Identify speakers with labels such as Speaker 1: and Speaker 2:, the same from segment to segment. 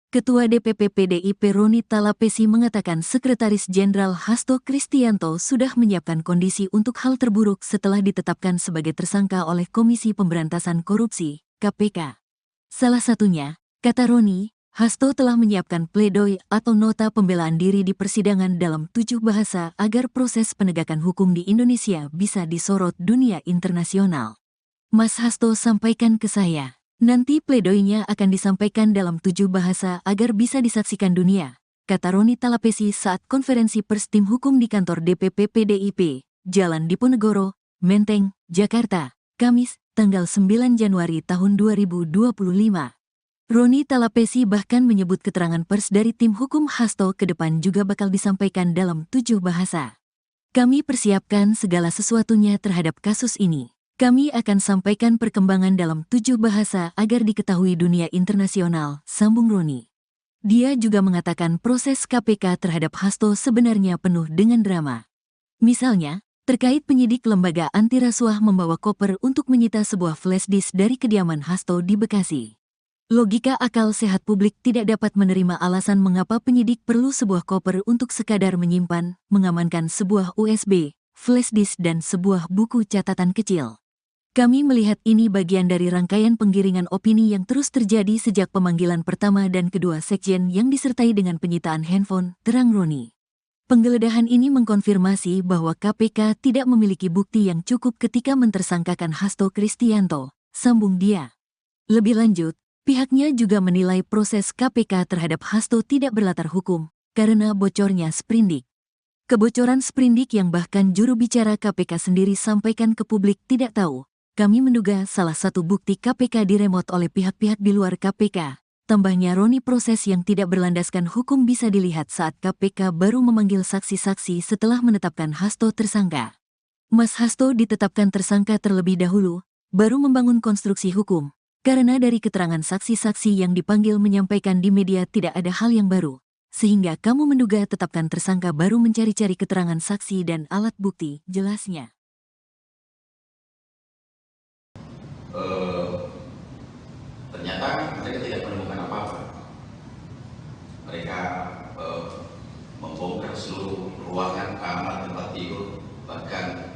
Speaker 1: Ketua DPP PDIP Roni Talapesi mengatakan Sekretaris Jenderal Hasto Kristianto sudah menyiapkan kondisi untuk hal terburuk setelah ditetapkan sebagai tersangka oleh Komisi Pemberantasan Korupsi, KPK. Salah satunya, kata Roni, Hasto telah menyiapkan pledoi atau nota pembelaan diri di persidangan dalam 7 bahasa agar proses penegakan hukum di Indonesia bisa disorot dunia internasional. Mas Hasto sampaikan ke saya. Nanti pledoinya akan disampaikan dalam 7 bahasa agar bisa disaksikan dunia, kata Roni Talapesi saat konferensi pers tim hukum di kantor DPP PDIP, Jalan Diponegoro, Menteng, Jakarta, Kamis, tanggal 9 Januari tahun 2025. Roni Talapesi bahkan menyebut keterangan pers dari tim hukum Hasto ke depan juga bakal disampaikan dalam 7 bahasa. Kami persiapkan segala sesuatunya terhadap kasus ini. Kami akan sampaikan perkembangan dalam 7 bahasa agar diketahui dunia internasional, sambung Roni. Dia juga mengatakan proses KPK terhadap Hasto sebenarnya penuh dengan drama. Misalnya, terkait penyidik lembaga anti rasuah membawa koper untuk menyita sebuah flash disk dari kediaman Hasto di Bekasi. Logika akal sehat publik tidak dapat menerima alasan mengapa penyidik perlu sebuah koper untuk sekadar menyimpan, mengamankan sebuah USB, flash disk dan sebuah buku catatan kecil. Kami melihat ini bagian dari rangkaian penggiringan opini yang terus terjadi sejak pemanggilan pertama dan kedua sekjen yang disertai dengan penyitaan handphone, terang Roni. Penggeledahan ini mengkonfirmasi bahwa KPK tidak memiliki bukti yang cukup ketika mentersangkakan Hasto Kristianto, sambung dia. Lebih lanjut, pihaknya juga menilai proses KPK terhadap Hasto tidak berlatar hukum, karena bocornya sprindik. Kebocoran sprindik yang bahkan juru bicara KPK sendiri sampaikan ke publik tidak tahu. Kami menduga salah satu bukti KPK diremot oleh pihak-pihak di luar KPK. Tambahnya Roni, proses yang tidak berlandaskan hukum bisa dilihat saat KPK baru memanggil saksi-saksi setelah menetapkan Hasto tersangka. Mas Hasto ditetapkan tersangka terlebih dahulu, baru membangun konstruksi hukum. Karena dari keterangan saksi-saksi yang dipanggil menyampaikan di media tidak ada hal yang baru. Sehingga kamu menduga tetapkan tersangka baru mencari-cari keterangan saksi dan alat bukti, jelasnya.
Speaker 2: Ternyata mereka tidak menemukan apa-apa. Mereka membongkar seluruh ruangan, kamar, tempat tidur, bahkan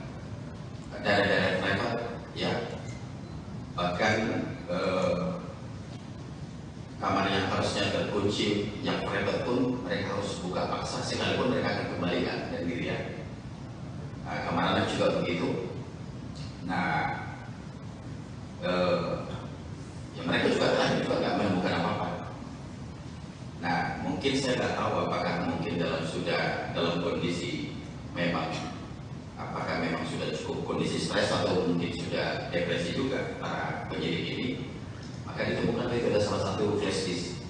Speaker 2: daerah-daerah privat, ya, bahkan kamar yang harusnya terkunci, yang private pun mereka harus buka paksa, sekalipun mereka akan kembalikan dan dirian. Kamar anak juga begitu. Nah, ya mereka juga nggak menemukan apa-apa. Nah, mungkin saya nggak tahu apakah mungkin dalam kondisi memang, apakah memang sudah cukup kondisi stres atau mungkin sudah depresi juga para penyidik ini. Maka ditemukan itu ada salah satu flash disk.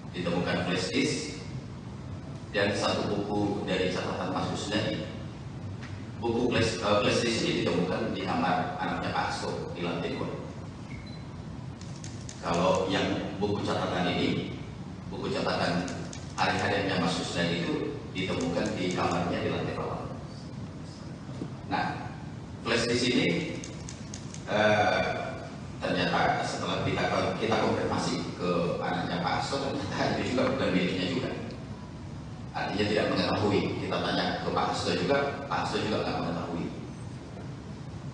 Speaker 2: Ditemukan flash disk dan satu buku dari catatan Mas Kusnadi. Buku flash disk ini ditemukan di kamar anaknya Pak Hasto di lantai 2. Kalau yang buku catatan ini, buku catatan hari-hariannya Mas Kusnadi itu ditemukan di kamarnya di lantai 2. Nah, flash disk ini ternyata setelah kita konfirmasi ke anaknya Pak Hasto, ternyata itu juga bukan miliknya juga. Artinya tidak mengetahui. Kita tanya ke Pak Hasto juga, Pak Hasto juga nggak mengetahui.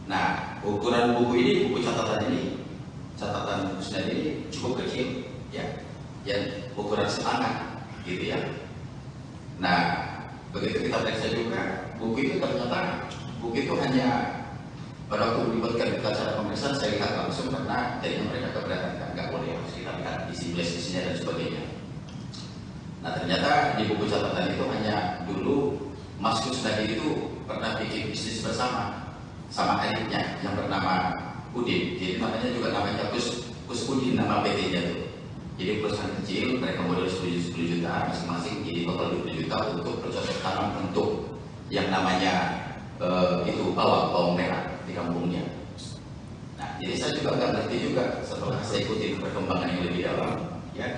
Speaker 2: Nah, ukuran buku ini, buku catatan ini, catatan Kusnadi ini cukup kecil, ya, yang ukuran setangan, gitu ya. Nah, begitu kita periksa juga, buku itu ternyata buku itu hanya pada waktu dibuatkan acara pemeriksaan saya lihat langsung karena jadinya mereka keberatan, nggak boleh harus kita lihat isi flash-nya dan sebagainya. Nah, ternyata di buku catatan itu hanya dulu Mas Kusnadi itu pernah bikin bisnis bersama sama adiknya yang bernama Udin. Jadi namanya juga namanya Kus Udin, nama PT-nya itu. Jadi perusahaan kecil, mereka modal 10 juta masing-masing, jadi total 20 juta untuk bercocok tanam untuk yang namanya itu bawang merah di kampungnya. Nah, jadi saya juga nggak ngerti juga setelah saya ikuti perkembangan yang lebih dalam, ya.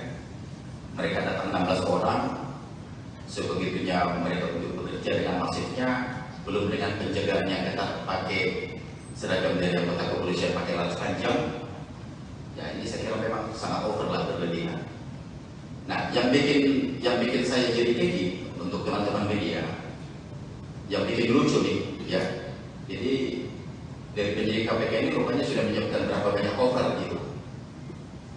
Speaker 2: Mereka datang 16 orang, sebegitunya mereka untuk bekerja dengan masifnya, belum dengan penjagaan yang ketat pakai seragam dari anggota kepolisian pakai laras panjang. Ya, ini saya kira memang yang bikin saya jadi keki untuk teman-teman media, yang bikin lucu nih, ya. Jadi dari penyidik KPK ini rupanya sudah menyiapkan berapa banyak cover gitu.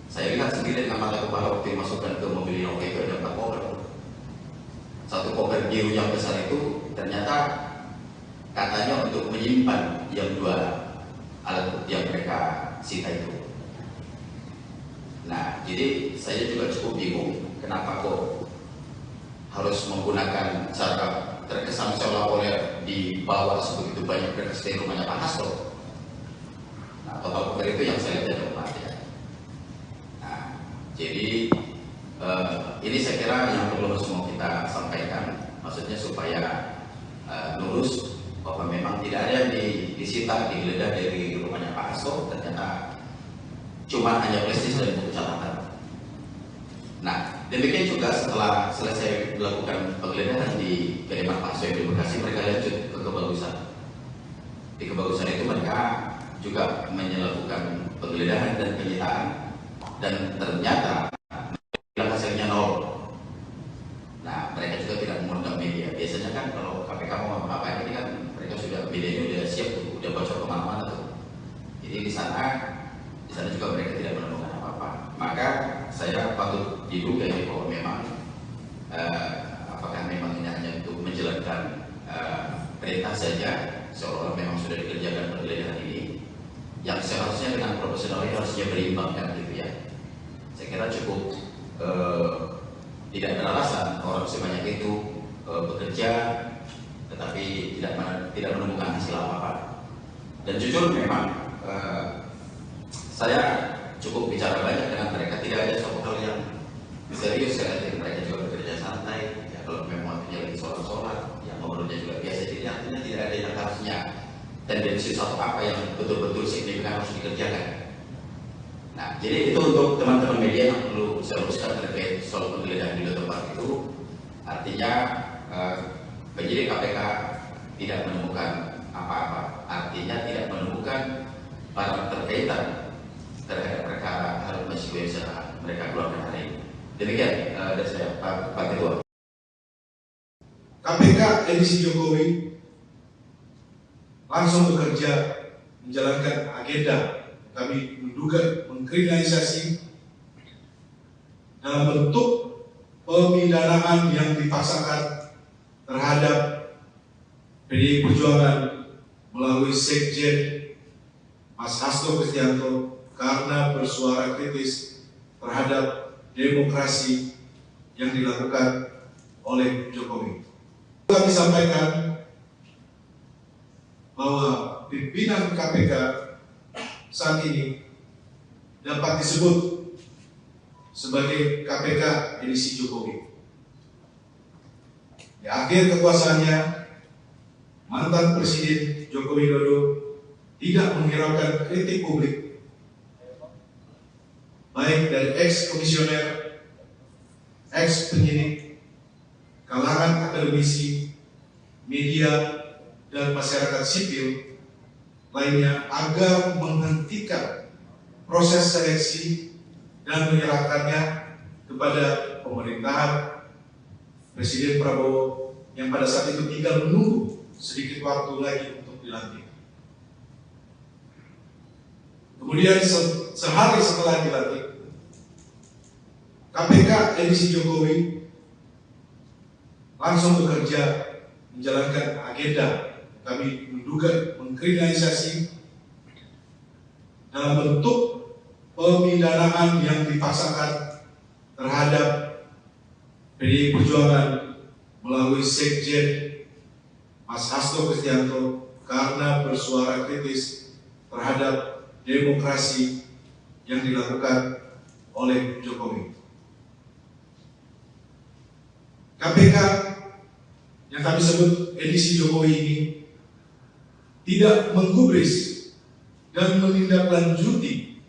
Speaker 2: Saya lihat sendiri dengan mata kepala waktu dimasukkan ke mobil Innova itu ada 4 cover. Satu cover biru yang besar itu ternyata katanya untuk menyimpan yang 2 alat bukti yang mereka sita itu. Nah, jadi saya juga cukup bingung kenapa kok harus menggunakan cara terkesan seolah-olah dibawa sebegitu banyak berkas dari rumahnya Pak Hasto. Nah, total cover itu yang saya lihat ada 4 ya. Nah, jadi ini saya kira yang perlu semua kita sampaikan, maksudnya supaya lurus bahwa memang tidak ada yang disita, digeledah dari rumahnya Pak Hasto, ternyata cuma hanya prestis dan buku catatan. Nah, demikian juga setelah selesai melakukan penggeledahan di kediaman Pak Hasto di Bekasi, mereka lanjut ke Kebagusan. Di Kebagusan itu mereka juga melakukan penggeledahan dan penyitaan, dan ternyata hasilnya 0. Nah, mereka juga tidak mengundang media. Biasanya kan kalau KPK mau apa-apa ini kan mereka sudah, medianya udah siap tuh, udah bocor kemana-mana tuh. Jadi di sana juga mereka tidak menemukan apa-apa. Maka saya patut diduga ini bahwa memang apakah memang ini hanya untuk menjalankan perintah saja, seolah-olah memang sudah dikerjakan penggeledahan ini, yang seharusnya dengan profesional ini harusnya berimbang kan gitu ya. Saya kira cukup tidak beralasan orang sebanyak itu bekerja tetapi tidak menemukan hasil apa-apa. Dan jujur memang saya cukup bicara banyak dengan mereka, tidak ada suatu hal yang serius ya. Mereka juga bekerja santai ya, kalau memang waktunya lagi sholat ya, ngobrolnya juga biasa. Jadi artinya tidak ada yang harusnya tendensi suatu apa yang betul-betul signifikan harus dikerjakan. Nah, jadi itu untuk teman-teman media yang perlu saya luruskan terkait soal penggeledahan di tempat itu. Artinya penyidik KPK tidak menemukan apa-apa, artinya tidak menemukan barang terkaitan terhadap perkara Harun Masiku yang sudah mereka keluarkan hari ini. Demikian dari saya, Pak Ketua.
Speaker 3: KPK edisi Jokowi langsung bekerja menjalankan agenda. Kami menduga mengkriminalisasi dalam bentuk pemidanaan yang dipaksakan terhadap PDI Perjuangan melalui Sekjen Mas Hasto Kristianto karena bersuara kritis terhadap demokrasi yang dilakukan oleh Jokowi. Kami sampaikan bahwa pimpinan KPK saat ini dapat disebut sebagai KPK edisi Jokowi. Di akhir kekuasaannya, mantan Presiden Joko Widodo tidak menghiraukan kritik publik, baik dari ex-komisioner, ex-penyidik, kalangan akademisi, media, dan masyarakat sipil lainnya agar menghentikan proses seleksi dan menyerahkannya kepada pemerintahan Presiden Prabowo yang pada saat itu tinggal menunggu sedikit waktu lagi untuk dilantik. Kemudian sehari setelah dilantik, KPK edisi Jokowi langsung bekerja menjalankan agenda. Kami menduga mengkriminalisasi dalam bentuk pemidanaan yang dipaksakan terhadap PDI Perjuangan melalui Sekjen Mas Hasto Kristianto karena bersuara kritis terhadap demokrasi yang dilakukan oleh Jokowi. KPK yang kami sebut edisi Jokowi ini tidak menggubris dan menindaklanjuti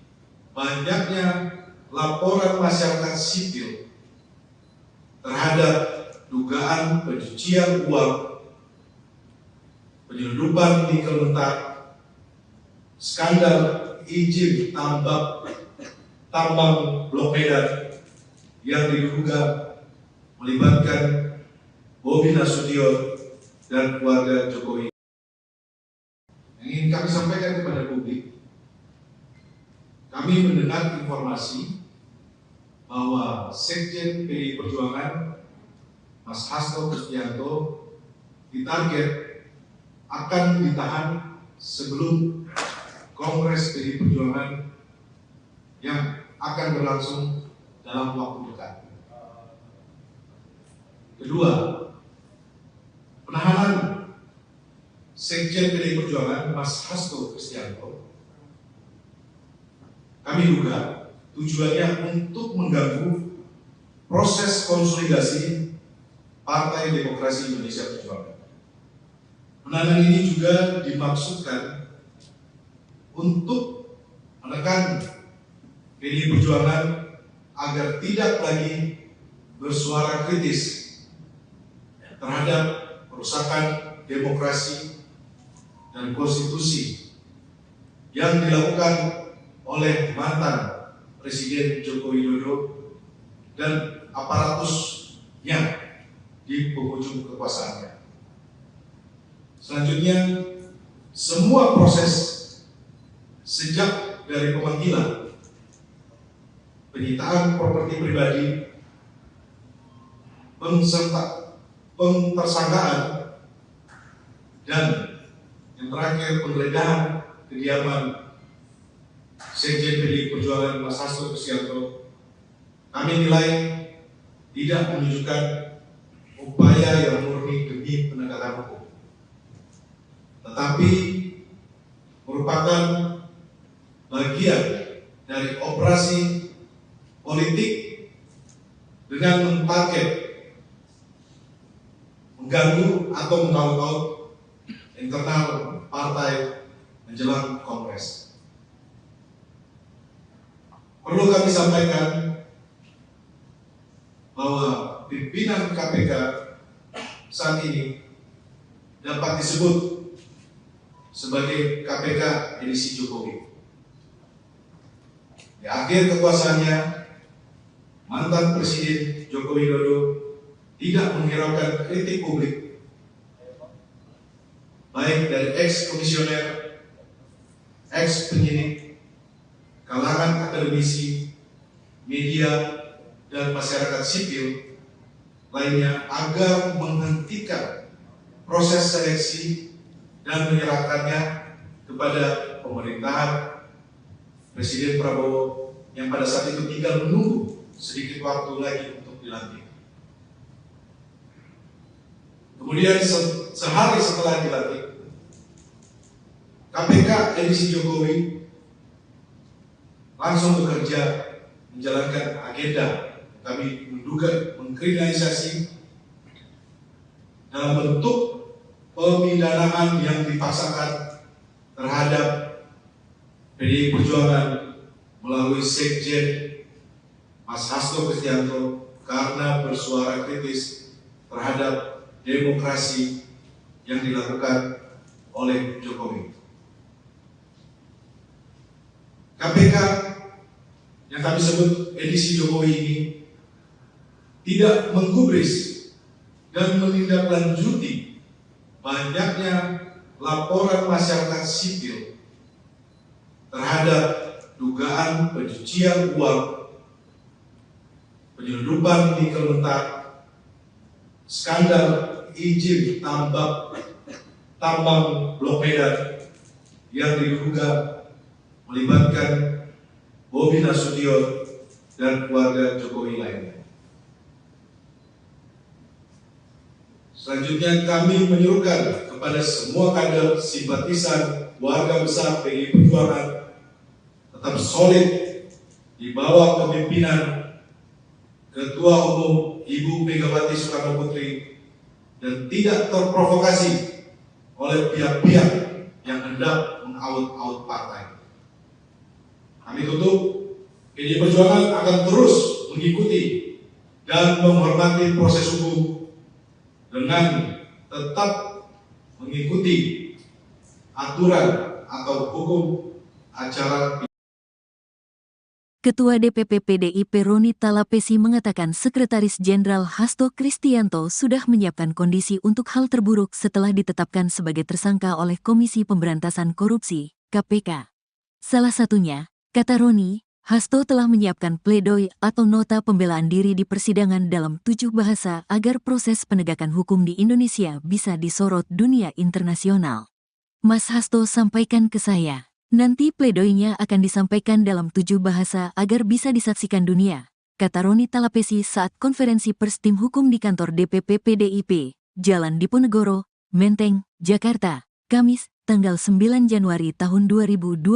Speaker 3: banyaknya laporan masyarakat sipil terhadap dugaan pencucian uang, penyelundupan nikel mentah, skandal izin tambang Blok Medan yang diduga melibatkan Bobi Nasution dan keluarga Jokowi. Yang ingin kami sampaikan kepada publik, kami mendengar informasi bahwa Sekjen PDI Perjuangan Mas Hasto Kristianto ditarget akan ditahan sebelum Kongres PDI Perjuangan yang akan berlangsung dalam waktu dekat. Kedua, penahanan Sekjen PDI Perjuangan Mas Hasto Kristianto kami duga tujuannya untuk mengganggu proses konsolidasi Partai Demokrasi Indonesia Perjuangan. Penahanan ini juga dimaksudkan untuk menekan PDI Perjuangan agar tidak lagi bersuara kritis terhadap perusakan demokrasi dan konstitusi yang dilakukan oleh mantan Presiden Joko Widodo dan aparatusnya di penghujung kekuasaannya. Selanjutnya, semua proses sejak dari pemanggilan, penyitaan properti pribadi, pentersangkaan, dan yang terakhir penggeledahan kediaman Sekjen PDI Perjuangan Mas Hasto Kristianto, kami nilai tidak menunjukkan upaya yang murni demi penegakan hukum, tetapi merupakan bagian dari operasi politik dengan mentarget mengganggu atau mengaut-ngaut internal partai menjelang Kongres. Perlu kami sampaikan bahwa pimpinan KPK saat ini dapat disebut sebagai KPK edisi Jokowi. Di akhir kekuasaannya, mantan Presiden Joko Widodo tidak menghiraukan kritik publik, baik dari ex-komisioner, ex-penyidik, kalangan akademisi, media, dan masyarakat sipil lainnya agar menghentikan proses seleksi dan menyerahkannya kepada pemerintahan Presiden Prabowo yang pada saat itu tinggal menunggu sedikit waktu lagi untuk dilantik. Kemudian sehari setelah dilantik, KPK edisi Jokowi langsung bekerja menjalankan agenda kami menduga mengkriminalisasi dalam bentuk pemidanaan yang dipaksakan terhadap PDI Perjuangan melalui Sekjen Mas Hasto Kristianto karena bersuara kritis terhadap demokrasi yang dilakukan oleh Jokowi. KPK yang kami sebut edisi Jokowi ini tidak menggubris dan menindaklanjuti banyaknya laporan masyarakat sipil terhadap dugaan pencucian uang, penyelundupan nikel mentah, skandal izin tambang Blok Medan yang diduga melibatkan Bobi Nasution dan keluarga Jokowi lainnya. Selanjutnya kami menyuruhkan kepada semua kader simpatisan warga besar PDI Perjuangan tetap solid di bawah kepemimpinan Ketua Umum Ibu Megawati Soekarno Putri dan tidak terprovokasi oleh pihak-pihak yang hendak mengaut-aut partai. Kami tutup, PDI Perjuangan akan terus mengikuti dan menghormati proses hukum dengan tetap mengikuti aturan atau hukum acara.
Speaker 1: Ketua DPP PDIP Roni Talapesi mengatakan Sekretaris Jenderal Hasto Kristianto sudah menyiapkan kondisi untuk hal terburuk setelah ditetapkan sebagai tersangka oleh Komisi Pemberantasan Korupsi, KPK. Salah satunya, kata Roni, Hasto telah menyiapkan pledoi atau nota pembelaan diri di persidangan dalam 7 bahasa agar proses penegakan hukum di Indonesia bisa disorot dunia internasional. Mas Hasto sampaikan ke saya. Nanti pledoinya akan disampaikan dalam 7 bahasa agar bisa disaksikan dunia, kata Roni Talapesi saat konferensi pers tim hukum di kantor DPP PDIP, Jalan Diponegoro, Menteng, Jakarta, Kamis, tanggal 9 Januari tahun 2025.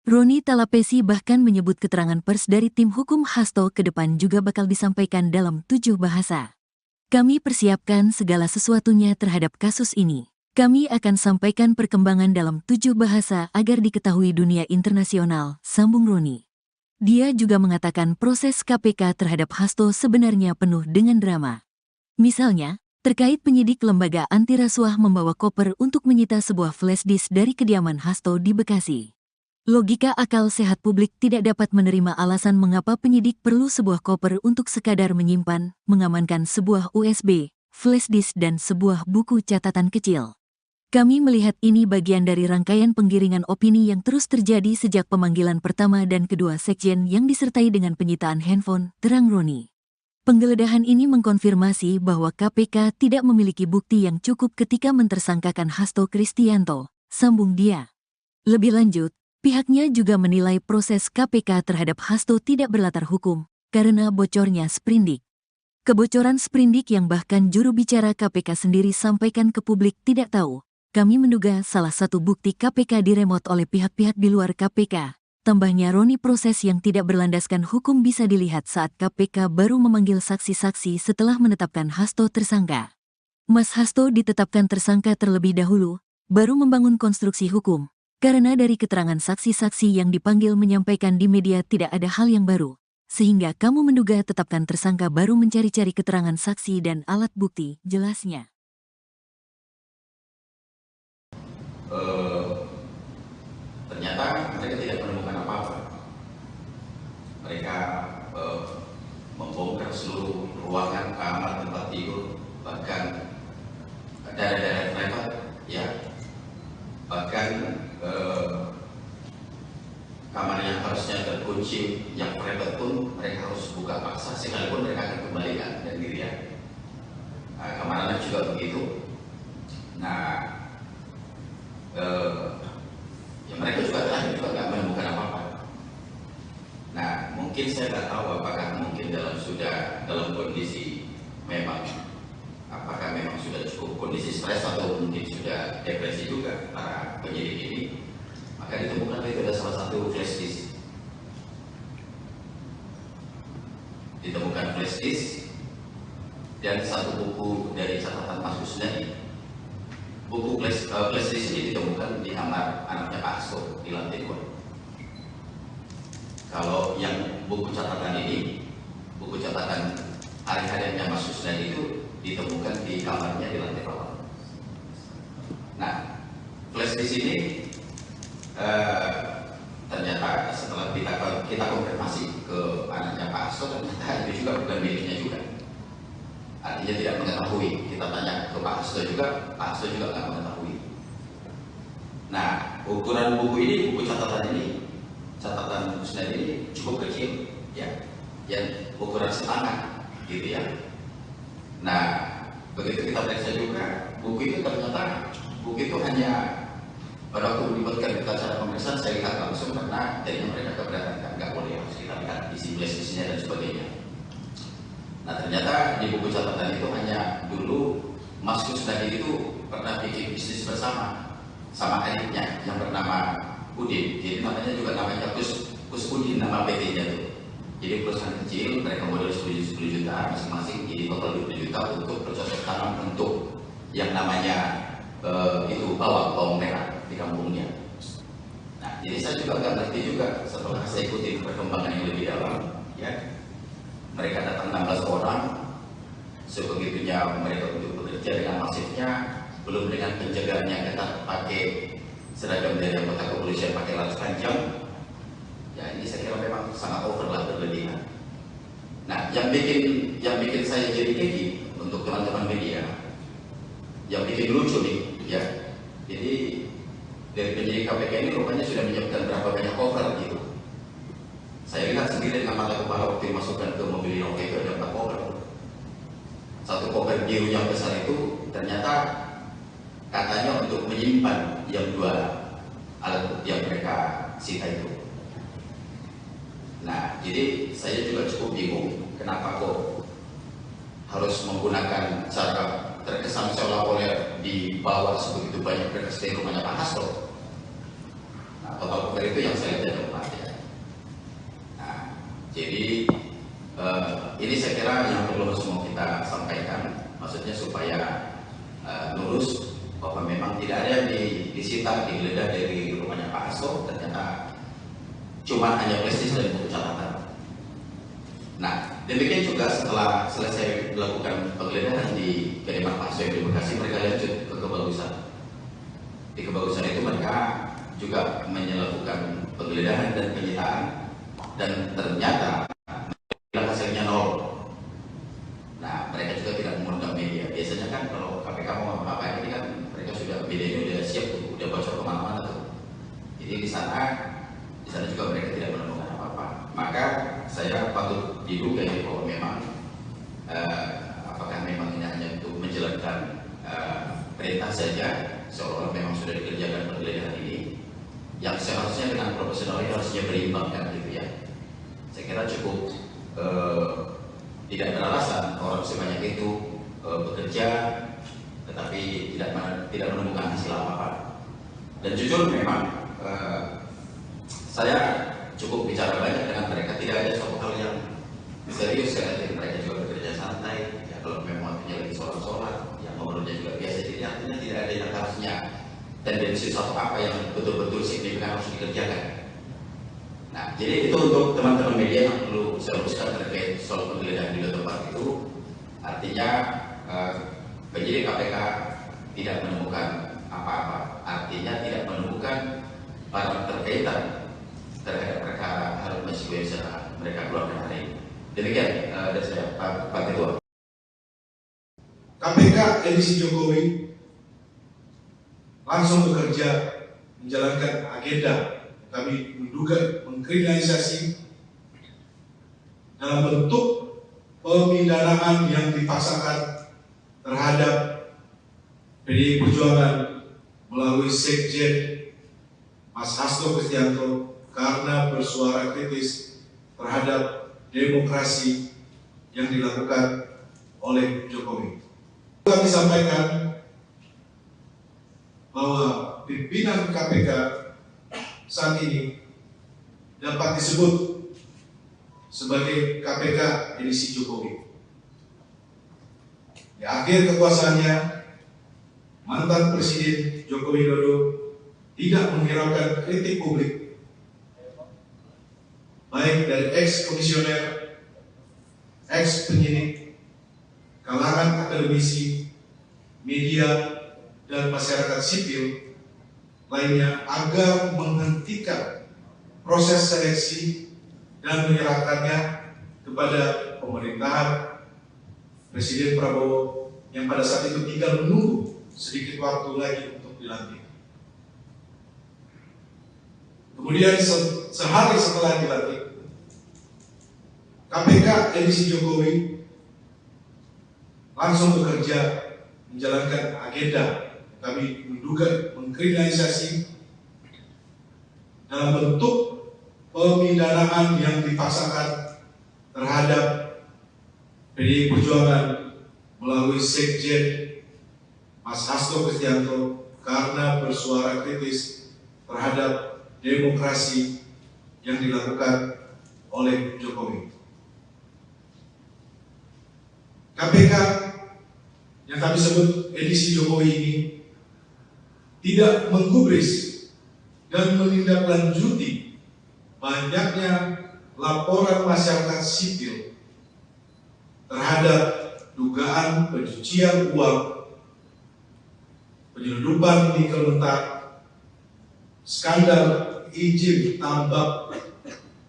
Speaker 1: Roni Talapesi bahkan menyebut keterangan pers dari tim hukum Hasto ke depan juga bakal disampaikan dalam 7 bahasa. Kami persiapkan segala sesuatunya terhadap kasus ini. Kami akan sampaikan perkembangan dalam 7 bahasa agar diketahui dunia internasional, sambung Roni. Dia juga mengatakan proses KPK terhadap Hasto sebenarnya penuh dengan drama. Misalnya, terkait penyidik lembaga anti rasuah membawa koper untuk menyita sebuah flash disk dari kediaman Hasto di Bekasi. Logika akal sehat publik tidak dapat menerima alasan mengapa penyidik perlu sebuah koper untuk sekadar menyimpan, mengamankan sebuah USB, flash disk dan sebuah buku catatan kecil. Kami melihat ini bagian dari rangkaian penggiringan opini yang terus terjadi sejak pemanggilan pertama dan kedua sekjen yang disertai dengan penyitaan handphone, terang Roni. Penggeledahan ini mengkonfirmasi bahwa KPK tidak memiliki bukti yang cukup ketika mentersangkakan Hasto Kristianto, sambung dia. Lebih lanjut, pihaknya juga menilai proses KPK terhadap Hasto tidak berlatar hukum, karena bocornya sprindik. Kebocoran sprindik yang bahkan juru bicara KPK sendiri sampaikan ke publik tidak tahu. Kami menduga salah satu bukti KPK diremot oleh pihak-pihak di luar KPK. Tambahnya Roni, proses yang tidak berlandaskan hukum bisa dilihat saat KPK baru memanggil saksi-saksi setelah menetapkan Hasto tersangka. Mas Hasto ditetapkan tersangka terlebih dahulu, baru membangun konstruksi hukum. Karena dari keterangan saksi-saksi yang dipanggil menyampaikan di media tidak ada hal yang baru. Sehingga kamu menduga tetapkan tersangka baru mencari-cari keterangan saksi dan alat bukti, jelasnya.
Speaker 2: Ternyata mereka tidak menemukan apa-apa. Mereka membongkar seluruh ruangan, kamar, tempat tidur, bahkan daerah-daerah privat, ya, bahkan kamar yang harusnya terkunci, yang privat pun mereka harus buka paksa, sekalipun mereka akan kembalikan dan dirian. Kamar anak juga begitu. Nah, ya mereka juga nggak menemukan apa-apa. Nah, mungkin saya nggak tahu apakah mungkin dalam kondisi memang, apakah memang sudah cukup kondisi stres atau mungkin sudah depresi juga para penyidik ini. Maka ditemukan itu ada salah satu flash disk. Ditemukan flash disk dan satu buku dari catatan Mas Kusnadi. Buku flash disk ini ditemukan di kamar anaknya Pak Hasto di lantai 2. Kalau yang buku catatan ini, buku catatan hari-hariannya Mas Kusnadi itu ditemukan di kamarnya di lantai bawah. Nah, flash disk ini ternyata setelah kita konfirmasi ke anaknya Pak Hasto, ternyata itu juga bukan miliknya juga. Artinya tidak mengetahui. Kita tanya ke Pak Hasto juga, Pak Hasto juga nggak mengetahui. Nah, ukuran buku ini, buku catatan Kusnadi ini cukup kecil, ya, yang ukuran setangan, gitu ya. Nah, begitu kita periksa juga, buku itu ternyata hanya pada waktu melibatkan acara pemeriksaan saya lihat langsung karena jadinya mereka keberatan, nggak boleh harus kita lihat isi flash-nya dan sebagainya. Nah, ternyata di buku catatan itu hanya dulu Mas Kusnadi itu pernah bikin bisnis bersama sama adiknya yang bernama Udin. Jadi namanya Kus Udin, nama PT-nya tuh. Jadi perusahaan kecil, mereka modal 10 juta masing-masing, jadi total 20 juta untuk bercocok tanam untuk yang namanya itu bawang merah di kampungnya. Nah, jadi saya juga nggak ngerti juga setelah saya ikuti perkembangan yang lebih dalam, ya. Mereka datang 16 orang, sebegitunya mereka untuk bekerja dengan masifnya, belum dengan penjagaan yang ketat pakai seragam dari anggota kepolisian pakai laras panjang. Ya, ini saya kira memang yang bikin saya jadi keki untuk teman-teman media, yang bikin lucu nih, ya. Jadi dari penyidik KPK ini rupanya sudah menyiapkan berapa banyak cover gitu. Saya lihat sendiri dengan mata kepala waktu dimasukkan ke mobil Innova itu ada 4 cover. Satu cover biru yang besar itu ternyata katanya untuk menyimpan yang 2 alat bukti yang mereka sita itu. Nah, jadi saya juga cukup bingung kenapa kok harus menggunakan cara terkesan seolah-olah dibawa sebegitu banyak berkas dari rumahnya Pak Hasto. Nah, total cover itu yang saya lihat ada 4 ya. Nah, jadi ini saya kira yang perlu semua kita sampaikan, maksudnya supaya lurus bahwa memang tidak ada yang disita, digeledah dari rumahnya Pak Hasto, ternyata cuma hanya prestis dan buku catatan. Nah, demikian juga setelah selesai melakukan penggeledahan di kediaman Pak Hasto di Bekasi, mereka lanjut ke Kebagusan. Di Kebagusan itu mereka juga melakukan penggeledahan dan penyitaan, dan ternyata hasilnya 0. Nah, mereka juga tidak mengundang media. Biasanya kan kalau KPK mau apa-apa ini kan mereka sudah, medianya udah siap tuh, udah bocor kemana-mana tuh. Jadi di sana juga mereka tidak menemukan apa-apa. Maka saya patut diduga bahwa memang apakah memang ini hanya untuk menjalankan perintah saja, seolah-olah memang sudah dikerjakan penggeledahan ini, yang seharusnya dengan profesional ini harusnya berimbang kan gitu ya. Saya kira cukup tidak beralasan orang sebanyak itu bekerja tetapi tidak menemukan hasil apa-apa. Dan jujur memang saya cukup bicara banyak dengan mereka, tidak ada suatu hal yang serius ya. Jadi mereka juga bekerja santai ya, kalau memang waktunya lagi sholat yang ngobrolnya juga biasa, jadi artinya tidak ada yang harusnya tendensi suatu apa yang betul-betul signifikan harus dikerjakan. Nah, jadi itu untuk teman-teman media yang perlu saya luruskan terkait soal penggeledahan di 2 tempat itu. Artinya penyidik KPK tidak menemukan apa-apa, artinya tidak menemukan barang terkaitan terhadap perkara Harun Masiku yang sudah mereka keluarkan hari ini. Demikian dari saya, Pak Ketua.
Speaker 3: KPK edisi Jokowi langsung bekerja menjalankan agenda kami menduga mengkriminalisasi dalam bentuk pemidanaan yang dipaksakan terhadap PDI Perjuangan melalui Sekjen Mas Hasto Kristianto karena bersuara kritis terhadap demokrasi yang dilakukan oleh Jokowi. Kami sampaikan bahwa pimpinan KPK saat ini dapat disebut sebagai KPK edisi Jokowi. Di akhir kekuasaannya, mantan Presiden Joko Widodo tidak menghiraukan kritik publik, baik dari ex-komisioner, ex-penyidik, kalangan akademisi, media, dan masyarakat sipil lainnya agar menghentikan proses seleksi dan menyerahkannya kepada pemerintahan Presiden Prabowo yang pada saat itu tinggal menunggu sedikit waktu lagi untuk dilantik. Kemudian sehari setelah dilantik, KPK edisi Jokowi langsung bekerja menjalankan agenda kami menduga mengkriminalisasi dalam bentuk pemidanaan yang dipaksakan terhadap PDI Perjuangan melalui Sekjen Mas Hasto Kristianto karena bersuara kritis terhadap demokrasi yang dilakukan oleh Jokowi. KPK yang kami sebut edisi Jokowi ini tidak menggubris dan menindaklanjuti banyaknya laporan masyarakat sipil terhadap dugaan pencucian uang, penyelundupan nikel mentah, skandal izin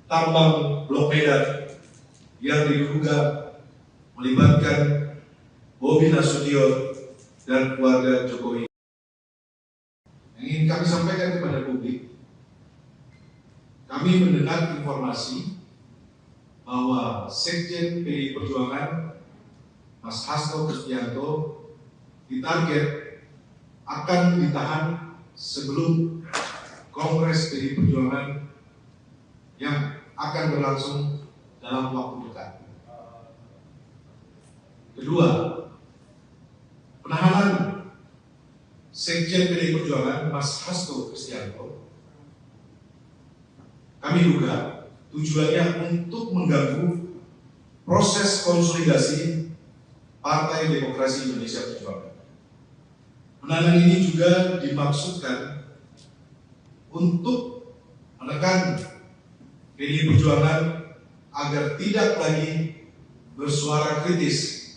Speaker 3: tambang Blok Medan yang diduga melibatkan Bobi Nasution dan keluarga Jokowi. Yang ingin kami sampaikan kepada publik, kami mendengar informasi bahwa Sekjen PDI Perjuangan Mas Hasto Kristianto ditarget akan ditahan sebelum Kongres PDI Perjuangan yang akan berlangsung dalam waktu dekat. Kedua, penahanan Sekjen PDI Perjuangan Mas Hasto Kristianto kami duga tujuannya untuk mengganggu proses konsolidasi Partai Demokrasi Indonesia Perjuangan. Penahanan ini juga dimaksudkan untuk menekan PDI Perjuangan agar tidak lagi bersuara kritis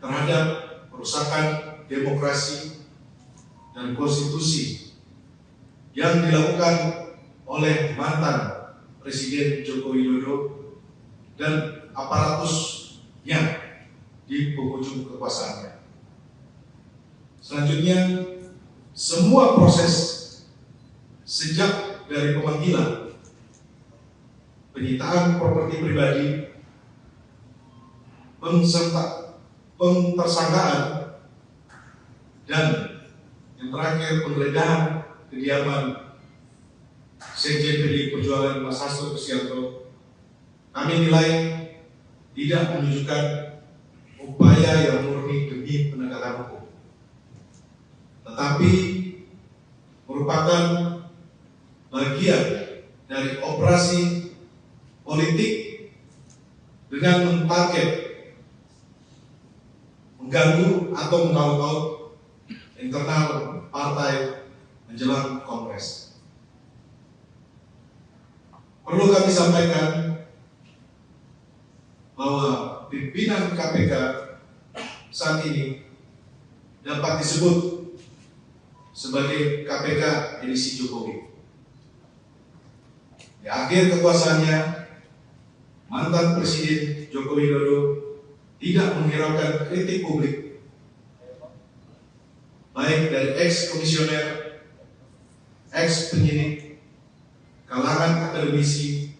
Speaker 3: terhadap perusakan demokrasi dan konstitusi yang dilakukan oleh mantan Presiden Joko Widodo dan aparatusnya di penghujung kekuasaannya. Selanjutnya, semua proses sejak dari pemanggilan, penyitaan properti pribadi, pentersangkaan, dan yang terakhir penggeledahan kediaman Sekjen PDI Perjuangan Mas Hasto Kristianto, kami nilai tidak menunjukkan upaya yang murni demi penegakan hukum, tetapi merupakan bagian dari operasi politik dengan mentarget mengganggu atau mengaut-ngaut internal partai menjelang Kongres. Perlu kami sampaikan bahwa pimpinan KPK saat ini dapat disebut sebagai KPK edisi Jokowi. Di akhir kekuasaannya, mantan Presiden Joko Widodo tidak menghiraukan kritik publik, baik dari ex-komisioner, ex-penyidik, kalangan akademisi,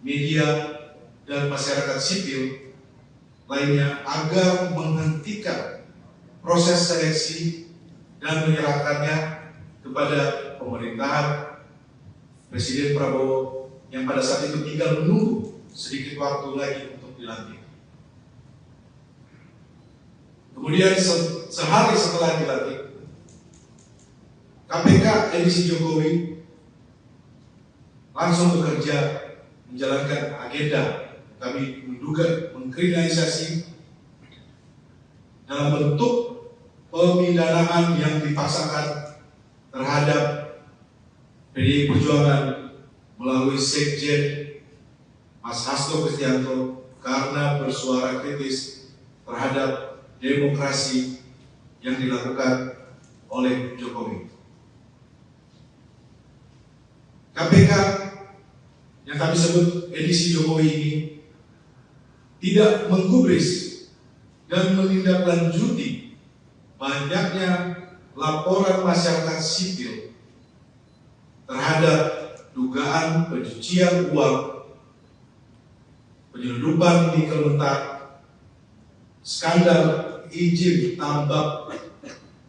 Speaker 3: media, dan masyarakat sipil lainnya agar menghentikan proses seleksi dan menyerahkannya kepada pemerintahan Presiden Prabowo yang pada saat itu tinggal menunggu sedikit waktu lagi untuk dilantik. Kemudian sehari setelah dilantik, KPK edisi Jokowi langsung bekerja menjalankan agenda kami menduga mengkriminalisasi dalam bentuk pemidanaan yang dipaksakan terhadap PDI Perjuangan melalui Sekjen Mas Hasto Kristianto karena bersuara kritis terhadap demokrasi yang dilakukan oleh Jokowi. KPK yang kami sebut edisi Jokowi ini tidak menggubris dan menindaklanjuti banyaknya laporan masyarakat sipil terhadap dugaan pencucian uang, penyelundupan nikel mentah, skandal izin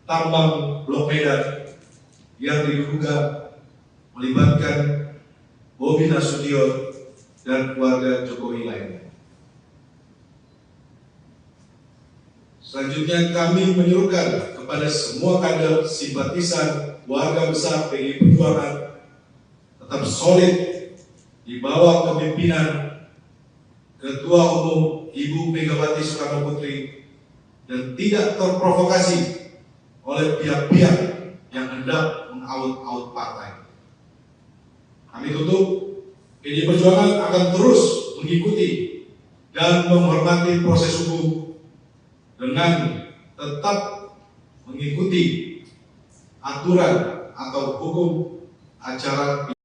Speaker 3: tambang Blok Medan yang diduga melibatkan Bobi Nasution dan keluarga Jokowi lainnya. Selanjutnya kami menyuruhkan kepada semua kader simpatisan warga besar PDI Perjuangan tetap solid di bawah kepemimpinan Ketua Umum Ibu Megawati Soekarno Putri dan tidak terprovokasi oleh pihak-pihak yang hendak mengaut-aut partai. Kami tutup, PDI Perjuangan akan terus mengikuti dan menghormati proses hukum dengan tetap mengikuti aturan atau hukum acara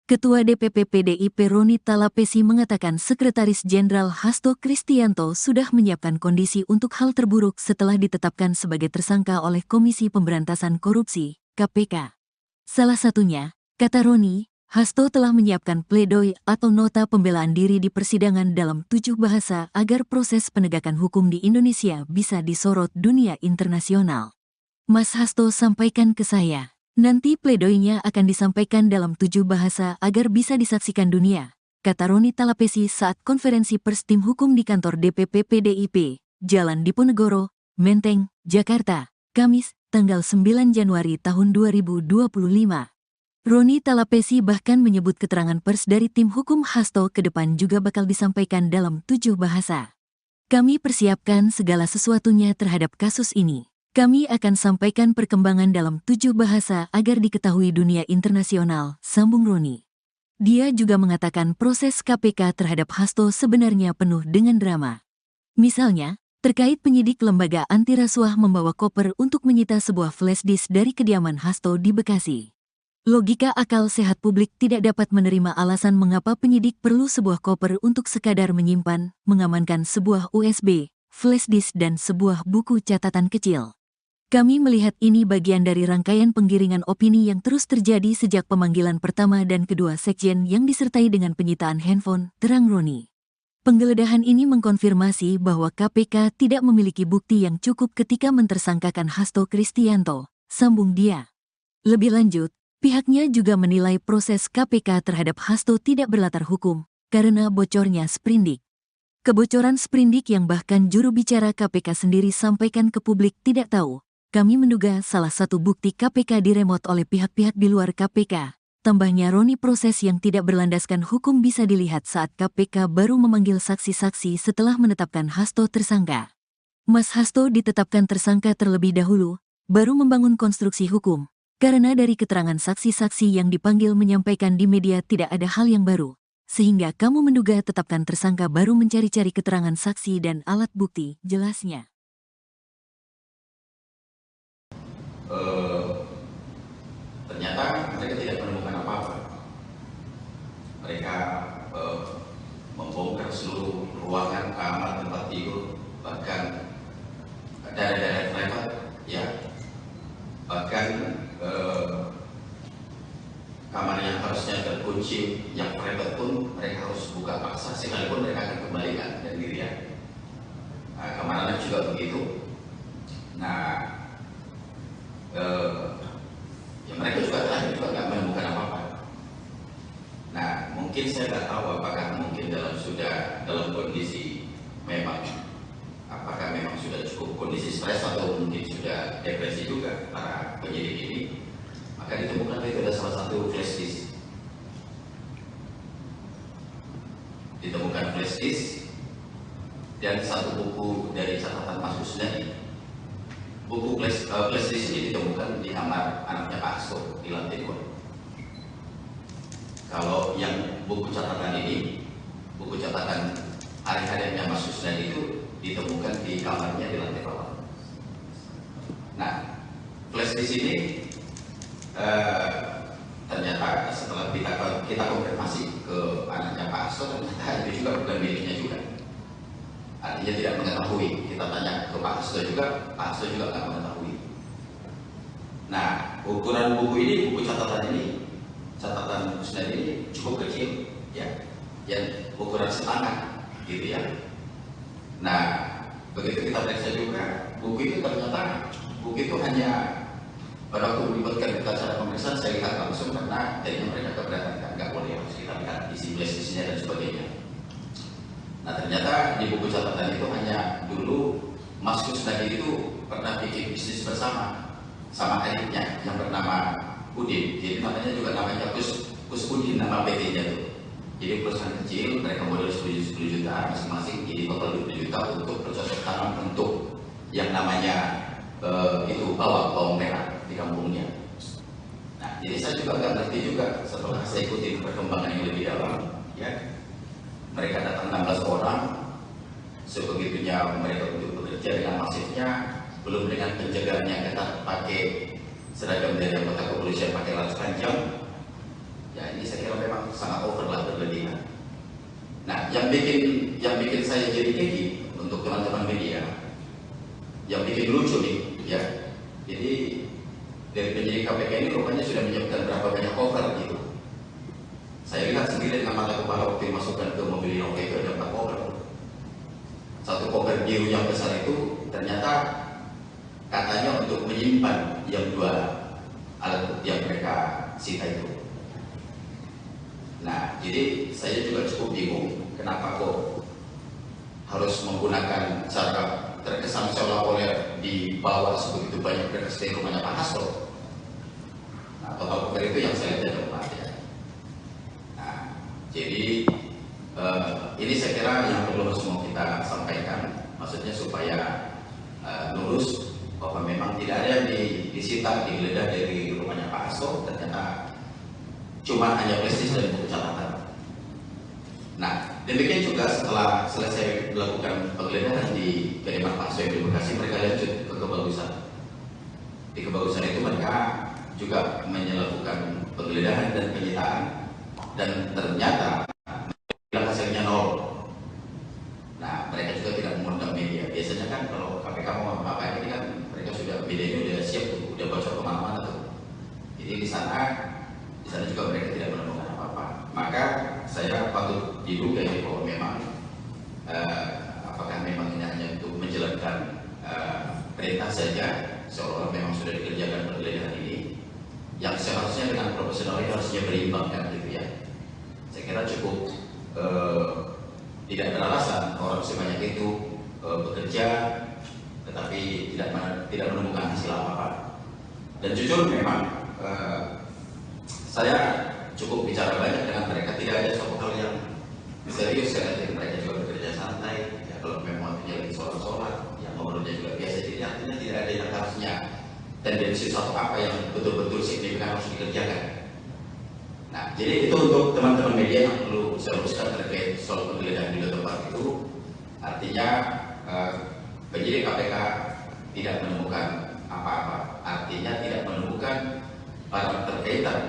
Speaker 1: Ketua DPP PDIP Roni Talapesi mengatakan Sekretaris Jenderal Hasto Kristianto sudah menyiapkan kondisi untuk hal terburuk setelah ditetapkan sebagai tersangka oleh Komisi Pemberantasan Korupsi, KPK. Salah satunya, kata Roni, Hasto telah menyiapkan pledoi atau nota pembelaan diri di persidangan dalam 7 bahasa agar proses penegakan hukum di Indonesia bisa disorot dunia internasional. Mas Hasto sampaikan ke saya. Nanti pledoinya akan disampaikan dalam 7 bahasa agar bisa disaksikan dunia, kata Roni Talapesi saat konferensi pers tim hukum di kantor DPP PDIP, Jalan Diponegoro, Menteng, Jakarta, Kamis, tanggal 9 Januari tahun 2025. Roni Talapesi bahkan menyebut keterangan pers dari tim hukum Hasto ke depan juga bakal disampaikan dalam 7 bahasa. Kami persiapkan segala sesuatunya terhadap kasus ini. Kami akan sampaikan perkembangan dalam 7 bahasa agar diketahui dunia internasional, sambung Roni. Dia juga mengatakan proses KPK terhadap Hasto sebenarnya penuh dengan drama. Misalnya, terkait penyidik lembaga anti rasuah membawa koper untuk menyita sebuah flash disk dari kediaman Hasto di Bekasi. Logika akal sehat publik tidak dapat menerima alasan mengapa penyidik perlu sebuah koper untuk sekadar menyimpan, mengamankan sebuah USB, flash disk dan sebuah buku catatan kecil. Kami melihat ini bagian dari rangkaian penggiringan opini yang terus terjadi sejak pemanggilan pertama dan kedua sekjen yang disertai dengan penyitaan handphone, terang Roni. Penggeledahan ini mengkonfirmasi bahwa KPK tidak memiliki bukti yang cukup ketika mentersangkakan Hasto Kristianto, sambung dia. Lebih lanjut, pihaknya juga menilai proses KPK terhadap Hasto tidak berlatar hukum, karena bocornya sprindik. Kebocoran sprindik yang bahkan juru bicara KPK sendiri sampaikan ke publik tidak tahu. Kami menduga salah satu bukti KPK diremot oleh pihak-pihak di luar KPK. Tambahnya Roni, proses yang tidak berlandaskan hukum bisa dilihat saat KPK baru memanggil saksi-saksi setelah menetapkan Hasto tersangka. Mas Hasto ditetapkan tersangka terlebih dahulu, baru membangun konstruksi hukum. Karena dari keterangan saksi-saksi yang dipanggil menyampaikan di media tidak ada hal yang baru. Sehingga kamu menduga tetapkan tersangka baru mencari-cari keterangan saksi dan alat bukti, jelasnya.
Speaker 2: Ternyata mereka tidak menemukan apa-apa. Mereka membongkar seluruh ruangan, kamar, tempat tidur, bahkan daerah-daerah private, ya, bahkan kamar yang harusnya terkunci, yang private pun mereka harus buka paksa, sekalipun mereka akan kembalikan dan dirian. Kamar anak juga begitu. Nah, ya mereka juga nggak menemukan apa-apa. Nah, mungkin saya nggak tahu apakah mungkin dalam kondisi memang, apakah memang sudah cukup kondisi stres atau mungkin sudah depresi juga para penyidik ini. Maka ditemukan itu ada salah satu flash disk. Ditemukan flash disk dan satu buku dari catatan Mas Kusnadi. Buku flash disk ini ditemukan di kamar anaknya Pak Hasto di lantai 2. Kalau yang buku catatan ini, buku catatan hari-harinya Mas Kusnadi itu ditemukan di kamarnya di lantai bawah. Nah, flash disk ini ternyata setelah kita konfirmasi ke anaknya Pak Hasto, ternyata itu juga bukan miliknya juga. Artinya tidak mengetahui. Kita tanya ke Pak Hasto juga, Pak Hasto juga nggak mengetahui. Nah, ukuran buku ini, buku catatan Kusnadi ini cukup kecil, ya, yang ukuran setangan, gitu ya. Nah, begitu kita periksa juga, buku itu ternyata hanya pada waktu melibatkan acara pemeriksaan saya lihat langsung karena jadinya mereka keberatan, nggak boleh harus kita lihat isi flash-disknya dan sebagainya. Nah, ternyata di buku catatan itu hanya dulu Mas Kusnadi itu pernah bikin bisnis bersama sama adiknya yang bernama Udin. Jadi namanya Kus Udin, nama PT-nya itu. Jadi perusahaan kecil, mereka modal 10 juta masing-masing, jadi total 20 juta untuk bercocok tanam untuk yang namanya itu bawang merah di kampungnya. Nah, jadi saya juga nggak ngerti juga setelah saya ikuti perkembangan yang lebih dalam, ya. Mereka datang 16 orang, sebegitunya mereka untuk bekerja dengan masifnya, belum dengan penjagaan yang ketat pakai seragam dari anggota kepolisian pakai laras panjang. Ya, ini saya kira memang sangat overlah berlebihan. Nah, yang bikin saya jadi keki untuk teman-teman media, yang bikin lucu nih, ya. Jadi dari penyidik KPK ini rupanya sudah menyiapkan berapa banyak cover gitu. Saya lihat sendiri dengan mata kepala waktu dimasukkan ke mobil Innova itu ada 4 cover. Satu cover biru yang besar itu ternyata katanya untuk menyimpan yang 2 alat bukti yang mereka sita itu. Nah, jadi saya juga cukup bingung kenapa kok harus menggunakan cara terkesan seolah-olah dibawa sebegitu banyak berkas dari rumahnya Pak Hasto. Nah, total cover itu yang saya lihat ada 4 ya. Nah, jadi ini saya kira yang perlu semua kita sampaikan, maksudnya supaya lurus bahwa memang tidak ada yang disita, digeledah dari rumahnya Pak Hasto, ternyata cuma hanya prestis dan buku catatan. Nah, demikian juga setelah selesai melakukan penggeledahan di kediaman Pak Hasto yang di Bekasi, mereka lanjut ke Kebagusan. Di Kebagusan itu mereka juga melakukan penggeledahan dan penyitaan, dan ternyata hasilnya 0. Nah, mereka juga tidak mengundang media. Biasanya kan kalau KPK mau apa-apa ini kan mereka sudah, medianya udah siap tuh, udah bocor kemana-mana tuh. Jadi di sana juga mereka tidak menemukan apa-apa. Maka saya patut diduga ini bahwa memang apakah memang ini hanya untuk menjalankan perintah saja, seolah-olah memang sudah dikerjakan penggeledahan ini, yang seharusnya dengan profesional ini harusnya berimbang kan gitu ya. Saya kira cukup tidak beralasan orang sebanyak itu bekerja tetapi tidak menemukan hasil apa-apa. Dan jujur memang saya cukup bicara banyak dengan mereka, tidak ada suatu hal yang serius ya. Jadi mereka juga bekerja santai ya, kalau memang waktunya lagi sholat ya ngobrolnya juga biasa. Jadi artinya tidak ada yang harusnya tendensi suatu apa yang betul-betul signifikan harus dikerjakan. Nah, jadi itu untuk teman-teman media yang perlu saya luruskan terkait soal penggeledahan di tempat itu. Artinya penyidik KPK tidak menemukan apa-apa, artinya tidak menemukan barang terkaitan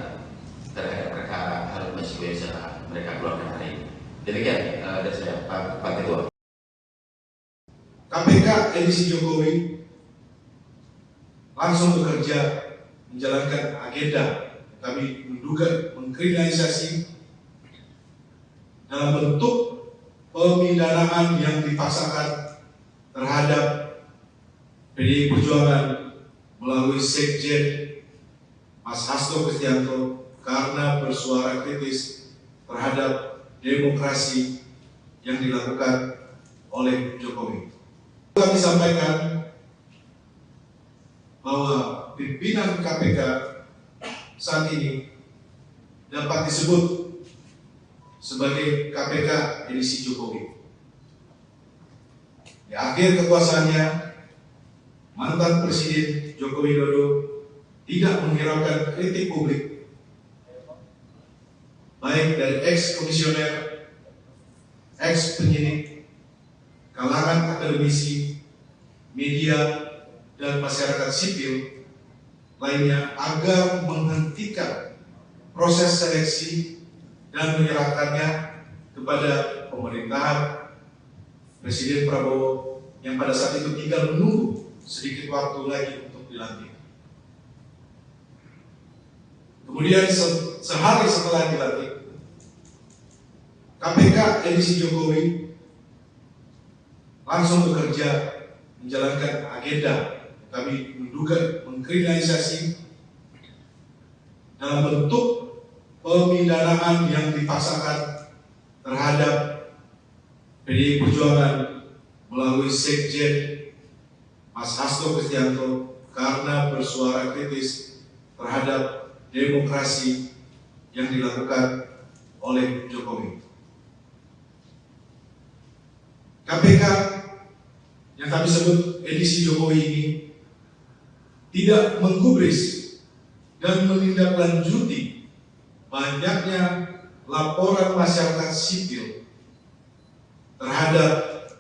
Speaker 2: terhadap perkara Harun Masiku yang sudah mereka keluarkan hari ini. Demikian dari saya, Pak Ketua.
Speaker 3: KPK edisi Jokowi langsung bekerja menjalankan agenda kami menduga mengkriminalisasi dalam bentuk pemidanaan yang dipaksakan terhadap PDI Perjuangan melalui Sekjen Mas Hasto Kristianto karena bersuara kritis terhadap demokrasi yang dilakukan oleh Jokowi. Kami sampaikan bahwa pimpinan KPK saat ini dapat disebut sebagai KPK edisi Jokowi. Di akhir kekuasaannya, mantan Presiden Joko Widodo tidak menghiraukan kritik publik, baik dari ex-komisioner, ex-penyidik, kalangan akademisi, media, dan masyarakat sipil lainnya agar menghentikan proses seleksi dan menyerahkannya kepada pemerintahan Presiden Prabowo yang pada saat itu tinggal menunggu sedikit waktu lagi untuk dilantik. Kemudian sehari setelah dilantik, KPK edisi Jokowi langsung bekerja menjalankan agenda kami menduga mengkriminalisasi dalam bentuk pemidanaan yang dipaksakan terhadap PDI Perjuangan melalui Sekjen Mas Hasto Kristianto karena bersuara kritis terhadap demokrasi yang dilakukan oleh Jokowi. KPK yang kami sebut edisi Jokowi ini tidak menggubris dan menindaklanjuti banyaknya laporan masyarakat sipil terhadap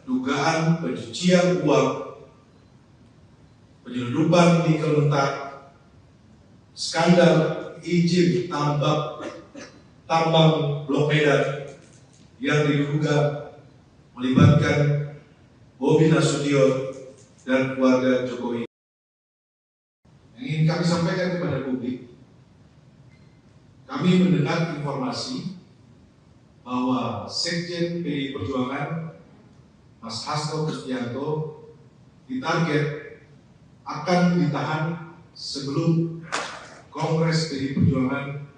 Speaker 3: dugaan pencucian uang, penyelundupan nikel mentah, skandal izin tambak tambang Blok Medan yang diduga melibatkan Bobi Nasution dan keluarga Jokowi. Yang ingin kami sampaikan kepada publik, kami mendengar informasi bahwa Sekjen PDI Perjuangan Mas Hasto Kristianto ditarget akan ditahan sebelum Kongres PDI Perjuangan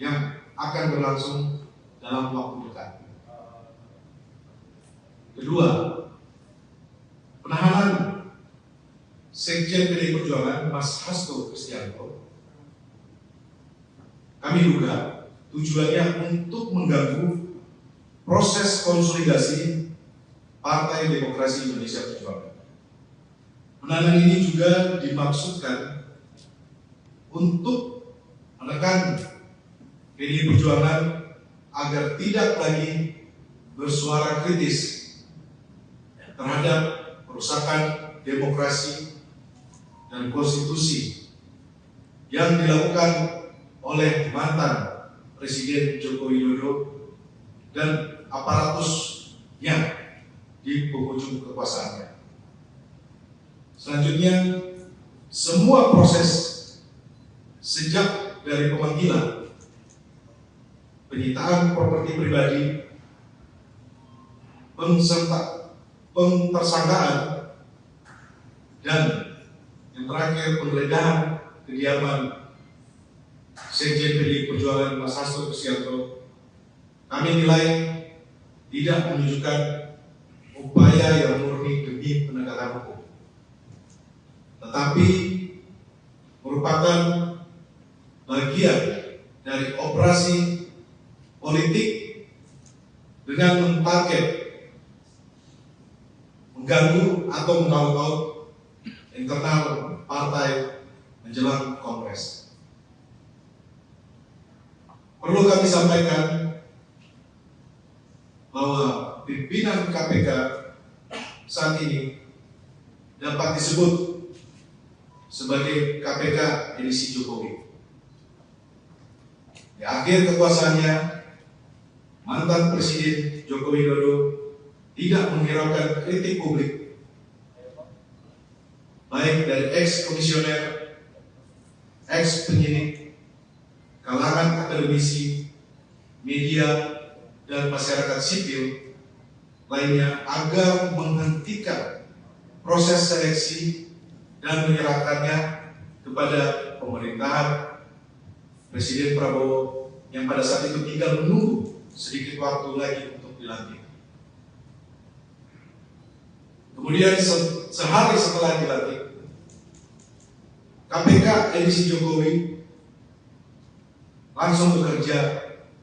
Speaker 3: yang akan berlangsung dalam waktu dekat. Kedua, penahanan Sekjen PDI Perjuangan Mas Hasto Kristianto kami duga tujuannya untuk mengganggu proses konsolidasi Partai Demokrasi Indonesia Perjuangan. Penahanan ini juga dimaksudkan untuk menekan PDI Perjuangan agar tidak lagi bersuara kritis terhadap perusakan demokrasi dan konstitusi yang dilakukan oleh mantan Presiden Joko Widodo dan aparatusnya di penghujung kekuasaannya. Selanjutnya, semua proses sejak dari pemanggilan, penyitaan properti pribadi, pentersangkaan, dan yang terakhir penggeledahan kediaman Sekjen PDI Perjuangan Mas Hasto Kristianto, kami nilai tidak menunjukkan upaya yang murni demi penegakan hukum, tetapi merupakan bagian dari operasi politik dengan mentarget mengganggu atau mengaut-ngaut internal partai menjelang Kongres. Perlu kami sampaikan bahwa pimpinan KPK saat ini dapat disebut sebagai KPK edisi Jokowi. Di akhir kekuasaannya, mantan Presiden Joko Widodo tidak menghiraukan kritik publik, baik dari ex-komisioner, ex-penyidik, kalangan akademisi, media, dan masyarakat sipil lainnya agar menghentikan proses seleksi dan menyerahkannya kepada pemerintahan Presiden Prabowo yang pada saat itu tinggal menunggu sedikit waktu lagi untuk dilantik. Kemudian sehari setelah dilantik, KPK edisi Jokowi langsung bekerja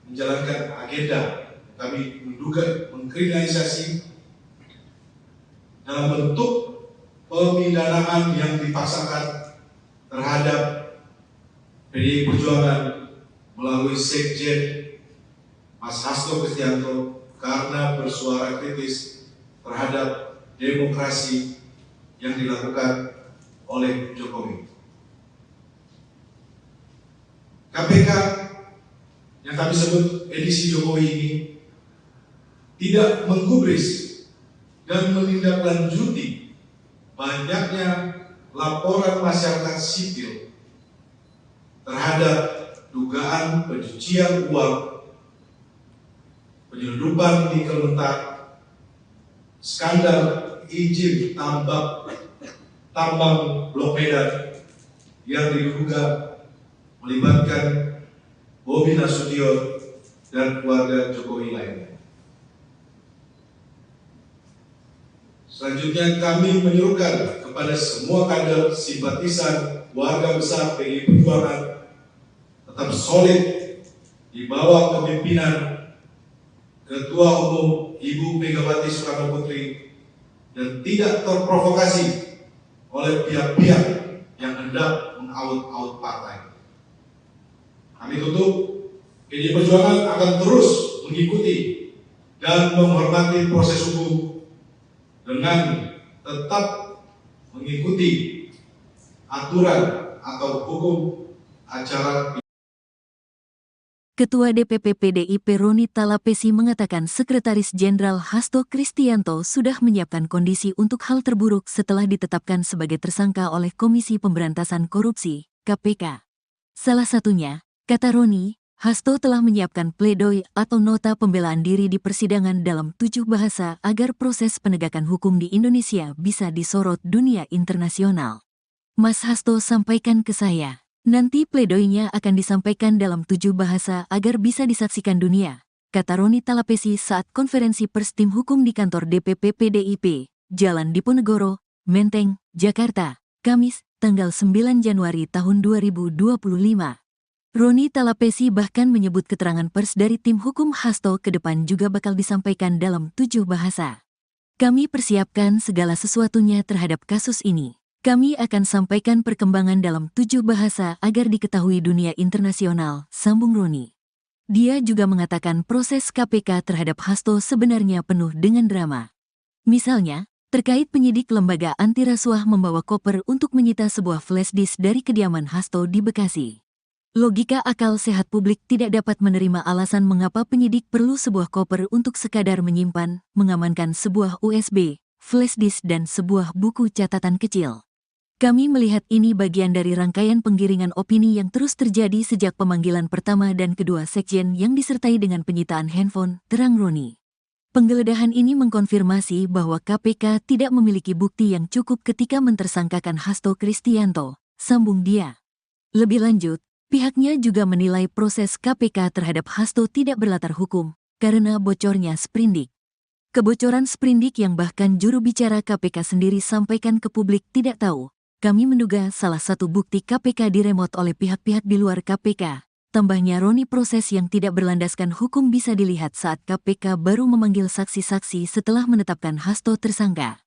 Speaker 3: menjalankan agenda kami menduga mengkriminalisasi dalam bentuk pemidanaan yang dipaksakan terhadap PDI Perjuangan melalui Sekjen Mas Hasto Kristianto karena bersuara kritis terhadap demokrasi yang dilakukan oleh Jokowi. KPK yang kami sebut edisi Jokowi ini tidak menggubris dan menindaklanjuti banyaknya laporan masyarakat sipil terhadap dugaan pencucian uang, penyelundupan nikel mentah, skandal izin tambang Blok Medan yang diduga melibatkan Bobi Nasution dan keluarga Jokowi lainnya. Selanjutnya kami menyerukan kepada semua kader simpatisan warga besar PDI Perjuangan tetap solid di bawah kepemimpinan Ketua Umum Ibu Megawati Soekarno Putri dan tidak terprovokasi oleh pihak-pihak yang hendak mengaut-aut partai. Kami tutup, PDI Perjuangan akan terus mengikuti dan menghormati proses hukum dengan tetap mengikuti aturan atau hukum acara.
Speaker 1: Ketua DPP PDIP Roni Talapesi mengatakan Sekretaris Jenderal Hasto Kristianto sudah menyiapkan kondisi untuk hal terburuk setelah ditetapkan sebagai tersangka oleh Komisi Pemberantasan Korupsi, KPK. Salah satunya, kata Roni, Hasto telah menyiapkan pledoi atau nota pembelaan diri di persidangan dalam 7 bahasa agar proses penegakan hukum di Indonesia bisa disorot dunia internasional. Mas Hasto sampaikan ke saya. Nanti pledoinya akan disampaikan dalam 7 bahasa agar bisa disaksikan dunia, kata Roni Talapesi saat konferensi pers tim hukum di kantor DPP PDIP, Jalan Diponegoro, Menteng, Jakarta, Kamis, tanggal 9 Januari tahun 2025. Roni Talapesi bahkan menyebut keterangan pers dari tim hukum Hasto ke depan juga bakal disampaikan dalam 7 bahasa. Kami persiapkan segala sesuatunya terhadap kasus ini. Kami akan sampaikan perkembangan dalam 7 bahasa agar diketahui dunia internasional, sambung Roni. Dia juga mengatakan proses KPK terhadap Hasto sebenarnya penuh dengan drama. Misalnya, terkait penyidik lembaga anti rasuah membawa koper untuk menyita sebuah flash disk dari kediaman Hasto di Bekasi. Logika akal sehat publik tidak dapat menerima alasan mengapa penyidik perlu sebuah koper untuk sekadar menyimpan, mengamankan sebuah USB, flash disk dan sebuah buku catatan kecil. Kami melihat ini bagian dari rangkaian penggiringan opini yang terus terjadi sejak pemanggilan pertama dan kedua sekjen yang disertai dengan penyitaan handphone, terang Roni. Penggeledahan ini mengkonfirmasi bahwa KPK tidak memiliki bukti yang cukup ketika mentersangkakan Hasto Kristianto, sambung dia. Lebih lanjut, pihaknya juga menilai proses KPK terhadap Hasto tidak berlatar hukum, karena bocornya sprindik. Kebocoran sprindik yang bahkan juru bicara KPK sendiri sampaikan ke publik tidak tahu. Kami menduga salah satu bukti KPK diremot oleh pihak-pihak di luar KPK. Tambahnya Roni, proses yang tidak berlandaskan hukum bisa dilihat saat KPK baru memanggil saksi-saksi setelah menetapkan Hasto tersangka.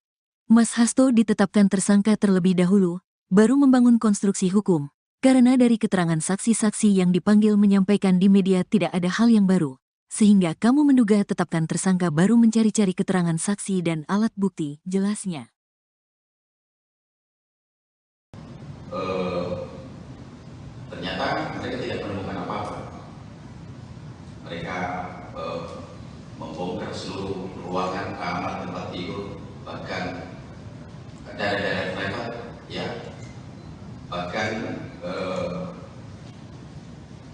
Speaker 1: Mas Hasto ditetapkan tersangka terlebih dahulu, baru membangun konstruksi hukum. Karena dari keterangan saksi-saksi yang dipanggil menyampaikan di media tidak ada hal yang baru. Sehingga kamu menduga tetapkan tersangka baru mencari-cari keterangan saksi dan alat bukti, jelasnya.
Speaker 2: Ternyata mereka tidak menemukan apa-apa. Mereka membongkar seluruh ruangan, kamar, tempat tidur, bahkan daerah-daerah privat, ya, bahkan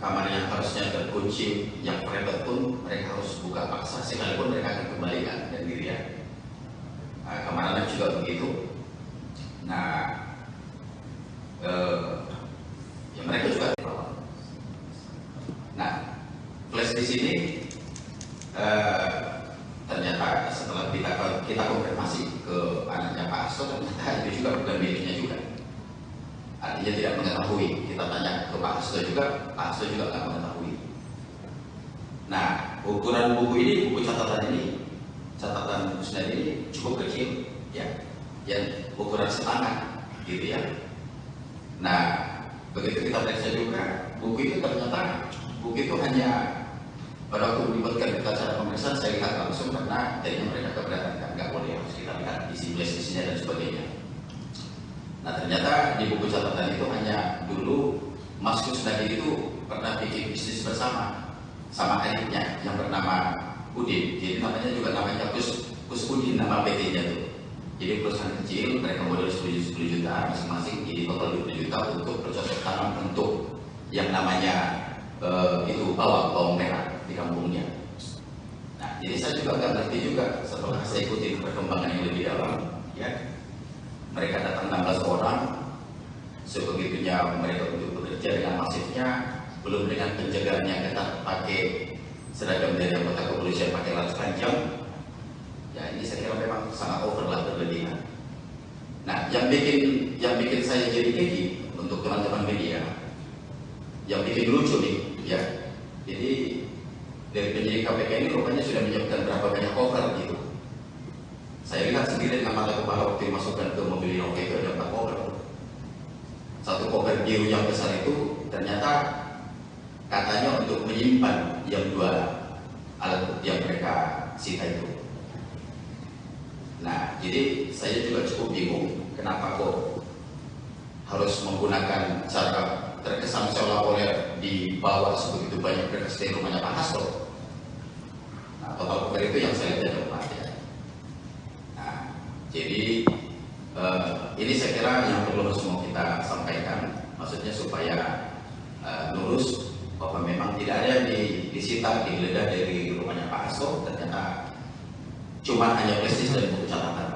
Speaker 2: kamar yang harusnya terkunci, yang privat pun mereka harus buka paksa, sekalipun mereka akan kembalikan dan dirian. Kamar anak juga begitu. Nah, ya mereka juga. Nah, flash di sini ternyata setelah kita konfirmasi ke anaknya Pak Hasto, ternyata itu juga bukan miliknya juga. Artinya tidak mengetahui. Kita tanya ke Pak Hasto juga nggak mengetahui. Nah, ukuran buku ini, buku catatan musnad ini cukup kecil, ya, yang ukuran setangan, gitu ya. Nah, begitu kita periksa juga, buku itu ternyata hanya pada waktu dibuatkan acara pemeriksaan saya lihat langsung karena jadinya mereka keberatan, nggak boleh, harus kita lihat isi isinya dan sebagainya. Nah, ternyata di buku catatan itu hanya dulu Mas Kusnadi itu pernah bikin bisnis bersama sama adiknya yang bernama Udin. Jadi namanya Kus Udin, nama PT-nya tuh. Jadi perusahaan kecil, mereka modal 10 juta masing-masing, jadi total 20 juta untuk bercocok tanam untuk yang namanya itu bawang merah di kampungnya. Nah, jadi saya juga nggak ngerti juga setelah saya ikuti perkembangan yang lebih dalam, ya. Mereka datang 16 orang, sebegitunya mereka untuk bekerja dengan masifnya, belum dengan penjagaan yang ketat, pakai seragam dari anggota kepolisian, pakai laras panjang. Ya, ini saya kira memang sangat overlah, berlebihan. Nah, yang bikin saya jadi gigi untuk teman-teman media, yang bikin lucu nih, ya. Jadi dari penyidik KPK ini rupanya sudah menyiapkan berapa banyak cover gitu. Saya lihat sendiri dengan mata kepala waktu dimasukkan ke mobil Innova itu ada 4 cover. Satu cover biru yang besar itu ternyata katanya untuk menyimpan yang 2 alat bukti yang mereka sita itu. Nah, jadi saya juga cukup bingung kenapa kok harus menggunakan cara terkesan seolah-olah dibawa sebegitu banyak berkas dari rumahnya Pak Hasto. Nah, total itu yang saya lihat dari ya. Nah, jadi ini saya kira yang perlu semua kita sampaikan, maksudnya supaya lurus bahwa memang tidak ada yang disita, digeledah dari rumahnya Pak Hasto, ternyata cuma hanya prestis dan buku catatan.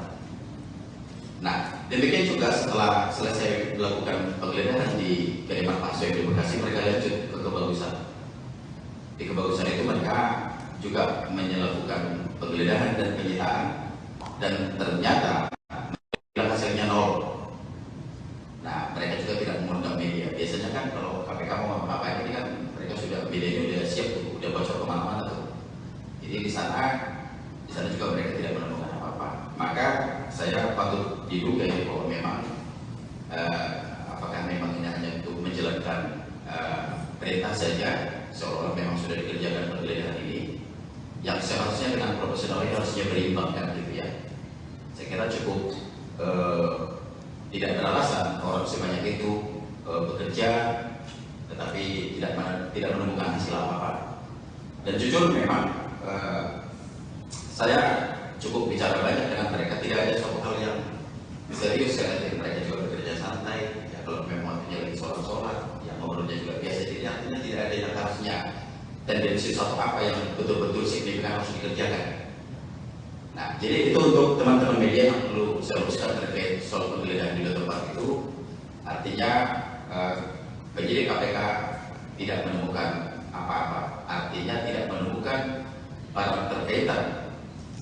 Speaker 2: Nah, demikian juga setelah selesai melakukan penggeledahan di kediaman Pak Hasto di Bekasi, mereka lanjut ke Kebagusan. Di Kebagusan itu mereka juga melakukan penggeledahan dan penyitaan, dan ternyata hasilnya nol. Nah, mereka juga tidak mengundang media. Biasanya kan kalau KPK mau apa-apa ini kan mereka sudah, medianya udah siap tuh, udah bocor kemana-mana tuh. Jadi di sana juga mereka tidak menemukan apa-apa. Maka saya patut diduga ya bahwa memang apakah memang ini hanya untuk menjalankan perintah saja, seolah-olah memang sudah dikerjakan penggeledahan ini, yang seharusnya dengan profesional itu harusnya berimbang kan gitu ya. Saya kira cukup tidak beralasan orang sebanyak itu bekerja tetapi tidak menemukan hasil apa-apa. Dan jujur memang saya cukup bicara banyak dengan mereka, tidak ada suatu hal yang serius karena mereka juga bekerja santai. Ya, kalau memang waktunya lagi sholat, yang ngobrolnya juga biasa, jadi artinya tidak ada yang harusnya tendensi suatu apa yang betul-betul signifikan harus dikerjakan. Nah, jadi itu untuk teman-teman media yang perlu saya luruskan terkait soal penggeledahan di tempat itu. Artinya penyidik KPK tidak menemukan apa-apa, artinya tidak menemukan barang terkaitan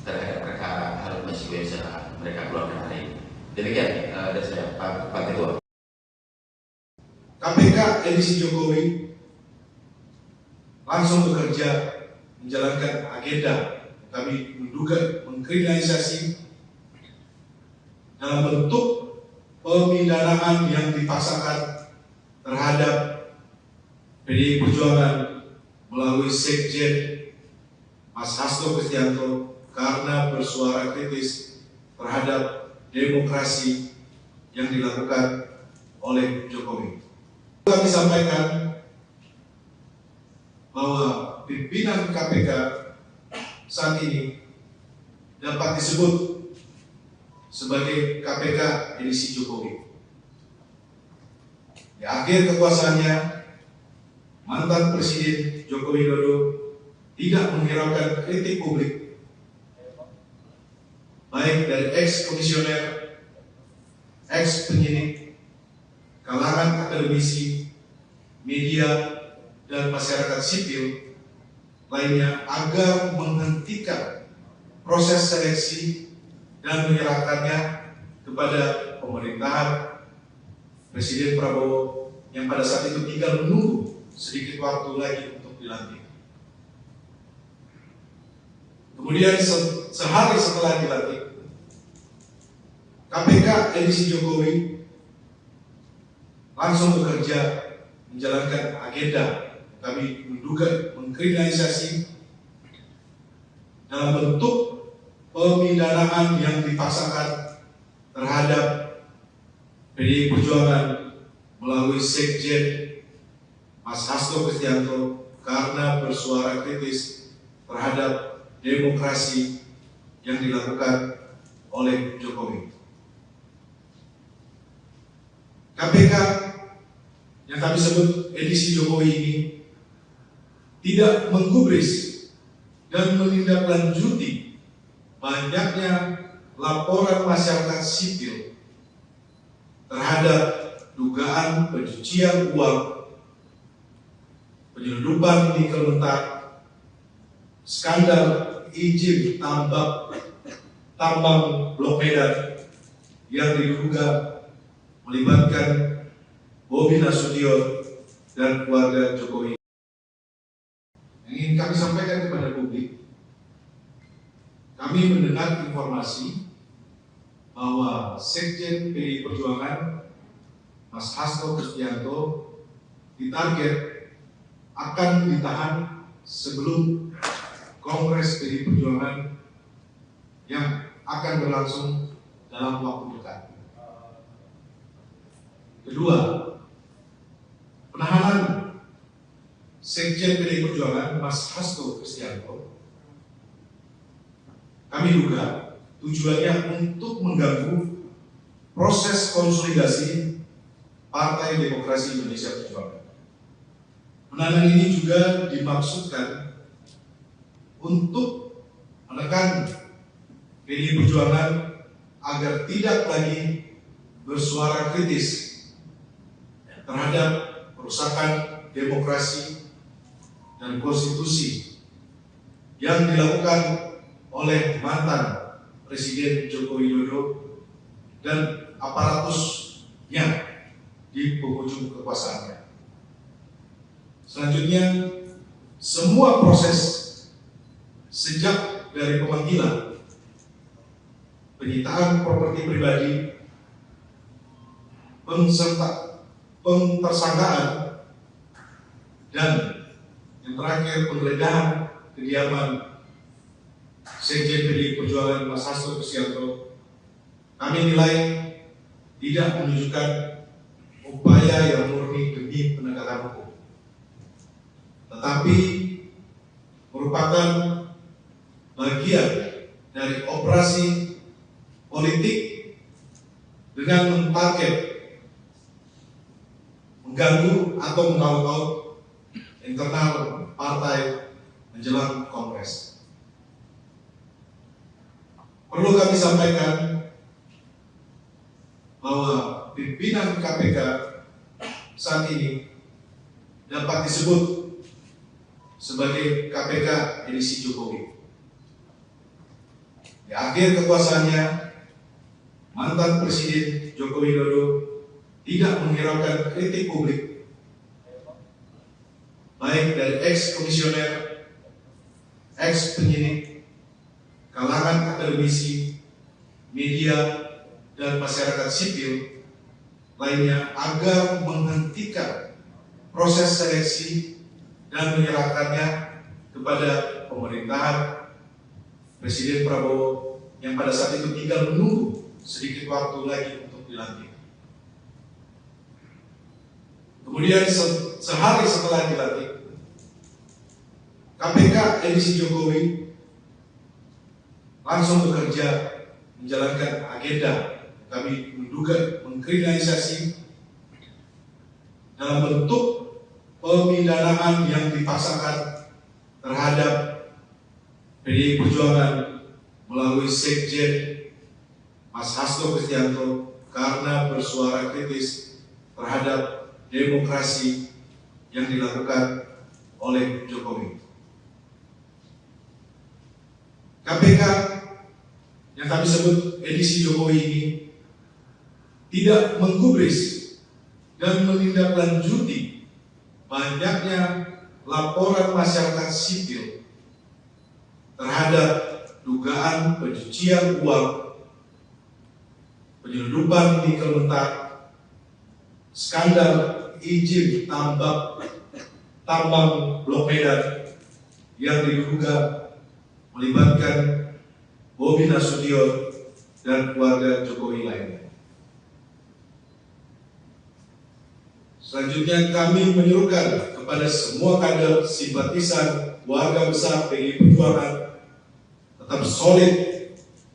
Speaker 2: terhadap perkara Harun Masiku yang sudah mereka keluarkan hari ini. Demikian dari saya, Pak Ketua.
Speaker 3: KPK edisi Jokowi langsung bekerja menjalankan agenda kami menduga mengkriminalisasi dalam bentuk pemidanaan yang dipaksakan terhadap PDI Perjuangan melalui Sekjen Mas Hasto Kristianto karena bersuara kritis terhadap demokrasi yang dilakukan oleh Jokowi. Kami sampaikan bahwa pimpinan KPK saat ini dapat disebut sebagai KPK edisi Jokowi. Di akhir kekuasaannya, mantan Presiden Joko Widodo tidak menghiraukan kritik publik, baik dari ex-komisioner, ex-penyidik, kalangan akademisi, media, dan masyarakat sipil lainnya agar menghentikan proses seleksi dan menyerahkannya kepada pemerintahan Presiden Prabowo yang pada saat itu tinggal menunggu sedikit waktu lagi untuk dilantik. Kemudian sehari setelah dilantik, KPK edisi Jokowi langsung bekerja menjalankan agenda kami menduga mengkriminalisasi dalam bentuk pemidanaan yang dipaksakan terhadap PDI Perjuangan melalui Sekjen Mas Hasto Kristianto karena bersuara kritis terhadap demokrasi yang dilakukan oleh Jokowi. KPK yang kami sebut edisi Jokowi ini tidak menggubris dan menindaklanjuti banyaknya laporan masyarakat sipil terhadap dugaan pencucian uang, penyelundupan nikel mentah, skandal izin tambang Blok Medan yang diduga melibatkan Bobi Nasution dan keluarga Jokowi. Yang ingin kami sampaikan kepada publik, kami mendengar informasi bahwa Sekjen PDI Perjuangan Mas Hasto Kristianto ditarget akan ditahan sebelum Kongres PDI Perjuangan yang akan berlangsung dalam waktu dekat. Kedua, penahanan Sekjen PDI Perjuangan Mas Hasto Kristianto, kami duga tujuannya untuk mengganggu proses konsolidasi Partai Demokrasi Indonesia Perjuangan. Penahanan ini juga dimaksudkan untuk menekan PDI Perjuangan agar tidak lagi bersuara kritis terhadap kerusakan demokrasi dan konstitusi yang dilakukan oleh mantan Presiden Joko Widodo dan aparatusnya di penghujung kekuasaannya. Selanjutnya, semua proses sejak dari pemanggilan, penyitaan properti pribadi, pentersangkaan, dan yang terakhir penggeledahan kediaman Sekjen PDI Perjuangan Mas Hasto Kristianto, kami nilai tidak menunjukkan upaya yang murni demi penegakan hukum, tetapi merupakan bagian dari operasi politik dengan mentarget mengganggu atau mengaut-ngaut internal partai menjelang Kongres. Perlu kami sampaikan bahwa pimpinan KPK saat ini dapat disebut sebagai KPK edisi Jokowi. Di akhir kekuasaannya, mantan Presiden Joko Widodo tidak menghiraukan kritik publik, baik dari ex-komisioner, ex-penyidik, kalangan akademisi, media, dan masyarakat sipil lainnya agar menghentikan proses seleksi dan menyerahkannya kepada pemerintahan Presiden Prabowo yang pada saat itu tinggal menunggu sedikit waktu lagi untuk dilantik. Kemudian sehari setelah dilantik, KPK edisi Jokowi langsung bekerja menjalankan agenda kami menduga mengkriminalisasi dalam bentuk pemidanaan yang dipaksakan terhadap PDI Perjuangan melalui Sekjen Mas Hasto Kristianto karena bersuara kritis terhadap demokrasi yang dilakukan oleh Jokowi. KPK yang kami sebut edisi Jokowi ini tidak menggubris dan menindaklanjuti banyaknya laporan masyarakat sipil terhadap dugaan pencucian uang, penyelundupan nikel mentah, skandal izin tambang Blok Medan yang diduga melibatkan Bobi Nasution dan keluarga Jokowi lainnya. Selanjutnya kami menyerukan kepada semua kader simpatisan warga besar PDI Perjuangan tetap solid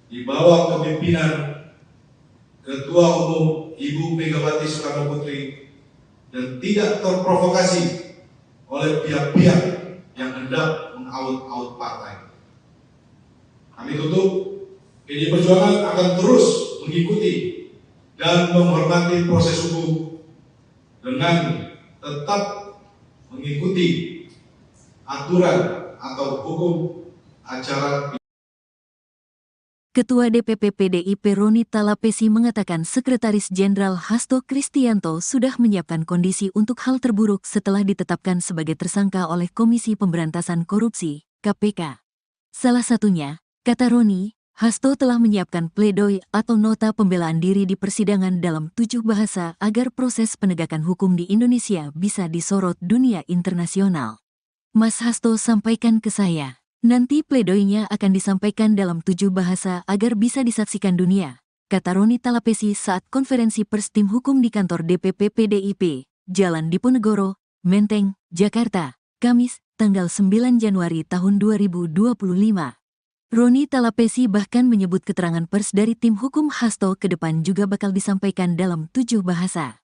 Speaker 3: di bawah kepemimpinan Ketua Umum Ibu Megawati Soekarno Putri dan tidak terprovokasi oleh pihak-pihak yang hendak mengaut-aut partai. Kami tutup, PDI Perjuangan akan terus mengikuti dan menghormati proses hukum dengan tetap mengikuti aturan atau hukum acara.
Speaker 1: Ketua DPP PDIP Roni Talapesi mengatakan Sekretaris Jenderal Hasto Kristianto sudah menyiapkan kondisi untuk hal terburuk setelah ditetapkan sebagai tersangka oleh Komisi Pemberantasan Korupsi, KPK. Salah satunya, kata Roni, Hasto telah menyiapkan pledoi atau nota pembelaan diri di persidangan dalam 7 bahasa agar proses penegakan hukum di Indonesia bisa disorot dunia internasional. Mas Hasto sampaikan ke saya, nanti pledoinya akan disampaikan dalam 7 bahasa agar bisa disaksikan dunia, kata Roni Talapesi saat konferensi pers tim hukum di kantor DPP PDIP, Jalan Diponegoro, Menteng, Jakarta, Kamis, tanggal 9 Januari tahun 2025. Roni Talapesi bahkan menyebut keterangan pers dari tim hukum Hasto ke depan juga bakal disampaikan dalam 7 bahasa.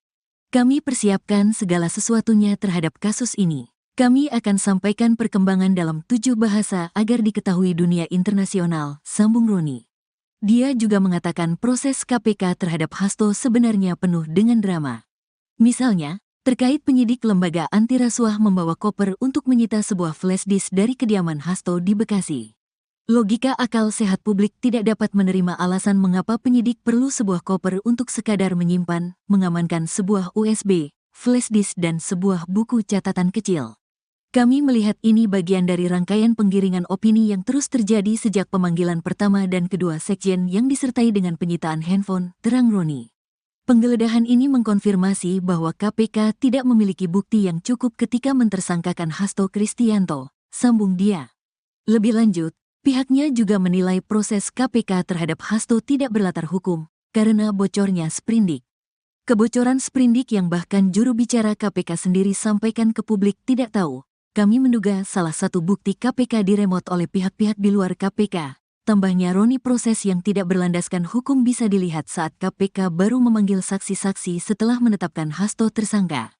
Speaker 1: Kami persiapkan segala sesuatunya terhadap kasus ini. Kami akan sampaikan perkembangan dalam 7 bahasa agar diketahui dunia internasional, sambung Roni. Dia juga mengatakan proses KPK terhadap Hasto sebenarnya penuh dengan drama. Misalnya, terkait penyidik lembaga anti rasuah membawa koper untuk menyita sebuah flash disk dari kediaman Hasto di Bekasi. Logika akal sehat publik tidak dapat menerima alasan mengapa penyidik perlu sebuah koper untuk sekadar menyimpan, mengamankan sebuah USB, flash disk dan sebuah buku catatan kecil. Kami melihat ini bagian dari rangkaian penggiringan opini yang terus terjadi sejak pemanggilan pertama dan kedua sekjen yang disertai dengan penyitaan handphone, terang Roni. Penggeledahan ini mengkonfirmasi bahwa KPK tidak memiliki bukti yang cukup ketika mentersangkakan Hasto Kristianto, sambung dia. Lebih lanjut, pihaknya juga menilai proses KPK terhadap Hasto tidak berlatar hukum, karena bocornya sprindik. Kebocoran sprindik yang bahkan juru bicara KPK sendiri sampaikan ke publik tidak tahu. Kami menduga salah satu bukti KPK diremot oleh pihak-pihak di luar KPK. Tambahnya Roni, proses yang tidak berlandaskan hukum bisa dilihat saat KPK baru memanggil saksi-saksi setelah menetapkan Hasto tersangka.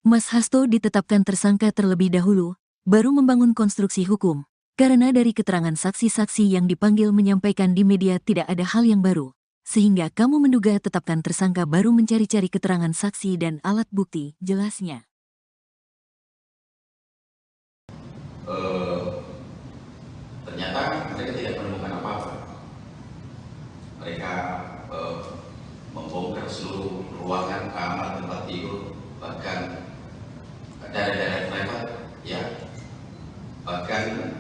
Speaker 1: Mas Hasto ditetapkan tersangka terlebih dahulu, baru membangun konstruksi hukum. Karena dari keterangan saksi-saksi yang dipanggil menyampaikan di media tidak ada hal yang baru. Sehingga kamu menduga tetapkan tersangka baru mencari-cari keterangan saksi dan alat bukti, jelasnya.
Speaker 2: Ternyata mereka tidak menemukan apa-apa. Mereka membongkar seluruh ruangan, kamar, tempat tidur, bahkan daerah-daerah privat, ya, bahkan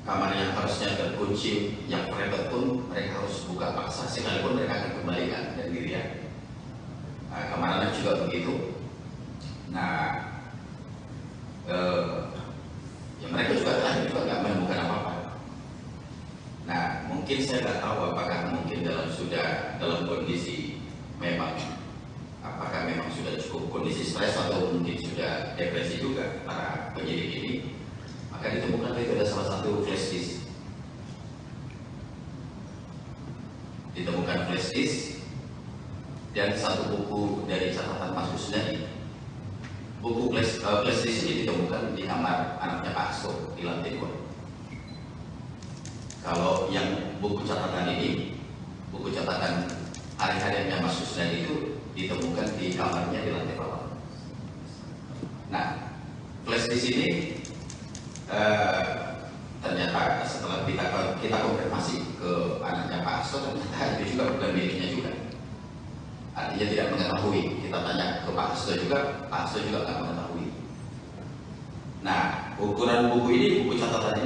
Speaker 2: kamar yang harusnya terkunci, yang private pun mereka harus buka paksa, sekalipun mereka akan kembalikan dan dirian. Kamar anak juga begitu. Nah, ya mereka juga terakhir juga nggak menemukan apa-apa. Nah, mungkin saya nggak tahu apakah mungkin dalam kondisi memang, apakah memang sudah cukup kondisi stres atau mungkin sudah depresi juga para penyidik ini. Maka ditemukan itu ada salah satu flash disk. Ditemukan flash disk dan satu buku dari catatan Mas Kusnadi. Buku flash disk ini ditemukan di kamar anaknya Pak Hasto di lantai 2. Kalau yang buku catatan ini, buku catatan hari-hariannya Mas Kusnadi itu ditemukan di kamarnya di lantai bawah. Nah, flash disk ini ternyata setelah kita konfirmasi ke anaknya Pak Hasto, ternyata itu juga bukan miliknya juga. Artinya tidak mengetahui. Kita tanya ke Pak Hasto juga, Pak Hasto juga nggak mengetahui. Nah, ukuran buku ini, buku catatan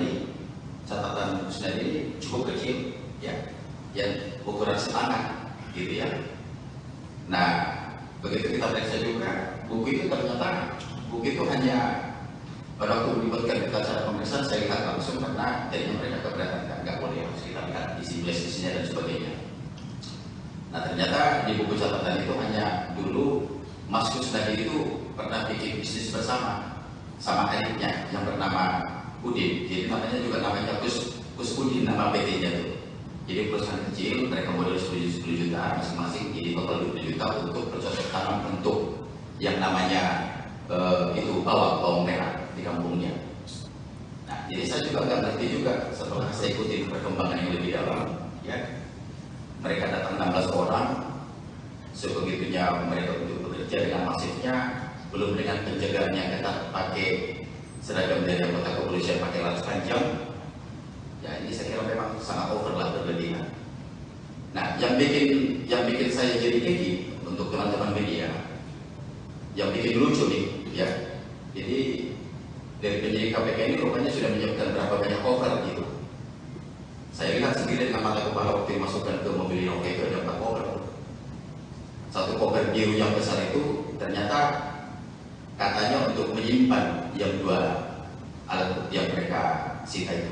Speaker 2: Kusnadi ini cukup kecil, ya, yang ukuran setangan, gitu ya. Nah, begitu kita periksa juga, buku itu ternyata buku itu hanya pada waktu melibatkan acara pemeriksaan saya lihat langsung karena jadinya mereka keberatan, nggak boleh harus kita lihat isi flash-nya dan sebagainya. Nah, ternyata di buku catatan itu hanya dulu Mas Kusnadi itu pernah bikin bisnis bersama sama adiknya yang bernama Udin. Jadi namanya juga namanya Kus Udin, nama PT-nya itu. Jadi perusahaan kecil, mereka modal 10 juta masing-masing, jadi total 20 juta untuk bercocok tanam untuk yang namanya itu bawang merah di kampungnya. Nah, jadi saya juga nggak ngerti juga setelah saya ikuti perkembangan yang lebih dalam, ya. Mereka datang 16 orang, sebegitunya mereka untuk bekerja dengan masifnya, belum dengan penjagaan yang ketat pakai seragam dari anggota kepolisian pakai laras panjang. Ya, ini saya kira memang sangat overlah berlebihan. Nah, yang bikin saya jadi gigi untuk teman-teman media, yang bikin lucu nih, ya. Jadi dari penyidik KPK ini rupanya sudah menyiapkan berapa banyak cover gitu. Saya lihat sendiri dengan mata kepala waktu dimasukkan ke mobil Innova itu ada 4 koper. Satu koper biru yang besar itu ternyata katanya untuk menyimpan yang 2 alat bukti yang mereka sita itu.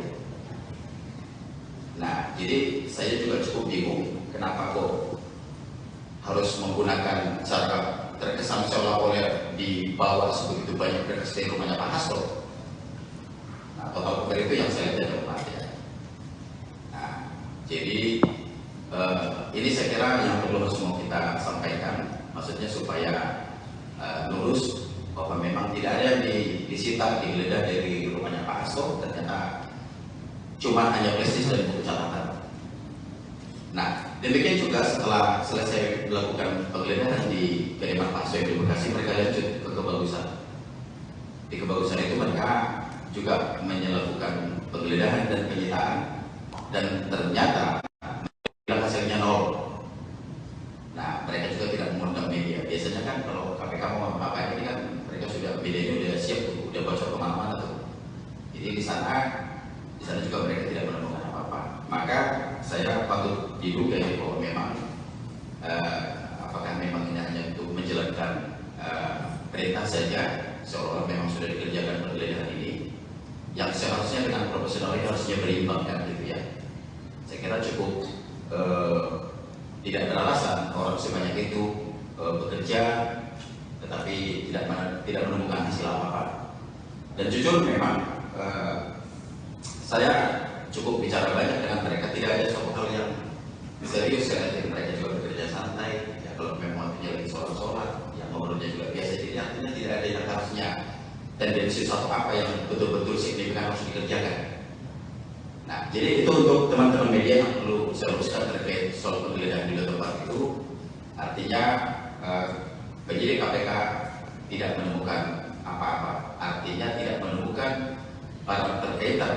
Speaker 2: Nah, jadi saya juga cukup bingung kenapa kok harus menggunakan cara terkesan seolah-olah dibawa sebegitu banyak berkas dari rumahnya Pak Hasto. Nah, total itu yang saya lihat dari ya. Nah, jadi ini saya kira yang perlu semua kita sampaikan, maksudnya supaya lurus bahwa memang tidak ada yang disita, digeledah dari rumahnya Pak Hasto, ternyata cuma hanya prestis dan buku catatan. Nah, demikian juga setelah selesai melakukan penggeledahan di kediaman Pak Hasto yang di Bekasi, mereka lanjut ke Kebagusan. Di Kebagusan itu mereka juga melakukan penggeledahan dan penyitaan, dan ternyata hasilnya nol. Nah, mereka juga tidak mengundang media. Biasanya kan kalau KPK mau apa ini kan mereka sudah, medianya udah siap tuh, udah bocor kemana-mana tuh. Jadi di sana juga mereka tidak menemukan apa-apa. Maka saya patut diduga bahwa memang apakah memang ini hanya untuk menjalankan perintah saja, seolah-olah memang sudah dikerjakan penggeledahan ini, yang seharusnya dengan profesional itu harusnya berimbang kan gitu ya. Saya kira cukup tidak beralasan orang sebanyak itu bekerja tetapi tidak menemukan hasil apa-apa. Dan jujur memang saya cukup bicara banyak dengan mereka, tidak ada suatu hal yang serius kan, jadi mereka juga bekerja santai. Ya, kalau memang waktunya lagi sholat, yang ngobrolnya juga biasa, jadi artinya tidak ada yang harusnya tendensi suatu apa yang betul-betul signifikan harus dikerjakan. Nah, jadi itu untuk teman-teman media yang perlu saya luruskan terkait soal penggeledahan di tempat itu. Artinya penyidik KPK tidak menemukan apa-apa, artinya tidak menemukan barang terkaitan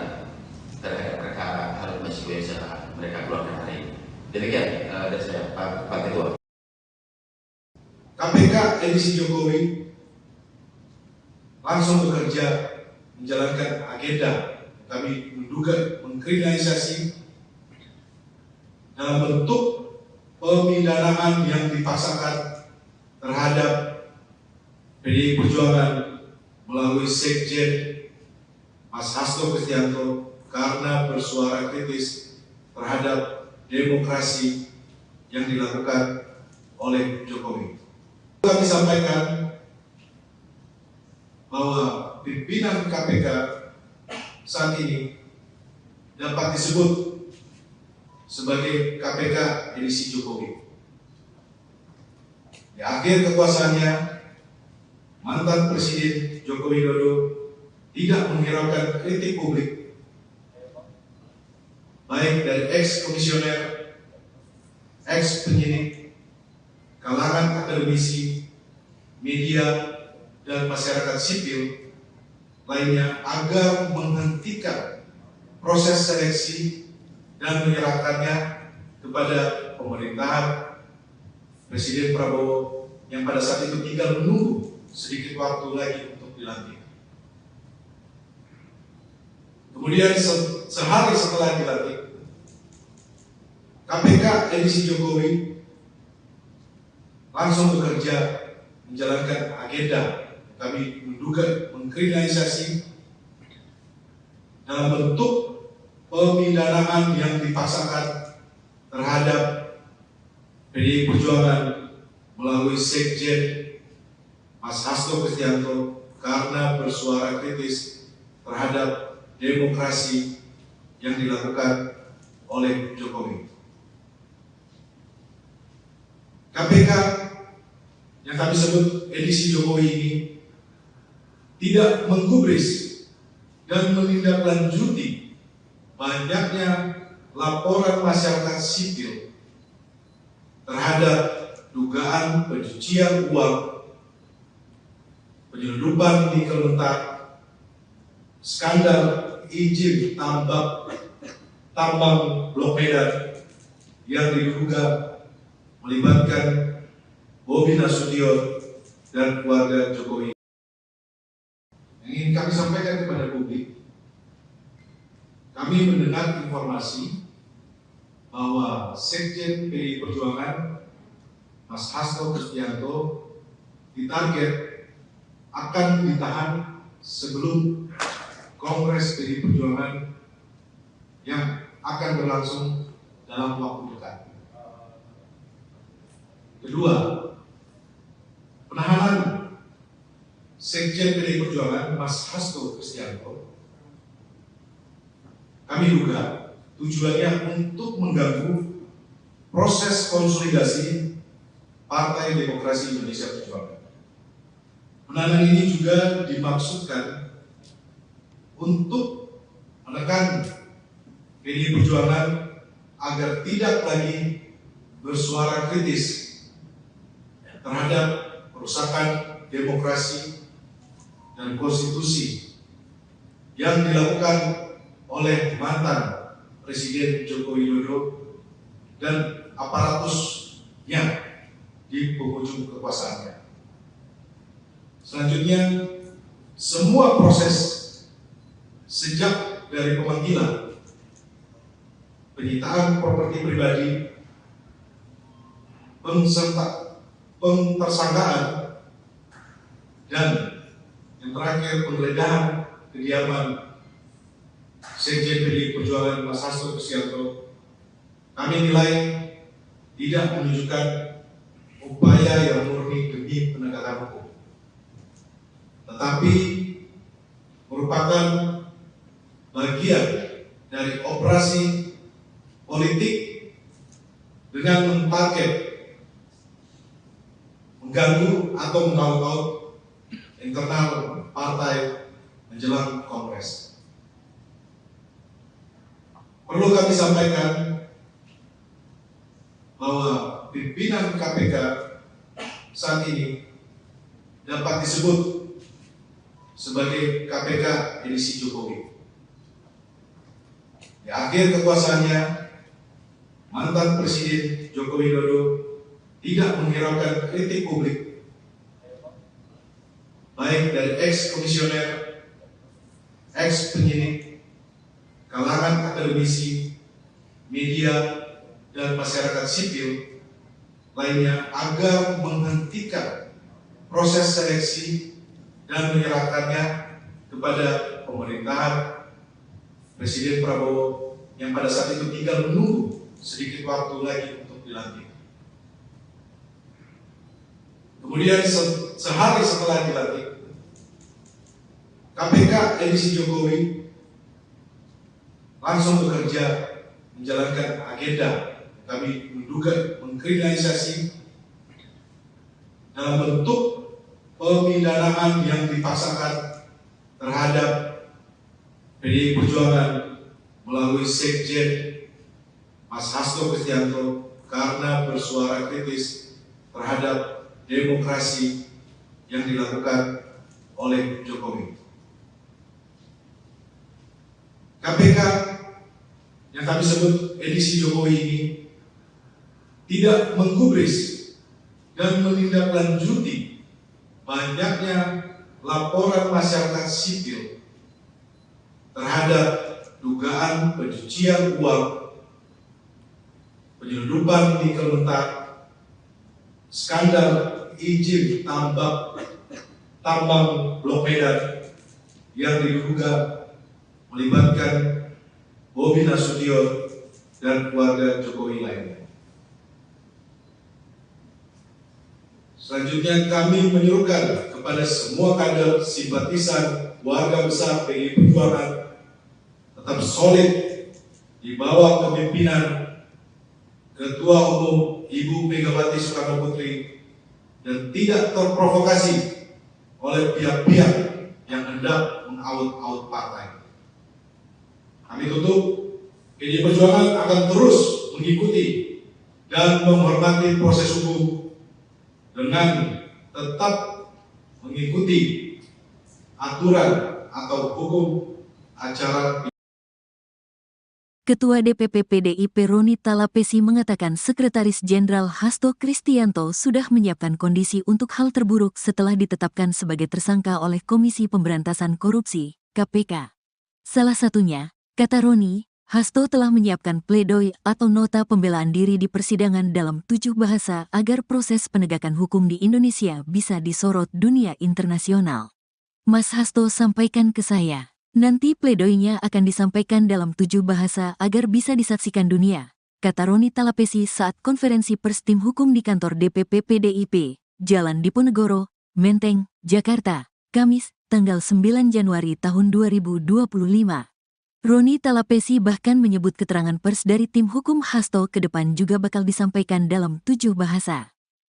Speaker 2: terhadap perkara Harun Masiku yang mereka keluarkan hari ini. Demikian dari saya, Pak Ketua.
Speaker 3: KPK edisi Jokowi langsung bekerja menjalankan agenda kami menduga mengkriminalisasi dalam bentuk pemidanaan yang dipaksakan terhadap PDI Perjuangan melalui Sekjen Mas Hasto Kristianto karena bersuara kritis terhadap demokrasi yang dilakukan oleh Jokowi. Kami sampaikan bahwa pimpinan KPK saat ini dapat disebut sebagai KPK edisi Jokowi. Di akhir kekuasaannya, mantan Presiden Joko Widodo tidak menghiraukan kritik publik, baik dari ex-komisioner, ex-penyidik, kalangan akademisi, media, dan masyarakat sipil lainnya agar menghentikan proses seleksi dan menyerahkannya kepada pemerintahan Presiden Prabowo yang pada saat itu tinggal menunggu sedikit waktu lagi untuk dilantik. Kemudian sehari setelah dilantik, KPK edisi Jokowi langsung bekerja menjalankan agenda kami menduga mengkriminalisasi dalam bentuk pemidanaan yang dipaksakan terhadap PDI Perjuangan melalui Sekjen Mas Hasto Kristianto karena bersuara kritis terhadap demokrasi yang dilakukan oleh Jokowi. KPK yang kami sebut edisi Jokowi ini tidak menggubris dan menindaklanjuti banyaknya laporan masyarakat sipil terhadap dugaan pencucian uang, penyelundupan nikel mentah, skandal izin tambang Blok Medan yang diduga melibatkan Bobi Nasution dan keluarga Jokowi. Yang ingin kami sampaikan kepada publik, kami mendengar informasi bahwa Sekjen PDI Perjuangan Mas Hasto Kristianto ditarget akan ditahan sebelum Kongres PDI Perjuangan yang akan berlangsung dalam waktu dekat. Kedua, penahanan Sekjen PDI Perjuangan Mas Hasto Kristianto, kami duga tujuannya untuk mengganggu proses konsolidasi Partai Demokrasi Indonesia Perjuangan. Penahanan ini juga dimaksudkan untuk menekan PDI Perjuangan agar tidak lagi bersuara kritis terhadap kerusakan demokrasi dan konstitusi yang dilakukan oleh mantan Presiden Joko Widodo dan aparatusnya di penghujung kekuasaannya. Selanjutnya, semua proses sejak dari pemanggilan, penyitaan properti pribadi, pentersangkaan, dan yang terakhir penggeledahan kediaman Sekjen PDI Perjuangan Mas Hasto Kristianto, kami nilai tidak menunjukkan upaya yang murni demi penegakan hukum, tetapi merupakan bagian dari operasi politik dengan mentarget mengganggu atau mengaut-ngaut internal partai menjelang Kongres. Perlu kami sampaikan bahwa pimpinan KPK saat ini dapat disebut sebagai KPK edisi Jokowi. Di akhir kekuasaannya, mantan Presiden Joko Widodo tidak menghiraukan kritik publik, baik dari ex-komisioner, ex-penyidik, kalangan akademisi, media, dan masyarakat sipil lainnya agar menghentikan proses seleksi dan menyerahkannya kepada pemerintahan Presiden Prabowo yang pada saat itu tinggal menunggu sedikit waktu lagi untuk dilantik. Kemudian sehari setelah dilantik, KPK edisi Jokowi langsung bekerja menjalankan agenda kami menduga mengkriminalisasi dalam bentuk pemidanaan yang dipaksakan terhadap PDI Perjuangan melalui Sekjen Mas Hasto Kristianto karena bersuara kritis terhadap demokrasi yang dilakukan oleh Jokowi. KPK yang kami sebut edisi Jokowi ini tidak menggubris dan menindaklanjuti banyaknya laporan masyarakat sipil terhadap dugaan pencucian uang, penyelundupan nikel mentah, skandal izin tambang Blok Medan yang diduga melibatkan Bobi Nasution dan keluarga Jokowi lainnya. Selanjutnya kami menyerukan kepada semua kader simpatisan warga besar PDI Perjuangan tetap solid di bawah kepemimpinan Ketua Umum Ibu Megawati Soekarno Putri dan tidak terprovokasi oleh pihak-pihak yang hendak mengaut-aut partai. Kami tutup, PDI Perjuangan akan terus mengikuti dan menghormati proses hukum dengan tetap mengikuti aturan atau hukum acara.
Speaker 1: Ketua DPP PDIP Roni Talapesi mengatakan Sekretaris Jenderal Hasto Kristianto sudah menyiapkan kondisi untuk hal terburuk setelah ditetapkan sebagai tersangka oleh Komisi Pemberantasan Korupsi, KPK. Salah satunya, kata Roni, Hasto telah menyiapkan pledoi atau nota pembelaan diri di persidangan dalam 7 bahasa agar proses penegakan hukum di Indonesia bisa disorot dunia internasional. Mas Hasto sampaikan ke saya, nanti pledoinya akan disampaikan dalam 7 bahasa agar bisa disaksikan dunia, kata Roni Talapesi saat konferensi pers tim hukum di kantor DPP PDIP, Jalan Diponegoro, Menteng, Jakarta, Kamis, tanggal 9 Januari tahun 2025. Roni Talapesi bahkan menyebut keterangan pers dari tim hukum Hasto ke depan juga bakal disampaikan dalam 7 bahasa.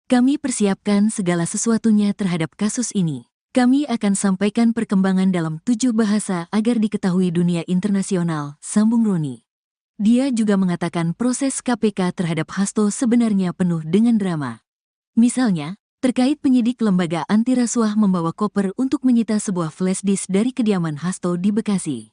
Speaker 1: Kami persiapkan segala sesuatunya terhadap kasus ini. Kami akan sampaikan perkembangan dalam 7 bahasa agar diketahui dunia internasional, sambung Roni. Dia juga mengatakan proses KPK terhadap Hasto sebenarnya penuh dengan drama. Misalnya, terkait penyidik lembaga anti rasuah membawa koper untuk menyita sebuah flash disk dari kediaman Hasto di Bekasi.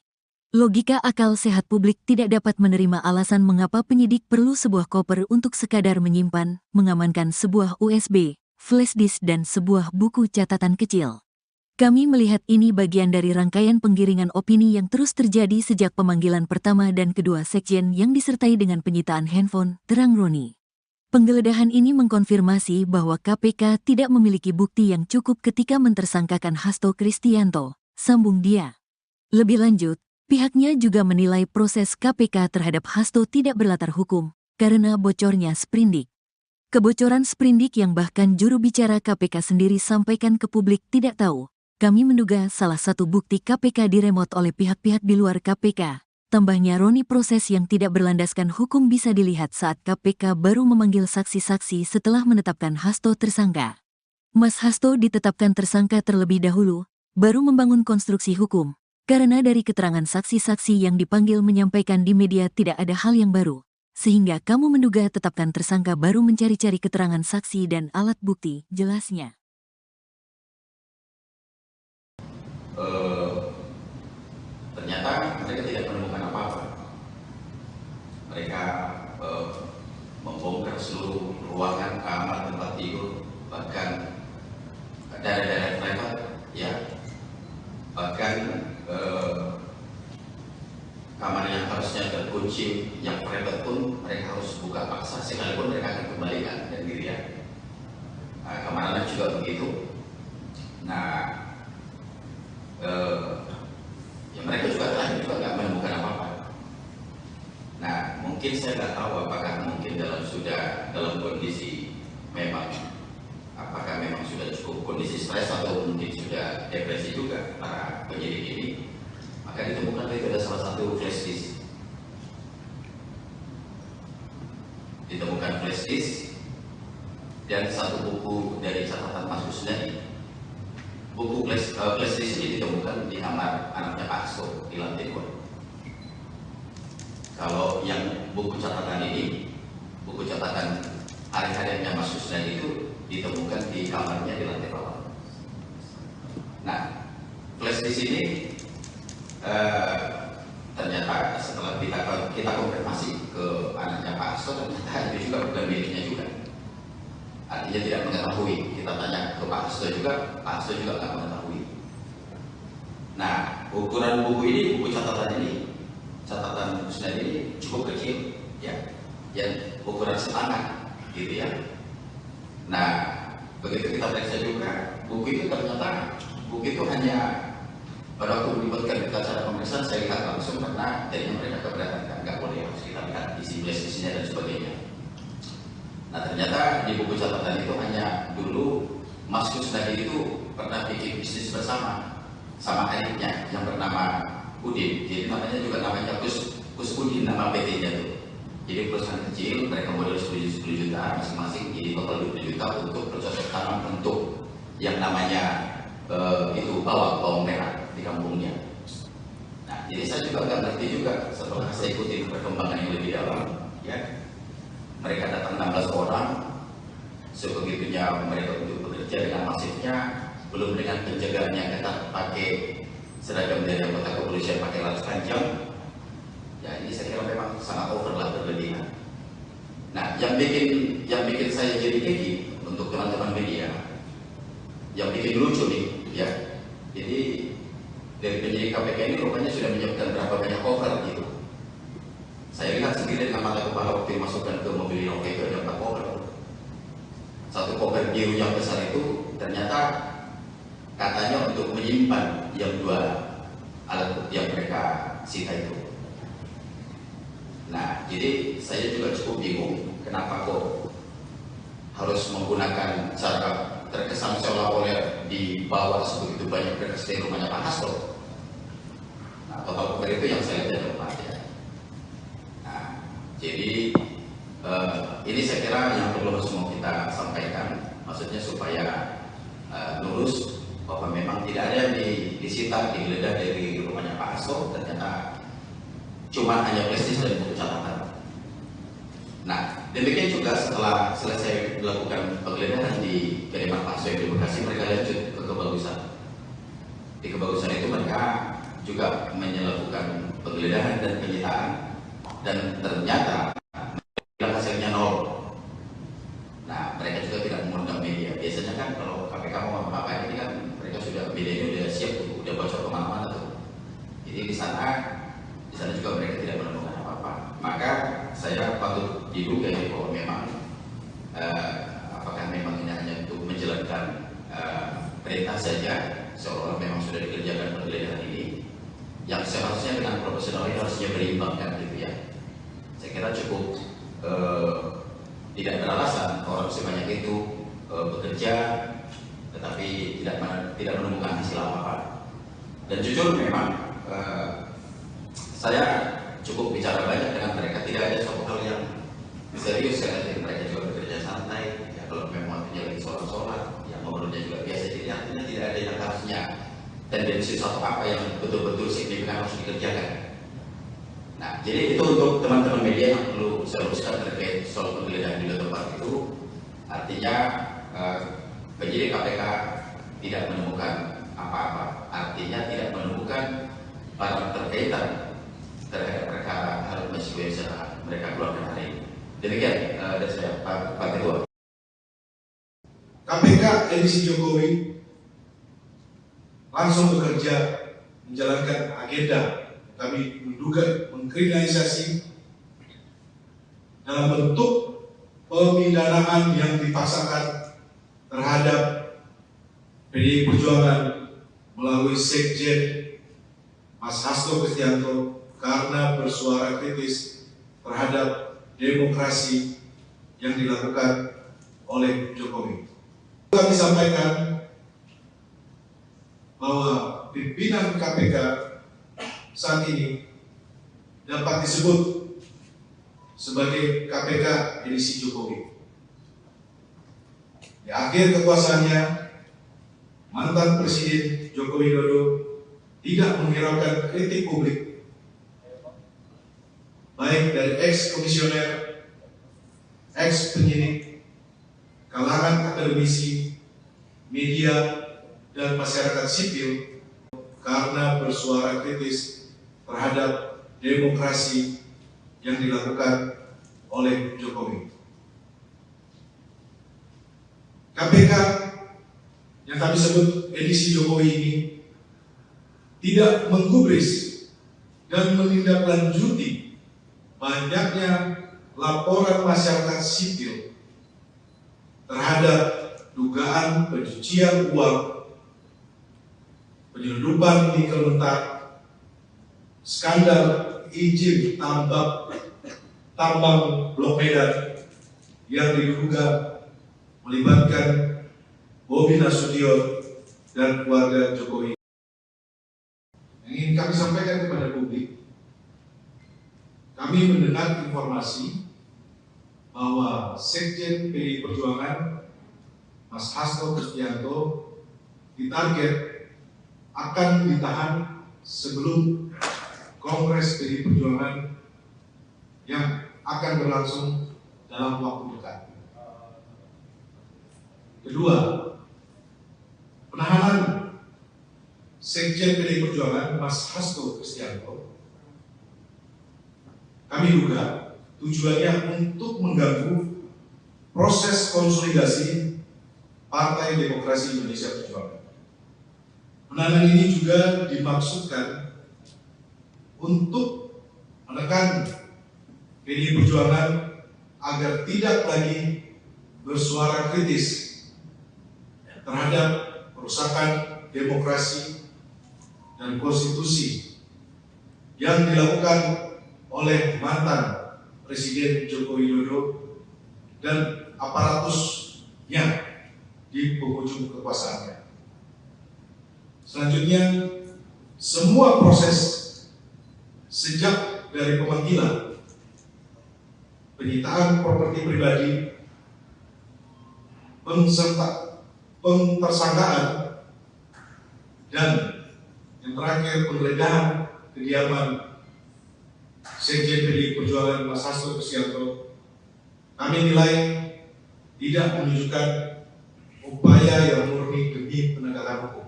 Speaker 1: Logika akal sehat publik tidak dapat menerima alasan mengapa penyidik perlu sebuah koper untuk sekadar menyimpan, mengamankan sebuah USB, flash disk dan sebuah buku catatan kecil. Kami melihat ini bagian dari rangkaian penggiringan opini yang terus terjadi sejak pemanggilan pertama dan kedua sekjen yang disertai dengan penyitaan handphone, terang Roni. Penggeledahan ini mengkonfirmasi bahwa KPK tidak memiliki bukti yang cukup ketika mentersangkakan Hasto Kristianto, sambung dia. Lebih lanjut, pihaknya juga menilai proses KPK terhadap Hasto tidak berlatar hukum, karena bocornya sprindik. Kebocoran sprindik yang bahkan juru bicara KPK sendiri sampaikan ke publik tidak tahu. Kami menduga salah satu bukti KPK diremot oleh pihak-pihak di luar KPK. Tambahnya Roni, proses yang tidak berlandaskan hukum bisa dilihat saat KPK baru memanggil saksi-saksi setelah menetapkan Hasto tersangka. Mas Hasto ditetapkan tersangka terlebih dahulu, baru membangun konstruksi hukum. Karena dari keterangan saksi-saksi yang dipanggil menyampaikan di media tidak ada hal yang baru. Sehingga kamu menduga tetapkan tersangka baru mencari-cari keterangan saksi dan alat bukti, jelasnya.
Speaker 2: Ternyata mereka tidak menemukan apa-apa. Mereka membongkar seluruh ruangan, kamar, tempat tidur, bahkan daerah-daerah privat, ya, bahkan kamar yang harusnya terkunci, yang private pun mereka harus buka paksa, sekalipun mereka akan kembalikan dan dirian. Kamar anak juga begitu. Nah, ya mereka juga terakhir juga nggak menemukan apa-apa. Nah, mungkin saya nggak tahu apakah mungkin dalam kondisi memang, apakah memang sudah cukup kondisi stres atau mungkin sudah depresi juga para penyidik ini. Maka ditemukan itu ada salah satu flash disk. Ditemukan flash disk dan satu buku dari catatan Mas Kusnadi. Buku flash disk ini ditemukan di kamar anaknya Pak Hasto di lantai 2. Kalau yang buku catatan ini, buku catatan hari-harinya Mas Kusnadi itu ditemukan di kamarnya di lantai bawah. Nah, flash disk ini ternyata setelah kita konfirmasi ke anaknya Pak Hasto, ternyata itu juga bukan miliknya juga. Artinya tidak mengetahui. Kita tanya ke Pak Hasto juga, Pak Hasto juga nggak mengetahui. Nah, ukuran buku ini, buku catatan ini, catatan Kusnadi ini cukup kecil, ya, yang ukuran setangan, gitu ya. Nah, begitu kita periksa juga, buku itu ternyata buku itu hanya pada waktu melibatkan acara pemeriksaan saya lihat langsung karena jadinya mereka keberatan, kan nggak boleh, harus kita lihat isi flash-disknya dan sebagainya. Nah, ternyata di buku catatan itu hanya dulu Mas Kusnadi itu pernah bikin bisnis bersama sama adiknya yang bernama Udin. Jadi namanya juga namanya Kus Udin, nama PT-nya tuh. Jadi perusahaan kecil, mereka modal 10 juta masing-masing, jadi total 20 juta untuk bercocok tanam untuk yang namanya itu bawang merah di kampungnya. Nah, jadi saya juga nggak ngerti juga setelah saya ikuti perkembangan yang lebih dalam, ya. Mereka datang 16 orang, sebegitunya mereka untuk bekerja dengan masifnya, belum dengan penjagaan yang ketat pakai seragam dari anggota kepolisian pakai laras panjang. Ya, ini saya kira memang sangat overlah, berlebihan. Nah, yang bikin saya jadi gigi untuk teman-teman media, yang bikin lucu nih, ya. Jadi dari penyidik KPK ini rupanya sudah menyiapkan berapa banyak cover gitu. Saya lihat sendiri dengan mata kepala waktu dimasukkan ke mobil Innova itu ada 4 koper. Satu koper biru yang besar itu ternyata katanya untuk menyimpan yang 2 alat bukti yang mereka sita itu. Nah, jadi saya juga cukup bingung kenapa kok harus menggunakan cara terkesan seolah-olah dibawa sebegitu banyak berkas dari rumahnya Pak Hasto. Nah, total itu yang saya lihat dari Pak ya. Nah, jadi ini saya kira yang perlu semua kita sampaikan, maksudnya supaya lurus bahwa memang tidak ada yang disita, digeledah dari rumahnya Pak Hasto, ternyata cuma hanya prestis dan buku catatan. Nah, demikian juga setelah selesai dilakukan penggeledahan di kediaman Pak Hasto di Bekasi, mereka lanjut ke Kebagusan. Di Kebagusan itu mereka juga melakukan penggeledahan dan penyitaan, dan ternyata hasilnya nol. Nah, mereka juga tidak mengundang media. Biasanya kan kalau KPK mau apa-apa ini kan mereka sudah, medianya udah siap tuh, udah bocor kemana-mana tuh. Jadi di sana juga mereka tidak menemukan apa-apa. Maka saya patut diduga bahwa memang apakah memang ini hanya untuk menjalankan perintah saja, seolah-olah memang sudah dikerjakan penggeledahan ini, yang seharusnya dengan profesional ini harusnya berimbang kan gitu ya. Saya kira cukup tidak beralasan orang sebanyak itu bekerja tetapi tidak menemukan hasil apa-apa. Dan jujur memang saya cukup bicara banyak dengan mereka, tidak ada suatu hal yang serius karena mereka juga bekerja santai. Ya, kalau memang artinya lagi sholat, yang ngobrolnya juga biasa, jadi artinya tidak ada yang harusnya tendensi suatu apa yang betul-betul signifikan harus dikerjakan. Nah, jadi itu untuk teman-teman media yang perlu saya luruskan terkait soal penggeledahan di tempat itu. Artinya penyidik KPK tidak menemukan apa-apa, artinya tidak menemukan barang terkaitan terhadap perkara Harun Masiku yang mereka keluarkan hari ini. Demikian dari saya, Pak Ketua.
Speaker 3: KPK edisi Jokowi langsung bekerja menjalankan agenda kami menduga mengkriminalisasi dalam bentuk pemidanaan yang dipaksakan terhadap PDI Perjuangan melalui Sekjen Mas Hasto Kristianto karena bersuara kritis terhadap demokrasi yang dilakukan oleh Jokowi. Kami sampaikan bahwa pimpinan KPK saat ini dapat disebut sebagai KPK edisi Jokowi. Di akhir kekuasaannya, mantan Presiden Joko Widodo tidak menghiraukan kritik publik, baik dari ex-komisioner, ex-penyidik, kalangan akademisi, media, dan masyarakat sipil karena bersuara kritis terhadap demokrasi yang dilakukan oleh Jokowi. KPK yang kami sebut edisi Jokowi ini tidak menggubris dan menindaklanjuti banyaknya laporan masyarakat sipil terhadap dugaan pencucian uang, penyelundupan nikel mentah, skandal izin tambang Blok Medan yang diduga melibatkan Bobi Nasution dan keluarga Jokowi. Yang ingin kami sampaikan kepada publik, kami mendengar informasi bahwa Sekjen PDI Perjuangan Mas Hasto Kristianto ditarget akan ditahan sebelum Kongres PDI Perjuangan yang akan berlangsung dalam waktu dekat. Kedua, penahanan Sekjen PDI Perjuangan Mas Hasto Kristianto kami duga tujuannya untuk mengganggu proses konsolidasi Partai Demokrasi Indonesia Perjuangan. Penahanan ini juga dimaksudkan untuk menekan PDI Perjuangan agar tidak lagi bersuara kritis terhadap perusakan demokrasi dan konstitusi yang dilakukan oleh mantan Presiden Joko Widodo dan aparatusnya di penghujung kekuasaannya. Selanjutnya, semua proses sejak dari pemanggilan, penyitaan properti pribadi, pentersangkaan, dan yang terakhir penggeledahan kediaman Sekjen PDI Perjuangan Mas Hasto Kristianto, kami nilai tidak menunjukkan upaya yang murni demi penegakan hukum,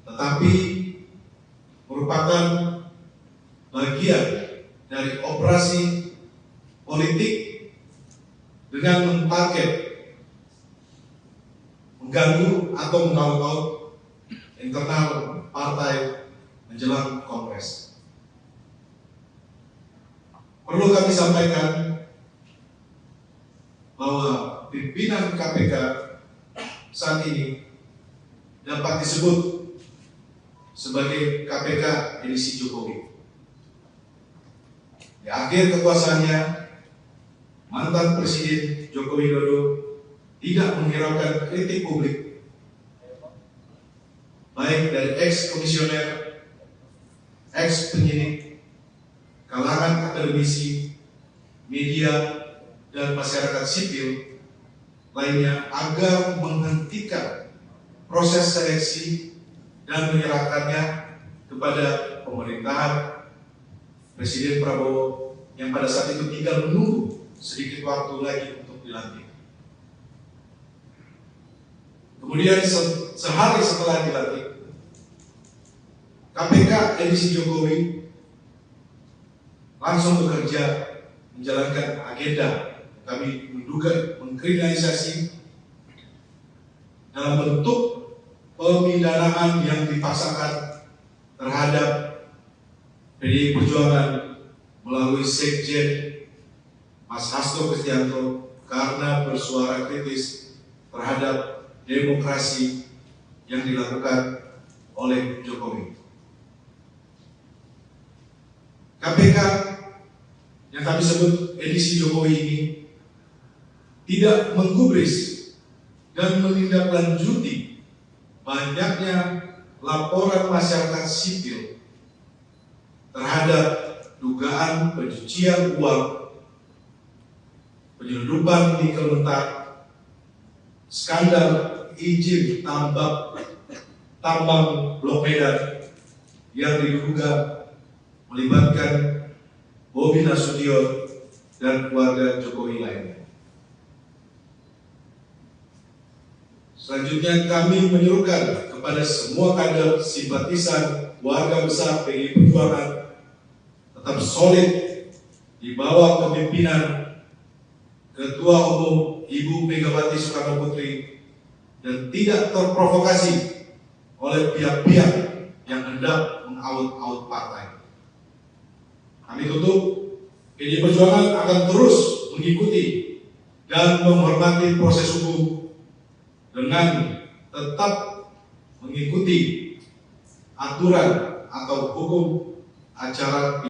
Speaker 3: tetapi merupakan bagian dari operasi politik dengan mentarget, mengganggu atau mengaut-ngaut internal partai menjelang Kongres. Perlu kami sampaikan bahwa pimpinan KPK saat ini dapat disebut sebagai KPK edisi Jokowi. Di akhir kekuasaannya, mantan Presiden Joko Widodo tidak menghiraukan kritik publik, baik dari ex-komisioner, ex-penyidik, kalangan akademisi, media, dan masyarakat sipil lainnya agar menghentikan proses seleksi dan menyerahkannya kepada pemerintahan Presiden Prabowo yang pada saat itu tinggal menunggu sedikit waktu lagi untuk dilantik. Kemudian sehari setelah dilantik, KPK edisi Jokowi langsung bekerja menjalankan agenda kami menduga mengkriminalisasi dalam bentuk pemidanaan yang dipaksakan terhadap PDI Perjuangan melalui Sekjen Mas Hasto Kristianto karena bersuara kritis terhadap demokrasi yang dilakukan oleh Jokowi. KPK yang kami sebut edisi Jokowi ini tidak menggubris dan menindaklanjuti banyaknya laporan masyarakat sipil terhadap dugaan pencucian uang, penyelundupan nikel mentah, skandal izin tambang Blok Medan yang diduga melibatkan Bobi Nasution dan keluarga Jokowi lainnya. Selanjutnya kami menyuruhkan kepada semua kader simpatisan warga besar PDI Perjuangan tetap solid di bawah kepemimpinan Ketua Umum Ibu Megawati Soekarno Putri dan tidak terprovokasi oleh pihak-pihak yang hendak mengaut-aut partai. Kami tutup, PDI Perjuangan akan terus mengikuti dan menghormati proses hukum dengan tetap mengikuti aturan atau hukum acara.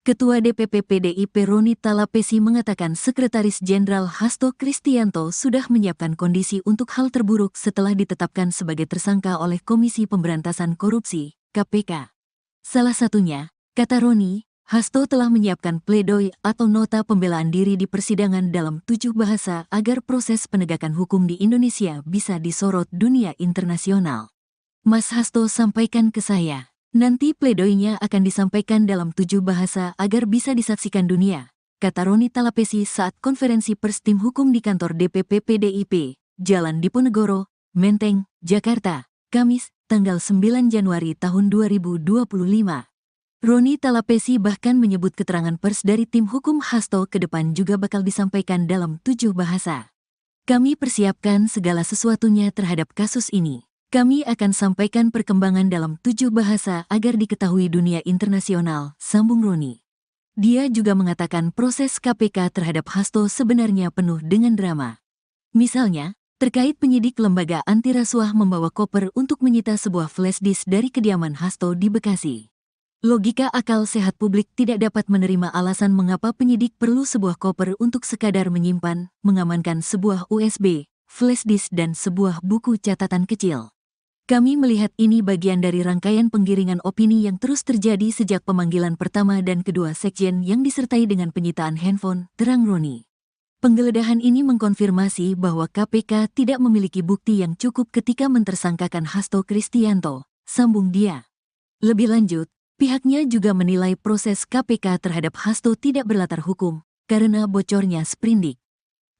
Speaker 1: Ketua DPP PDIP Roni Talapesi mengatakan Sekretaris Jenderal Hasto Kristianto sudah menyiapkan kondisi untuk hal terburuk setelah ditetapkan sebagai tersangka oleh Komisi Pemberantasan Korupsi, KPK. Salah satunya, kata Roni, Hasto telah menyiapkan pledoi atau nota pembelaan diri di persidangan dalam 7 bahasa agar proses penegakan hukum di Indonesia bisa disorot dunia internasional. Mas Hasto sampaikan ke saya, nanti pledoinya akan disampaikan dalam 7 bahasa agar bisa disaksikan dunia, kata Roni Talapesi saat konferensi pers tim hukum di kantor DPP PDIP, Jalan Diponegoro, Menteng, Jakarta, Kamis, tanggal 9 Januari tahun 2025. Roni Talapesi bahkan menyebut keterangan pers dari tim hukum Hasto ke depan juga bakal disampaikan dalam 7 bahasa. Kami persiapkan segala sesuatunya terhadap kasus ini. Kami akan sampaikan perkembangan dalam 7 bahasa agar diketahui dunia internasional, sambung Roni. Dia juga mengatakan proses KPK terhadap Hasto sebenarnya penuh dengan drama. Misalnya, terkait penyidik lembaga anti rasuah membawa koper untuk menyita sebuah flash disk dari kediaman Hasto di Bekasi. Logika akal sehat publik tidak dapat menerima alasan mengapa penyidik perlu sebuah koper untuk sekadar menyimpan, mengamankan sebuah USB, flash disk dan sebuah buku catatan kecil. Kami melihat ini bagian dari rangkaian penggiringan opini yang terus terjadi sejak pemanggilan pertama dan kedua sekjen yang disertai dengan penyitaan handphone, terang Roni. Penggeledahan ini mengkonfirmasi bahwa KPK tidak memiliki bukti yang cukup ketika mentersangkakan Hasto Kristianto, sambung dia. Lebih lanjut, pihaknya juga menilai proses KPK terhadap Hasto tidak berlatar hukum, karena bocornya sprindik.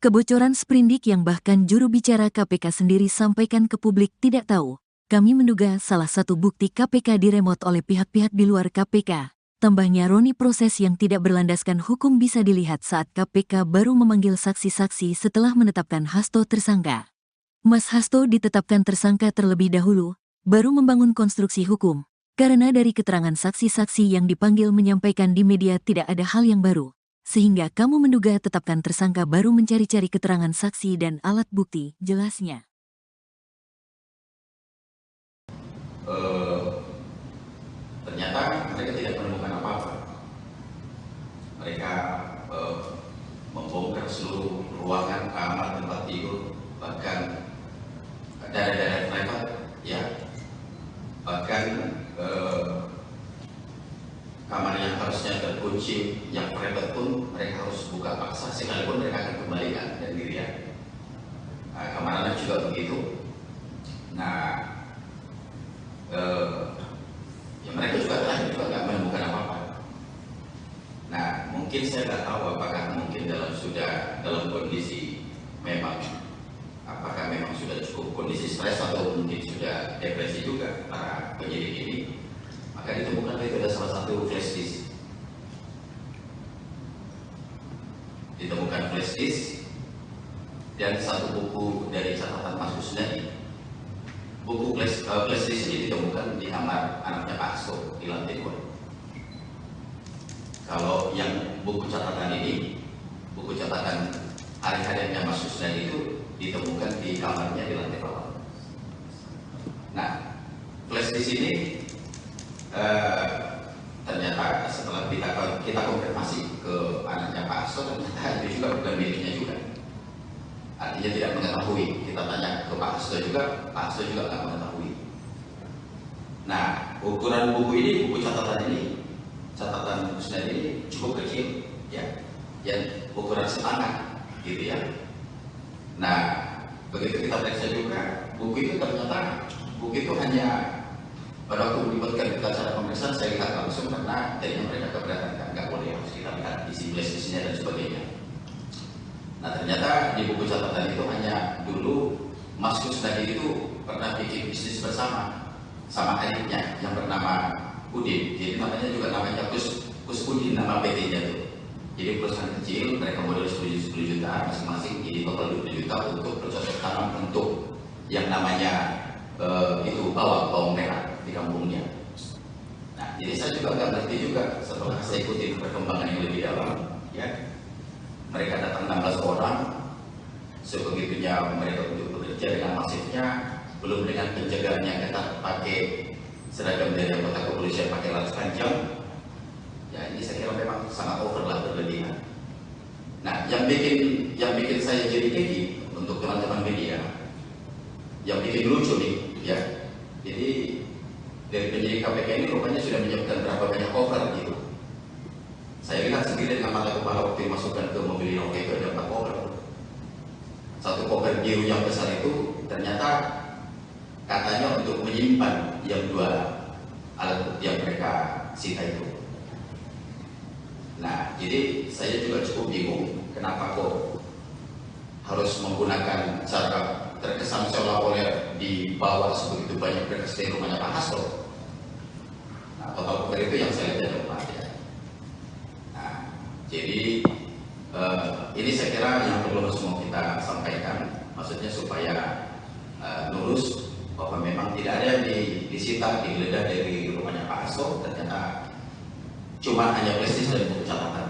Speaker 1: Kebocoran sprindik yang bahkan juru bicara KPK sendiri sampaikan ke publik tidak tahu. Kami menduga salah satu bukti KPK diremot oleh pihak-pihak di luar KPK. Tambahnya Roni, proses yang tidak berlandaskan hukum bisa dilihat saat KPK baru memanggil saksi-saksi setelah menetapkan Hasto tersangka. Mas Hasto ditetapkan tersangka terlebih dahulu, baru membangun konstruksi hukum. Karena dari keterangan saksi-saksi yang dipanggil menyampaikan di media tidak ada hal yang baru. Sehingga kamu menduga tetapkan tersangka baru mencari-cari keterangan saksi dan alat bukti, jelasnya.
Speaker 2: Ternyata mereka tidak menemukan apa-apa. Mereka membongkar seluruh ruangan, kamar, tempat tidur, bahkan daerah-daerah privat, ya, bahkan kamar yang harusnya terkunci, yang private pun mereka harus buka paksa, sekalipun mereka akan kembalikan dan dirian. Kamar anak juga begitu. Nah, ya mereka juga terakhir juga nggak menemukan apa-apa. Nah, mungkin saya nggak tahu apakah mungkin dalam kondisi memang, apakah memang sudah cukup kondisi stres atau mungkin sudah depresi juga para penyidik ini. Maka ditemukan itu ada salah satu flash disk. Ditemukan flash disk dan satu buku dari catatan Mas Kusnadi. Buku flash disk ini ditemukan di kamar anaknya Pak Hasto di lantai 2. Kalau yang buku catatan ini, buku catatan hari-harinya Mas Kusnadi itu ditemukan di kamarnya di lantai bawah. Nah, flash disk ini ternyata setelah kita konfirmasi ke anaknya Pak Hasto, ternyata itu juga bukan miliknya juga. Artinya tidak mengetahui. Kita tanya ke Pak Hasto juga, Pak Hasto juga tidak mengetahui. Nah, ukuran buku ini, buku catatan ini, catatan Kusnadi ini cukup kecil, ya, yang ukuran setangan, gitu ya. Nah, begitu kita periksa juga, buku itu ternyata buku itu hanya pada waktu melibatkan kita cara pemeriksaan, saya lihat langsung karena jadinya mereka keberatan, nggak boleh harus kita lihat isi flash disknya dan sebagainya. Nah, ternyata di buku catatan itu hanya dulu Mas Kusnadi itu pernah bikin bisnis bersama sama adiknya yang bernama Udin. Jadi namanya juga namanya Kus Udin, nama PT-nya tuh. Jadi perusahaan kecil, mereka modal 10 juta masing-masing, jadi total 20 juta untuk bercocok tanam untuk yang namanya itu bawang merah di kampungnya. Nah, jadi saya juga nggak ngerti juga setelah saya ikuti perkembangan yang lebih dalam, ya. Mereka datang 16 orang, sebegitunya mereka untuk bekerja dengan masifnya, belum dengan penjagaan yang ketat pakai seragam dari anggota kepolisian pakai laras panjang. Ya, ini saya kira memang sangat over lah, berlebihan. Nah, yang bikin saya jadi gigi untuk teman-teman media, yang bikin lucu nih, ya. Jadi dari penyidik KPK ini rupanya sudah menyiapkan berapa banyak cover gitu. Saya lihat sendiri dengan mata kepala waktu dimasukkan ke mobil Innova itu ada 4 cover. Satu cover biru yang besar itu ternyata katanya untuk menyimpan yang 2 alat bukti yang mereka sita itu. Nah, jadi saya juga cukup bingung kenapa kok harus menggunakan cara terkesan seolah-olah dibawa sebegitu banyak berkas dari rumahnya Pak Hasto. Nah, total cover itu yang saya lihat ada 4, ya. Nah, jadi ini saya kira yang perlu semua kita sampaikan, maksudnya supaya lurus bahwa memang tidak ada yang disita, digeledah dari rumahnya Pak Hasto, ternyata cuma hanya flash disk dan buku catatan.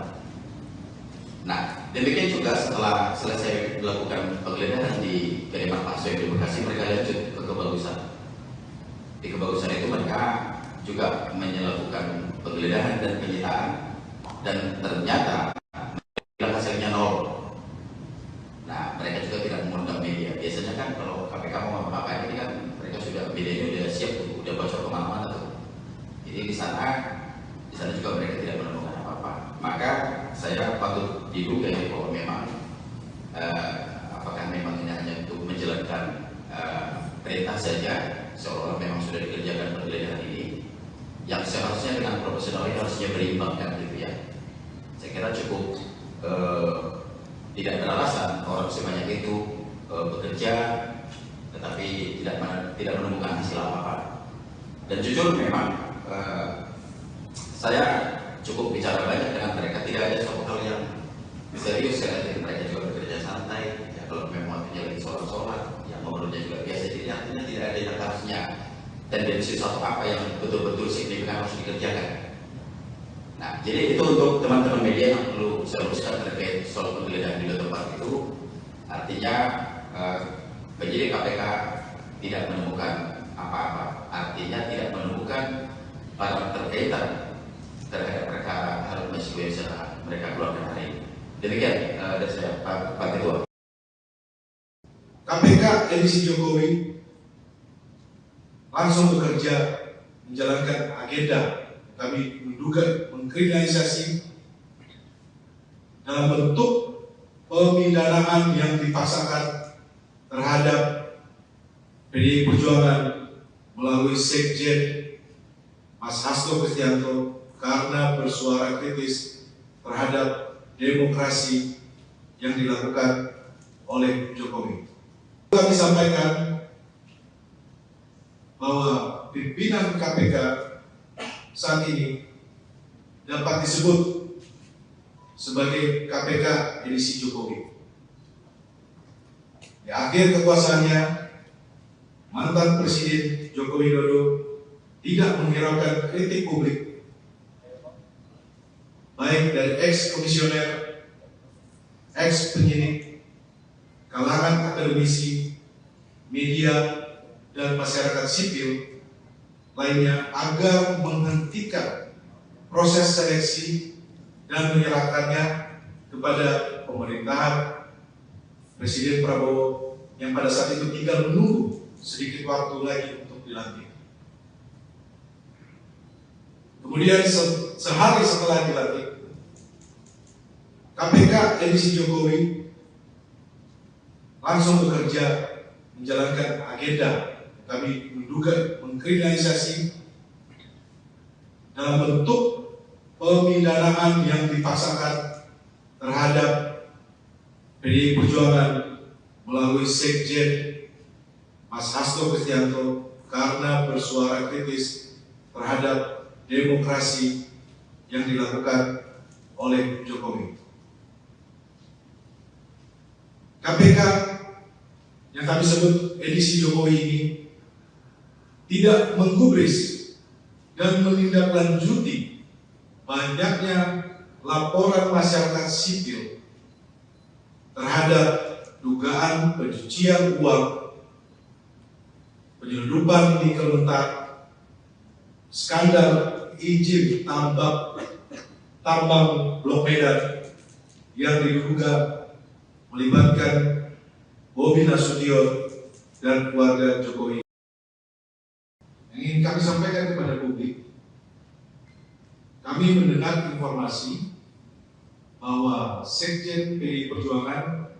Speaker 2: Nah, demikian juga setelah selesai melakukan penggeledahan di kediaman Pak Hasto yang di Bekasi, mereka lanjut ke Kebagusan. Di Kebagusan itu mereka juga melakukan penggeledahan dan penyitaan, dan ternyata hasilnya nol. Nah, mereka juga tidak mengundang media. Biasanya kan kalau KPK mau apa-apa ini kan mereka sudah, medianya udah siap tuh, udah bocor kemana-mana tuh. Jadi di sana juga mereka tidak menemukan apa-apa. Maka saya patut diduga ya bahwa memang apakah memang ini hanya untuk menjalankan perintah saja, seolah-olah memang sudah dikerjakan penggeledahan ini, yang seharusnya dengan profesional ini harusnya berimbang kan gitu ya. Saya kira cukup tidak beralasan orang sebanyak itu bekerja tetapi tidak menemukan hasil apa-apa. Dan jujur memang saya cukup bicara banyak dengan mereka, tidak ada suatu hal yang serius. Saya lihat mereka juga bekerja santai ya, kalau memang waktunya lagi sholat yang ngobrolnya juga biasa, jadi artinya tidak ada yang harusnya tendensi suatu apa yang betul-betul signifikan harus dikerjakan. Nah, jadi itu untuk teman-teman media yang perlu saya luruskan terkait soal penggeledahan di tempat itu. Artinya penyidik KPK tidak menemukan apa-apa, artinya tidak menemukan barang terkaitan terhadap perkara Harun Masiku yang mereka keluarkan hari ini. Demikian dari saya, Pak Ketua.
Speaker 3: KPK edisi Jokowi langsung bekerja menjalankan agenda kami menduga mengkriminalisasi dalam bentuk pemidanaan yang dipaksakan terhadap PDI Perjuangan melalui Sekjen Mas Hasto Kristianto karena bersuara kritis terhadap demokrasi yang dilakukan oleh Jokowi. Kami sampaikan bahwa pimpinan KPK saat ini dapat disebut sebagai KPK edisi Jokowi. Di akhir kekuasaannya, mantan Presiden Joko Widodo tidak menghiraukan kritik publik, baik dari ex-komisioner, ex-penyidik, kalangan akademisi, media, dan masyarakat sipil lainnya agar menghentikan proses seleksi dan menyerahkannya kepada pemerintahan Presiden Prabowo yang pada saat itu tinggal menunggu sedikit waktu lagi untuk dilantik. Kemudian sehari setelah dilantik, KPK edisi Jokowi langsung bekerja menjalankan agenda kami menduga mengkriminalisasi dalam bentuk pemidanaan yang dipaksakan terhadap PDI Perjuangan melalui Sekjen Mas Hasto Kristianto karena bersuara kritis terhadap demokrasi yang dilakukan oleh Jokowi. KPK yang kami sebut edisi Jokowi ini tidak menggubris dan menindaklanjuti banyaknya laporan masyarakat sipil terhadap dugaan pencucian uang, penyelundupan nikel mentah, skandal izin tambang Blok Medan yang diduga melibatkan Bobi Nasution dan keluarga Jokowi. Yang ingin kami sampaikan kepada publik, kami mendengar informasi bahwa Sekjen PDI Perjuangan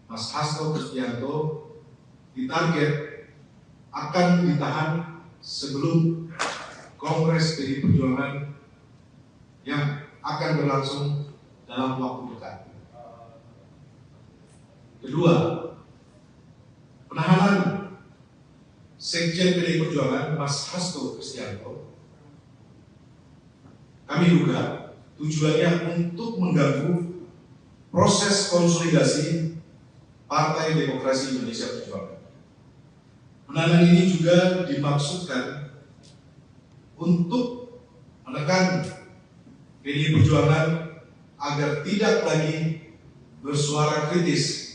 Speaker 3: Mas Hasto Kristianto ditarget akan ditahan sebelum Kongres PDI Perjuangan yang akan berlangsung dalam waktu dekat. Kedua, penahanan Sekjen PDI Perjuangan Mas Hasto Kristianto kami duga tujuannya untuk mengganggu proses konsolidasi Partai Demokrasi Indonesia Perjuangan. Penahanan ini juga dimaksudkan untuk menekan PDI Perjuangan agar tidak lagi bersuara kritis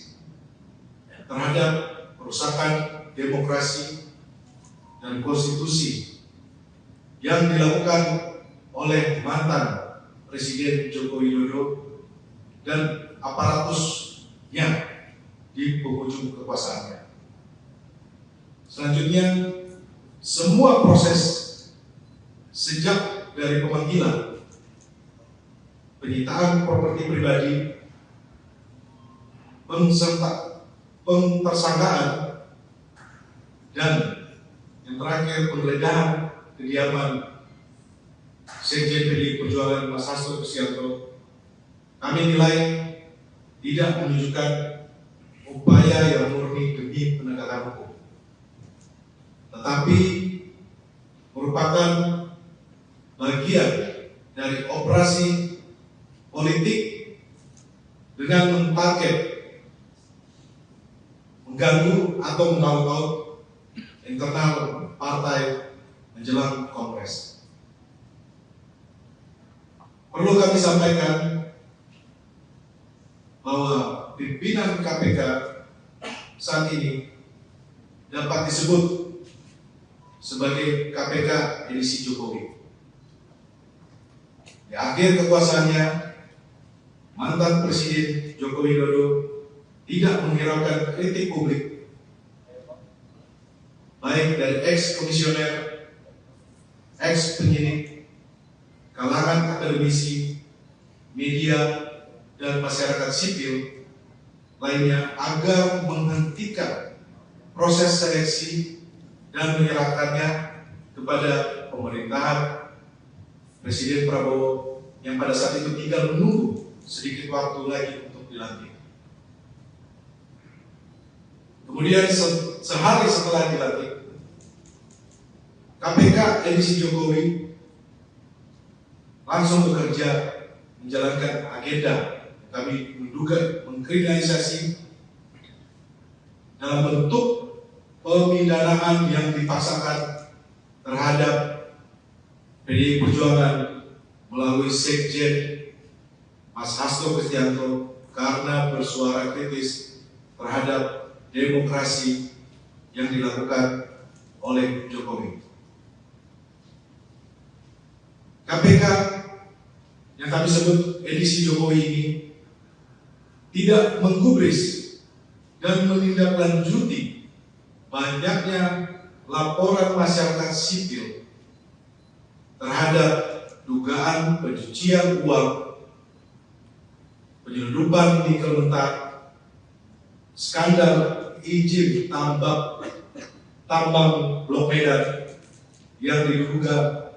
Speaker 3: terhadap perusakan demokrasi dan konstitusi yang dilakukan oleh mantan Presiden Joko Widodo dan aparatusnya di penghujung kekuasaannya. Selanjutnya, semua proses sejak dari pemanggilan, penyitaan properti pribadi, pentersangkaan, dan yang terakhir penggeledahan kediaman Sekjen PDI Perjuangan Mas Hasto Kristianto, kami nilai tidak menunjukkan upaya yang murni demi penegakan hukum, tetapi merupakan bagian dari operasi politik dengan mentarget, mengganggu atau mengaut-ngaut internal partai menjelang Kongres. Perlu kami sampaikan bahwa pimpinan KPK saat ini dapat disebut sebagai KPK edisi Jokowi. Di akhir kekuasaannya, mantan Presiden Joko Widodo tidak menghiraukan kritik publik, baik dari ex-komisioner, ex-penyidik, kalangan akademisi, media, dan masyarakat sipil lainnya agar menghentikan proses seleksi dan menyerahkannya kepada pemerintahan Presiden Prabowo yang pada saat itu tinggal menunggu sedikit waktu lagi untuk dilantik. Kemudian sehari setelah dilantik, KPK edisi Jokowi langsung bekerja menjalankan agenda kami menduga mengkriminalisasi dalam bentuk pemidanaan yang dipaksakan terhadap PDI Perjuangan melalui Sekjen Mas Hasto Kristianto karena bersuara kritis terhadap demokrasi yang dilakukan oleh Jokowi. KPK yang kami sebut edisi Jokowi ini tidak menggubris dan menindaklanjuti banyaknya laporan masyarakat sipil terhadap dugaan pencucian uang, penyelundupan nikel mentah, skandal izin tambang Blok Medan yang diduga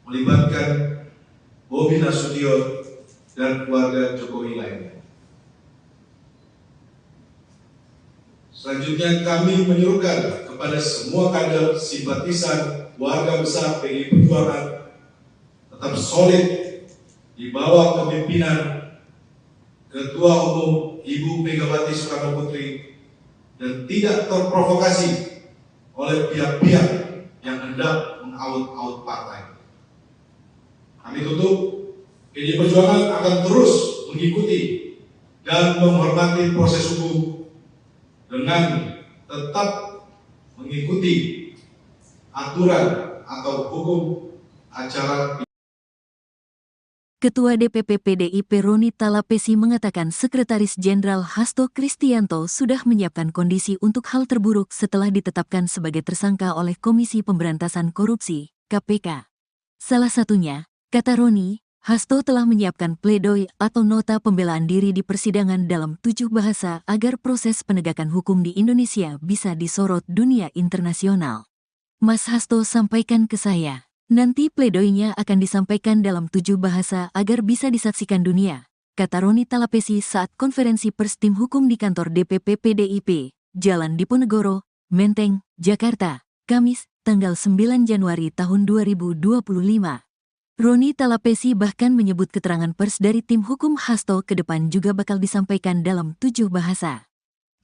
Speaker 3: melibatkan Bobi Nasution dan keluarga Jokowi lainnya. Selanjutnya kami menyuruhkan kepada semua kader simpatisan warga besar PDI Perjuangan tetap solid di bawah kepemimpinan Ketua Umum Ibu Megawati Soekarno Putri dan tidak terprovokasi oleh pihak-pihak yang hendak mengaut-aut partai. Kami tutup, PDI Perjuangan akan terus mengikuti dan menghormati proses hukum dengan tetap mengikuti aturan atau hukum acara.
Speaker 1: Ketua DPP PDIP Roni Talapesi mengatakan Sekretaris Jenderal Hasto Kristianto sudah menyiapkan kondisi untuk hal terburuk setelah ditetapkan sebagai tersangka oleh Komisi Pemberantasan Korupsi, KPK. Salah satunya, kata Roni, Hasto telah menyiapkan pledoi atau nota pembelaan diri di persidangan dalam 7 bahasa agar proses penegakan hukum di Indonesia bisa disorot dunia internasional. Mas Hasto sampaikan ke saya. Nanti pledoinya akan disampaikan dalam 7 bahasa agar bisa disaksikan dunia, kata Roni Talapesi saat konferensi pers tim hukum di kantor DPP PDIP, Jalan Diponegoro, Menteng, Jakarta, Kamis, tanggal 9 Januari tahun 2025. Roni Talapesi bahkan menyebut keterangan pers dari tim hukum Hasto ke depan juga bakal disampaikan dalam 7 bahasa.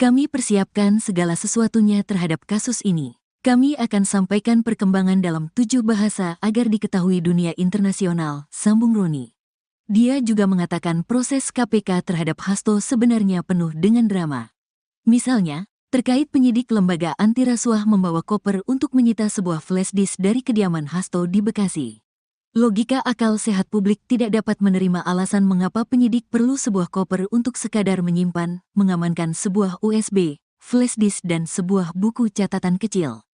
Speaker 1: Kami persiapkan segala sesuatunya terhadap kasus ini. Kami akan sampaikan perkembangan dalam 7 bahasa agar diketahui dunia internasional, sambung Roni. Dia juga mengatakan proses KPK terhadap Hasto sebenarnya penuh dengan drama. Misalnya, Terkait penyidik lembaga anti rasuah membawa koper untuk menyita sebuah flash disk dari kediaman Hasto di Bekasi. Logika akal sehat publik tidak dapat menerima alasan mengapa penyidik perlu sebuah koper untuk sekadar menyimpan, mengamankan sebuah USB, flash disk dan sebuah buku catatan kecil.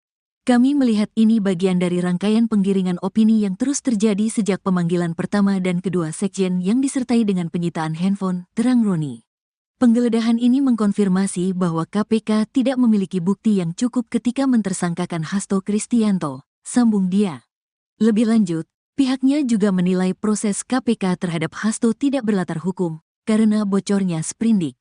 Speaker 1: Kami melihat ini bagian dari rangkaian penggiringan opini yang terus terjadi sejak pemanggilan pertama dan kedua sekjen yang disertai dengan penyitaan handphone, terang Roni. Penggeledahan ini mengkonfirmasi bahwa KPK tidak memiliki bukti yang cukup ketika mentersangkakan Hasto Kristianto, sambung dia. Lebih lanjut, pihaknya juga menilai proses KPK terhadap Hasto tidak berlatar hukum, karena bocornya sprindik.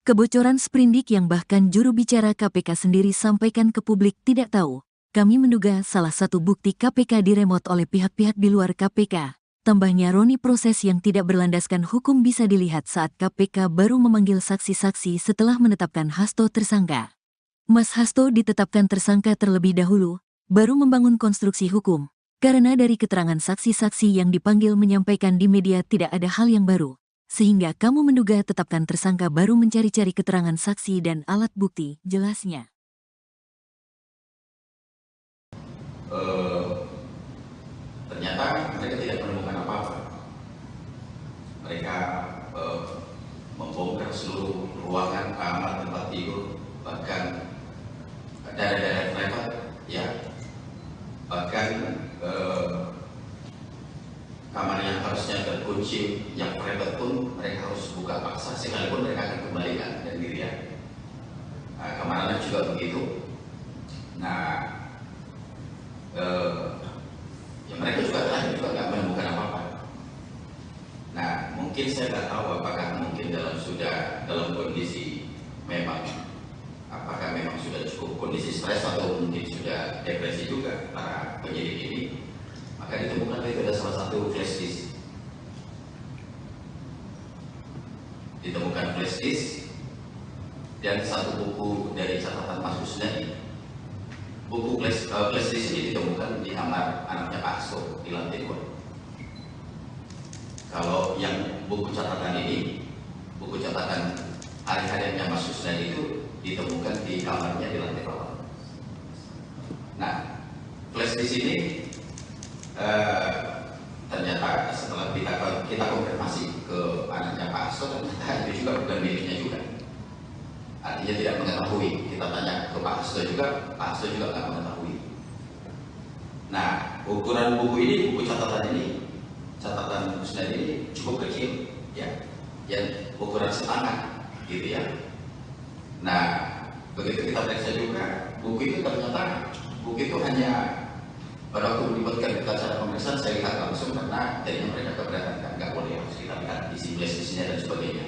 Speaker 1: Kebocoran sprindik yang bahkan juru bicara KPK sendiri sampaikan ke publik tidak tahu. Kami menduga salah satu bukti KPK diremot oleh pihak-pihak di luar KPK. Tambahnya Roni, proses yang tidak berlandaskan hukum bisa dilihat saat KPK baru memanggil saksi-saksi setelah menetapkan Hasto tersangka. Mas Hasto ditetapkan tersangka terlebih dahulu, baru membangun konstruksi hukum. Karena dari keterangan saksi-saksi yang dipanggil menyampaikan di media tidak ada hal yang baru. Sehingga kamu menduga tetapkan tersangka baru mencari-cari keterangan saksi dan alat bukti, jelasnya.
Speaker 2: Ternyata mereka tidak menemukan apa-apa. Mereka membongkar seluruh ruangan, kamar, tempat tidur, bahkan daerah-daerah private, ya, bahkan kamar yang harusnya terkunci, yang private pun mereka harus buka paksa, sekalipun mereka akan kembalikan dan dirian. Kamar anak juga begitu. Nah, ya mereka juga nggak menemukan apa-apa. Nah, mungkin saya nggak tahu apakah mungkin dalam kondisi memang, apakah memang sudah cukup kondisi stres atau mungkin sudah depresi juga para penyidik ini. Maka ditemukan itu ada salah satu flash disk. Ditemukan flash disk dan satu buku dari catatan Mas Kusnadi. Buku flash disk ini ditemukan di kamar anaknya Pak Hasto di lantai 2. Kalau yang buku catatan ini, buku catatan hari-hariannya Mas Kusnadi itu ditemukan di kamarnya di lantai 2. Nah, flash disk ini ternyata setelah kita konfirmasi ke anaknya Pak Hasto, ternyata itu juga bukan miliknya juga. Artinya tidak mengetahui. Kita tanya ke Pak Hasto juga, Pak Hasto juga nggak mengetahui. Nah, ukuran buku ini, buku catatan ini, catatan Kusnadi ini cukup kecil, ya, yang ukuran setangan, gitu ya. Nah, begitu kita periksa juga, buku itu ternyata buku itu hanya pada waktu melibatkan kita cara pemeriksaan, saya lihat langsung karena jadinya mereka keberatan, nggak boleh harus kita lihat isi flash disknya dan sebagainya.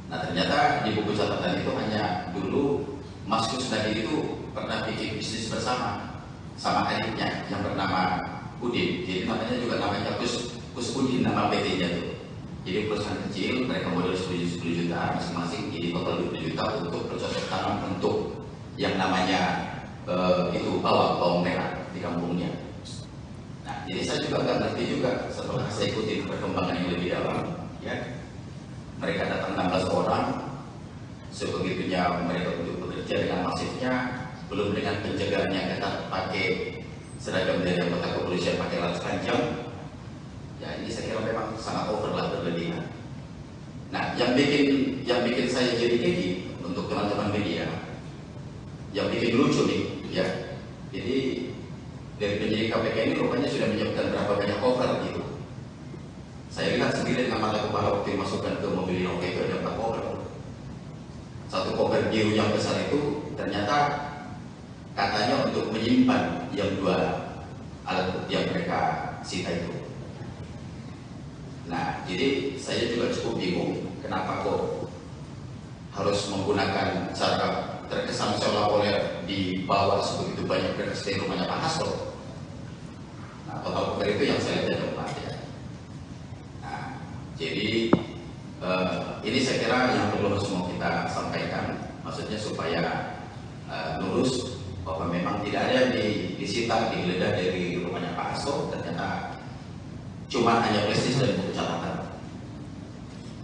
Speaker 2: Nah, ternyata di buku catatan itu hanya dulu Mas Kusnadi itu pernah bikin bisnis bersama sama adiknya yang bernama Udin. Jadi namanya juga namanya Kus Udin, nama PT-nya tuh. Jadi perusahaan kecil, mereka modal 10 juta masing-masing, jadi total 20 juta untuk bercocok tanam untuk yang namanya itu bawang merah di kampungnya. Nah, jadi saya juga nggak ngerti juga setelah saya ikuti perkembangan yang lebih dalam, ya. Mereka datang 16 orang, sebegitunya mereka untuk bekerja dengan masifnya, belum dengan penjagaan yang ketat pakai seragam dari anggota kepolisian pakai laras panjang. Ya, ini saya kira memang sangat over lah, berlebihan. Nah, yang bikin saya jadi gigi untuk teman-teman media, yang bikin lucu nih, ya. Jadi dari penyidik KPK ini rupanya sudah menyiapkan berapa banyak cover gitu. Saya lihat sendiri dengan mata kepala waktu dimasukkan ke mobil Innova itu ada 4 cover. Satu cover biru yang besar itu ternyata katanya untuk menyimpan yang 2 alat bukti yang mereka sita itu. Nah, jadi saya juga cukup bingung kenapa kok harus menggunakan cara terkesan seolah-olah dibawa sebegitu banyak berkas dari rumahnya Pak Hasto. Nah, total cover itu yang saya lihat ada 4, ya. Nah, jadi ini saya kira yang perlu semua kita sampaikan, maksudnya supaya lurus bahwa memang tidak ada yang disita, digeledah dari rumahnya Pak Hasto, ternyata cuma hanya flash disk dan buku catatan.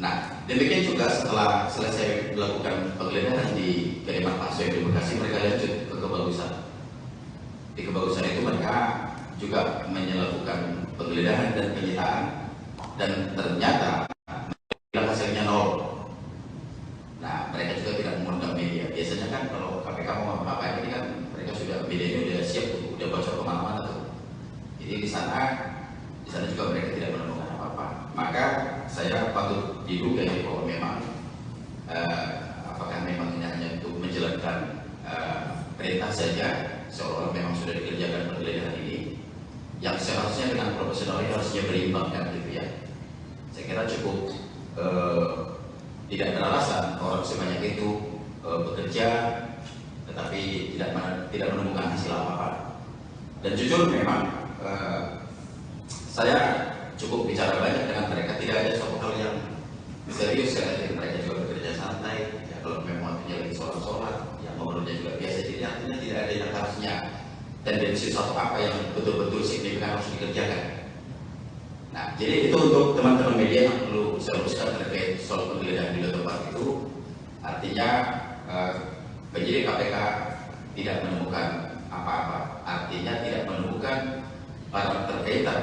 Speaker 2: Nah, demikian juga setelah selesai melakukan penggeledahan di di kediaman Pak Soe di Bekasi, mereka lanjut ke kebagusan. Di kebagusan itu mereka juga melakukan penggeledahan dan penyitaan, dan ternyata hasilnya nol. Nah, mereka juga tidak mengundang media. Biasanya kan kalau KPK mau apa-apa ini kan mereka sudah, medianya udah siap tuh, udah bocor kemana-mana tuh. Jadi di sana juga mereka tidak menemukan apa-apa. Maka saya patut diduga ya bahwa memang apakah memang ini hanya untuk menjalankan perintah saja, seolah memang sudah dikerjakan penggeledahan ini, yang seharusnya dengan profesionalnya harusnya berimbang kan gitu ya. Saya kira cukup tidak beralasan orang sebanyak itu bekerja tetapi tidak menemukan hasil apa-apa. Dan jujur memang saya cukup bicara banyak dengan mereka, tidak ada suatu hal yang serius. Mereka juga bekerja santai ya, kalau memang waktunya lagi sholat yang ngobrolnya juga biasa, jadi artinya tidak ada yang harusnya tendensi suatu apa yang betul-betul signifikan harus dikerjakan. Nah, jadi itu untuk teman-teman media yang perlu saya luruskan terkait soal penggeledahan di tempat itu. Artinya penyidik KPK tidak menemukan apa-apa, artinya tidak menemukan barang terkaitan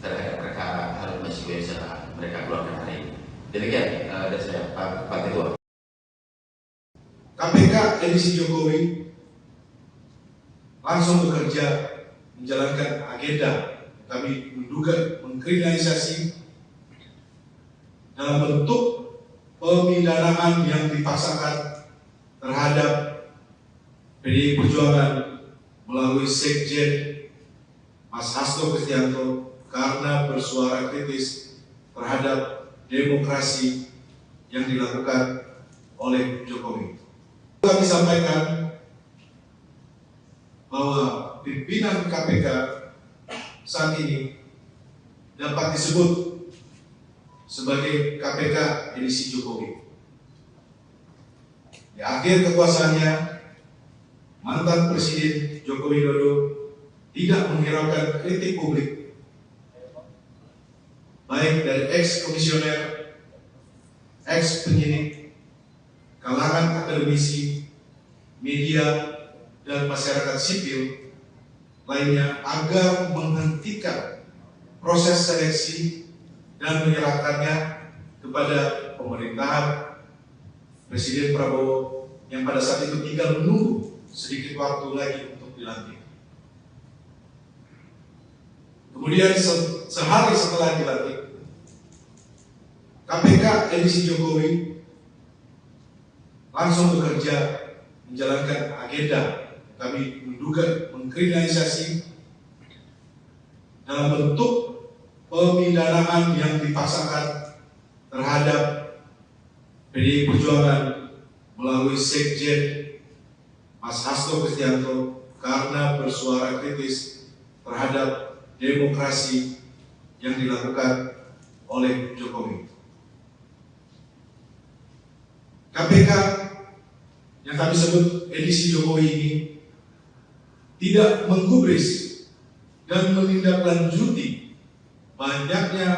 Speaker 2: terhadap perkara Harun Masiku yang sedang mereka keluarkan hari ini. Demikian dari saya, Pak Ketua.
Speaker 3: KPK edisi Jokowi langsung bekerja menjalankan agenda kami menduga mengkriminalisasi dalam bentuk pemidanaan yang dipaksakan terhadap PDI Perjuangan melalui Sekjen Mas Hasto Kristianto karena bersuara kritis terhadap demokrasi yang dilakukan oleh Jokowi. Kami sampaikan bahwa pimpinan KPK saat ini dapat disebut sebagai KPK edisi Jokowi. Di akhir kekuasaannya, mantan Presiden Joko Widodo tidak menghiraukan kritik publik, baik dari ex-komisioner, ex-penyidik, kalangan akademisi, media, dan masyarakat sipil lainnya agar menghentikan proses seleksi dan menyerahkannya kepada pemerintahan Presiden Prabowo yang pada saat itu tinggal menunggu sedikit waktu lagi untuk dilantik. Kemudian sehari setelah dilantik, KPK edisi Jokowi langsung bekerja menjalankan agenda kami menduga mengkriminalisasi dalam bentuk pemidanaan yang dipaksakan terhadap PDI Perjuangan melalui Sekjen Mas Hasto Kristianto karena bersuara kritis terhadap demokrasi yang dilakukan oleh Jokowi. KPK yang kami sebut edisi Jokowi ini tidak menggubris dan menindaklanjuti banyaknya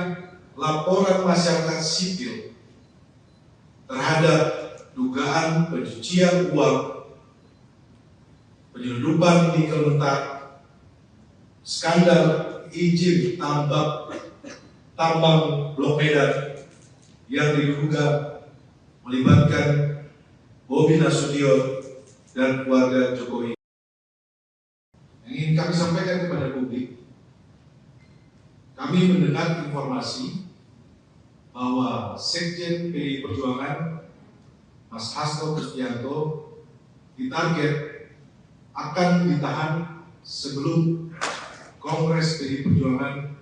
Speaker 3: laporan masyarakat sipil terhadap dugaan pencucian uang, penyelundupan nikel mentah, skandal izin tambang Blok Medan yang diduga melibatkan Bobi Nasution dan keluarga Jokowi. Yang ingin kami sampaikan kepada publik, kami mendengar informasi bahwa Sekjen PDI Perjuangan Mas Hasto Kristianto ditarget akan ditahan sebelum Kongres PDI Perjuangan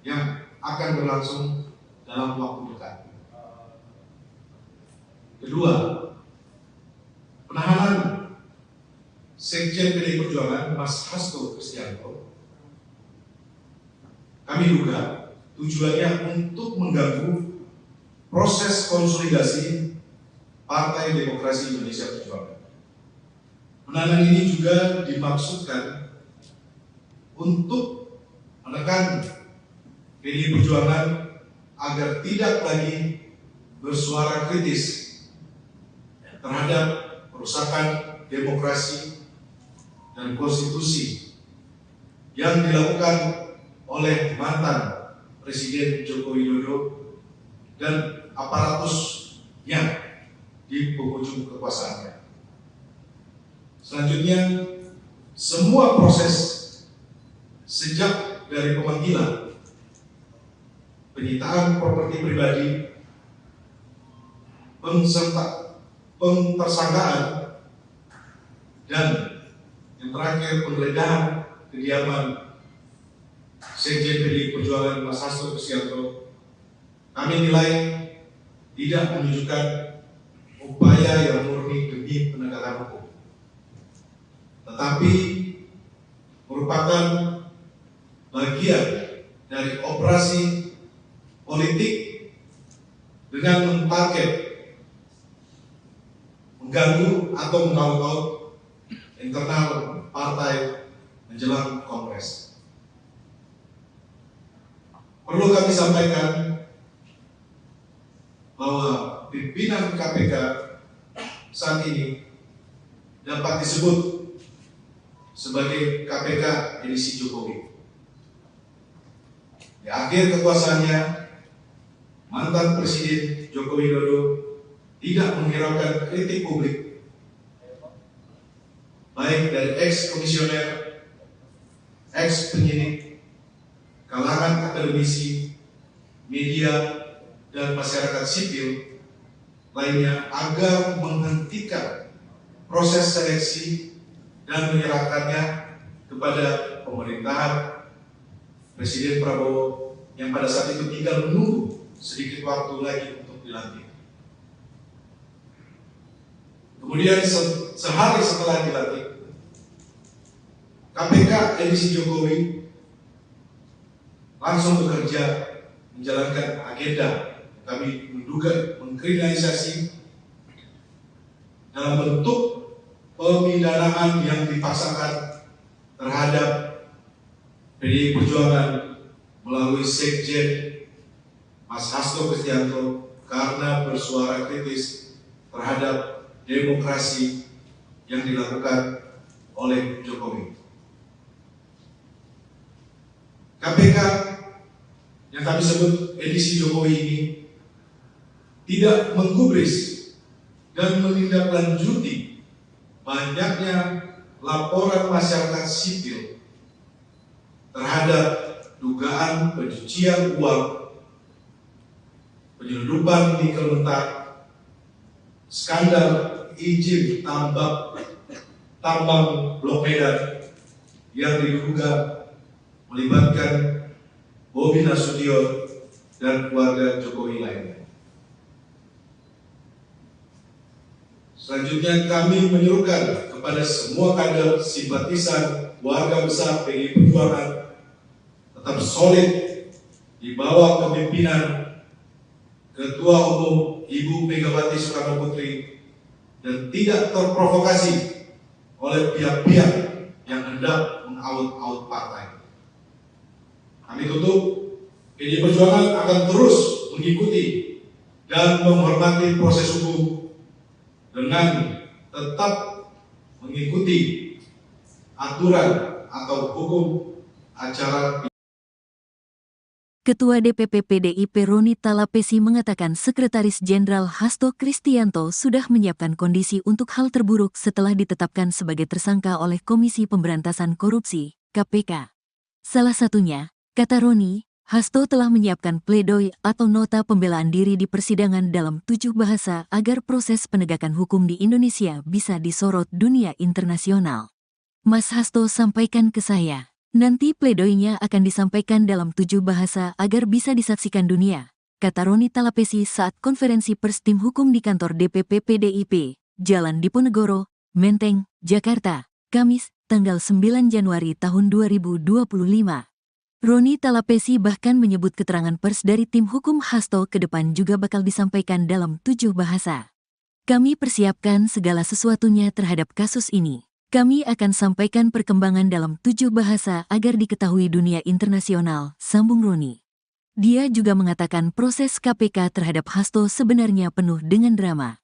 Speaker 3: yang akan berlangsung dalam waktu dekat. Kedua, penahanan Sekjen PDI Perjuangan Mas Hasto Kristianto kami duga tujuannya untuk mengganggu proses konsolidasi Partai Demokrasi Indonesia Perjuangan. Penahanan ini juga dimaksudkan untuk menekan PDI Perjuangan agar tidak lagi bersuara kritis terhadap perusakan demokrasi dan konstitusi yang dilakukan oleh mantan Presiden Joko Widodo dan aparatusnya di penghujung kekuasaannya. Selanjutnya, semua proses sejak dari pemanggilan, penyitaan properti pribadi, pentersangkaan, dan yang terakhir penggeledahan kediaman Sekjen PDI Perjuangan Mas Hasto Kristianto, kami nilai tidak menunjukkan upaya yang murni demi penegakan hukum, tetapi merupakan bagian dari operasi politik dengan mentarget mengganggu atau mengaut-ngaut internal partai menjelang Kongres. Perlu kami sampaikan bahwa pimpinan KPK saat ini dapat disebut sebagai KPK edisi Jokowi. Di akhir kekuasaannya, mantan Presiden Joko Widodo tidak menghiraukan kritik publik, baik dari ex-komisioner, ex-penyidik, kalangan akademisi, media, dan masyarakat sipil lainnya agar menghentikan proses seleksi dan menyerahkannya kepada pemerintahan Presiden Prabowo yang pada saat itu tinggal menunggu sedikit waktu lagi untuk dilantik. Kemudian sehari setelah dilantik, KPK edisi Jokowi langsung bekerja menjalankan agenda kami menduga mengkriminalisasi dalam bentuk pemidanaan yang dipaksakan terhadap PDI Perjuangan melalui Sekjen Mas Hasto Kristianto karena bersuara kritis terhadap demokrasi yang dilakukan oleh Jokowi. KPK yang kami sebut edisi Jokowi ini tidak menggubris dan menindaklanjuti banyaknya laporan masyarakat sipil terhadap dugaan pencucian uang, penyelundupan nikel mentah, skandal izin tambang Blok Medan yang diduga melibatkan Bobi Nasution dan keluarga Jokowi lainnya. Selanjutnya kami menyuruhkan kepada semua kader simpatisan warga besar PDI Perjuangan tetap solid di bawah kepemimpinan Ketua Umum Ibu Megawati Soekarno Putri dan tidak terprovokasi oleh pihak-pihak yang hendak mengaut-aut partai. Kami tutup, PDI Perjuangan akan terus mengikuti dan menghormati proses hukum dengan tetap mengikuti aturan atau hukum acara.
Speaker 1: Ketua DPP PDIP Roni Talapesi mengatakan Sekretaris Jenderal Hasto Kristianto sudah menyiapkan kondisi untuk hal terburuk setelah ditetapkan sebagai tersangka oleh Komisi Pemberantasan Korupsi, KPK. Salah satunya, kata Roni, Hasto telah menyiapkan pledoi atau nota pembelaan diri di persidangan dalam 7 bahasa agar proses penegakan hukum di Indonesia bisa disorot dunia internasional. Mas Hasto sampaikan ke saya. Nanti pledoinya akan disampaikan dalam 7 bahasa agar bisa disaksikan dunia, kata Roni Talapesi saat konferensi pers tim hukum di kantor DPP PDIP, Jalan Diponegoro, Menteng, Jakarta, Kamis, tanggal 9 Januari tahun 2025. Roni Talapesi bahkan menyebut keterangan pers dari tim hukum Hasto ke depan juga bakal disampaikan dalam 7 bahasa. Kami persiapkan segala sesuatunya terhadap kasus ini. Kami akan sampaikan perkembangan dalam 7 bahasa agar diketahui dunia internasional, sambung Roni. Dia juga mengatakan proses KPK terhadap Hasto sebenarnya penuh dengan drama.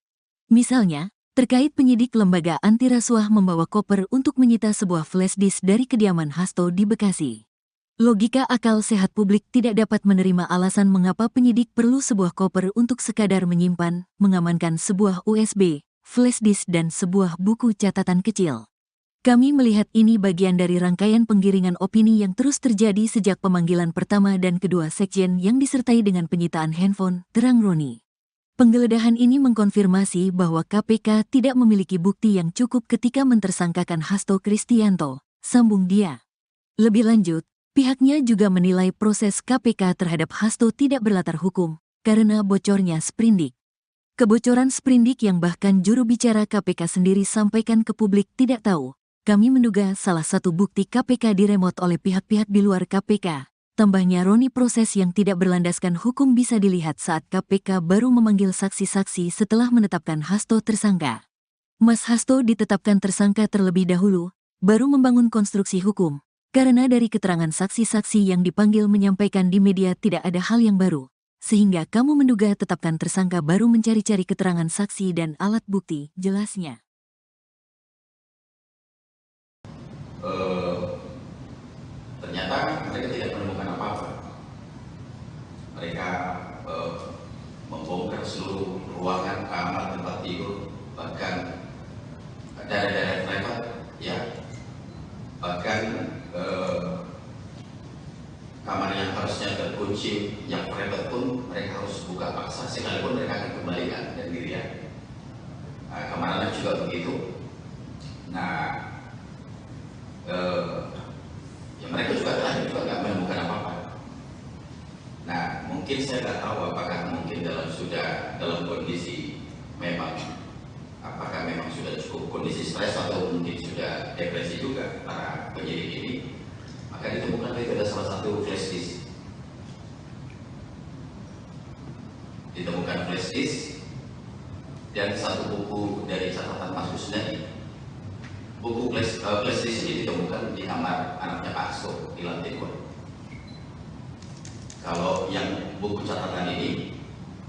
Speaker 1: Misalnya, Terkait penyidik lembaga anti rasuah membawa koper untuk menyita sebuah flash disk dari kediaman Hasto di Bekasi. Logika akal sehat publik tidak dapat menerima alasan mengapa penyidik perlu sebuah koper untuk sekadar menyimpan, mengamankan sebuah USB, flash disk dan sebuah buku catatan kecil. Kami melihat ini bagian dari rangkaian penggiringan opini yang terus terjadi sejak pemanggilan pertama dan kedua sekjen yang disertai dengan penyitaan handphone, terang Roni. Penggeledahan ini mengkonfirmasi bahwa KPK tidak memiliki bukti yang cukup ketika mentersangkakan Hasto Kristianto, sambung dia. Lebih lanjut, pihaknya juga menilai proses KPK terhadap Hasto tidak berlatar hukum, karena bocornya sprindik. Kebocoran sprindik yang bahkan juru bicara KPK sendiri sampaikan ke publik tidak tahu. Kami menduga salah satu bukti KPK diremot oleh pihak-pihak di luar KPK. Tambahnya Roni, proses yang tidak berlandaskan hukum bisa dilihat saat KPK baru memanggil saksi-saksi setelah menetapkan Hasto tersangka. Mas Hasto ditetapkan tersangka terlebih dahulu, baru membangun konstruksi hukum. Karena dari keterangan saksi-saksi yang dipanggil menyampaikan di media tidak ada hal yang baru. Sehingga kamu menduga tetapkan tersangka baru mencari-cari keterangan saksi dan alat bukti, jelasnya.
Speaker 2: Ternyata mereka tidak menemukan apa-apa. Mereka membongkar seluruh ruangan, kamar, tempat tidur, bahkan daerah-daerah private, ya, bahkan kamar yang harusnya terkunci, yang private pun mereka harus buka paksa, sekalipun mereka akan kembalikan dan dirian. Kamar anak juga begitu. Nah, ya mereka juga terakhir juga nggak menemukan apa-apa. Nah, mungkin saya nggak tahu apakah mungkin dalam kondisi memang, apakah memang sudah cukup kondisi stres atau mungkin sudah depresi juga para penyidik ini. Maka ditemukan itu ada salah satu flash disk. Ditemukan flash disk dan satu buku dari catatan Mas Kusnadi. Buku flash disk ini ditemukan di kamar anaknya Pak Hasto di lantai 2. Kalau yang buku catatan ini,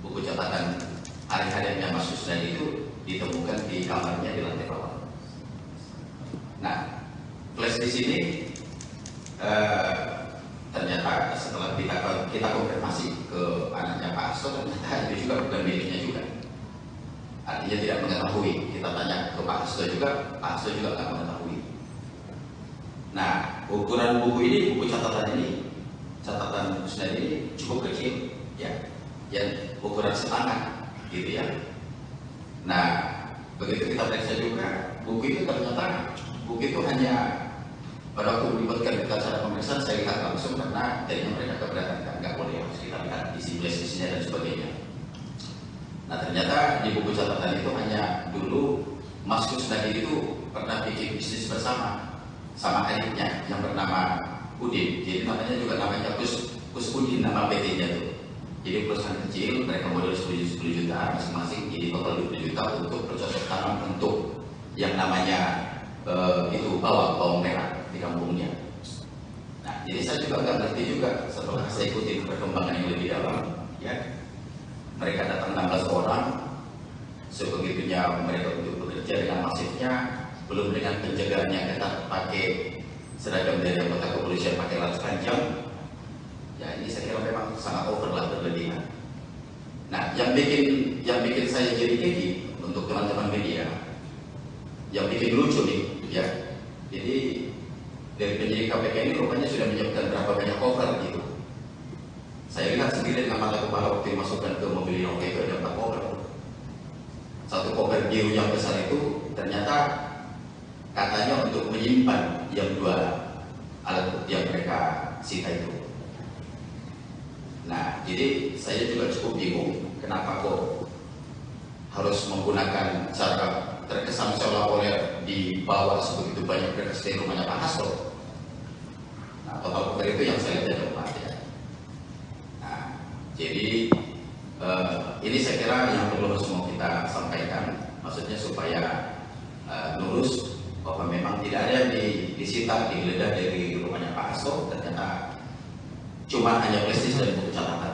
Speaker 2: buku catatan hari-harinya Mas Kusnadi itu ditemukan di kamarnya di lantai bawah. Nah, flash disk ini ternyata setelah kita konfirmasi ke anaknya Pak Hasto, ternyata itu juga bukan miliknya juga. Artinya tidak mengetahui. Kita tanya ke Pak Hasto juga, Pak Hasto juga tidak mengetahui. Nah, ukuran buku ini, buku catatan ini, catatan Kusnadi ini cukup kecil, ya, yang ukuran setangan, gitu ya. Nah, begitu kita periksa juga, buku itu ternyata buku itu hanya pada waktu melibatkan kita secara pemeriksaan, saya lihat langsung karena jadinya mereka keberatan, nggak boleh harus kita lihat isi flash-nya dan sebagainya. Nah, ternyata di buku catatan itu hanya dulu Mas Kusnadi itu pernah bikin bisnis bersama sama adiknya yang bernama Udin. Jadi namanya juga namanya Kus Udin, nama PT-nya tuh. Jadi perusahaan kecil, mereka modal 10 juta masing-masing, jadi total 20 juta untuk bercocok tanam untuk yang namanya itu bawang merah di kampungnya. Nah, jadi saya juga nggak ngerti juga setelah saya ikuti perkembangan yang lebih dalam, ya. Mereka datang 16 orang, sebegitunya mereka untuk bekerja dengan masifnya, belum dengan penjagaan yang ketat, pakai seragam dari anggota kepolisian, pakai laras panjang. Ya, ini saya kira memang sangat over lah, berlebihan. Nah, yang bikin saya jadi gigi untuk teman-teman media, yang bikin lucu nih, ya. Jadi dari penyidik KPK ini rupanya sudah menyiapkan berapa banyak cover gitu. Saya lihat sendiri dengan mata kepala waktu dimasukkan ke mobil Innova itu ada 4 cover. Satu cover biru yang besar itu ternyata katanya untuk menyimpan yang 2 alat bukti yang mereka sita itu. Nah, jadi saya juga cukup bingung kenapa kok harus menggunakan cara terkesan seolah-olah dibawa sebegitu banyak berkas dari rumahnya Pak Hasto. Nah, total cover itu yang saya lihat ada 4, ya. Nah, jadi ini saya kira yang perlu semua kita sampaikan, maksudnya supaya lurus bahwa memang tidak ada yang disita, digeledah dari rumahnya Pak Hasto, ternyata cuma hanya flash disk dan buku catatan.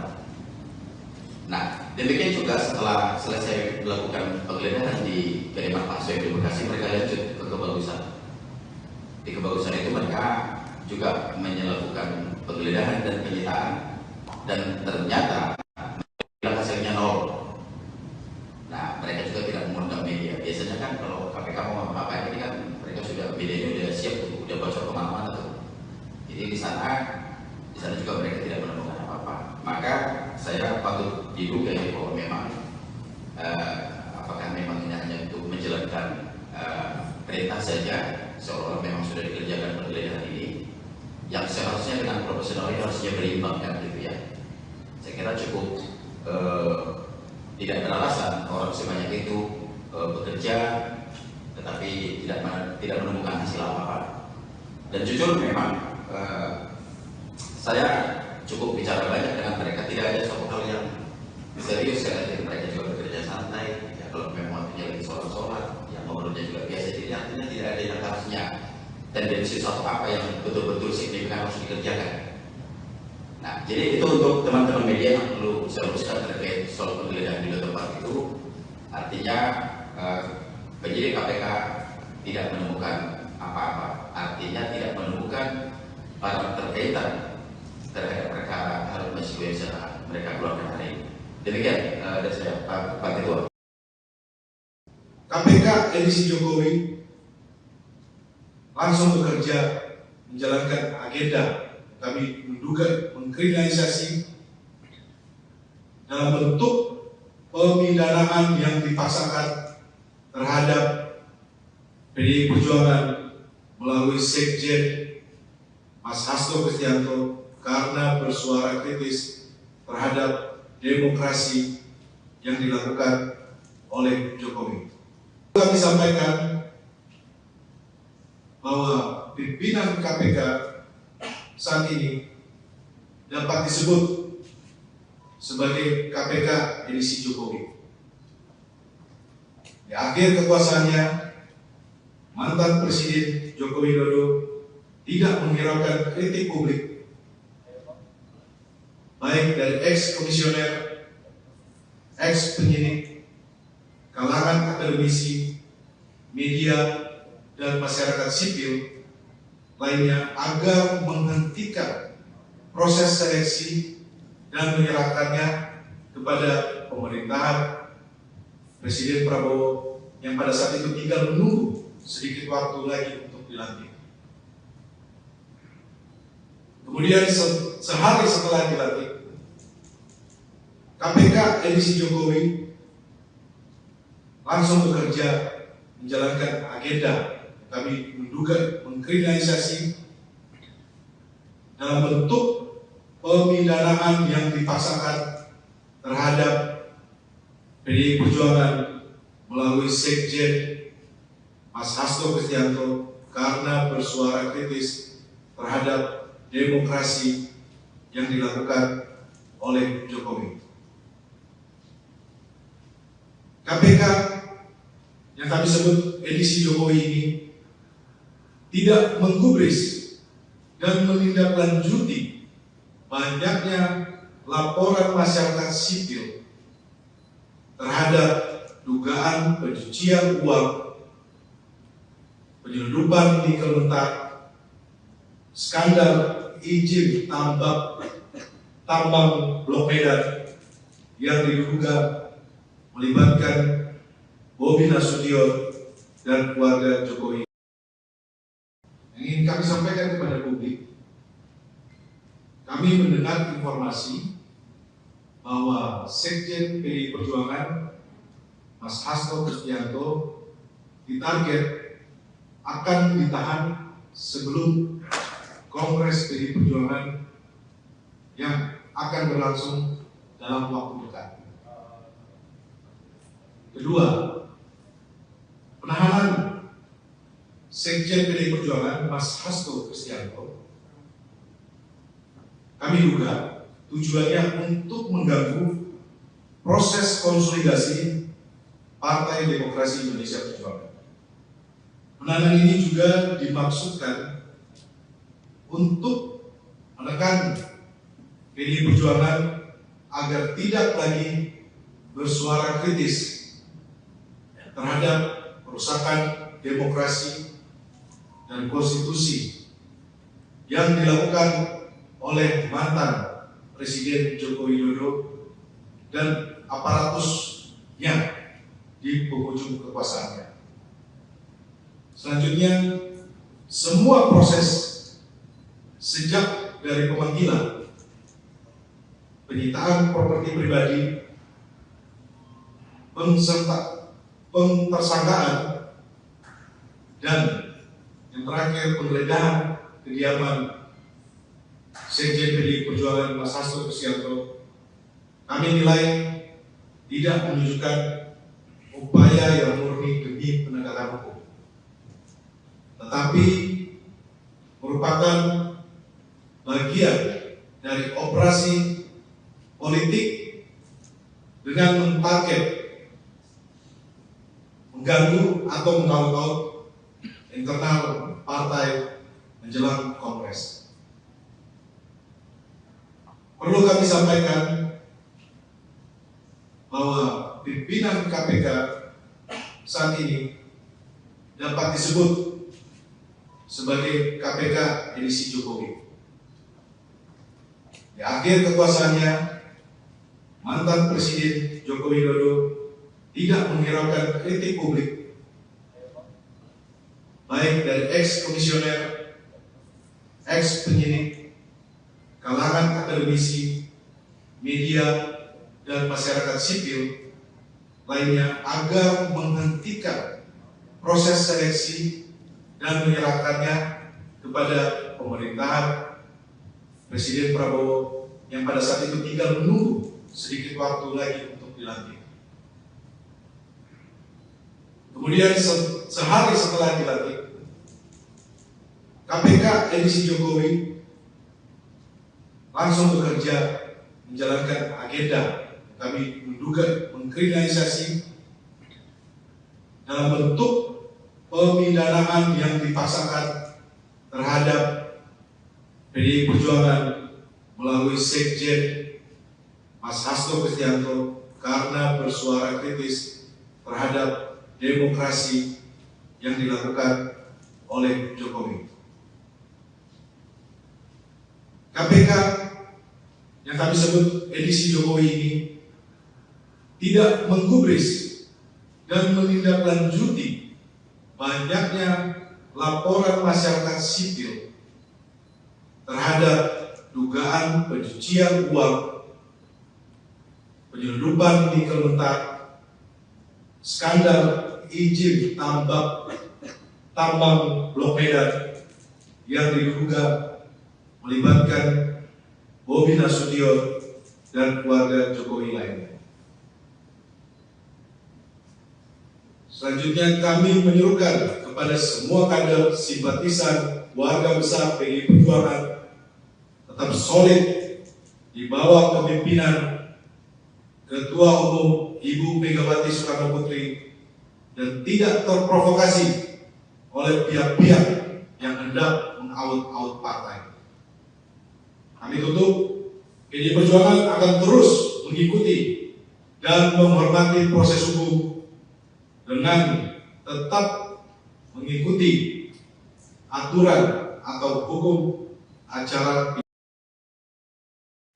Speaker 2: Nah, demikian juga setelah selesai melakukan penggeledahan di kediaman Pak Soe di Bekasi, mereka lanjut ke Kebagusan. Di Kebagusan itu mereka juga melakukan penggeledahan dan penyitaan, dan ternyata hasilnya nol. Nah, mereka juga tidak mengundang media. Biasanya kan kalau KPK mau apa-apa ini kan mereka sudah, medianya sudah siap tuh, udah bocor kemana-mana tuh. Jadi di sana juga mereka tidak menemukan apa-apa. Maka saya patut diduga ya bahwa memang apakah memang ini hanya untuk menjalankan perintah saja, seolah-olah memang sudah dikerjakan penggeledahan ini, yang seharusnya dengan profesional ini harusnya berimbang kan gitu ya. Saya kira cukup tidak beralasan orang sebanyak itu bekerja tetapi tidak menemukan hasil apa-apa. Dan jujur memang saya cukup bicara banyak dengan mereka, tidak ada suatu hal yang serius. Mereka juga bekerja santai ya, kalau memang waktunya lagi sholat yang ngobrolnya juga biasa, jadi artinya tidak ada yang harusnya tendensi suatu apa yang betul-betul signifikan harus dikerjakan. Nah, jadi itu untuk teman-teman media yang perlu saya luruskan terkait soal penggeledahan di tempat itu. Artinya penyidik KPK tidak menemukan apa-apa, artinya tidak menemukan barang terkaitan terhadap perkara Harun Masiku yang mereka keluarkan hari ini. Demikian dari saya, Pak Ketua.
Speaker 3: KPK edisi Jokowi langsung bekerja menjalankan agenda. Kami menduga mengkriminalisasi dalam bentuk pemidanaan yang dipaksakan terhadap PDI Perjuangan melalui Sekjen Mas Hasto Kristianto karena bersuara kritis terhadap demokrasi yang dilakukan oleh Jokowi. Kami sampaikan bahwa pimpinan KPK saat ini dapat disebut sebagai KPK edisi Jokowi. Di akhir kekuasaannya, mantan Presiden Joko Widodo tidak menghiraukan kritik publik, baik dari ex-komisioner, ex-penyidik, kalangan akademisi, media, dan masyarakat sipil lainnya agar menghentikan proses seleksi dan menyerahkannya kepada pemerintahan Presiden Prabowo yang pada saat itu tinggal menunggu sedikit waktu lagi untuk dilantik. Kemudian sehari setelah dilantik, KPK edisi Jokowi langsung bekerja menjalankan agenda. Kami menduga mengkriminalisasi dalam bentuk pemidanaan yang dipaksakan terhadap PDI Perjuangan melalui Sekjen Mas Hasto Kristianto karena bersuara kritis terhadap demokrasi yang dilakukan oleh Jokowi. KPK yang kami sebut edisi Jokowi ini tidak menggubris dan menindaklanjuti banyaknya laporan masyarakat sipil terhadap dugaan pencucian uang, penyelundupan nikel mentah, skandal izin tambang Blok Medan yang diduga melibatkan Bobi Nasution dan keluarga Jokowi. Yang ingin kami sampaikan kepada publik, kami mendengar informasi bahwa Sekjen PDI Perjuangan Mas Hasto Kristianto ditarget akan ditahan sebelum Kongres PDI Perjuangan yang akan berlangsung dalam waktu dekat. Kedua, penahanan Sekjen PDI Perjuangan Mas Hasto Kristianto kami duga tujuannya untuk mengganggu proses konsolidasi Partai Demokrasi Indonesia Perjuangan. Penahanan ini juga dimaksudkan untuk menekan PDI Perjuangan agar tidak lagi bersuara kritis terhadap perusakan demokrasi dan konstitusi yang dilakukan oleh mantan Presiden Joko Widodo dan aparatusnya di penghujung kekuasaannya. Selanjutnya, semua proses sejak dari pemanggilan, penyitaan properti pribadi, pentersangkaan, dan yang terakhir penggeledahan kediaman Sekjen PDI Perjuangan Mas Hasto Kristianto, kami nilai tidak menunjukkan upaya yang murni demi penegakan hukum, tetapi merupakan bagian dari operasi politik dengan mentarget, mengganggu atau mengaut-ngaut internal partai menjelang Kongres. Perlu kami sampaikan bahwa pimpinan KPK saat ini dapat disebut sebagai KPK edisi Jokowi. Di akhir kekuasaannya, mantan Presiden Joko Widodo tidak menghiraukan kritik publik, baik dari ex-komisioner, ex-penyidik, kalangan akademisi, media, dan masyarakat sipil lainnya agar menghentikan proses seleksi dan menyerahkannya kepada pemerintahan Presiden Prabowo yang pada saat itu tinggal menunggu sedikit waktu lagi untuk dilantik. Kemudian sehari setelah dilantik, KPK edisi Jokowi langsung bekerja menjalankan agenda kami menduga mengkriminalisasi dalam bentuk pemidanaan yang dipaksakan terhadap PDI Perjuangan melalui Sekjen Mas Hasto Kristianto karena bersuara kritis terhadap demokrasi yang dilakukan oleh Jokowi. KPK yang kami sebut edisi Jokowi ini tidak menggubris dan menindaklanjuti banyaknya laporan masyarakat sipil terhadap dugaan pencucian uang, penyelundupan nikel mentah, skandal izin tambang Blok Medan yang diduga melibatkan Bobi Nasution dan keluarga Jokowi lainnya. Selanjutnya kami menyuruhkan kepada semua kader simpatisan warga besar PDI Perjuangan tetap solid di bawah kepemimpinan Ketua Umum Ibu Megawati Soekarno Putri dan tidak terprovokasi oleh pihak-pihak yang hendak mengaut-aut partai. Kami tutup, PDI Perjuangan akan terus mengikuti dan menghormati proses hukum dengan tetap mengikuti aturan atau hukum acara.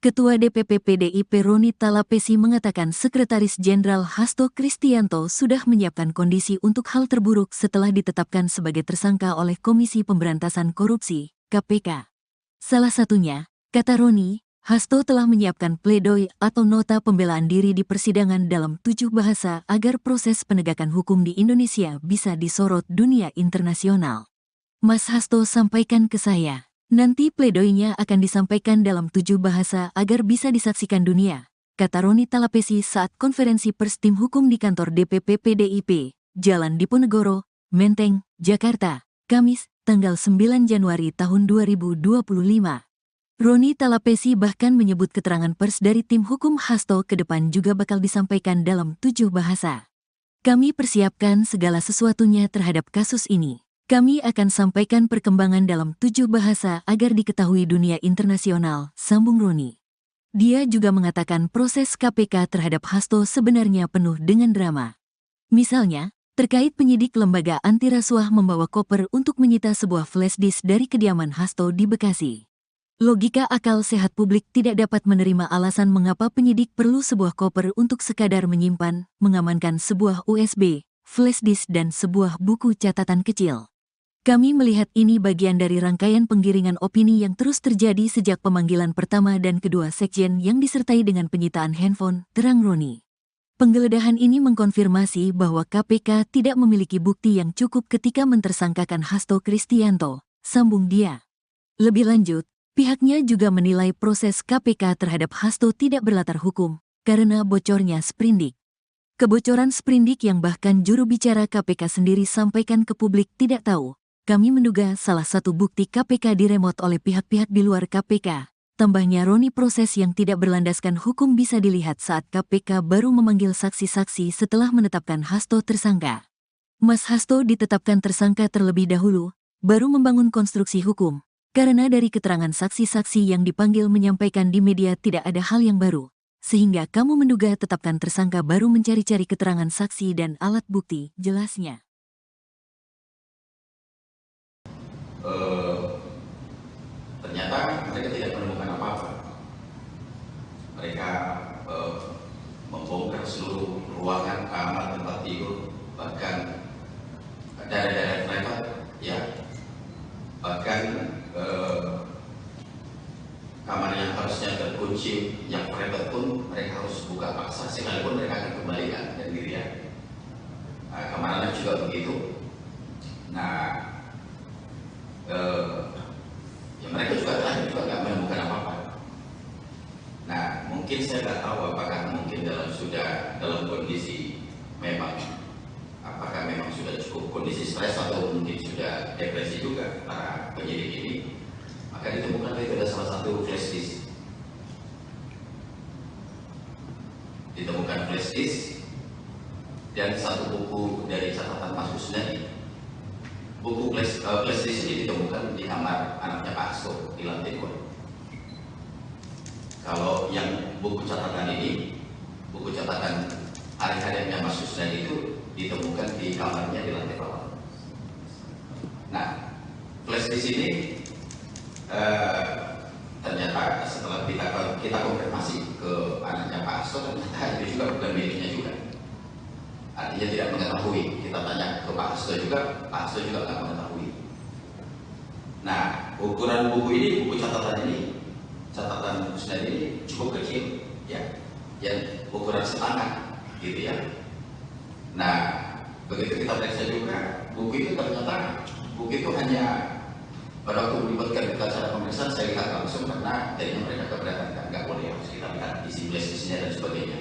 Speaker 1: Ketua DPP PDIP Roni Talapesi mengatakan Sekretaris Jenderal Hasto Kristianto sudah menyiapkan kondisi untuk hal terburuk setelah ditetapkan sebagai tersangka oleh Komisi Pemberantasan Korupsi, KPK. Salah satunya, kata Roni, Hasto telah menyiapkan pledoi atau nota pembelaan diri di persidangan dalam 7 bahasa agar proses penegakan hukum di Indonesia bisa disorot dunia internasional. Mas Hasto sampaikan ke saya, nanti pledoinya akan disampaikan dalam 7 bahasa agar bisa disaksikan dunia, kata Roni Talapesi saat konferensi pers tim hukum di kantor DPP PDIP, Jalan Diponegoro, Menteng, Jakarta, Kamis, tanggal 9 Januari tahun 2025. Roni Talapesi bahkan menyebut keterangan pers dari tim hukum Hasto ke depan juga bakal disampaikan dalam 7 bahasa. Kami persiapkan segala sesuatunya terhadap kasus ini. Kami akan sampaikan perkembangan dalam 7 bahasa agar diketahui dunia internasional, sambung Roni. Dia juga mengatakan proses KPK terhadap Hasto sebenarnya penuh dengan drama. Misalnya, terkait penyidik lembaga anti rasuah membawa koper untuk menyita sebuah flash disk dari kediaman Hasto di Bekasi. Logika akal sehat publik tidak dapat menerima alasan mengapa penyidik perlu sebuah koper untuk sekadar menyimpan, mengamankan sebuah USB, flash disk dan sebuah buku catatan kecil. Kami melihat ini bagian dari rangkaian penggiringan opini yang terus terjadi sejak pemanggilan pertama dan kedua sekjen yang disertai dengan penyitaan handphone, terang Roni. Penggeledahan ini mengkonfirmasi bahwa KPK tidak memiliki bukti yang cukup ketika mentersangkakan Hasto Kristianto, sambung dia. Lebih lanjut, pihaknya juga menilai proses KPK terhadap Hasto tidak berlatar hukum, karena bocornya sprindik. Kebocoran sprindik yang bahkan juru bicara KPK sendiri sampaikan ke publik tidak tahu. Kami menduga salah satu bukti KPK diremot oleh pihak-pihak di luar KPK. Tambahnya Roni, proses yang tidak berlandaskan hukum bisa dilihat saat KPK baru memanggil saksi-saksi setelah menetapkan Hasto tersangka. Mas Hasto ditetapkan tersangka terlebih dahulu, baru membangun konstruksi hukum. Karena dari keterangan saksi-saksi yang dipanggil menyampaikan di media tidak ada hal yang baru. Sehingga kamu menduga tetapkan tersangka baru mencari-cari keterangan saksi dan alat bukti, jelasnya.
Speaker 2: Ternyata mereka tidak menemukan apa-apa. Mereka membongkar seluruh ruangan, kamar, tempat tidur, bahkan daerah-daerah privat, ya, bahkan kamar yang harusnya terkunci, yang privat pun mereka harus buka paksa, sekalipun mereka akan kembalikan dan dirian. Kamar anak juga begitu. Nah, ya mereka juga terakhir juga nggak menemukan apa-apa. Nah, mungkin saya nggak tahu apakah mungkin dalam kondisi memang, apakah memang sudah cukup kondisi stres atau mungkin sudah depresi juga para penyidik ini. Maka ditemukan itu ada salah satu flash disk. Ditemukan flash disk dan satu buku dari catatan Mas Kusnadi. Buku flash disk ini ditemukan di kamar anaknya Pak Hasto di lantai 2. Kalau yang buku catatan ini, buku catatan hari-harinya Mas Kusnadi itu ditemukan di kamarnya di lantai bawah. Nah, flash disk ini ternyata setelah kita konfirmasi ke anaknya Pak Hasto, ternyata itu juga bukan miliknya juga. Artinya tidak mengetahui. Kita tanya ke Pak Hasto juga, Pak Hasto juga tidak mengetahui. Nah, ukuran buku ini, buku catatan ini, catatan Kusnadi ini cukup kecil, ya, yang ukuran setangan, gitu ya. Nah, begitu kita periksa juga, buku itu ternyata buku itu hanya pada waktu melibatkan kita cara pemeriksaan, saya lihat langsung karena jadinya mereka keberatan, nggak boleh harus kita lihat isi flash-nya dan sebagainya.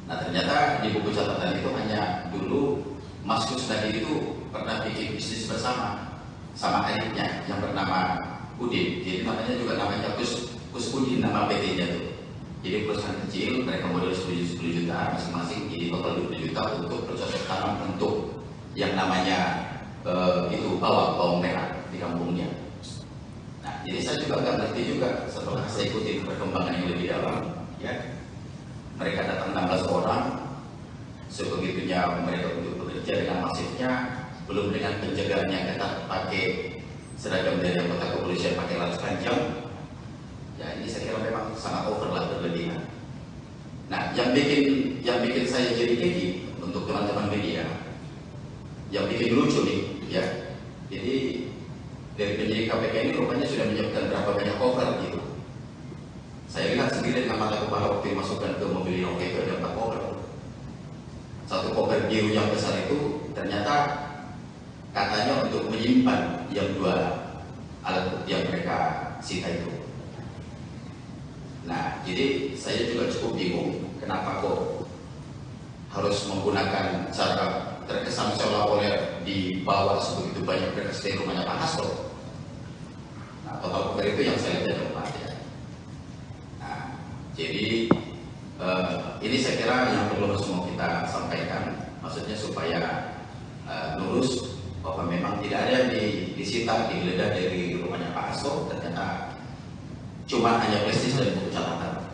Speaker 2: Nah, ternyata di buku catatan itu hanya dulu Mas Kusnadi itu pernah bikin bisnis bersama sama adiknya yang bernama Udin. Jadi namanya juga namanya Kus Udin, nama PT-nya tuh. Jadi perusahaan kecil, mereka modal 10 juta masing-masing, jadi total 20 juta untuk bercocok tanam untuk yang namanya itu bawang merah di kampungnya. Nah, jadi saya juga nggak ngerti juga setelah saya ikuti perkembangan yang lebih dalam, ya. Mereka datang 16 orang, sebegitunya mereka untuk bekerja dengan masifnya, belum dengan penjagaan yang ketat pakai seragam dari anggota kepolisian pakai laras panjang. Ya, ini saya kira memang sangat over lah, berlebihan. Nah, yang bikin saya jadi gigi untuk teman-teman media, yang bikin lucu nih, ya. Jadi dari penyidik KPK ini rupanya sudah menyiapkan berapa banyak cover gitu. Saya lihat sendiri dengan mata kepala waktu dimasukkan ke mobil Inovator itu ada 4 cover. Satu cover biru yang besar itu ternyata katanya untuk menyimpan yang 2 alat bukti yang mereka sita itu. Nah, jadi saya juga cukup bingung kenapa kok harus menggunakan cara terkesan seolah-olah dibawa sebegitu banyak berkas dari rumahnya Pak Hasto. Nah, total cover itu yang saya lihat ada 4 ya. Nah, jadi ini saya kira yang perlu semua kita sampaikan, maksudnya supaya lurus bahwa memang tidak ada yang disita, digeledah dari rumahnya Pak Hasto, ternyata cuma hanya prestis dan buku catatan.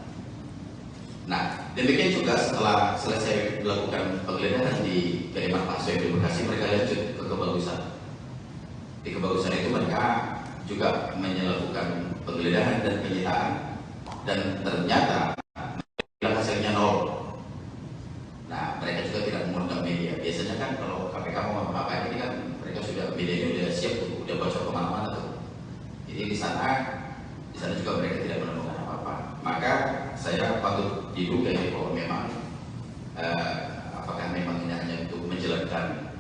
Speaker 2: Nah, demikian juga setelah selesai melakukan penggeledahan di kediaman Pak Soe di Bekasi, mereka lanjut ke Kebagusan. Di Kebagusan itu mereka juga melakukan penggeledahan dan penyitaan, dan ternyata hasilnya nol. Nah, mereka juga tidak mengundang media. Biasanya kan kalau KPK mau apa-apa ini kan mereka sudah, medianya sudah siap tuh, udah bocor kemana-mana tuh. Jadi di sana juga mereka tidak menemukan apa-apa. Maka saya patut diduga ya bahwa memang apakah memang ini hanya untuk menjalankan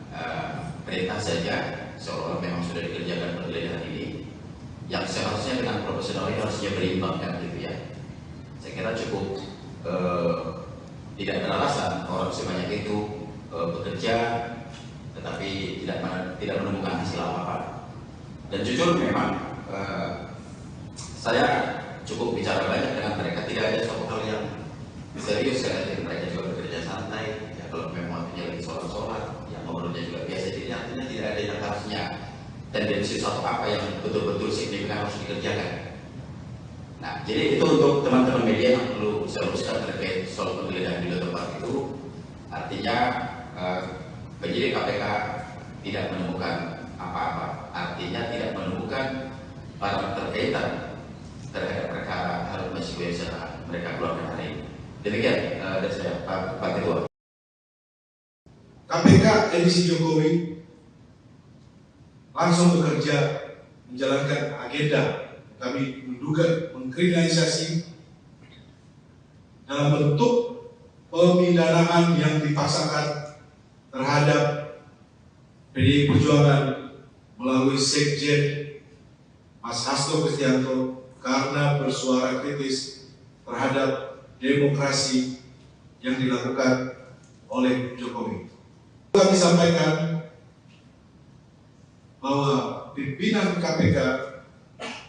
Speaker 2: perintah saja, seolah-olah memang sudah dikerjakan penggeledahan ini, yang seharusnya dengan profesional ini harusnya berimbang kan gitu ya. Saya kira cukup tidak beralasan orang sebanyak itu bekerja tetapi tidak menemukan hasil apa-apa. Dan jujur memang saya cukup bicara banyak dengan mereka, tidak ada suatu hal yang serius. Mereka juga bekerja santai ya, kalau memang waktunya lagi sholat yang ngobrolnya juga biasa, jadi artinya tidak ada yang harusnya tendensi suatu apa yang betul-betul signifikan harus dikerjakan. Nah, jadi itu untuk teman-teman media yang perlu saya luruskan terkait soal penggeledahan di tempat itu. Artinya penyidik KPK tidak menemukan apa-apa, artinya tidak menemukan barang terkaitan terhadap perkara Harun Masiku yang mereka keluarkan hari ini. Demikian dari saya, Pak Ketua.
Speaker 3: KPK edisi Jokowi langsung bekerja menjalankan agenda. Kami menduga mengkriminalisasi dalam bentuk pemidanaan yang dipaksakan terhadap PDI Perjuangan melalui Sekjen Mas Hasto Kristianto karena bersuara kritis terhadap demokrasi yang dilakukan oleh Jokowi. Kami sampaikan bahwa pimpinan KPK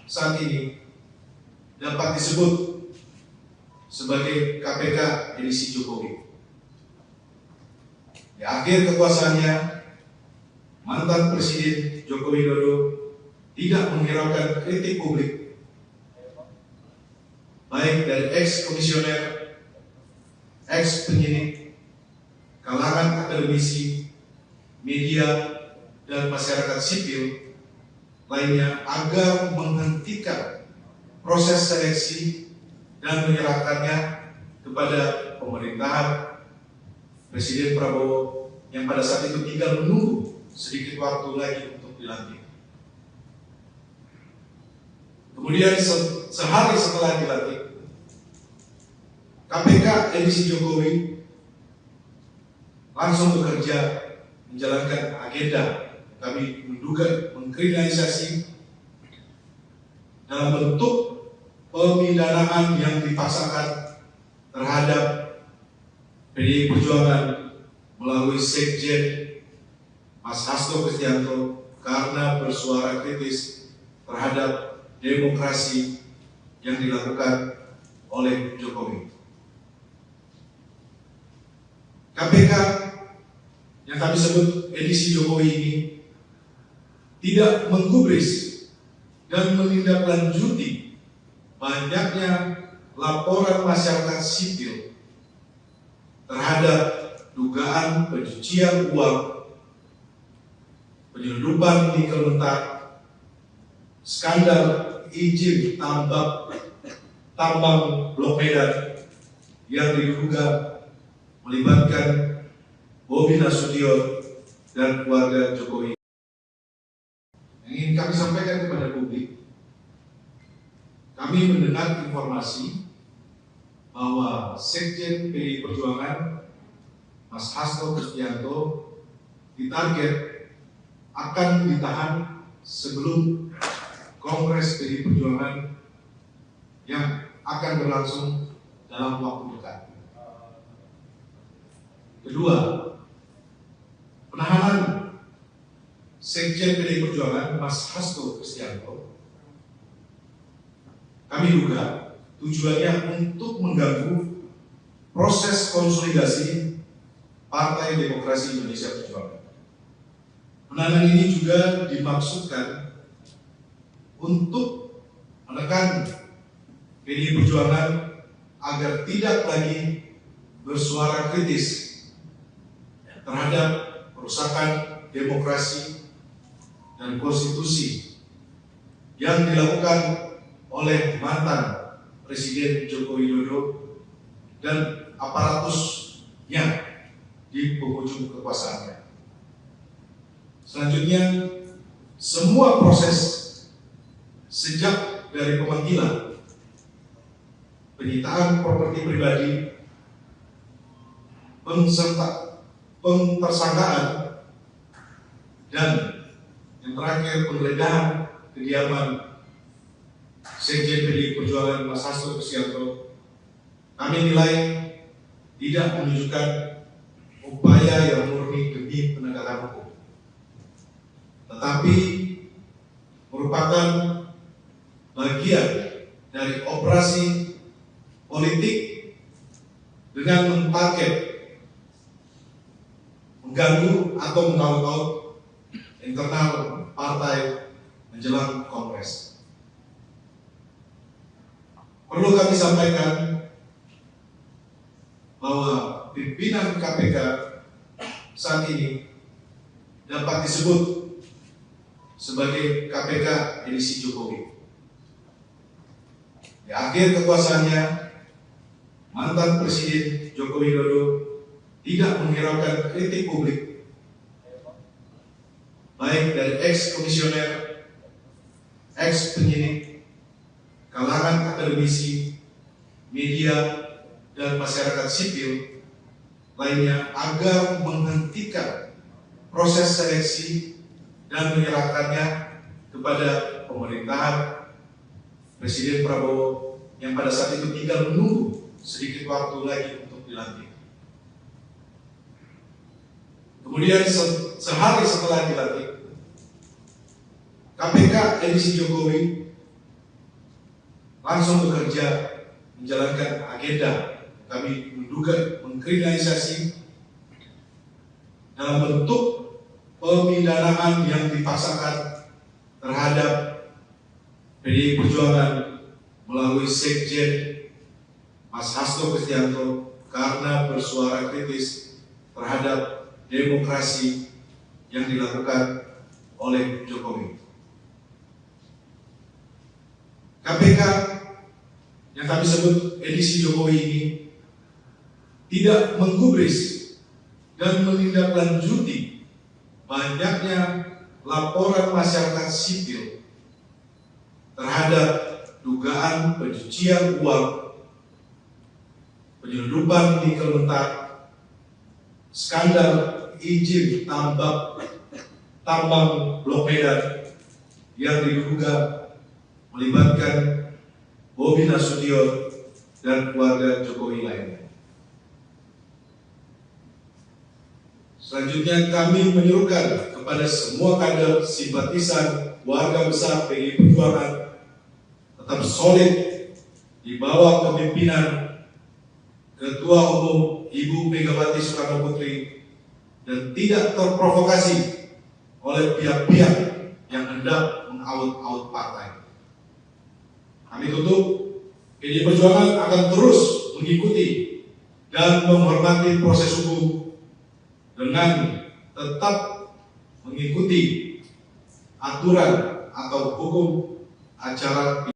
Speaker 3: saat ini dapat disebut sebagai KPK edisi Jokowi. Di akhir kekuasaannya, mantan Presiden Joko Widodo tidak menghiraukan kritik publik, baik dari ex-komisioner, ex-penyidik, kalangan akademisi, media, dan masyarakat sipil lainnya agar menghentikan proses seleksi dan menyerahkannya kepada pemerintahan Presiden Prabowo yang pada saat itu tinggal menunggu sedikit waktu lagi untuk dilantik. Kemudian sehari setelah dilantik, KPK edisi Jokowi langsung bekerja menjalankan agenda. Kami menduga mengkriminalisasi dalam bentuk pemidanaan yang dipaksakan terhadap PDI Perjuangan melalui Sekjen Mas Hasto Kristianto karena bersuara kritis terhadap demokrasi yang dilakukan oleh Jokowi. KPK yang kami sebut edisi Jokowi ini tidak menggubris dan menindaklanjuti banyaknya laporan masyarakat sipil terhadap dugaan pencucian uang, penyelundupan nikel mentah, skandal izin tambang Blok Medan yang diduga melibatkan Bobi Nasution dan keluarga Jokowi. Yang ingin kami sampaikan kepada publik, kami mendengar informasi bahwa Sekjen PDI Perjuangan Mas Hasto Kristianto ditarget akan ditahan sebelum Kongres PDI Perjuangan yang akan berlangsung dalam waktu dekat. Kedua, penahanan Sekjen PDI Perjuangan Mas Hasto Kristianto kami duga tujuannya untuk mengganggu proses konsolidasi Partai Demokrasi Indonesia Perjuangan. Penahanan ini juga dimaksudkan untuk menekan PDI Perjuangan agar tidak lagi bersuara kritis terhadap perusakan demokrasi dan konstitusi yang dilakukan oleh mantan Presiden Joko Widodo dan aparatusnya di penghujung kekuasaannya. Selanjutnya, semua proses sejak dari pemanggilan, penyitaan properti pribadi, pentersangkaan, dan yang terakhir penggeledahan kediaman Sekjen PDI Perjuangan Mas Hasto Kristianto, kami nilai tidak menunjukkan upaya yang murni demi penegakan hukum, tetapi merupakan bagian dari operasi politik dengan mentarget mengganggu atau mengaut-ngaut internal partai menjelang Kongres. Perlu kami sampaikan bahwa pimpinan KPK saat ini dapat disebut sebagai KPK edisi Jokowi. Di akhir kekuasaannya, mantan Presiden Joko Widodo tidak menghiraukan kritik publik, baik dari ex-komisioner, ex-penyidik, kalangan akademisi, media, dan masyarakat sipil lainnya agar menghentikan proses seleksi dan menyerahkannya kepada pemerintahan Presiden Prabowo yang pada saat itu tinggal menunggu sedikit waktu lagi untuk dilantik. Kemudian sehari setelah dilantik, KPK edisi Jokowi langsung bekerja menjalankan agenda kami menduga mengkriminalisasi dalam bentuk pemidanaan yang dipaksakan terhadap PDI Perjuangan melalui Sekjen Mas Hasto Kristianto karena bersuara kritis terhadap demokrasi yang dilakukan oleh Jokowi. KPK yang kami sebut edisi Jokowi ini tidak menggubris dan menindaklanjuti banyaknya laporan masyarakat sipil terhadap dugaan pencucian uang, penyelundupan nikel mentah, skandal izin tambang Blok Medan yang diduga melibatkan Bobi Nasution dan keluarga Jokowi lainnya. Selanjutnya kami menyuruhkan kepada semua kader simpatisan warga besar PDI Perjuangan tetap solid di bawah kepemimpinan Ketua Umum Ibu Megawati Soekarno Putri dan tidak terprovokasi oleh pihak-pihak yang hendak mengaut-aut partai. Kami tutup, PDI Perjuangan akan terus mengikuti dan menghormati proses hukum dengan tetap mengikuti aturan atau hukum acara.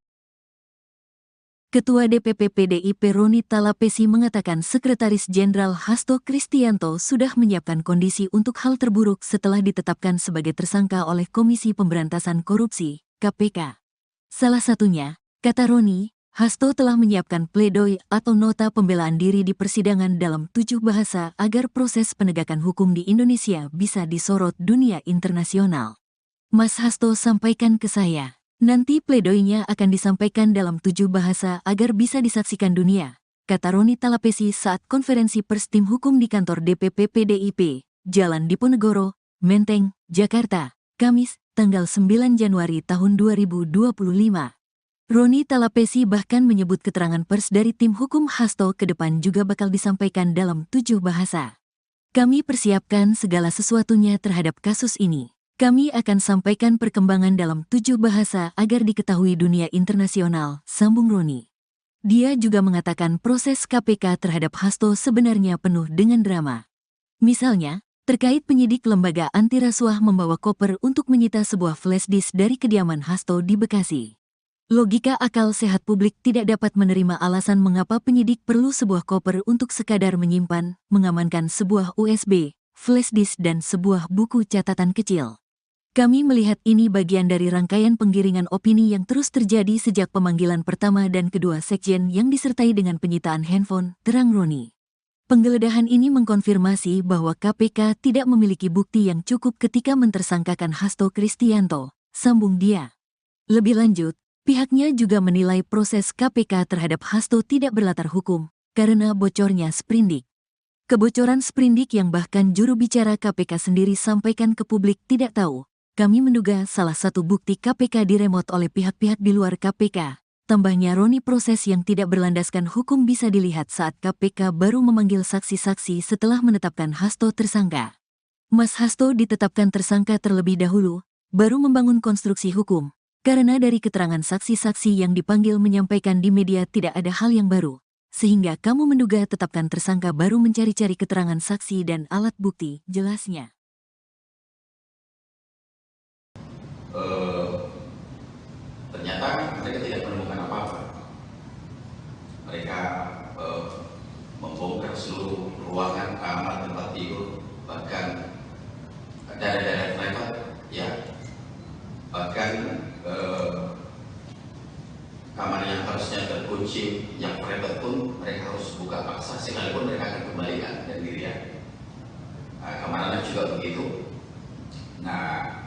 Speaker 1: Ketua DPP PDIP Roni Talapesi mengatakan Sekretaris Jenderal Hasto Kristianto sudah menyiapkan kondisi untuk hal terburuk setelah ditetapkan sebagai tersangka oleh Komisi Pemberantasan Korupsi, KPK. Salah satunya, kata Roni, Hasto telah menyiapkan pledoi atau nota pembelaan diri di persidangan dalam 7 bahasa agar proses penegakan hukum di Indonesia bisa disorot dunia internasional. Mas Hasto sampaikan ke saya. Nanti pledoinya akan disampaikan dalam 7 bahasa agar bisa disaksikan dunia, kata Roni Talapesi saat konferensi pers tim hukum di kantor DPP PDIP, Jalan Diponegoro, Menteng, Jakarta, Kamis, tanggal 9 Januari tahun 2025. Roni Talapesi bahkan menyebut keterangan pers dari tim hukum Hasto ke depan juga bakal disampaikan dalam 7 bahasa. Kami persiapkan segala sesuatunya terhadap kasus ini. Kami akan sampaikan perkembangan dalam 7 bahasa agar diketahui dunia internasional, sambung Roni. Dia juga mengatakan proses KPK terhadap Hasto sebenarnya penuh dengan drama. Misalnya, terkait penyidik lembaga anti rasuah membawa koper untuk menyita sebuah flash disk dari kediaman Hasto di Bekasi. Logika akal sehat publik tidak dapat menerima alasan mengapa penyidik perlu sebuah koper untuk sekadar menyimpan, mengamankan sebuah USB, flash disk dan sebuah buku catatan kecil. Kami melihat ini bagian dari rangkaian penggiringan opini yang terus terjadi sejak pemanggilan pertama dan kedua sekjen yang disertai dengan penyitaan handphone, terang Roni. Penggeledahan ini mengkonfirmasi bahwa KPK tidak memiliki bukti yang cukup ketika mentersangkakan Hasto Kristianto, sambung dia. Lebih lanjut, pihaknya juga menilai proses KPK terhadap Hasto tidak berlatar hukum, karena bocornya sprindik. Kebocoran sprindik yang bahkan juru bicara KPK sendiri sampaikan ke publik tidak tahu. Kami menduga salah satu bukti KPK diremot oleh pihak-pihak di luar KPK. Tambahnya Roni, proses yang tidak berlandaskan hukum bisa dilihat saat KPK baru memanggil saksi-saksi setelah menetapkan Hasto tersangka. Mas Hasto ditetapkan tersangka terlebih dahulu, baru membangun konstruksi hukum. Karena dari keterangan saksi-saksi yang dipanggil menyampaikan di media tidak ada hal yang baru. Sehingga kamu menduga tetapkan tersangka baru mencari-cari keterangan saksi dan alat bukti, jelasnya.
Speaker 2: Ternyata mereka tidak menemukan apa-apa. Mereka membongkar seluruh ruangan, kamar, tempat tidur, bahkan daerah-daerah private, ya, bahkan kamar yang harusnya terkunci, yang private pun mereka harus buka paksa, sekalipun mereka akan kembalikan dan dirian. Kamar anak juga begitu. Nah,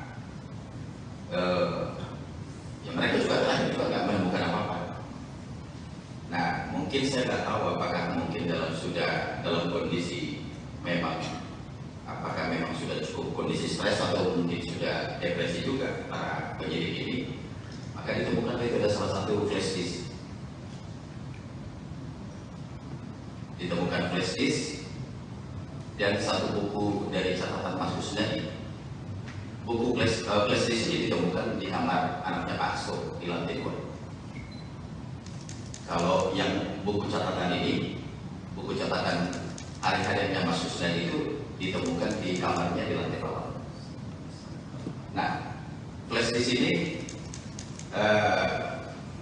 Speaker 2: ya mereka juga nggak menemukan apa-apa. Nah, mungkin saya nggak tahu apakah mungkin dalam kondisi memang, apakah memang sudah cukup kondisi stres atau mungkin sudah depresi juga para penyidik ini. Maka ditemukan itu ada salah satu flash disk. Ditemukan flash disk dan satu buku dari catatan Mas Kusnadi. Buku flash disk ini ditemukan di kamar anaknya Pak Hasto di lantai 2. Kalau yang buku catatan ini, buku catatan hari-harinya Mas Kusnadi itu ditemukan di kamarnya di lantai bawah. Nah, flash disk ini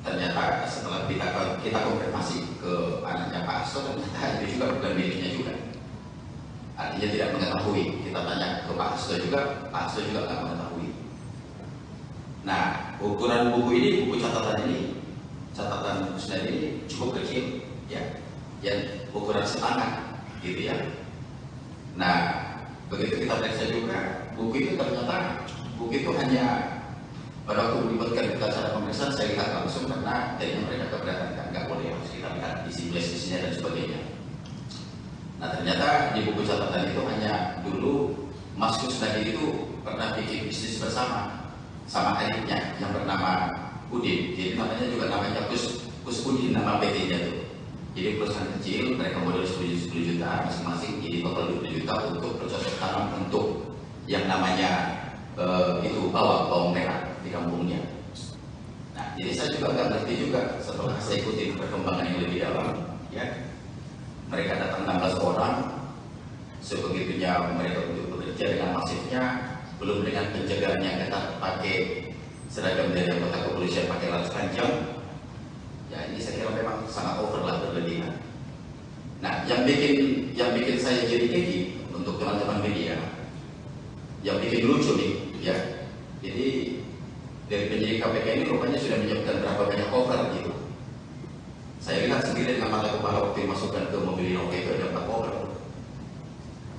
Speaker 2: ternyata setelah kita konfirmasi ke anaknya Pak Hasto, ternyata itu juga bukan miliknya juga. Artinya tidak mengetahui. Kita tanya ke Pak Hasto juga, Pak Hasto juga tidak mengetahui. Nah, ukuran buku ini, buku catatan ini, catatan Kusnadi ini cukup kecil, ya, yang ukuran setangan, gitu ya. Nah, begitu kita periksa juga, buku itu ternyata buku itu hanya pada waktu melibatkan kita cara pemeriksaan, saya lihat langsung karena jadinya mereka keberatan, nggak boleh harus kita lihat isi flash disknya dan sebagainya. Nah, ternyata di buku catatan itu hanya dulu Mas Kusnadi itu pernah bikin bisnis bersama sama adiknya yang bernama Udin. Jadi namanya juga namanya Kus Udin, nama PT-nya tuh. Jadi perusahaan kecil, mereka modal 10 juta masing-masing, jadi total 20 juta untuk bercocok tanam untuk yang namanya itu bawang merah di kampungnya. Nah, jadi saya juga nggak ngerti juga setelah saya ikuti perkembangan yang lebih dalam, ya. Mereka datang 16 orang, sebegitunya mereka untuk bekerja dengan masifnya, belum dengan penjagaan yang ketat pakai seragam dari anggota kepolisian pakai laras panjang. Ya, ini saya kira memang sangat over lah, berlebihan. Nah, yang bikin saya jadi gigi untuk teman-teman media, yang bikin lucu nih, ya. Jadi dari penyidik KPK ini rupanya sudah menyiapkan berapa banyak cover gitu. Saya lihat sendiri dengan mata kepala waktu dimasukkan ke mobil Innova itu ada 4 cover.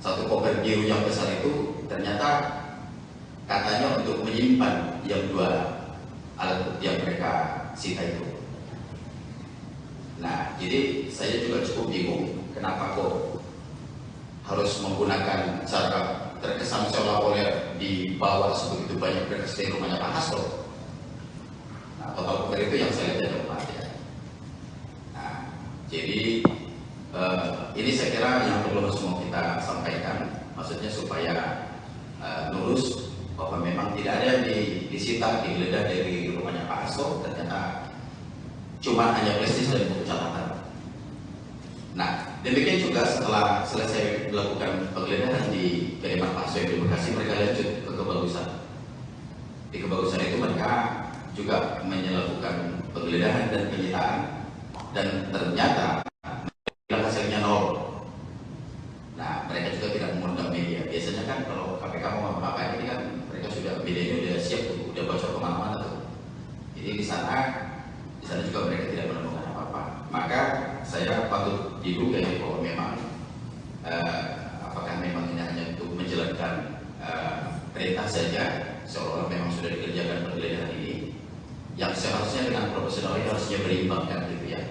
Speaker 2: Satu cover biru yang besar itu ternyata katanya untuk menyimpan yang 2 alat bukti yang mereka sita itu. Nah, jadi saya juga cukup bingung kenapa kok harus menggunakan cara terkesan seolah-olah dibawa sebegitu banyak berkas dari rumahnya Pak Hasto. Nah, total cover itu yang saya lihat ada 4 ya. Nah, jadi ini saya kira yang perlu semua kita sampaikan, maksudnya supaya lurus bahwa memang tidak ada yang disita, digeledah dari rumahnya Pak Hasto, ternyata cuma hanya prestis dan buku catatan. Nah, demikian juga setelah selesai melakukan penggeledahan di kediaman Pak Soe di Bekasi, mereka lanjut ke Kebagusan. Di Kebagusan itu mereka juga melakukan penggeledahan dan penyitaan, dan ternyata hasilnya nol. Nah, mereka juga tidak mengundang media. Biasanya kan kalau KPK mau apa-apa ini kan mereka sudah, medianya udah siap tuh, udah bocor kemana-mana tuh. Jadi di sana juga mereka tidak menemukan apa-apa. Maka saya patut diduga ya bahwa memang apakah memang ini hanya untuk menjalankan perintah saja, seolah-olah memang sudah dikerjakan penggeledahan ini, yang seharusnya dengan profesional ini harusnya berimbang kan gitu ya.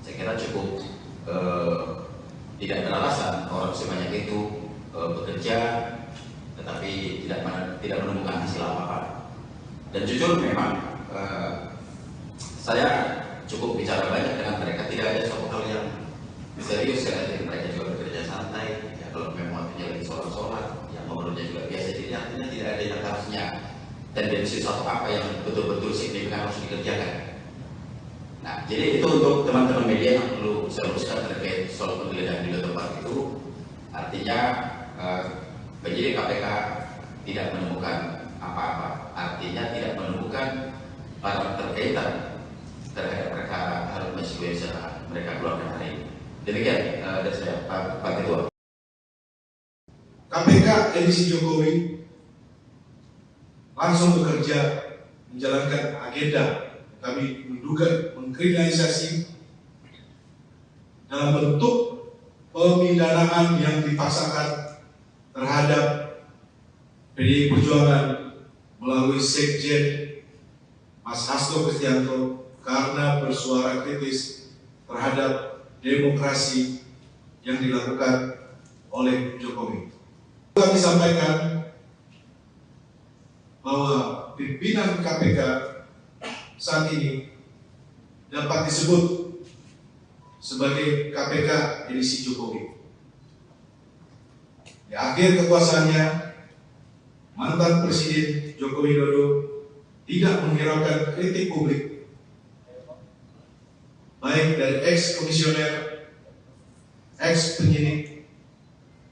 Speaker 2: Saya kira cukup tidak beralasan orang sebanyak itu bekerja tetapi tidak menemukan hasil apa-apa. Dan jujur memang saya cukup bicara banyak dengan mereka, tidak ada suatu hal yang serius ya. Mereka juga bekerja santai ya, kalau memang waktunya lagi sholat yang ngobrolnya juga biasa, jadi artinya tidak ada yang harusnya tendensi suatu apa yang betul-betul signifikan harus dikerjakan. Nah, jadi itu untuk teman-teman media yang perlu saya luruskan terkait soal penggeledahan di tempat itu. Artinya penyidik KPK tidak menemukan apa-apa, artinya tidak menemukan barang terkaitan terhadap perkara Harun Masiku yang mereka keluarkan hari ini. Demikian dari saya, Pak Ketua.
Speaker 3: KPK edisi Jokowi langsung bekerja menjalankan agenda kami menduga mengkriminalisasi dalam bentuk pemidanaan yang dipaksakan terhadap PDI Perjuangan melalui Sekjen Mas Hasto Kristianto karena bersuara kritis terhadap demokrasi yang dilakukan oleh Jokowi. Kami sampaikan bahwa pimpinan KPK saat ini dapat disebut sebagai KPK edisi Jokowi. Di akhir kekuasaannya, mantan Presiden Joko Widodo tidak menghiraukan kritik publik, baik dari ex-komisioner, ex-penyidik,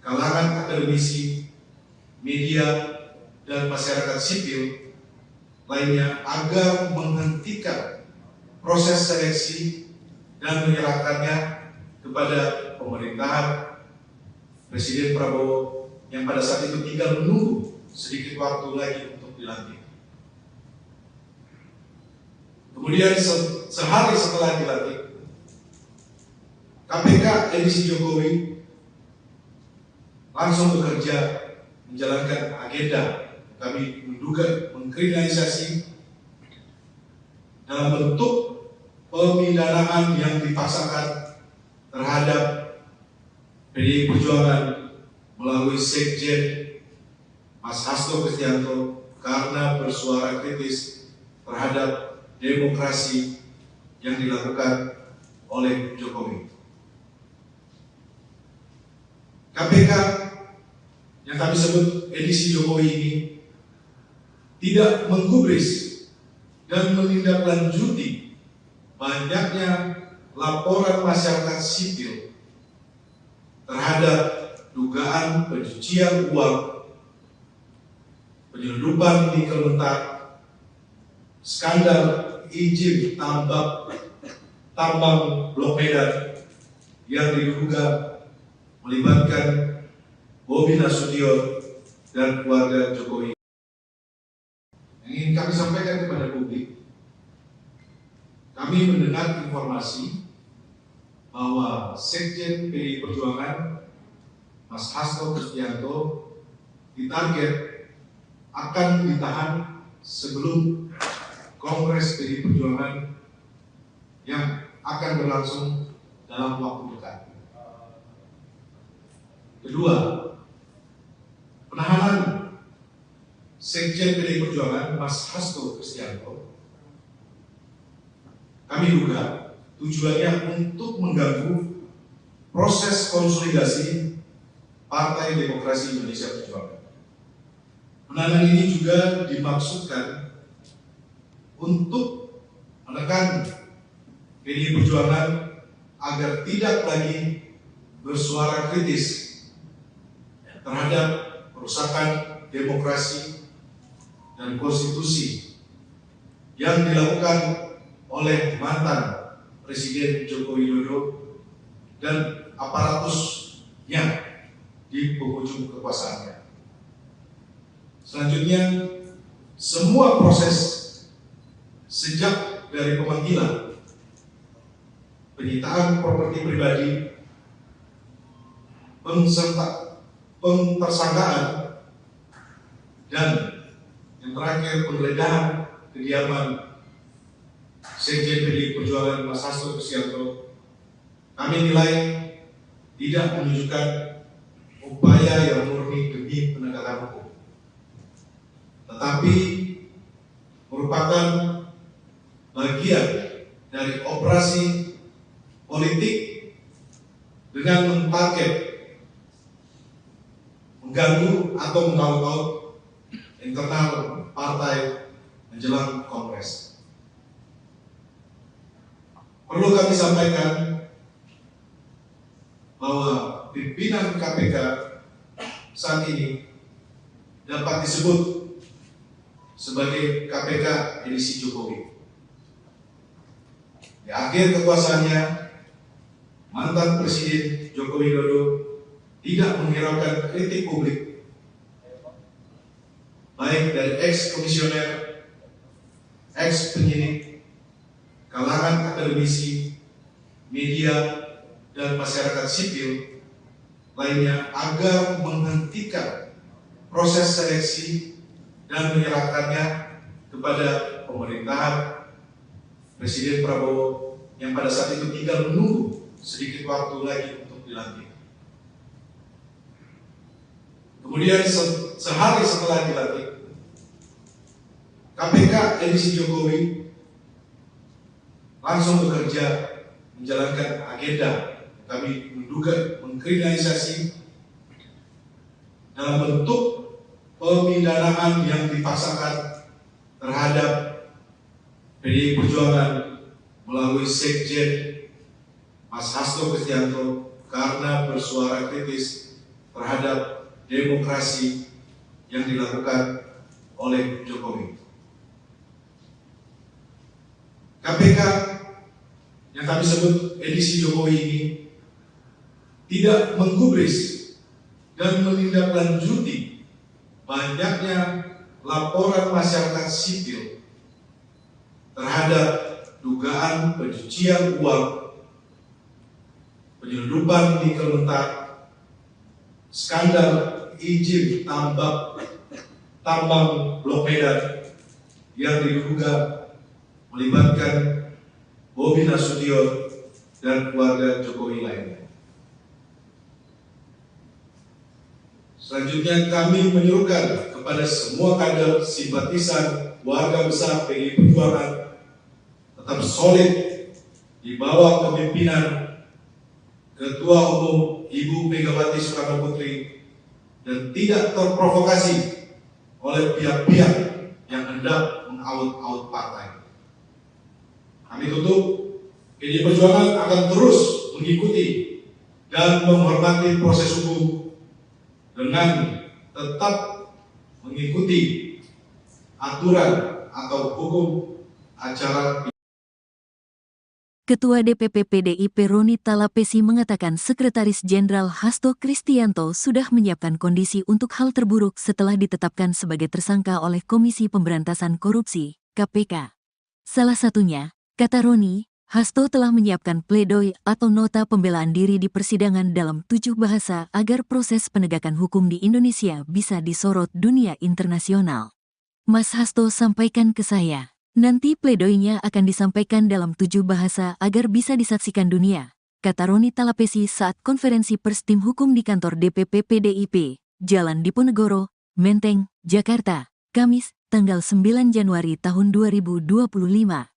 Speaker 3: kalangan akademisi, media, dan masyarakat sipil lainnya agar menghentikan proses seleksi dan menyerahkannya kepada pemerintahan Presiden Prabowo yang pada saat itu tinggal menunggu sedikit waktu lagi untuk dilantik. Kemudian sehari setelah dilantik, KPK edisi Jokowi langsung bekerja menjalankan agenda kami menduga mengkriminalisasi dalam bentuk pemidanaan yang dipaksakan terhadap PDI Perjuangan melalui Sekjen Mas Hasto Kristianto karena bersuara kritis terhadap demokrasi yang dilakukan oleh Jokowi. KPK yang kami sebut edisi Jokowi ini tidak menggubris dan menindaklanjuti banyaknya laporan masyarakat sipil terhadap dugaan pencucian uang, penyelundupan nikel mentah, skandal izin tambang Blok Medan yang diduga melibatkan Bobi Nasution dan keluarga Jokowi. Yang ingin kami sampaikan kepada publik, kami mendengar informasi bahwa Sekjen PDI Perjuangan Mas Hasto Kristianto ditarget akan ditahan sebelum Kongres PDI Perjuangan yang akan berlangsung dalam waktu dekat. Kedua, penahanan Sekjen PDI Perjuangan Mas Hasto Kristianto kami duga tujuannya untuk mengganggu proses konsolidasi Partai Demokrasi Indonesia Perjuangan. Penahanan ini juga dimaksudkan untuk menekan PDI Perjuangan agar tidak lagi bersuara kritis terhadap perusakan demokrasi dan konstitusi yang dilakukan oleh mantan Presiden Joko Widodo dan aparatusnya di penghujung kekuasaannya. Selanjutnya, semua proses sejak dari pemanggilan, penyitaan properti pribadi, pentersangkaan, dan yang terakhir penggeledahan kediaman Sekjen PDI Perjuangan Mas Hasto Kristianto, kami nilai tidak menunjukkan upaya yang murni demi penegakan hukum, tetapi merupakan bagian dari operasi politik dengan mentarget mengganggu atau mengaut-ngaut internal partai menjelang Kongres. Perlu kami sampaikan bahwa pimpinan KPK saat ini dapat disebut sebagai KPK edisi Jokowi. Di akhir kekuasaannya, mantan Presiden Joko Widodo tidak menghiraukan kritik publik, baik dari ex-komisioner, ex-penyidik, kalangan akademisi, media, dan masyarakat sipil lainnya agar menghentikan proses seleksi dan menyerahkannya kepada pemerintahan Presiden Prabowo yang pada saat itu tinggal menunggu sedikit waktu lagi untuk dilantik. Kemudian sehari setelah dilantik, KPK edisi Jokowi langsung bekerja menjalankan agenda kami menduga mengkriminalisasi dalam bentuk pemidanaan yang dipaksakan terhadap PDI Perjuangan melalui Sekjen Mas Hasto Kristianto karena bersuara kritis terhadap demokrasi yang dilakukan oleh Jokowi. KPK yang kami sebut edisi Jokowi ini tidak menggubris dan menindaklanjuti banyaknya laporan masyarakat sipil terhadap dugaan pencucian uang, penyelundupan nikel mentah, skandal izin tambang Blok Medan yang diduga melibatkan Bobi Nasution dan keluarga Jokowi lainnya. Selanjutnya kami menyuruhkan kepada semua kader simpatisan warga besar PDI Perjuangan tetap solid di bawah kepemimpinan Ketua Umum Ibu Megawati Soekarno Putri dan tidak terprovokasi oleh pihak-pihak yang hendak mengaut-aut partai. Kami tutup, PDI Perjuangan akan terus mengikuti dan menghormati proses hukum dengan tetap mengikuti aturan atau hukum acara.
Speaker 1: Ketua DPP PDIP Roni Talapesi mengatakan Sekretaris Jenderal Hasto Kristianto sudah menyiapkan kondisi untuk hal terburuk setelah ditetapkan sebagai tersangka oleh Komisi Pemberantasan Korupsi, KPK. Salah satunya, kata Roni, Hasto telah menyiapkan pledoi atau nota pembelaan diri di persidangan dalam 7 bahasa agar proses penegakan hukum di Indonesia bisa disorot dunia internasional. Mas Hasto sampaikan ke saya, nanti pledoinya akan disampaikan dalam 7 bahasa agar bisa disaksikan dunia, kata Roni Talapesi saat konferensi pers tim hukum di kantor DPP PDIP, Jalan Diponegoro, Menteng, Jakarta, Kamis, tanggal 9 Januari tahun 2025.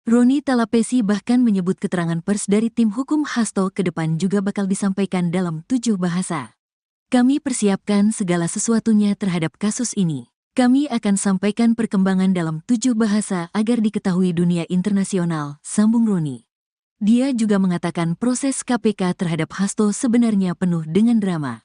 Speaker 1: Roni Talapesi bahkan menyebut keterangan pers dari tim hukum Hasto ke depan juga bakal disampaikan dalam 7 bahasa. Kami persiapkan segala sesuatunya terhadap kasus ini. Kami akan sampaikan perkembangan dalam 7 bahasa agar diketahui dunia internasional, sambung Roni. Dia juga mengatakan proses KPK terhadap Hasto sebenarnya penuh dengan drama.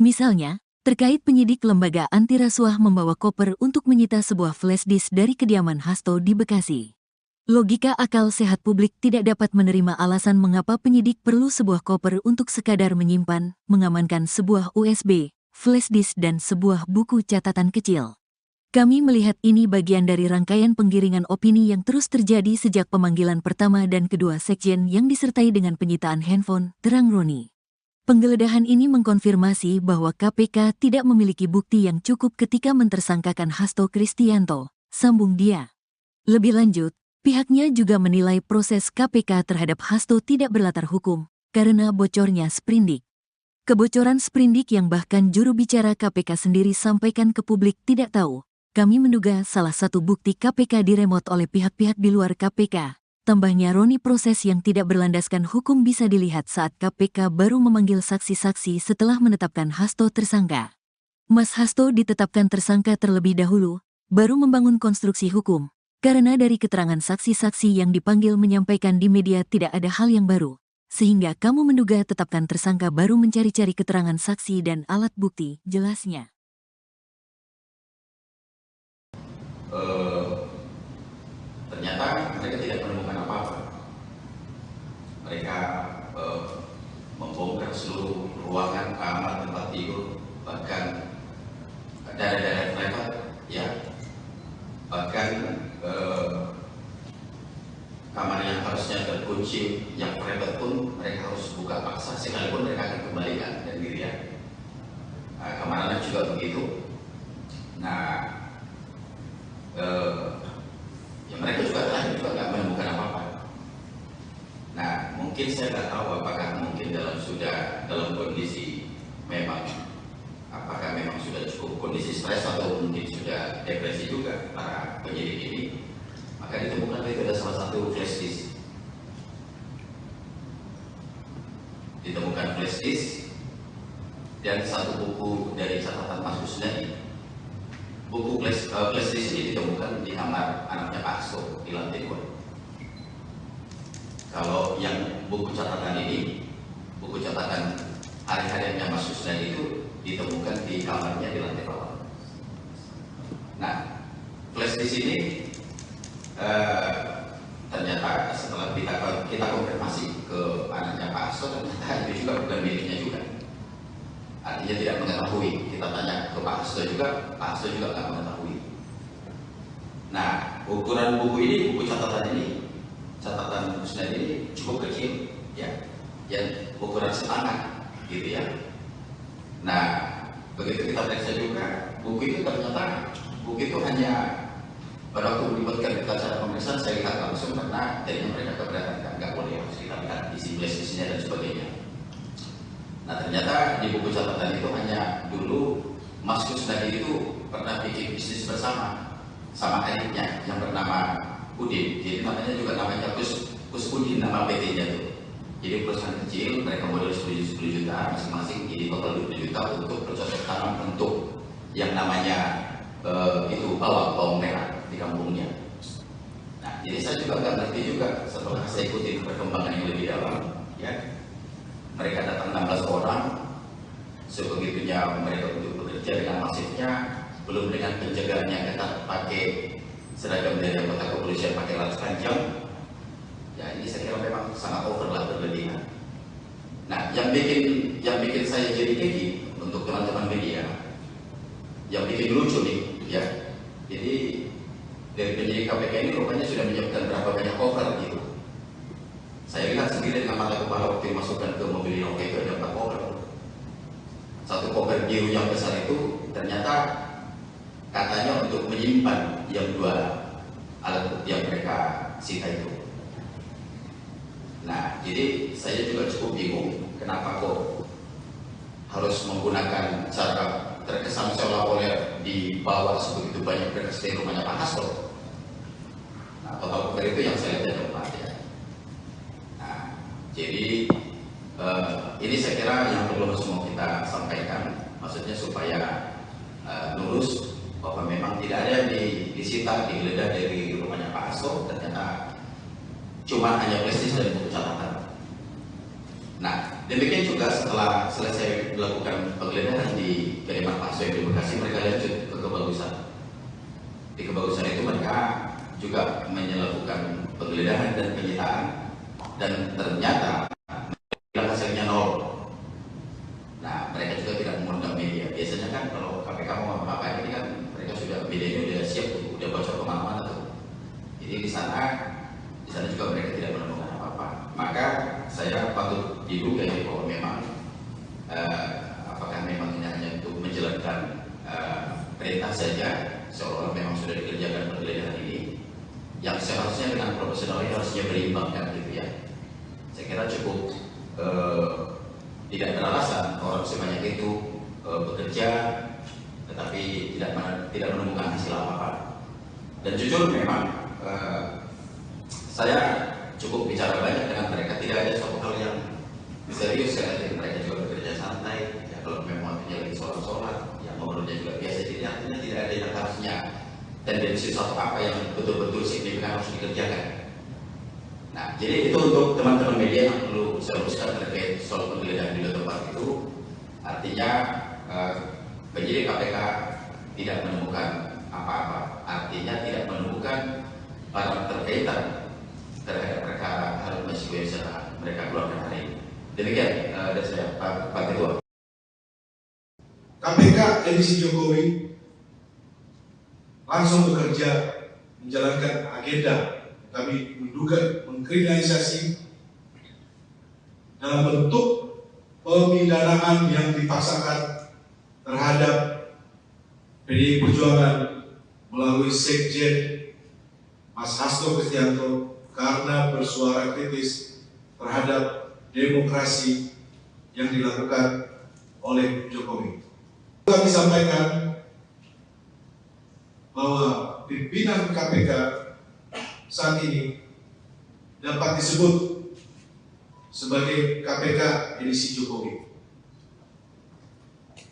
Speaker 1: Misalnya, terkait penyidik lembaga anti rasuah membawa koper untuk menyita sebuah flash disk dari kediaman Hasto di Bekasi. Logika akal sehat publik tidak dapat menerima alasan mengapa penyidik perlu sebuah koper untuk sekadar menyimpan, mengamankan sebuah USB, flash disk dan sebuah buku catatan kecil. Kami melihat ini bagian dari rangkaian penggiringan opini yang terus terjadi sejak pemanggilan pertama dan kedua sekjen yang disertai dengan penyitaan handphone, terang Roni. Penggeledahan ini mengkonfirmasi bahwa KPK tidak memiliki bukti yang cukup ketika mentersangkakan Hasto Kristianto, sambung dia. Lebih lanjut, pihaknya juga menilai proses KPK terhadap Hasto tidak berlatar hukum, karena bocornya sprindik. Kebocoran sprindik yang bahkan juru bicara KPK sendiri sampaikan ke publik tidak tahu. Kami menduga salah satu bukti KPK diremot oleh pihak-pihak di luar KPK. Tambahnya Roni, proses yang tidak berlandaskan hukum bisa dilihat saat KPK baru memanggil saksi-saksi setelah menetapkan Hasto tersangka. Mas Hasto ditetapkan tersangka terlebih dahulu, baru membangun konstruksi hukum. Karena dari keterangan saksi-saksi yang dipanggil menyampaikan di media tidak ada hal yang baru. Sehingga kamu menduga tetapkan tersangka baru mencari-cari keterangan saksi dan alat bukti, jelasnya.
Speaker 2: Ternyata mereka tidak menemukan apa-apa. Mereka membongkar seluruh ruangan, kamar, tempat tidur, bahkan daerah-daerah private, ya, bahkan kamar yang harusnya terkunci, yang private pun mereka harus buka paksa, sekalipun mereka akan kembalikan dan dirian. Kamar anak juga begitu. Nah, ya mereka juga terakhir juga nggak menemukan apa-apa. Nah, mungkin saya nggak tahu apakah mungkin dalam kondisi memang, apakah memang sudah cukup kondisi stres atau mungkin sudah depresi juga para penyidik ini. Maka ditemukan itu ada salah satu flash disk. Ditemukan flash disk dan satu buku dari catatan Mas Kusnadi. Buku flash disk ini ditemukan di kamar anaknya Pak Hasto di lantai 2. Kalau yang buku catatan ini, buku catatan hari-hariannya Mas Kusnadi itu ditemukan di kamarnya di lantai bawah. Nah, flash disk ini ternyata setelah kita konfirmasi ke anaknya Pak Hasto, ternyata itu juga bukan miliknya juga. Artinya tidak mengetahui. Kita tanya ke Pak Hasto juga, Pak Hasto juga tidak mengetahui. Nah, ukuran buku ini, buku catatan ini, catatan Kusnadi ini cukup kecil, ya, yang ukuran setangan, gitu ya. Nah, begitu kita periksa juga, buku itu ternyata buku itu hanya pada waktu melibatkan kita cara pemeriksaan, saya lihat langsung karena jadinya mereka keberatan, nggak boleh harus kita lihat isi flash-nya dan sebagainya. Nah, ternyata di buku catatan itu hanya dulu Mas Kusnadi itu pernah bikin bisnis bersama sama adiknya yang bernama Udin. Jadi namanya juga namanya Kus Udin, nama PT-nya tuh. Jadi perusahaan kecil, mereka modal 10 juta masing-masing, jadi total 20 juta untuk bercocok tanam untuk yang namanya itu bawang merah di kampungnya. Nah, jadi saya juga nggak ngerti juga setelah saya ikuti perkembangan yang lebih dalam, ya. Mereka datang 16 orang, sebegitunya mereka untuk bekerja dengan masifnya, belum dengan penjagaan yang ketat, pakai seragam dari anggota kepolisian, pakai laras panjang. Ya, ini saya kira memang sangat over lah, berlebihan. Nah, yang bikin saya jadi gigi untuk teman-teman media, yang bikin lucu nih, ya. Jadi dari penyidik KPK ini rupanya sudah menyiapkan berapa banyak cover gitu. Saya lihat sendiri dengan mata kepala waktu dimasukkan ke mobil Innova itu ada 4 cover. Satu cover biru yang besar itu ternyata katanya untuk menyimpan yang 2 alat bukti yang mereka sita itu. Nah, jadi saya juga cukup bingung kenapa kok harus menggunakan cara terkesan seolah-olah dibawa sebegitu banyak berkas dari rumahnya Pak Hasto. Nah, total cover itu yang saya lihat ada 4, ya. Nah, jadi ini saya kira yang perlu semua kita sampaikan, maksudnya supaya lurus bahwa memang tidak ada yang disita, digeledah dari rumahnya Pak Hasto. Ternyata cuma hanya prestis dan buku catatan. Nah, demikian juga setelah selesai melakukan penggeledahan di kediaman Pak Soe di Bekasi, mereka lanjut ke Kebagusan. Di Kebagusan itu mereka juga melakukan penggeledahan dan penyitaan, dan ternyata hasilnya nol. Nah, mereka juga tidak mengundang media. Biasanya kan kalau KPK mau apa-apa ini kan mereka sudah, medianya udah siap tuh, udah bocor kemana-mana tuh. Jadi di sana juga mereka tidak menemukan apa-apa. Maka saya patut diduga ya bahwa memang apakah memang ini hanya untuk menjalankan perintah saja, seolah-olah memang sudah dikerjakan penggeledahan ini, yang seharusnya dengan profesionalnya harusnya berimbang kan gitu ya. Saya kira cukup tidak beralasan orang sebanyak itu bekerja tetapi tidak menemukan hasil apa-apa. Dan jujur memang saya cukup bicara banyak dengan mereka, tidak ada suatu hal yang serius. Saya mereka juga bekerja santai ya, kalau memang waktunya lagi sholat yang ngobrolnya juga biasa, jadi artinya tidak ada yang harusnya tendensi suatu apa yang betul-betul signifikan harus dikerjakan. Nah, jadi itu untuk teman-teman media yang perlu saya luruskan terkait soal penggeledahan di tempat itu. Artinya penyidik KPK tidak menemukan apa-apa, artinya tidak menemukan barang terkaitan terhadap perkara Harun Masiku yang mereka keluarkan hari ini. Demikian dari saya, Pak Ketua.
Speaker 3: KPK edisi Jokowi langsung bekerja menjalankan agenda kami menduga mengkriminalisasi dalam bentuk pemidanaan yang dipaksakan terhadap PDI Perjuangan melalui Sekjen Mas Hasto Kristianto karena bersuara kritis terhadap demokrasi yang dilakukan oleh Jokowi. Kami sampaikan bahwa pimpinan KPK saat ini dapat disebut sebagai KPK edisi Jokowi.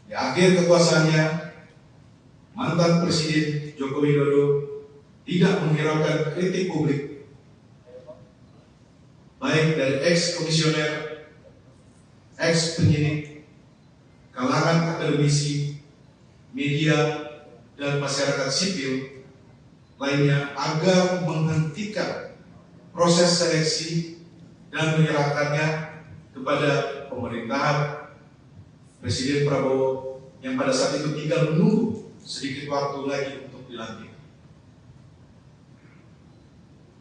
Speaker 3: Di akhir kekuasaannya, mantan Presiden Joko Widodo tidak menghiraukan kritik publik, baik dari ex-komisioner, ex-penyidik, kalangan akademisi, media, dan masyarakat sipil lainnya agar menghentikan proses seleksi dan menyerahkannya kepada pemerintahan Presiden Prabowo yang pada saat itu tinggal menunggu sedikit waktu lagi untuk dilantik.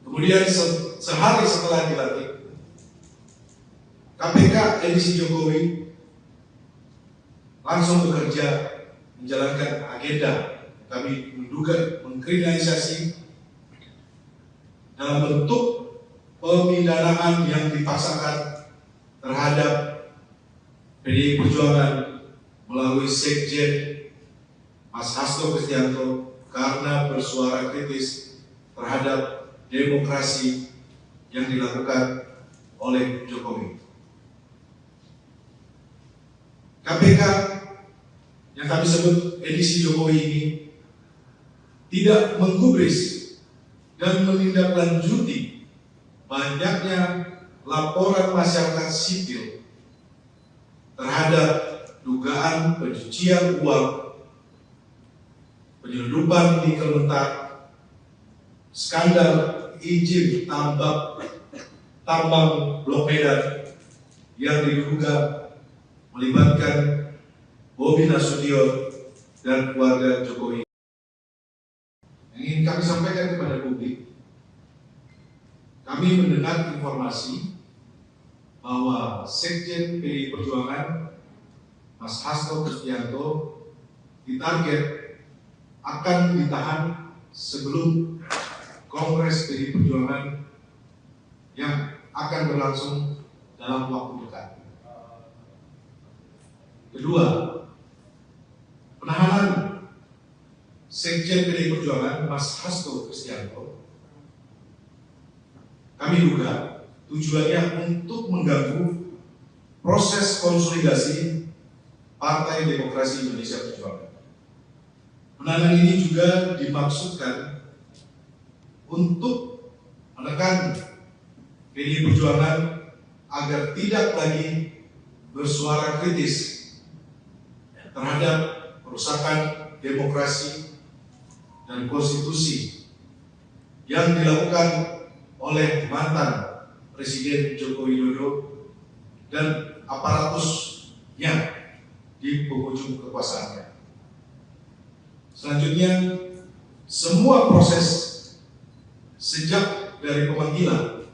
Speaker 3: Kemudian sehari setelah dilantik, KPK edisi Jokowi langsung bekerja menjalankan agenda kami menduga mengkriminalisasi dalam bentuk pemidanaan yang dipaksakan terhadap PDI Perjuangan melalui Sekjen Mas Hasto Kristianto karena bersuara kritis terhadap demokrasi yang dilakukan oleh Jokowi. KPK yang kami sebut edisi Jokowi ini tidak menggubris dan menindaklanjuti banyaknya laporan masyarakat sipil terhadap dugaan pencucian uang, penyelundupan nikel mentah, skandal izin tambang Blok Medan yang diduga melibatkan Bobi Nasution dan keluarga Jokowi. Yang ingin kami sampaikan kepada publik, kami mendengar informasi bahwa Sekjen PDI Perjuangan Mas Hasto Kristianto ditarget akan ditahan sebelum Kongres PDI Perjuangan yang akan berlangsung dalam waktu dekat. Kedua, penahanan Sekjen PDI Perjuangan Mas Hasto Kristianto kami duga tujuannya untuk mengganggu proses konsolidasi Partai Demokrasi Indonesia Perjuangan. Penahanan ini juga dimaksudkan untuk menekan PDI Perjuangan agar tidak lagi bersuara kritis terhadap perusakan demokrasi dan konstitusi yang dilakukan oleh mantan Presiden Joko Widodo dan aparatusnya di penghujung kekuasaannya. Selanjutnya, semua proses sejak dari pemanggilan,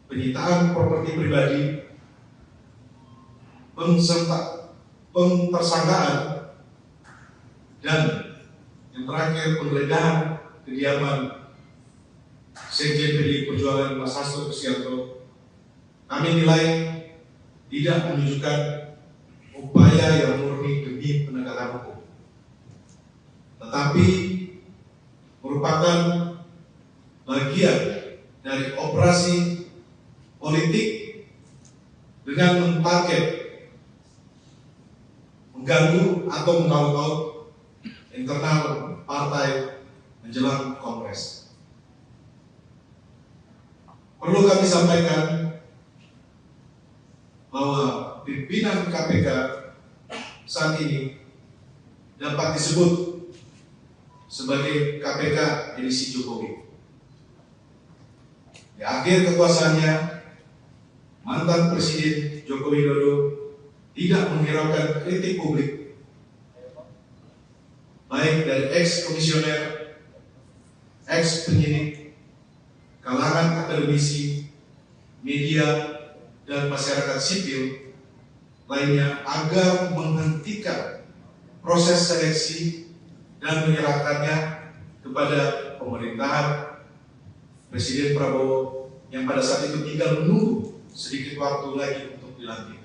Speaker 3: penyitaan properti pribadi, pentersangkaan, dan yang terakhir penggeledahan kediaman Sekjen PDI Perjuangan Mas Hasto Kristianto, kami nilai tidak menunjukkan upaya yang murni demi penegakan hukum, tetapi merupakan bagian dari operasi politik dengan mentarget, mengganggu atau mengaut-ngaut internal partai menjelang Kongres. Perlu kami sampaikan bahwa pimpinan KPK saat ini dapat disebut sebagai KPK edisi Jokowi. Di akhir kekuasaannya, mantan Presiden Joko Widodo tidak menghiraukan kritik publik, baik dari ex-komisioner, ex-penyidik, kalangan akademisi, media, dan masyarakat sipil lainnya agar menghentikan proses seleksi dan menyerahkannya kepada pemerintahan Presiden Prabowo yang pada saat itu tinggal menunggu sedikit waktu lagi untuk dilantik.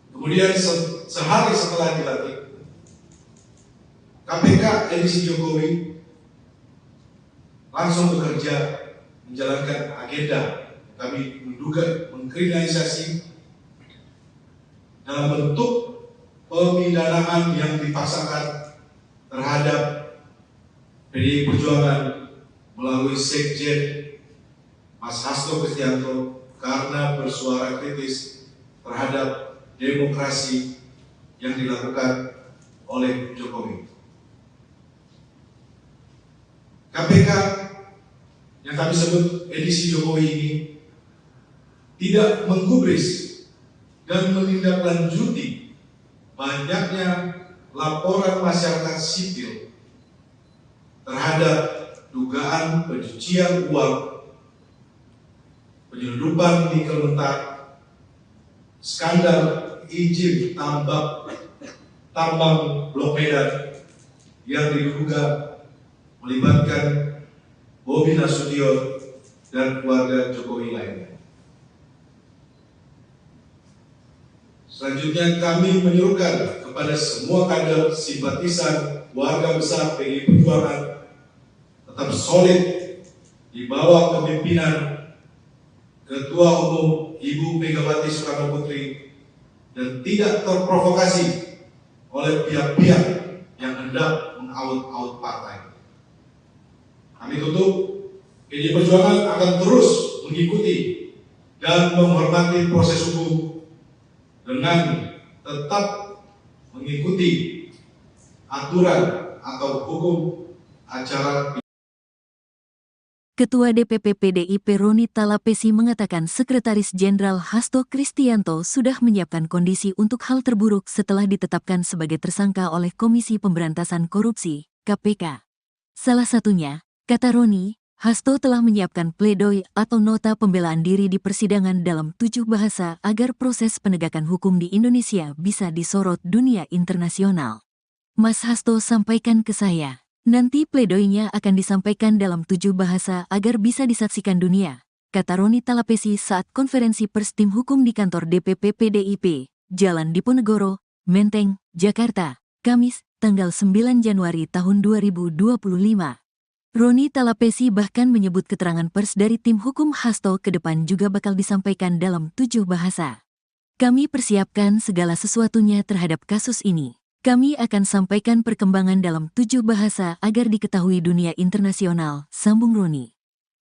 Speaker 3: Kemudian sehari setelah dilantik, KPK edisi Jokowi langsung bekerja menjalankan agenda kami menduga mengkriminalisasi dalam bentuk pemidanaan yang dipaksakan terhadap PDI Perjuangan melalui Sekjen Mas Hasto Kristianto karena bersuara kritis terhadap demokrasi yang dilakukan oleh Jokowi. KPK yang kami sebut edisi Jokowi ini tidak menggubris dan menindaklanjuti banyaknya laporan masyarakat sipil terhadap dugaan pencucian uang, penyelundupan nikel mentah, skandal izin tambang Blok Medan yang diduga melibatkan Bobi Nasution dan keluarga Jokowi lainnya. Selanjutnya kami menyuruhkan kepada semua kader simpatisan warga besar PDI Perjuangan tetap solid di bawah kepemimpinan Ketua Umum Ibu Megawati Soekarno Putri dan tidak terprovokasi oleh pihak-pihak yang hendak mengaut-aut partai. Kami tutup, PDI Perjuangan akan terus mengikuti dan menghormati proses hukum dengan tetap mengikuti aturan atau hukum acara.
Speaker 1: Ketua DPP PDIP Roni Talapesi mengatakan Sekretaris Jenderal Hasto Kristianto sudah menyiapkan kondisi untuk hal terburuk setelah ditetapkan sebagai tersangka oleh Komisi Pemberantasan Korupsi, KPK. Salah satunya, kata Roni, Hasto telah menyiapkan pledoi atau nota pembelaan diri di persidangan dalam 7 bahasa agar proses penegakan hukum di Indonesia bisa disorot dunia internasional. Mas Hasto sampaikan ke saya, nanti pledoinya akan disampaikan dalam 7 bahasa agar bisa disaksikan dunia, kata Roni Talapesi saat konferensi pers tim hukum di kantor DPP PDIP, Jalan Diponegoro, Menteng, Jakarta, Kamis, tanggal 9 Januari tahun 2025. Roni Talapesi bahkan menyebut keterangan pers dari tim hukum Hasto ke depan juga bakal disampaikan dalam 7 bahasa. Kami persiapkan segala sesuatunya terhadap kasus ini. Kami akan sampaikan perkembangan dalam 7 bahasa agar diketahui dunia internasional, sambung Roni.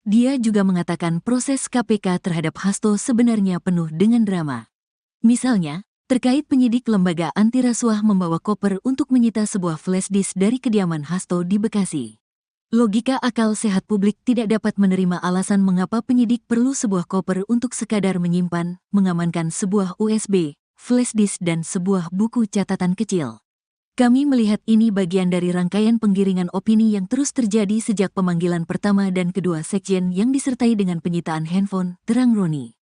Speaker 1: Dia juga mengatakan proses KPK terhadap Hasto sebenarnya penuh dengan drama. Misalnya, terkait penyidik lembaga anti rasuah membawa koper untuk menyita sebuah flash disk dari kediaman Hasto di Bekasi. Logika akal sehat publik tidak dapat menerima alasan mengapa penyidik perlu sebuah koper untuk sekadar menyimpan, mengamankan sebuah USB, flash disk dan sebuah buku catatan kecil. Kami melihat ini bagian dari rangkaian penggiringan opini yang terus terjadi sejak pemanggilan pertama dan kedua sekjen yang disertai dengan penyitaan handphone, terang Roni.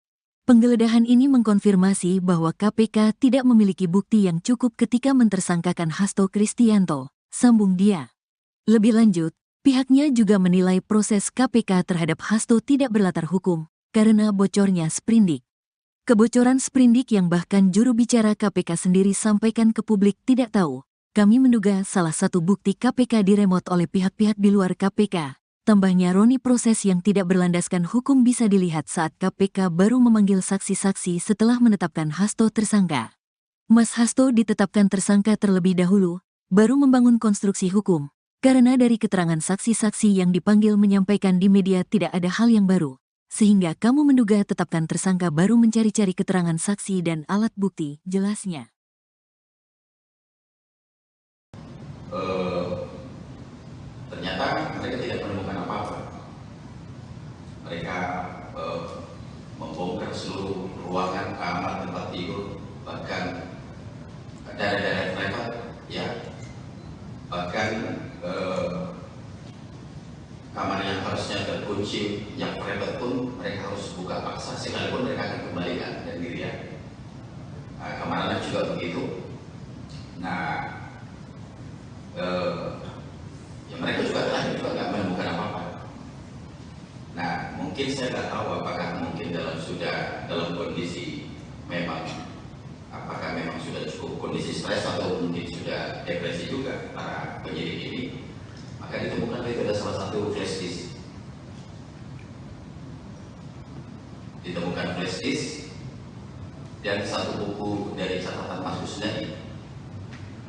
Speaker 1: Penggeledahan ini mengkonfirmasi bahwa KPK tidak memiliki bukti yang cukup ketika mentersangkakan Hasto Kristianto, sambung dia. Lebih lanjut, pihaknya juga menilai proses KPK terhadap Hasto tidak berlatar hukum, karena bocornya sprindik. Kebocoran sprindik yang bahkan juru bicara KPK sendiri sampaikan ke publik tidak tahu. Kami menduga salah satu bukti KPK diremot oleh pihak-pihak di luar KPK. Tambahnya Roni, proses yang tidak berlandaskan hukum bisa dilihat saat KPK baru memanggil saksi-saksi setelah menetapkan Hasto tersangka. Mas Hasto ditetapkan tersangka terlebih dahulu, baru membangun konstruksi hukum. Karena dari keterangan saksi-saksi yang dipanggil menyampaikan di media tidak ada hal yang baru. Sehingga kamu menduga tetapkan tersangka baru mencari-cari keterangan saksi dan alat bukti, jelasnya.
Speaker 2: Ternyata mereka tidak menemukan apa-apa. Mereka membongkar seluruh ruangan, kamar, tempat tidur, bahkan daerah-daerah privat, ya, bahkan kamar yang harusnya terkunci, yang privat pun mereka harus buka paksa, sekalipun mereka akan kembalikan dan dirian. Kamar anak juga begitu. Nah, ya mereka juga terakhir juga nggak menemukan apa-apa. Nah, mungkin saya nggak tahu apakah mungkin dalam kondisi memang, apakah memang sudah cukup kondisi stres atau mungkin sudah depresi juga para penyidik ini. Maka ditemukan itu ada salah satu flash disk. Ditemukan flash disk dan satu buku dari catatan Mas Kusnadi.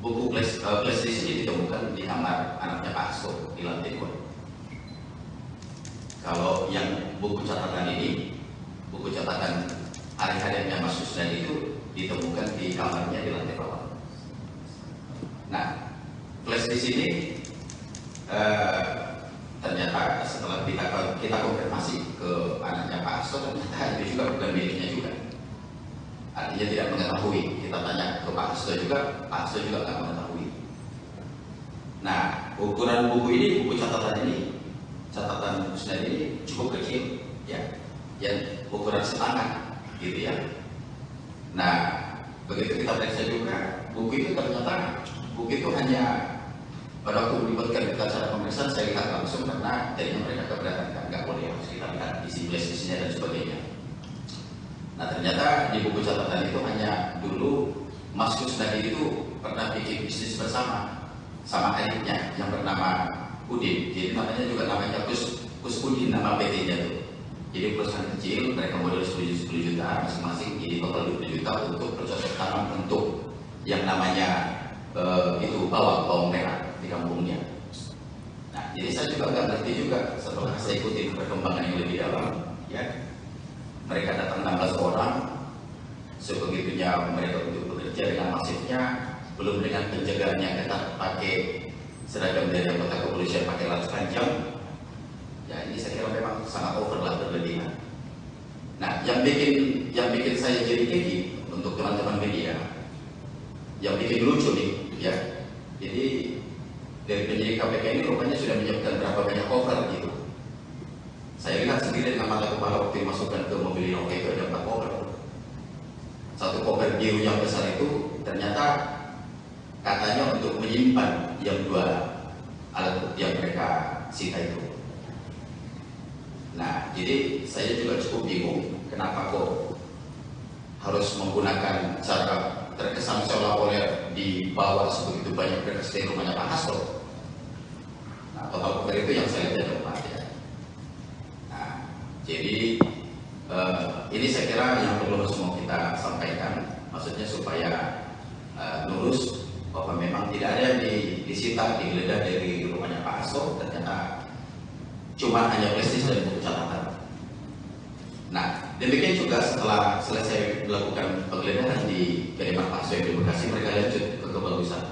Speaker 2: Buku flash disk ini ditemukan di kamar anaknya Pak Hasto di lantai 2. Kalau yang buku catatan ini, buku catatan hari-harinya Mas Kusnadi itu ditemukan di kamarnya di lantai bawah. Nah, flash disk ini ternyata setelah kita konfirmasi ke anaknya Pak Hasto, ternyata itu juga bukan miliknya juga. Artinya tidak mengetahui. Kita tanya ke Pak Hasto juga, Pak Hasto juga tidak mengetahui. Nah, ukuran buku ini, buku catatan ini, catatan Kusnadi ini cukup kecil, ya, yang ukuran setangan, gitu ya. Nah, begitu kita periksa juga, buku itu ternyata, buku itu hanya pada waktu melibatkan kita secara pemeriksaan, saya lihat langsung karena jadinya mereka keberatan, nggak boleh harus kita lihat isi flash disknya dan sebagainya. Nah, ternyata di buku catatan itu hanya dulu Mas Kusnadi itu pernah bikin bisnis bersama sama adiknya yang bernama Udin. Jadi namanya juga namanya Kus Udin, nama PT-nya tuh. Jadi perusahaan kecil, mereka modal 10 juta masing-masing, jadi total 20 juta untuk bercocok tanam untuk yang namanya itu bawang merah di kampungnya. Nah, jadi saya juga nggak ngerti juga setelah saya ikuti perkembangan yang lebih dalam, ya. Mereka datang 16 orang, sebegitunya mereka untuk bekerja dengan masifnya, belum dengan penjagaan yang ketat, pakai seragam dari anggota kepolisian, pakai laras panjang. Ya, ini saya kira memang sangat over lah, berlebihan. Nah, yang bikin saya jadi gigi untuk teman-teman media, yang bikin lucu nih, ya. Jadi dari penyidik KPK ini rupanya sudah menyiapkan berapa banyak cover gitu. Saya lihat sendiri dengan mata kepala waktu dimasukkan ke mobil Innova itu ada 4 cover. Satu cover biru yang besar itu ternyata katanya untuk menyimpan yang 2 alat bukti yang mereka sita itu. Nah, jadi saya juga cukup bingung kenapa kok harus menggunakan cara terkesan seolah-olah dibawa sebegitu banyak berkas dari rumahnya Pak Hasto. Nah, total cover itu yang saya lihat ada 4 ya. Nah, jadi ini saya kira yang perlu semua kita sampaikan, maksudnya supaya lurus bahwa memang tidak ada yang disita, digeledah dari rumahnya Pak Hasto. Ternyata cuma hanya prestis dan buku catatan. Nah, demikian juga setelah selesai melakukan penggeledahan di kediaman Pak Soe di Bekasi, mereka lanjut ke Kebagusan.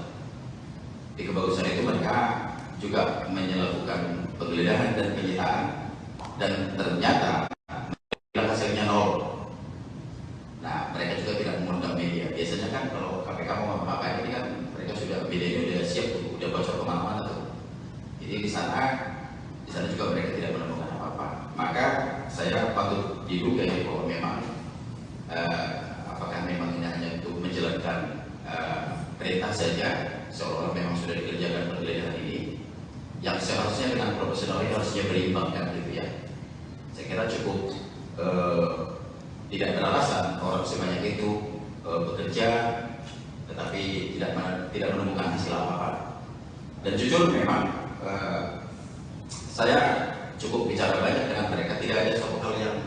Speaker 2: Di Kebagusan itu mereka juga melakukan penggeledahan dan penyitaan, dan ternyata hasilnya nol. Nah, mereka juga tidak mengundang media. Biasanya kan kalau KPK mau apa-apa ini kan mereka sudah, medianya udah siap tuh, udah bocor kemana-mana tuh. Jadi di sana juga mereka tidak menemukan apa-apa. Maka saya patut diduga ya bahwa memang apakah memang ini hanya untuk menjalankan perintah saja, seolah-olah memang sudah dikerjakan penggeledahan ini, yang seharusnya dengan profesional ini harusnya berimbang kan gitu ya. Saya kira cukup tidak beralasan orang sebanyak itu bekerja tetapi tidak menemukan hasil apa-apa. Dan jujur memang saya cukup bicara banyak dengan mereka, tidak ada suatu hal yang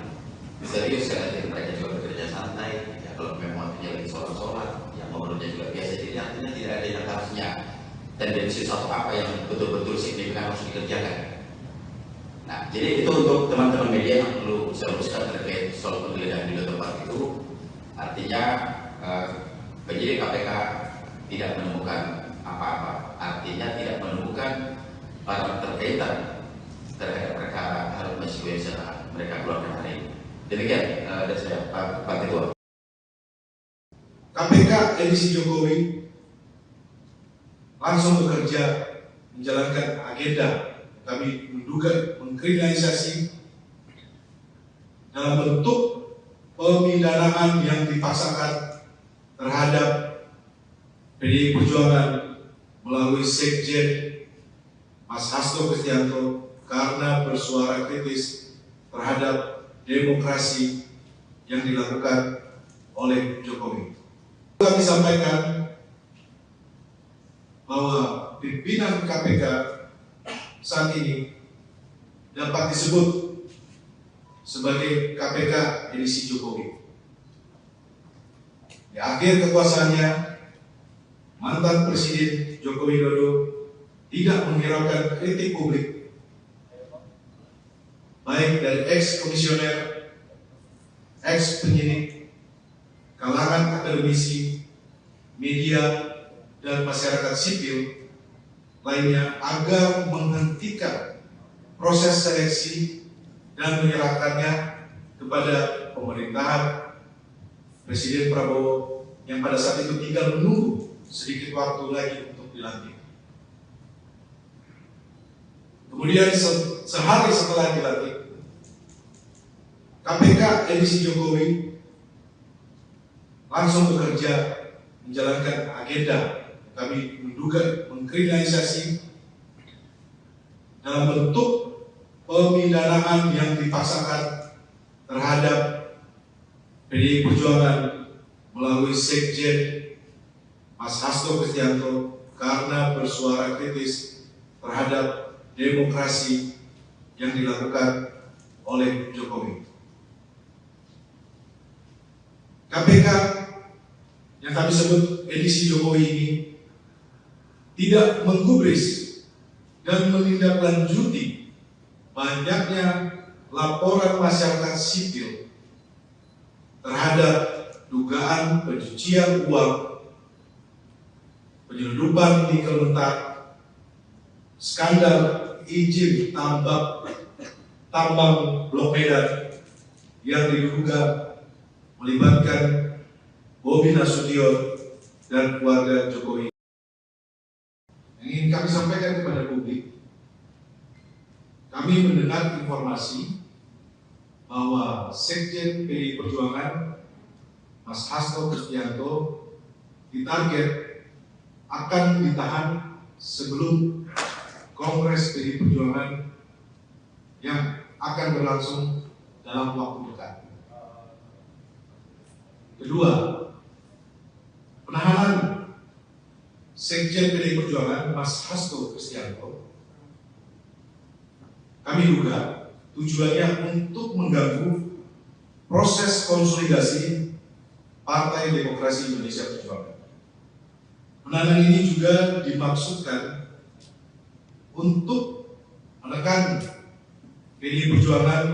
Speaker 2: serius. Mereka juga bekerja santai ya, kalau memang waktunya lagi sholat yang ngobrolnya juga biasa, jadi artinya tidak ada yang harusnya tendensi satu apa yang betul-betul signifikan harus dikerjakan. Nah, jadi itu untuk teman-teman media yang perlu saya luruskan terkait soal penggeledahan di tempat itu. Artinya penyidik KPK tidak menemukan apa-apa, artinya tidak menemukan barang terkaitan terhadap perkara Harun Masiku yang sedang mereka keluarkan hari ini. Demikian dari saya, Pak Ketua.
Speaker 3: KPK edisi Jokowi langsung bekerja menjalankan agenda. Kami menduga mengkriminalisasi dalam bentuk pemidanaan yang dipaksakan terhadap PDI Perjuangan melalui Sekjen Mas Hasto Kristianto karena bersuara kritis terhadap demokrasi yang dilakukan oleh Jokowi. Kami sampaikan bahwa pimpinan KPK saat ini dapat disebut sebagai KPK edisi Jokowi. Di akhir kekuasaannya, mantan Presiden Joko Widodo tidak menghiraukan kritik publik, baik dari ex-komisioner, ex-penyidik, kalangan akademisi, media, dan masyarakat sipil lainnya agar menghentikan proses seleksi dan menyerahkannya kepada pemerintahan Presiden Prabowo yang pada saat itu tinggal menunggu sedikit waktu lagi untuk dilantik. Kemudian sehari setelah dilantik, KPK edisi Jokowi langsung bekerja menjalankan agenda. Kami menduga mengkriminalisasi dalam bentuk pemidanaan yang dipaksakan terhadap PDI Perjuangan melalui Sekjen Mas Hasto Kristianto karena bersuara kritis terhadap demokrasi yang dilakukan oleh Jokowi. KPK yang kami sebut edisi Jokowi ini tidak menggubris dan menindaklanjuti banyaknya laporan masyarakat sipil terhadap dugaan pencucian uang, penyelundupan nikel mentah, skandal izin tambang Blok Medan yang diduga melibatkan Bobi Nasution dan keluarga Jokowi. Yang ingin kami sampaikan kepada publik, kami mendengar informasi bahwa Sekjen PDI Perjuangan Mas Hasto Kristianto ditarget akan ditahan sebelum Kongres PDI Perjuangan yang akan berlangsung dalam waktu dekat. Kedua, penahanan Sekjen PDI Perjuangan Mas Hasto Kristianto kami duga tujuannya untuk mengganggu proses konsolidasi Partai Demokrasi Indonesia Perjuangan. Penahanan ini juga dimaksudkan untuk menekan PDI Perjuangan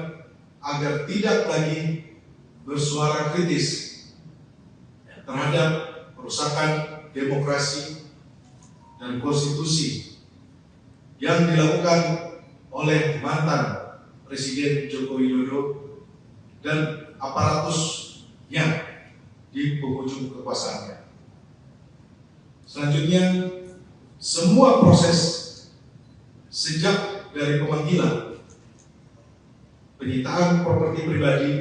Speaker 3: agar tidak lagi bersuara kritis terhadap perusakan demokrasi dan konstitusi yang dilakukan oleh mantan Presiden Joko Widodo dan aparatusnya di penghujung kekuasaannya. Selanjutnya, semua proses sejak dari pemanggilan, penyitaan properti pribadi,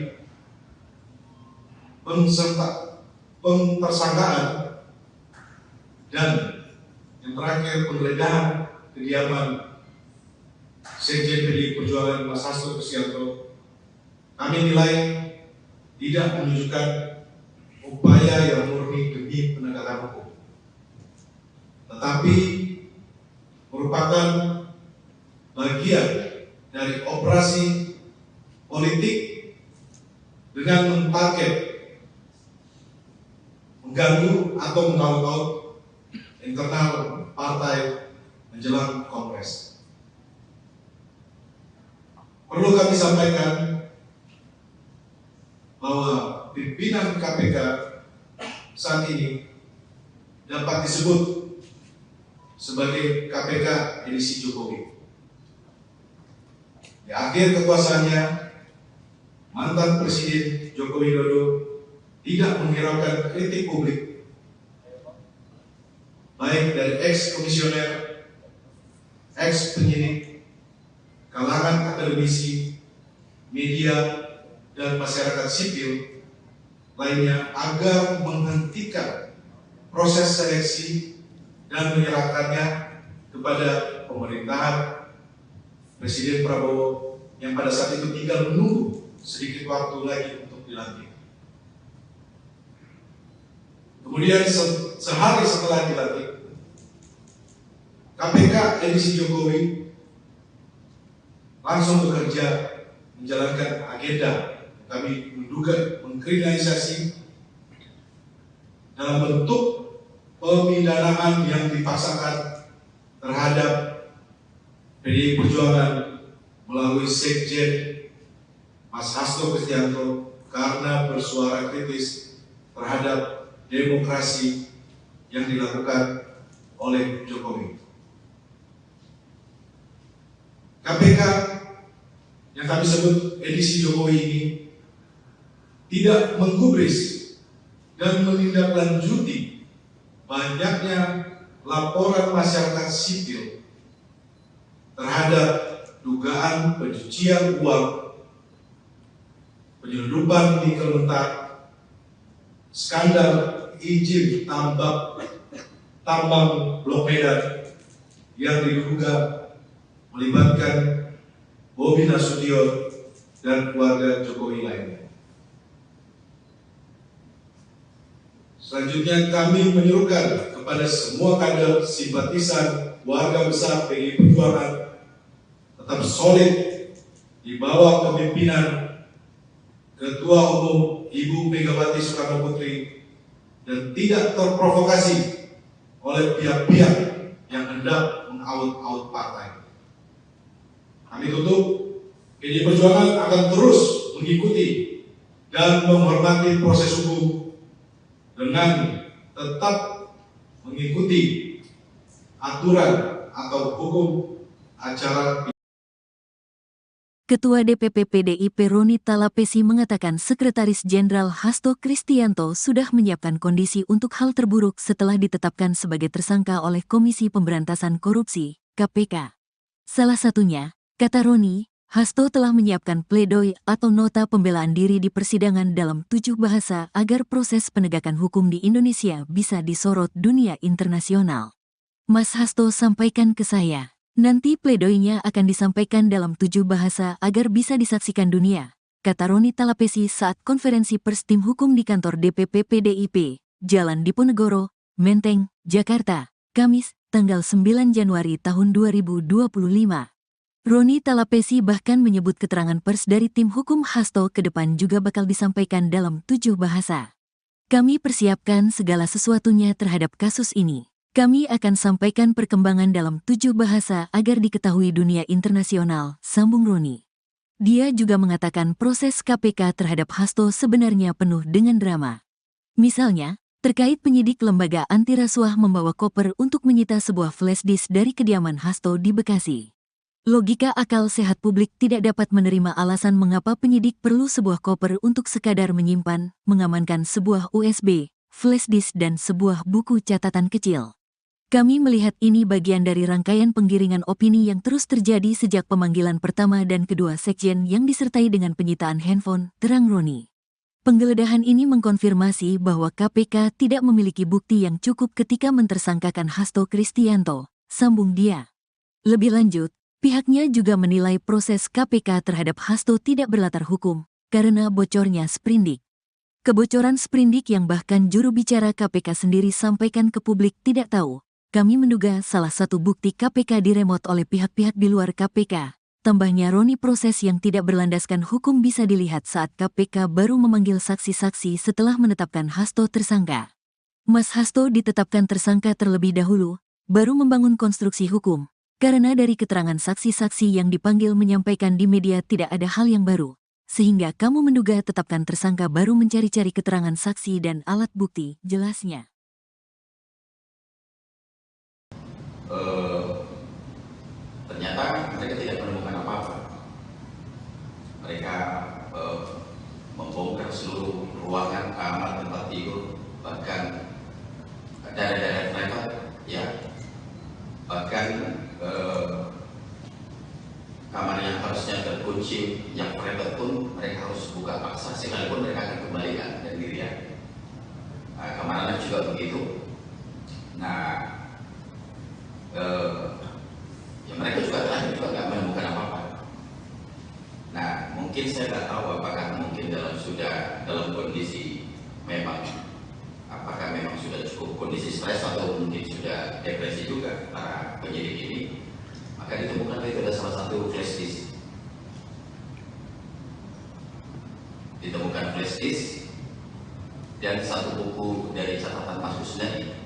Speaker 3: pentersangkaan, dan yang terakhir penggeledahan kediaman Sekjen PDI Perjuangan Mas Hasto Kristianto, kami nilai tidak menunjukkan upaya yang murni demi penegakan hukum, tetapi merupakan bagian dari operasi politik dengan mentarget, mengganggu atau mengaut-ngaut internal partai menjelang Kongres. Perlu kami sampaikan bahwa pimpinan KPK saat ini dapat disebut sebagai KPK edisi Jokowi. Di akhir kekuasaannya, mantan Presiden Joko Widodo tidak menghiraukan kritik publik, baik dari ex-komisioner, ex-penyidik, kalangan akademisi, media, dan masyarakat sipil lainnya agar menghentikan proses seleksi dan menyerahkannya kepada pemerintahan Presiden Prabowo yang pada saat itu tinggal menunggu sedikit waktu lagi untuk dilantik. Kemudian sehari setelah dilantik, KPK edisi Jokowi langsung bekerja menjalankan agenda kami menduga mengkriminalisasi dalam bentuk pemidanaan yang dipaksakan terhadap PDI Perjuangan melalui Sekjen Mas Hasto Kristianto karena bersuara kritis terhadap demokrasi yang dilakukan oleh Jokowi. KPK yang kami sebut edisi Jokowi ini tidak menggubris dan menindaklanjuti banyaknya laporan masyarakat sipil terhadap dugaan pencucian uang, penyelundupan nikel mentah, skandal izin tambang Blok Medan yang diduga melibatkan Bobi Nasution dan keluarga Jokowi lainnya. Selanjutnya kami menyuruhkan kepada semua kader simpatisan warga besar PDI Perjuangan tetap solid di bawah kepemimpinan Ketua Umum Ibu Megawati Soekarno Putri dan tidak terprovokasi oleh pihak-pihak yang hendak mengaut-aut partai. Kami tutup, PDI Perjuangan akan terus mengikuti dan menghormati proses hukum dengan tetap mengikuti aturan atau hukum acara.
Speaker 1: Ketua DPP PDIP Roni Talapesi mengatakan Sekretaris Jenderal Hasto Kristianto sudah menyiapkan kondisi untuk hal terburuk setelah ditetapkan sebagai tersangka oleh Komisi Pemberantasan Korupsi, KPK. Salah satunya, kata Roni, Hasto telah menyiapkan pledoi atau nota pembelaan diri di persidangan dalam 7 bahasa agar proses penegakan hukum di Indonesia bisa disorot dunia internasional. Mas Hasto sampaikan ke saya, nanti pledoinya akan disampaikan dalam 7 bahasa agar bisa disaksikan dunia, kata Roni Talapesi saat konferensi pers tim hukum di kantor DPP PDIP, Jalan Diponegoro, Menteng, Jakarta, Kamis, tanggal 9 Januari tahun 2025. Roni Talapesi bahkan menyebut keterangan pers dari tim hukum Hasto ke depan juga bakal disampaikan dalam 7 bahasa. Kami persiapkan segala sesuatunya terhadap kasus ini. Kami akan sampaikan perkembangan dalam 7 bahasa agar diketahui dunia internasional, sambung Roni. Dia juga mengatakan proses KPK terhadap Hasto sebenarnya penuh dengan drama. Misalnya, terkait penyidik lembaga anti rasuah membawa koper untuk menyita sebuah flash disk dari kediaman Hasto di Bekasi. Logika akal sehat publik tidak dapat menerima alasan mengapa penyidik perlu sebuah koper untuk sekadar menyimpan, mengamankan sebuah USB, flash disk dan sebuah buku catatan kecil. Kami melihat ini bagian dari rangkaian penggiringan opini yang terus terjadi sejak pemanggilan pertama dan kedua sekjen yang disertai dengan penyitaan handphone, terang Roni. Penggeledahan ini mengkonfirmasi bahwa KPK tidak memiliki bukti yang cukup ketika mentersangkakan Hasto Kristianto, sambung dia. Lebih lanjut, pihaknya juga menilai proses KPK terhadap Hasto tidak berlatar hukum, karena bocornya sprindik. Kebocoran sprindik yang bahkan juru bicara KPK sendiri sampaikan ke publik tidak tahu. Kami menduga salah satu bukti KPK diremot oleh pihak-pihak di luar KPK. Tambahnya Roni, proses yang tidak berlandaskan hukum bisa dilihat saat KPK baru memanggil saksi-saksi setelah menetapkan Hasto tersangka. Mas Hasto ditetapkan tersangka terlebih dahulu, baru membangun konstruksi hukum. Karena dari keterangan saksi-saksi yang dipanggil menyampaikan di media tidak ada hal yang baru, sehingga kamu menduga tetapkan tersangka baru mencari-cari keterangan saksi dan alat bukti, jelasnya.
Speaker 2: Ternyata mereka tidak menemukan apa-apa. Mereka membongkar seluruh ruangan, kamar, tempat tidur, bahkan daerah-daerah private, ya, bahkan kamar yang harusnya terkunci, yang private pun mereka harus buka paksa, sekalipun mereka akan kembalikan dan dirian. Kamar anak juga begitu. Nah, ya mereka juga terakhir juga nggak menemukan apa-apa. Nah, mungkin saya nggak tahu apakah mungkin dalam kondisi memang, apakah memang sudah cukup kondisi stres atau mungkin sudah depresi juga para penyidik ini. Maka ditemukan itu ada salah satu flash disk. Ditemukan flash disk dan satu buku dari catatan Mas Kusnadi.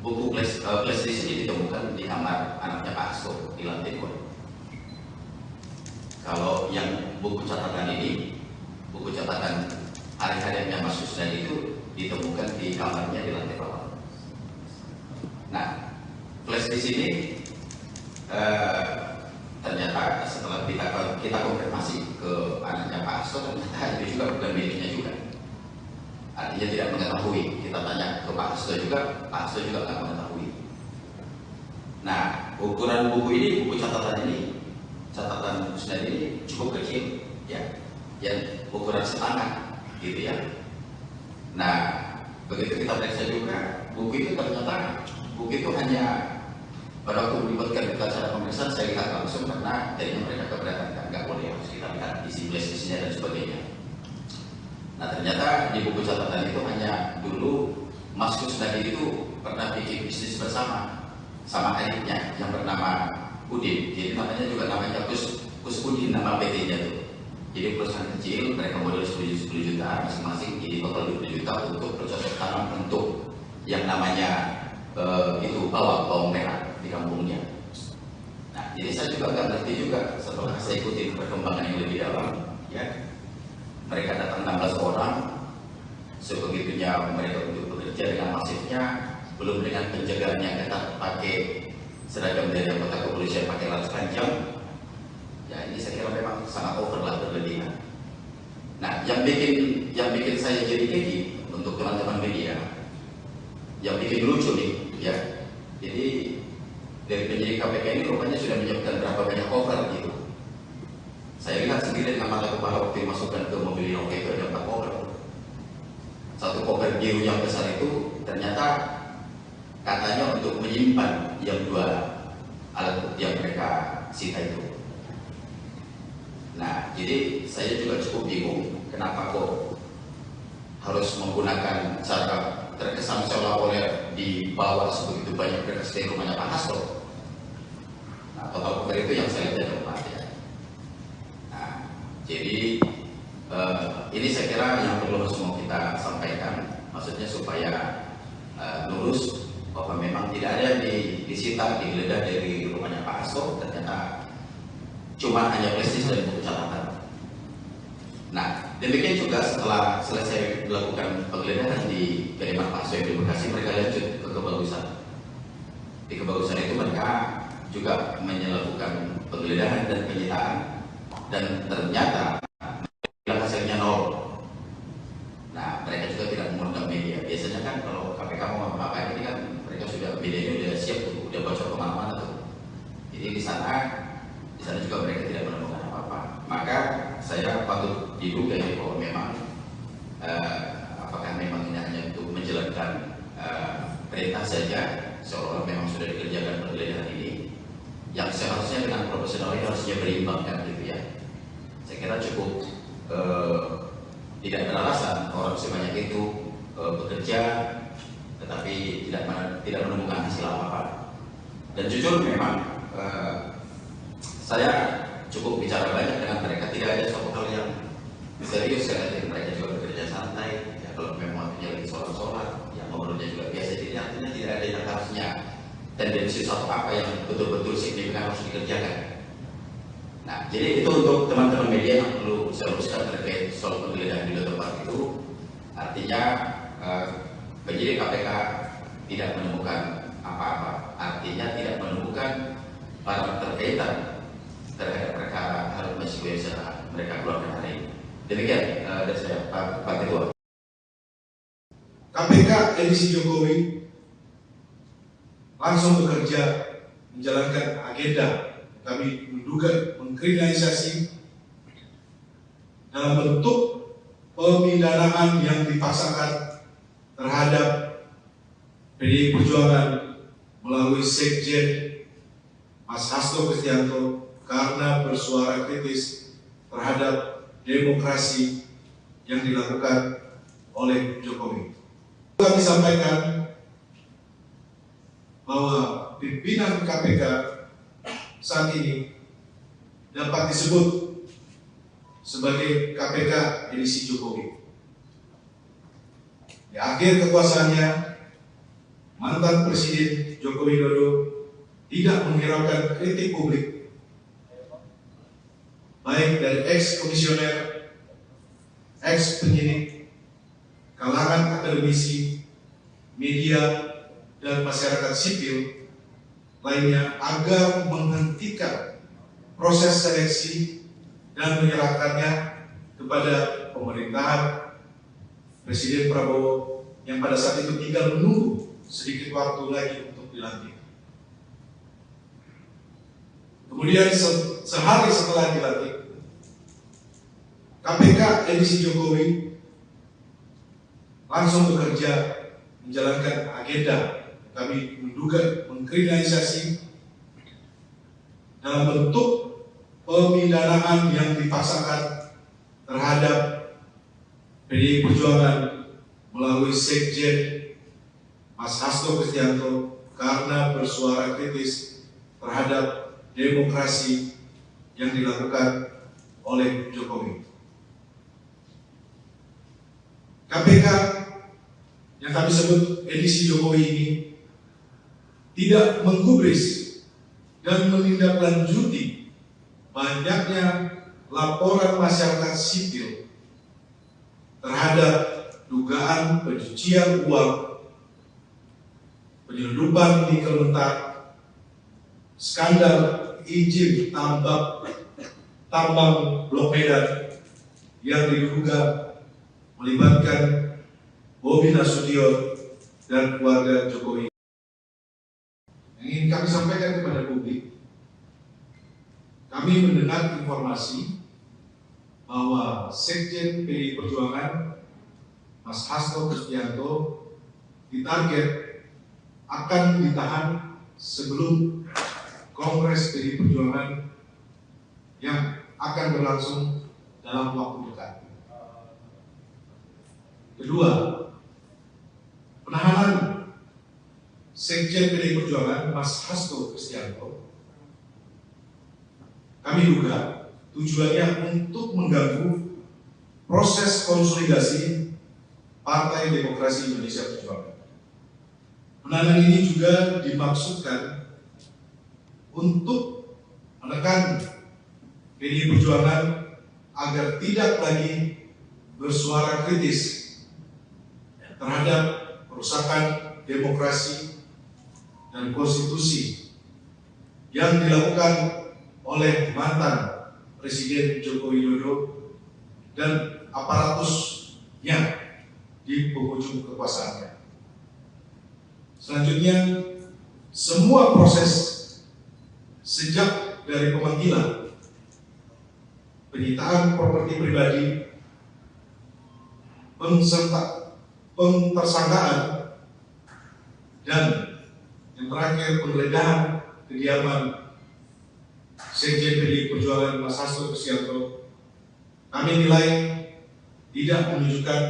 Speaker 2: Buku flash disk ini ditemukan di kamar anaknya Pak Hasto di lantai 2. Kalau yang buku catatan ini, buku catatan hari-harinya Mas Kusnadi itu ditemukan di kamarnya di lantai bawah. Nah, flash disk ini ternyata setelah kita konfirmasi ke anaknya Pak Hasto, ternyata itu juga bukan miliknya juga. Artinya tidak mengetahui. Kita tanya ke Pak Hasto juga, Pak Hasto juga tidak mengetahui. Nah, ukuran buku ini, buku catatan ini, catatan Kusnadi ini cukup kecil, ya, yang ukuran setangan, gitu ya. Nah, begitu kita periksa juga, buku itu ternyata buku itu hanya pada waktu melibatkan kita cara pemeriksaan, saya lihat langsung karena jadinya mereka keberatan, nggak boleh harus kita lihat isi flash disknya dan sebagainya. Nah, ternyata di buku catatan itu hanya dulu Mas Kusnadi itu pernah bikin bisnis bersama sama adiknya yang bernama Udin. Jadi namanya juga namanya Kus Udin, nama PT-nya tuh. Jadi perusahaan kecil, mereka modal 10 juta masing-masing, jadi total 20 juta untuk bercocok tanam untuk yang namanya itu bawang merah di kampungnya. Nah, jadi saya juga nggak ngerti juga setelah saya ikuti perkembangan yang lebih dalam, ya. Mereka datang 16 orang, sebegitunya mereka untuk bekerja dengan masifnya, belum dengan penjagaan yang ketat, pakai seragam dari anggota kepolisian, pakai laras panjang. Ya, ini saya kira memang sangat over lah, berlebihan. Nah, yang bikin saya jadi gigi untuk teman-teman media, yang bikin lucu nih, ya. Jadi dari penyidik KPK ini rupanya sudah menyiapkan berapa banyak cover gitu. Saya lihat sendiri dengan mata kepala waktu dimasukkan ke mobil Inoka itu ada 4 cover. Satu cover biru yang besar itu ternyata katanya untuk menyimpan yang 2 alat bukti yang mereka sita itu. Nah, jadi saya juga cukup bingung kenapa kok harus menggunakan cara terkesan seolah-olah dibawa sebegitu banyak berkas dari rumahnya Pak Hasto. Nah, total cover itu yang saya lihat ada 4, ya. Nah, jadi ini saya kira yang perlu semua kita sampaikan, maksudnya supaya lurus bahwa memang tidak ada disita, digeledah dari rumahnya Pak Hasto. Ternyata cuma hanya prestis dan buku catatan. Nah, demikian juga setelah selesai melakukan penggeledahan di kediaman Pak Soe di Bekasi, mereka lanjut ke Kebagusan. Di Kebagusan itu mereka juga melakukan penggeledahan dan penyitaan, dan ternyata hasilnya nol. Nah, mereka juga tidak mengundang media. Biasanya kan kalau KPK mau apa-apa ini kan mereka sudah, medianya sudah siap tuh, udah bocor kemana-mana tuh. Jadi di sana juga mereka tidak menemukan apa-apa. Maka saya patut diduga ya bahwa memang apakah memang ini hanya untuk menjalankan perintah saja, seolah memang sudah dikerjakan penggeledahan ini, yang seharusnya dengan profesional ini harusnya berimbang kan gitu ya. Saya kira cukup tidak beralasan orang sebanyak itu bekerja tetapi tidak menemukan hasil apa-apa. Dan jujur memang saya cukup bicara banyak dengan mereka, tidak ada suatu hal yang serius. Mereka juga bekerja santai ya, kalau memang waktunya lagi sholat yang ngobrolnya juga biasa, jadi artinya tidak ada yang harusnya tendensi suatu apa yang betul-betul signifikan harus dikerjakan. Nah, jadi itu untuk teman-teman media yang perlu saya luruskan terkait soal penggeledahan di tempat itu. Artinya penyidik KPK tidak menemukan apa-apa, artinya tidak menemukan barang terkaitan terhadap perkara Harun Masiku yang mereka keluarkan hari ini. Demikian dari saya, Pak Ketua.
Speaker 3: KPK edisi Jokowi langsung bekerja menjalankan agenda. Kami menduga mengkriminalisasi dalam bentuk pemidanaan yang dipaksakan terhadap PDI Perjuangan melalui Sekjen Mas Hasto Kristianto karena bersuara kritis terhadap demokrasi yang dilakukan oleh Jokowi. Kami sampaikan bahwa pimpinan KPK saat ini dapat disebut sebagai KPK edisi Jokowi. Di akhir kekuasaannya, mantan Presiden Joko Widodo tidak menghiraukan kritik publik, baik dari ex-komisioner, ex-penyidik, kalangan akademisi, media, dan masyarakat sipil lainnya agar menghentikan proses seleksi dan menyerahkannya kepada pemerintahan Presiden Prabowo yang pada saat itu tinggal menunggu sedikit waktu lagi untuk dilantik. Kemudian sehari setelah dilantik, KPK edisi Jokowi langsung bekerja menjalankan agenda. Kami menduga mengkriminalisasi dalam bentuk pemidanaan yang dipaksakan terhadap PDI Perjuangan melalui Sekjen Mas Hasto Kristianto karena bersuara kritis terhadap demokrasi yang dilakukan oleh Jokowi. KPK yang kami sebut edisi Jokowi ini tidak menggubris dan menindaklanjuti banyaknya laporan masyarakat sipil terhadap dugaan pencucian uang, penyelundupan nikel mentah, skandal izin tambang Blok Medan yang diduga melibatkan Bobi Nasution dan keluarga Jokowi. Yang ingin kami sampaikan kepada publik, kami mendengar informasi bahwa Sekjen PDI Perjuangan Mas Hasto Kristianto ditarget akan ditahan sebelum Kongres PDI Perjuangan yang akan berlangsung dalam waktu dekat. Kedua, penahanan Sekjen PDI Perjuangan Mas Hasto Kristianto kami duga tujuannya untuk mengganggu proses konsolidasi Partai Demokrasi Indonesia Perjuangan. Penahanan ini juga dimaksudkan untuk menekan PDI Perjuangan agar tidak lagi bersuara kritis terhadap perusakan demokrasi dan konstitusi yang dilakukan oleh mantan Presiden Joko Widodo dan aparatusnya di penghujung kekuasaannya. Selanjutnya, semua proses sejak dari pemanggilan, penyitaan properti pribadi, pentersangkaan, dan yang terakhir penggeledahan kediaman Sekjen PDI Perjuangan Mas Hasto Kristianto, kami nilai tidak menunjukkan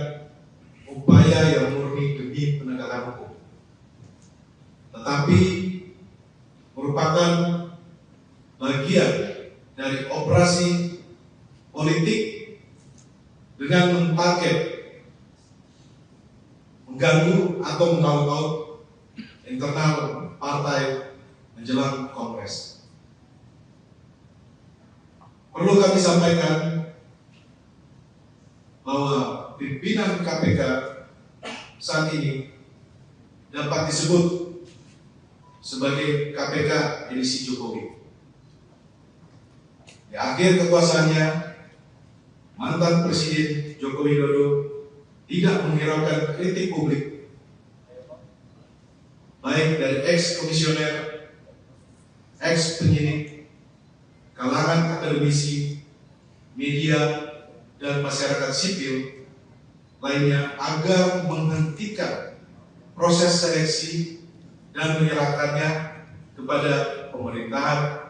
Speaker 3: upaya yang murni demi penegakan hukum, tetapi merupakan bagian dari operasi politik dengan mentarget mengganggu atau mengaut-ngaut internal partai menjelang Kongres. Perlu kami sampaikan bahwa pimpinan KPK saat ini dapat disebut sebagai KPK edisi Jokowi. Di akhir kekuasaannya, mantan Presiden Joko Widodo tidak menghiraukan kritik publik, baik dari ex-komisioner, ex-penyidik, kalangan akademisi, media, dan masyarakat sipil lainnya agar menghentikan proses seleksi dan menyerahkannya kepada pemerintahan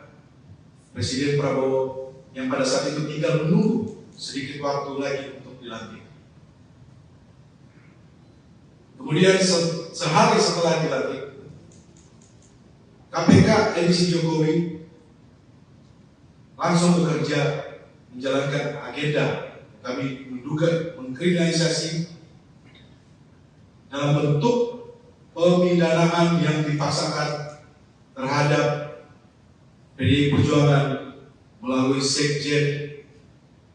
Speaker 3: Presiden Prabowo yang pada saat itu tinggal menunggu sedikit waktu lagi untuk dilantik. Kemudian sehari setelah dilantik, KPK edisi Jokowi langsung bekerja menjalankan agenda kami menduga mengkriminalisasi dalam bentuk pemidanaan yang dipaksakan terhadap PDI Perjuangan melalui Sekjen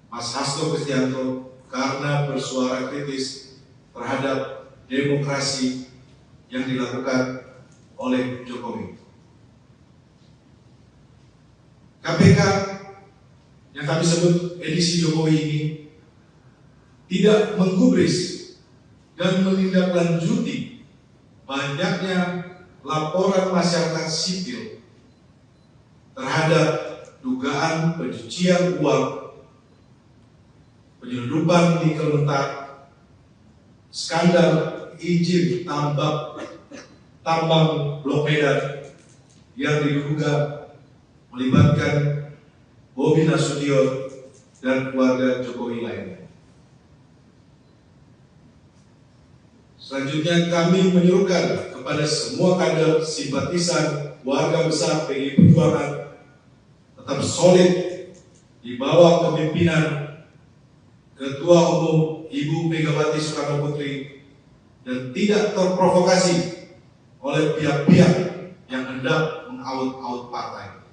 Speaker 3: Mas Hasto Kristianto karena bersuara kritis terhadap demokrasi yang dilakukan oleh Jokowi. KPK yang kami sebut edisi Jokowi ini tidak menggubris dan menindaklanjuti banyaknya laporan masyarakat sipil terhadap dugaan pencucian uang, penyelundupan nikel mentah, skandal izin tambang Blok Medan yang diduga melibatkan Bobi Nasution dan keluarga Jokowi lainnya. Selanjutnya kami menyuruhkan kepada semua kader simpatisan warga besar PDI Perjuangan tetap solid di bawah kepemimpinan Ketua Umum Ibu Megawati Soekarno Putri dan tidak terprovokasi oleh pihak-pihak yang hendak mengaut-aut partai.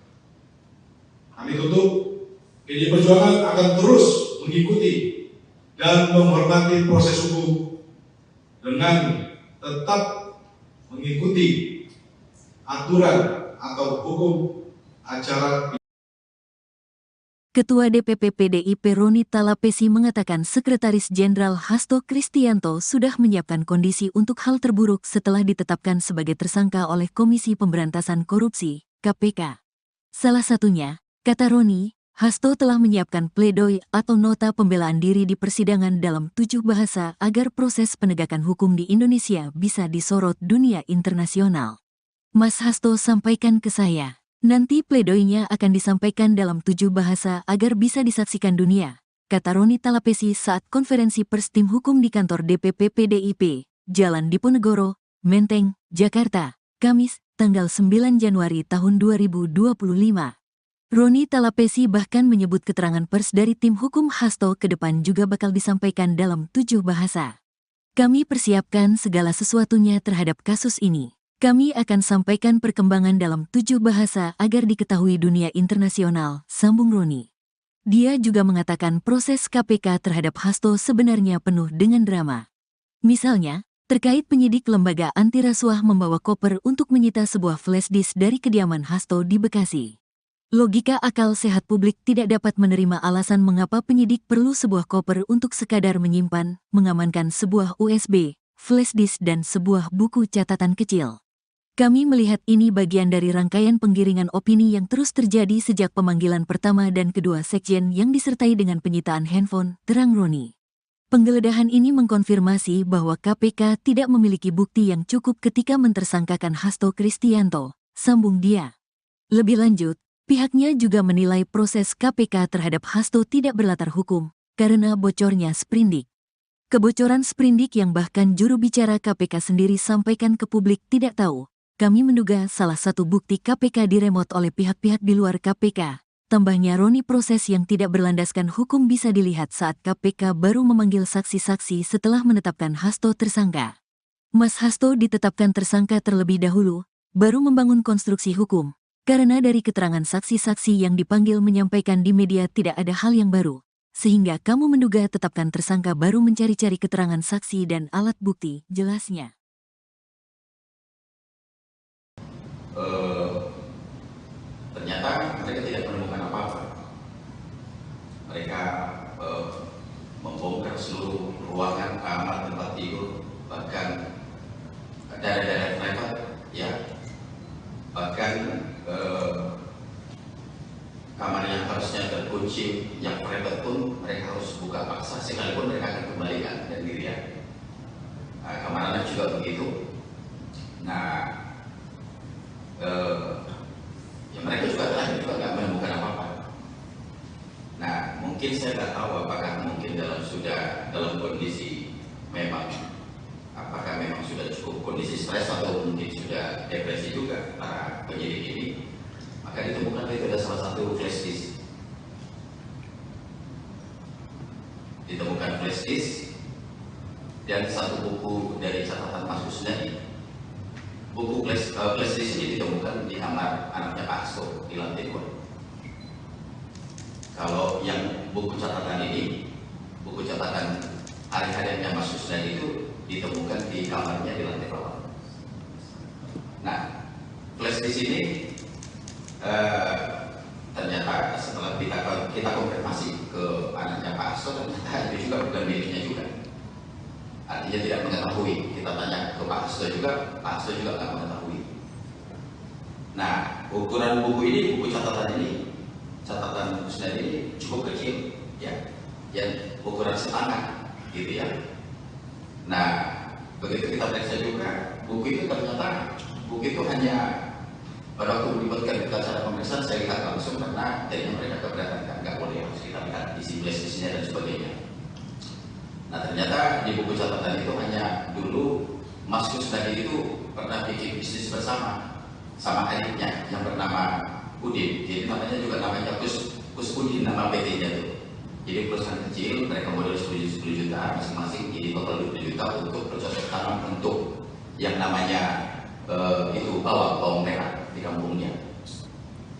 Speaker 3: Kami tutup, PDI Perjuangan akan terus mengikuti dan menghormati proses hukum dengan tetap mengikuti aturan atau hukum acara.
Speaker 1: Ketua DPP PDIP Roni Talapesi mengatakan Sekretaris Jenderal Hasto Kristianto sudah menyiapkan kondisi untuk hal terburuk setelah ditetapkan sebagai tersangka oleh Komisi Pemberantasan Korupsi, KPK. Salah satunya, kata Roni, Hasto telah menyiapkan pledoi atau nota pembelaan diri di persidangan dalam 7 bahasa agar proses penegakan hukum di Indonesia bisa disorot dunia internasional. Mas Hasto sampaikan ke saya, nanti pledoinya akan disampaikan dalam 7 bahasa agar bisa disaksikan dunia, kata Roni Talapesi saat konferensi pers tim hukum di kantor DPP PDIP, Jalan Diponegoro, Menteng, Jakarta, Kamis, tanggal 9 Januari tahun 2025. Roni Talapesi bahkan menyebut keterangan pers dari tim hukum Hasto ke depan juga bakal disampaikan dalam 7 bahasa. Kami persiapkan segala sesuatunya terhadap kasus ini. Kami akan sampaikan perkembangan dalam 7 bahasa agar diketahui dunia internasional, sambung Roni. Dia juga mengatakan proses KPK terhadap Hasto sebenarnya penuh dengan drama. Misalnya, terkait penyidik lembaga anti rasuah membawa koper untuk menyita sebuah flash disk dari kediaman Hasto di Bekasi. Logika akal sehat publik tidak dapat menerima alasan mengapa penyidik perlu sebuah koper untuk sekadar menyimpan, mengamankan sebuah USB, flash disk dan sebuah buku catatan kecil. Kami melihat ini bagian dari rangkaian penggiringan opini yang terus terjadi sejak pemanggilan pertama dan kedua sekjen yang disertai dengan penyitaan handphone, terang Roni. Penggeledahan ini mengkonfirmasi bahwa KPK tidak memiliki bukti yang cukup ketika mentersangkakan Hasto Kristianto, sambung dia. Lebih lanjut, pihaknya juga menilai proses KPK terhadap Hasto tidak berlatar hukum, karena bocornya sprindik. Kebocoran sprindik yang bahkan juru bicara KPK sendiri sampaikan ke publik tidak tahu. Kami menduga salah satu bukti KPK diremot oleh pihak-pihak di luar KPK. Tambahnya Roni, proses yang tidak berlandaskan hukum bisa dilihat saat KPK baru memanggil saksi-saksi setelah menetapkan Hasto tersangka. Mas Hasto ditetapkan tersangka terlebih dahulu, baru membangun konstruksi hukum. Karena dari keterangan saksi-saksi yang dipanggil menyampaikan di media tidak ada hal yang baru. Sehingga kamu menduga tetapkan tersangka baru mencari-cari keterangan saksi dan alat bukti, jelasnya.
Speaker 2: Ternyata mereka tidak menemukan apa-apa. Mereka membongkar seluruh ruangan, kamar, tempat tidur, bahkan daerah-daerah private, ya, bahkan kamar yang harusnya terkunci, yang private pun mereka harus buka paksa, sekalipun mereka akan kembalikan dan dirian. Kamar anak juga begitu. Nah, ya mereka juga nggak menemukan apa-apa. Nah, mungkin saya nggak tahu apakah mungkin dalam kondisi memang, apakah memang sudah cukup kondisi stres atau mungkin sudah depresi juga para penyidik ini. Maka ditemukan itu ada salah satu flash disk. Ditemukan flash disk dan satu buku dari catatan Mas Kusnadi. Buku flash disk ini ditemukan di kamar anaknya Pak Hasto di lantai 2. Kalau yang buku catatan ini, buku catatan hari-hariannya Mas Kusnadi itu ditemukan di kamarnya di lantai bawah. Nah, flash disk ini ternyata setelah kita konfirmasi ke anaknya Pak Hasto, ternyata itu juga bukan miliknya juga. Artinya tidak mengetahui. Kita tanya ke Pak Hasto juga, Pak Hasto juga tidak mengetahui. Nah, ukuran buku ini, buku catatan ini, catatan Kusnadi ini cukup kecil, ya, yang ukuran setangan, gitu ya. Nah, begitu kita periksa juga, buku itu ternyata buku itu hanya pada waktu melibatkan kita cara pemeriksaan, saya lihat langsung karena tadinya mereka keberatan, nggak boleh harus kita lihat isi flash disknya dan sebagainya. Nah, ternyata di buku catatan itu hanya dulu Mas Kusnadi itu pernah bikin bisnis bersama sama adiknya yang bernama Udin. Jadi namanya juga namanya Kus Udin, nama PT-nya tuh. Jadi perusahaan kecil, mereka modal 10 juta masing-masing, jadi total 20 juta untuk bercocok tanam untuk yang namanya itu bawang merah di kampungnya.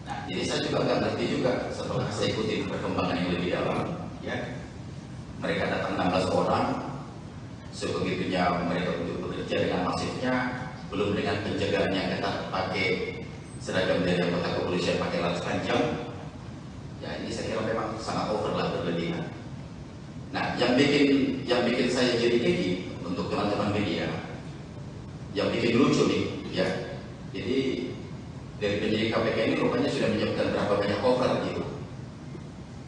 Speaker 2: Nah, jadi saya juga nggak ngerti juga setelah saya ikuti perkembangan yang lebih dalam, ya. Mereka datang 16 orang, sebegitunya mereka untuk bekerja dengan masifnya, belum dengan penjagaan yang ketat pakai seragam dari anggota kepolisian pakai laras panjang. Ya, ini saya kira memang sangat over lah, berlebihan. Nah, yang bikin saya jadi gigi untuk teman-teman media, yang bikin lucu nih, ya. Jadi dari penyidik KPK ini rupanya sudah menyiapkan berapa banyak cover gitu.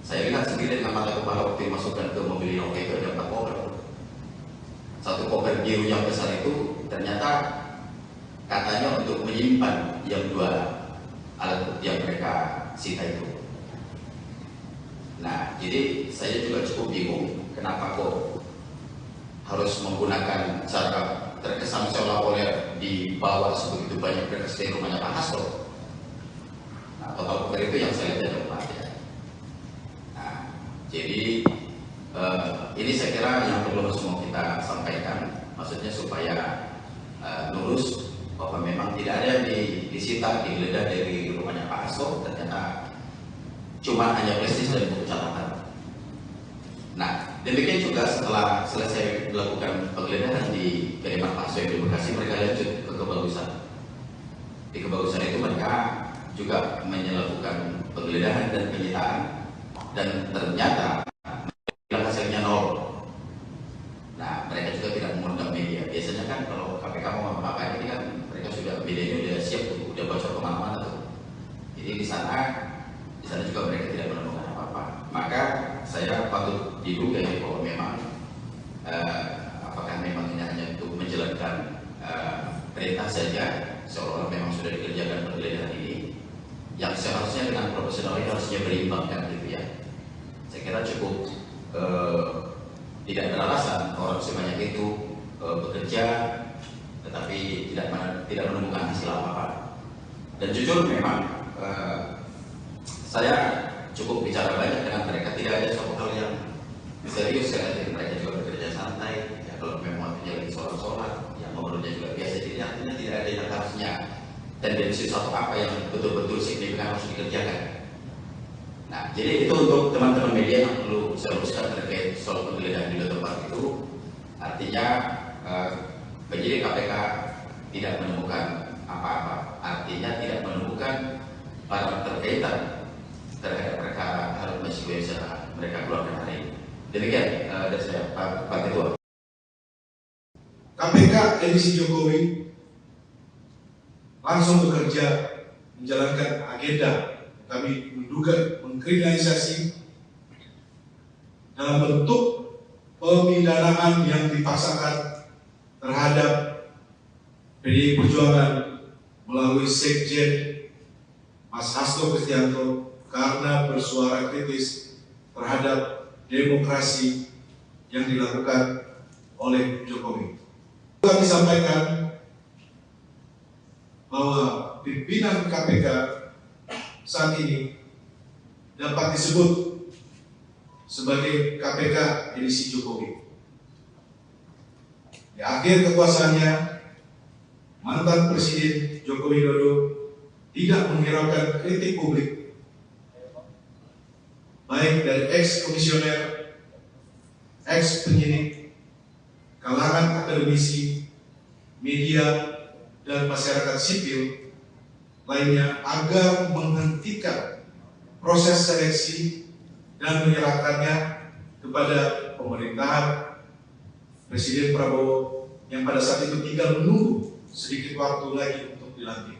Speaker 2: Saya lihat sendiri dengan mata kepala waktu dimasukkan ke mobil Innova itu ada 4 cover. Satu cover biru yang besar itu ternyata katanya untuk menyimpan yang 2 alat bukti yang mereka sita itu. Nah, jadi saya juga cukup bingung kenapa kok harus menggunakan cara terkesan seolah-olah dibawa sebegitu banyak berkas dari rumahnya Pak Hasto. Nah, total cover itu yang saya lihat ada 4 ya. Nah, jadi ini saya kira yang perlu semua kita sampaikan, maksudnya supaya lurus bahwa memang tidak ada yang disita, digeledah dari rumahnya Pak Hasto. Ternyata cuma hanya prestis dan buku catatan. Nah, demikian juga setelah selesai melakukan penggeledahan di kediaman Pak Soe di Bekasi, mereka lanjut ke kebagusan. Di kebagusan itu mereka juga melakukan penggeledahan dan penyitaan, dan ternyata hasilnya nol. Nah, mereka juga tidak mengundang media. Biasanya kan kalau KPK mau apa-apa ini kan mereka sudah, medianya sudah siap tuh, udah bocor kemana-mana tuh. Jadi di sana juga mereka tidak menemukan apa-apa. Maka saya patut diduga ya bahwa memang apakah memang ini hanya untuk menjalankan perintah saja, seolah-olah memang sudah dikerjakan penggeledahan ini, yang seharusnya dengan profesional ini harusnya berimbang kan gitu ya. Saya kira cukup tidak beralasan orang sebanyak itu bekerja tetapi tidak menemukan hasil apa-apa. Dan jujur memang saya cukup bicara banyak dengan mereka, tidak ada suatu hal yang serius ya. Mereka juga bekerja santai ya, kalau memang waktunya lagi sholat yang menurutnya juga biasa, jadi artinya tidak ada yang harusnya tendensi suatu apa yang betul-betul signifikan harus dikerjakan. Nah, jadi itu untuk teman-teman media yang perlu saya luruskan terkait soal penggeledahan di tempat itu. Artinya penyidik KPK tidak menemukan apa-apa, artinya tidak menemukan barang terkaitan terhadap perkara Harun Masiku yang mereka keluarkan hari ini. Demikian dari saya, Pak Ketua.
Speaker 3: KPK edisi Jokowi langsung bekerja menjalankan agenda kami menduga mengkriminalisasi dalam bentuk pemidanaan yang dipaksakan terhadap PDI Perjuangan melalui Sekjen Mas Hasto Kristianto karena bersuara kritis terhadap demokrasi yang dilakukan oleh Jokowi. Kami sampaikan bahwa pimpinan KPK saat ini dapat disebut sebagai KPK edisi Jokowi. Di akhir kekuasaannya, mantan Presiden Joko Widodo tidak menghiraukan kritik publik, baik dari ex-komisioner, ex-penyidik, kalangan akademisi, media, dan masyarakat sipil lainnya agar menghentikan proses seleksi dan menyerahkannya kepada pemerintahan Presiden Prabowo yang pada saat itu tinggal menunggu sedikit waktu lagi untuk dilantik.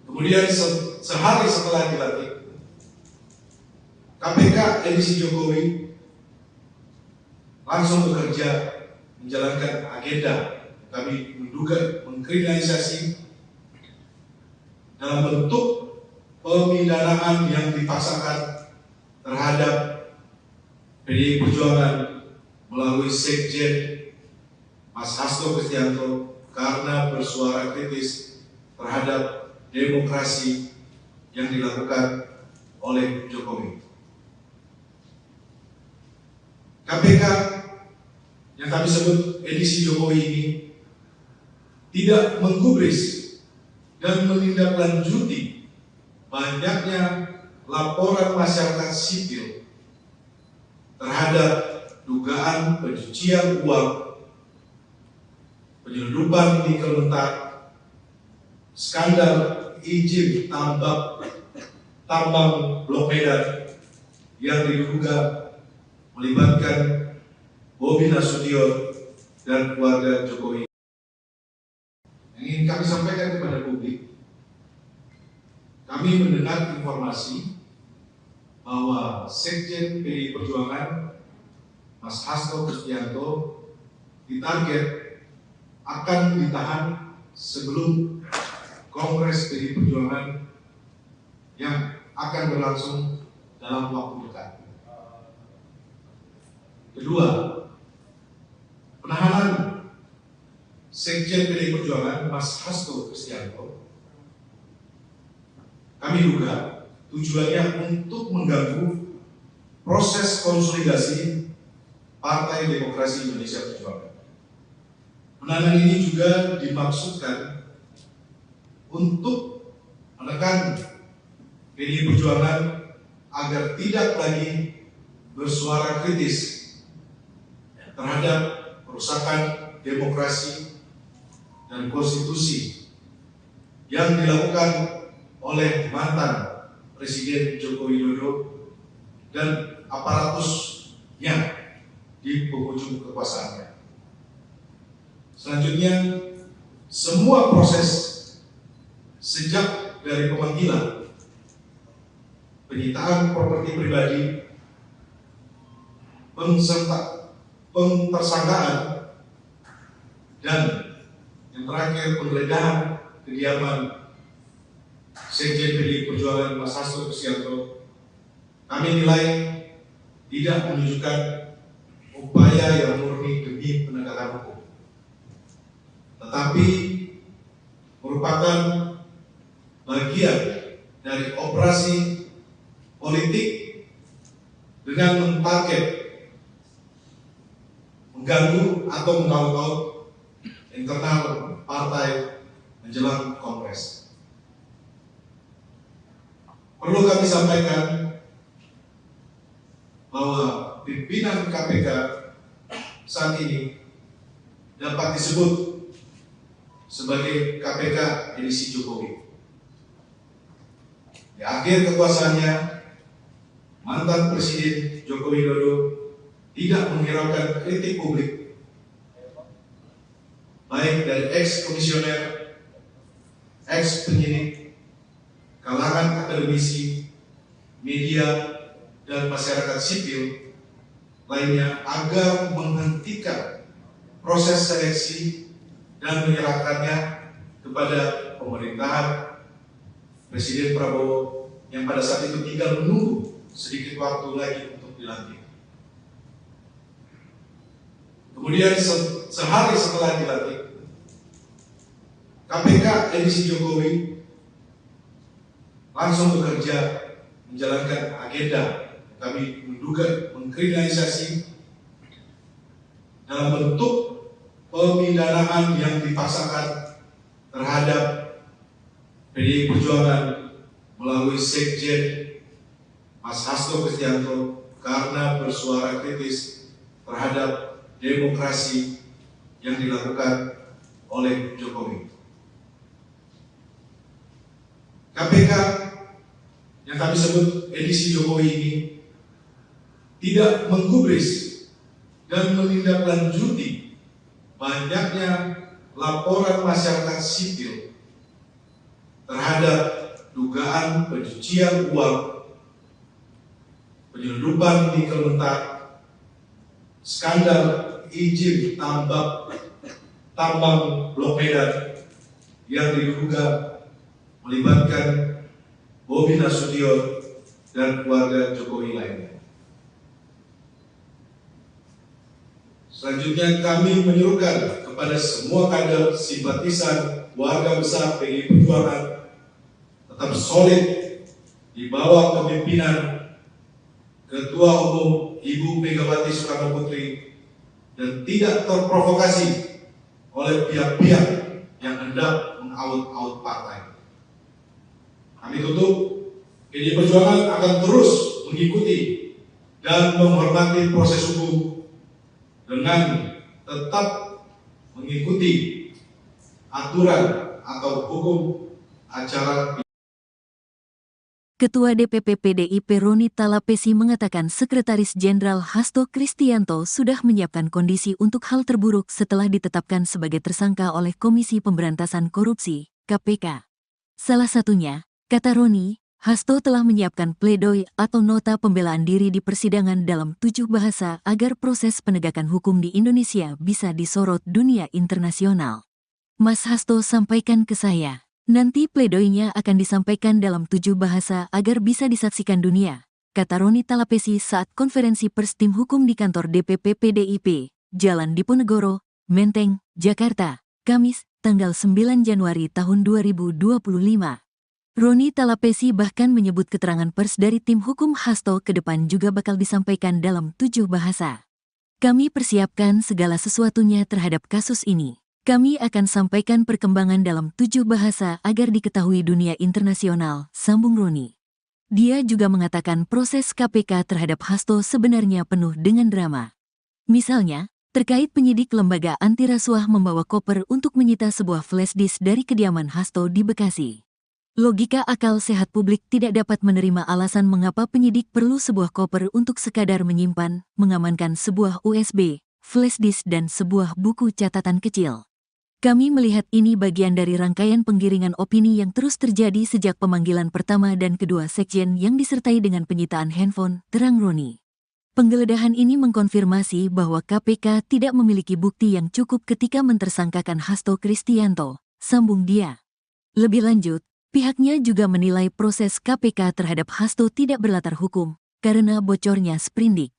Speaker 3: Kemudian sehari setelah dilantik, KPK edisi Jokowi langsung bekerja menjalankan agenda kami menduga mengkriminalisasi dalam bentuk pemidanaan yang dipaksakan terhadap PDI Perjuangan melalui Sekjen Mas Hasto Kristianto karena bersuara kritis terhadap demokrasi yang dilakukan oleh Jokowi. KPK yang kami sebut edisi Jokowi ini tidak menggubris dan menindaklanjuti banyaknya laporan masyarakat sipil terhadap dugaan pencucian uang, penyelundupan nikel mentah, skandal izin tambang Blok Medan yang diduga melibatkan Bobi Nasution dan keluarga Jokowi. Yang ingin kami sampaikan kepada publik, kami mendengar informasi bahwa Sekjen PDI Perjuangan Mas Hasto Kristianto ditarget akan ditahan sebelum Kongres PDI Perjuangan yang akan berlangsung dalam waktu dekat. Kedua, penahanan Sekjen PDI Perjuangan Mas Hasto Kristianto kami duga tujuannya untuk mengganggu proses konsolidasi Partai Demokrasi Indonesia Perjuangan. Penahanan ini juga dimaksudkan untuk menekan PDI Perjuangan agar tidak lagi bersuara kritis terhadap perusakan demokrasi dan konstitusi yang dilakukan oleh mantan Presiden Joko Widodo dan aparatusnya di penghujung kekuasaannya. Selanjutnya, semua proses sejak dari pemanggilan, penyitaan properti pribadi, pentersangkaan, dan yang terakhir penggeledahan kediaman Sekjen PDI Perjuangan Mas Hasto Kristianto, kami nilai tidak menunjukkan upaya yang murni demi penegakan hukum, tetapi merupakan bagian dari operasi politik dengan mentarget mengganggu atau mengaut-ngaut internal partai menjelang Kongres. Perlu kami sampaikan bahwa pimpinan KPK saat ini dapat disebut sebagai KPK edisi Jokowi. Di akhir kekuasaannya, mantan Presiden Joko Widodo tidak menghiraukan kritik publik, baik dari ex-komisioner, ex-penyidik, kalangan akademisi, media, dan masyarakat sipil lainnya agar menghentikan proses seleksi dan menyerahkannya kepada pemerintahan Presiden Prabowo yang pada saat itu tinggal menunggu sedikit waktu lagi untuk dilantik. Kemudian sehari setelah dilantik, KPK edisi Jokowi langsung bekerja menjalankan agenda kami menduga mengkriminalisasi dalam bentuk pemidanaan yang dipaksakan terhadap PDI Perjuangan melalui Sekjen Mas Hasto Kristianto karena bersuara kritis terhadap demokrasi yang dilakukan oleh Jokowi. KPK yang kami sebut edisi Jokowi ini tidak menggubris dan menindaklanjuti banyaknya laporan masyarakat sipil terhadap dugaan pencucian uang, penyelundupan nikel mentah, skandal izin tambang Blok Medan yang diduga melibatkan Bobi Nasution dan keluarga Jokowi lainnya. Selanjutnya kami menyuruhkan kepada semua kader simpatisan warga besar PDI Perjuangan tetap solid di bawah kepemimpinan Ketua Umum Ibu Megawati Soekarno Putri dan tidak terprovokasi oleh pihak-pihak yang hendak mengaut-aut partai. Kami tutup, PDI Perjuangan akan terus mengikuti dan menghormati proses hukum dengan tetap mengikuti aturan atau hukum acara.
Speaker 1: Ketua DPP PDIP Roni Talapesi mengatakan Sekretaris Jenderal Hasto Kristianto sudah menyiapkan kondisi untuk hal terburuk setelah ditetapkan sebagai tersangka oleh Komisi Pemberantasan Korupsi, KPK. Salah satunya, kata Roni, Hasto telah menyiapkan pledoi atau nota pembelaan diri di persidangan dalam 7 bahasa agar proses penegakan hukum di Indonesia bisa disorot dunia internasional. Mas Hasto sampaikan ke saya. Nanti pledoinya akan disampaikan dalam 7 bahasa agar bisa disaksikan dunia, kata Roni Talapesi saat konferensi pers tim hukum di kantor DPP PDIP, Jalan Diponegoro, Menteng, Jakarta, Kamis, tanggal 9 Januari tahun 2025. Roni Talapesi bahkan menyebut keterangan pers dari tim hukum Hasto ke depan juga bakal disampaikan dalam 7 bahasa. Kami persiapkan segala sesuatunya terhadap kasus ini. Kami akan sampaikan perkembangan dalam 7 bahasa agar diketahui dunia internasional, sambung Roni. Dia juga mengatakan proses KPK terhadap Hasto sebenarnya penuh dengan drama. Misalnya, terkait penyidik lembaga anti rasuah membawa koper untuk menyita sebuah flash disk dari kediaman Hasto di Bekasi. Logika akal sehat publik tidak dapat menerima alasan mengapa penyidik perlu sebuah koper untuk sekadar menyimpan, mengamankan sebuah USB, flash disk dan sebuah buku catatan kecil. Kami melihat ini bagian dari rangkaian penggiringan opini yang terus terjadi sejak pemanggilan pertama dan kedua sekjen yang disertai dengan penyitaan handphone, terang Roni. Penggeledahan ini mengkonfirmasi bahwa KPK tidak memiliki bukti yang cukup ketika mentersangkakan Hasto Kristianto, sambung dia. Lebih lanjut, pihaknya juga menilai proses KPK terhadap Hasto tidak berlatar hukum, karena bocornya sprindik.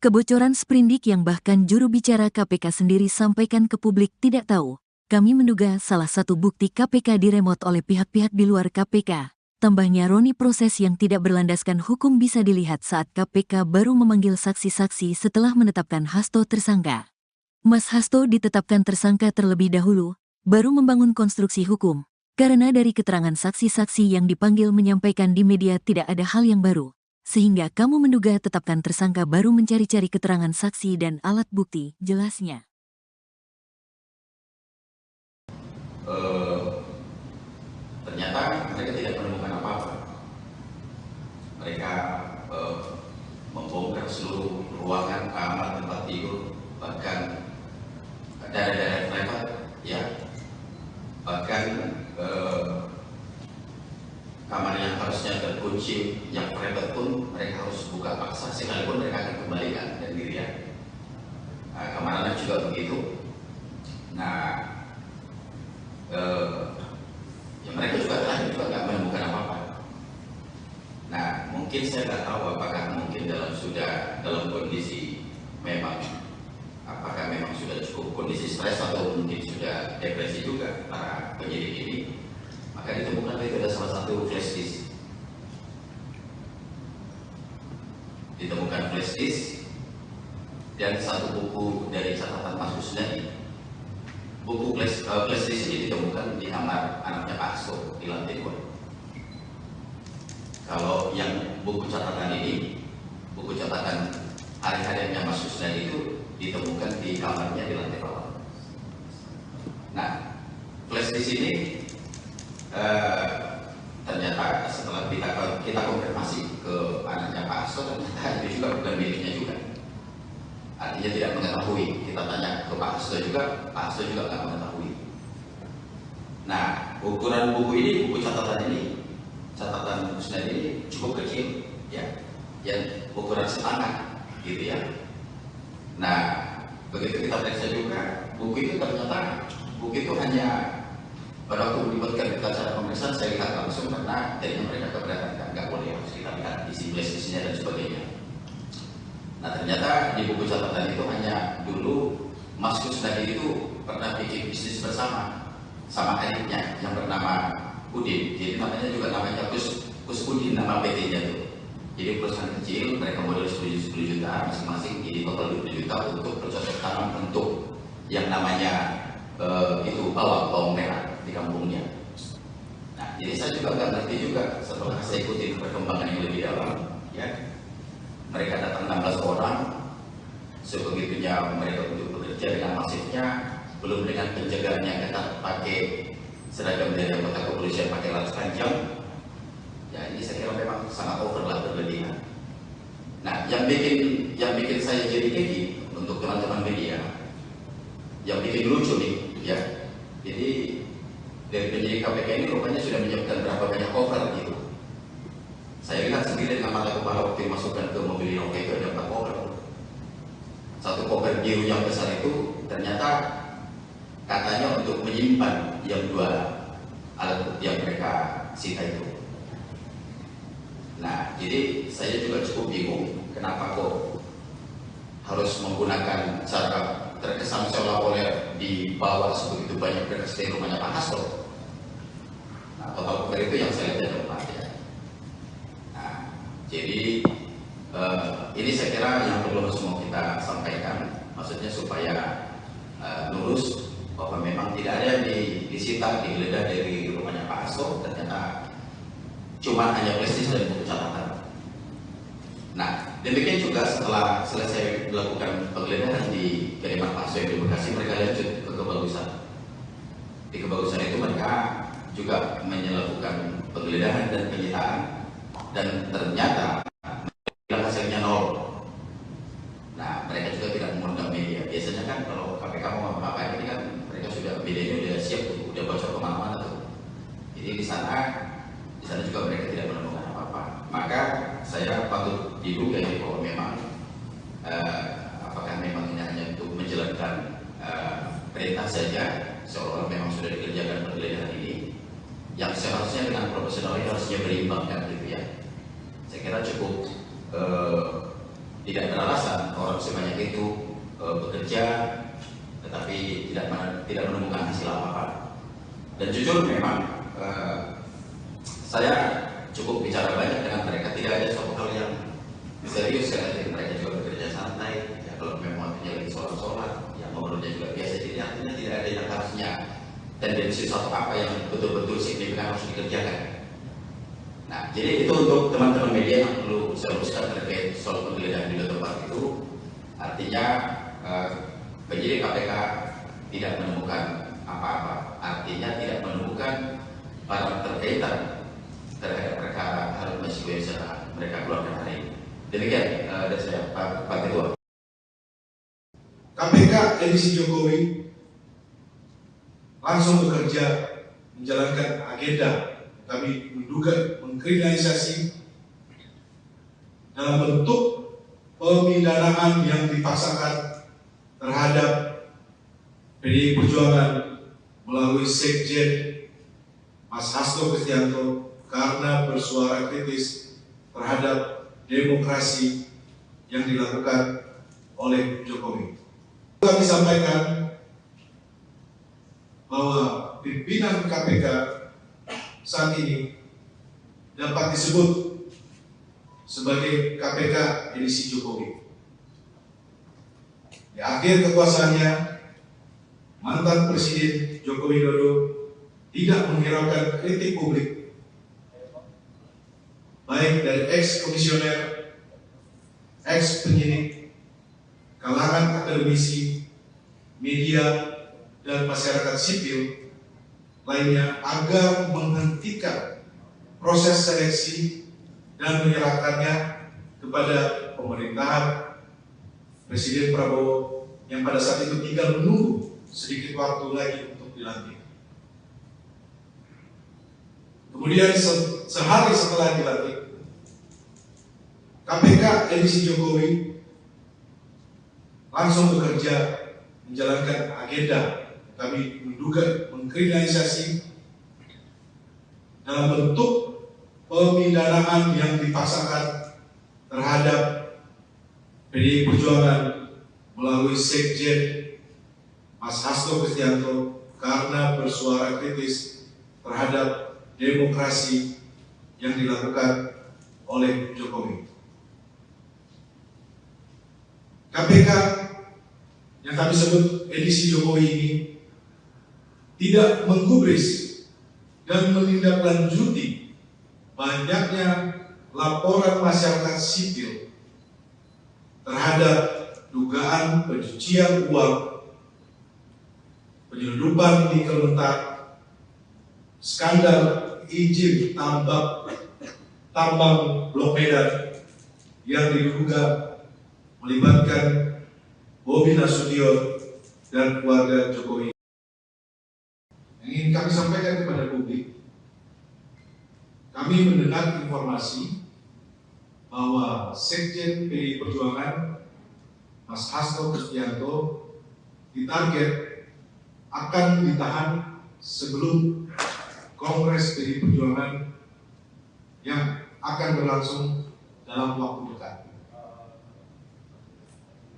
Speaker 1: Kebocoran sprindik yang bahkan juru bicara KPK sendiri sampaikan ke publik tidak tahu. Kami menduga salah satu bukti KPK diremot oleh pihak-pihak di luar KPK. Tambahnya Roni, proses yang tidak berlandaskan hukum bisa dilihat saat KPK baru memanggil saksi-saksi setelah menetapkan Hasto tersangka. Mas Hasto ditetapkan tersangka terlebih dahulu, baru membangun konstruksi hukum. Karena dari keterangan saksi-saksi yang dipanggil menyampaikan di media tidak ada hal yang baru. Sehingga kamu menduga tetapkan tersangka baru mencari-cari keterangan saksi dan alat bukti, jelasnya.
Speaker 2: Ternyata mereka tidak menemukan apa-apa. Mereka membongkar seluruh ruangan, kamar, tempat tidur, bahkan daerah-daerah privat, ya, bahkan kamar yang harusnya terkunci, yang private pun mereka harus buka paksa, sekalipun mereka akan kembalikan dan dirian. Kamar anak juga begitu. Nah, ya mereka juga nggak menemukan apa-apa. Nah, mungkin saya nggak tahu apakah mungkin dalam kondisi memang, apakah memang sudah cukup kondisi stres atau mungkin sudah depresi juga para penyidik ini. Maka ditemukan itu ada salah satu flash disk. Ditemukan flash disk dan satu buku dari catatan Mas Kusnadi. Buku flash disk ini ditemukan di kamar anaknya Pak Hasto di lantai 2. Kalau yang buku catatan ini, buku catatan hari-harinya Mas Kusnadi itu ditemukan di kamarnya di lantai bawah. Nah, flash disk ini ternyata setelah kita konfirmasi ke anaknya Pak Hasto, ternyata itu juga bukan miliknya juga. Artinya tidak mengetahui. Kita tanya ke Pak Hasto juga, Pak Hasto juga tidak mengetahui. Nah, ukuran buku ini, buku catatan ini, catatan Kusnadi ini cukup kecil, ya, yang ukuran setangan, gitu ya. Nah, begitu kita periksa juga, buku itu ternyata buku itu hanya pada waktu melibatkan kita cara pemeriksaan, saya lihat langsung karena jadinya mereka keberatan, nggak boleh harus kita lihat isi flash disknya dan sebagainya. Nah, ternyata di buku catatan itu hanya dulu Mas Kusnadi itu pernah bikin bisnis bersama sama adiknya yang bernama Udin. Jadi namanya juga namanya Kus Udin, nama PT-nya tuh. Jadi perusahaan kecil, mereka modal 10 juta masing-masing, jadi total 20 juta untuk bercocok tanam untuk yang namanya itu bawang merah di kampungnya. Nah, jadi saya juga nggak ngerti juga setelah saya ikuti perkembangan yang lebih dalam, ya. Mereka datang 16 orang, sebegitunya mereka untuk bekerja dengan masifnya, belum dengan penjagaan yang ketat pakai seragam dari anggota kepolisian pakai laras panjang. Ya, ini saya kira memang sangat over lah, berlebihan. Nah, yang bikin saya jadi gigi untuk teman-teman media, yang bikin lucu nih, ya. Jadi dari penyidik KPK ini rupanya sudah menyiapkan berapa banyak cover gitu. Saya lihat sendiri dengan mata kepala waktu dimasukkan ke mobil Innova itu ada 4 cover. Satu cover biru yang besar itu ternyata katanya untuk menyimpan yang 2 alat bukti yang mereka sita itu. Nah, jadi saya juga cukup bingung kenapa kok harus menggunakan cara terkesan seolah-olah dibawa sebegitu banyak berkas dari rumahnya Pak Hasto. Nah, total cover itu yang saya lihat ada 4, ya. Nah, jadi ini saya kira yang perlu semua kita sampaikan, maksudnya supaya lurus bahwa memang tidak ada disita, digeledah dari rumahnya Pak Hasto, ternyata cuma hanya flash disk dan buku catatan. Nah, demikian juga setelah selesai melakukan penggeledahan di kediaman Pak Soe di Bekasi, mereka lanjut ke Kebagusan. Di Kebagusan itu mereka juga melakukan penggeledahan dan penyitaan, dan ternyata hasilnya nol. Nah, mereka juga tidak mengundang media. Biasanya kan kalau KPK mau apa-apa ini kan mereka sudah, medianya udah siap tuh, udah bocor kemana-mana tuh. Jadi di sana juga mereka tidak menemukan apa-apa. Maka saya patut diduga ini bahwa memang apakah memang ini hanya untuk menjalankan perintah saja, seolah-olah memang sudah dikerjakan penggeledahan ini, yang seharusnya dengan profesional ini harusnya berimbang kan gitu ya. Saya kira cukup tidak beralasan orang sebanyak itu bekerja tetapi tidak menemukan hasil apa-apa. Dan jujur memang saya cukup bicara banyak dengan mereka, tidak ada suatu hal yang serius ya. Mereka juga bekerja santai ya, kalau memang waktunya lagi sholat yang ngobrolnya juga biasa, jadi artinya tidak ada yang harusnya tendensi suatu apa yang betul-betul signifikan harus dikerjakan. Nah, jadi itu untuk teman-teman media yang perlu saya luruskan terkait soal penggeledahan di tempat itu. Artinya penyidik KPK tidak menemukan apa-apa, artinya tidak menemukan barang terkaitan terhadap perkara Harun Masiku yang mereka keluarkan hari ini. Demikian dari saya, Pak Ketua.
Speaker 3: KPK edisi Jokowi langsung bekerja menjalankan agenda. Kami menduga mengkriminalisasi dalam bentuk pemidanaan yang dipaksakan terhadap PDI Perjuangan melalui Sekjen Mas Hasto Kristianto karena bersuara kritis terhadap demokrasi yang dilakukan oleh Jokowi. Kami sampaikan bahwa pimpinan KPK saat ini dapat disebut sebagai KPK edisi Jokowi. Di akhir kekuasaannya, mantan Presiden Joko Widodo tidak menghiraukan kritik publik, baik dari ex-komisioner, ex-penyidik, kalangan akademisi, media, dan masyarakat sipil lainnya agar menghentikan proses seleksi dan menyerahkannya kepada pemerintahan Presiden Prabowo yang pada saat itu tinggal menunggu sedikit waktu lagi untuk dilantik. Kemudian sehari setelah dilantik, KPK edisi Jokowi langsung bekerja menjalankan agenda. Kami menduga mengkriminalisasi dalam bentuk pemidanaan yang dipaksakan terhadap PDI Perjuangan melalui Sekjen Mas Hasto Kristianto karena bersuara kritis terhadap demokrasi yang dilakukan oleh Jokowi. KPK yang kami sebut edisi Jokowi ini tidak menggubris dan menindaklanjuti banyaknya laporan masyarakat sipil terhadap dugaan pencucian uang, penyelundupan nikel mentah, skandal izin tambang Blok Medan yang diduga melibatkan Bobi Nasution dan keluarga Jokowi. Yang ingin kami sampaikan kepada publik, kami mendengar informasi bahwa Sekjen PDI Perjuangan Mas Hasto Kristianto ditarget akan ditahan sebelum Kongres PDI Perjuangan yang akan berlangsung dalam waktu dekat.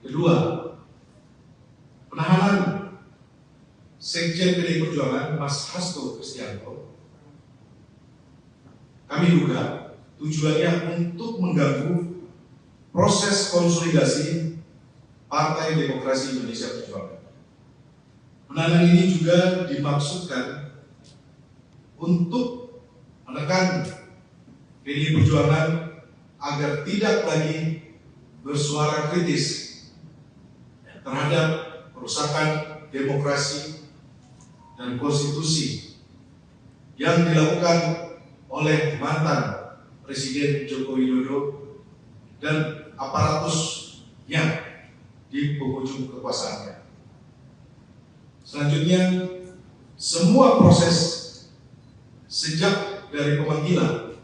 Speaker 3: Kedua, penahanan Sekjen PDI Perjuangan Mas Hasto Kristianto kami duga tujuannya untuk mengganggu proses konsolidasi Partai Demokrasi Indonesia Perjuangan. Penahanan ini juga dimaksudkan untuk menekan PDI Perjuangan agar tidak lagi bersuara kritis terhadap perusakan demokrasi dan konstitusi yang dilakukan oleh mantan Presiden Joko Widodo dan aparatusnya di penghujung kekuasaannya. Selanjutnya, semua proses sejak dari pemanggilan,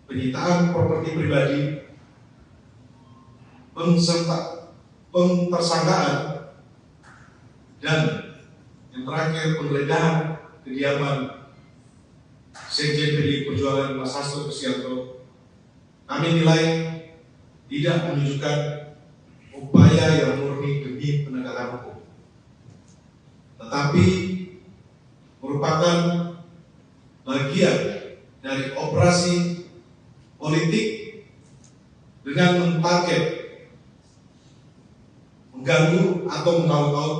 Speaker 3: penyitaan properti pribadi, pentersangkaan, dan yang terakhir penggeledahan kediaman Sekjen PDI Perjuangan Mas Hasto Kristianto, kami nilai tidak menunjukkan upaya yang murni demi penegakan hukum, tetapi merupakan bagian dari operasi politik dengan mentarget mengganggu atau mengaut-ngaut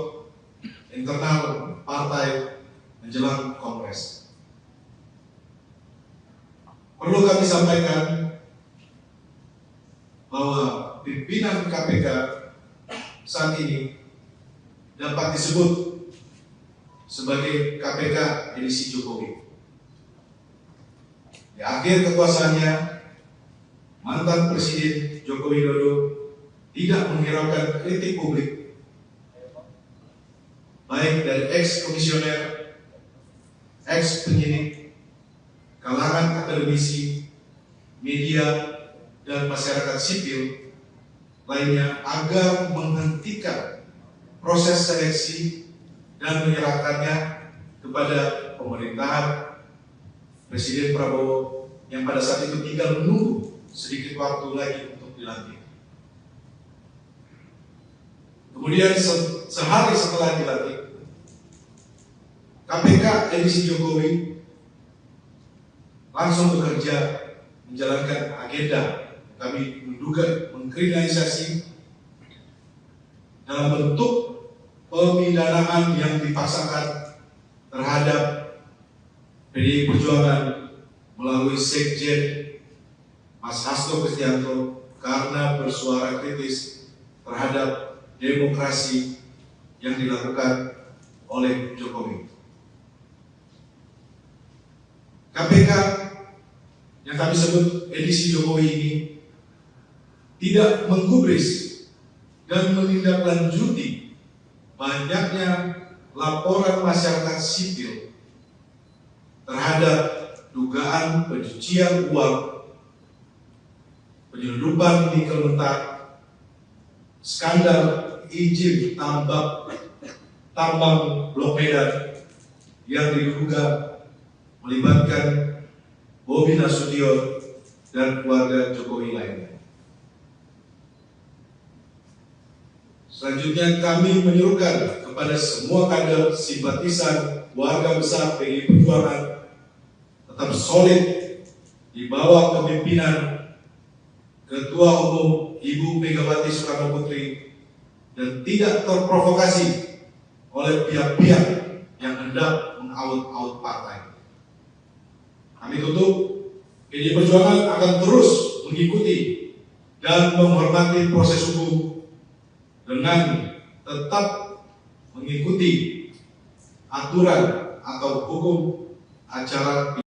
Speaker 3: internal partai menjelang Kongres. Perlu kami sampaikan bahwa pimpinan KPK saat ini dapat disebut sebagai KPK edisi Jokowi. Di akhir kekuasaannya, mantan Presiden Joko Widodo tidak menghiraukan kritik publik, baik dari ex-komisioner, ex-penyidik, kalangan akademisi, media, dan masyarakat sipil lainnya agar menghentikan proses seleksi dan menyerahkannya kepada pemerintahan Presiden Prabowo yang pada saat itu tinggal menunggu sedikit waktu lagi untuk dilantik. Kemudian sehari setelah dilantik, KPK edisi Jokowi langsung bekerja menjalankan agenda kami menduga mengkriminalisasi dalam bentuk pemidanaan yang dipaksakan terhadap PDI Perjuangan melalui Sekjen Mas Hasto Kristianto karena bersuara kritis terhadap demokrasi yang dilakukan oleh Jokowi. KPK yang kami sebut edisi Jokowi ini tidak menggubris dan menindaklanjuti banyaknya laporan masyarakat sipil terhadap dugaan pencucian uang, penyelundupan nikel mentah, skandal izin tambang Blok Medan yang diduga melibatkan Bobi Nasution dan keluarga Jokowi lainnya. Selanjutnya kami menyuruhkan kepada semua kader simpatisan warga besar PDI Perjuangan tetap solid di bawah kepemimpinan Ketua Umum Ibu Megawati Soekarno Putri dan tidak terprovokasi oleh pihak-pihak yang hendak mengaut-aut partai. Kami tutup, PDI Perjuangan akan terus mengikuti dan menghormati proses hukum dengan tetap mengikuti aturan atau hukum acara.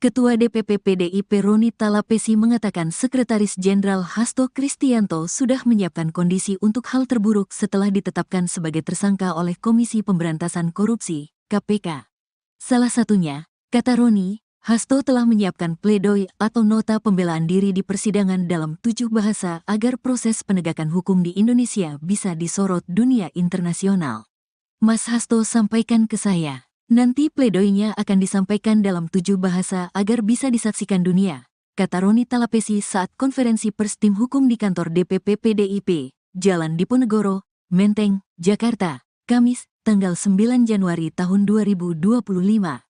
Speaker 1: Ketua DPP PDIP Roni Talapesi mengatakan Sekretaris Jenderal Hasto Kristianto sudah menyiapkan kondisi untuk hal terburuk setelah ditetapkan sebagai tersangka oleh Komisi Pemberantasan Korupsi, KPK. Salah satunya, kata Roni, Hasto telah menyiapkan pledoi atau nota pembelaan diri di persidangan dalam 7 bahasa agar proses penegakan hukum di Indonesia bisa disorot dunia internasional. Mas Hasto sampaikan ke saya. Nanti pledoinya akan disampaikan dalam 7 bahasa agar bisa disaksikan dunia, kata Roni Talapesi saat konferensi pers tim hukum di kantor DPP PDIP, Jalan Diponegoro, Menteng, Jakarta, Kamis, tanggal 9 Januari tahun 2025.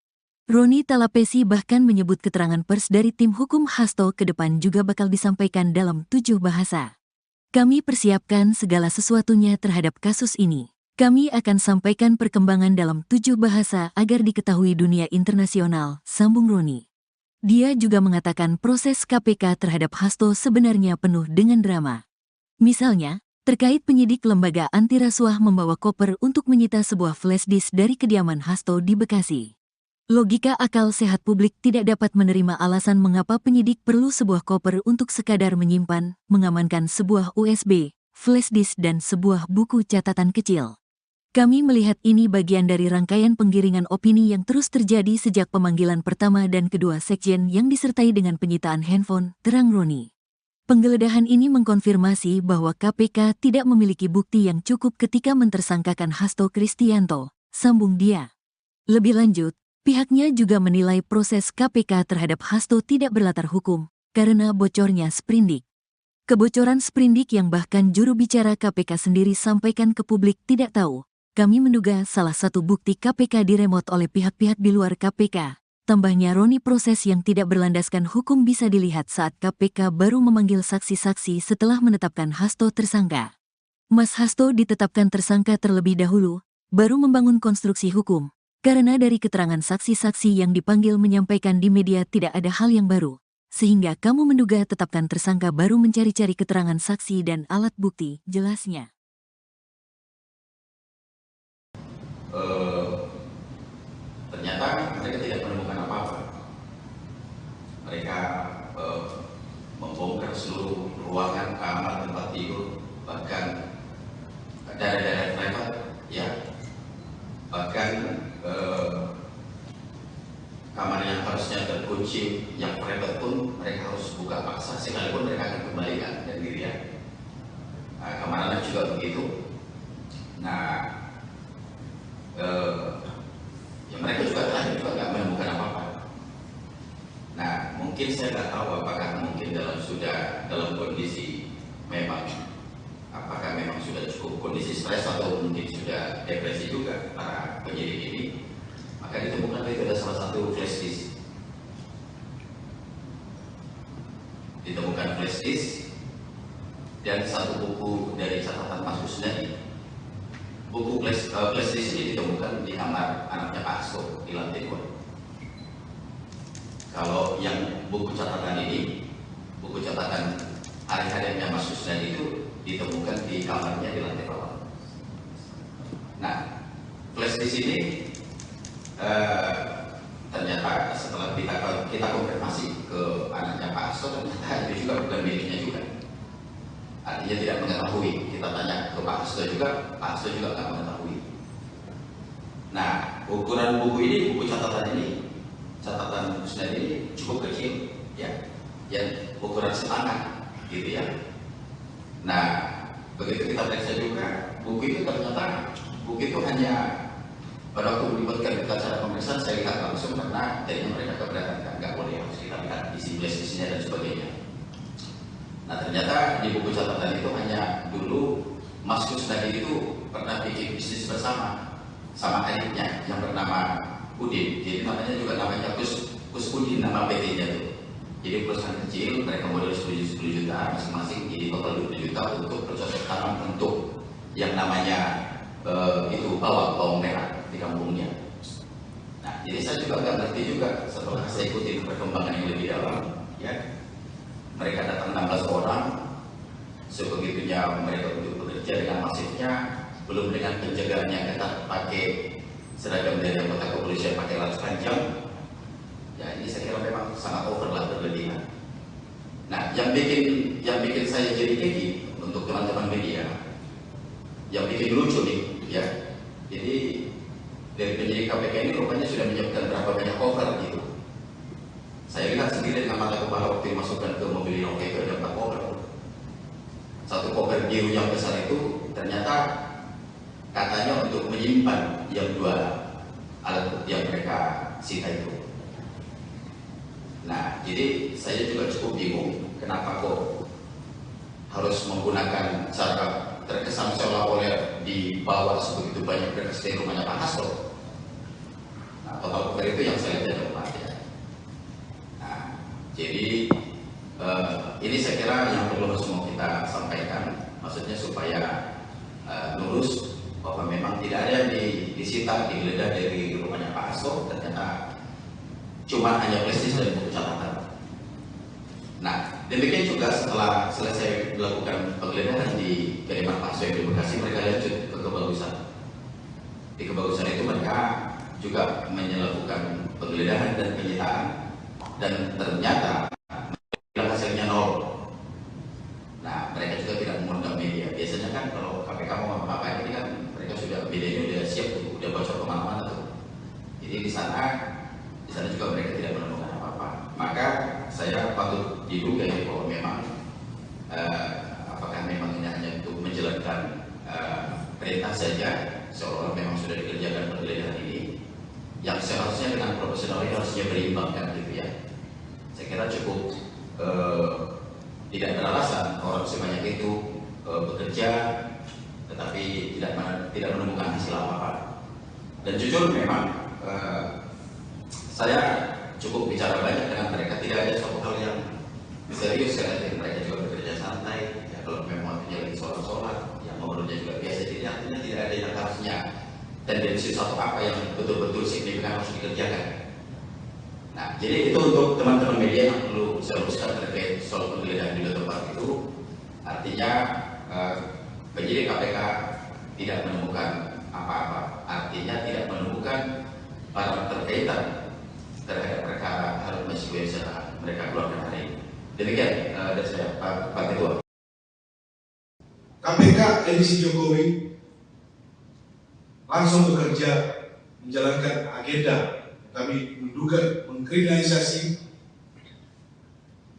Speaker 1: Roni Talapesi bahkan menyebut keterangan pers dari tim hukum Hasto ke depan juga bakal disampaikan dalam 7 bahasa. Kami persiapkan segala sesuatunya terhadap kasus ini. Kami akan sampaikan perkembangan dalam 7 bahasa agar diketahui dunia internasional, sambung Roni. Dia juga mengatakan proses KPK terhadap Hasto sebenarnya penuh dengan drama. Misalnya, terkait penyidik lembaga anti rasuah membawa koper untuk menyita sebuah flash disk dari kediaman Hasto di Bekasi. Logika akal sehat publik tidak dapat menerima alasan mengapa penyidik perlu sebuah koper untuk sekadar menyimpan, mengamankan sebuah USB, flash disk dan sebuah buku catatan kecil. Kami melihat ini bagian dari rangkaian penggiringan opini yang terus terjadi sejak pemanggilan pertama dan kedua sekjen yang disertai dengan penyitaan handphone, terang Roni. Penggeledahan ini mengkonfirmasi bahwa KPK tidak memiliki bukti yang cukup ketika mentersangkakan Hasto Kristianto, sambung dia. Lebih lanjut, pihaknya juga menilai proses KPK terhadap Hasto tidak berlatar hukum, karena bocornya sprindik. Kebocoran sprindik yang bahkan juru bicara KPK sendiri sampaikan ke publik tidak tahu. Kami menduga salah satu bukti KPK diremot oleh pihak-pihak di luar KPK. Tambahnya Roni, proses yang tidak berlandaskan hukum bisa dilihat saat KPK baru memanggil saksi-saksi setelah menetapkan Hasto tersangka. Mas Hasto ditetapkan tersangka terlebih dahulu, baru membangun konstruksi hukum. Karena dari keterangan saksi-saksi yang dipanggil menyampaikan di media tidak ada hal yang baru. Sehingga kamu menduga tetapkan tersangka baru mencari-cari keterangan saksi dan alat bukti, jelasnya.
Speaker 2: Ternyata mereka tidak menemukan apa-apa. Mereka membongkar seluruh ruangan, kamar, tempat tidur, bahkan daerah-daerah privat, ya, bahkan kamar yang harusnya terkunci, yang private pun mereka harus buka paksa, sekalipun mereka akan kembalikan dan dirian. Kamar anak juga begitu. Nah, ya mereka juga terakhir juga nggak menemukan apa-apa. Nah, mungkin saya nggak tahu apakah mungkin dalam kondisi memang, apakah memang sudah cukup kondisi stres atau mungkin sudah depresi juga para penyidik ini. Maka ditemukan itu ada salah satu flash disk. Ditemukan flash disk dan satu buku dari catatan Mas Kusnadi. Buku flash disk ini ditemukan di kamar anaknya Pak Hasto di lantai 2. Kalau yang buku catatan ini, buku catatan hari-harinya Mas Kusnadi itu ditemukan di kamarnya di lantai bawah. Nah, flash disk ini ternyata setelah kita konfirmasi ke anaknya Pak Hasto, ternyata itu juga bukan miliknya juga. Artinya tidak mengetahui. Kita tanya ke Pak Hasto juga, Pak Hasto juga nggak mengetahui. Nah, ukuran buku ini, buku catatan Kusnadi ini cukup kecil, ya, yang ukuran setangan, gitu ya. Nah, begitu kita periksa juga, buku itu ternyata hanya pada waktu melibatkan kita cara pemeriksaan, saya lihat langsung karena jadinya mereka keberatan, nggak boleh, harus kita lihat isi flash-nya dan sebagainya. Nah, ternyata di buku catatan itu hanya dulu Mas Kusnadi itu pernah bikin bisnis bersama sama adiknya yang bernama Udin. Jadi namanya Kus Udin, nama PT-nya itu. Jadi perusahaan kecil, mereka modal 10 juta masing-masing, jadi total 20 juta untuk bercocok tanam untuk yang namanya itu bawang merah di kampungnya. Nah, jadi saya juga nggak ngerti juga setelah saya ikuti perkembangan yang lebih dalam, ya. Mereka datang 16 orang, sebegitunya mereka untuk bekerja dengan masifnya, belum dengan penjagaan yang ketat, pakai seragam dari anggota kepolisian, pakai laras panjang. Ya, ini saya kira memang sangat over lah, berlebihan. Nah, yang bikin saya jadi keki untuk teman-teman media, yang bikin lucu nih, ya. Jadi dari penyidik KPK ini rupanya sudah menyiapkan berapa banyak cover gitu. Saya lihat sendiri dengan mata kepala waktu dimasukkan ke mobil Inoke itu ada 4 koper. Satu koper biru yang besar itu ternyata katanya untuk menyimpan yang 2 alat bukti yang mereka sita itu. Nah, jadi saya juga cukup bingung kenapa kok harus menggunakan cara terkesan seolah-olah dibawa sebegitu banyak berkas dari rumahnya Pak Hasto. Nah, total koper itu yang saya lihat ada 4 ya. Jadi ini saya kira yang perlu harus mau kita sampaikan, maksudnya supaya lurus bahwa memang tidak ada yang disita, digeledah dari rumahnya Pak Hasto. Ternyata cuma hanya prestis dan buku catatan. Nah, demikian juga setelah selesai melakukan penggeledahan di kediaman Pak Hasto yang di Bekasi, mereka lanjut ke Kebagusan. Di Kebagusan itu mereka juga melakukan penggeledahan dan penyitaan, dan ternyata hasilnya nol. Nah, mereka juga tidak mengundang media. Biasanya kan kalau KPK mau apa-apa ini kan mereka sudah, medianya udah siap tuh, udah bocor kemana-mana tuh. Jadi di sana juga mereka tidak menemukan apa-apa. Maka saya patut diduga ya bahwa memang apakah memang ini hanya untuk menjalankan perintah saja, seolah memang sudah dikerjakan penggeledahan ini, yang seharusnya dengan profesional ini harusnya berimbang kan gitu ya. Saya kira cukup tidak beralasan orang sebanyak itu bekerja tetapi tidak menemukan hasil apa-apa. Dan jujur memang saya cukup bicara banyak dengan mereka, tidak ada suatu hal yang serius karena mereka juga bekerja santai. Ya, kalau memang waktunya lagi sholat, yang ngobrolnya juga biasa, jadi artinya tidak ada yang harusnya tendensi suatu apa yang betul-betul signifikan harus dikerjakan. Nah, jadi itu untuk teman-teman media yang perlu saya luruskan terkait soal penggeledahan di tempat itu. Artinya penyidik KPK tidak menemukan apa-apa, artinya tidak menemukan barang terkaitan terhadap perkara Harun Masiku yang mereka keluarkan hari ini. Demikian dari saya, Pak Ketua.
Speaker 3: KPK edisi Jokowi langsung bekerja menjalankan agenda kami menduga mengkriminalisasi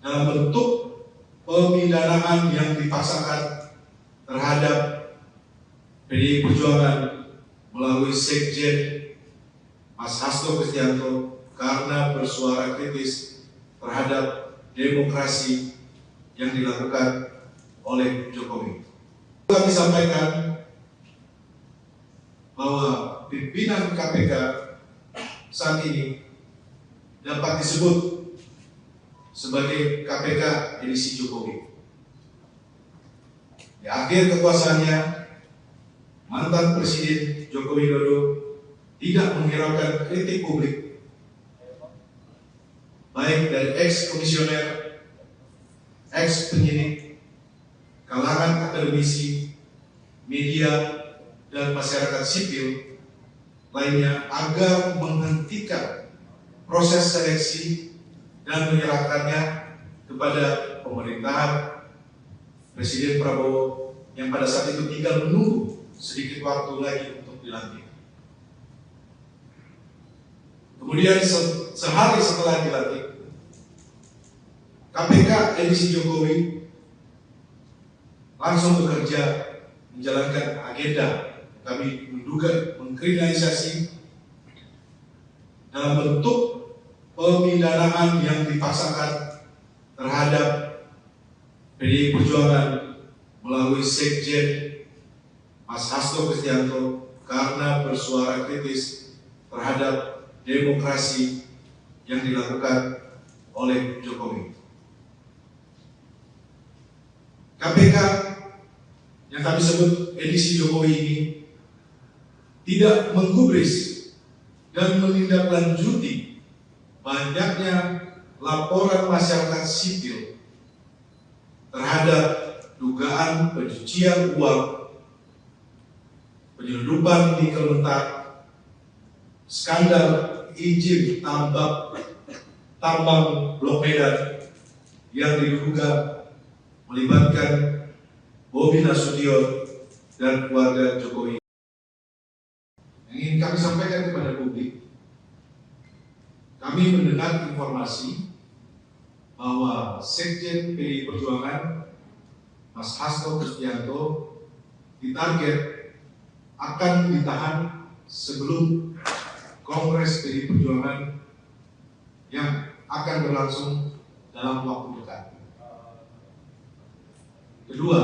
Speaker 3: dalam bentuk pemidanaan yang dipaksakan terhadap PDI Perjuangan melalui Sekjen Mas Hasto Kristianto karena bersuara kritis terhadap demokrasi yang dilakukan oleh Jokowi. Kami sampaikan bahwa pimpinan KPK saat ini dapat disebut sebagai KPK edisi Jokowi. Di akhir kekuasaannya, mantan Presiden Joko Widodo tidak menghiraukan kritik publik, baik dari ex-komisioner, ex-penyidik, kalangan akademisi, media, dan masyarakat sipil lainnya agar menghentikan proses seleksi dan menyerahkannya kepada pemerintahan Presiden Prabowo yang pada saat itu tinggal menunggu sedikit waktu lagi untuk dilantik. Kemudian sehari setelah dilantik, KPK edisi Jokowi langsung bekerja menjalankan agenda kami menduga mengkriminalisasi dalam bentuk pemidanaan yang dipaksakan terhadap PDI Perjuangan melalui Sekjen Mas Hasto Kristianto karena bersuara kritis terhadap demokrasi yang dilakukan oleh Jokowi. KPK yang kami sebut edisi Jokowi ini tidak menggubris dan menindaklanjuti banyaknya laporan masyarakat sipil terhadap dugaan pencucian uang, penyelundupan nikel mentah, skandal izin tambang Blok Medan yang diduga melibatkan Bobi Nasution dan keluarga Jokowi. Yang ingin kami sampaikan kepada publik, kami mendengar informasi bahwa Sekjen PDI Perjuangan Mas Hasto Kristianto ditarget akan ditahan sebelum Kongres PDI Perjuangan yang akan berlangsung dalam waktu dekat. Kedua,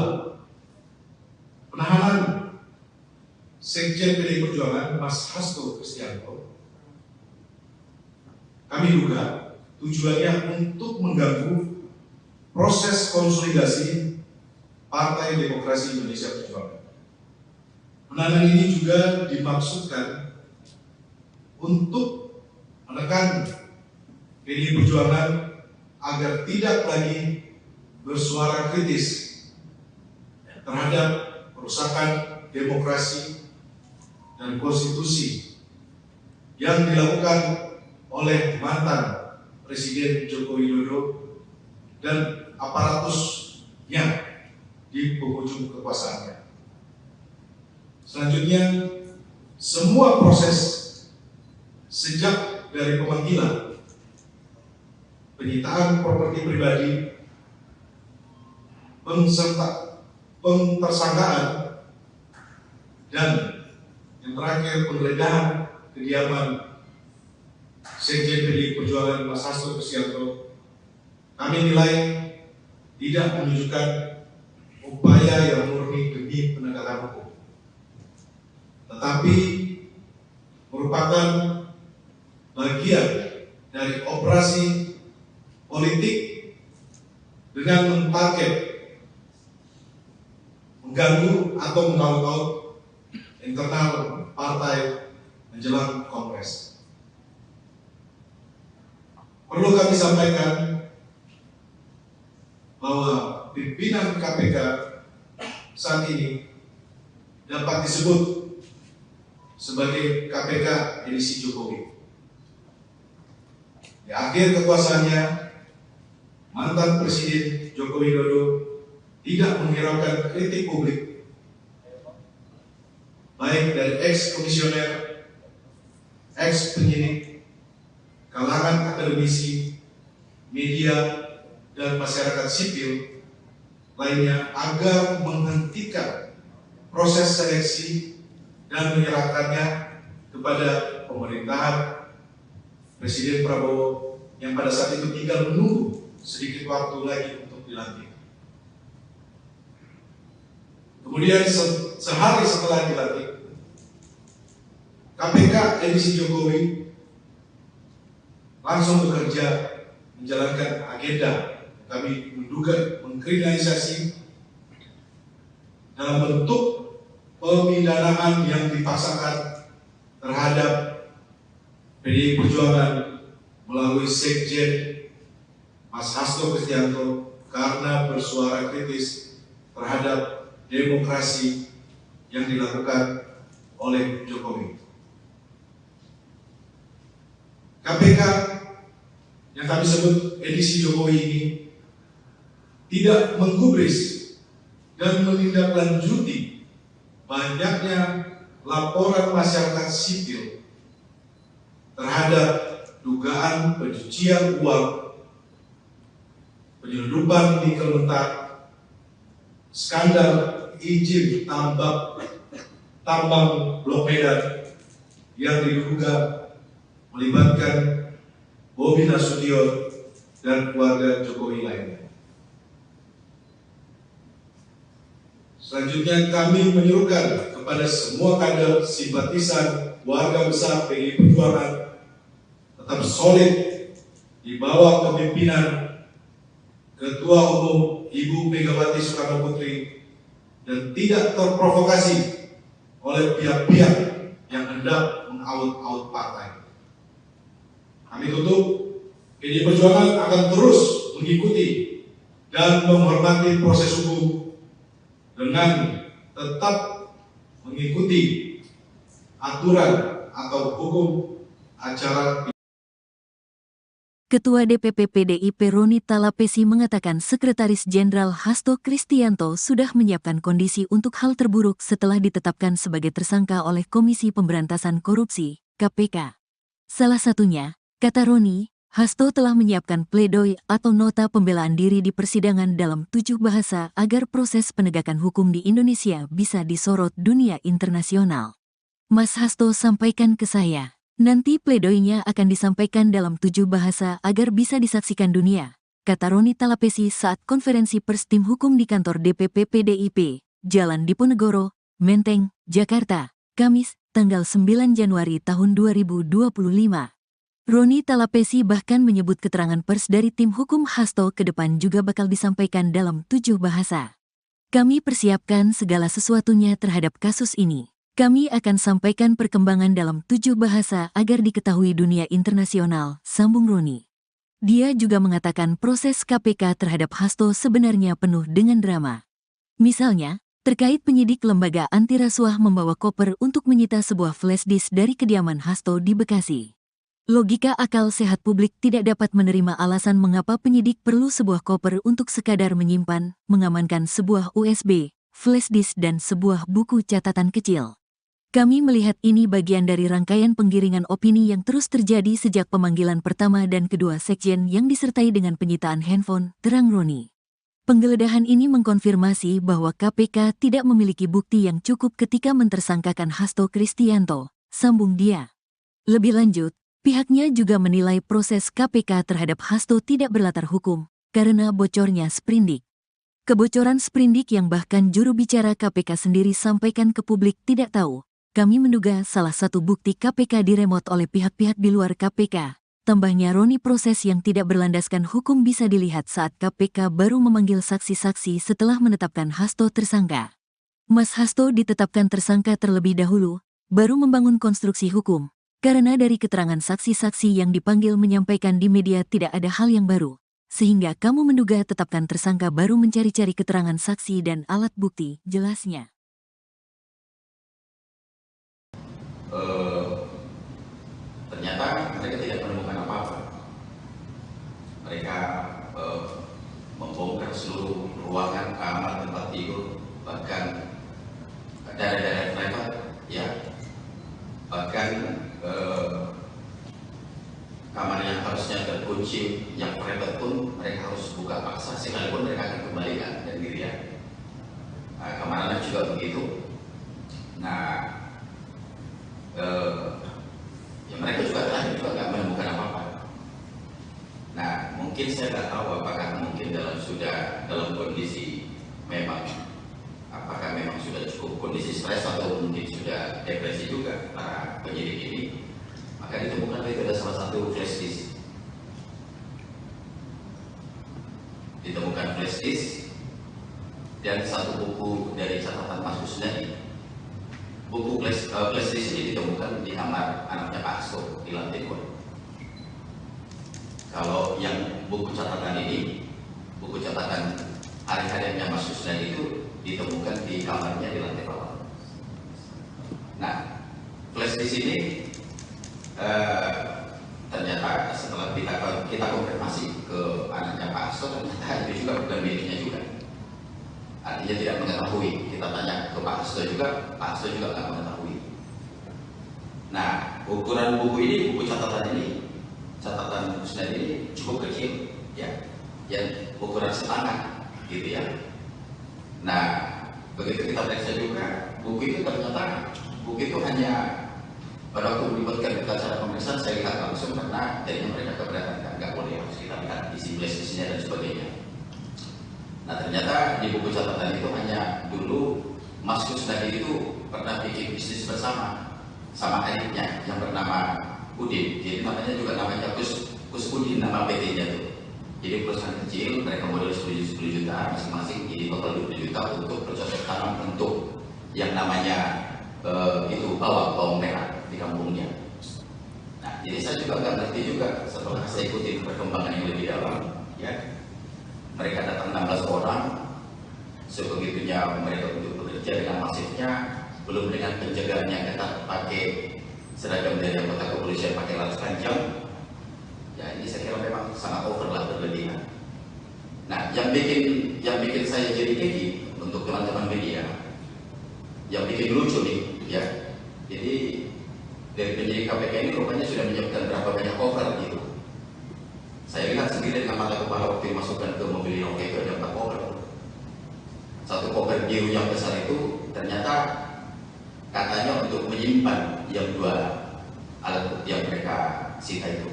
Speaker 3: penahanan Sekjen PDI Perjuangan Mas Hasto Kristianto kami duga tujuannya untuk mengganggu proses konsolidasi Partai Demokrasi Indonesia Perjuangan. Penahanan ini juga dimaksudkan untuk menekan PDI Perjuangan agar tidak lagi bersuara kritis terhadap perusakan demokrasi dan konstitusi yang dilakukan oleh mantan Presiden Joko Widodo dan aparatusnya di penghujung kekuasaannya. Selanjutnya, semua proses sejak dari pemanggilan, penyitaan properti pribadi, pentersangkaan, dan yang terakhir penggeledahan kediaman Sekjen PDI Perjuangan Mas Hasto Kristianto, kami nilai tidak menunjukkan upaya yang murni demi penegakan hukum, tetapi merupakan bagian dari operasi politik dengan mentarget mengganggu atau mengaut-ngaut internal partai menjelang Kongres. Perlu kami sampaikan bahwa pimpinan KPK saat ini dapat disebut sebagai KPK edisi Jokowi. Di akhir kekuasaannya, mantan Presiden Joko Widodo tidak menghiraukan kritik publik, baik dari ex-komisioner, ex-penyidik, kalangan akademisi, media, dan masyarakat sipil lainnya agar menghentikan proses seleksi dan menyerahkannya kepada pemerintahan Presiden Prabowo yang pada saat itu tinggal menunggu sedikit waktu lagi untuk dilantik. Kemudian sehari setelah dilantik, KPK edisi Jokowi langsung bekerja menjalankan agenda kami menduga mengkriminalisasi dalam bentuk pemidanaan yang dipaksakan terhadap PDI Perjuangan melalui Sekjen Mas Hasto Kristianto karena bersuara kritis terhadap demokrasi yang dilakukan oleh Jokowi. KPK yang kami sebut edisi Jokowi ini tidak menggubris dan menindaklanjuti banyaknya laporan masyarakat sipil terhadap dugaan pencucian uang, penyelundupan nikel mentah, skandal izin tambang Blok Medan yang diduga melibatkan Bobi Nasution dan keluarga Jokowi lainnya. Selanjutnya kami menyerukan kepada semua kader simpatisan warga besar PDI Perjuangan tetap solid di bawah kepemimpinan Ketua Umum Ibu Megawati Soekarno Putri dan tidak terprovokasi oleh pihak-pihak yang hendak mengaut-aut partai. Kami tutup, PDI Perjuangan akan terus mengikuti dan menghormati proses hukum dengan tetap mengikuti aturan atau hukum acara.
Speaker 1: Ketua DPP PDIP Roni Talapesi mengatakan Sekretaris Jenderal Hasto Kristianto sudah menyiapkan kondisi untuk hal terburuk setelah ditetapkan sebagai tersangka oleh Komisi Pemberantasan Korupsi, KPK. Salah satunya, kata Roni, Hasto telah menyiapkan pledoi atau nota pembelaan diri di persidangan dalam 7 bahasa agar proses penegakan hukum di Indonesia bisa disorot dunia internasional. Mas Hasto sampaikan ke saya. Nanti pledoinya akan disampaikan dalam 7 bahasa agar bisa disaksikan dunia, kata Roni Talapesi saat konferensi pers tim hukum di kantor DPP PDIP, Jalan Diponegoro, Menteng, Jakarta, Kamis, tanggal 9 Januari tahun 2025. Roni Talapesi bahkan menyebut keterangan pers dari tim hukum Hasto ke depan juga bakal disampaikan dalam 7 bahasa. Kami persiapkan segala sesuatunya terhadap kasus ini. Kami akan sampaikan perkembangan dalam 7 bahasa agar diketahui dunia internasional, sambung Roni. Dia juga mengatakan proses KPK terhadap Hasto sebenarnya penuh dengan drama. Misalnya, terkait penyidik lembaga anti rasuah membawa koper untuk menyita sebuah flash disk dari kediaman Hasto di Bekasi. Logika akal sehat publik tidak dapat menerima alasan mengapa penyidik perlu sebuah koper untuk sekadar menyimpan, mengamankan sebuah USB, flash disk dan sebuah buku catatan kecil. Kami melihat ini bagian dari rangkaian penggiringan opini yang terus terjadi sejak pemanggilan pertama dan kedua sekjen yang disertai dengan penyitaan handphone, terang Roni. Penggeledahan ini mengkonfirmasi bahwa KPK tidak memiliki bukti yang cukup ketika mentersangkakan Hasto Kristianto, sambung dia. Lebih lanjut, pihaknya juga menilai proses KPK terhadap Hasto tidak berlatar hukum, karena bocornya sprindik. Kebocoran sprindik yang bahkan juru bicara KPK sendiri sampaikan ke publik tidak tahu. Kami menduga salah satu bukti KPK diremot oleh pihak-pihak di luar KPK. Tambahnya Roni, proses yang tidak berlandaskan hukum bisa dilihat saat KPK baru memanggil saksi-saksi setelah menetapkan Hasto tersangka. Mas Hasto ditetapkan tersangka terlebih dahulu, baru membangun konstruksi hukum. Karena dari keterangan saksi-saksi yang dipanggil menyampaikan di media tidak ada hal yang baru. Sehingga kamu menduga tetapkan tersangka baru mencari-cari keterangan saksi dan alat bukti, jelasnya.
Speaker 2: Ternyata mereka tidak menemukan apa-apa. Mereka membongkar seluruh ruangan, kamar, tempat tidur, bahkan daerah-daerah privat, ya, bahkan kamar yang harusnya terkunci, yang private pun mereka harus buka paksa, sekalipun mereka akan kembalikan dan dirian. Kamar anak juga begitu. Nah, ya mereka juga terakhir juga nggak menemukan apa-apa. Nah, mungkin saya nggak tahu apakah mungkin dalam kondisi memang, apakah memang sudah cukup kondisi stres atau mungkin sudah depresi juga para penyidik ini. Maka ditemukan itu ada salah satu flash disk. Ditemukan flash disk dan satu buku dari catatan Mas Kusnadi. Buku flash disk ini ditemukan di kamar anaknya Pak Hasto di lantai 2. Kalau yang buku catatan ini, buku catatan hari-harinya Mas Kusnadi itu ditemukan di kamarnya di lantai bawah. Nah, flash disk ini ternyata setelah kita konfirmasi ke anaknya Pak Hasto, ternyata itu juga bukan miliknya juga. Artinya tidak mengetahui. Kita tanya ke Pak Hasto juga, Pak Hasto juga tidak mengetahui. Nah, ukuran buku ini, buku catatan ini, catatan Kusnadi ini cukup kecil, ya, yang ukuran setangan, gitu ya. Nah, begitu kita periksa juga, buku itu ternyata buku itu hanya pada waktu melibatkan kita cara pemeriksaan, saya lihat langsung karena jadinya mereka keberatan, nggak boleh harus kita lihat isi flash-nya dan sebagainya. Nah, ternyata di buku catatan itu hanya dulu Mas Kusnadi itu pernah bikin bisnis bersama sama adiknya yang bernama Udin. Jadi namanya juga namanya Kus Udin, nama PT-nya tuh. Jadi perusahaan kecil, mereka modal 10 juta masing-masing, jadi total 20 juta untuk bercocok tanam untuk yang namanya itu bawang merah di kampungnya. Nah, jadi saya juga nggak ngerti juga setelah saya ikuti perkembangan yang lebih dalam, ya. Mereka datang 16 orang, sebegitunya mereka untuk bekerja dengan masifnya, belum dengan penjagaan yang ketat, pakai seragam dari anggota kepolisian, pakai laras panjang. Ya, ini saya kira memang sangat over lah, berlebihan. Nah, yang bikin saya jadi gigi untuk teman-teman media, yang bikin lucu nih, ya. Jadi dari penyidik KPK ini rupanya sudah menyiapkan berapa banyak cover gitu. Saya lihat sendiri dengan mata kepala waktu dimasukkan ke mobil Inoka itu ada 4 cover. Satu cover biru yang besar itu ternyata katanya untuk menyimpan yang 2 alat bukti yang mereka sita itu.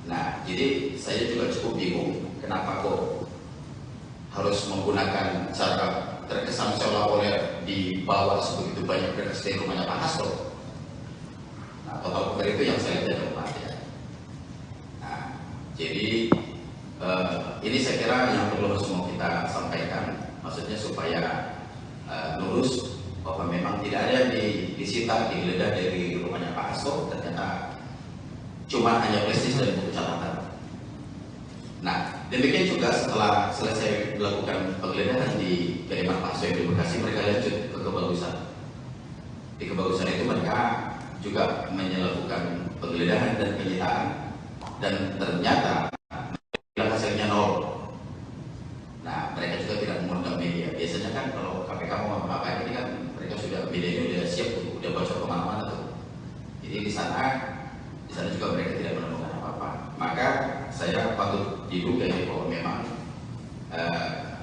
Speaker 2: Nah, jadi saya juga cukup bingung kenapa kok harus menggunakan cara terkesan seolah-olah dibawa sebegitu banyak berkas dari rumahnya Pak Hasto. Nah, total cover itu yang saya lihat ada 4, ya. Nah, jadi ini saya kira yang perlu semua kita sampaikan, maksudnya supaya lurus bahwa memang tidak ada yang disita, digeledah dari rumahnya Pak Hasto. Ternyata cuma hanya prestis dan buku catatan. Nah, demikian juga setelah selesai melakukan penggeledahan di kediaman Pak Hasto yang di Bekasi, mereka lanjut ke Kebagusan. Di Kebagusan itu mereka juga melakukan penggeledahan dan penyitaan, dan ternyata hasilnya nol. Nah, mereka juga tidak mengundang media. Biasanya kan kalau KPK mau apa-apa ini kan mereka sudah, medianya sudah siap tuh, udah bocor kemana-mana tuh. Jadi di sana juga mereka tidak menemukan apa-apa. Maka saya patut diduga ya bahwa memang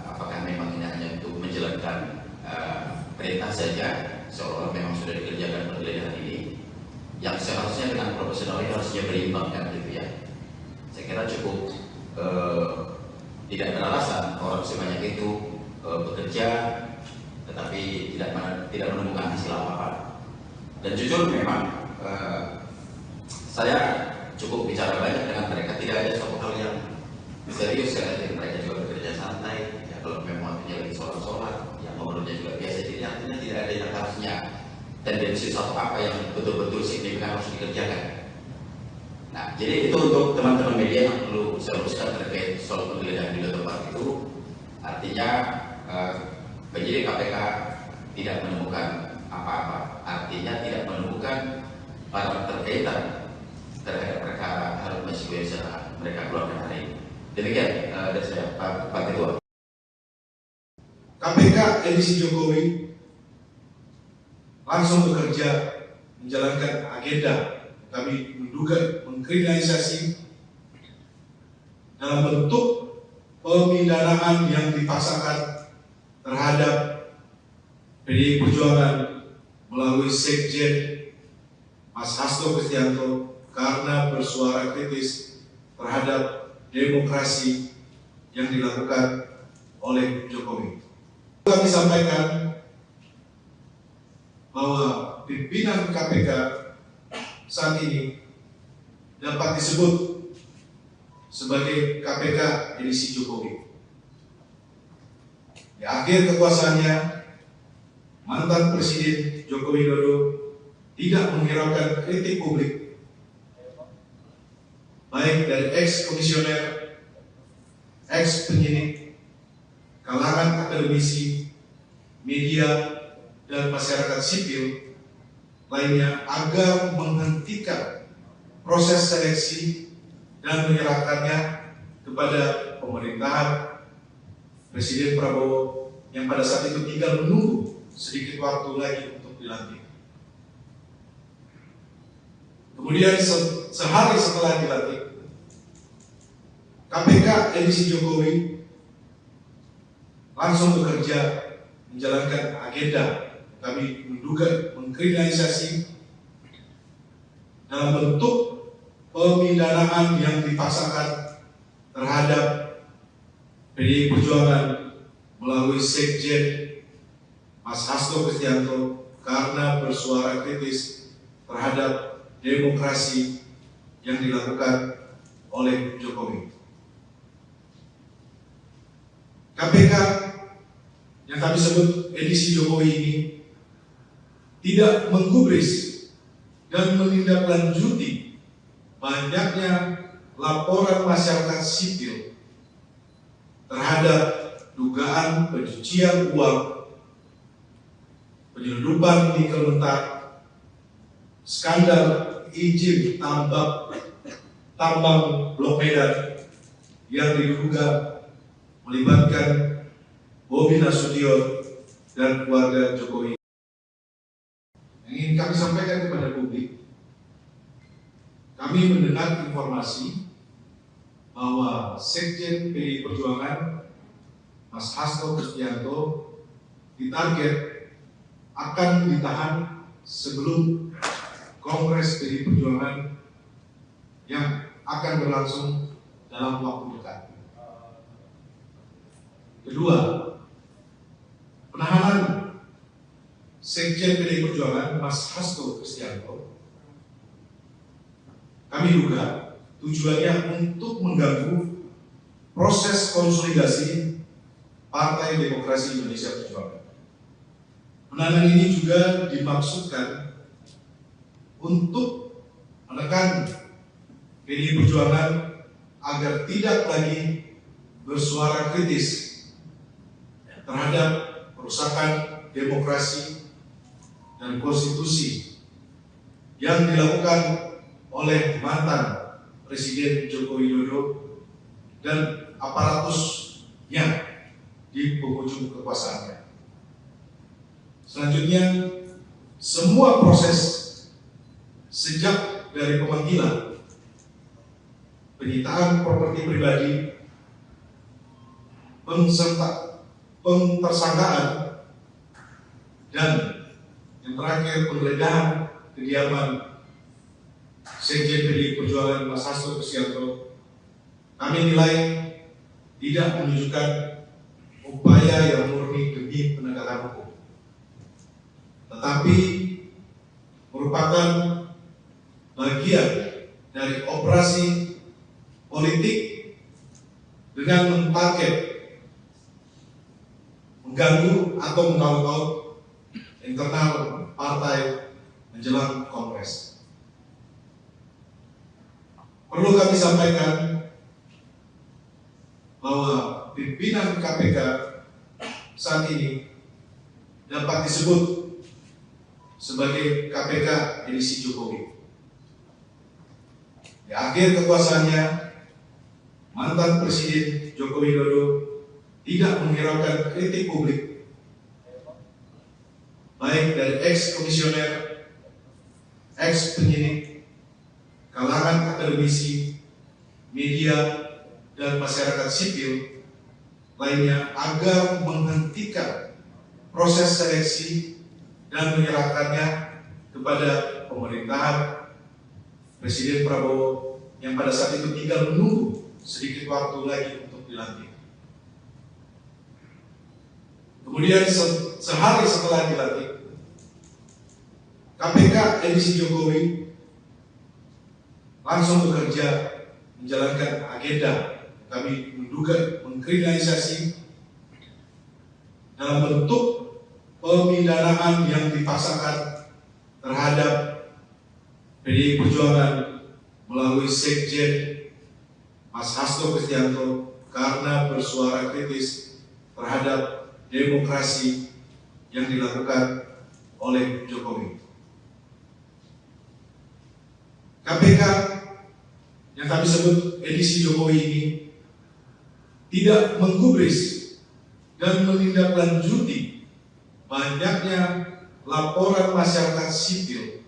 Speaker 2: apakah memang ini hanya untuk menjalankan perintah saja, seolah memang sudah dikerjakan penggeledahan ini, yang seharusnya dengan profesional ini harusnya berimbang kan gitu ya. Saya kira cukup tidak beralasan orang sebanyak itu bekerja tetapi tidak menemukan hasil apa-apa. Dan jujur memang saya cukup bicara banyak dengan mereka, tidak ada suatu hal yang serius ya. Mereka juga bekerja santai ya, kalau memang waktunya lagi sholat yang ngobrolnya juga biasa, jadi artinya tidak ada yang harusnya tendensi suatu apa yang betul-betul signifikan harus dikerjakan. Nah, jadi itu untuk teman-teman media yang perlu saya luruskan terkait soal penggeledahan di tempat itu. Artinya penyidik KPK tidak menemukan apa-apa, artinya tidak menemukan barang terkaitan terhadap perkara Harun Masiku yang mereka keluarkan hari ini. Demikian dari saya, Pak Ketua.
Speaker 3: KPK edisi Jokowi langsung bekerja menjalankan agenda. Kami menduga mengkriminalisasi dalam bentuk pemidanaan yang dipaksakan terhadap PDI Perjuangan melalui Sekjen Mas Hasto Kristianto karena bersuara kritis terhadap demokrasi yang dilakukan oleh Jokowi. Kami sampaikan bahwa pimpinan KPK saat ini dapat disebut sebagai KPK edisi Jokowi. Di akhir kekuasaannya, mantan Presiden Joko Widodo tidak menghiraukan kritik publik, baik dari ex-komisioner, ex-penyidik, kalangan akademisi, media, dan masyarakat sipil lainnya agar menghentikan proses seleksi dan menyerahkannya kepada pemerintahan Presiden Prabowo yang pada saat itu tinggal menunggu sedikit waktu lagi untuk dilantik. Kemudian sehari setelah dilantik, KPK edisi Jokowi langsung bekerja menjalankan agenda. Kami menduga mengkriminalisasi dalam bentuk pemidanaan yang dipaksakan terhadap PDI Perjuangan melalui Sekjen Mas Hasto Kristianto karena bersuara kritis terhadap demokrasi yang dilakukan oleh Jokowi. KPK yang kami sebut edisi Jokowi ini tidak menggubris dan menindaklanjuti banyaknya laporan masyarakat sipil terhadap dugaan pencucian uang, penyelundupan nikel mentah, skandal izin tambang Blok Medan yang diduga melibatkan Bobi Nasution dan keluarga Jokowi. Yang ingin kami sampaikan kepada publik, kami mendengar informasi bahwa Sekjen PDI Perjuangan Mas Hasto Kristianto ditarget akan ditahan sebelum Kongres PDI Perjuangan yang akan berlangsung dalam waktu dekat. Kedua, penahanan Sekjen PDI Perjuangan Mas Hasto Kristianto kami duga tujuannya untuk mengganggu proses konsolidasi Partai Demokrasi Indonesia Perjuangan. Penahanan ini juga dimaksudkan untuk menekan PDI Perjuangan agar tidak lagi bersuara kritis terhadap perusakan demokrasi dan konstitusi yang dilakukan oleh mantan Presiden Joko Widodo dan aparatusnya di penghujung kekuasaannya. Selanjutnya, semua proses sejak dari pemanggilan, penyitaan properti pribadi, pentersangkaan, dan yang terakhir penggeledahan kediaman Sekjen PDI Perjuangan Mas Hasto Kristianto, kami nilai tidak menunjukkan upaya yang murni demi penegakan hukum, tetapi merupakan bagian dari operasi politik dengan mentarget mengganggu atau mengaut-ngaut internal partai menjelang Kongres. Perlu kami sampaikan bahwa pimpinan KPK saat ini dapat disebut sebagai KPK edisi Jokowi. Di akhir kekuasaannya, mantan Presiden Joko Widodo tidak menghiraukan kritik publik, baik dari ex-komisioner, ex-penyidik, kalangan akademisi, media, dan masyarakat sipil lainnya agar menghentikan proses seleksi dan menyerahkannya kepada pemerintahan Presiden Prabowo yang pada saat itu tinggal menunggu sedikit waktu lagi untuk dilantik. Kemudian sehari setelah dilantik, KPK edisi Jokowi langsung bekerja menjalankan agenda kami menduga mengkriminalisasi dalam bentuk pemidanaan yang dipaksakan terhadap PDI Perjuangan melalui Sekjen Mas Hasto Kristianto karena bersuara kritis terhadap demokrasi yang dilakukan oleh Jokowi. KPK yang kami sebut edisi Jokowi ini tidak menggubris dan menindaklanjuti banyaknya laporan masyarakat sipil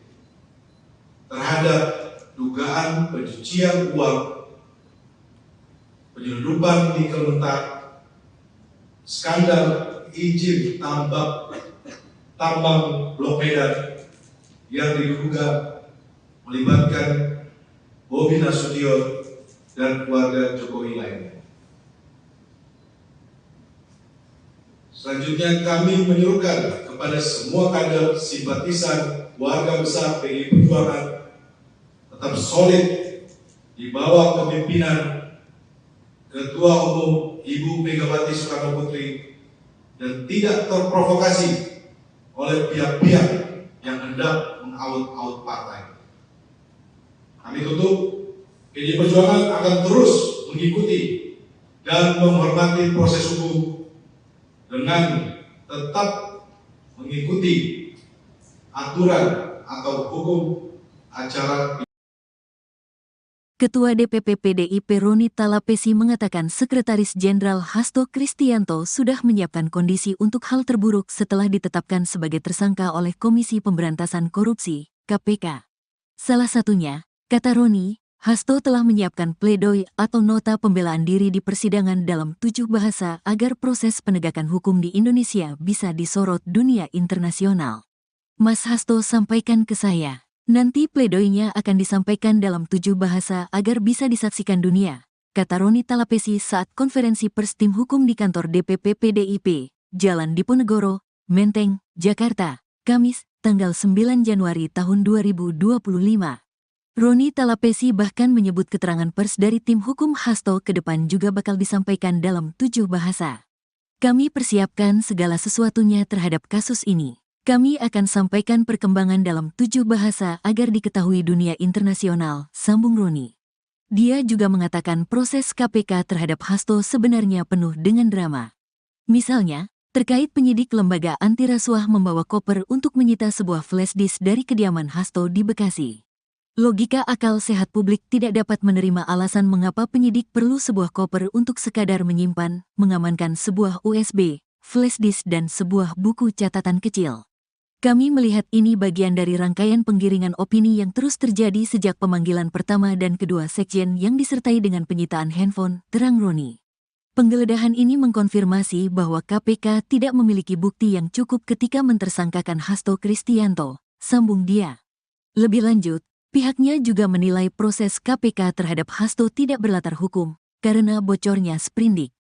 Speaker 3: terhadap dugaan pencucian uang, penyelundupan nikel mentah, skandal izin tambang Blok Medan yang diduga melibatkan Bobi Nasution dan keluarga Jokowi lainnya. Selanjutnya kami menyuruhkan kepada semua kader simpatisan warga besar PDI Perjuangan tetap solid di bawah kepemimpinan Ketua Umum Ibu Megawati Soekarno Putri dan tidak terprovokasi oleh pihak-pihak yang hendak mengaut-aut partai. Kami tutup, PDI Perjuangan akan terus mengikuti dan menghormati proses hukum dengan tetap mengikuti aturan atau hukum acara.
Speaker 1: Ketua DPP PDIP Roni Talapesi mengatakan Sekretaris Jenderal Hasto Kristianto sudah menyiapkan kondisi untuk hal terburuk setelah ditetapkan sebagai tersangka oleh Komisi Pemberantasan Korupsi, KPK. Salah satunya, kata Roni, Hasto telah menyiapkan pledoi atau nota pembelaan diri di persidangan dalam 7 bahasa agar proses penegakan hukum di Indonesia bisa disorot dunia internasional. Mas Hasto sampaikan ke saya. Nanti pledoinya akan disampaikan dalam 7 bahasa agar bisa disaksikan dunia, kata Roni Talapesi saat konferensi pers tim hukum di kantor DPP PDIP, Jalan Diponegoro, Menteng, Jakarta, Kamis, tanggal 9 Januari tahun 2025. Roni Talapesi bahkan menyebut keterangan pers dari tim hukum Hasto ke depan juga bakal disampaikan dalam 7 bahasa. Kami persiapkan segala sesuatunya terhadap kasus ini. Kami akan sampaikan perkembangan dalam 7 bahasa agar diketahui dunia internasional, sambung Roni. Dia juga mengatakan proses KPK terhadap Hasto sebenarnya penuh dengan drama. Misalnya, terkait penyidik lembaga anti rasuah membawa koper untuk menyita sebuah flash disk dari kediaman Hasto di Bekasi. Logika akal sehat publik tidak dapat menerima alasan mengapa penyidik perlu sebuah koper untuk sekadar menyimpan, mengamankan sebuah USB, flash disk dan sebuah buku catatan kecil. Kami melihat ini bagian dari rangkaian penggiringan opini yang terus terjadi sejak pemanggilan pertama dan kedua sekjen yang disertai dengan penyitaan handphone, terang Roni. Penggeledahan ini mengkonfirmasi bahwa KPK tidak memiliki bukti yang cukup ketika mentersangkakan Hasto Kristianto, sambung dia. Lebih lanjut, pihaknya juga menilai proses KPK terhadap Hasto tidak berlatar hukum, karena bocornya sprindik.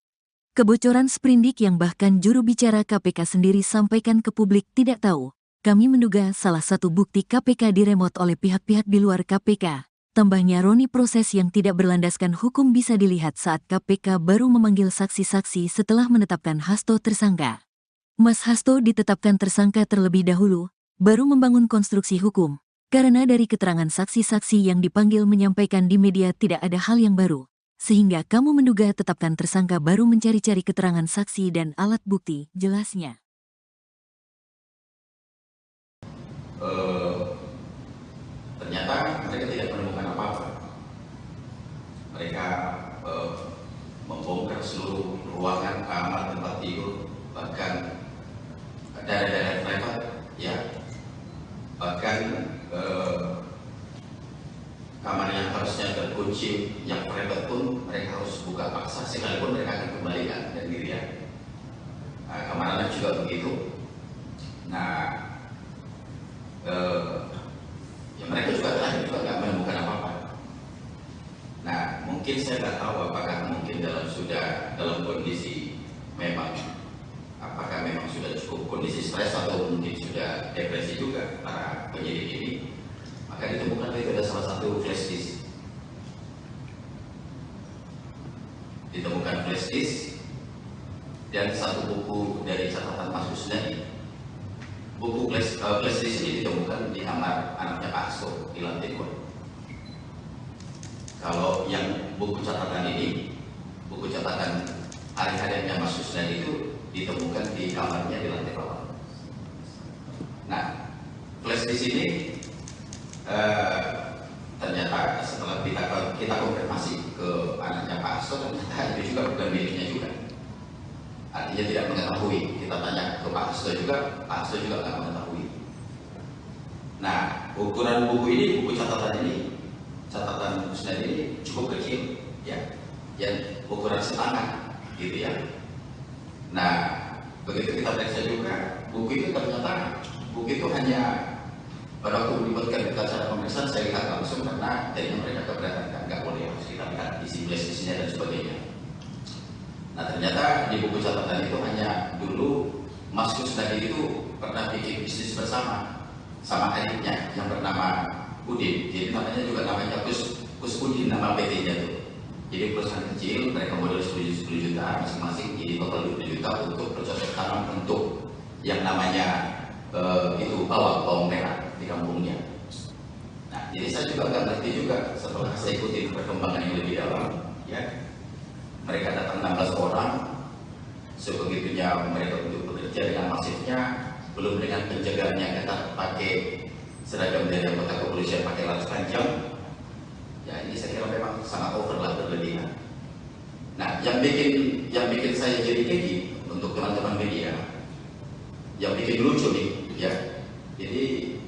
Speaker 1: Kebocoran sprindik yang bahkan juru bicara KPK sendiri sampaikan ke publik tidak tahu. Kami menduga salah satu bukti KPK diremot oleh pihak-pihak di luar KPK. Tambahnya Roni, proses yang tidak berlandaskan hukum bisa dilihat saat KPK baru memanggil saksi-saksi setelah menetapkan Hasto tersangka. Mas Hasto ditetapkan tersangka terlebih dahulu, baru membangun konstruksi hukum. Karena dari keterangan saksi-saksi yang dipanggil menyampaikan di media tidak ada hal yang baru. Sehingga kamu menduga tetapkan tersangka baru mencari-cari keterangan saksi dan alat bukti, jelasnya.
Speaker 2: Ternyata mereka tidak menemukan apa-apa. Mereka membongkar seluruh ruangan, kamar, tempat tidur, bahkan daerah-daerah privat, ya, bahkan kamar yang harusnya terkunci, yang private pun mereka harus buka paksa, sekalipun mereka akan kembalikan dan dirian. Kamar anak juga begitu. Nah, ya mereka juga terakhir juga nggak menemukan apa-apa. Nah, mungkin saya nggak tahu apakah mungkin dalam kondisi memang, apakah memang sudah cukup kondisi stres atau mungkin sudah depresi juga para penyidik ini. Maka ditemukan itu ada salah satu flash disk. Ditemukan flash disk dan satu buku dari catatan Mas Kusnadi. Buku flash disk ini ditemukan di kamar anaknya Pak Hasto di lantai 2. Kalau yang buku catatan ini, buku catatan hari-harinya Mas Kusnadi itu ditemukan di kamarnya di lantai bawah. Nah, flash disk ini ternyata setelah kita konfirmasi ke anaknya Pak Hasto, ternyata itu juga bukan miliknya juga. Artinya tidak mengetahui. Kita tanya ke Pak Hasto juga, Pak Hasto juga nggak mengetahui. Nah, ukuran buku ini, buku catatan ini, catatan Kusnadi ini cukup kecil, ya, yang ukuran setangan, gitu ya. Nah, begitu kita periksa juga, buku itu ternyata buku itu hanya pada waktu melibatkan kita cara pemeriksaan, saya lihat langsung karena jadinya mereka keberatan, nggak boleh harus kita lihat isi flash-nya dan sebagainya. Nah, ternyata di buku catatan itu hanya dulu Mas Kusnadi itu pernah bikin bisnis bersama sama adiknya yang bernama Udin. Jadi namanya juga namanya Kus Udin, nama PT-nya tuh. Jadi perusahaan kecil, mereka modal 10 juta masing-masing, jadi total 20 juta untuk bercocok tanam untuk yang namanya itu bawang merah di kampungnya. Nah, jadi saya juga nggak ngerti juga setelah saya ikuti perkembangan yang lebih dalam, ya. Mereka datang 16 orang, sebegitunya mereka untuk bekerja dengan masifnya, belum dengan penjagaannya ketat pakai seragam dari anggota kepolisian pakai laras panjang. Ya, ini saya kira memang sangat over lah, berlebihan. Nah, yang bikin saya jadi keki untuk teman-teman media, yang bikin lucu nih, ya. Jadi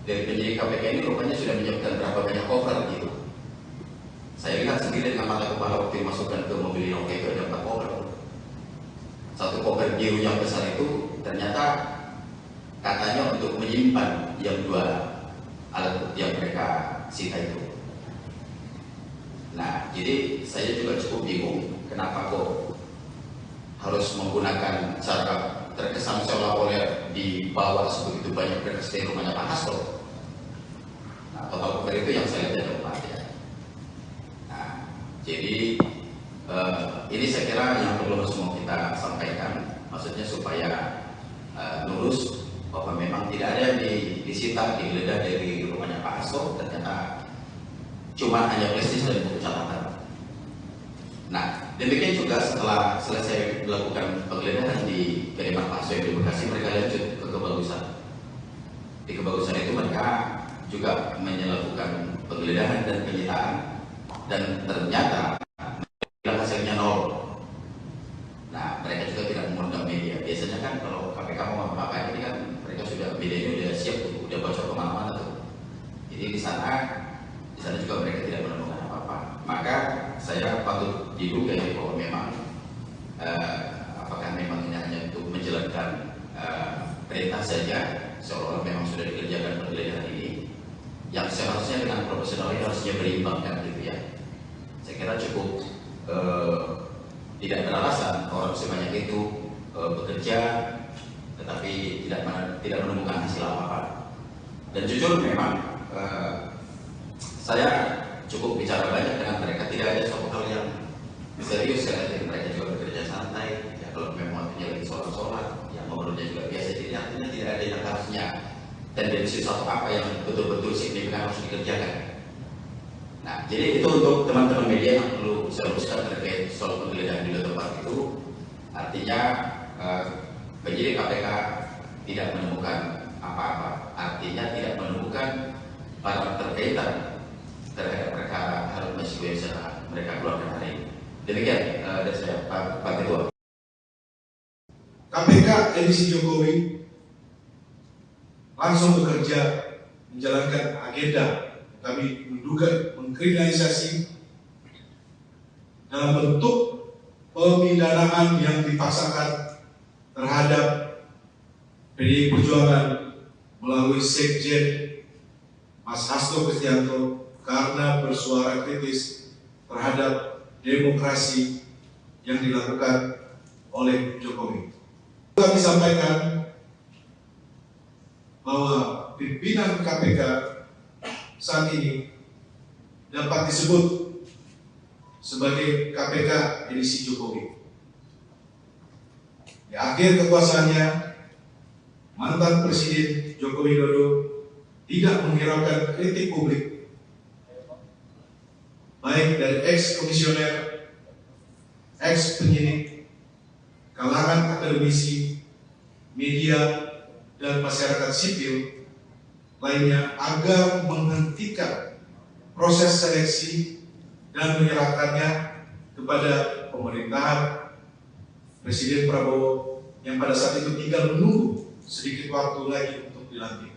Speaker 2: dari penyidik KPK ini rupanya sudah menyiapkan berapa banyak cover gitu. Saya lihat sendiri dengan mata kepala waktu dimasukkan ke mobil Inoka itu ada 4 koper. Satu koper biru yang besar itu ternyata katanya untuk menyimpan yang 2 alat bukti yang mereka sita itu. Nah, jadi saya juga cukup bingung kenapa kok harus menggunakan cara terkesan seolah-olah dibawa sebegitu banyak berkas dari rumahnya Pak Hasto. Nah, total koper itu yang saya lihat ada 4 ya. Jadi ini saya kira yang perlu harus mau kita sampaikan, maksudnya supaya lurus bahwa memang tidak ada yang disita, digeledah dari rumahnya Pak Hasto. Ternyata cuma hanya prestis dan buku catatan. Nah, demikian juga setelah selesai melakukan penggeledahan di kediaman Pak Hasto yang di Bekasi, mereka lanjut ke Kebagusan. Di Kebagusan itu mereka juga melakukan penggeledahan dan penyitaan, dan ternyata hasilnya nol. Nah, mereka juga tidak mengundang media. Biasanya kan kalau KPK mau apa-apa ini kan mereka sudah, medianya udah siap tuh, udah bocor kemana-mana tuh. Jadi di sana juga mereka tidak menemukan apa-apa. Maka saya patut diduga bahwa memang apakah memang ini hanya untuk menjalankan perintah saja, seolah-olah memang sudah dikerjakan penggeledahan ini, yang seharusnya dengan profesional ini harusnya berimbang kan gitu ya. Saya kira cukup tidak beralasan orang sebanyak itu bekerja tetapi tidak menemukan hasil apa-apa. Dan jujur memang saya cukup bicara banyak dengan mereka, tidak ada suatu hal yang serius ya. Jadi mereka juga bekerja santai ya, kalau memang waktunya lagi sholat yang ngobrolnya juga biasa, jadi artinya tidak ada yang harusnya tendensi suatu apa yang betul-betul signifikan harus dikerjakan. Nah, jadi itu untuk teman-teman media yang perlu saya luruskan terkait soal penggeledahan di tempat itu. Artinya penyidik KPK tidak menemukan apa-apa, artinya tidak menemukan barang terkaitan terhadap perkara Harun Masiku yang mereka keluarkan hari ini. Demikian dari saya, Pak Ketua.
Speaker 3: KPK edisi Jokowi langsung bekerja menjalankan agenda kami menduga mengkriminalisasi dalam bentuk pemidanaan yang dipaksakan terhadap PDI Perjuangan melalui Sekjen Mas Hasto Kristianto karena bersuara kritis terhadap demokrasi yang dilakukan oleh Jokowi. Kami sampaikan bahwa pimpinan KPK saat ini dapat disebut sebagai KPK edisi Jokowi. Di akhir kekuasaannya, mantan Presiden Joko Widodo tidak menghiraukan kritik publik, baik dari ex-komisioner, ex-penyidik, kalangan akademisi, media, dan masyarakat sipil lainnya agar menghentikan proses seleksi dan menyerahkannya kepada pemerintahan Presiden Prabowo yang pada saat itu tinggal menunggu sedikit waktu lagi untuk dilantik.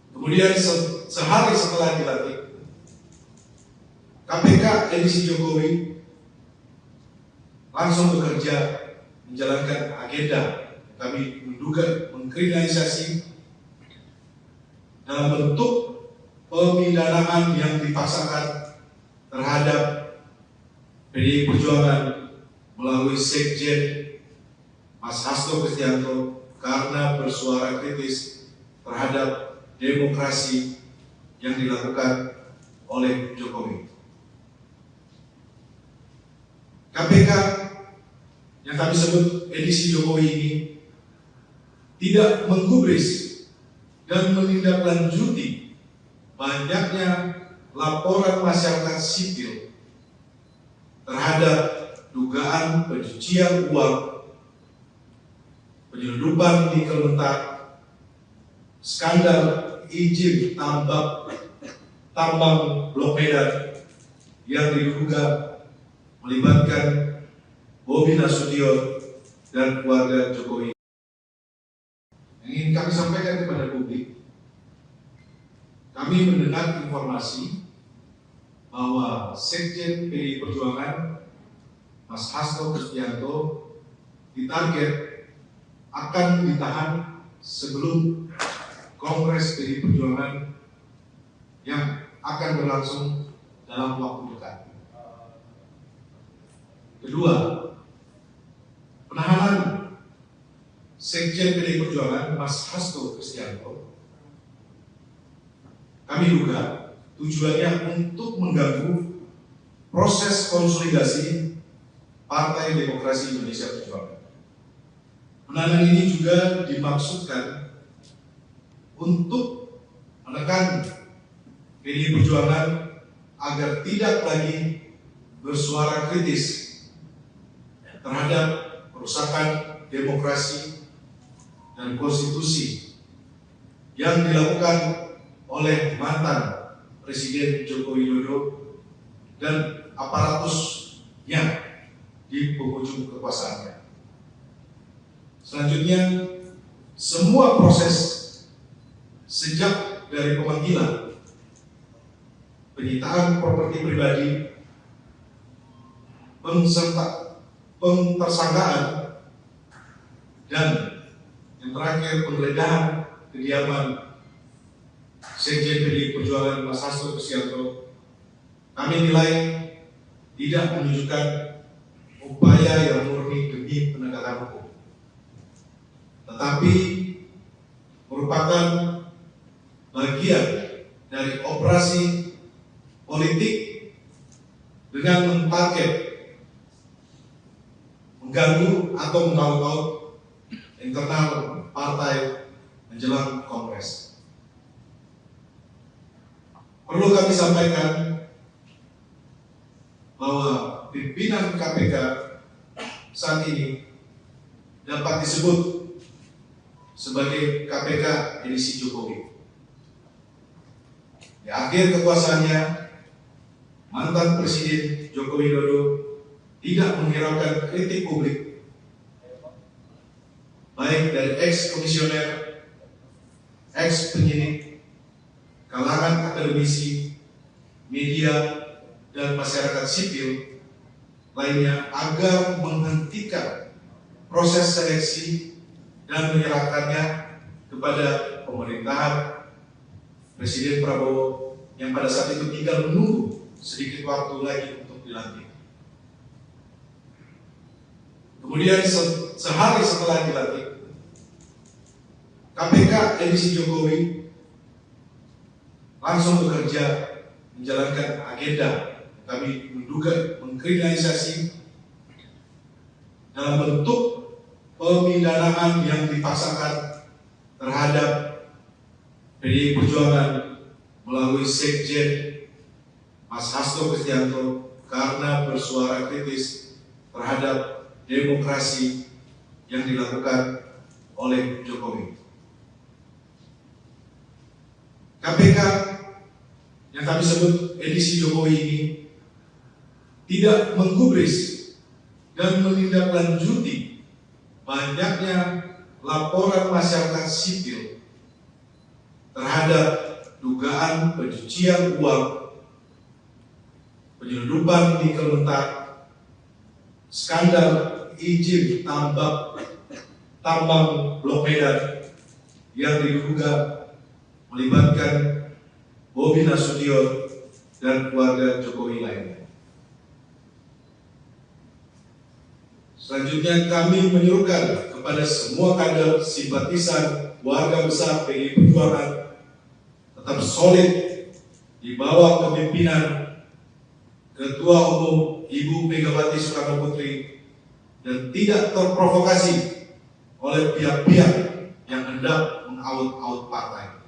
Speaker 3: Kemudian sehari setelah dilantik, KPK edisi Jokowi langsung bekerja menjalankan agenda kami menduga mengkriminalisasi dalam bentuk pemidanaan yang dipaksakan terhadap PDI Perjuangan melalui Sekjen Mas Hasto Kristianto karena bersuara kritis terhadap demokrasi yang dilakukan oleh Jokowi. KPK yang kami sebut edisi Jokowi ini tidak menggubris dan menindaklanjuti banyaknya laporan masyarakat sipil terhadap dugaan pencucian uang, penyelundupan nikel mentah, skandal izin tambang Blok Medan yang diduga melibatkan Bobi Nasution dan keluarga Jokowi. Yang ingin kami sampaikan kepada publik, kami mendengar informasi bahwa Sekjen PDI Perjuangan Mas Hasto Kristianto ditarget akan ditahan sebelum Kongres PDI Perjuangan yang akan berlangsung dalam waktu dekat. Kedua, penahanan Sekjen PDI Perjuangan Mas Hasto Kristianto kami duga tujuannya untuk mengganggu proses konsolidasi Partai Demokrasi Indonesia Perjuangan. Penahanan ini juga dimaksudkan untuk menekan PDI Perjuangan agar tidak lagi bersuara kritis terhadap perusakan demokrasi dan konstitusi yang dilakukan oleh mantan Presiden Joko Widodo dan aparatusnya di penghujung kekuasaannya. Selanjutnya, semua proses sejak dari pemanggilan, penyitaan properti pribadi, pentersangkaan, dan yang terakhir penggeledahan kediaman Sekjen PDI Perjuangan Mas Hasto Kristianto, kami nilai tidak menunjukkan upaya yang murni demi penegakan hukum, tetapi merupakan bagian dari operasi politik dengan mentarget, mengganggu atau mengaut-ngaut internal partai menjelang Kongres. Perlu kami sampaikan bahwa pimpinan KPK saat ini dapat disebut sebagai KPK edisi Jokowi. Di akhir kekuasaannya, mantan Presiden Joko Widodo tidak menghiraukan kritik publik, baik dari ex-komisioner, ex-penyidik, kalangan akademisi, media, dan masyarakat sipil lainnya agar menghentikan proses seleksi dan menyerahkannya kepada pemerintahan Presiden Prabowo yang pada saat itu tinggal menunggu sedikit waktu lagi untuk dilantik. Kemudian sehari setelah dilantik, KPK edisi Jokowi langsung bekerja menjalankan agenda kami menduga mengkriminalisasi dalam bentuk pemidanaan yang dipaksakan terhadap PDI Perjuangan melalui Sekjen Mas Hasto Kristianto karena bersuara kritis terhadap demokrasi yang dilakukan oleh Jokowi. KPK yang kami sebut edisi Jokowi ini tidak menggubris dan menindaklanjuti banyaknya laporan masyarakat sipil terhadap dugaan pencucian uang, penyelundupan nikel mentah, skandal izin tambang Blok Medan yang diduga melibatkan Bobi Nasution dan keluarga Jokowi lainnya. Selanjutnya kami menyerukan kepada semua kader simpatisan warga besar PDI Perjuangan tetap solid di bawah kepemimpinan Ketua Umum Ibu Megawati Soekarno Putri dan tidak terprovokasi oleh pihak-pihak yang hendak mengaut-aut partai.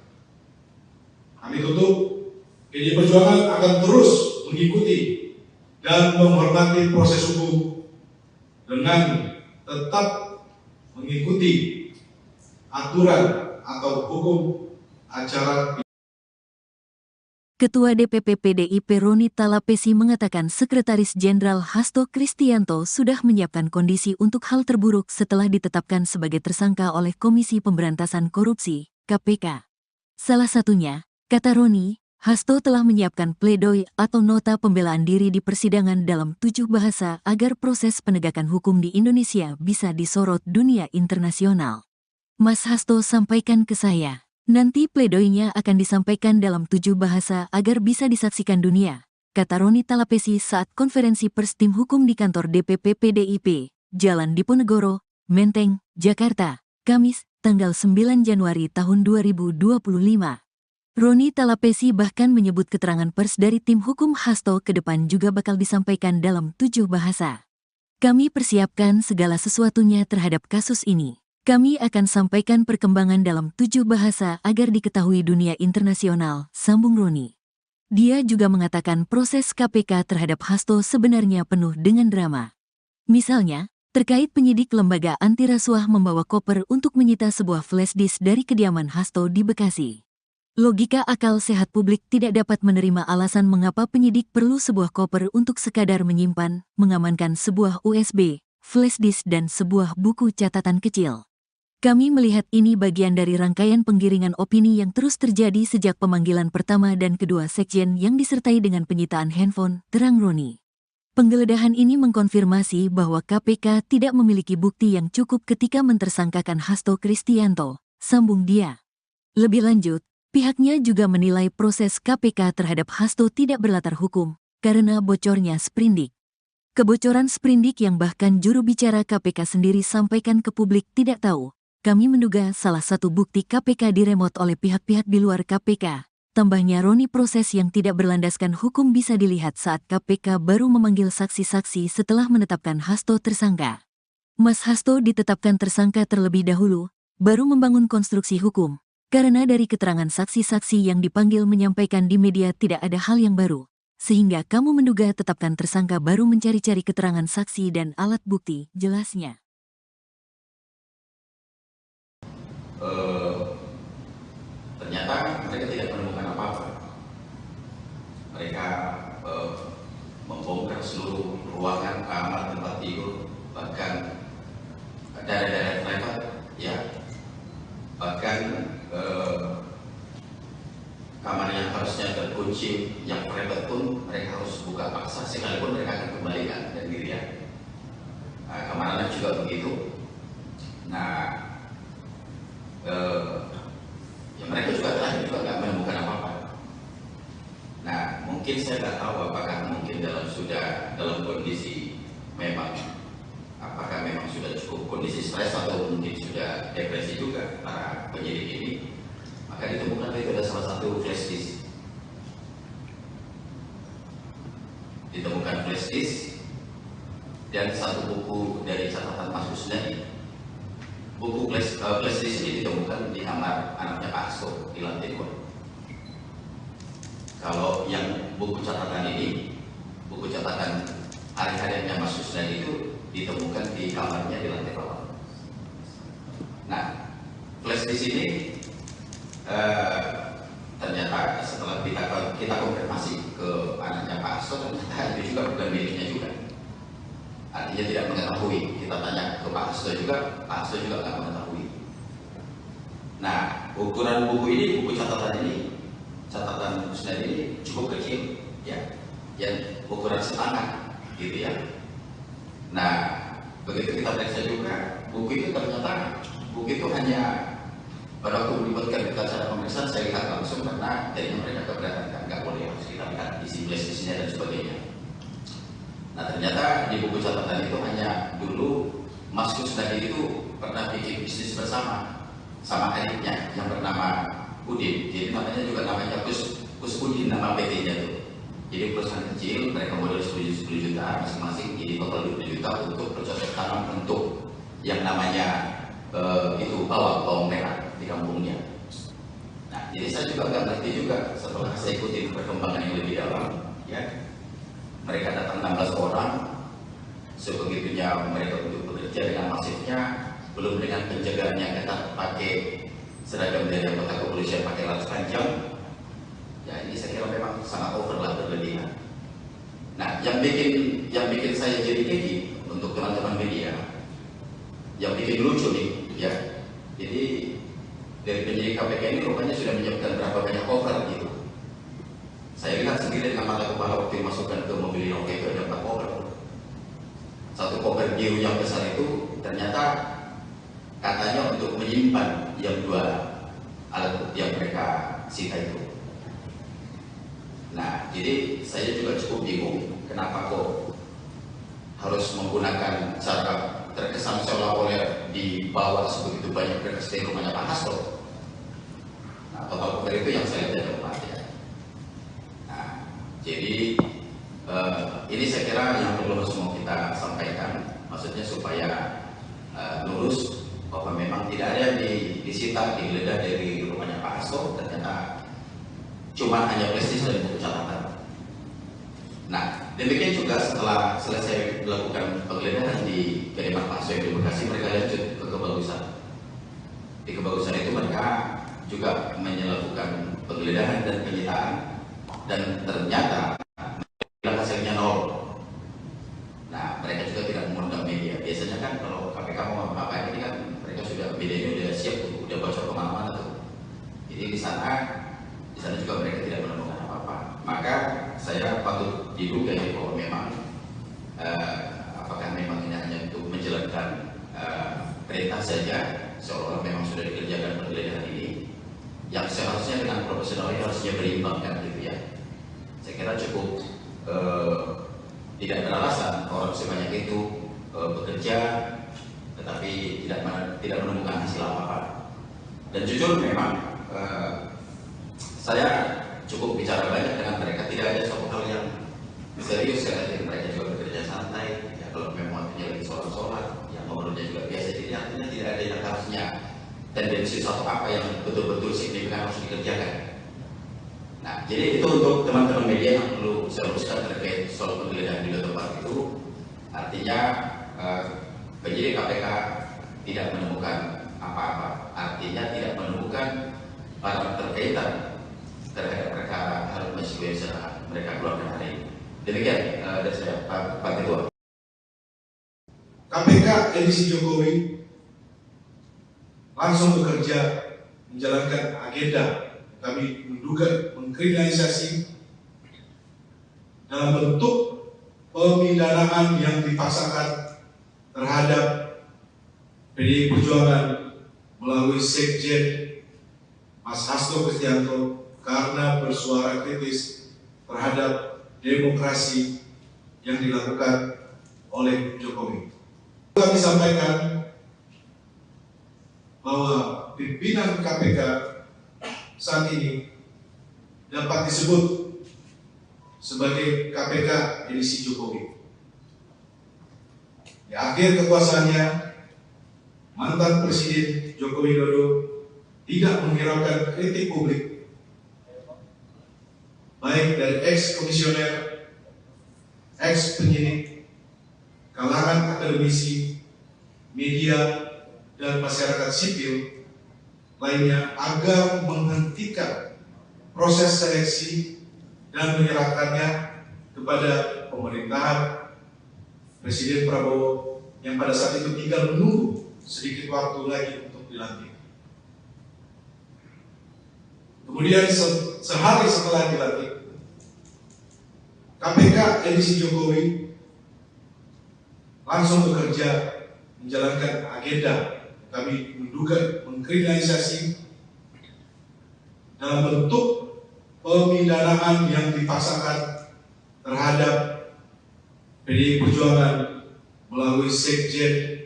Speaker 3: Kami tutup, PDI Perjuangan akan terus mengikuti dan menghormati proses hukum dengan tetap mengikuti aturan atau hukum acara.
Speaker 1: Ketua DPP PDIP Roni Talapesi mengatakan Sekretaris Jenderal Hasto Kristianto sudah menyiapkan kondisi untuk hal terburuk setelah ditetapkan sebagai tersangka oleh Komisi Pemberantasan Korupsi, KPK. Salah satunya, kata Roni, Hasto telah menyiapkan pledoi atau nota pembelaan diri di persidangan dalam 7 bahasa agar proses penegakan hukum di Indonesia bisa disorot dunia internasional. Mas Hasto sampaikan ke saya, nanti pledoinya akan disampaikan dalam 7 bahasa agar bisa disaksikan dunia, kata Roni Talapesi saat konferensi pers tim hukum di kantor DPP PDIP, Jalan Diponegoro, Menteng, Jakarta, Kamis, tanggal 9 Januari tahun 2025. Roni Talapesi bahkan menyebut keterangan pers dari tim hukum Hasto ke depan juga bakal disampaikan dalam 7 bahasa. Kami persiapkan segala sesuatunya terhadap kasus ini. Kami akan sampaikan perkembangan dalam 7 bahasa agar diketahui dunia internasional, sambung Roni. Dia juga mengatakan proses KPK terhadap Hasto sebenarnya penuh dengan drama. Misalnya, terkait penyidik lembaga anti rasuah membawa koper untuk menyita sebuah flash disk dari kediaman Hasto di Bekasi. Logika akal sehat publik tidak dapat menerima alasan mengapa penyidik perlu sebuah koper untuk sekadar menyimpan, mengamankan sebuah USB, flash disk dan sebuah buku catatan kecil. Kami melihat ini bagian dari rangkaian penggiringan opini yang terus terjadi sejak pemanggilan pertama dan kedua sekjen yang disertai dengan penyitaan handphone, terang Roni. Penggeledahan ini mengkonfirmasi bahwa KPK tidak memiliki bukti yang cukup ketika mentersangkakan Hasto Kristianto, sambung dia. Lebih lanjut, pihaknya juga menilai proses KPK terhadap Hasto tidak berlatar hukum, karena bocornya sprindik. Kebocoran sprindik yang bahkan juru bicara KPK sendiri sampaikan ke publik tidak tahu. Kami menduga salah satu bukti KPK diremot oleh pihak-pihak di luar KPK. Tambahnya Roni, proses yang tidak berlandaskan hukum bisa dilihat saat KPK baru memanggil saksi-saksi setelah menetapkan Hasto tersangka. Mas Hasto ditetapkan tersangka terlebih dahulu, baru membangun konstruksi hukum. Karena dari keterangan saksi-saksi yang dipanggil menyampaikan di media tidak ada hal yang baru. Sehingga kamu menduga tetapkan tersangka baru mencari-cari keterangan saksi dan alat bukti, jelasnya.
Speaker 2: Ternyata mereka tidak menemukan apa-apa. Mereka membongkar seluruh ruangan, kamar, tempat tidur, bahkan daerah-daerah private, ya, bahkan kamar yang harusnya terkunci, yang private pun mereka harus buka paksa, sekalipun mereka akan kembalikan dan dirian. Kamar anak juga begitu. Nah, ya mereka juga terakhir juga nggak menemukan apa-apa. Nah, mungkin saya nggak tahu apakah mungkin dalam kondisi memang, apakah memang sudah cukup kondisi stres atau mungkin sudah depresi juga para penyidik ini. Maka ditemukan itu ada salah satu flash disk. Ditemukan flash disk dan satu buku dari catatan Mas Kusnadi. Buku flash disk ini ditemukan di kamar anaknya Pak Hasto di lantai 2. Kalau yang buku catatan ini, buku catatan hari-hariannya Mas Kusnadi itu ditemukan di kamarnya di lantai bawah. Nah, flash disk ini ternyata setelah kita konfirmasi ke anaknya Pak Hasto, ternyata itu juga bukan miliknya juga. Artinya tidak mengetahui. Kita tanya ke Pak Hasto juga, Pak Hasto juga nggak mengetahui. Nah, ukuran buku ini, buku catatan Kusnadi ini cukup kecil, ya, yang ukuran setangan, gitu ya. Nah, begitu kita periksa juga, buku itu ternyata buku itu hanya pada waktu melibatkan kita secara pemeriksaan, saya lihat langsung karena dari mereka keberatan, nggak boleh harus kita lihat isi flash-nya dan sebagainya. Nah, ternyata di buku catatan itu hanya dulu Mas Kusnadi itu pernah bikin bisnis bersama sama adiknya yang bernama Udin. Jadi namanya juga namanya Kus Udin, nama PT-nya tuh. Jadi perusahaan kecil, mereka modal 10 juta masing-masing, jadi total 20 juta untuk bercocok tanam untuk yang namanya itu bawang merah di kampungnya. Nah, jadi saya juga nggak ngerti juga setelah saya ikutin perkembangan yang lebih dalam, ya. Mereka datang 16 orang, sebegitunya mereka untuk bekerja dengan masifnya, belum dengan penjagaan yang ketat pakai seragam dari anggota kepolisian pakai laras panjang. Ya, ini saya kira memang sangat over lah, berlebihan. Nah, yang bikin saya jadi gigi untuk teman-teman media, yang bikin lucu nih, ya. Jadi dari penyidik KPK ini rupanya sudah menyiapkan berapa banyak cover gitu. Saya lihat sendiri dengan mata kepala waktu dimasukkan ke mobil Inoka itu ada 4 koper. Satu koper biru yang besar itu ternyata katanya untuk menyimpan yang 2 alat bukti yang mereka sita itu. Nah, jadi saya juga cukup bingung kenapa kok harus menggunakan cara terkesan seolah-olah dibawa sebegitu banyak berkas dari rumahnya Pak Hasto. Nah, total koper itu yang saya lihat ada 4 ya. Jadi ini saya kira yang perlu harus mau kita sampaikan, maksudnya supaya lurus bahwa memang tidak ada yang disita, digeledah dari rumahnya Pak Hasto. Ternyata cuma hanya prestis dan buku catatan. Nah, demikian juga setelah selesai melakukan penggeledahan di kediaman Pak Hasto yang di Bekasi, mereka lanjut ke Kebagusan. Di Kebagusan itu mereka juga melakukan penggeledahan dan penyitaan, dan ternyata hasilnya nol. Nah, mereka juga tidak mengundang media. Biasanya kan kalau KPK mau apa ini kan mereka sudah, medianya udah siap tuh, udah bocor kemana-mana tuh. Jadi di sana juga mereka tidak menemukan apa-apa. Maka saya patut diduga ya bahwa memang apakah memang ini hanya untuk menjalankan perintah saja, seolah-olah memang sudah dikerjakan penggeledahan ini, yang seharusnya dengan profesional ini harusnya berimbang kan gitu ya. Saya kira cukup tidak beralasan orang sebanyak itu bekerja tetapi tidak menemukan hasil apa-apa. Dan jujur memang saya cukup bicara banyak dengan mereka, tidak ada suatu hal yang serius karena mereka juga bekerja santai. Ya, kalau memang waktunya lagi sholat, yang ngobrolnya juga biasa, jadi artinya tidak ada yang harusnya tendensi suatu apa yang betul-betul signifikan harus dikerjakan. Nah, jadi itu untuk teman-teman media yang perlu saya luruskan terkait soal penggeledahan di tempat itu. Artinya penyidik KPK tidak menemukan apa-apa. Artinya tidak menemukan barang terkaitan terhadap perkara Harun Masiku yang mereka keluarkan hari ini. Demikian dari saya, Pak Ketua.
Speaker 3: KPK edisi Jokowi langsung bekerja menjalankan agenda. Kami menduga mengkriminalisasi dalam bentuk pemidanaan yang dipaksakan terhadap PDI Perjuangan melalui Sekjen Mas Hasto Kristianto karena bersuara kritis terhadap demokrasi yang dilakukan oleh Jokowi. Kami sampaikan bahwa pimpinan KPK saat ini dapat disebut sebagai KPK edisi Jokowi. Di akhir kekuasaannya, mantan Presiden Joko Widodo tidak menghiraukan kritik publik, baik dari ex-komisioner, ex-penyidik, kalangan akademisi, media, dan masyarakat sipil lainnya agar menghentikan proses seleksi dan menyerahkannya kepada pemerintahan Presiden Prabowo yang pada saat itu tinggal menunggu sedikit waktu lagi untuk dilantik. Kemudian sehari setelah dilantik, KPK edisi Jokowi langsung bekerja menjalankan agenda. Kami menduga mengkriminalisasi dalam bentuk pemidanaan yang dipaksakan terhadap PDI Perjuangan melalui Sekjen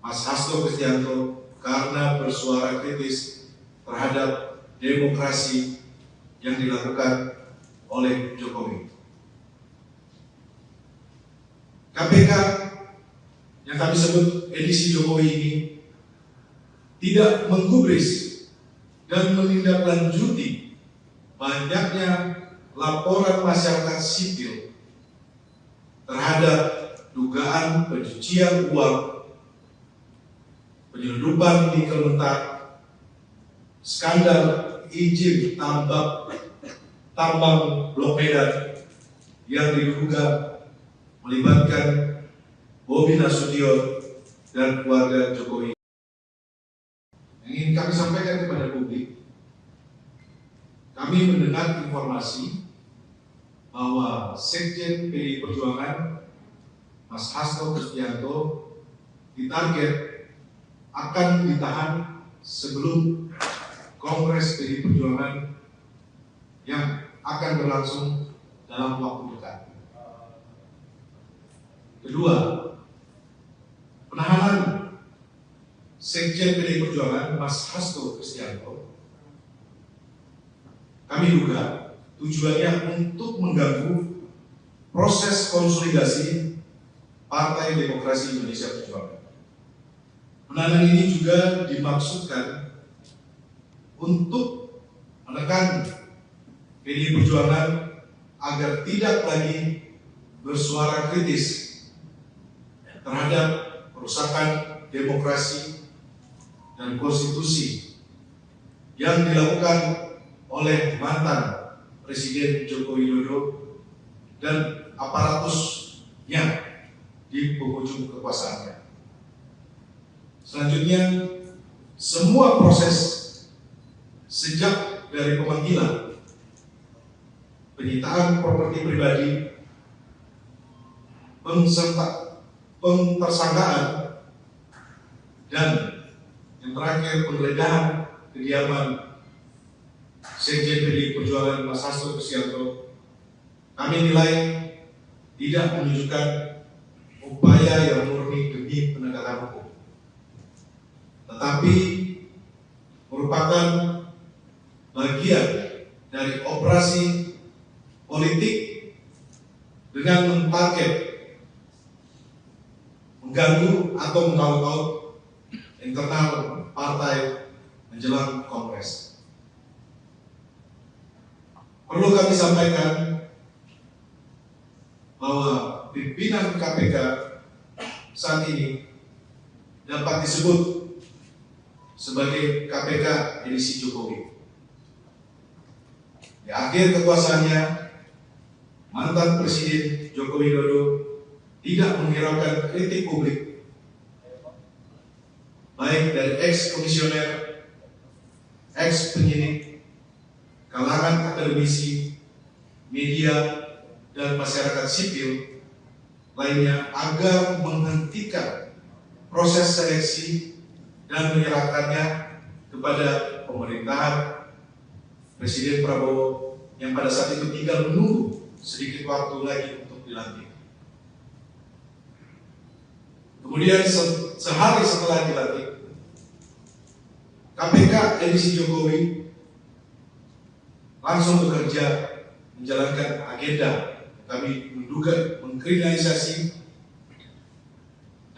Speaker 3: Mas Hasto Kristianto karena bersuara kritis terhadap demokrasi yang dilakukan oleh Jokowi. KPK yang kami sebut edisi Jokowi ini tidak menggubris dan menindaklanjuti banyaknya laporan masyarakat sipil terhadap dugaan pencucian uang, penyelundupan nikel mentah, skandal izin tambang Blok Medan yang diduga melibatkan Bobi Nasution dan keluarga Jokowi. Yang ingin kami sampaikan kepada publik, kami mendengar informasi bahwa Sekjen PDI Perjuangan Mas Hasto Kristianto ditarget akan ditahan sebelum Kongres PDI Perjuangan yang akan berlangsung dalam waktu dekat. Kedua, penahanan Sekjen PDI Perjuangan Mas Hasto Kristianto kami duga tujuannya untuk mengganggu proses konsolidasi Partai Demokrasi Indonesia Perjuangan. Penahanan ini juga dimaksudkan untuk menekan PDI Perjuangan agar tidak lagi bersuara kritis terhadap perusakan demokrasi dan konstitusi yang dilakukan oleh mantan Presiden Joko Widodo dan aparatusnya di penghujung kekuasaannya. Selanjutnya, semua proses sejak dari pemanggilan, penyitaan properti pribadi, pentersangkaan, dan yang terakhir penggeledahan kediaman Sekjen PDI Perjuangan Mas Hasto Kristianto, kami nilai tidak menunjukkan upaya yang murni demi penegakan hukum, tetapi merupakan bagian dari operasi politik dengan mentarget mengganggu atau mengaut-ngaut internal partai menjelang Kongres. Perlu kami sampaikan bahwa pimpinan KPK saat ini dapat disebut sebagai KPK edisi Jokowi. Di akhir kekuasaannya, mantan Presiden Joko Widodo tidak menghiraukan kritik publik, baik dari ex-komisioner, ex-penyidik, kalangan akademisi, media, dan masyarakat sipil lainnya agar menghentikan proses seleksi dan menyerahkannya kepada pemerintahan Presiden Prabowo yang pada saat itu tinggal menunggu sedikit waktu lagi untuk dilantik. Kemudian sehari setelah dilantik, KPK edisi Jokowi langsung bekerja menjalankan agenda kami menduga mengkriminalisasi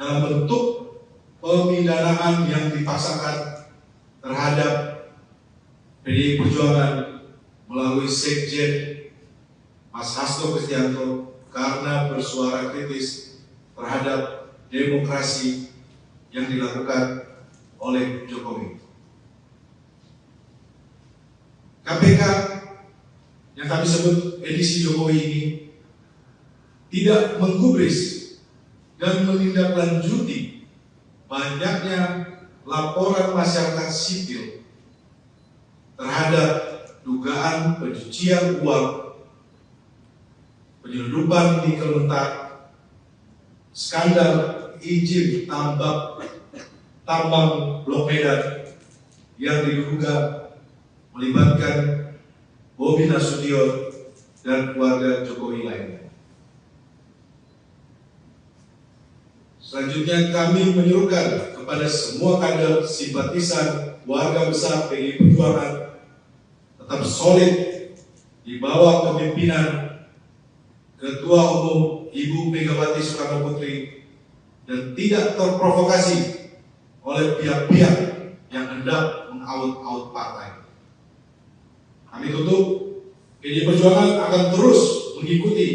Speaker 3: dalam bentuk pemidanaan yang dipaksakan terhadap PDI Perjuangan melalui Sekjen Mas Hasto Kristianto karena bersuara kritis terhadap demokrasi yang dilakukan oleh Jokowi. KPK yang kami sebut edisi Jokowi ini tidak menggubris dan menindaklanjuti banyaknya laporan masyarakat sipil terhadap dugaan pencucian uang, penyelundupan nikel mentah, skandal izin tambang Blok Medan yang diduga melibatkan Bobi Nasution dan keluarga Jokowi lainnya. Selanjutnya kami menyuruhkan kepada semua kader simpatisan warga besar PDI Perjuangan tetap solid di bawah kepemimpinan Ketua Umum Ibu Megawati Soekarno Putri dan tidak terprovokasi oleh pihak-pihak yang hendak mengaut-aut partai. Kami tutup, PDI Perjuangan akan terus mengikuti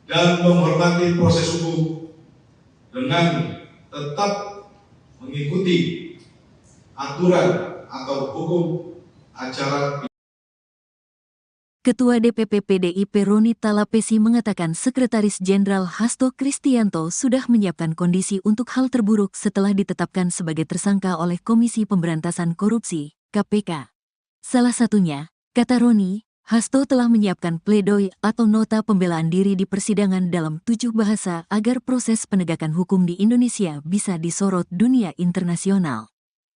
Speaker 3: dan menghormati proses hukum dengan tetap mengikuti aturan atau hukum acara.
Speaker 1: Ketua DPP PDIP Roni Talapesi mengatakan Sekretaris Jenderal Hasto Kristianto sudah menyiapkan kondisi untuk hal terburuk setelah ditetapkan sebagai tersangka oleh Komisi Pemberantasan Korupsi, KPK. Salah satunya, kata Roni, Hasto telah menyiapkan pledoi atau nota pembelaan diri di persidangan dalam 7 bahasa agar proses penegakan hukum di Indonesia bisa disorot dunia internasional.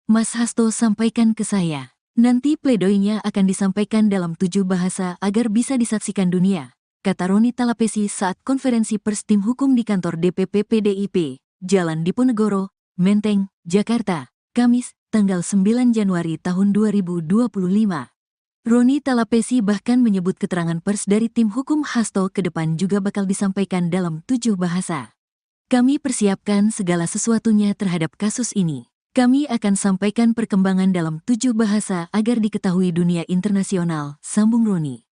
Speaker 1: Mas Hasto sampaikan ke saya, nanti pledoinya akan disampaikan dalam 7 bahasa agar bisa disaksikan dunia, kata Roni Talapesi saat konferensi pers tim hukum di kantor DPP PDIP, Jalan Diponegoro, Menteng, Jakarta, Kamis, tanggal 9 Januari tahun 2025. Roni Talapesi bahkan menyebut keterangan pers dari tim hukum Hasto ke depan juga bakal disampaikan dalam 7 bahasa. Kami persiapkan segala sesuatunya terhadap kasus ini. Kami akan sampaikan perkembangan dalam 7 bahasa agar diketahui dunia internasional, sambung Roni.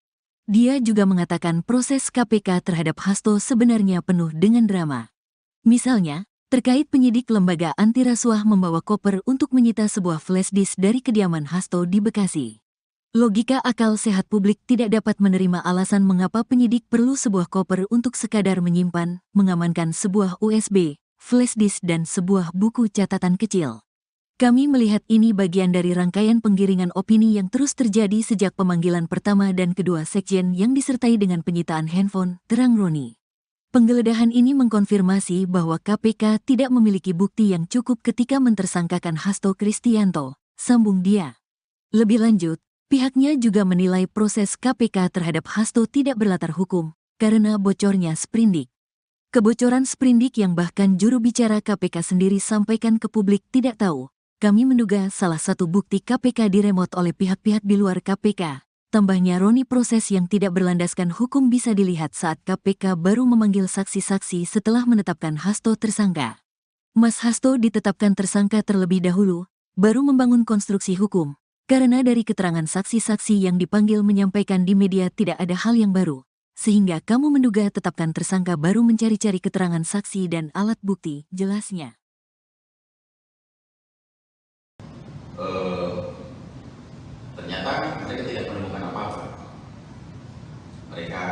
Speaker 1: Dia juga mengatakan proses KPK terhadap Hasto sebenarnya penuh dengan drama. Misalnya, terkait penyidik lembaga anti rasuah membawa koper untuk menyita sebuah flash disk dari kediaman Hasto di Bekasi. Logika akal sehat publik tidak dapat menerima alasan mengapa penyidik perlu sebuah koper untuk sekadar menyimpan, mengamankan sebuah USB, flash disk dan sebuah buku catatan kecil. Kami melihat ini bagian dari rangkaian penggiringan opini yang terus terjadi sejak pemanggilan pertama dan kedua sekjen yang disertai dengan penyitaan handphone, terang Roni. Penggeledahan ini mengkonfirmasi bahwa KPK tidak memiliki bukti yang cukup ketika mentersangkakan Hasto Kristianto, sambung dia. Lebih lanjut, pihaknya juga menilai proses KPK terhadap Hasto tidak berlatar hukum, karena bocornya sprindik. Kebocoran sprindik yang bahkan juru bicara KPK sendiri sampaikan ke publik tidak tahu. Kami menduga salah satu bukti KPK diremot oleh pihak-pihak di luar KPK. Tambahnya Roni, proses yang tidak berlandaskan hukum bisa dilihat saat KPK baru memanggil saksi-saksi setelah menetapkan Hasto tersangka. Mas Hasto ditetapkan tersangka terlebih dahulu, baru membangun konstruksi hukum. Karena dari keterangan saksi-saksi yang dipanggil menyampaikan di media tidak ada hal yang baru. Sehingga kamu menduga tetapkan tersangka baru mencari-cari keterangan saksi dan alat bukti, jelasnya.
Speaker 2: Ternyata mereka tidak menemukan apa-apa. Mereka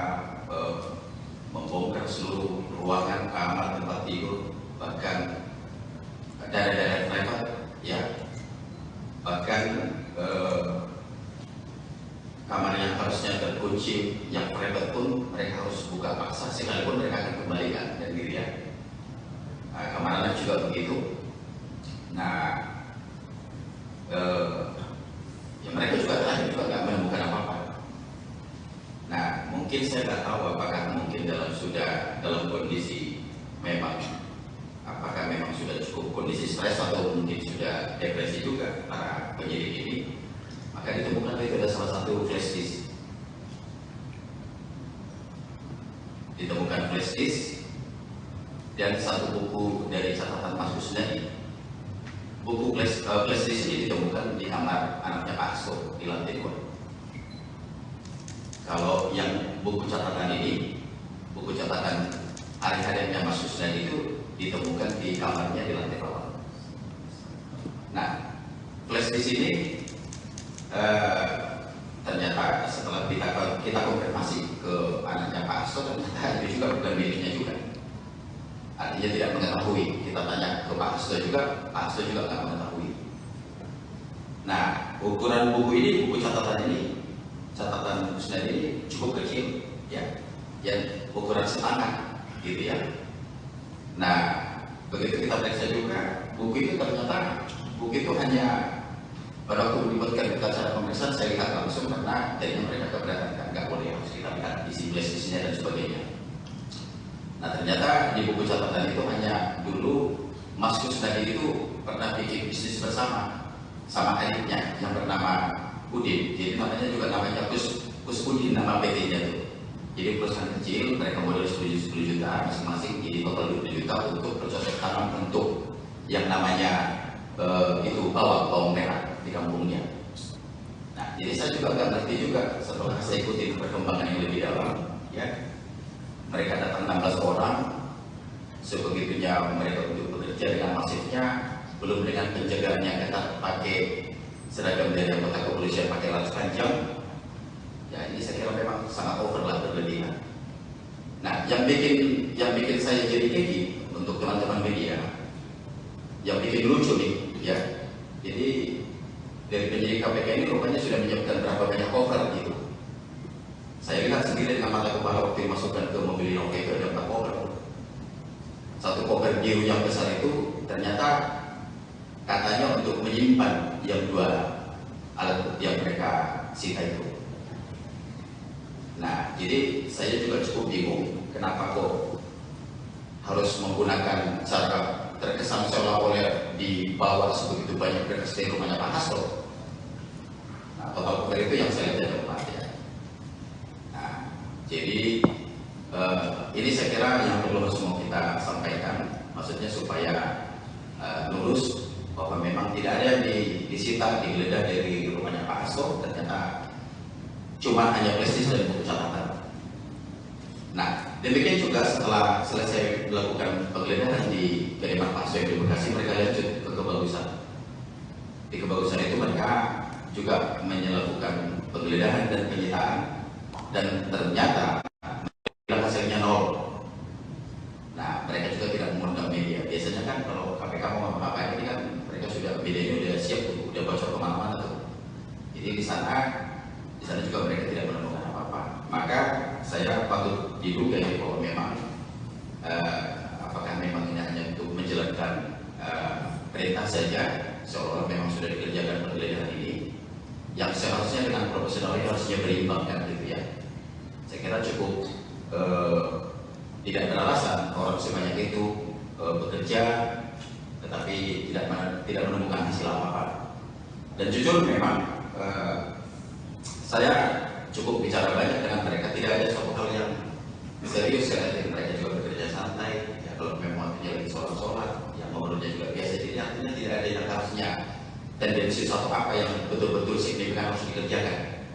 Speaker 2: membongkar seluruh ruangan, kamar, tempat tidur, bahkan daerah-daerah private, ya, bahkan kamar yang harusnya terkunci, yang private pun mereka harus buka paksa, sekalipun mereka akan kembalikan dan dirian. Kamar anak juga begitu. Nah, ya mereka juga terakhir juga nggak menemukan apa-apa. Nah, mungkin saya nggak tahu apakah mungkin dalam kondisi memang, apakah memang sudah cukup kondisi stres atau mungkin sudah depresi juga para penyidik ini. Maka ditemukan itu ada salah satu flash disk. Ditemukan flash disk dan satu buku dari catatan Mas Kusnadi. Buku flash disk ini ditemukan di kamar anaknya Pak Hasto di lantai 2. Kalau yang buku catatan ini, buku catatan hari-harinya Mas Kusnadi itu ditemukan di kamarnya di lantai bawah. Nah, flash disk ini ternyata setelah kita konfirmasi ke anaknya Pak Hasto, ternyata itu juga bukan miliknya juga. Artinya tidak mengetahui. Kita tanya ke Pak Hasto juga, Pak Hasto juga nggak mengetahui. Nah, ukuran buku ini, buku catatan ini, catatan Kusnadi ini cukup kecil, ya, yang ukuran setangan, gitu ya. Nah, begitu kita periksa juga, buku itu ternyata buku itu hanya pada waktu dibuatkan kita cara pemeriksaan, saya lihat langsung karena jadinya mereka keberatan, nggak boleh, harus kita lihat isi flash-nya dan sebagainya. Nah, ternyata di buku catatan itu hanya dulu Mas Kusnadi itu pernah bikin bisnis bersama sama adiknya yang bernama Udin. Jadi namanya juga namanya Kus Udin, nama PT-nya itu. Jadi perusahaan kecil, mereka modal 10 juta masing-masing, jadi total 20 juta untuk bercocok tanam untuk yang namanya itu bawang merah di kampungnya. Nah, jadi saya juga nggak ngerti juga setelah saya ikuti perkembangan yang lebih dalam, ya. Mereka datang 16 orang, sebegitunya mereka untuk bekerja dengan masifnya, belum dengan penjagaan yang ketat pakai seragam dari anggota kepolisian pakai laras panjang. Ya, ini saya kira memang sangat over lah, berlebihan. Nah, yang bikin saya jadi keki untuk teman-teman media, yang bikin lucu nih, ya. Jadi dari penyidik KPK ini rupanya sudah menyiapkan berapa banyak cover gitu. Saya lihat sendiri dengan mata kepala waktu dimasukkan ke mobil Innova itu ada 4 koper. Satu koper biru yang besar itu ternyata katanya untuk menyimpan yang 2 alat bukti yang mereka sita itu. Nah, jadi saya juga cukup bingung kenapa kok harus menggunakan cara terkesan seolah-olah dibawa sebegitu banyak berkas dari rumahnya Pak Hasto. Nah, total koper itu yang saya lihat ada 4 ya. Jadi ini saya kira yang perlu harus mau kita sampaikan, maksudnya supaya lurus bahwa memang tidak ada yang disita, digeledah dari rumahnya Pak Hasto. Ternyata cuma hanya prestis dan buku catatan. Nah, demikian juga setelah selesai melakukan penggeledahan di kediaman Pak Hasto yang di Bekasi, mereka lanjut ke Kebagusan. Di Kebagusan itu mereka juga melakukan penggeledahan dan penyitaan, dan ternyata hasilnya nol. Nah, mereka juga tidak mengundang media. Biasanya kan kalau KPK mau apa-apa ini kan mereka sudah, medianya udah siap tuh, udah bocor kemana-mana tuh. Jadi di sana juga mereka tidak menemukan apa-apa. Maka saya patut diduga ya bahwa memang apakah memang ini hanya untuk menjalankan perintah saja, seolah memang sudah dikerjakan penggeledahan ini, yang seharusnya dengan profesional ini harusnya berimbang kan gitu ya. Saya kira cukup tidak beralasan orang sebanyak itu bekerja tetapi tidak menemukan hasil apa-apa. Dan jujur memang saya cukup bicara banyak dengan mereka, tidak ada suatu hal yang serius karena mereka juga bekerja santai. Ya, kalau memang waktunya lagi sholat, yang ngobrolnya juga biasa, jadi artinya tidak ada yang harusnya tendensi suatu apa yang betul-betul signifikan harus dikerjakan.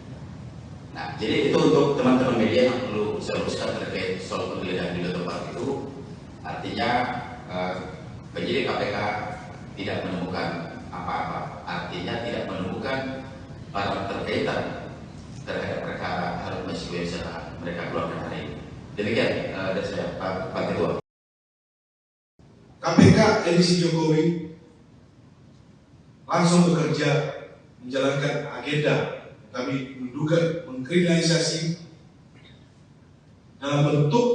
Speaker 2: Nah, jadi itu untuk teman-teman media yang perlu saya luruskan terkait soal penggeledahan di tempat itu. Artinya penyidik KPK tidak menemukan apa-apa, artinya tidak menemukan barang terkaitan terhadap perkara Harun Masiku yang mereka keluarkan hari ini. Demikian dari saya, Pak Ketua.
Speaker 3: KPK edisi Jokowi langsung bekerja menjalankan agenda kami menduga mengkriminalisasi dalam bentuk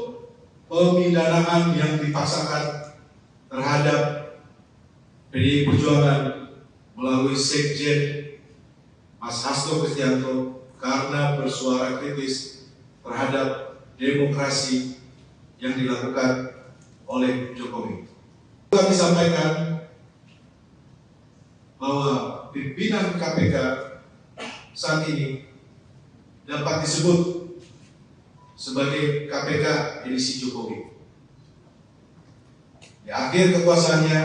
Speaker 3: pemidanaan yang dipaksakan terhadap PDI Perjuangan melalui Sekjen Mas Hasto Kristianto karena bersuara kritis terhadap demokrasi yang dilakukan oleh Jokowi. Kami sampaikan bahwa pimpinan KPK saat ini dapat disebut sebagai KPK edisi Jokowi. Di akhir kekuasaannya,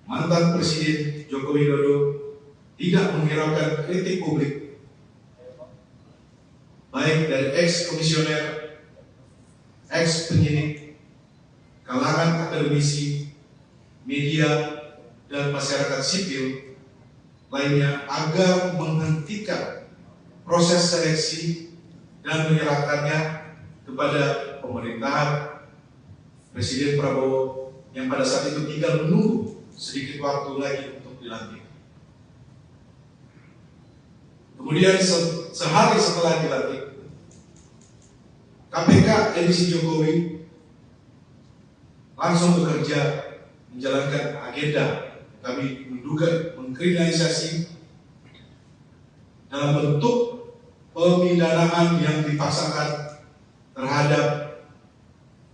Speaker 3: mantan Presiden Joko Widodo tidak menghiraukan kritik publik, baik dari ex-komisioner, ex-penyidik, kalangan akademisi, media, dan masyarakat sipil lainnya agar menghentikan proses seleksi dan menyerahkannya kepada pemerintahan Presiden Prabowo yang pada saat itu tinggal menunggu sedikit waktu lagi untuk dilantik. Kemudian sehari setelah dilantik, KPK edisi Jokowi langsung bekerja menjalankan agenda kami menduga mengkriminalisasi dalam bentuk pemidanaan yang dipaksakan terhadap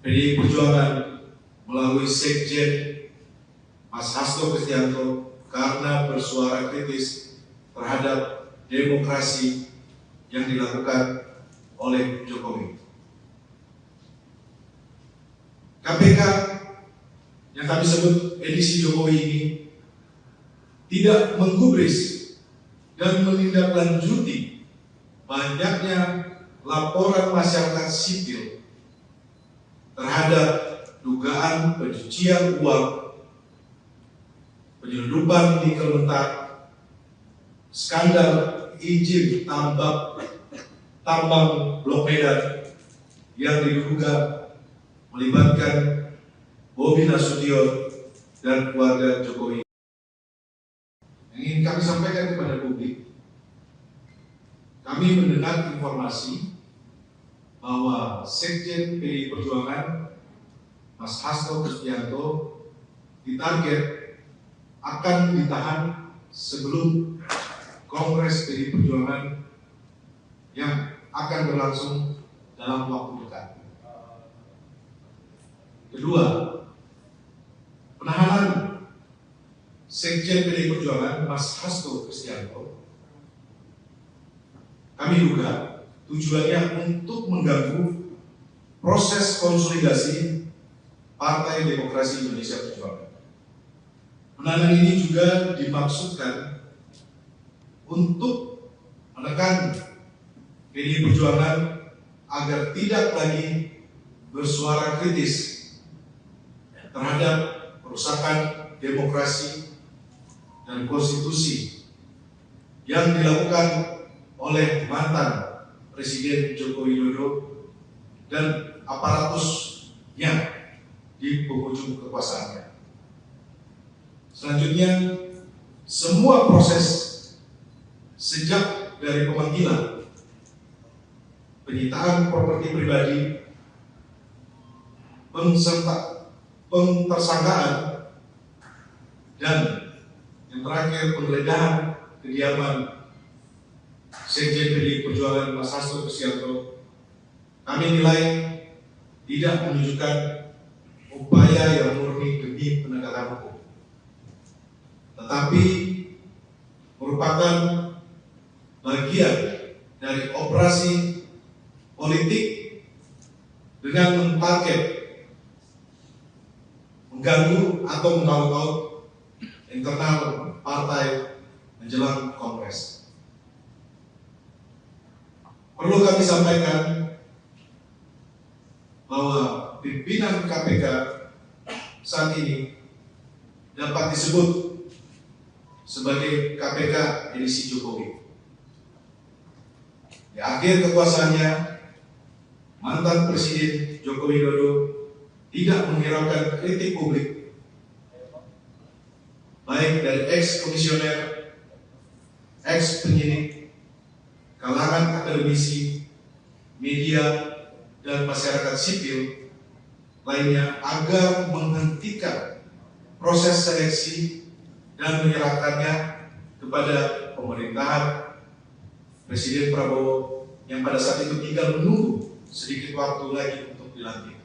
Speaker 3: PDI Perjuangan melalui Sekjen Mas Hasto Kristianto karena bersuara kritis terhadap demokrasi yang dilakukan oleh Jokowi. KPK yang kami sebut edisi Jokowi ini tidak menggubris dan menindaklanjuti banyaknya laporan masyarakat sipil terhadap dugaan pencucian uang, penyelundupan nikel mentah, skandal izin tambang Blok Medan yang diduga melibatkan Bobi Nasution dan keluarga Jokowi. Yang ingin kami sampaikan kepada publik, kami mendengar informasi bahwa Sekjen PDI Perjuangan Mas Hasto Kristianto ditarget akan ditahan sebelum Kongres PDI Perjuangan yang akan berlangsung dalam waktu dekat. Kedua, penahanan Sekjen PDI Perjuangan Mas Hasto Kristianto kami duga tujuannya untuk mengganggu proses konsolidasi Partai Demokrasi Indonesia Perjuangan. Penahanan ini juga dimaksudkan untuk menekan PDI Perjuangan agar tidak lagi bersuara kritis terhadap perusakan demokrasi dan konstitusi yang dilakukan oleh mantan Presiden Joko Widodo dan aparatusnya di penghujung kekuasaannya. Selanjutnya, semua proses sejak dari pemanggilan, penyitaan properti pribadi, pentersangkaan, dan yang terakhir penggeledahan kediaman Sekjen PDI Perjuangan Mas Hasto Kristianto, kami nilai tidak menunjukkan upaya yang murni demi penegakan hukum, tetapi merupakan bagian dari operasi politik dengan mentarget mengganggu atau mengaut-ngaut internal partai menjelang Kongres. Perlu kami sampaikan bahwa pimpinan KPK saat ini dapat disebut sebagai KPK edisi Jokowi. Di akhir kekuasaannya, mantan Presiden Joko Widodo tidak menghiraukan kritik publik, baik dari ex-komisioner, ex-penyidik, kalangan akademisi, media, dan masyarakat sipil lainnya agar menghentikan proses seleksi dan menyerahkannya kepada pemerintahan Presiden Prabowo yang pada saat itu tinggal menunggu sedikit waktu lagi untuk dilantik.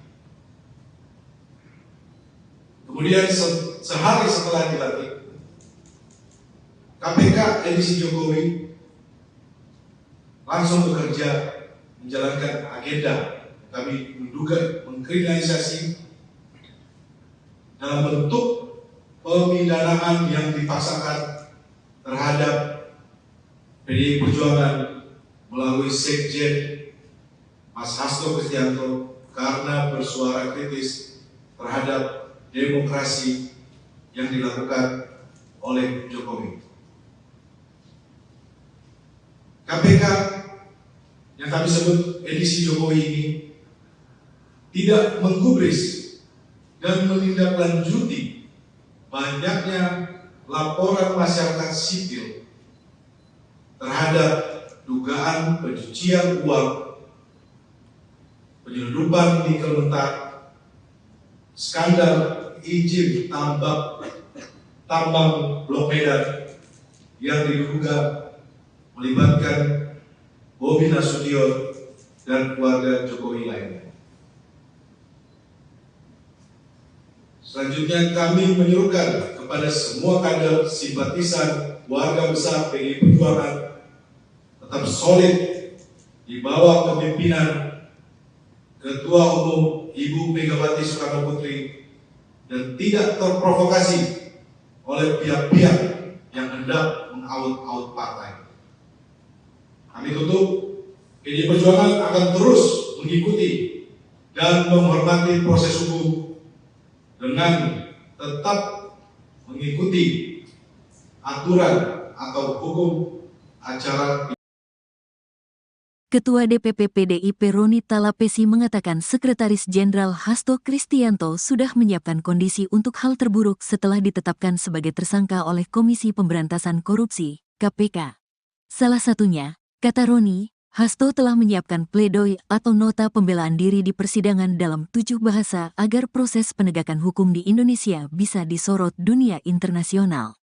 Speaker 3: Kemudian sehari setelah dilantik, KPK edisi Jokowi langsung bekerja menjalankan agenda kami menduga mengkriminalisasi dalam bentuk pemidanaan yang dipaksakan terhadap PDI Perjuangan melalui Sekjen Mas Hasto Kristianto karena bersuara kritis terhadap demokrasi yang dilakukan oleh Jokowi. KPK yang kami sebut edisi Jokowi ini tidak menggubris dan menindaklanjuti banyaknya laporan masyarakat sipil terhadap dugaan pencucian uang, penyelundupan nikel mentah, skandal izin tambang Blok Medan yang diduga melibatkan Bobi Nasution dan keluarga Jokowi lainnya. Selanjutnya kami menyerukan kepada semua kader simpatisan warga besar PDI Perjuangan tetap solid di bawah kepemimpinan Ketua Umum Ibu Megawati Soekarno Putri dan tidak terprovokasi oleh pihak-pihak yang hendak mengaut-aut partai. Kami tutup, PDI Perjuangan akan terus mengikuti dan menghormati proses hukum dengan tetap mengikuti aturan atau hukum acara.
Speaker 1: Ketua DPP PDIP Roni Talapesi mengatakan Sekretaris Jenderal Hasto Kristianto sudah menyiapkan kondisi untuk hal terburuk setelah ditetapkan sebagai tersangka oleh Komisi Pemberantasan Korupsi, KPK. Salah satunya, kata Roni, Hasto telah menyiapkan pledoi atau nota pembelaan diri di persidangan dalam 7 bahasa agar proses penegakan hukum di Indonesia bisa disorot dunia internasional.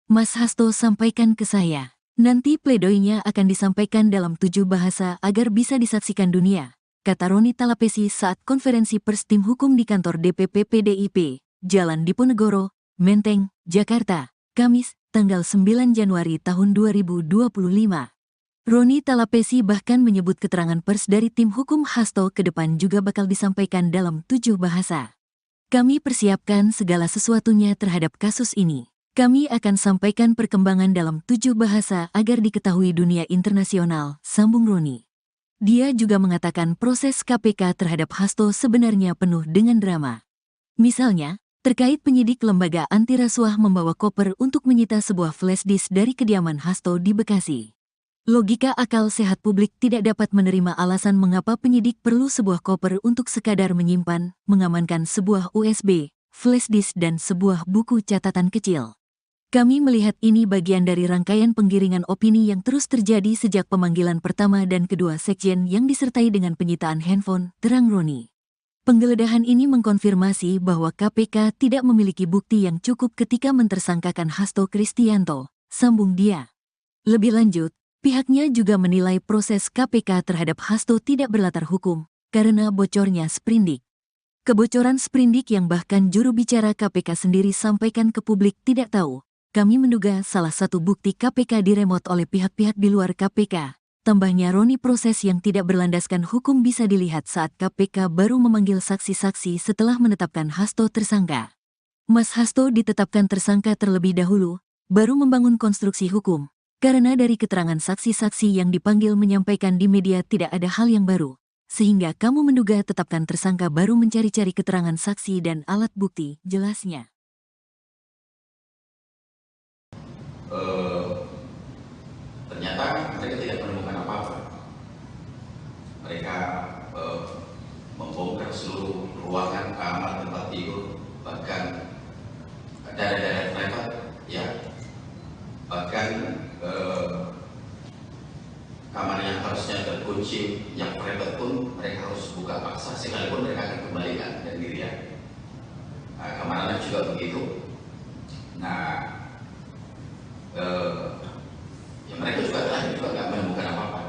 Speaker 1: Mas Hasto sampaikan ke saya, nanti pledoinya akan disampaikan dalam 7 bahasa agar bisa disaksikan dunia, kata Roni Talapesi saat konferensi pers tim hukum di kantor DPP PDIP, Jalan Diponegoro, Menteng, Jakarta, Kamis, tanggal 9 Januari tahun 2025. Roni Talapesi bahkan menyebut keterangan pers dari tim hukum Hasto ke depan juga bakal disampaikan dalam 7 bahasa. Kami persiapkan segala sesuatunya terhadap kasus ini. Kami akan sampaikan perkembangan dalam 7 bahasa agar diketahui dunia internasional, sambung Roni. Dia juga mengatakan proses KPK terhadap Hasto sebenarnya penuh dengan drama. Misalnya, terkait penyidik lembaga anti rasuah membawa koper untuk menyita sebuah flash disk dari kediaman Hasto di Bekasi. Logika akal sehat publik tidak dapat menerima alasan mengapa penyidik perlu sebuah koper untuk sekadar menyimpan, mengamankan sebuah USB, flash disk dan sebuah buku catatan kecil. Kami melihat ini bagian dari rangkaian penggiringan opini yang terus terjadi sejak pemanggilan pertama dan kedua sekjen yang disertai dengan penyitaan handphone, terang Roni. Penggeledahan ini mengkonfirmasi bahwa KPK tidak memiliki bukti yang cukup ketika mentersangkakan Hasto Kristianto, sambung dia. Lebih lanjut, pihaknya juga menilai proses KPK terhadap Hasto tidak berlatar hukum, karena bocornya sprindik. Kebocoran sprindik yang bahkan juru bicara KPK sendiri sampaikan ke publik tidak tahu. Kami menduga salah satu bukti KPK diremot oleh pihak-pihak di luar KPK. Tambahnya Roni, proses yang tidak berlandaskan hukum bisa dilihat saat KPK baru memanggil saksi-saksi setelah menetapkan Hasto tersangka. Mas Hasto ditetapkan tersangka terlebih dahulu, baru membangun konstruksi hukum. Karena dari keterangan saksi-saksi yang dipanggil menyampaikan di media tidak ada hal yang baru. Sehingga kamu menduga tetapkan tersangka baru mencari-cari keterangan saksi dan alat bukti, jelasnya.
Speaker 2: Ternyata mereka tidak menemukan apa-apa. Mereka membongkar seluruh ruangan, kamar, tempat tidur, bahkan daerah-daerah private, ya, bahkan kamar yang harusnya terkunci, yang private pun mereka harus buka paksa, sekalipun mereka akan kembalikan dan dirian. Kamar anak juga begitu. Nah, ya mereka juga terakhir juga nggak menemukan apa-apa.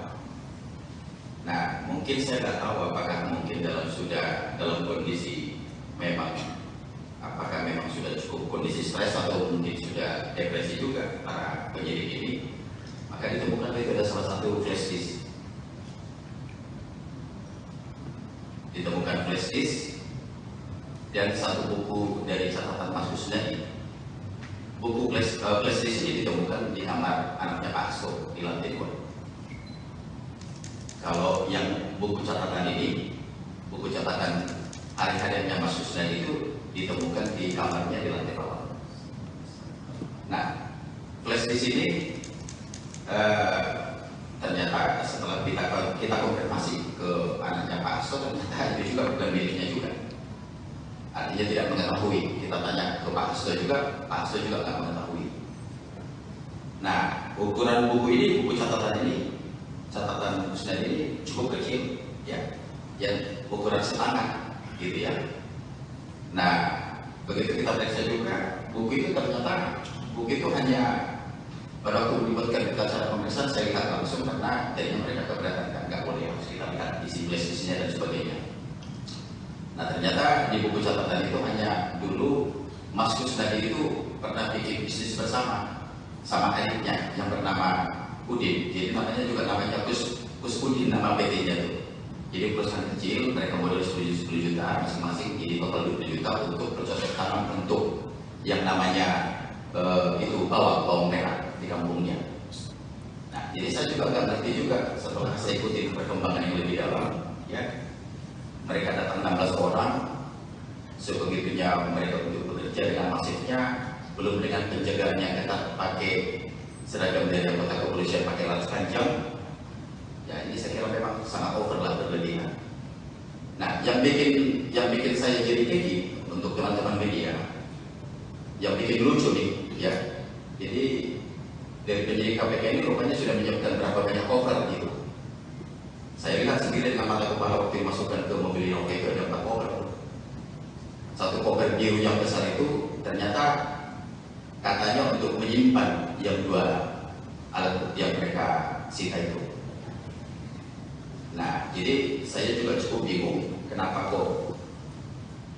Speaker 2: Nah, mungkin saya nggak tahu apakah mungkin dalam kondisi memang, apakah memang sudah cukup kondisi stres atau mungkin sudah depresi juga para penyidik ini. Maka ditemukan itu ada salah satu flash disk. Ditemukan flash disk dan satu buku dari catatan Mas Kusnadi. Buku flash disk ini ditemukan di kamar anaknya Pak Hasto di lantai 2. Kalau yang buku catatan ini, buku catatan hari-hariannya Mas Kusnadi itu ditemukan di kamarnya di lantai bawah. Nah, flash disk ini ternyata setelah kita konfirmasi ke anaknya Pak Hasto, ternyata itu juga bukan miliknya juga. Artinya tidak mengetahui. Kita tanya ke Pak Hasto juga, Pak Hasto juga nggak mengetahui. Nah, ukuran buku ini, buku catatan Kusnadi ini cukup kecil, ya, yang ukuran setangan, gitu ya. Nah, begitu kita periksa juga, buku itu ternyata hanya pada waktu dibuatkan kita cara pemeriksaan, saya lihat langsung karena jadinya mereka keberatan, nggak boleh harus kita lihat isi flash-nya dan sebagainya. Nah, ternyata di buku catatan itu hanya dulu Mas Kusnadi itu pernah bikin bisnis bersama sama adiknya yang bernama Udin. Jadi namanya juga namanya Kus Udin, nama PT-nya tuh. Jadi perusahaan kecil, mereka modal 10 juta masing-masing, jadi total 20 juta untuk bercocok tanam untuk yang namanya itu bawang merah di kampungnya. Nah, jadi saya juga nggak ngerti juga setelah saya ikuti perkembangan yang lebih dalam, ya. Mereka datang 16 orang, sebegitunya mereka untuk bekerja dengan masifnya, belum dengan penjagaan yang ketat pakai seragam dari anggota kepolisian pakai laras panjang. Ya, ini saya kira memang sangat over lah, berlebihan. Nah, yang bikin saya jadi gigi untuk teman-teman media, yang bikin lucu nih, ya. Jadi dari penyidik KPK ini rupanya sudah menyiapkan berapa banyak cover gitu. Saya lihat sendiri dengan mata kepala waktu dimasukkan ke mobil Innova itu ada 4 koper. Satu koper biru yang besar itu ternyata katanya untuk menyimpan yang 2 alat bukti yang mereka sita itu. Nah, jadi saya juga cukup bingung kenapa kok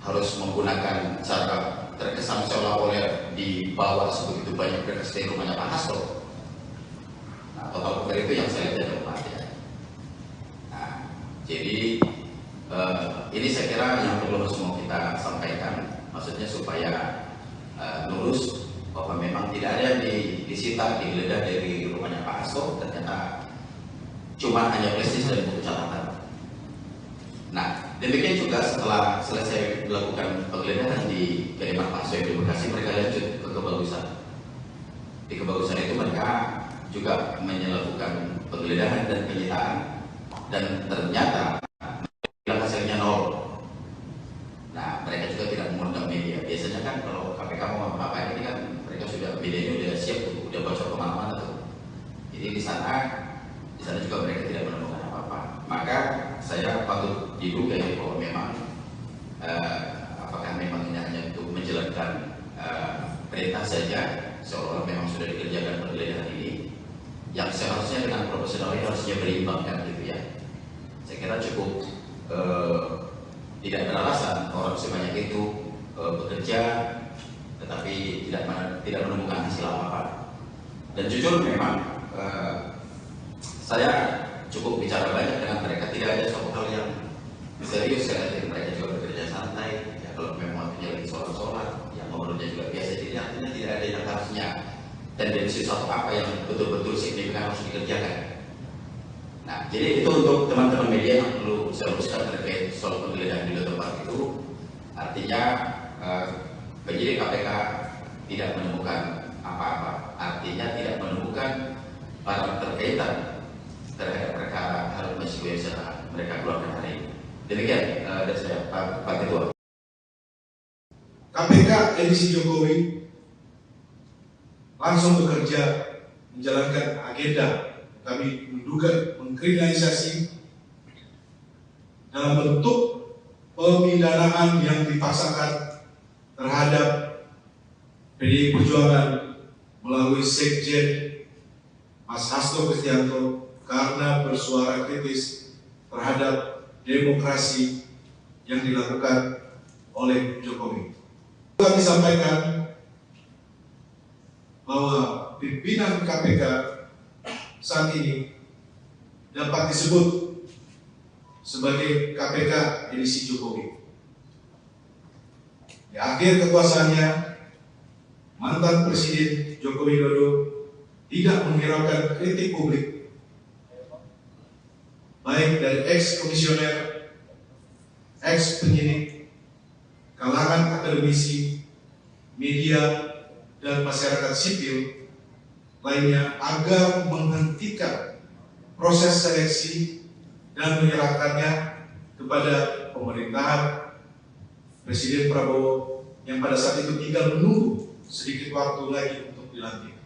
Speaker 2: harus menggunakan cara terkesan seolah-olah dibawa sebegitu banyak berkas dari rumahnya Pak Hasto. Nah, total koper itu yang saya lihat ada 4 ya. Jadi ini saya kira yang perlu harus mau kita sampaikan, maksudnya supaya lurus bahwa memang tidak ada yang disita, digeledah dari rumahnya Pak Hasto. Ternyata cuma hanya prestis dan buku catatan. Nah, demikian juga setelah selesai melakukan penggeledahan di kediaman Pak Soe di Bekasi, mereka lanjut ke Kebagusan. Di Kebagusan itu mereka juga melakukan penggeledahan dan penyitaan, dan ternyata hasilnya nol. Nah, mereka juga tidak mengundang media. Biasanya kan kalau KPK mau apa-apa ini kan mereka sudah, medianya udah siap tuh, udah bocor kemana-mana tuh. Jadi di sana juga mereka tidak menemukan apa-apa. Maka saya patut diduga bahwa memang apakah memang ini hanya untuk menjalankan perintah saja, seolah memang sudah dikerjakan penggeledahan ini, yang seharusnya dengan profesional ini harusnya berimbang kan gitu ya. Saya kira cukup tidak beralasan orang sebanyak itu bekerja tetapi tidak menemukan hasil apa-apa. Dan jujur memang saya cukup bicara banyak dengan mereka, tidak ada suatu hal yang serius ya. Mereka juga bekerja santai ya, kalau memang waktunya lagi sholat yang menurutnya juga biasa, jadi artinya tidak ada yang harusnya tendensi suatu apa yang betul-betul signifikan harus dikerjakan. Nah, jadi itu untuk teman-teman media yang perlu saya luruskan terkait soal penggeledahan di tempat itu. Artinya penyidik KPK tidak menemukan apa-apa, artinya tidak menemukan barang terkaitan terhadap perkara Harun Masiku yang mereka keluarkan hari ini. Demikian dari saya, Pak Ketua.
Speaker 3: KPK edisi Jokowi langsung bekerja menjalankan agenda. Kami menduga mengkriminalisasi dalam bentuk pemidanaan yang dipaksakan terhadap PDI Perjuangan melalui Sekjen Mas Hasto Kristianto karena bersuara kritis terhadap demokrasi yang dilakukan oleh Jokowi. Kami sampaikan bahwa pimpinan KPK saat ini dapat disebut sebagai KPK edisi Jokowi. Di akhir kekuasaannya, mantan Presiden Joko Widodo tidak menghiraukan kritik publik, baik dari ex-komisioner, ex-penyidik, kalangan akademisi, media, dan masyarakat sipil lainnya agar menghentikan proses seleksi dan menyerahkannya kepada pemerintahan Presiden Prabowo yang pada saat itu tinggal menunggu sedikit waktu lagi untuk dilantik.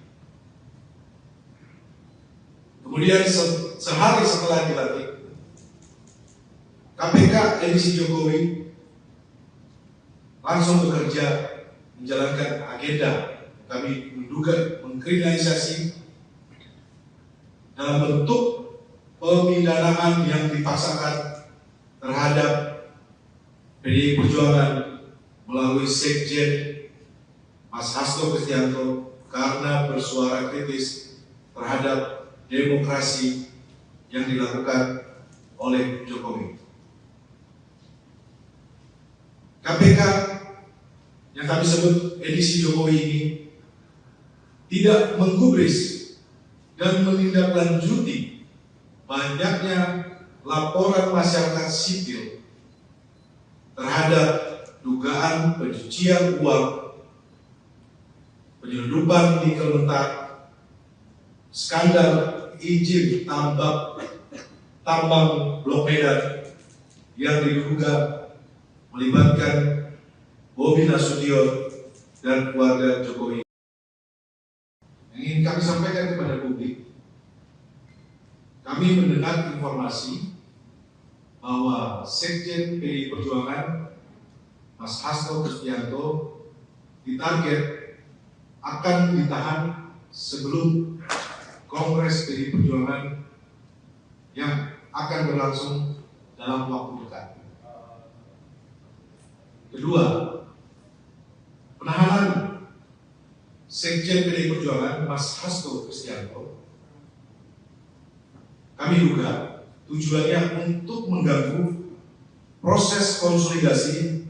Speaker 3: Kemudian sehari setelah dilantik, KPK edisi Jokowi langsung bekerja menjalankan agenda. Kami menduga mengkriminalisasi dalam bentuk pemidanaan yang dipaksakan terhadap PDI Perjuangan melalui Sekjen Mas Hasto Kristianto karena bersuara kritis terhadap demokrasi yang dilakukan oleh Jokowi. KPK yang kami sebut edisi Jokowi ini tidak menggubris dan menindaklanjuti banyaknya laporan masyarakat sipil terhadap dugaan pencucian uang, penyelundupan nikel mentah, skandal izin tambang Blok Medan yang diduga melibatkan Bobi Nasution dan keluarga Jokowi. Yang ingin kami sampaikan kepada publik, kami mendengar informasi bahwa Sekjen PDI Perjuangan Mas Hasto Kristianto ditarget akan ditahan sebelum Kongres PDI Perjuangan yang akan berlangsung dalam waktu dekat. Kedua, penahanan Sekjen PDI Perjuangan Mas Hasto Kristianto kami duga tujuannya untuk mengganggu proses konsolidasi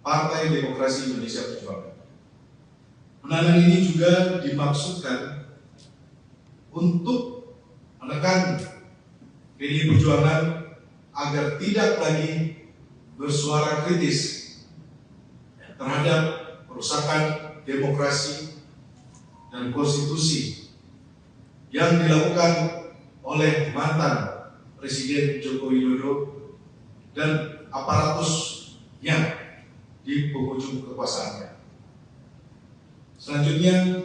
Speaker 3: Partai Demokrasi Indonesia Perjuangan. Penahanan ini juga dimaksudkan untuk menekan PDI Perjuangan agar tidak lagi bersuara kritis terhadap perusakan demokrasi dan konstitusi yang dilakukan oleh mantan Presiden Joko Widodo dan aparatusnya di penghujung kekuasaannya. Selanjutnya,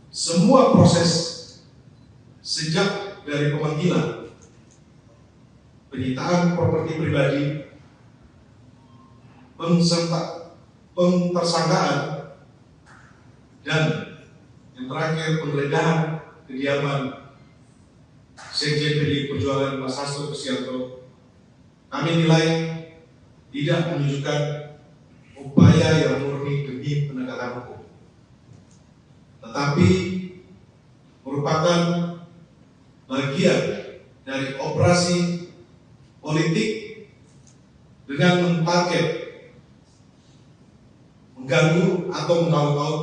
Speaker 3: semua proses sejak dari pemanggilan, penyitaan properti pribadi, pentersangkaan, dan yang terakhir penggeledahan kediaman Sekjen PDI Perjuangan Mas Hasto Kristianto, kami nilai tidak menunjukkan upaya yang murni demi penegakan hukum, tetapi merupakan bagian dari operasi politik dengan mentarget, mengganggu atau mengaut-ngaut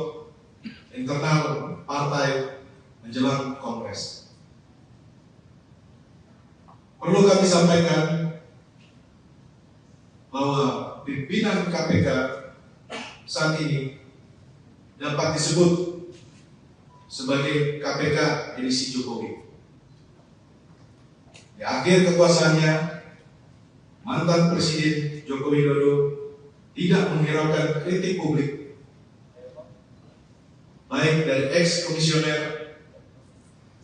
Speaker 3: internal partai menjelang Kongres. Perlu kami sampaikan bahwa pimpinan KPK saat ini dapat disebut sebagai KPK edisi Jokowi. Di akhir kekuasaannya, mantan Presiden Joko Widodo tidak menghiraukan kritik publik, baik dari ex-komisioner,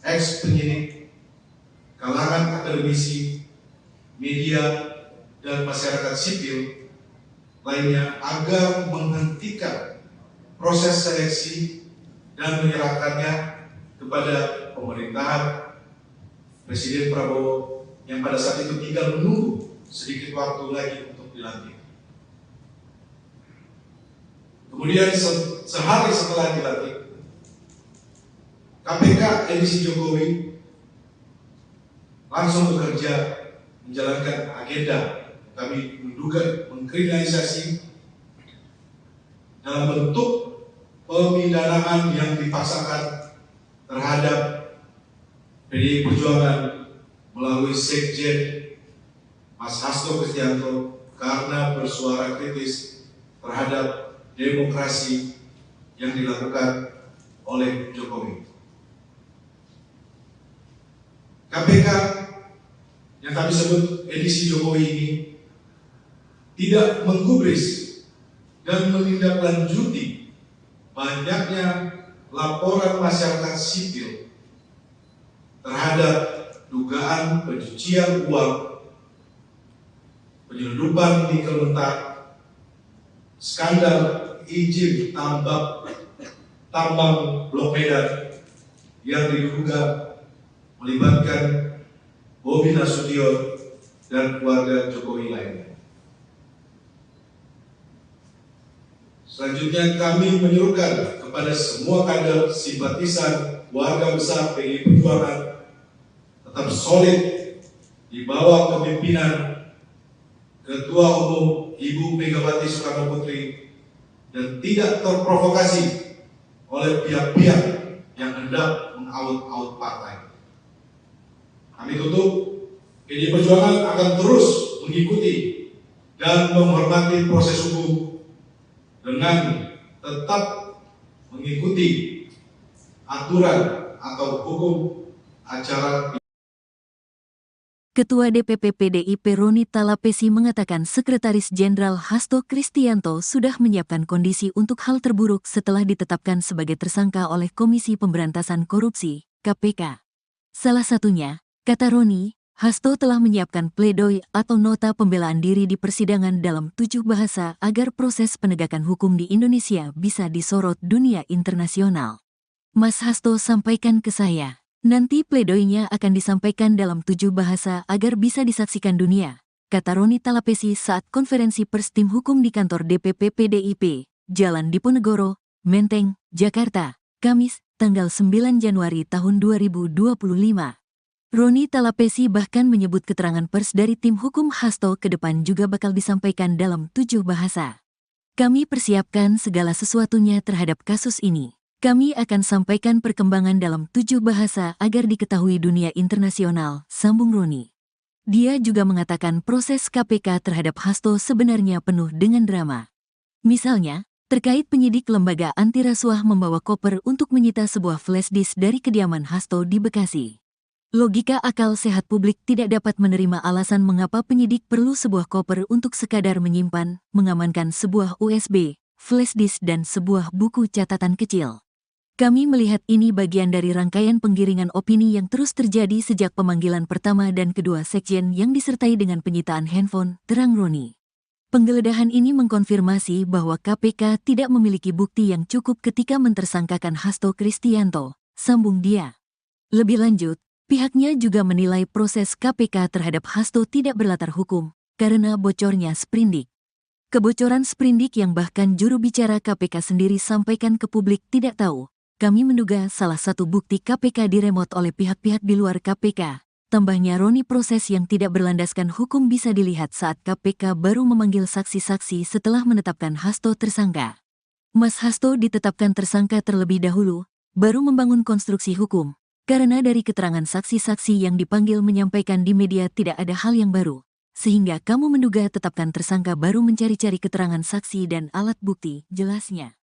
Speaker 3: ex-penyidik, kalangan akademisi, media, dan masyarakat sipil lainnya agar menghentikan proses seleksi dan menyerahkannya kepada pemerintahan Presiden Prabowo yang pada saat itu tinggal menunggu sedikit waktu lagi untuk dilantik. Kemudian sehari setelah dilantik, KPK edisi Jokowi langsung bekerja menjalankan agenda kami menduga mengkriminalisasi dalam bentuk pemidanaan yang dipaksakan terhadap PDI Perjuangan melalui Sekjen Mas Hasto Kristianto karena bersuara kritis terhadap demokrasi yang dilakukan oleh Jokowi. KPK yang kami sebut edisi Jokowi ini tidak menggubris dan menindaklanjuti banyaknya laporan masyarakat sipil terhadap dugaan pencucian uang, penyelundupan nikel mentah, skandal izin tambang Blok Medan yang diduga melibatkan Bobi Nasution dan keluarga Jokowi lainnya. Selanjutnya kami menyerukan kepada semua kader simpatisan warga besar PDI Perjuangan tetap solid di bawah kepemimpinan Ketua Umum Ibu Megawati Soekarno Putri dan tidak terprovokasi oleh pihak-pihak yang hendak mengaut-aut partai. Kami tutup, PDI Perjuangan akan terus mengikuti dan menghormati proses hukum dengan tetap mengikuti aturan atau hukum acara.
Speaker 1: Ketua DPP PDIP Roni Talapesi mengatakan Sekretaris Jenderal Hasto Kristianto sudah menyiapkan kondisi untuk hal terburuk setelah ditetapkan sebagai tersangka oleh Komisi Pemberantasan Korupsi, KPK. Salah satunya, kata Roni, Hasto telah menyiapkan pledoi atau nota pembelaan diri di persidangan dalam 7 bahasa agar proses penegakan hukum di Indonesia bisa disorot dunia internasional. Mas Hasto sampaikan ke saya, nanti pledoinya akan disampaikan dalam 7 bahasa agar bisa disaksikan dunia, kata Roni Talapesi saat konferensi pers tim hukum di kantor DPP PDIP, Jalan Diponegoro, Menteng, Jakarta, Kamis, tanggal 9 Januari tahun 2025. Roni Talapesi bahkan menyebut keterangan pers dari tim hukum Hasto ke depan juga bakal disampaikan dalam 7 bahasa. Kami persiapkan segala sesuatunya terhadap kasus ini. Kami akan sampaikan perkembangan dalam 7 bahasa agar diketahui dunia internasional, sambung Roni. Dia juga mengatakan proses KPK terhadap Hasto sebenarnya penuh dengan drama. Misalnya, terkait penyidik lembaga anti rasuah membawa koper untuk menyita sebuah flash disk dari kediaman Hasto di Bekasi. Logika akal sehat publik tidak dapat menerima alasan mengapa penyidik perlu sebuah koper untuk sekadar menyimpan, mengamankan sebuah USB, flash disk dan sebuah buku catatan kecil. Kami melihat ini bagian dari rangkaian penggiringan opini yang terus terjadi sejak pemanggilan pertama dan kedua sekjen yang disertai dengan penyitaan handphone, terang Roni. Penggeledahan ini mengkonfirmasi bahwa KPK tidak memiliki bukti yang cukup ketika mentersangkakan Hasto Kristianto, sambung dia. Lebih lanjut, pihaknya juga menilai proses KPK terhadap Hasto tidak berlatar hukum, karena bocornya sprindik. Kebocoran sprindik yang bahkan juru bicara KPK sendiri sampaikan ke publik tidak tahu. Kami menduga salah satu bukti KPK diremot oleh pihak-pihak di luar KPK. Tambahnya Roni, proses yang tidak berlandaskan hukum bisa dilihat saat KPK baru memanggil saksi-saksi setelah menetapkan Hasto tersangka. Mas Hasto ditetapkan tersangka terlebih dahulu, baru membangun konstruksi hukum. Karena dari keterangan saksi-saksi yang dipanggil menyampaikan di media tidak ada hal yang baru. Sehingga kamu menduga tetapkan tersangka baru mencari-cari keterangan saksi dan alat bukti, jelasnya.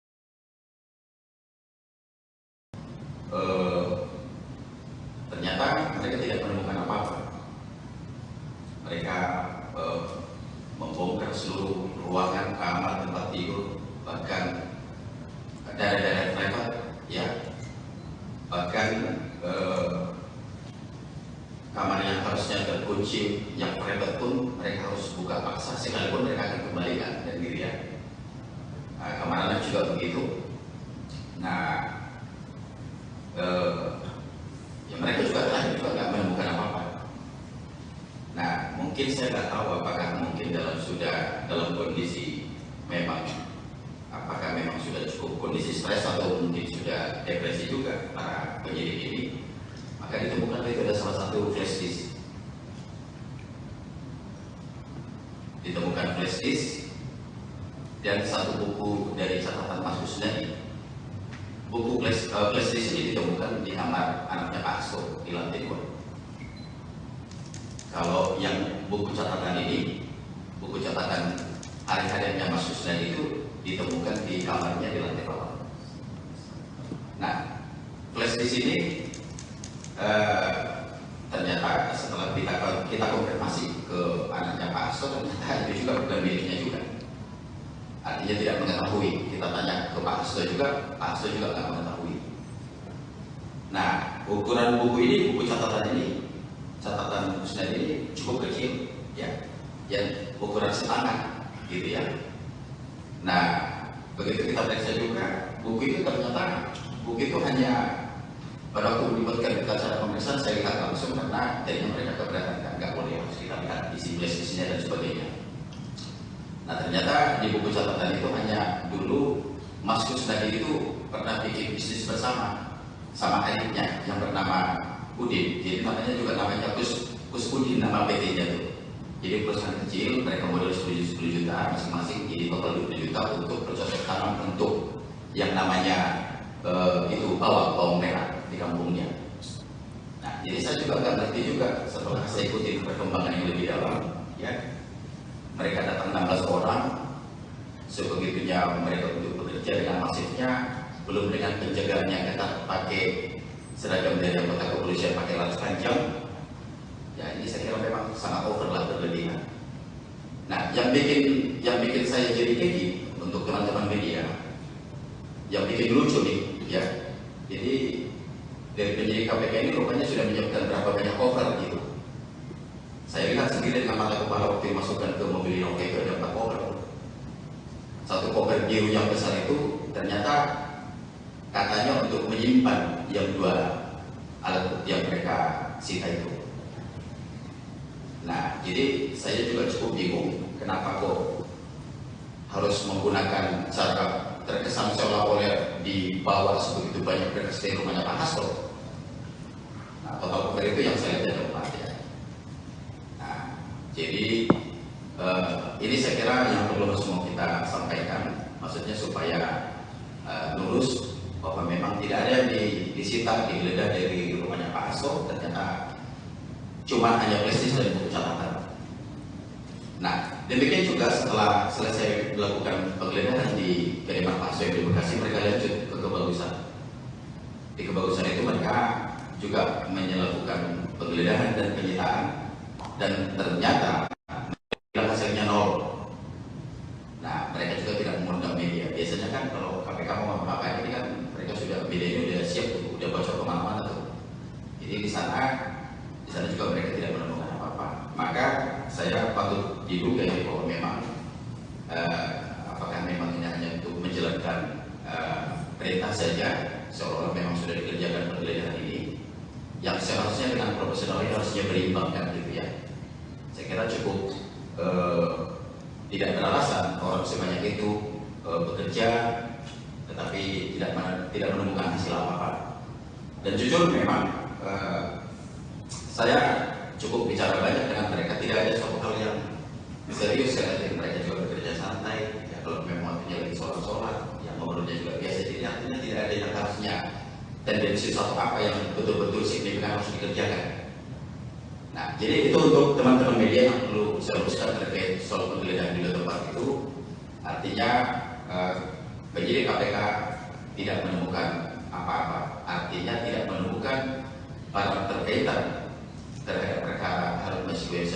Speaker 2: Ternyata mereka tidak menemukan apa-apa. Mereka membongkar seluruh ruangan, kamar, tempat tidur, bahkan daerah-daerah privat, ya, bahkan kamar yang harusnya terkunci, yang private pun mereka harus buka paksa, sekalipun mereka akan kembalikan dan diri ya. Kamar anak juga begitu. Nah, ya mereka juga terakhir juga nggak menemukan apa-apa. Nah, mungkin saya nggak tahu apakah mungkin dalam kondisi memang, apakah memang sudah cukup kondisi stres atau mungkin sudah depresi juga para penyidik ini. Maka ditemukan itu ada salah satu flash disk. Ditemukan flash disk dan satu buku dari catatan Mas Kusnadi. Buku flash disk ini ditemukan di kamar anaknya Pak Hasto di lantai 2. Kalau yang buku catatan ini, buku catatan hari-harinya Mas Kusnadi itu ditemukan di kamarnya di lantai bawah. Nah, flash disk ini ternyata setelah kita konfirmasi ke anaknya Pak Hasto, ternyata itu juga bukan miliknya juga. Artinya tidak mengetahui. Kita tanya ke Pak Hasto juga, Pak Hasto juga nggak mengetahui. Nah, ukuran buku ini, buku catatan ini, catatan Kusnadi ini cukup kecil, ya, yang ukuran setangan, gitu ya. Nah, begitu kita periksa juga, buku itu ternyata buku itu hanya pada waktu melibatkan acara pemeriksaan saya lihat langsung karena jadinya mereka keberatan, nggak boleh harus kita lihat isi flash-nya dan sebagainya. Nah, ternyata di buku catatan itu hanya dulu Mas Kusnadi itu pernah bikin bisnis bersama sama adiknya yang bernama Udin. Jadi namanya juga namanya Kus Udin, nama PT-nya tuh. Jadi perusahaan kecil, mereka modal 10 juta masing-masing, jadi total 20 juta untuk bercocok tanam untuk yang namanya itu bawang merah di kampungnya. Nah, jadi saya juga nggak ngerti juga setelah saya ikuti perkembangan yang lebih dalam, ya. Mereka datang 16 orang, sebegitunya mereka untuk bekerja dengan masifnya, belum dengan penjagaan yang ketat pakai seragam dari anggota kepolisian pakai laras panjang. Ya, ini saya kira memang sangat over lah, berlebihan. Nah, yang bikin saya jadi gigi untuk teman-teman media, yang bikin lucu nih, ya. Jadi dari penyidik KPK ini rupanya sudah menyiapkan berapa banyak cover gitu. Saya lihat sendiri dengan mata kepala waktu dimasukkan ke mobil Inoke itu ada 4 cover. Satu cover biru yang besar itu ternyata katanya untuk menyimpan yang 2 alat bukti yang mereka sita itu. Nah, jadi saya juga cukup bingung kenapa kok harus menggunakan cara terkesan seolah-olah dibawa sebegitu banyak berkas dari rumahnya Pak Hasto. Nah, total cover itu yang saya lihat ada 4 ya. Nah, jadi ini saya kira yang perlu harus mau kita sampaikan, maksudnya supaya lurus bahwa memang tidak ada yang disita, digeledah dari rumahnya Pak Hasto. Ternyata cuma hanya prestis dan buku catatan. Nah, demikian juga setelah selesai melakukan penggeledahan di kediaman Pak Hasto yang di Bekasi, mereka lanjut ke Kebagusan. Di Kebagusan itu mereka juga melakukan penggeledahan dan penyitaan, dan ternyata hasilnya nol. Nah, mereka juga tidak mengundang media. Biasanya kan kalau KPK mau apa-apa ini kan mereka sudah, media ini udah siap tuh, udah bocor kemana-mana tuh. Jadi di sana juga mereka tidak menemukan apa-apa. Maka saya patut diduga bahwa memang apakah memang ini hanya untuk menjalankan perintah saja, seolah-olah memang sudah dikerjakan penggeledahan ini, yang seharusnya dengan profesional ini harusnya berimbang kan gitu ya. Saya kira cukup tidak beralasan orang sebanyak itu bekerja tetapi tidak menemukan hasil apa-apa. Dan jujur memang saya cukup bicara banyak dengan mereka, tidak ada suatu hal yang serius ya. Jadi mereka juga bekerja santai ya, kalau memang waktunya lagi sholat yang ngobrolnya juga biasa. Jadi artinya tidak ada yang harusnya tendensi suatu apa yang betul-betul signifikan harus dikerjakan. Nah, jadi itu untuk teman-teman media yang perlu saya luruskan terkait soal penggeledahan di tempat itu. Artinya penyidik KPK tidak menemukan apa-apa. Artinya tidak menemukan barang terkaitan terhadap perkara Harun Masiku yang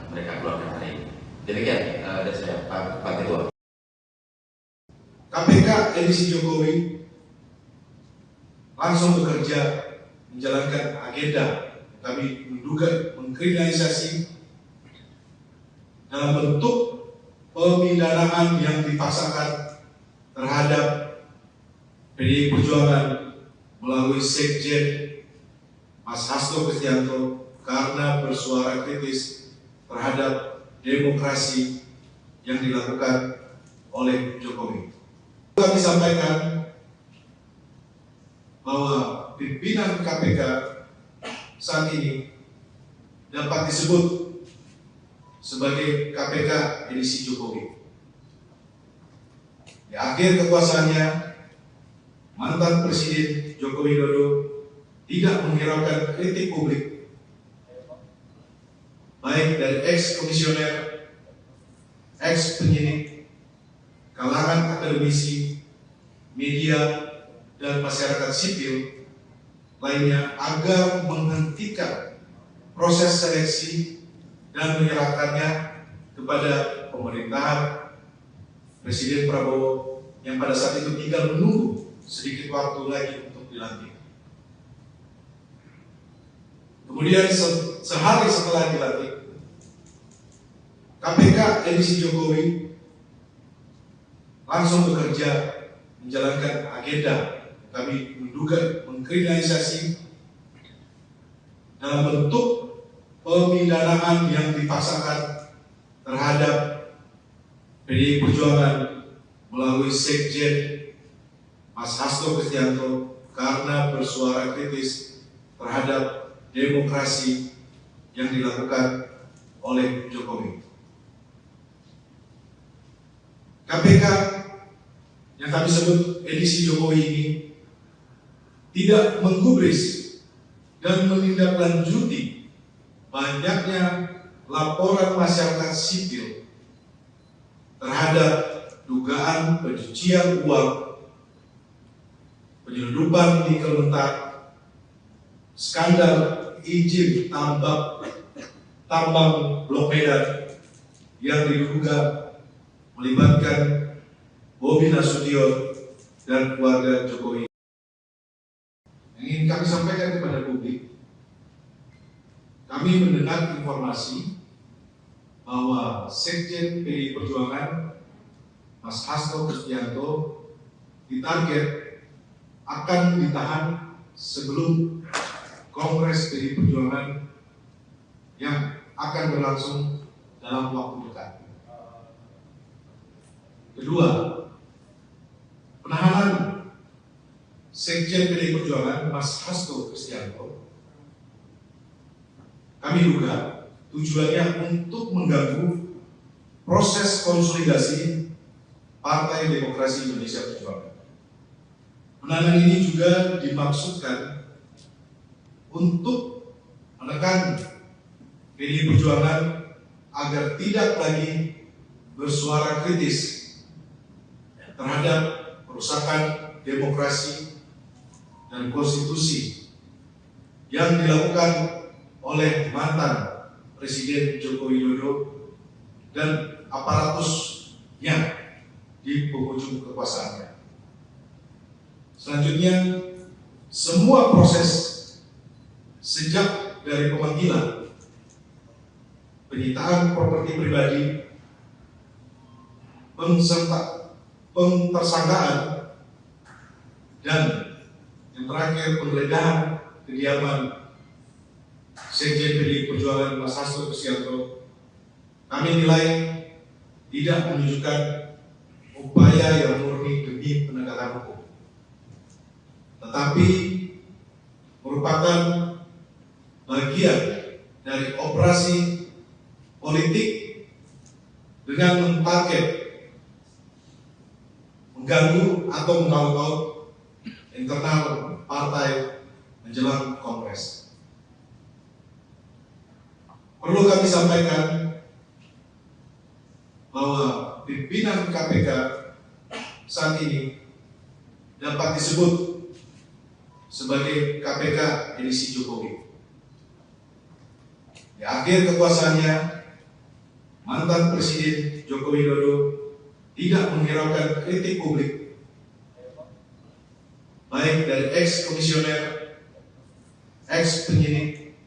Speaker 2: mereka keluarkan hari ini. Demikian dari saya, Pak Ketua.
Speaker 3: KPK edisi Jokowi langsung bekerja menjalankan agenda kami menduga mengkriminalisasi dalam bentuk pemidanaan yang dipaksakan terhadap PDI Perjuangan melalui Sekjen Mas Hasto Kristianto karena bersuara kritis terhadap demokrasi yang dilakukan oleh Jokowi. Kami sampaikan bahwa pimpinan KPK saat ini dapat disebut sebagai KPK edisi Jokowi. Di akhir kekuasaannya, mantan Presiden Joko Widodo tidak menghiraukan kritik publik, baik dari ex-komisioner, ex-penyidik, kalangan akademisi, media, dan masyarakat sipil lainnya agar menghentikan proses seleksi dan menyerahkannya kepada pemerintahan Presiden Prabowo yang pada saat itu tinggal menunggu sedikit waktu lagi untuk dilantik. Kemudian sehari setelah dilantik, KPK edisi Jokowi langsung bekerja menjalankan agenda kami menduga mengkriminalisasi dalam bentuk pemidanaan yang dipaksakan terhadap PDI Perjuangan melalui Sekjen Mas Hasto Kristianto karena bersuara kritis terhadap demokrasi yang dilakukan oleh Jokowi. KPK yang kami sebut edisi Jokowi ini tidak menggubris dan menindaklanjuti banyaknya laporan masyarakat sipil terhadap dugaan pencucian uang, penyelundupan nikel mentah, skandal izin tambang Blok Medan yang diduga melibatkan Bobi Nasution dan keluarga Jokowi. Yang ingin kami sampaikan kepada publik, kami mendengar informasi bahwa Sekjen PDI Perjuangan Mas Hasto Kristianto ditarget akan ditahan sebelum Kongres PDI Perjuangan yang akan berlangsung dalam waktu dekat. Kedua, penahanan Sekjen PDI Perjuangan Mas Hasto Kristianto kami duga tujuannya untuk mengganggu proses konsolidasi Partai Demokrasi Indonesia Perjuangan. Penahanan ini juga dimaksudkan untuk menekan PDI Perjuangan agar tidak lagi bersuara kritis terhadap perusakan demokrasi dan konstitusi yang dilakukan oleh mantan Presiden Joko Widodo dan aparatusnya di penghujung kekuasaannya. Selanjutnya, semua proses sejak dari pemanggilan, penyitaan properti pribadi, pentersangkaan, dan yang terakhir penggeledahan kediaman Sekjen PDI Perjuangan Mas Hasto Kristianto, kami nilai tidak menunjukkan upaya yang murni demi penegakan hukum, tetapi merupakan bagian dari operasi politik dengan mentarget mengganggu atau mengaut-ngaut internal partai menjelang Kongres. Perlu kami sampaikan bahwa pimpinan KPK saat ini dapat disebut sebagai KPK edisi Jokowi. Di akhir kekuasaannya, mantan Presiden Joko Widodo tidak menghiraukan kritik publik, baik dari ex-komisioner, ex-penyidik,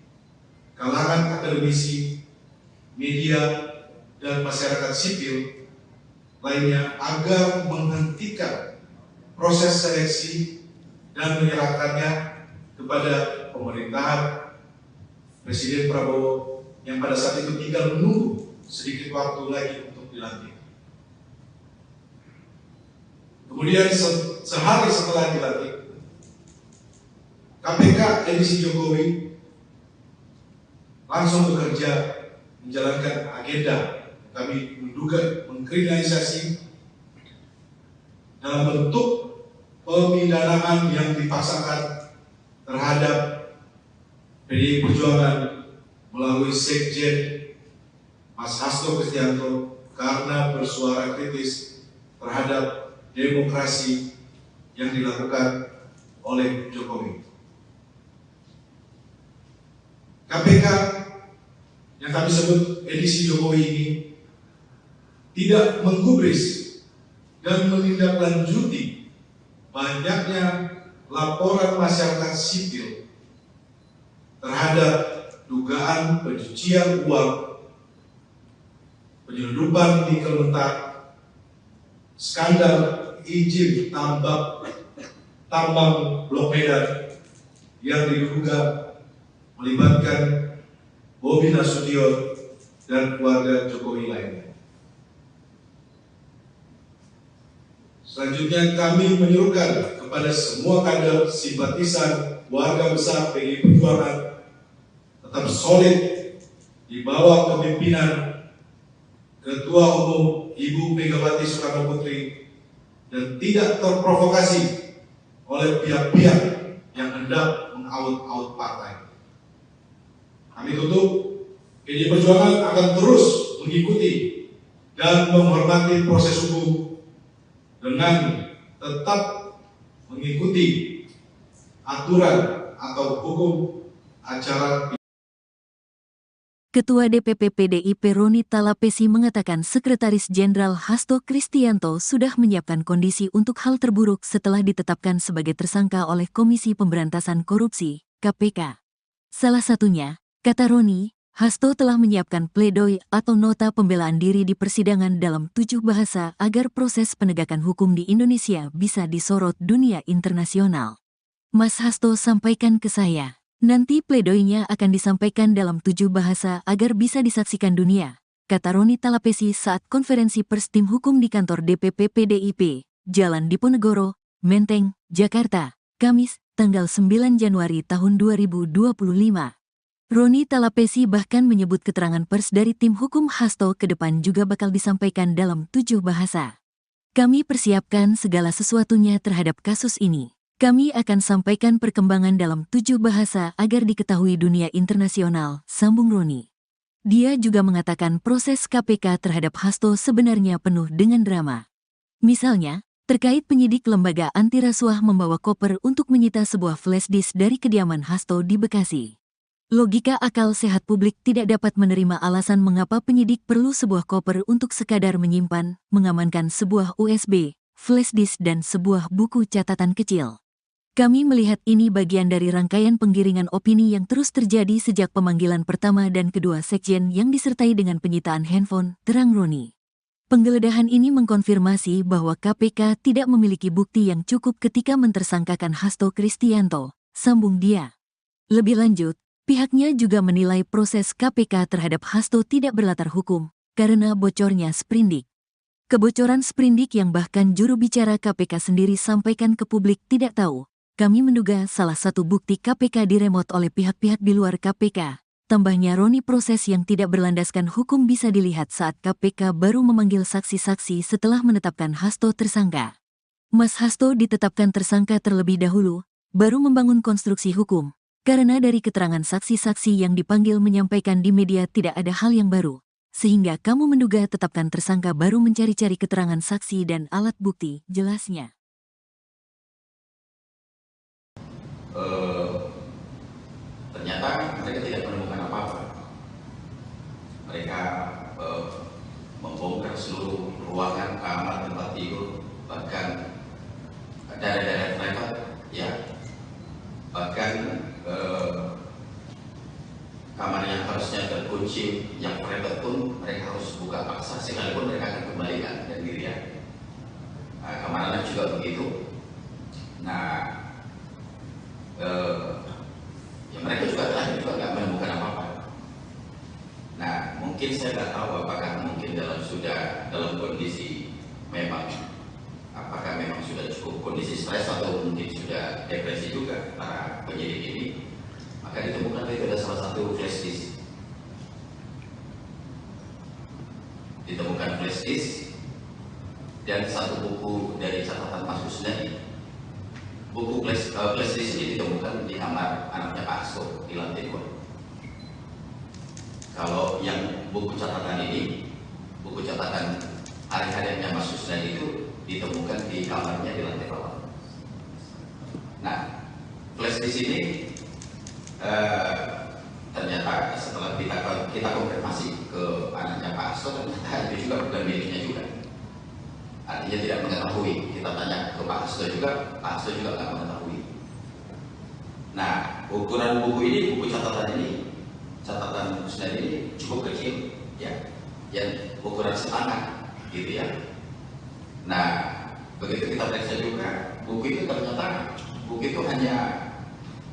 Speaker 3: kalangan akademisi, media, dan masyarakat sipil lainnya agar menghentikan proses seleksi dan menyerahkannya kepada pemerintahan Presiden Prabowo yang pada saat itu tinggal menunggu sedikit waktu lagi untuk dilantik. Kemudian sehari setelah dilantik, KPK edisi Jokowi langsung bekerja menjalankan agenda kami menduga mengkriminalisasi dalam bentuk pemidanaan yang dipaksakan terhadap PDI Perjuangan melalui Sekjen Mas Hasto Kristianto karena bersuara kritis terhadap demokrasi yang dilakukan oleh Jokowi. KPK yang kami sebut edisi Jokowi ini tidak menggubris dan menindaklanjuti banyaknya laporan masyarakat sipil terhadap dugaan pencucian uang, penyelundupan nikel mentah, skandal izin tambang Blok Medan yang diduga melibatkan Bobi Nasution dan keluarga Jokowi lainnya. Selanjutnya kami menyerukan kepada semua kader simpatisan warga besar PDI Perjuangan tetap solid di bawah kepemimpinan Ketua Umum Ibu Megawati Soekarno Putri dan tidak terprovokasi oleh pihak-pihak yang hendak mengaut-aut partai. Kami tutup, PDI Perjuangan akan terus mengikuti dan menghormati proses hukum dengan tetap mengikuti aturan atau hukum acara.
Speaker 1: Ketua DPP PDIP Roni Talapesi mengatakan Sekretaris Jenderal Hasto Kristianto sudah menyiapkan kondisi untuk hal terburuk setelah ditetapkan sebagai tersangka oleh Komisi Pemberantasan Korupsi, KPK. Salah satunya, kata Roni, Hasto telah menyiapkan pledoi atau nota pembelaan diri di persidangan dalam 7 bahasa agar proses penegakan hukum di Indonesia bisa disorot dunia internasional. Mas Hasto sampaikan ke saya, nanti pledoinya akan disampaikan dalam 7 bahasa agar bisa disaksikan dunia, kata Roni Talapesi saat konferensi pers tim hukum di kantor DPP PDIP, Jalan Diponegoro, Menteng, Jakarta, Kamis, tanggal 9 Januari tahun 2025. Roni Talapesi bahkan menyebut keterangan pers dari tim hukum Hasto ke depan juga bakal disampaikan dalam 7 bahasa. Kami persiapkan segala sesuatunya terhadap kasus ini. Kami akan sampaikan perkembangan dalam 7 bahasa agar diketahui dunia internasional, sambung Roni. Dia juga mengatakan proses KPK terhadap Hasto sebenarnya penuh dengan drama. Misalnya, terkait penyidik lembaga anti rasuah membawa koper untuk menyita sebuah flash disk dari kediaman Hasto di Bekasi. Logika akal sehat publik tidak dapat menerima alasan mengapa penyidik perlu sebuah koper untuk sekadar menyimpan, mengamankan sebuah USB, flash disk dan sebuah buku catatan kecil. Kami melihat ini bagian dari rangkaian penggiringan opini yang terus terjadi sejak pemanggilan pertama dan kedua sekjen yang disertai dengan penyitaan handphone, terang Roni. Penggeledahan ini mengkonfirmasi bahwa KPK tidak memiliki bukti yang cukup ketika mentersangkakan Hasto Kristianto, sambung dia. Lebih lanjut, pihaknya juga menilai proses KPK terhadap Hasto tidak berlatar hukum, karena bocornya sprindik. Kebocoran sprindik yang bahkan juru bicara KPK sendiri sampaikan ke publik tidak tahu. Kami menduga salah satu bukti KPK diremot oleh pihak-pihak di luar KPK. Tambahnya Roni, proses yang tidak berlandaskan hukum bisa dilihat saat KPK baru memanggil saksi-saksi setelah menetapkan Hasto tersangka. Mas Hasto ditetapkan tersangka terlebih dahulu, baru membangun konstruksi hukum. Karena dari keterangan saksi-saksi yang dipanggil menyampaikan di media tidak ada hal yang baru. Sehingga kamu menduga tetapkan tersangka baru mencari-cari keterangan saksi dan alat bukti, jelasnya.
Speaker 2: Ternyata mereka tidak menemukan apa-apa. Mereka membongkar seluruh ruangan, kamar, tempat tidur, bahkan daerah-daerah privat, ya, bahkan kamar yang harusnya terkunci, yang private pun mereka harus buka paksa, sekalipun mereka akan kembalikan dan dirian. Kamar anak juga begitu. Nah, ya mereka juga terakhir juga nggak menemukan apa-apa. Nah, mungkin saya nggak tahu apakah mungkin dalam kondisi memang, apakah memang sudah cukup kondisi stres atau mungkin sudah depresi juga para penyidik ini. Maka ditemukan itu ada salah satu flash disk. Ditemukan flash disk dan satu buku dari catatan Mas Kusnadi. Buku flash disk ini ditemukan di kamar anaknya Pak Hasto di lantai 2. Kalau yang buku catatan ini, buku catatan hari-harinya Mas Kusnadi itu ditemukan di kamarnya di lantai bawah. Nah, flash disk ini ternyata setelah kita konfirmasi ke anaknya Pak Hasto, ternyata itu juga bukan miliknya juga. Artinya tidak mengetahui. Kita tanya ke Pak Hasto juga, Pak Hasto juga nggak mengetahui. Nah, ukuran buku ini, buku catatan Kusnadi ini cukup kecil, ya, yang ukuran setangan, gitu ya. Nah, begitu kita periksa juga, buku itu ternyata hanya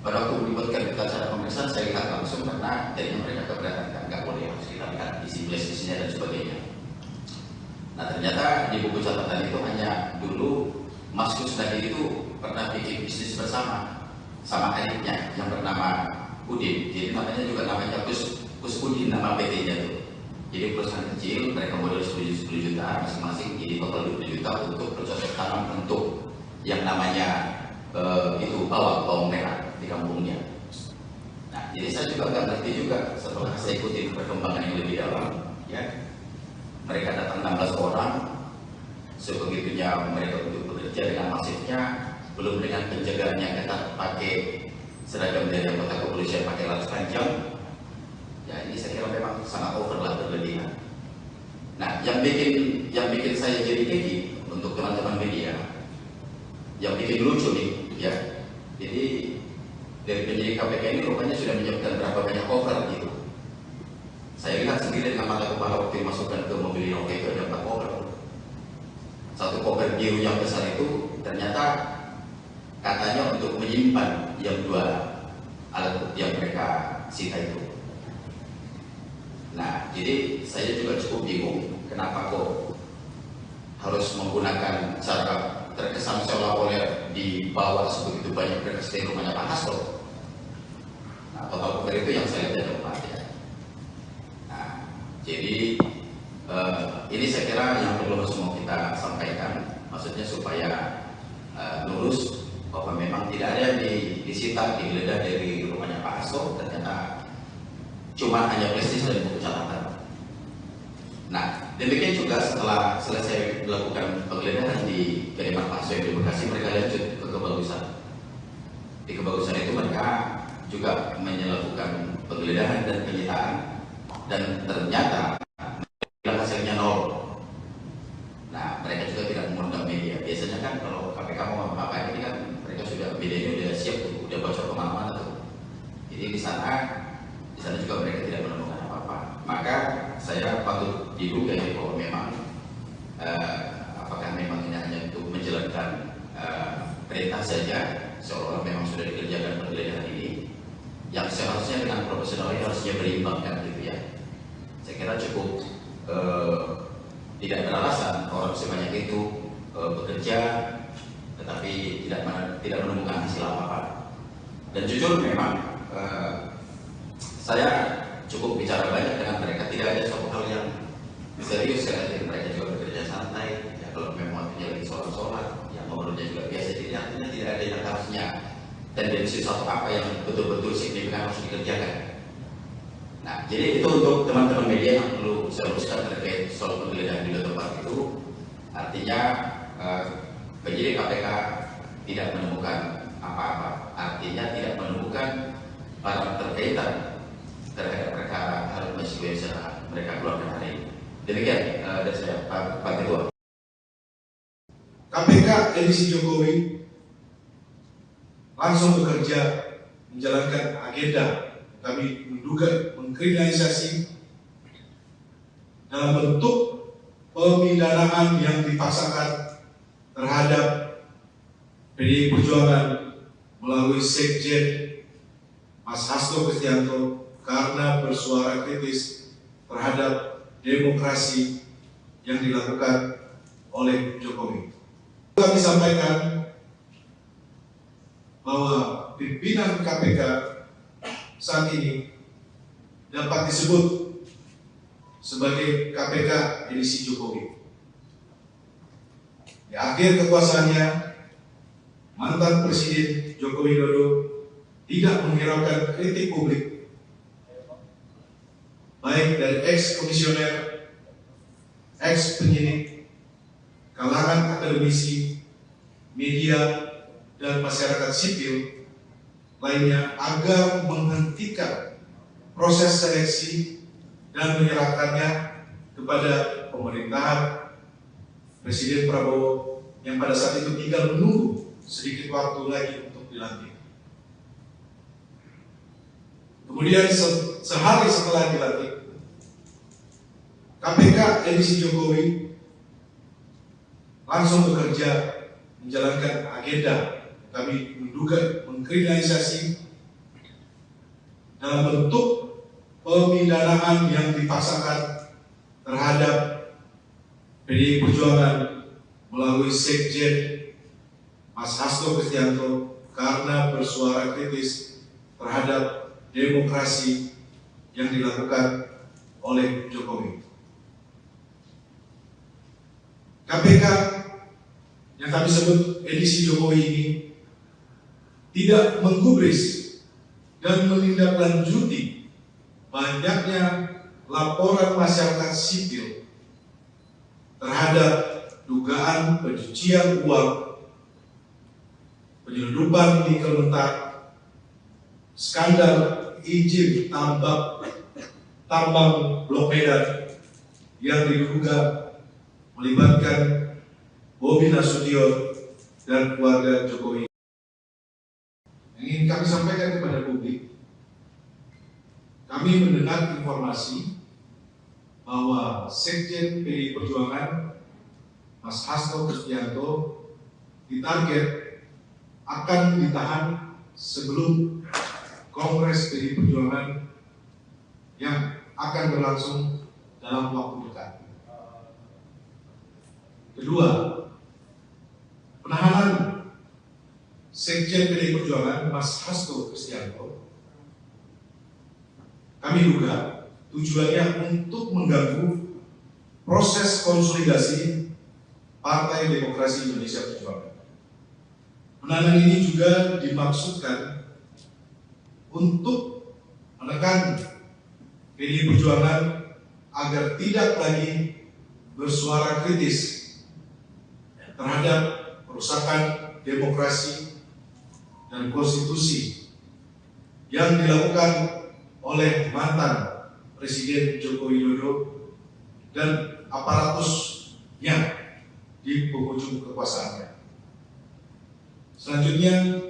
Speaker 2: pada waktu melibatkan kita secara pemeriksaan, saya lihat langsung karena jadinya mereka keberatan, nggak boleh harus kita lihat isi flash-nya dan sebagainya. Nah, ternyata di buku catatan itu hanya dulu Mas Kusnadi itu pernah bikin bisnis bersama sama adiknya yang bernama Udin. Jadi namanya juga namanya Kus Udin, nama PT-nya itu. Jadi perusahaan kecil, mereka modal 10 juta masing-masing, jadi total 20 juta untuk bercocok tanam untuk yang namanya itu bawang merah di kampungnya. Nah, jadi saya juga nggak ngerti juga setelah saya ikuti perkembangan yang lebih dalam, ya. Mereka datang 16 orang, sebegitunya mereka untuk bekerja dengan masifnya, belum dengan penjagaan yang ketat, pakai seragam dari anggota kepolisian, pakai laras panjang. Ya, ini saya kira memang sangat over lah, berlebihan. Nah, yang bikin saya jadi gigi untuk teman-teman media, yang bikin lucu nih, ya. Jadi dari penyidik KPK ini rupanya sudah menyiapkan berapa banyak cover gitu. Saya lihat sendiri dengan mata kepala waktu dimasukkan ke mobil Innova itu ada 4 koper. Satu koper biru yang besar itu ternyata katanya untuk menyimpan yang 2 alat bukti yang mereka sita itu. Nah, jadi saya juga cukup bingung kenapa kok harus menggunakan cara terkesan seolah-olah dibawa sebegitu banyak berkas dari rumahnya Pak Hasto. Nah, total koper itu yang saya lihat ada 4 ya. Jadi ini saya kira yang perlu harus mau kita sampaikan, maksudnya supaya lurus bahwa memang tidak ada yang disita, digeledah dari rumahnya Pak Hasto, ternyata cuma hanya flash disk dan buku catatan. demikian juga setelah selesai melakukan penggeledahan di kediaman Pak Hasto di Bekasi, mereka lanjut ke Kebagusan. Di Kebagusan itu mereka juga melakukan penggeledahan dan penyitaan, dan ternyata hasilnya nol. Nah, mereka juga tidak mengundang media. Biasanya kan kalau KPK mau apa ini kan mereka sudah, medianya udah siap tuh, udah bocor kemana-mana tuh. Jadi di sana juga mereka tidak menemukan apa-apa. Maka saya patut diduga ya bahwa memang apakah memang ini hanya untuk menjalankan perintah saja, seolah-olah memang sudah dikerjakan penggeledahan ini, yang seharusnya dengan profesional ini harusnya berimbang kan gitu ya. Saya kira cukup tidak beralasan orang sebanyak itu bekerja tetapi tidak menemukan hasil apa-apa. Dan jujur memang saya cukup bicara banyak dengan mereka, tidak ada suatu hal yang serius ya. Jadi mereka juga bekerja santai ya, kalau memang waktunya lagi sholat yang ngobrolnya juga biasa, jadi artinya tidak ada yang harusnya tendensi suatu apa yang betul-betul signifikan harus dikerjakan. Nah, jadi itu untuk teman-teman media yang perlu saya luruskan terkait soal penggeledahan di tempat itu. Artinya penyidik KPK tidak menemukan apa-apa, artinya tidak menemukan barang terkaitan terhadap perkara Harun Masiku yang sudah mereka keluarkan hari ini. Demikian dari saya, Pak Ketua.
Speaker 3: KPK edisi Jokowi langsung bekerja menjalankan agenda. Kami menduga mengkriminalisasi dalam bentuk pemidanaan yang dipaksakan terhadap PDI Perjuangan melalui Sekjen Mas Hasto Kristianto karena bersuara kritis terhadap demokrasi yang dilakukan oleh Jokowi. Kami sampaikan bahwa pimpinan KPK saat ini dapat disebut sebagai KPK edisi Jokowi. Di akhir kekuasaannya, mantan Presiden Joko Widodo tidak menghiraukan kritik publik, baik dari ex-komisioner, ex-penyidik, kalangan akademisi, media, dan masyarakat sipil lainnya agar menghentikan proses seleksi dan menyerahkannya kepada pemerintahan Presiden Prabowo yang pada saat itu tinggal menunggu sedikit waktu lagi untuk dilantik. Kemudian sehari setelah dilantik, KPK edisi Jokowi langsung bekerja menjalankan agenda. Kami menduga mengkriminalisasi dalam bentuk pemidanaan yang dipaksakan terhadap PDI Perjuangan melalui Sekjen Mas Hasto Kristianto karena bersuara kritis terhadap demokrasi yang dilakukan oleh Jokowi. KPK yang kami sebut edisi Jokowi ini tidak menggubris dan menindaklanjuti banyaknya laporan masyarakat sipil terhadap dugaan pencucian uang, penyelundupan nikel mentah, skandal izin tambang Blok Medan yang diduga melibatkan Bobi Nasution dan keluarga Jokowi. Yang ingin kami sampaikan kepada publik, kami mendengar informasi bahwa Sekjen PDI Perjuangan Mas Hasto Kristianto ditarget akan ditahan sebelum Kongres PDI Perjuangan yang akan berlangsung dalam waktu dekat. Kedua, penahanan Sekjen PDI Perjuangan Mas Hasto Kristianto kami duga tujuannya untuk mengganggu proses konsolidasi Partai Demokrasi Indonesia Perjuangan. Penahanan ini juga dimaksudkan untuk menekan PDI Perjuangan agar tidak lagi bersuara kritis terhadap perusakan demokrasi dan konstitusi yang dilakukan oleh mantan Presiden Joko Widodo dan aparatusnya di penghujung kekuasaannya. Selanjutnya,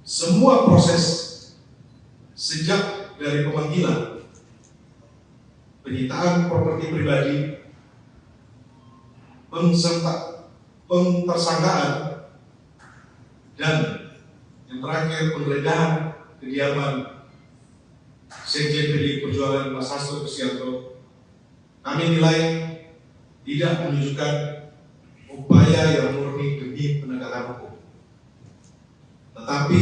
Speaker 3: semua proses sejak dari pemanggilan, penyitaan properti pribadi, pentersangkaan, dan yang terakhir penggeledahan kediaman Sekjen PDI Perjuangan Mas Hasto Kristianto, kami nilai tidak menunjukkan upaya yang murni demi penegakan hukum, tetapi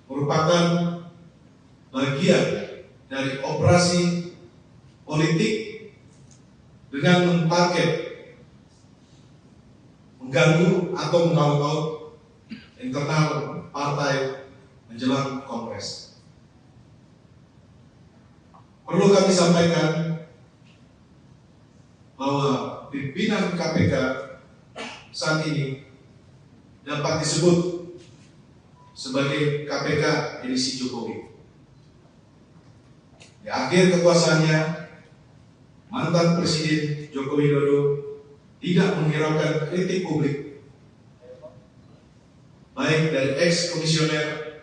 Speaker 3: merupakan bagian dari operasi politik dengan mentarget mengganggu atau mengaut-ngaut internal partai menjelang Kongres. Perlu kami sampaikan bahwa pimpinan KPK saat ini dapat disebut sebagai KPK edisi Jokowi. Di akhir kekuasaannya, mantan Presiden Joko Widodo tidak menghiraukan kritik publik, baik dari ex-komisioner,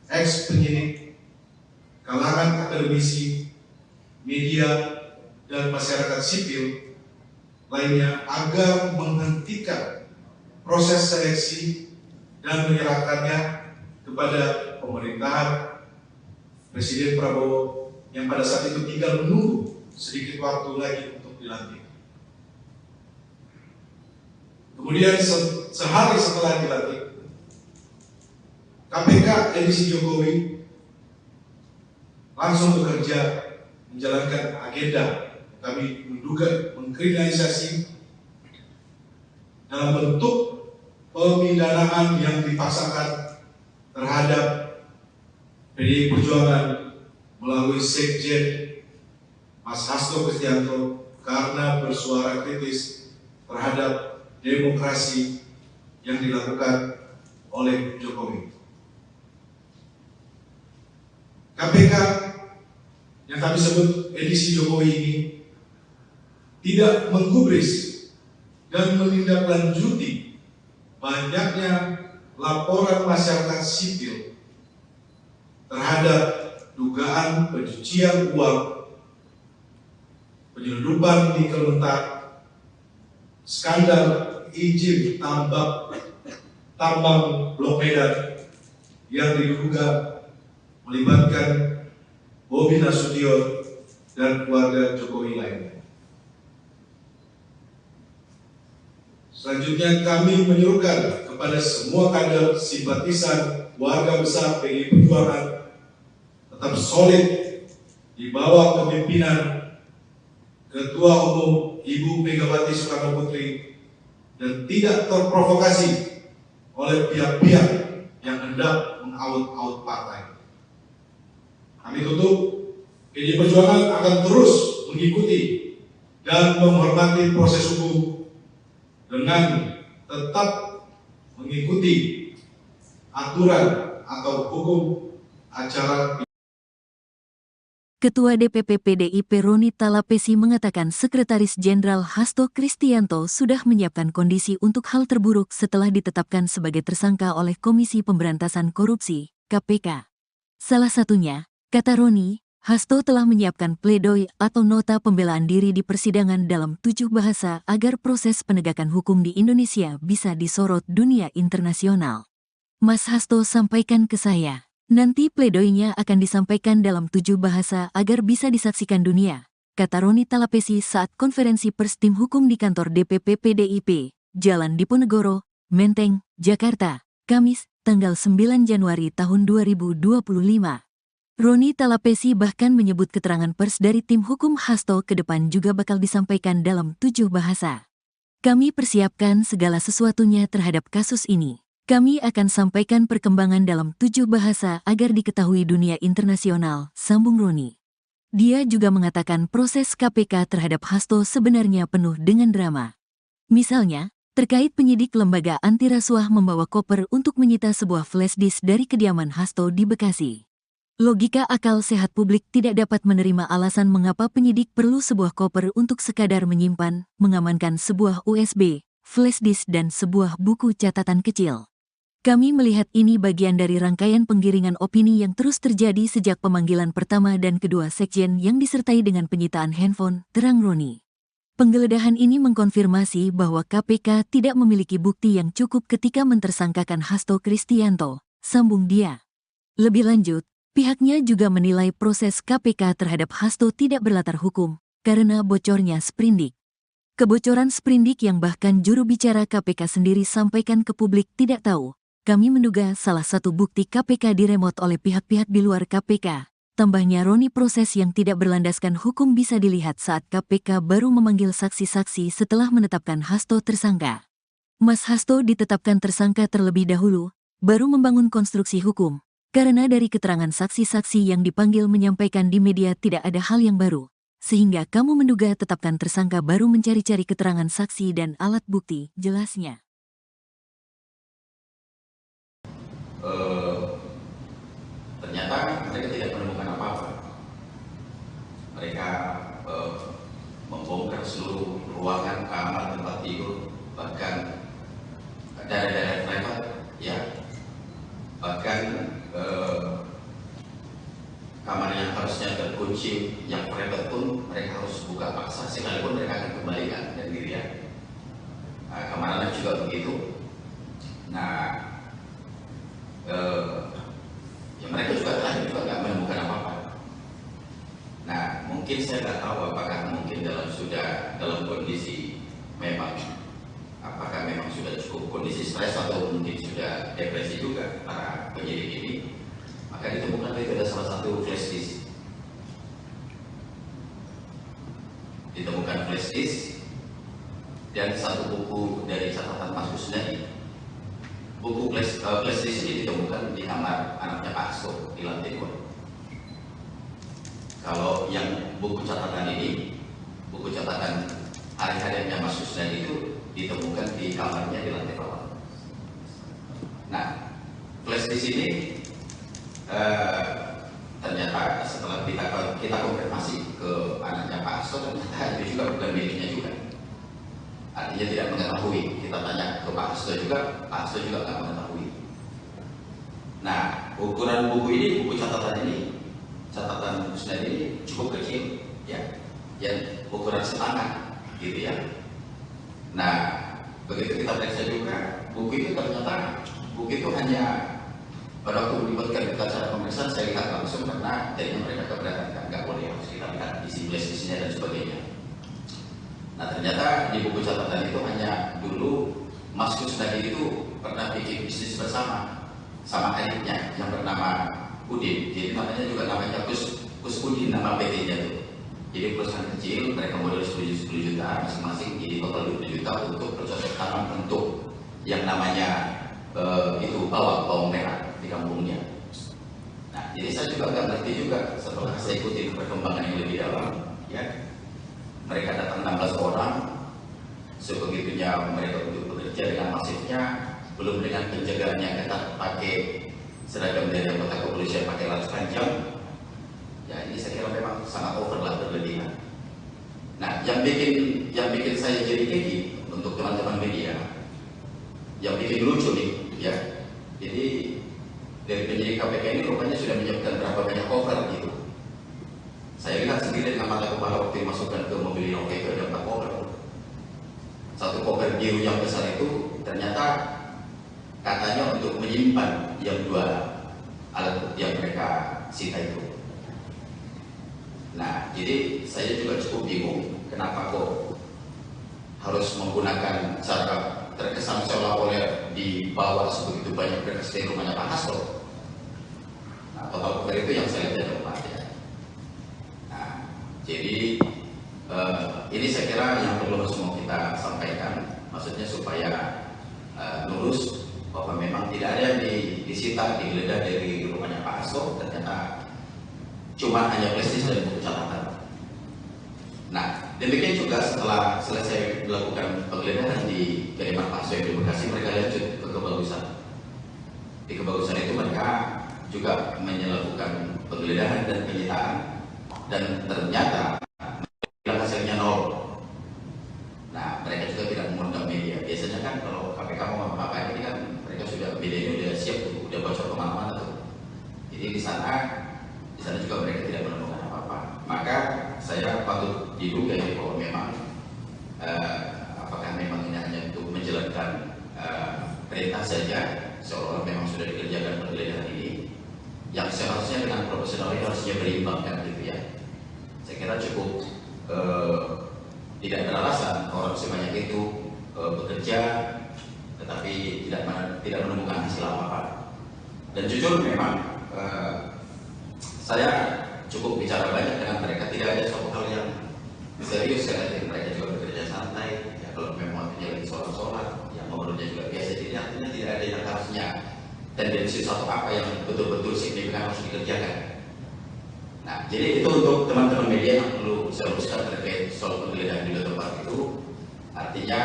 Speaker 3: ex-penyidik, kalangan akademisi, media, dan masyarakat sipil lainnya agar menghentikan proses seleksi dan menyerahkannya kepada pemerintahan Presiden Prabowo yang pada saat itu tinggal menunggu sedikit waktu lagi untuk dilantik. Kemudian sehari setelah dilantik, KPK edisi Jokowi langsung bekerja menjalankan agenda kami menduga mengkriminalisasi dalam bentuk pemidanaan yang dipaksakan terhadap PDI Perjuangan melalui Sekjen Mas Hasto Kristianto karena bersuara kritis terhadap demokrasi yang dilakukan oleh Jokowi. KPK yang kami sebut edisi Jokowi ini tidak menggubris dan menindaklanjuti banyaknya laporan masyarakat sipil terhadap dugaan pencucian uang, penyelundupan nikel mentah, skandal izin tambang Blok Medan yang diduga melibatkan Bobi Nasution dan keluarga Jokowi lainnya. Selanjutnya kami menyerukan kepada semua kader simpatisan warga besar PDI Perjuangan tetap solid di bawah kepemimpinan Ketua Umum Ibu Megawati Soekarno Putri dan tidak terprovokasi oleh pihak-pihak yang hendak mengaut-aut partai. Kami tutup, PDI Perjuangan akan terus mengikuti dan menghormati proses hukum dengan tetap mengikuti aturan atau hukum acara.
Speaker 1: Ketua DPP PDIP Roni Talapesi mengatakan Sekretaris Jenderal Hasto Kristianto sudah menyiapkan kondisi untuk hal terburuk setelah ditetapkan sebagai tersangka oleh Komisi Pemberantasan Korupsi, KPK. Salah satunya, kata Roni, Hasto telah menyiapkan pledoi atau nota pembelaan diri di persidangan dalam 7 bahasa agar proses penegakan hukum di Indonesia bisa disorot dunia internasional. Mas Hasto sampaikan ke saya, nanti pledoinya akan disampaikan dalam 7 bahasa agar bisa disaksikan dunia, kata Roni Talapesi saat konferensi pers tim hukum di kantor DPP PDIP, Jalan Diponegoro, Menteng, Jakarta, Kamis, tanggal 9 Januari tahun 2025. Roni Talapesi bahkan menyebut keterangan pers dari tim hukum Hasto ke depan juga bakal disampaikan dalam 7 bahasa. Kami persiapkan segala sesuatunya terhadap kasus ini. Kami akan sampaikan perkembangan dalam 7 bahasa agar diketahui dunia internasional, sambung Roni. Dia juga mengatakan proses KPK terhadap Hasto sebenarnya penuh dengan drama. Misalnya, terkait penyidik lembaga anti rasuah membawa koper untuk menyita sebuah flash disk dari kediaman Hasto di Bekasi. Logika akal sehat publik tidak dapat menerima alasan mengapa penyidik perlu sebuah koper untuk sekadar menyimpan, mengamankan sebuah USB, flash disk dan sebuah buku catatan kecil. Kami melihat ini bagian dari rangkaian penggiringan opini yang terus terjadi sejak pemanggilan pertama dan kedua sekjen yang disertai dengan penyitaan handphone, terang Roni. Penggeledahan ini mengkonfirmasi bahwa KPK tidak memiliki bukti yang cukup ketika mentersangkakan Hasto Kristianto, sambung dia. Lebih lanjut, pihaknya juga menilai proses KPK terhadap Hasto tidak berlatar hukum, karena bocornya sprindik. Kebocoran sprindik yang bahkan juru bicara KPK sendiri sampaikan ke publik tidak tahu. Kami menduga salah satu bukti KPK diremot oleh pihak-pihak di luar KPK. Tambahnya Roni, proses yang tidak berlandaskan hukum bisa dilihat saat KPK baru memanggil saksi-saksi setelah menetapkan Hasto tersangka. Mas Hasto ditetapkan tersangka terlebih dahulu, baru membangun konstruksi hukum. Karena dari keterangan saksi-saksi yang dipanggil menyampaikan di media tidak ada hal yang baru. Sehingga kamu menduga tetapkan tersangka baru mencari-cari keterangan saksi dan alat bukti, jelasnya.
Speaker 2: Ternyata mereka tidak menemukan apa-apa. Mereka membongkar seluruh ruangan, kamar, tempat tidur, bahkan daerah-daerah privat, ya, bahkan kamar yang harusnya terkunci, yang private pun mereka harus buka paksa, sekalipun mereka akan kembalikan dan dirian. Kamar anak juga begitu. Nah, ya mereka juga terakhir juga nggak menemukan apa-apa. Nah, mungkin saya nggak tahu apakah mungkin dalam kondisi memang, apakah memang sudah cukup kondisi stres atau mungkin sudah depresi juga para penyidik ini. Maka ditemukan itu ada salah satu flash disk. Ditemukan flash disk dan satu buku dari catatan Mas Kusnadi. Buku flash disk ini ditemukan di kamar anaknya Pak Hasto di lantai 2. Kalau yang buku catatan ini, buku catatan hari-harinya Mas Kusnadi itu ditemukan di kamarnya di lantai bawah. Nah, flash disk ini ternyata setelah kita konfirmasi ke anaknya Pak Hasto, ternyata itu juga bukan miliknya juga. Artinya tidak mengetahui. Kita tanya ke Pak Hasto juga, Pak Hasto juga nggak mengetahui. Nah, ukuran buku ini, buku catatan ini, catatan Kusnadi ini cukup kecil, ya, yang ukuran setangan, gitu ya. Nah, begitu kita periksa juga, buku itu ternyata buku itu hanya pada waktu dibuatkan acara pemeriksaan saya lihat langsung karena jadinya mereka keberatan, nggak boleh harus kita lihat isi flash-disknya dan sebagainya. Nah, ternyata di buku catatan itu hanya dulu Mas Kusnadi itu pernah bikin bisnis bersama sama adiknya yang bernama Udin. Jadi namanya juga namanya Kus Udin, nama PT-nya itu. Jadi perusahaan kecil, mereka modal 10 juta masing-masing, jadi total 20 juta untuk bercocok tanam untuk yang namanya itu bawang merah di kampungnya. Nah, jadi saya juga nggak ngerti juga setelah saya ikuti perkembangan yang lebih dalam, ya. Mereka datang 16 orang, sebegitunya mereka untuk bekerja dengan masifnya, belum dengan penjagaan yang ketat pakai seragam dari anggota kepolisian pakai laras panjang. Ya, ini saya kira memang sangat over lah, berlebihan. Nah, yang bikin saya jadi keki untuk teman-teman media, yang bikin lucu nih, ya. Jadi dari penyidik KPK ini rupanya sudah menyiapkan berapa banyak cover gitu. Saya lihat sendiri dengan mata kepala waktu dimasukkan ke mobil Innova itu ada 4 koper. Satu koper biru yang besar itu ternyata katanya untuk menyimpan yang 2 alat bukti yang mereka sita itu. Nah, jadi saya juga cukup bingung kenapa kok harus menggunakan cara terkesan seolah-olah dibawa sebegitu banyak berkas dari rumahnya Pak Hasto. Nah, total koper itu yang saya lihat ada 4 ya. Jadi ini saya kira yang perlu harus mau kita sampaikan, maksudnya supaya lurus bahwa memang tidak ada yang disita, digeledah dari rumahnya Pak Hasto. Ternyata cuma hanya prestis dan buku catatan. Nah, demikian juga setelah selesai melakukan penggeledahan di kediaman Pak Hasto yang di Bekasi, mereka lanjut ke Kebagusan. Di Kebagusan itu mereka juga melakukan penggeledahan dan penyitaan, dan ternyata hasilnya nol. Nah, mereka juga tidak mengundang media. Biasanya kan kalau KPK mau apa-apa ini kan mereka sudah, media ini udah siap tuh, udah bocor kemana-mana tuh. Jadi di sana juga mereka tidak menemukan apa-apa. Maka saya patut diduga ya bahwa memang apakah memang ini hanya untuk menjalankan perintah saja, seolah memang sudah dikerjakan penggeledahan ini, yang seharusnya dengan profesional itu harusnya berimbang kan gitu ya. Saya kira cukup tidak beralasan orang sebanyak itu bekerja tetapi tidak menemukan hasil apa-apa. Dan jujur memang saya cukup bicara banyak dengan mereka, tidak ada suatu hal yang serius karena mereka juga bekerja santai. Ya, kalau memang waktunya lagi sholat, yang ngobrolnya juga biasa, jadi artinya tidak ada yang harusnya tendensi suatu apa yang betul-betul signifikan harus dikerjakan. Nah, jadi itu untuk teman-teman media yang perlu saya luruskan terkait soal penggeledahan di tempat itu. Artinya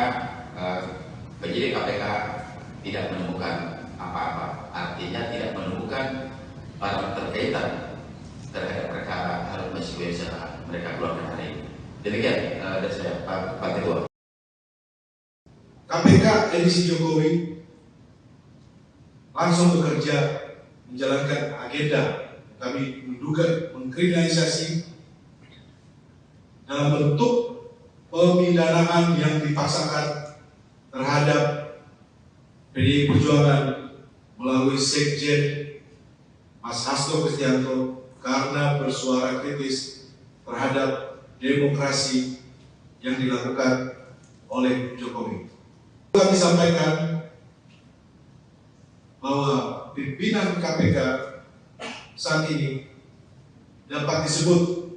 Speaker 2: penyidik KPK tidak menemukan apa-apa, artinya tidak menemukan barang terkaitan terhadap perkara Harun Masiku yang mereka keluarkan hari ini. Demikian dari saya, Pak Ketua.
Speaker 3: KPK edisi Jokowi langsung bekerja menjalankan agenda kami menduga mengkriminalisasi dalam bentuk pemidanaan yang dipaksakan terhadap PDI Perjuangan melalui Sekjen Mas Hasto Kristianto karena bersuara kritis terhadap demokrasi yang dilakukan oleh Jokowi. Kami sampaikan bahwa pimpinan KPK saat ini dapat disebut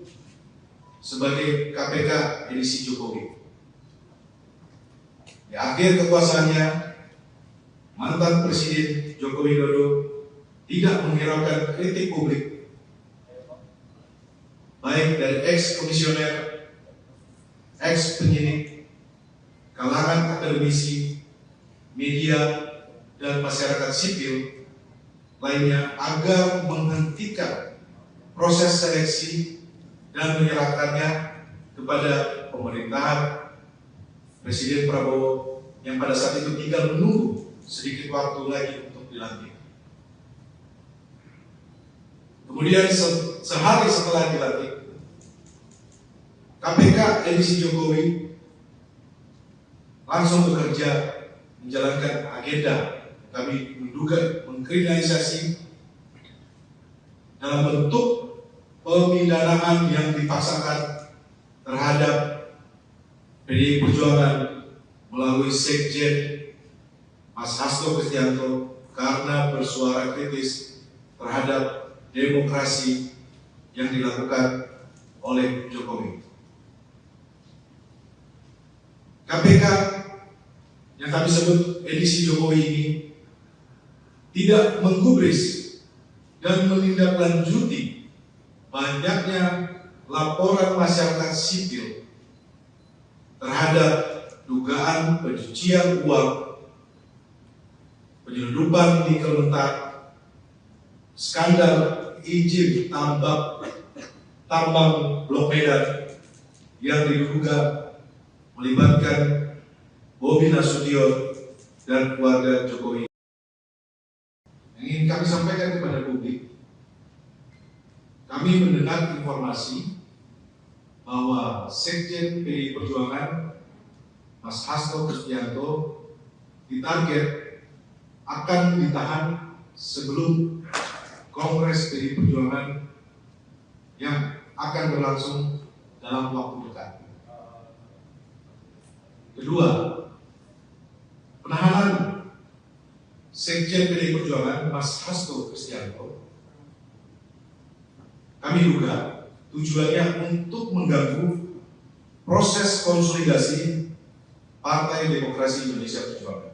Speaker 3: sebagai KPK edisi Jokowi. Di akhir kekuasaannya, mantan Presiden Joko Widodo tidak menghiraukan kritik publik, baik dari ex-komisioner, ex-penyidik, kalangan akademisi, media, dan masyarakat sipil lainnya agar menghentikan proses seleksi dan menyerahkannya kepada pemerintahan Presiden Prabowo yang pada saat itu tinggal menunggu sedikit waktu lagi untuk dilantik. Kemudian sehari setelah dilantik, KPK edisi Jokowi langsung bekerja menjalankan agenda kami menduga mengkriminalisasi dalam bentuk pemidanaan yang dipaksakan terhadap PDI Perjuangan melalui Sekjen Mas Hasto Kristianto karena bersuara kritis terhadap demokrasi yang dilakukan oleh Jokowi. KPK yang kami sebut edisi Jokowi ini tidak menggubris dan menindaklanjuti banyaknya laporan masyarakat sipil terhadap dugaan pencucian uang, penyelundupan nikel mentah, skandal izin tambang Blok Medan yang diduga melibatkan Bobi Nasution dan keluarga Jokowi. Yang ingin kami sampaikan kepada publik, kami mendengar informasi bahwa Sekjen PDI Perjuangan Mas Hasto Kristianto ditarget akan ditahan sebelum Kongres PDI Perjuangan yang akan berlangsung dalam waktu dekat. Kedua, penahanan Sekjen PDI Perjuangan Mas Hasto Kristianto kami duga tujuannya untuk mengganggu proses konsolidasi Partai Demokrasi Indonesia Perjuangan.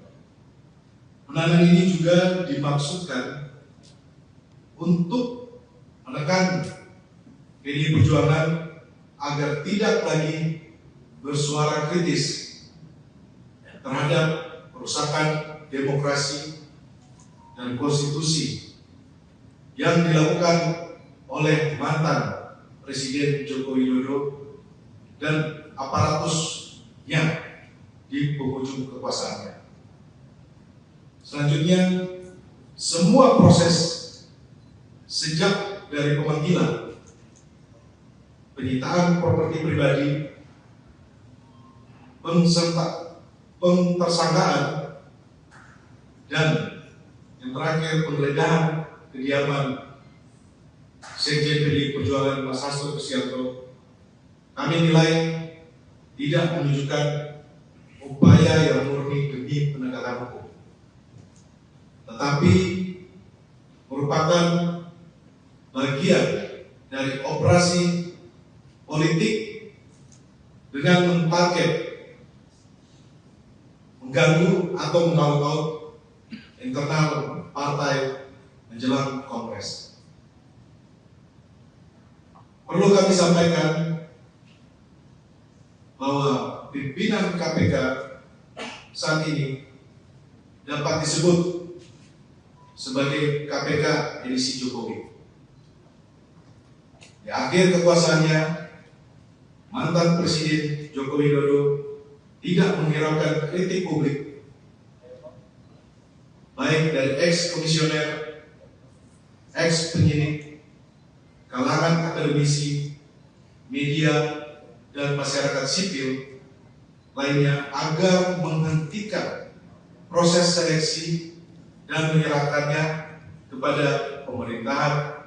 Speaker 3: Penahanan ini juga dimaksudkan untuk menekan PDI Perjuangan agar tidak lagi bersuara kritis terhadap perusakan demokrasi dan konstitusi yang dilakukan oleh mantan Presiden Joko Widodo dan aparatusnya di penghujung kekuasaannya. Selanjutnya, semua proses sejak dari pemanggilan, penyitaan properti pribadi, pentersangkaan, dan yang terakhir penggeledahan kediaman Sekjen PDI Perjuangan Mas Hasto Kristianto, kami nilai tidak menunjukkan upaya yang murni demi penegakan hukum, tetapi merupakan bagian dari operasi politik dengan mentarget mengganggu atau mengaut-ngaut internal partai menjelang Kongres. Perlu kami sampaikan bahwa pimpinan KPK saat ini dapat disebut sebagai KPK edisi Jokowi. Di akhir kekuasaannya, mantan Presiden Joko Widodo tidak menghiraukan kritik publik, baik dari ex-komisioner, ex-penyidik, kalangan akademisi, media, dan masyarakat sipil lainnya agar menghentikan proses seleksi dan menyerahkannya kepada pemerintahan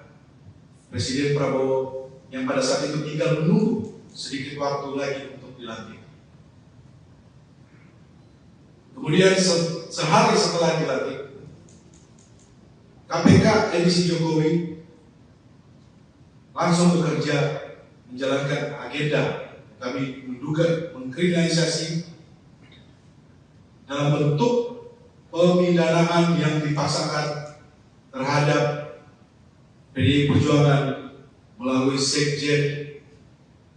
Speaker 3: Presiden Prabowo yang pada saat itu tinggal menunggu sedikit waktu lagi untuk dilantik. Kemudian sehari setelah dilantik, KPK edisi Jokowi langsung bekerja menjalankan agenda kami menduga mengkriminalisasi dalam bentuk pemidanaan yang dipaksakan terhadap PDI Perjuangan melalui Sekjen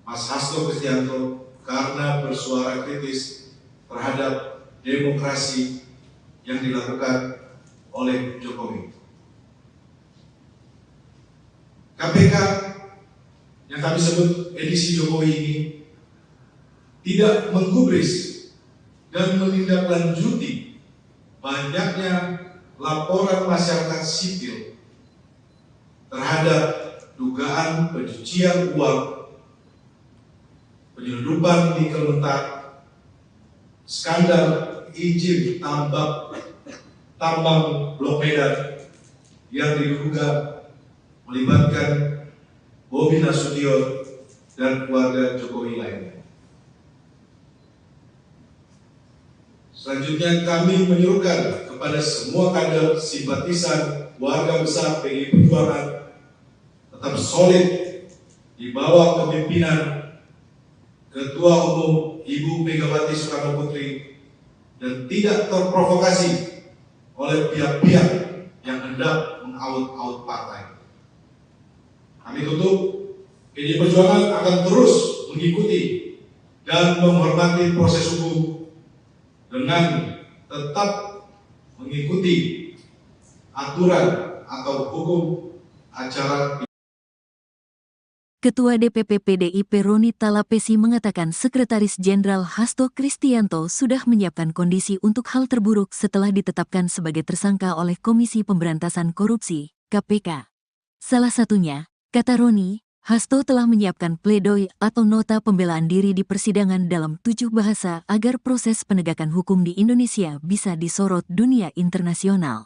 Speaker 3: Mas Hasto Kristianto karena bersuara kritis terhadap demokrasi yang dilakukan oleh Jokowi. KPK yang kami sebut edisi Jokowi ini tidak menggubris dan menindaklanjuti banyaknya laporan masyarakat sipil terhadap dugaan pencucian uang, penyelundupan nikel mentah, skandal izin tambang Blok Medan yang diduga melibatkan Bobi Nasution dan keluarga Jokowi lainnya. Selanjutnya kami menyerukan kepada semua kader simpatisan warga besar PDI Perjuangan tetap solid di bawah kepemimpinan Ketua Umum Ibu Megawati Soekarno Putri dan tidak terprovokasi oleh pihak-pihak yang hendak mengaut-aut partai. Kami tutup, PDI Perjuangan akan terus mengikuti dan menghormati proses hukum dengan tetap mengikuti aturan atau hukum acara.
Speaker 1: Ketua DPP PDIP Roni Talapesi mengatakan Sekretaris Jenderal Hasto Kristianto sudah menyiapkan kondisi untuk hal terburuk setelah ditetapkan sebagai tersangka oleh Komisi Pemberantasan Korupsi, KPK. Salah satunya, kata Roni, Hasto telah menyiapkan pledoi atau nota pembelaan diri di persidangan dalam 7 bahasa agar proses penegakan hukum di Indonesia bisa disorot dunia internasional.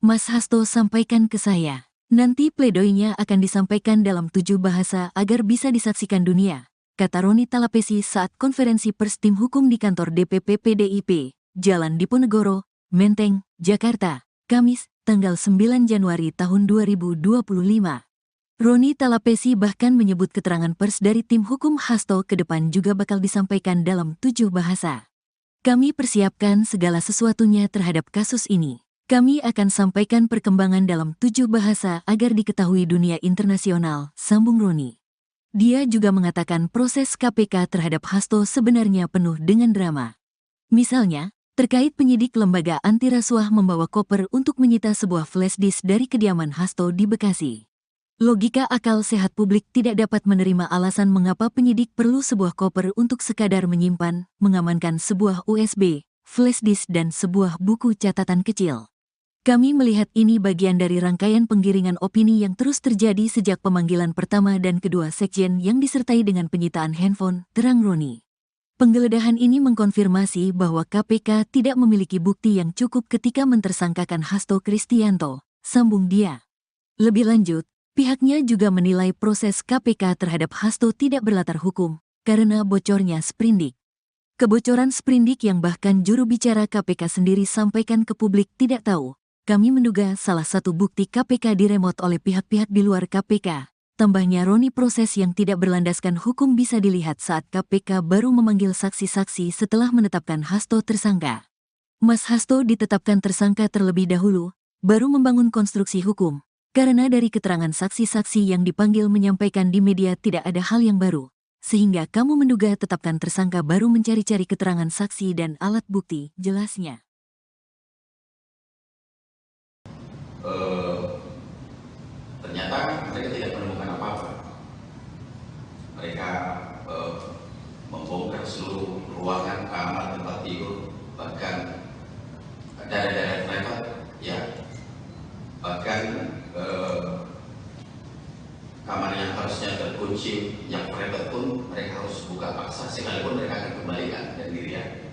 Speaker 1: Mas Hasto sampaikan ke saya, nanti pledoinya akan disampaikan dalam 7 bahasa agar bisa disaksikan dunia, kata Roni Talapesi saat konferensi pers tim hukum di kantor DPP PDIP, Jalan Diponegoro, Menteng, Jakarta, Kamis, tanggal 9 Januari tahun 2025. Roni Talapesi bahkan menyebut keterangan pers dari tim hukum Hasto ke depan juga bakal disampaikan dalam 7 bahasa. Kami persiapkan segala sesuatunya terhadap kasus ini. Kami akan sampaikan perkembangan dalam 7 bahasa agar diketahui dunia internasional, sambung Roni. Dia juga mengatakan proses KPK terhadap Hasto sebenarnya penuh dengan drama. Misalnya, terkait penyidik lembaga anti rasuah membawa koper untuk menyita sebuah flash disk dari kediaman Hasto di Bekasi. Logika akal sehat publik tidak dapat menerima alasan mengapa penyidik perlu sebuah koper untuk sekadar menyimpan, mengamankan sebuah USB, flash disk dan sebuah buku catatan kecil. Kami melihat ini bagian dari rangkaian penggiringan opini yang terus terjadi sejak pemanggilan pertama dan kedua sekjen yang disertai dengan penyitaan handphone, terang Roni. Penggeledahan ini mengkonfirmasi bahwa KPK tidak memiliki bukti yang cukup ketika mentersangkakan Hasto Kristianto, sambung dia. Lebih lanjut, pihaknya juga menilai proses KPK terhadap Hasto tidak berlatar hukum, karena bocornya sprindik. Kebocoran sprindik yang bahkan juru bicara KPK sendiri sampaikan ke publik tidak tahu. Kami menduga salah satu bukti KPK diremot oleh pihak-pihak di luar KPK. Tambahnya Roni, proses yang tidak berlandaskan hukum bisa dilihat saat KPK baru memanggil saksi-saksi setelah menetapkan Hasto tersangka. Mas Hasto ditetapkan tersangka terlebih dahulu, baru membangun konstruksi hukum. Karena dari keterangan saksi-saksi yang dipanggil menyampaikan di media tidak ada hal yang baru. Sehingga kamu menduga tetapkan tersangka baru mencari-cari keterangan saksi dan alat bukti, jelasnya.
Speaker 2: Ternyata mereka tidak menemukan apa-apa. Mereka membongkar seluruh ruangan, kamar, tempat tidur, bahkan daerah-daerah privat, ya, bahkan kamar yang harusnya terkunci, yang privat pun mereka harus buka paksa, sekalipun mereka akan kembalikan dan dirian.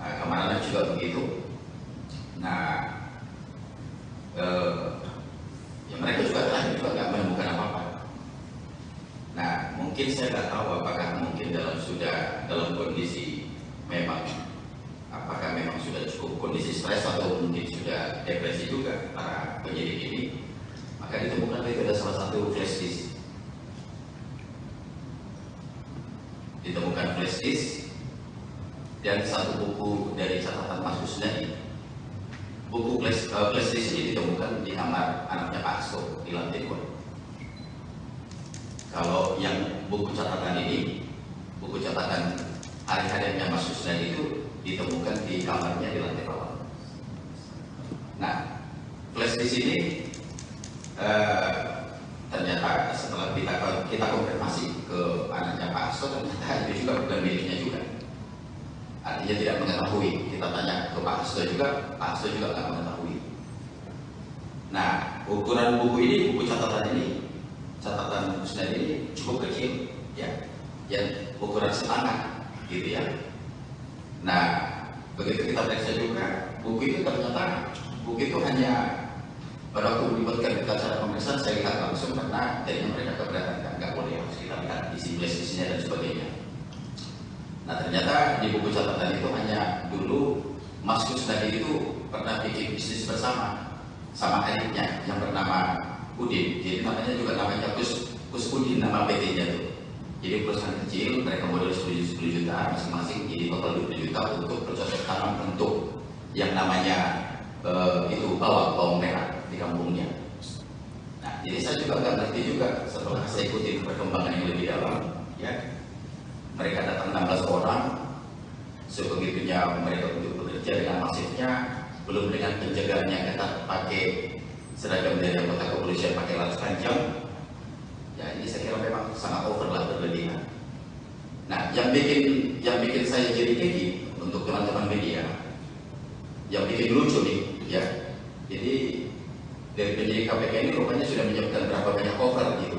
Speaker 2: Kamar anak juga begitu. Nah, ya mereka juga terakhir juga nggak menemukan apa-apa. Nah, mungkin saya nggak tahu apakah mungkin dalam kondisi memang, apakah memang sudah cukup kondisi stres atau mungkin sudah depresi juga para penyidik ini. Maka ditemukan itu ada salah satu flash disk. Ditemukan flash disk dan satu buku dari catatan Mas Kusnadi. Buku flash disk ini ditemukan di kamar anaknya Pak Hasto di lantai 2. Kalau yang buku catatan ini, buku catatan hari-harinya Mas Kusnadi itu ditemukan di kamarnya di lantai bawah. Nah, flash disk ini ternyata setelah kita konfirmasi ke anaknya Pak Hasto, ternyata itu juga bukan miliknya juga. Artinya tidak mengetahui. Kita tanya ke Pak Hasto juga, Pak Hasto juga nggak mengetahui. Nah, ukuran buku ini, buku catatan Kusnadi ini cukup kecil, ya, yang ukuran setengah, gitu ya. Nah, begitu kita periksa juga, buku itu ternyata buku itu hanya pada waktu melibatkan kita cara pemeriksaan, saya lihat langsung karena dari mereka keberatan, nggak boleh harus kita lihat isi flash-nya dan sebagainya. Nah, ternyata di buku catatan itu hanya dulu Mas Kusnadi itu pernah bikin bisnis bersama sama adiknya yang bernama Udin. Jadi namanya juga namanya Kus Udin, nama PT-nya tuh. Jadi perusahaan kecil, mereka modal 10 juta masing-masing, jadi total 20 juta untuk bercocok tanam untuk yang namanya itu bawang merah di kampungnya. Nah, jadi saya juga nggak ngerti juga setelah saya ikuti perkembangan yang lebih dalam, ya. Mereka datang 16 orang, sebegitunya mereka untuk bekerja dengan masifnya, belum dengan penjagaan yang ketat pakai seragam dari anggota kepolisian pakai laras panjang. Ya, ini saya kira memang sangat over lah, berlebihan. Nah, yang bikin saya jadi keki untuk teman-teman media, yang bikin lucu nih, ya. Jadi dari penyidik KPK ini rupanya sudah menyiapkan berapa banyak cover gitu.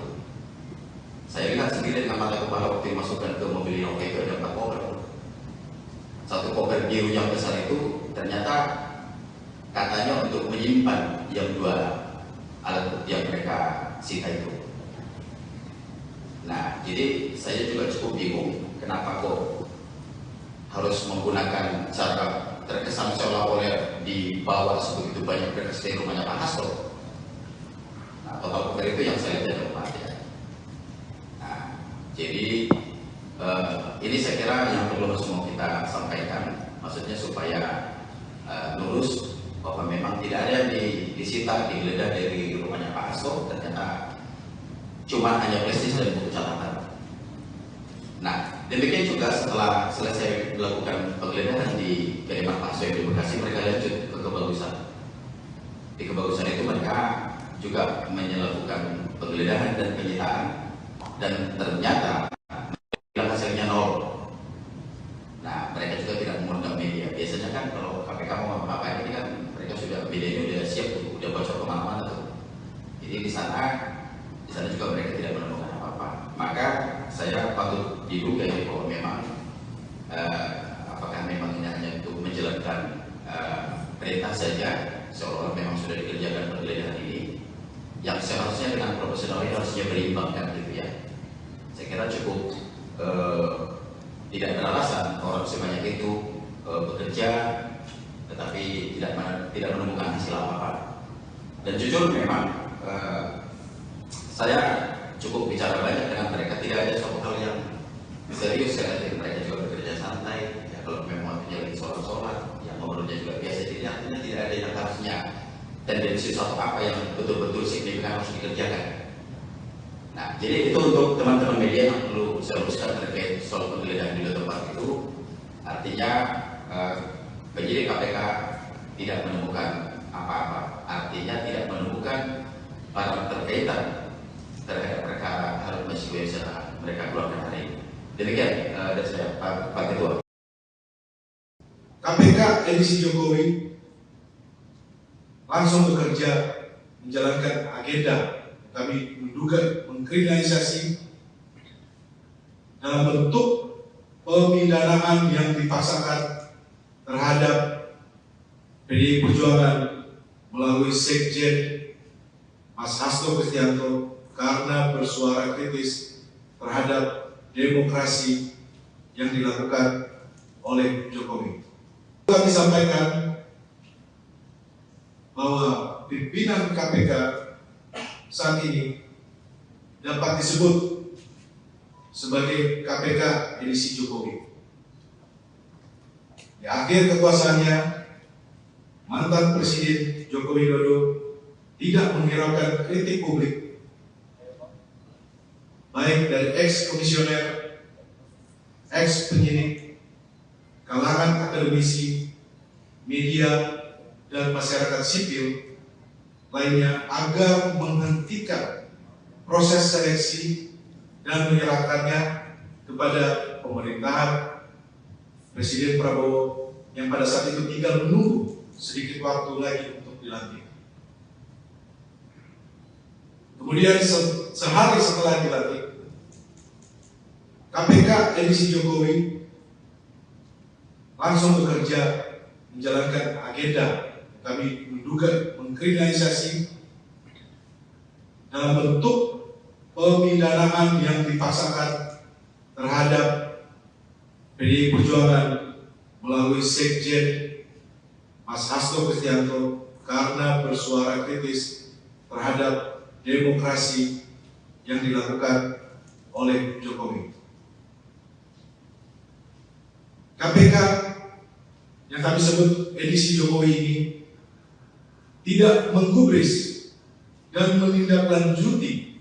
Speaker 2: Saya lihat sendiri dengan mata kepala waktu dimasukkan ke mobil Innova itu ada 4 koper. Satu koper biru yang besar itu ternyata katanya untuk menyimpan yang 2 alat bukti yang mereka sita itu. Nah, jadi saya juga cukup bingung kenapa kok harus menggunakan cara terkesan seolah-olah dibawa sebegitu banyak berkas dari rumahnya Pak Hasto. Nah, total koper itu yang saya lihat tempat ya. Jadi ini saya kira yang perlu harus mau kita sampaikan, maksudnya supaya lurus bahwa memang tidak ada yang disita, digeledah dari rumahnya Pak Hasto. Ternyata cuma hanya prestis dan buku catatan. Nah, demikian juga setelah selesai melakukan penggeledahan di kediaman Pak Soe di Bekasi, mereka lanjut ke Kebagusan. Di Kebagusan itu mereka juga melakukan penggeledahan dan penyitaan, dan ternyata hasilnya nol. Nah, mereka juga tidak mengundang media. Biasanya kan kalau KPK mau apa-apa ini kan mereka sudah, media ini udah siap tuh, udah bocor kemana-mana tuh. Jadi di sana juga mereka tidak menemukan apa-apa. Maka saya patut diduga ya bahwa memang apakah memang ini hanya untuk menjalankan perintah saja, seolah-olah memang sudah dikerjakan penggeledahan ini, yang seharusnya dengan profesional ini harusnya berimbang kan gitu ya. Saya kira cukup tidak beralasan orang sebanyak itu bekerja tetapi tidak menemukan hasil apa-apa. Dan jujur memang saya cukup bicara banyak dengan mereka, tidak ada suatu hal yang serius ya. Mereka juga bekerja santai ya, kalau memang waktunya lagi sholat, yang ngobrolnya juga biasa, jadi artinya tidak ada yang harusnya tendensi suatu apa yang betul-betul signifikan harus dikerjakan. Nah, jadi itu untuk teman-teman media yang perlu saya luruskan terkait soal penggeledahan di tempat itu. Artinya penyidik KPK tidak menemukan apa-apa, artinya tidak menemukan barang terkaitan terhadap perkara Harun Masiku yang mereka keluarkan hari ini. Demikian dari saya, Pak Ketua.
Speaker 3: KPK edisi Jokowi langsung bekerja menjalankan agenda. Kami menduga mengkriminalisasi dalam bentuk pemidanaan yang dipaksakan terhadap PDI Perjuangan melalui Sekjen Mas Hasto Kristianto karena bersuara kritis terhadap demokrasi yang dilakukan oleh Jokowi. Kami sampaikan bahwa pimpinan KPK saat ini dapat disebut sebagai KPK edisi Jokowi. Di akhir kekuasaannya, mantan Presiden Joko Widodo tidak menghiraukan kritik publik, baik dari ex-komisioner, ex-penyidik, kalangan akademisi, media, dan masyarakat sipil lainnya agar menghentikan proses seleksi dan menyerahkannya kepada pemerintahan Presiden Prabowo yang pada saat itu tinggal menunggu sedikit waktu lagi untuk dilantik. Kemudian sehari setelah dilantik, KPK edisi Jokowi langsung bekerja menjalankan agenda. Kami menduga mengkriminalisasi dalam bentuk pemidanaan yang dipaksakan terhadap PDI Perjuangan melalui Sekjen Mas Hasto Kristianto karena bersuara kritis terhadap demokrasi yang dilakukan oleh Jokowi. KPK yang kami sebut edisi Jokowi ini tidak menggubris dan menindaklanjuti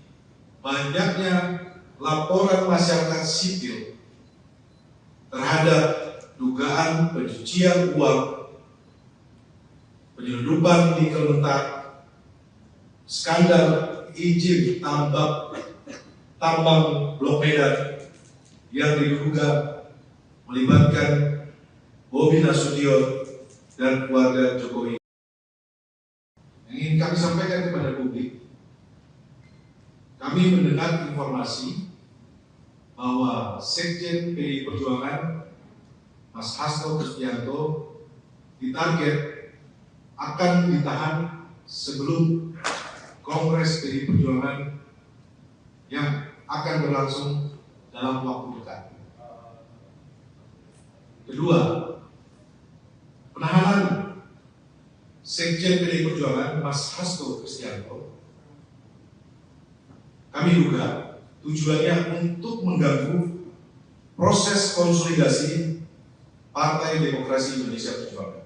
Speaker 3: banyaknya laporan masyarakat sipil terhadap dugaan pencucian uang, penyelundupan nikel mentah, skandal izin tambang Blok Medan yang diduga melibatkan Bobi Nasution dan keluarga Jokowi. Yang ingin kami sampaikan kepada publik, kami mendengar informasi bahwa Sekjen PDI Perjuangan Mas Hasto Kristianto ditarget akan ditahan sebelum Kongres PDI Perjuangan yang akan berlangsung dalam waktu dekat. Kedua, penahanan Sekjen PDI Perjuangan Mas Hasto Kristianto kami duga tujuannya untuk mengganggu proses konsolidasi Partai Demokrasi Indonesia Perjuangan.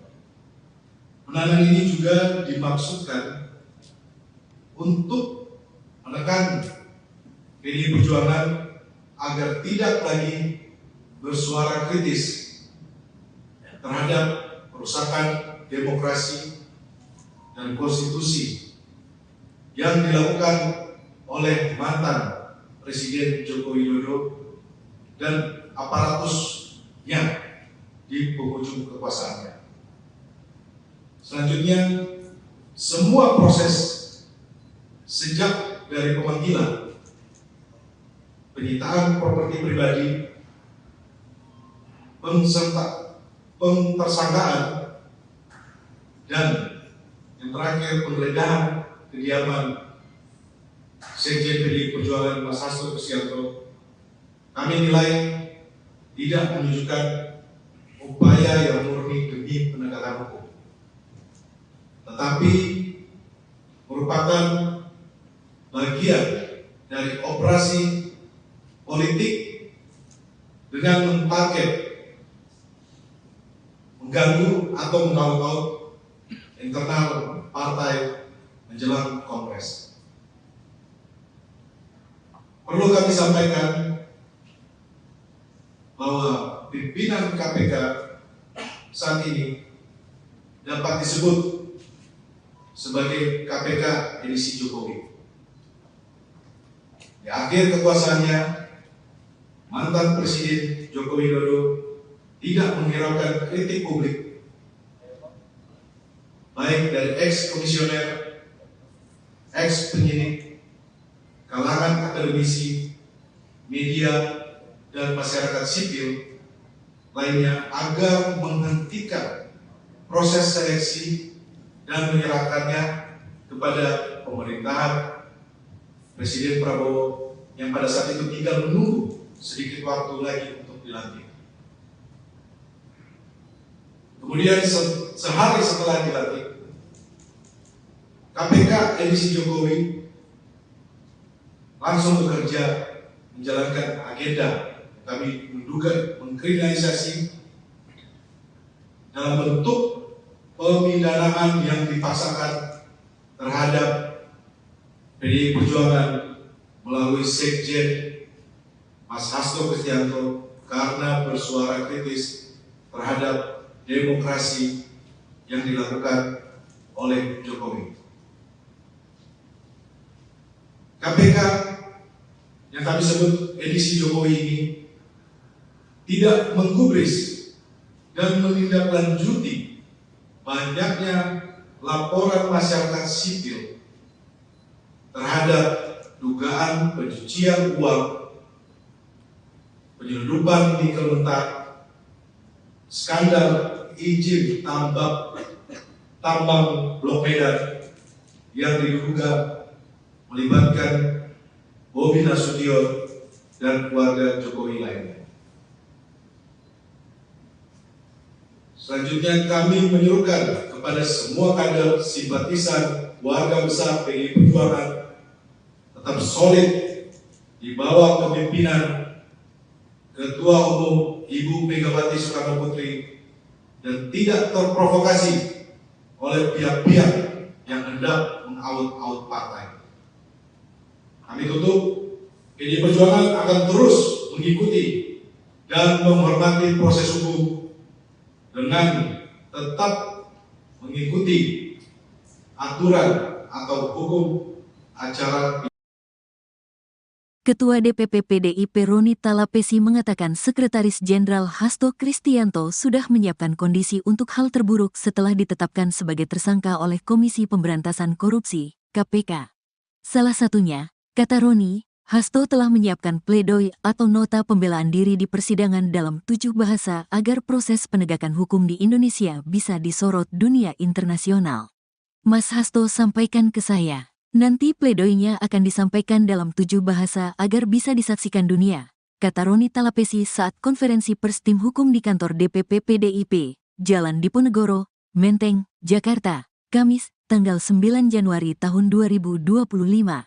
Speaker 3: Penahanan ini juga dimaksudkan untuk menekan PDI Perjuangan agar tidak lagi bersuara kritis terhadap perusakan demokrasi dan konstitusi yang dilakukan oleh mantan Presiden Joko Widodo dan aparatusnya di penghujung kekuasaannya. Selanjutnya, semua proses sejak dari pemanggilan, penyitaan properti pribadi, pentersangkaan, dan yang terakhir penggeledahan kediaman Sekjen PDI Perjuangan Mas Hasto Kristianto, kami nilai tidak menunjukkan upaya yang murni demi penegakan hukum, tetapi merupakan bagian dari operasi politik dengan mentarget mengganggu atau mengaut-ngaut internal partai menjelang Kongres. Perlu kami sampaikan bahwa pimpinan KPK saat ini dapat disebut sebagai KPK edisi Jokowi. Di akhir kekuasaannya, mantan Presiden Joko Widodo tidak menghiraukan kritik publik, baik dari ex-komisioner, ex-penyidik, kalangan akademisi, media, dan masyarakat sipil lainnya agar menghentikan proses seleksi dan menyerahkannya kepada pemerintahan Presiden Prabowo yang pada saat itu tinggal menunggu sedikit waktu lagi untuk dilantik. Kemudian sehari setelah dilantik, KPK edisi Jokowi langsung bekerja menjalankan agenda kami menduga mengkriminalisasi dalam bentuk pemidanaan yang dipaksakan terhadap PDI Perjuangan melalui Sekjen Mas Hasto Kristianto karena bersuara kritis terhadap demokrasi yang dilakukan oleh Jokowi. KPK yang kami sebut edisi Jokowi ini tidak menggubris dan menindaklanjuti banyaknya laporan masyarakat sipil terhadap dugaan pencucian uang, penyelundupan nikel mentah, skandal izin tambang Blok Medan yang diduga melibatkan Bobi Nasution dan keluarga Jokowi lainnya. Selanjutnya kami menyerukan kepada semua kader simpatisan warga besar PDI Perjuangan tetap solid di bawah kepemimpinan Ketua Umum Ibu Megawati Soekarno Putri dan tidak terprovokasi oleh pihak-pihak yang hendak mengaut-aut partai. Kami tutup, PDI Perjuangan akan terus mengikuti dan menghormati proses hukum dengan tetap mengikuti aturan atau hukum acara.
Speaker 1: Ketua DPP PDIP Roni Talapesi mengatakan Sekretaris Jenderal Hasto Kristianto sudah menyiapkan kondisi untuk hal terburuk setelah ditetapkan sebagai tersangka oleh Komisi Pemberantasan Korupsi, KPK. Salah satunya, kata Roni, Hasto telah menyiapkan pledoi atau nota pembelaan diri di persidangan dalam 7 bahasa agar proses penegakan hukum di Indonesia bisa disorot dunia internasional. Mas Hasto sampaikan ke saya, nanti pledoinya akan disampaikan dalam 7 bahasa agar bisa disaksikan dunia, kata Roni Talapesi saat konferensi pers tim hukum di kantor DPP PDIP, Jalan Diponegoro, Menteng, Jakarta, Kamis, tanggal 9 Januari tahun 2025.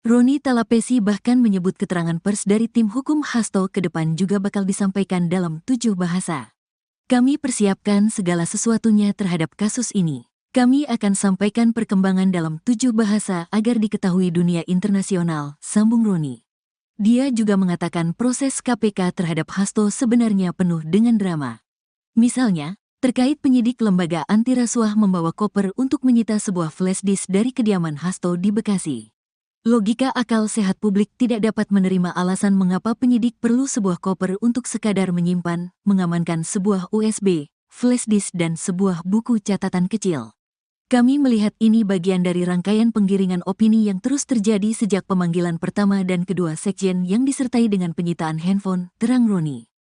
Speaker 1: Roni Talapesi bahkan menyebut keterangan pers dari tim hukum Hasto ke depan juga bakal disampaikan dalam 7 bahasa. Kami persiapkan segala sesuatunya terhadap kasus ini. Kami akan sampaikan perkembangan dalam 7 bahasa agar diketahui dunia internasional, sambung Roni. Dia juga mengatakan proses KPK terhadap Hasto sebenarnya penuh dengan drama. Misalnya, terkait penyidik lembaga anti rasuah membawa koper untuk menyita sebuah flash disk dari kediaman Hasto di Bekasi. Logika akal sehat publik tidak dapat menerima alasan mengapa penyidik perlu sebuah koper untuk sekadar menyimpan, mengamankan sebuah USB, flash disk dan sebuah buku catatan kecil. Kami melihat ini bagian dari rangkaian penggiringan opini yang terus terjadi sejak pemanggilan pertama dan kedua sekjen yang disertai dengan penyitaan handphone, terang Roni.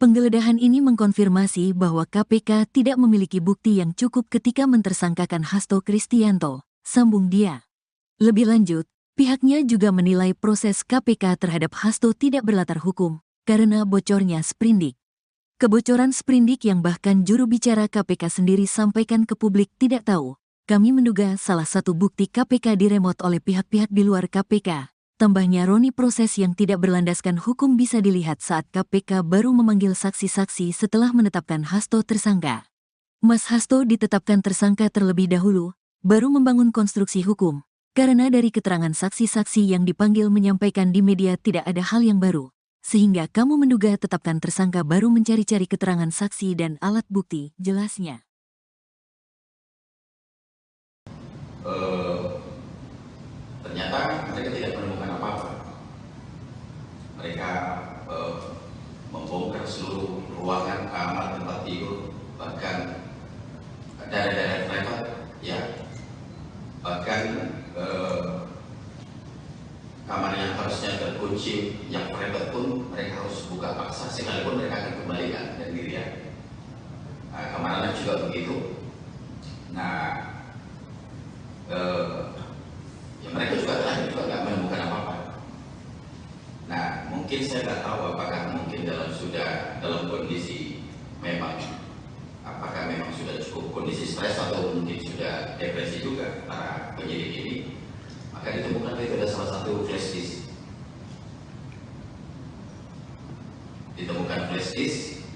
Speaker 1: Penggeledahan ini mengkonfirmasi bahwa KPK tidak memiliki bukti yang cukup ketika mentersangkakan Hasto Kristianto, sambung dia. Lebih lanjut, pihaknya juga menilai proses KPK terhadap Hasto tidak berlatar hukum, karena bocornya sprindik. Kebocoran sprindik yang bahkan juru bicara KPK sendiri sampaikan ke publik tidak tahu. Kami menduga salah satu bukti KPK diremot oleh pihak-pihak di luar KPK. Tambahnya Roni, proses yang tidak berlandaskan hukum bisa dilihat saat KPK baru memanggil saksi-saksi setelah menetapkan Hasto tersangka. Mas Hasto ditetapkan tersangka terlebih dahulu, baru membangun konstruksi hukum. Karena dari keterangan saksi-saksi yang dipanggil menyampaikan di media tidak ada hal yang baru. Sehingga kamu menduga tetapkan tersangka baru mencari-cari keterangan saksi dan alat bukti, jelasnya.
Speaker 2: Ternyata mereka tidak menemukan apa-apa. Mereka membongkar seluruh ruangan, kamar, tempat tidur, bahkan daerah-daerah privat, ya, bahkan kamar yang harusnya terkunci, yang private pun mereka harus buka paksa, sekalipun mereka akan kembalikan dan diri. Kamar anak juga begitu. Nah, ya mereka juga terakhir juga nggak menemukan apa-apa. Nah, mungkin saya nggak tahu apakah mungkin dalam kondisi memang, apakah memang sudah cukup kondisi stres atau mungkin sudah depresi juga para penyidik ini. Maka ditemukan itu ada salah satu flash disk. Ditemukan flash disk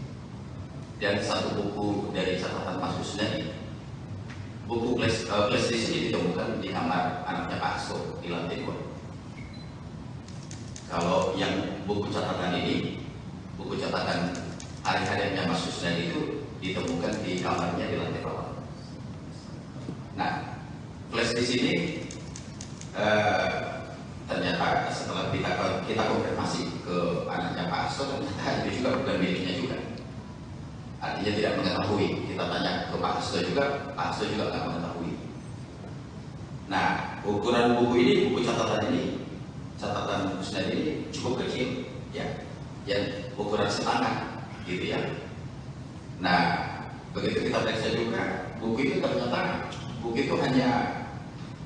Speaker 2: dan satu buku dari catatan Mas Kusnadi. Buku flash disk ini ditemukan di kamar anaknya Pak Hasto di lantai 2. Kalau yang buku catatan ini, buku catatan hari-harinya Mas Kusnadi itu ditemukan di kamarnya di lantai bawah. Nah, flash disk ini ternyata setelah kita konfirmasi ke anaknya Pak Hasto, ternyata itu juga bukan miliknya juga. Artinya tidak mengetahui. Kita tanya ke Pak Hasto juga, Pak Hasto juga nggak mengetahui. Nah, ukuran buku ini, buku catatan Kusnadi ini cukup kecil, ya, yang ukuran setangan, gitu ya. Nah, begitu kita periksa juga, buku itu ternyata buku itu hanya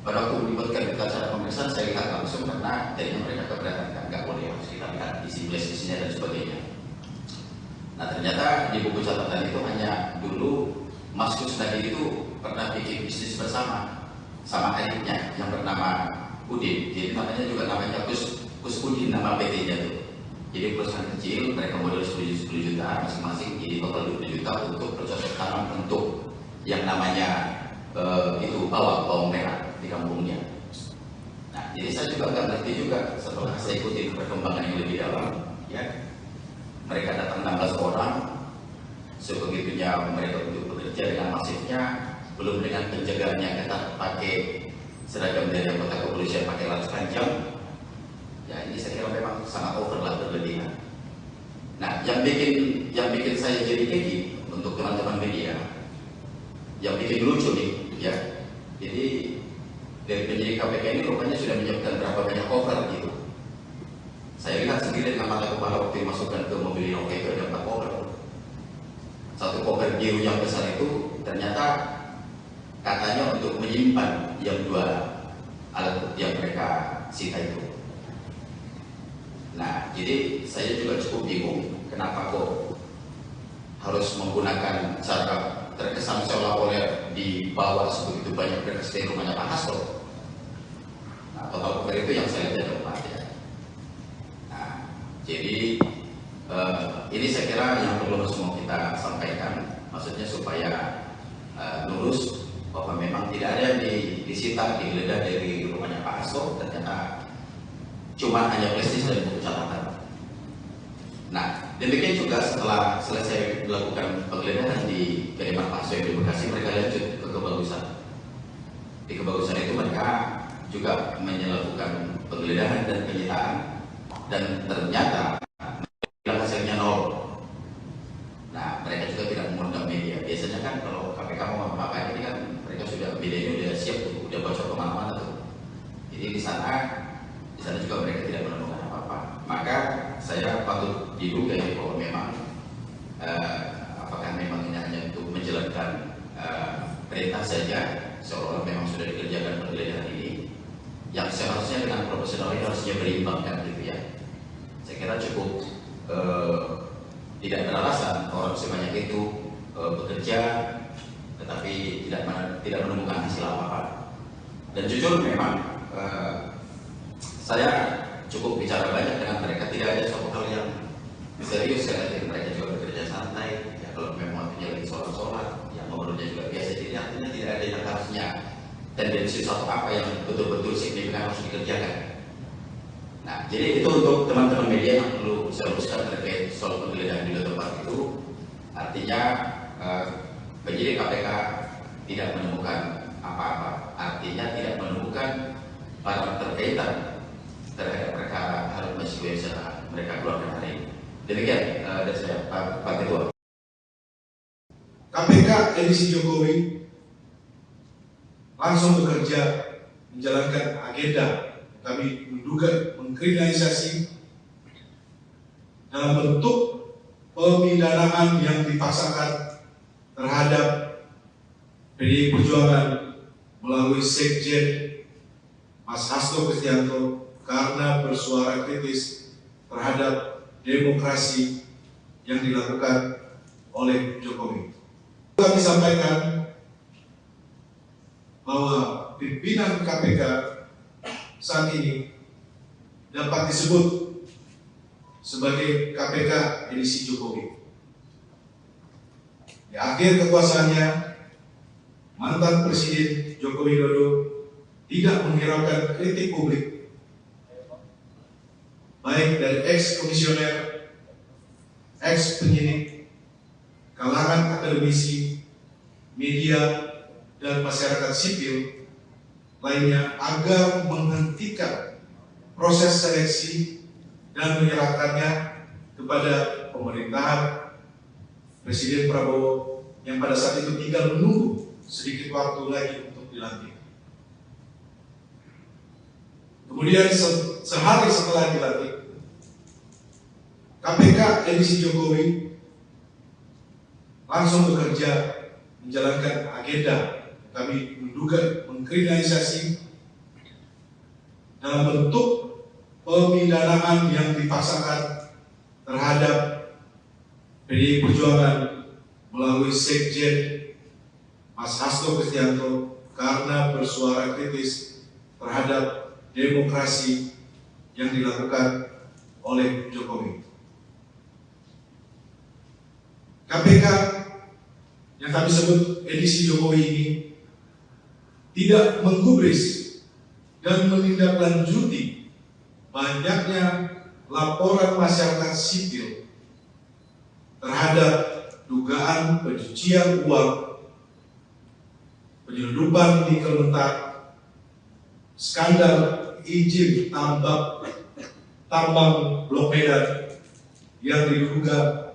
Speaker 2: pada waktu melibatkan kita cara pemeriksaan, saya lihat langsung karena jadinya mereka keberatan, nggak boleh harus kita lihat isi flash-nya dan sebagainya. Nah, ternyata di buku catatan itu hanya dulu Mas Kusnadi itu pernah bikin bisnis bersama sama adiknya yang bernama Udin. Jadi namanya juga namanya Kus Udin, nama PT-nya tuh. Jadi perusahaan kecil, mereka modal 10 juta masing-masing, jadi total 20 juta untuk bercocok tanam untuk yang namanya itu bawang merah di kampungnya. Nah, jadi saya juga nggak ngerti juga setelah saya ikuti perkembangan yang lebih dalam, ya. Mereka datang 16 orang, sebegitunya mereka untuk bekerja dengan masifnya, belum dengan penjagaannya ketat pakai seragam dari anggota kepolisian pakai laras panjang. Ya, ini saya kira memang sangat over lah, berlebihan. Nah, yang bikin saya jadi keki untuk teman-teman media, yang bikin lucu nih, ya. Jadi dari penyidik KPK ini rupanya sudah menyiapkan berapa banyak cover gitu. Saya lihat sendiri dengan mata kepala waktu dimasukkan ke mobil Inoka itu ada 4 koper. Satu koper biru yang besar itu ternyata katanya untuk menyimpan yang 2 alat bukti yang mereka sita itu. Nah, jadi saya juga cukup bingung kenapa kok harus menggunakan cara terkesan seolah-olah dibawa sebegitu banyak berkas dari rumahnya Pak Hasto. Nah, total koper itu yang saya lihat ada 4 ya. Jadi ini saya kira yang perlu semua kita sampaikan, maksudnya supaya lurus bahwa memang tidak ada yang disita, digeledah dari rumahnya Pak Hasto. Ternyata cuma hanya prestis dan buku catatan. Nah, demikian juga setelah selesai melakukan penggeledahan di kediaman Pak Hasto yang di Bekasi, mereka lanjut ke Kebagusan. Di Kebagusan itu mereka juga melakukan penggeledahan dan penyitaan, dan ternyata hasilnya nol. Nah, mereka juga tidak mengundang media. Biasanya kan kalau KPK mau apa-apa ini kan mereka sudah, media ini udah siap tuh, udah bocor kemana-mana tuh. Jadi di sana juga mereka tidak menemukan apa-apa. Maka saya patut diduga bahwa memang apakah memang ini hanya untuk menjalankan perintah saja, seolah-olah memang sudah dikerjakan penggeledahan ini, yang seharusnya dengan profesional ini harusnya berimbang kan gitu ya. Saya kira cukup tidak beralasan orang sebanyak itu bekerja tetapi tidak menemukan hasil apa-apa. Dan jujur memang saya cukup bicara banyak dengan mereka, tidak ada suatu hal yang serius ya. Mereka juga bekerja santai ya, kalau memang waktunya lagi sholat yang ngobrolnya juga biasa, jadi artinya tidak ada yang harusnya tendensi suatu apa yang betul-betul signifikan harus dikerjakan. Nah, jadi itu untuk teman-teman media yang perlu saya luruskan terkait soal penggeledahan di tempat itu. Artinya penyidik KPK tidak menemukan apa-apa, artinya tidak menemukan barang terkaitan terhadap perkara Harun Masiku yang mereka keluarkan hari ini. Demikian dari saya, Pak Ketua.
Speaker 3: KPK edisi Jokowi langsung bekerja menjalankan agenda. Kami menduga mengkriminalisasi dalam bentuk pemidanaan yang dipaksakan terhadap PDI Perjuangan melalui Sekjen Mas Hasto Kristianto karena bersuara kritis terhadap demokrasi yang dilakukan oleh Jokowi. Kami sampaikan bahwa pimpinan KPK saat ini dapat disebut sebagai KPK edisi Jokowi. Di akhir kekuasaannya, mantan Presiden Joko Widodo tidak menghiraukan kritik publik, baik dari ex-komisioner, ex-penyidik, kalangan akademisi, media, dan masyarakat sipil lainnya agar menghentikan proses seleksi dan menyerahkannya kepada pemerintahan Presiden Prabowo yang pada saat itu tinggal menunggu sedikit waktu lagi untuk dilantik. Kemudian sehari setelah dilantik, KPK edisi Jokowi langsung bekerja menjalankan agenda. Kami menduga mengkriminalisasi dalam bentuk pemidanaan yang dipaksakan terhadap PDI Perjuangan melalui Sekjen Mas Hasto Kristianto karena bersuara kritis terhadap demokrasi yang dilakukan oleh Jokowi. KPK yang kami sebut edisi Jokowi ini tidak menggubris dan menindaklanjuti banyaknya laporan masyarakat sipil terhadap dugaan pencucian uang, penyelundupan nikel mentah, skandal izin tambang Blok Medan yang diduga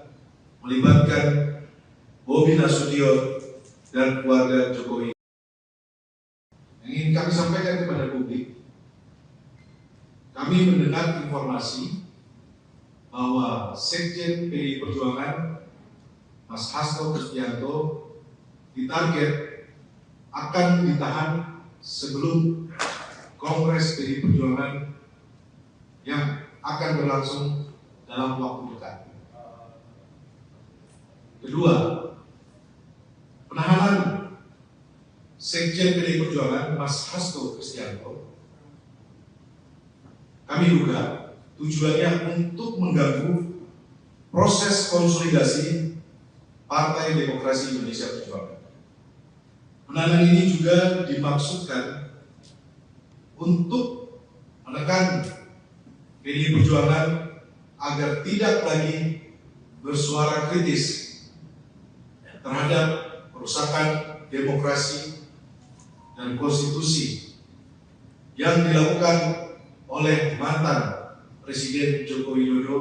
Speaker 3: melibatkan Bobi Nasution dan keluarga Jokowi. Yang ingin kami sampaikan kepada publik, kami mendengar informasi bahwa Sekjen PDI Perjuangan Mas Hasto Kristianto ditarget akan ditahan sebelum Kongres PDI Perjuangan yang akan berlangsung dalam waktu dekat. Kedua, penahanan Sekjen PDI Perjuangan Mas Hasto Kristianto kami duga tujuannya untuk mengganggu proses konsolidasi Partai Demokrasi Indonesia Perjuangan. Penahanan ini juga dimaksudkan untuk menekan PDI Perjuangan agar tidak lagi bersuara kritis terhadap perusakan demokrasi dan konstitusi yang dilakukan oleh mantan Presiden Joko Widodo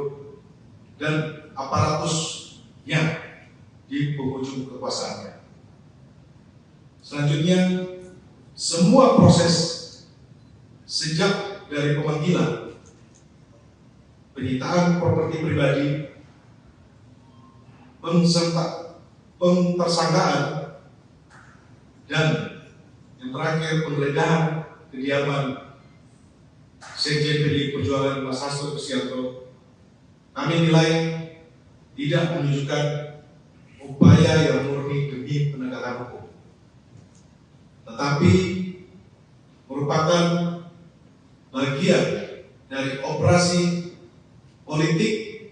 Speaker 3: dan aparatusnya di penghujung kekuasaannya. Selanjutnya, semua proses sejak dari pemanggilan, penyitaan properti pribadi, pentersangkaan, dan yang terakhir penggeledahan kediaman Sekjen PDI Perjuangan Mas Hasto Kristianto, kami nilai tidak menunjukkan upaya yang murni demi penegakan hukum, tetapi merupakan bagian dari operasi politik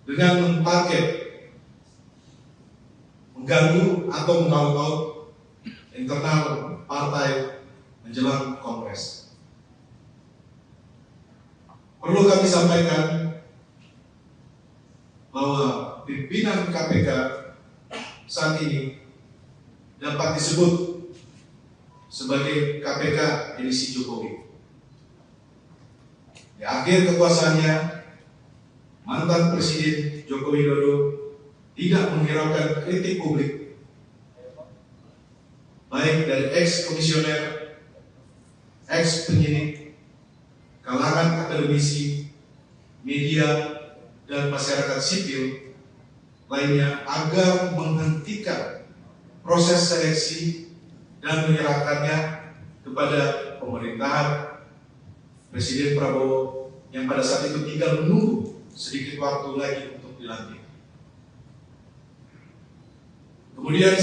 Speaker 3: dengan mentarget mengganggu atau mengaut-ngaut internal partai menjelang Kongres. Perlu kami sampaikan bahwa pimpinan KPK saat ini dapat disebut sebagai KPK edisi Jokowi. Di akhir kekuasaannya, mantan Presiden Joko Widodo tidak menghiraukan kritik publik, baik dari ex-komisioner, ex-penyidik, kalangan akademisi, media, dan masyarakat sipil lainnya agar menghentikan proses seleksi dan menyerahkannya kepada pemerintahan Presiden Prabowo yang pada saat itu tinggal menunggu sedikit waktu lagi untuk dilantik. Kemudian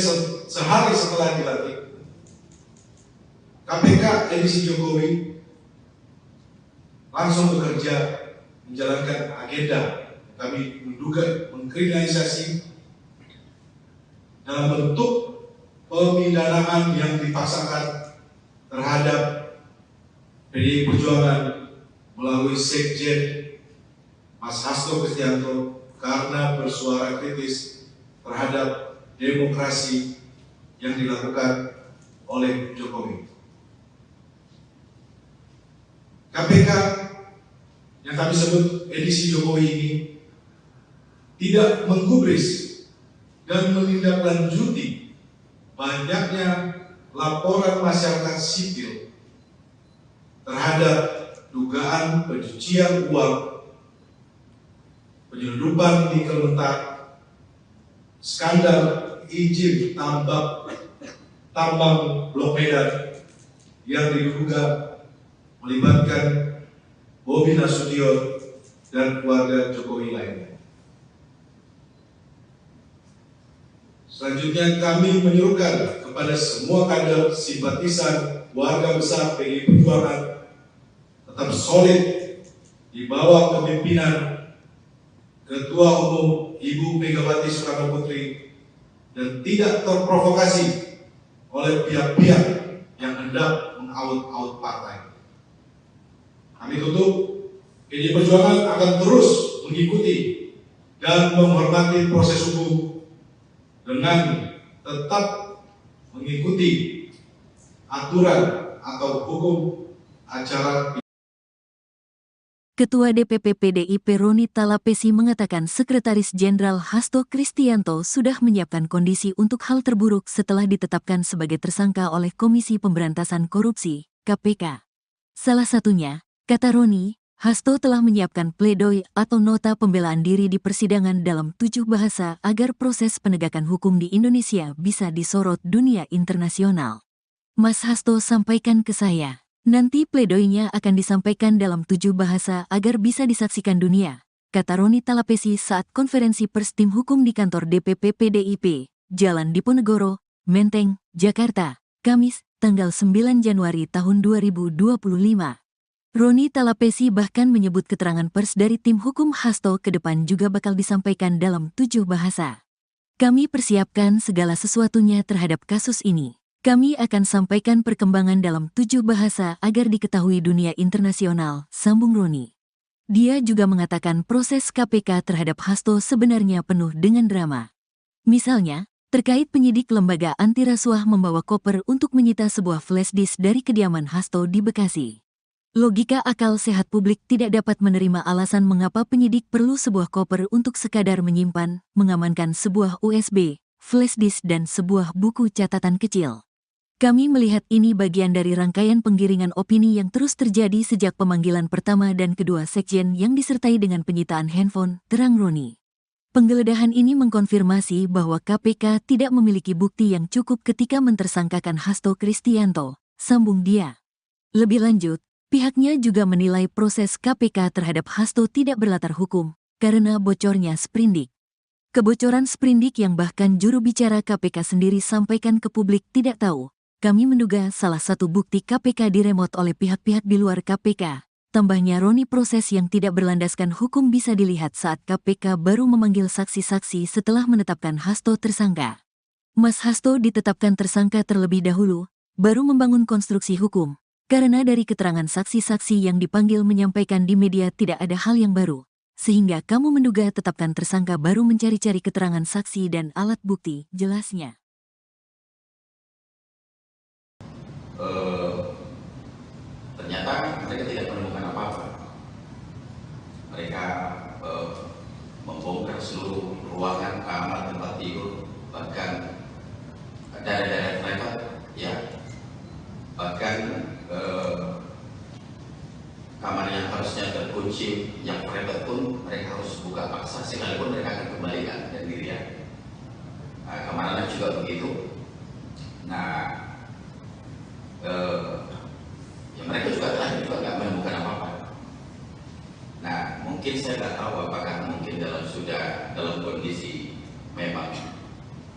Speaker 3: sehari setelah dilantik, KPK edisi Jokowi langsung bekerja menjalankan agenda kami menduga mengkriminalisasi dalam bentuk pemidanaan yang dipaksakan terhadap PDI Perjuangan melalui Sekjen Mas Hasto Kristianto karena bersuara kritis terhadap demokrasi yang dilakukan oleh Jokowi. KPK yang kami sebut edisi Jokowi ini tidak menggubris dan menindaklanjuti banyaknya laporan masyarakat sipil terhadap dugaan pencucian uang, penyelundupan nikel mentah, skandal izin tambang Blok Medan yang diduga melibatkan Bobi Nasution dan keluarga Jokowi lainnya. Selanjutnya kami menyerukan kepada semua kader simpatisan warga besar PDI Perjuangan tetap solid di bawah kepemimpinan Ketua Umum Ibu Megawati Soekarno Putri dan tidak terprovokasi oleh pihak-pihak yang hendak mengaut-aut partai. Kami tutup, PDI Perjuangan akan terus mengikuti dan menghormati proses hukum dengan tetap mengikuti aturan atau hukum acara.
Speaker 1: Ketua DPP PDIP Roni Talapesi mengatakan Sekretaris Jenderal Hasto Kristianto sudah menyiapkan kondisi untuk hal terburuk setelah ditetapkan sebagai tersangka oleh Komisi Pemberantasan Korupsi, KPK. Salah satunya, kata Roni, Hasto telah menyiapkan pledoi atau nota pembelaan diri di persidangan dalam 7 bahasa agar proses penegakan hukum di Indonesia bisa disorot dunia internasional. Mas Hasto sampaikan ke saya, nanti pledoinya akan disampaikan dalam 7 bahasa agar bisa disaksikan dunia, kata Roni Talapesi saat konferensi pers tim hukum di kantor DPP PDIP, Jalan Diponegoro, Menteng, Jakarta, Kamis, tanggal 9 Januari tahun 2025. Roni Talapesi bahkan menyebut keterangan pers dari tim hukum Hasto ke depan juga bakal disampaikan dalam 7 bahasa. Kami persiapkan segala sesuatunya terhadap kasus ini. Kami akan sampaikan perkembangan dalam 7 bahasa agar diketahui dunia internasional, sambung Roni. Dia juga mengatakan proses KPK terhadap Hasto sebenarnya penuh dengan drama. Misalnya, terkait penyidik lembaga anti rasuah membawa koper untuk menyita sebuah flash disk dari kediaman Hasto di Bekasi. Logika akal sehat publik tidak dapat menerima alasan mengapa penyidik perlu sebuah koper untuk sekadar menyimpan, mengamankan sebuah USB, flash disk dan sebuah buku catatan kecil. Kami melihat ini bagian dari rangkaian penggiringan opini yang terus terjadi sejak pemanggilan pertama dan kedua sekjen yang disertai dengan penyitaan handphone, terang Roni. Penggeledahan ini mengkonfirmasi bahwa KPK tidak memiliki bukti yang cukup ketika mentersangkakan Hasto Kristianto, sambung dia. Lebih lanjut, pihaknya juga menilai proses KPK terhadap Hasto tidak berlatar hukum, karena bocornya sprindik. Kebocoran sprindik yang bahkan juru bicara KPK sendiri sampaikan ke publik tidak tahu. Kami menduga salah satu bukti KPK diremot oleh pihak-pihak di luar KPK. Tambahnya Roni, proses yang tidak berlandaskan hukum bisa dilihat saat KPK baru memanggil saksi-saksi setelah menetapkan Hasto tersangka. Mas Hasto ditetapkan tersangka terlebih dahulu, baru membangun konstruksi hukum. Karena dari keterangan saksi-saksi yang dipanggil menyampaikan di media tidak ada hal yang baru. Sehingga kamu menduga tetapkan tersangka baru mencari-cari keterangan saksi dan alat bukti, jelasnya.
Speaker 2: Ternyata mereka tidak menemukan apa-apa. Mereka membongkar seluruh ruangan, kamar, tempat tidur, bahkan daerah-daerah private, ya, bahkan kamar yang harusnya terkunci, yang private pun mereka harus buka paksa, sekalipun mereka akan kembalikan dan diri ya. Kamar anak juga begitu. Nah, ya mereka juga terakhir juga nggak menemukan apa-apa. Nah, mungkin saya nggak tahu apakah mungkin dalam kondisi memang,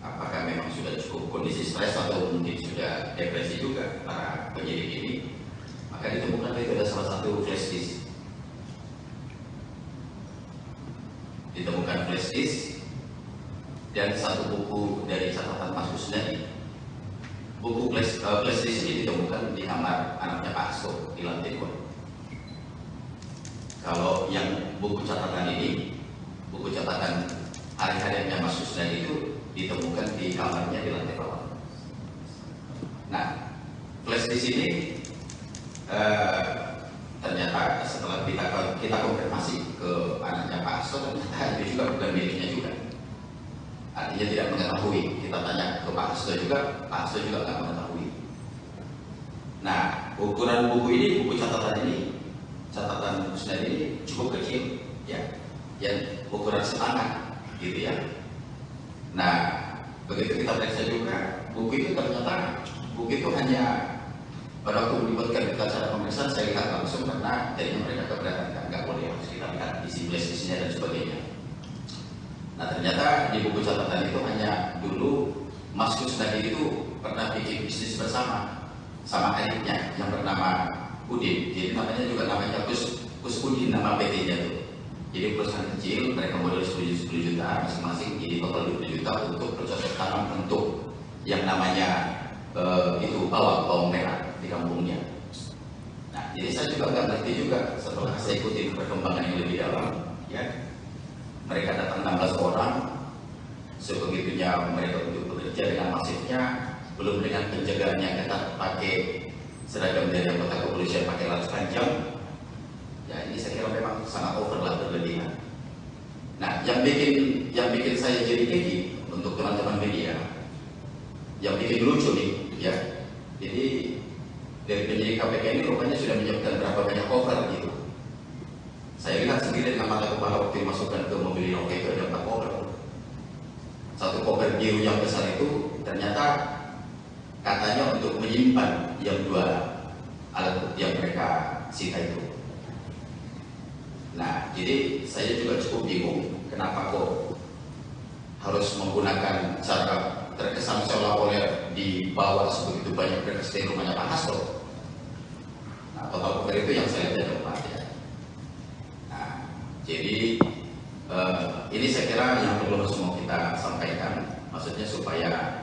Speaker 2: apakah memang sudah cukup kondisi stres atau mungkin sudah depresi juga para penyidik ini. Maka ditemukan itu ada salah satu flash disk. Ditemukan flash disk dan satu buku dari catatan Mas Kusnadi. Buku flash disk ini ditemukan di kamar anaknya Pak Hasto di lantai 2. Kalau yang buku catatan ini, buku catatan hari-harinya Mas Kusnadi itu ditemukan di kamarnya di lantai bawah. Nah, flash disk ini ternyata setelah kita konfirmasi ke anaknya Pak Hasto, ternyata itu juga bukan miliknya juga. Artinya tidak mengetahui. Kita tanya ke Pak Hasto juga, Pak Hasto juga nggak mengetahui. Nah, ukuran buku ini, buku catatan Kusnadi ini cukup kecil, ya, yang ukuran setangan, gitu ya. Nah, begitu kita periksa juga, buku itu ternyata hanya pada waktu melibatkan kita cara pemeriksaan, saya lihat langsung karena jadinya mereka keberatan, nggak boleh harus kita lihat isi flash-nya dan sebagainya. Nah, ternyata di buku catatan itu hanya dulu Mas Kusnadi itu pernah bikin bisnis bersama sama adiknya yang bernama Udin. Jadi namanya Kus Udin, nama PT-nya tuh. Jadi perusahaan kecil, mereka modal 10 juta masing-masing, jadi total 20 juta untuk bercocok tanam untuk yang namanya itu bawang merah di kampungnya. Nah, jadi saya juga nggak ngerti juga setelah saya ikuti perkembangan yang lebih dalam, ya. Mereka datang 16 orang, sebegitunya mereka untuk bekerja dengan masifnya, belum dengan penjagaan yang ketat, pakai seragam dari anggota kepolisian, pakai laras panjang. Ya, ini saya kira memang sangat over lah, berlebihan. Nah, yang bikin saya jadi gigi untuk teman-teman media, yang bikin lucu nih, ya. Jadi dari penyidik KPK ini rupanya sudah menyiapkan berapa banyak cover gitu. Saya lihat sendiri dengan mata kepala waktu dimasukkan ke mobil Innova itu ada 4 koper. Satu koper biru yang besar itu ternyata katanya untuk menyimpan yang 2 alat bukti yang mereka sita itu. Nah, jadi saya juga cukup bingung kenapa kok harus menggunakan cara terkesan seolah-olah dibawa sebegitu banyak berkas dari rumahnya Pak Hasto. Nah, total koper itu yang saya lihat tempat ya. Jadi ini saya kira yang perlu harus mau kita sampaikan, maksudnya supaya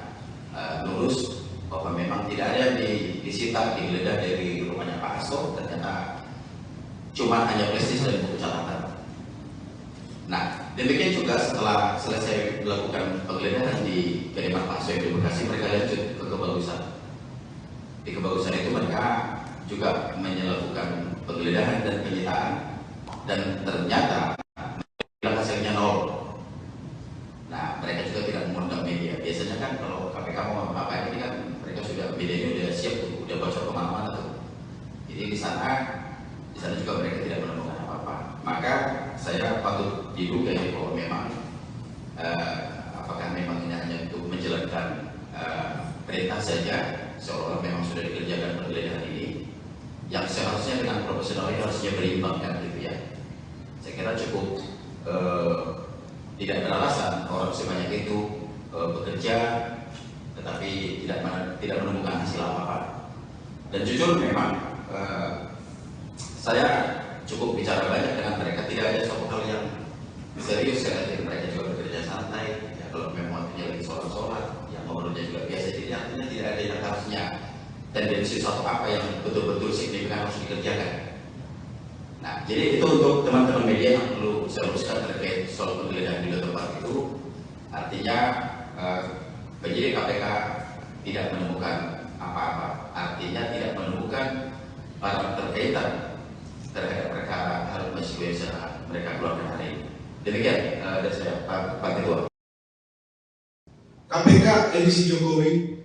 Speaker 2: lurus bahwa memang tidak ada yang disita, digeledah dari rumahnya Pak Hasto, ternyata cuma hanya flash disk dan buku catatan. demikian juga setelah selesai melakukan penggeledahan di kediaman Pak Hasto di Bekasi, mereka lanjut ke Kebagusan. Di Kebagusan itu mereka juga melakukan penggeledahan dan penyitaan, dan ternyata hasilnya nol. Nah, mereka juga tidak mengundang media. Biasanya kan kalau KPK mau apa ini kan mereka sudah, medianya udah siap tuh, udah bocor kemana-mana tuh. Jadi di sana juga mereka tidak menemukan apa-apa. Maka saya patut diduga ya bahwa memang apakah memang ini hanya untuk menjalankan perintah saja, seolah-olah memang sudah dikerjakan penggeledahan ini, yang seharusnya dengan profesional ini harusnya berimbang kan gitu ya. Saya kira cukup tidak beralasan orang sebanyak itu bekerja tetapi tidak menemukan hasil apa-apa. Dan jujur memang saya cukup bicara banyak dengan mereka, tidak ada suatu hal yang serius karena mereka juga bekerja santai. Ya, kalau memang waktunya lagi sholat, yang ngobrolnya juga biasa, jadi artinya tidak ada yang harusnya tendensi suatu apa yang betul-betul signifikan harus dikerjakan. Nah, jadi itu untuk teman-teman media yang perlu saya luruskan terkait soal penggeledahan di tempat itu. Artinya penyidik KPK tidak menemukan apa-apa, artinya tidak menemukan barang terkaitan terhadap perkara Harun Masiku yang mereka keluarkan hari ini. Demikian dari saya, Pak Ketua.
Speaker 3: KPK edisi Jokowi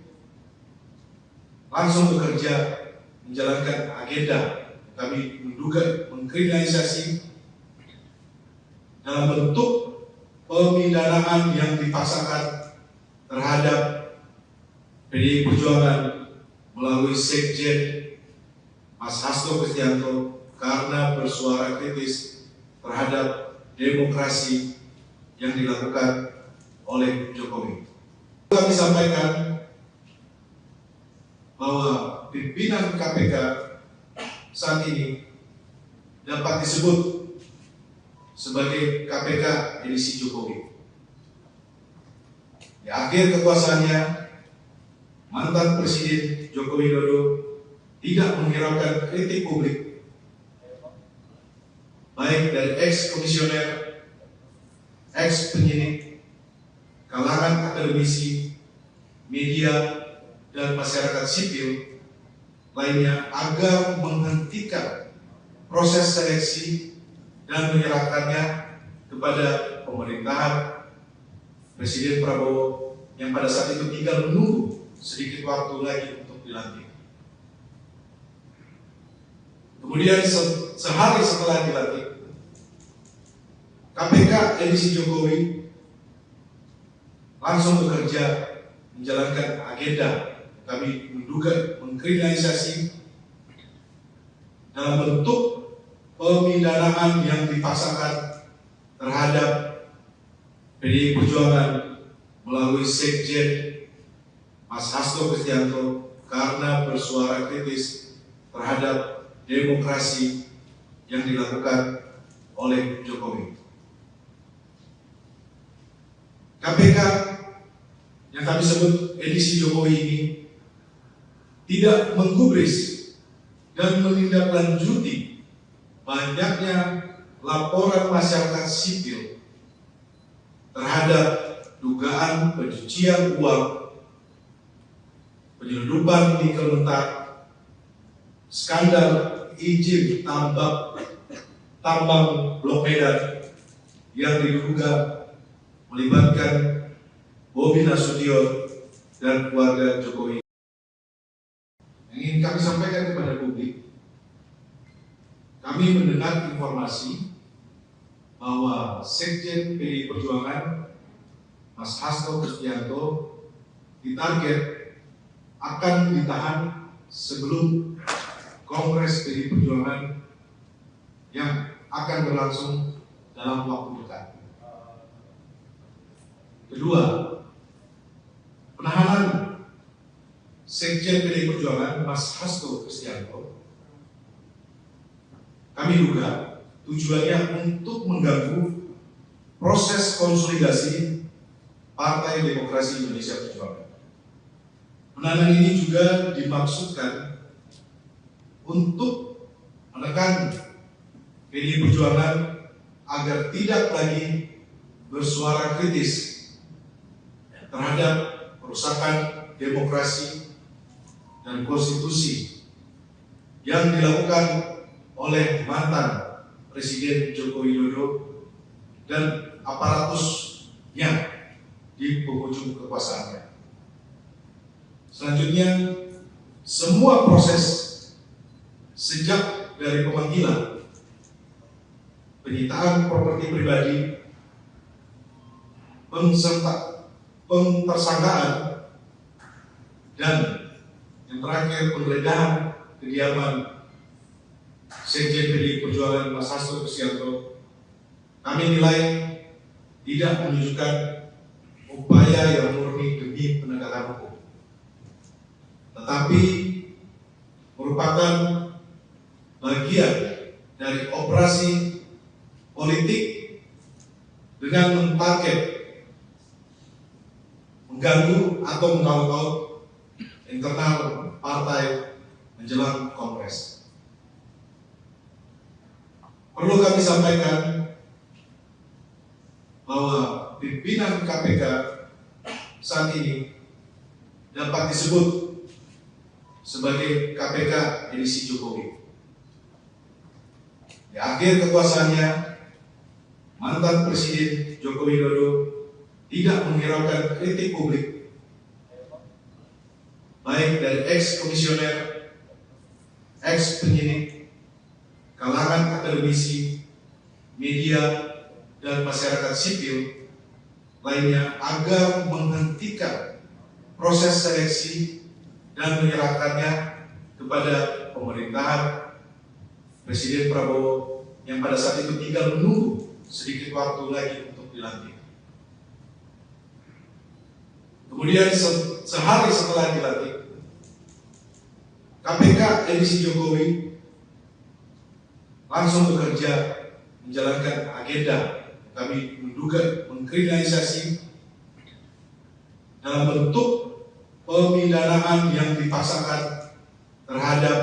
Speaker 3: langsung bekerja menjalankan agenda. Kami menduga mengkriminalisasi dalam bentuk pemidanaan yang dipaksakan terhadap PDI Perjuangan melalui Sekjen Mas Hasto Kristianto karena bersuara kritis terhadap demokrasi yang dilakukan oleh Jokowi. Kami sampaikan bahwa pimpinan KPK saat ini dapat disebut sebagai KPK edisi Jokowi. Di akhir kekuasaannya, mantan Presiden Joko Widodo tidak menghiraukan kritik publik, baik dari ex-komisioner, ex-penyidik, kalangan akademisi, media, dan masyarakat sipil lainnya agar menghentikan proses seleksi dan menyerahkannya kepada pemerintahan Presiden Prabowo yang pada saat itu tinggal menunggu sedikit waktu lagi untuk dilantik. Kemudian sehari setelah dilantik, KPK edisi Jokowi langsung bekerja menjalankan agenda. Kami menduga mengkriminalisasi dalam bentuk pemidanaan yang dipaksakan terhadap PDI Perjuangan melalui Sekjen Mas Hasto Kristianto karena bersuara kritis terhadap demokrasi yang dilakukan oleh Jokowi. KPK yang kami sebut edisi Jokowi ini tidak menggubris dan menindaklanjuti banyaknya laporan masyarakat sipil terhadap dugaan pencucian uang, penyelundupan nikel mentah, skandal izin tambang Blok Medan yang diduga melibatkan Bobi Nasution dan keluarga Jokowi. Yang ingin kami sampaikan kepada publik, kami mendengar informasi bahwa Sekjen PDI Perjuangan Mas Hasto Kristianto ditarget akan ditahan sebelum Kongres PDI Perjuangan yang akan berlangsung dalam waktu dekat. Kedua, penahanan Sekjen PDI Perjuangan Mas Hasto Kristianto kami duga tujuannya untuk mengganggu proses konsolidasi Partai Demokrasi Indonesia Perjuangan. Penahanan ini juga dimaksudkan untuk menekan PDI Perjuangan agar tidak lagi bersuara kritis terhadap perusakan demokrasi dan konstitusi yang dilakukan oleh mantan Presiden Joko Widodo dan aparatusnya di penghujung kekuasaannya. Selanjutnya, semua proses sejak dari pemanggilan, penyitaan properti pribadi, pentersangkaan, dan yang terakhir penggeledahan kediaman Sekjen PDI Perjuangan Mas Hasto Kristianto, kami nilai tidak menunjukkan upaya yang murni demi penegakan hukum, tetapi merupakan bagian dari operasi politik dengan mentarget mengganggu atau mengaut-ngaut internal partai menjelang Kongres. Perlu kami sampaikan bahwa pimpinan KPK saat ini dapat disebut sebagai KPK edisi Jokowi. Di akhir kekuasaannya, mantan Presiden Joko Widodo tidak menghiraukan kritik publik, baik dari ex-komisioner, ex-penyidik, kalangan akademisi, media, dan masyarakat sipil lainnya agar menghentikan proses seleksi dan menyerahkannya kepada pemerintahan Presiden Prabowo yang pada saat itu tinggal menunggu sedikit waktu lagi untuk dilantik. Kemudian sehari setelah dilantik, KPK edisi Jokowi langsung bekerja menjalankan agenda kami menduga mengkriminalisasi dalam bentuk pemidanaan yang dipaksakan terhadap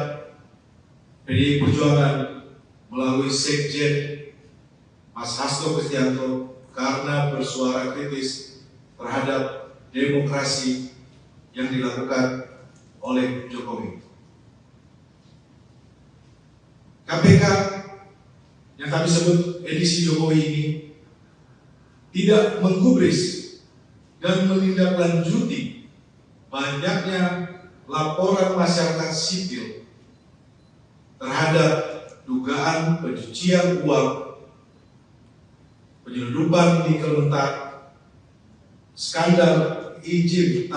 Speaker 3: PDI Perjuangan melalui Sekjen Mas Hasto Kristianto karena bersuara kritis terhadap demokrasi yang dilakukan oleh Jokowi. KPK yang kami sebut edisi Jokowi ini tidak menggubris dan menindaklanjuti banyaknya laporan masyarakat sipil terhadap dugaan pencucian uang, penyelundupan nikel mentah, skandal izin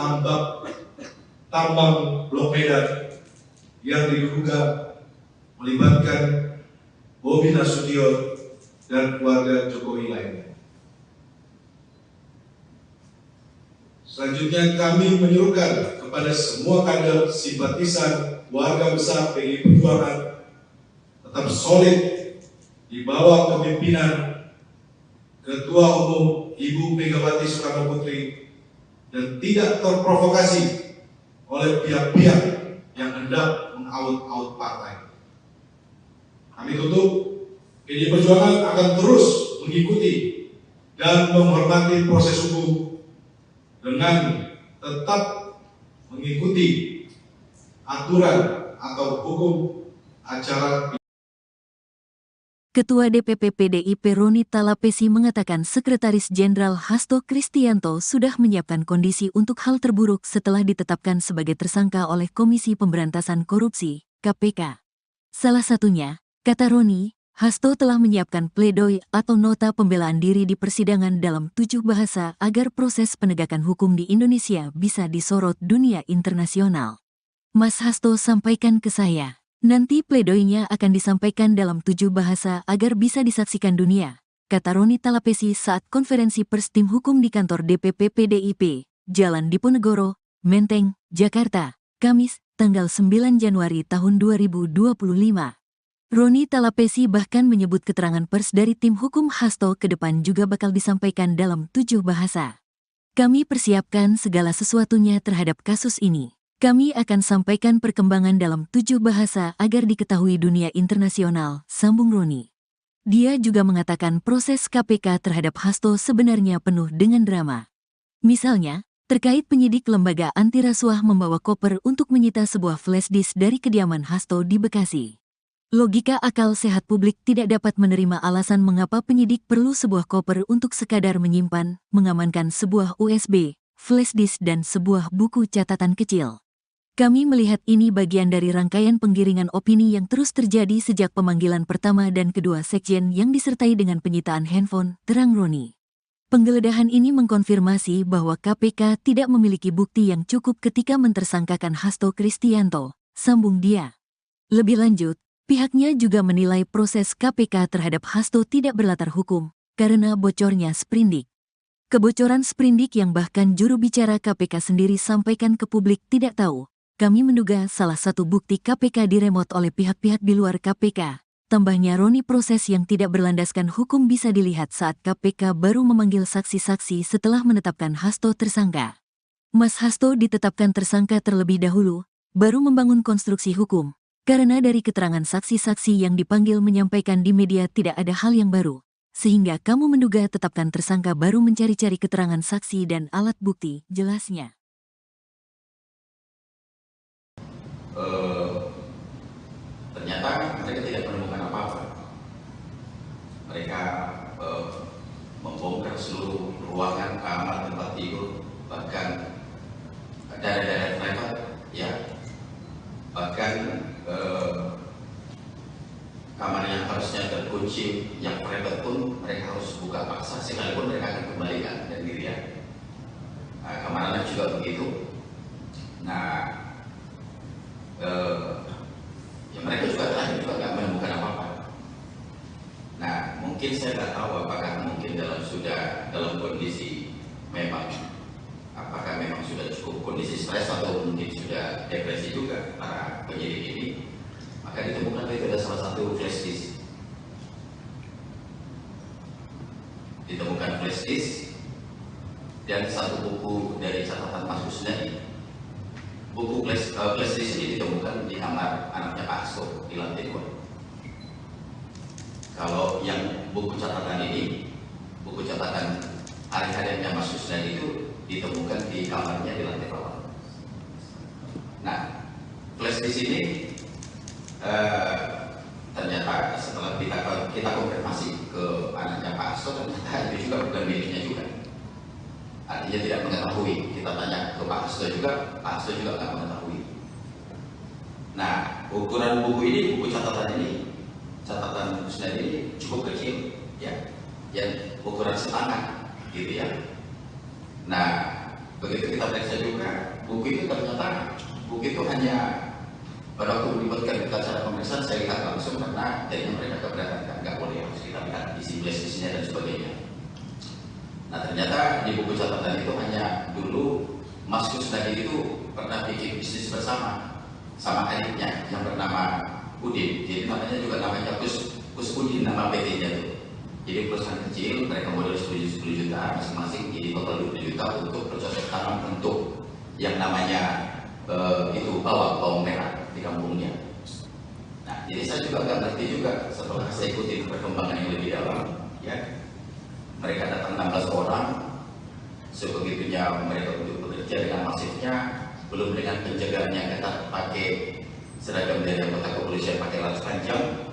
Speaker 3: tambang Blok Medan yang diduga melibatkan Bobi Nasution dan keluarga Jokowi lainnya. Selanjutnya kami menyuruhkan kepada semua kader simpatisan warga besar PDI Perjuangan tetap solid di bawah kepemimpinan Ketua Umum Ibu Megawati Soekarno Putri dan tidak terprovokasi oleh pihak-pihak yang hendak mengaut-aut partai. Kami tutup, PDI Perjuangan akan terus mengikuti dan menghormati proses hukum dengan tetap mengikuti aturan atau hukum acara.
Speaker 1: Ketua DPP PDIP Roni Talapesi mengatakan Sekretaris Jenderal Hasto Kristianto sudah menyiapkan kondisi untuk hal terburuk setelah ditetapkan sebagai tersangka oleh Komisi Pemberantasan Korupsi, KPK. Salah satunya, kata Roni, Hasto telah menyiapkan pledoi atau nota pembelaan diri di persidangan dalam 7 bahasa agar proses penegakan hukum di Indonesia bisa disorot dunia internasional. Mas Hasto sampaikan ke saya, nanti pledoinya akan disampaikan dalam 7 bahasa agar bisa disaksikan dunia, kata Roni Talapesi saat konferensi pers tim hukum di kantor DPP PDIP, Jalan Diponegoro, Menteng, Jakarta, Kamis, tanggal 9 Januari tahun 2025. Roni Talapesi bahkan menyebut keterangan pers dari tim hukum Hasto ke depan juga bakal disampaikan dalam 7 bahasa. Kami persiapkan segala sesuatunya terhadap kasus ini. Kami akan sampaikan perkembangan dalam 7 bahasa agar diketahui dunia internasional, sambung Roni. Dia juga mengatakan proses KPK terhadap Hasto sebenarnya penuh dengan drama. Misalnya, terkait penyidik lembaga anti rasuah membawa koper untuk menyita sebuah flash disk dari kediaman Hasto di Bekasi. Logika akal sehat publik tidak dapat menerima alasan mengapa penyidik perlu sebuah koper untuk sekadar menyimpan, mengamankan sebuah USB, flash disk dan sebuah buku catatan kecil. Kami melihat ini bagian dari rangkaian penggiringan opini yang terus terjadi sejak pemanggilan pertama dan kedua sekjen yang disertai dengan penyitaan handphone, terang Roni. Penggeledahan ini mengkonfirmasi bahwa KPK tidak memiliki bukti yang cukup ketika mentersangkakan Hasto Kristianto, sambung dia. Lebih lanjut, pihaknya juga menilai proses KPK terhadap Hasto tidak berlatar hukum, karena bocornya sprindik. Kebocoran sprindik yang bahkan juru bicara KPK sendiri sampaikan ke publik tidak tahu. Kami menduga salah satu bukti KPK diremot oleh pihak-pihak di luar KPK. Tambahnya Roni, proses yang tidak berlandaskan hukum bisa dilihat saat KPK baru memanggil saksi-saksi setelah menetapkan Hasto tersangka. Mas Hasto ditetapkan tersangka terlebih dahulu, baru membangun konstruksi hukum. Karena dari keterangan saksi-saksi yang dipanggil menyampaikan di media tidak ada hal yang baru. Sehingga kamu menduga tetapkan tersangka baru mencari-cari keterangan saksi dan alat bukti, jelasnya.
Speaker 2: Ternyata mereka tidak menemukan apa-apa. Mereka membongkar seluruh ruangan, kamar, tempat tidur, bahkan daerah-daerah privat, ya, bahkan kamar yang harusnya terkunci, yang private pun mereka harus buka paksa, sekalipun mereka akan kembalikan dan diri ya. Kamar anak juga begitu. Nah, ya mereka juga terakhir juga nggak menemukan apa-apa. Nah, mungkin saya nggak tahu apakah mungkin dalam kondisi memang, apakah memang sudah cukup kondisi stres atau mungkin sudah depresi juga para penyidik ini. Maka ditemukan itu ada salah satu flash disk. Ditemukan flash disk dan satu buku dari catatan Mas Kusnadi. Buku flash disk ini ditemukan di kamar anaknya Pak Hasto di lantai 2. Kalau yang buku catatan ini, buku catatan hari-harinya Mas Kusnadi itu ditemukan di kamarnya di lantai bawah. Nah, flash disk ini ternyata setelah kita konfirmasi ke anaknya Pak Hasto, ternyata itu juga bukan miliknya juga. Artinya tidak mengetahui. Kita tanya ke Pak Hasto juga, Pak Hasto juga nggak mengetahui. Nah, ukuran buku ini, buku catatan ini, catatan Kusnadi ini cukup kecil, ya, yang ukuran setangan, gitu ya. Nah, begitu kita periksa juga, buku itu ternyata buku itu hanya pada waktu melibatkan kita cara pemeriksaan, saya lihat langsung karena jadinya mereka keberatan, nggak boleh harus kita lihat isi flash-disknya dan sebagainya. Nah, ternyata di buku catatan itu hanya dulu Mas Kusnadi itu pernah bikin bisnis bersama sama adiknya yang bernama Udin. Jadi namanya juga namanya Kus Udin, nama PT-nya itu. Jadi perusahaan kecil, mereka modal 10 juta masing-masing, jadi total 20 juta untuk bercocok tanam untuk yang namanya itu bawang merah di kampungnya. Nah, jadi saya juga nggak ngerti juga setelah saya ikuti perkembangan yang lebih dalam, ya. Mereka datang 16 orang, sebegitunya mereka untuk bekerja dengan masifnya, belum dengan penjagaan yang ketat pakai seragam dari anggota kepolisian pakai laras panjang.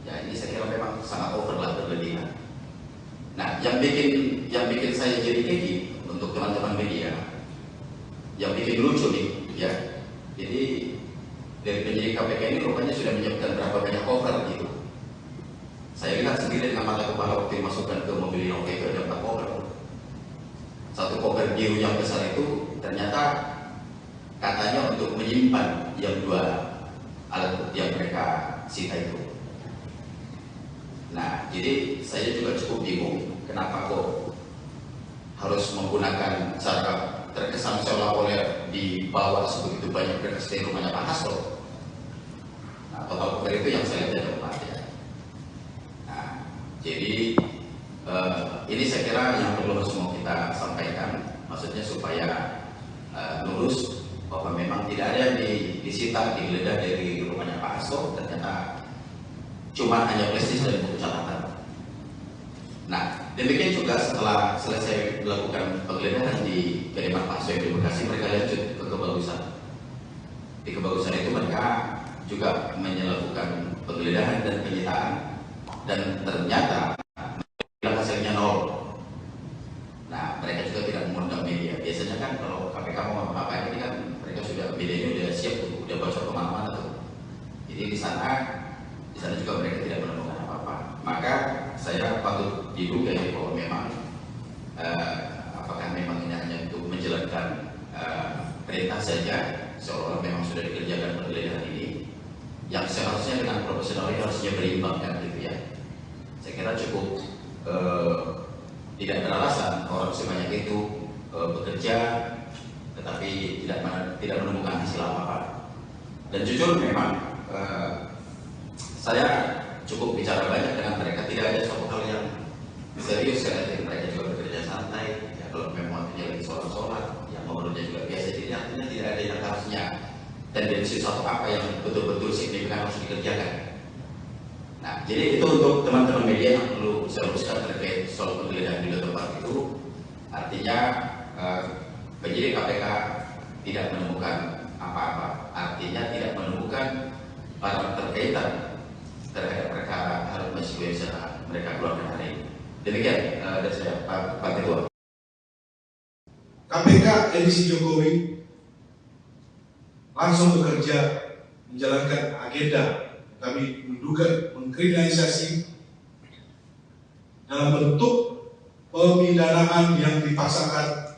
Speaker 2: Ya, ini saya kira memang sangat over lah, berlebihan. Nah, yang bikin saya jadi keki untuk teman-teman media, yang bikin lucu nih, ya. Jadi dari penyidik KPK ini rupanya sudah menyiapkan berapa banyak cover gitu. Saya lihat sendiri dengan mata kepala waktu dimasukkan ke mobil Innova itu ada 4 koper. Satu koper biru yang besar itu ternyata katanya untuk menyimpan yang 2 alat bukti yang mereka sita itu. Nah, jadi saya juga cukup bingung kenapa kok harus menggunakan cara terkesan seolah-olah dibawa sebegitu banyak berkas dari rumahnya Pak Hasto. Nah, total koper itu yang saya lihat ada 4 ya. Jadi ini saya kira yang perlu harus mau kita sampaikan, maksudnya supaya lurus bahwa memang tidak ada yang disita, digeledah dari rumahnya Pak Hasto. Ternyata cuma hanya prestis dan buku catatan. Nah, demikian juga setelah selesai melakukan penggeledahan di kediaman Pak Hasto yang di Bekasi, mereka lanjut ke Kebagusan. Di Kebagusan itu mereka juga melakukan penggeledahan dan penyitaan, dan ternyata hasilnya nol. Nah, mereka juga tidak mengundang media. Biasanya kan kalau KPK mau apa-apa ini kan mereka sudah, medianya udah siap tuh, udah bocor kemana-mana tuh. Jadi di sana juga mereka tidak menemukan apa-apa. Maka saya patut diduga ya bahwa memang apakah memang ini hanya untuk menjalankan perintah saja, seolah memang sudah dikerjakan penggeledahan ini, yang seharusnya dengan profesional ini harusnya berimbang kan gitu ya. Saya kira cukup tidak beralasan orang sebanyak itu bekerja tetapi tidak menemukan hasil apa-apa. Dan jujur memang saya cukup bicara banyak dengan mereka, tidak ada suatu hal yang serius kan. Mereka juga bekerja santai ya, kalau memang waktunya lagi sholat yang menurutnya juga biasa, jadi artinya tidak ada yang harusnya tendensi suatu apa yang betul-betul signifikan harus dikerjakan. Nah, jadi itu untuk teman-teman media yang perlu saya luruskan terkait soal penggeledahan di tempat itu. Artinya penyidik KPK tidak menemukan apa-apa, artinya tidak menemukan barang terkaitan terhadap perkara Harun Masiku yang sudah mereka keluarkan hari ini. Demikian dari saya, Pak Ketua.
Speaker 3: KPK edisi Jokowi langsung bekerja menjalankan agenda kami menduga mengkriminalisasi dalam bentuk pemidanaan yang dipaksakan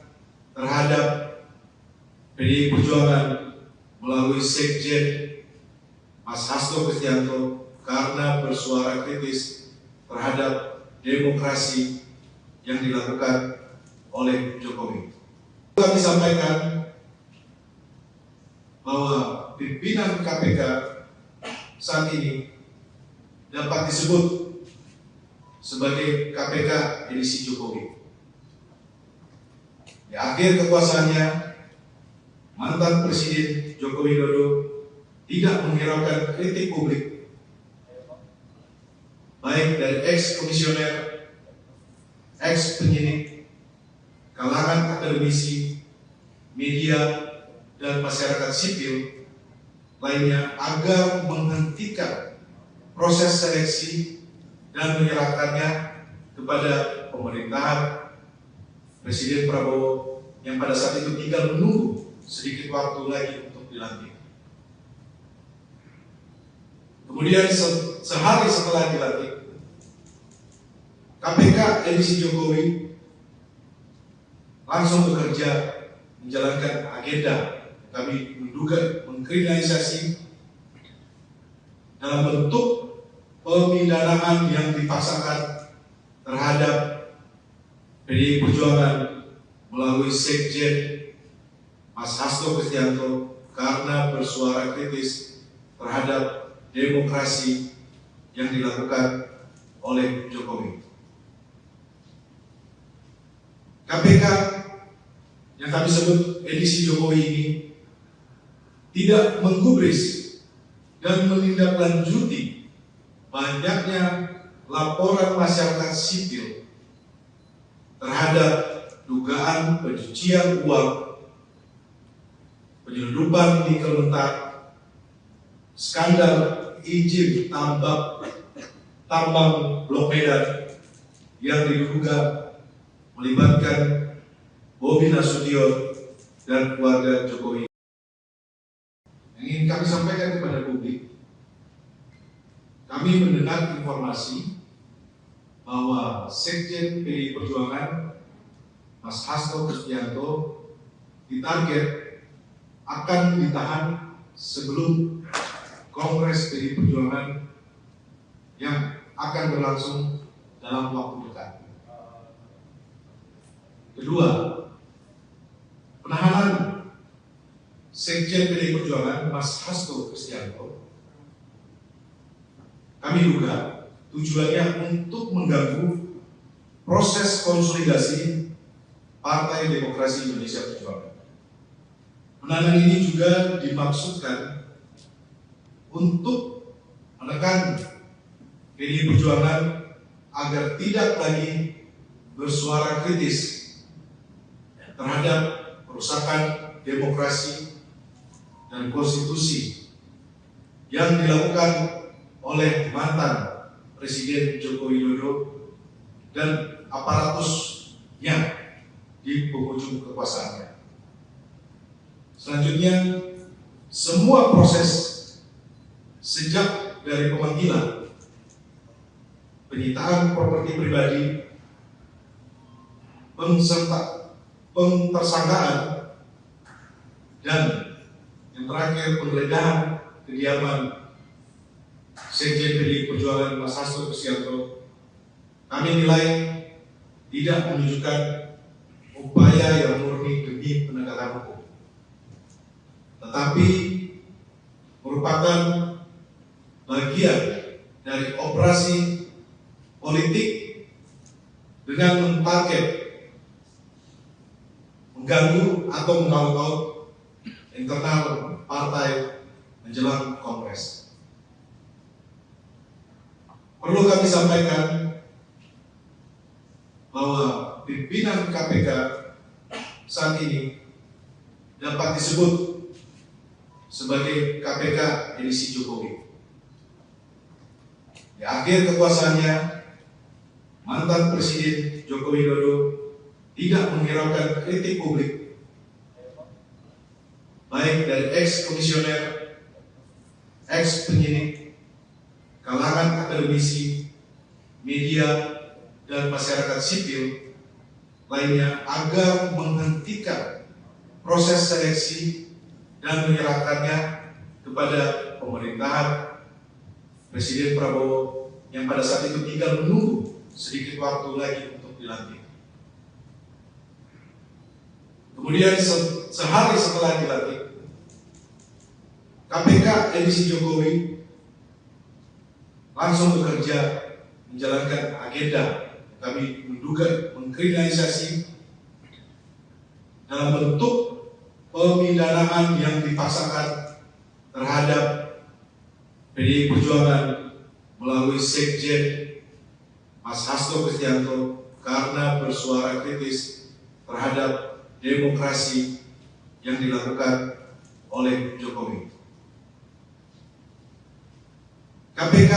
Speaker 3: terhadap PDI Perjuangan melalui Sekjen Mas Hasto Kristianto karena bersuara kritis terhadap demokrasi yang dilakukan oleh Jokowi. Kami sampaikan bahwa pimpinan KPK saat ini dapat disebut sebagai KPK edisi Jokowi. Di akhir kekuasaannya, mantan Presiden Joko Widodo tidak menghiraukan kritik publik, baik dari ex-komisioner, ex-penyidik, kalangan akademisi, media, dan masyarakat sipil lainnya agar menghentikan proses seleksi dan menyerahkannya kepada pemerintahan Presiden Prabowo yang pada saat itu tinggal menunggu sedikit waktu lagi untuk dilantik. Kemudian sehari setelah dilantik, KPK edisi Jokowi langsung bekerja menjalankan agenda kami menduga mengkriminalisasi dalam bentuk pemidanaan yang dipaksakan terhadap PDI Perjuangan melalui Sekjen Mas Hasto Kristianto karena bersuara kritis terhadap demokrasi yang dilakukan oleh Jokowi. KPK yang kami sebut edisi Jokowi ini tidak menggubris dan menindaklanjuti banyaknya laporan masyarakat sipil terhadap dugaan pencucian uang, penyelundupan nikel mentah, skandal izin tambang Blok Medan yang diduga melibatkan Bobi Nasution dan keluarga Jokowi. Yang ingin kami sampaikan kepada publik, kami mendengar informasi bahwa Sekjen PDI Perjuangan Mas Hasto Kristianto ditarget akan ditahan sebelum Kongres PDI Perjuangan yang akan berlangsung dalam waktu dekat. Kedua, penahanan Sekjen PDI Perjuangan Mas Hasto Kristianto kami duga tujuannya untuk mengganggu proses konsolidasi Partai Demokrasi Indonesia Perjuangan. Penahanan ini juga dimaksudkan untuk menekan PDI Perjuangan agar tidak lagi bersuara kritis terhadap perusakan demokrasi dan konstitusi yang dilakukan oleh mantan Presiden Joko Widodo dan aparatusnya di penghujung kekuasaannya. Selanjutnya, semua proses sejak dari pemanggilan, penyitaan properti pribadi, pentersangkaan, dan yang terakhir penggeledahan kediaman Sekjen PDI Perjuangan Mas Hasto Kristianto, kami nilai tidak menunjukkan upaya yang murni demi penegakan hukum, tetapi merupakan bagian dari operasi politik dengan mentarget mengganggu atau mengaut-ngaut internal partai menjelang Kongres. Perlu kami sampaikan bahwa pimpinan KPK saat ini dapat disebut sebagai KPK edisi Jokowi. Di akhir kekuasaannya, mantan Presiden Joko Widodo tidak menghiraukan kritik publik, baik dari ex-komisioner, ex-penyidik, kalangan akademisi, media, dan masyarakat sipil lainnya agar menghentikan proses seleksi dan menyerahkannya kepada pemerintahan Presiden Prabowo yang pada saat itu tinggal menunggu sedikit waktu lagi untuk dilantik. Kemudian sehari setelah dilantik, KPK edisi Jokowi langsung bekerja menjalankan agenda kami menduga mengkriminalisasi dalam bentuk pemidanaan yang dipaksakan terhadap PDI Perjuangan melalui Sekjen Mas Hasto Kristianto karena bersuara kritis terhadap demokrasi yang dilakukan oleh Jokowi. KPK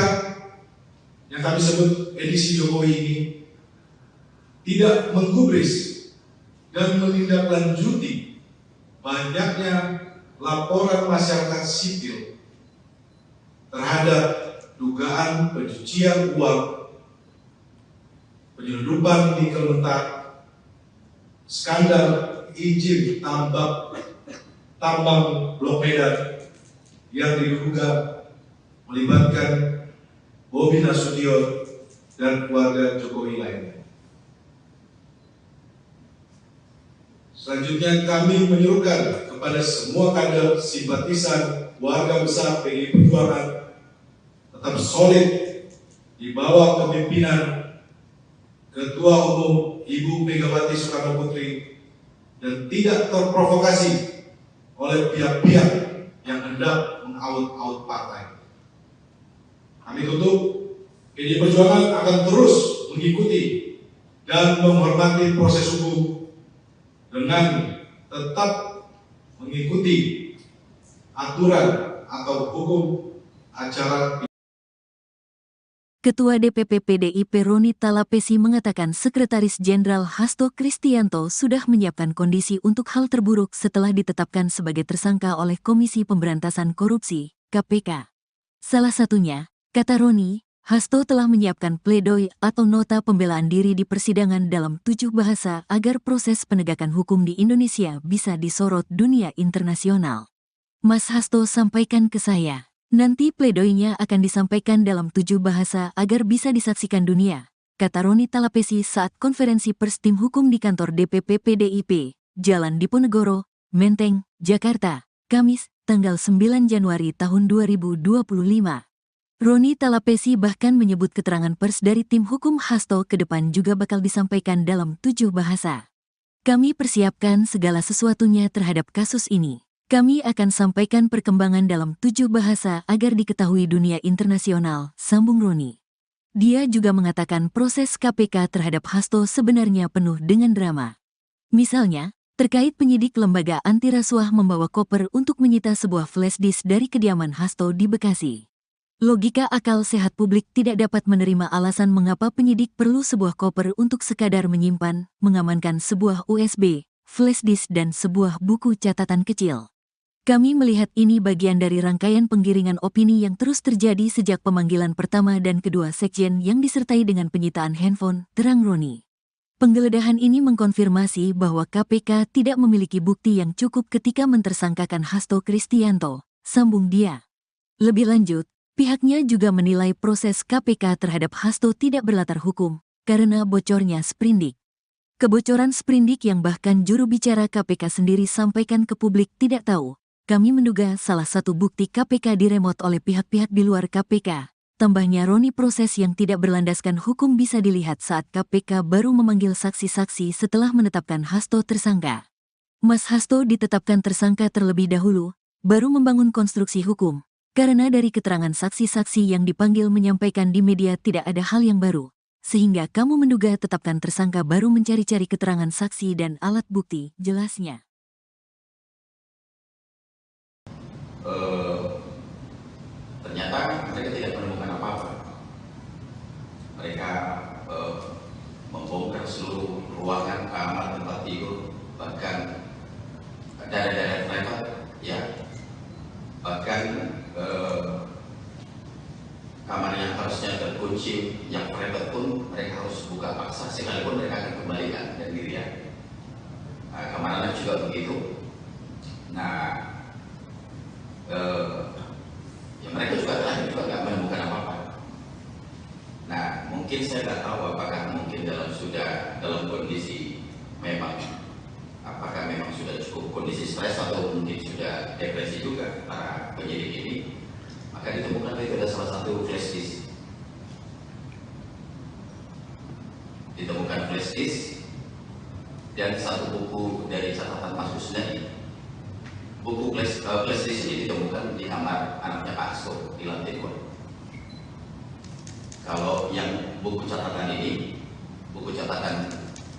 Speaker 3: yang kami sebut edisi Jokowi ini tidak menggubris dan menindaklanjuti banyaknya laporan masyarakat sipil terhadap dugaan pencucian uang, penyelundupan nikel mentah, skandal izin tambang Blok Medan yang diduga melibatkan Bobi Nasution dan keluarga Jokowi lainnya. Selanjutnya kami menyerukan kepada semua kader simpatisan warga besar PDI Perjuangan tetap solid di bawah kepemimpinan Ketua Umum Ibu Megawati Soekarno Putri dan tidak terprovokasi oleh pihak-pihak yang hendak mengaut-aut partai. Kami tutup, PDI Perjuangan akan terus mengikuti dan menghormati proses hukum dengan tetap mengikuti aturan atau hukum acara.
Speaker 1: Ketua DPP PDIP Roni Talapesi mengatakan Sekretaris Jenderal Hasto Kristianto sudah menyiapkan kondisi untuk hal terburuk setelah ditetapkan sebagai tersangka oleh Komisi Pemberantasan Korupsi, KPK. Salah satunya, kata Roni, Hasto telah menyiapkan pledoi atau nota pembelaan diri di persidangan dalam 7 bahasa agar proses penegakan hukum di Indonesia bisa disorot dunia internasional. Mas Hasto sampaikan ke saya, nanti pledoinya akan disampaikan dalam 7 bahasa agar bisa disaksikan dunia, kata Roni Talapesi saat konferensi pers tim hukum di kantor DPP PDIP, Jalan Diponegoro, Menteng, Jakarta, Kamis, tanggal 9 Januari tahun 2025. Roni Talapesi bahkan menyebut keterangan pers dari tim hukum Hasto ke depan juga bakal disampaikan dalam 7 bahasa. Kami persiapkan segala sesuatunya terhadap kasus ini. Kami akan sampaikan perkembangan dalam 7 bahasa agar diketahui dunia internasional, sambung Roni. Dia juga mengatakan proses KPK terhadap Hasto sebenarnya penuh dengan drama. Misalnya, terkait penyidik lembaga anti rasuah membawa koper untuk menyita sebuah flash disk dari kediaman Hasto di Bekasi. Logika akal sehat publik tidak dapat menerima alasan mengapa penyidik perlu sebuah koper untuk sekadar menyimpan, mengamankan sebuah USB, flash disk dan sebuah buku catatan kecil. Kami melihat ini bagian dari rangkaian penggiringan opini yang terus terjadi sejak pemanggilan pertama dan kedua sekjen yang disertai dengan penyitaan handphone, terang Roni. Penggeledahan ini mengkonfirmasi bahwa KPK tidak memiliki bukti yang cukup ketika mentersangkakan Hasto Kristianto, sambung dia. Lebih lanjut, pihaknya juga menilai proses KPK terhadap Hasto tidak berlatar hukum, karena bocornya sprindik. Kebocoran sprindik yang bahkan juru bicara KPK sendiri sampaikan ke publik tidak tahu. Kami menduga salah satu bukti KPK diremot oleh pihak-pihak di luar KPK. Tambahnya Roni, proses yang tidak berlandaskan hukum bisa dilihat saat KPK baru memanggil saksi-saksi setelah menetapkan Hasto tersangka. Mas Hasto ditetapkan tersangka terlebih dahulu, baru membangun konstruksi hukum. Karena dari keterangan saksi-saksi yang dipanggil menyampaikan di media tidak ada hal yang baru. Sehingga kamu menduga tetapkan tersangka baru mencari-cari keterangan saksi dan alat bukti, jelasnya.
Speaker 2: Ternyata mereka tidak menemukan apa-apa. Mereka membongkar seluruh ruangan, kamar, tempat tidur, bahkan daerah-daerah private, ya, bahkan kamar yang harusnya terkunci, yang private pun mereka harus buka paksa, sekalipun mereka akan kembalikan dan dirian. Kamar anak juga begitu. Nah, ya mereka juga terakhir juga nggak menemukan apa-apa. Nah, mungkin saya nggak tahu apakah mungkin dalam kondisi memang, apakah memang sudah cukup kondisi stres atau mungkin sudah depresi juga para penyidik ini. Maka ditemukan itu ada salah satu flash disk. Ditemukan flash disk dan satu buku dari catatan Mas Kusnadi. Buku flash disk ini ditemukan di kamar anaknya Pak Hasto di lantai 2. Kalau yang buku catatan ini, buku catatan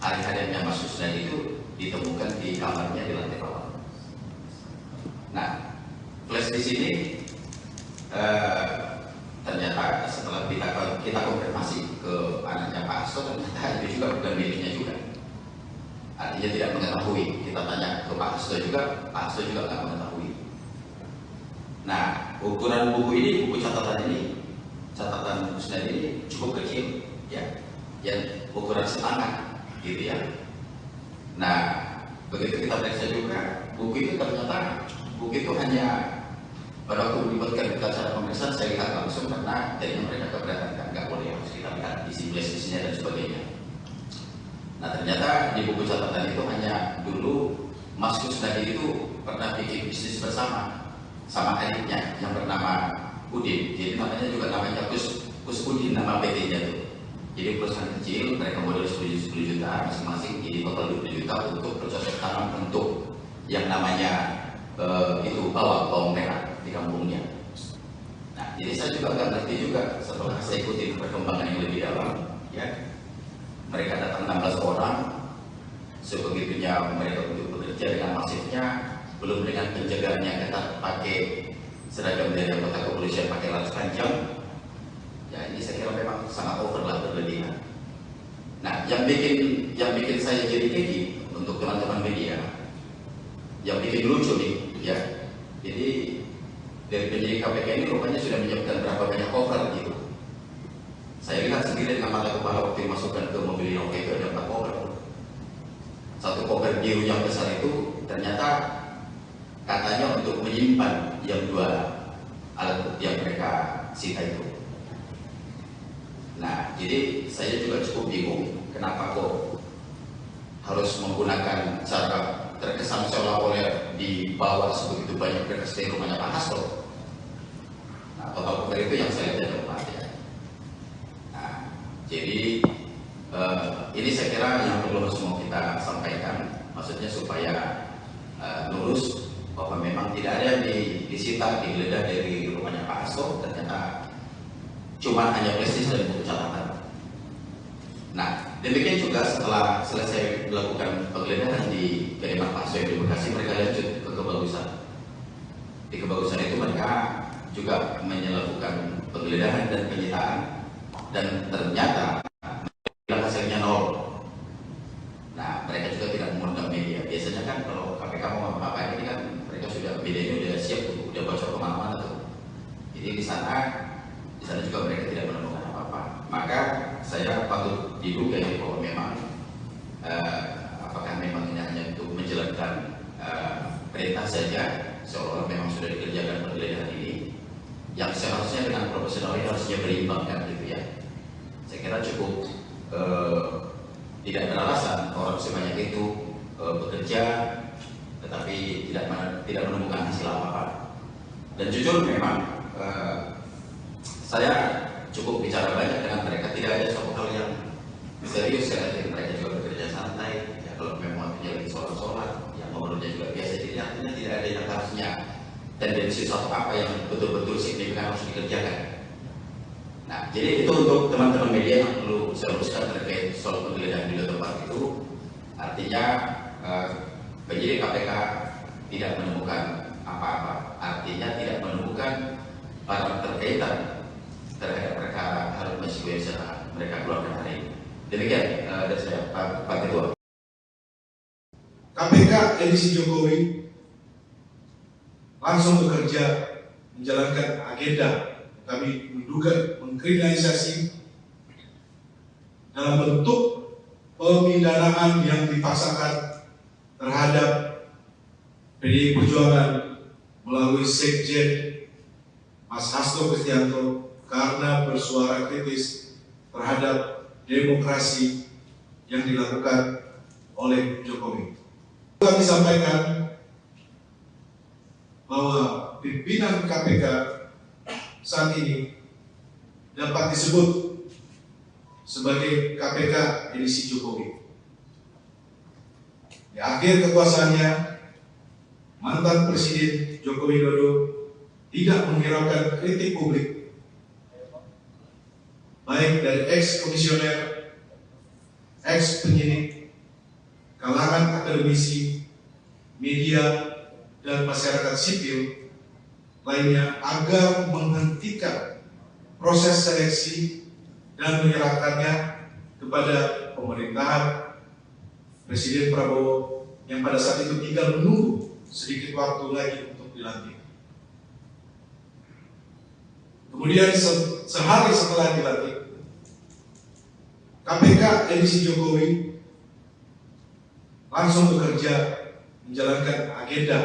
Speaker 2: hari-harinya Mas Kusnadi itu ditemukan di kamarnya di lantai bawah. Nah, flash disk ini ternyata setelah kita konfirmasi ke anaknya Pak Hasto, ternyata itu juga bukan miliknya juga. Artinya tidak mengetahui. Kita tanya ke Pak Hasto juga, Pak Hasto juga nggak mengetahui. Nah, ukuran buku ini, buku catatan Kusnadi ini cukup kecil, ya, yang ukuran setangan, gitu ya. Nah, begitu kita periksa juga, buku itu ternyata buku itu hanya pada waktu melibatkan kita secara pemeriksaan, saya lihat langsung karena jadinya mereka keberatan, nggak boleh harus kita lihat isi flash-nya dan sebagainya. Nah, ternyata di buku catatan itu hanya dulu Mas Kusnadi itu pernah bikin bisnis bersama sama adiknya yang bernama Udin. Jadi namanya juga namanya Kus Udin, nama PT-nya tuh. Jadi perusahaan kecil, mereka modal 10 juta masing-masing, jadi total 20 juta untuk bercocok tanam untuk yang namanya itu bawang merah di kampungnya. Nah, jadi saya juga nggak ngerti juga setelah saya ikuti perkembangan yang lebih dalam, ya. Mereka datang 16 orang, sebegitunya mereka untuk bekerja dengan masifnya, belum dengan penjagaannya ketat, pakai seragam dari anggota kepolisian, pakai laras panjang. Ya, ini saya kira memang sangat over lah, berlebihan. Nah, yang bikin saya jadi gigi untuk teman-teman media, yang bikin lucu nih, ya. Jadi dari penyidik KPK ini rupanya sudah menyiapkan berapa banyak cover gitu. Saya lihat sendiri dengan mata kepala waktu dimasukkan ke mobil Innova itu ada 4 koper. Satu koper biru yang besar itu ternyata katanya untuk menyimpan yang 2 alat bukti yang mereka sita itu. Nah, jadi saya juga cukup bingung kenapa kok harus menggunakan cara terkesan seolah-olah dibawa sebegitu banyak berkas dari rumahnya Pak Hasto. Nah, total koper itu yang saya lihat tempat ya. Jadi ini saya kira yang perlu harus mau kita sampaikan, maksudnya supaya lurus bahwa memang tidak ada yang disita, digeledah dari rumahnya Pak Hasto. Ternyata cuma hanya prestis dan buku catatan. Nah, demikian juga setelah selesai melakukan penggeledahan di kediaman Pak Soe di Bekasi, mereka lanjut ke Kebagusan. Di Kebagusan itu mereka juga melakukan penggeledahan dan penyitaan, dan ternyata hasilnya nol. Nah, mereka juga tidak mengundang media. Biasanya kan kalau KPK mau apa-apa ini kan mereka sudah, medianya udah siap tuh, udah bocor kemana-mana tuh. Jadi di sana juga mereka tidak menemukan apa-apa. Maka saya patut diduga ya bahwa memang apakah memang ini hanya untuk menjalankan perintah saja, seolah-olah memang sudah dikerjakan penggeledahan ini, yang seharusnya dengan profesional ini harusnya berimbang kan gitu ya. Saya kira cukup tidak beralasan orang sebanyak itu bekerja tetapi tidak menemukan hasil apa-apa. Dan jujur memang saya cukup bicara banyak dengan mereka, tidak ada suatu hal yang serius ya. Mereka juga bekerja santai ya, kalau memang waktunya lagi sholat yang ngobrolnya juga biasa, jadi artinya tidak ada yang harusnya tendensi suatu apa yang betul-betul signifikan harus dikerjakan. Nah, jadi itu untuk teman-teman media yang perlu saya luruskan terkait soal penggeledahan di tempat itu. Artinya penyidik KPK tidak menemukan apa-apa, artinya tidak menemukan barang terkaitan terhadap perkara Harun Masiku yang mereka keluarkan hari ini. Demikian dari saya, Pak Ketua.
Speaker 3: KPK edisi Jokowi langsung bekerja menjalankan agenda. Kami menduga mengkriminalisasi dalam bentuk pemidanaan yang dipaksakan terhadap PDI Perjuangan melalui Sekjen Mas Hasto Kristianto karena bersuara kritis terhadap demokrasi yang dilakukan oleh Jokowi. Kami sampaikan bahwa pimpinan KPK saat ini dapat disebut sebagai KPK edisi Jokowi. Di akhir kekuasaannya, mantan Presiden Joko Widodo tidak menghiraukan kritik publik, baik dari ex-komisioner, ex-penyidik, kalangan akademisi, media, dan masyarakat sipil lainnya agar menghentikan proses seleksi dan menyerahkannya kepada pemerintahan Presiden Prabowo yang pada saat itu tinggal menunggu sedikit waktu lagi untuk dilantik. Kemudian sehari setelah dilantik, KPK edisi Jokowi langsung bekerja menjalankan agenda.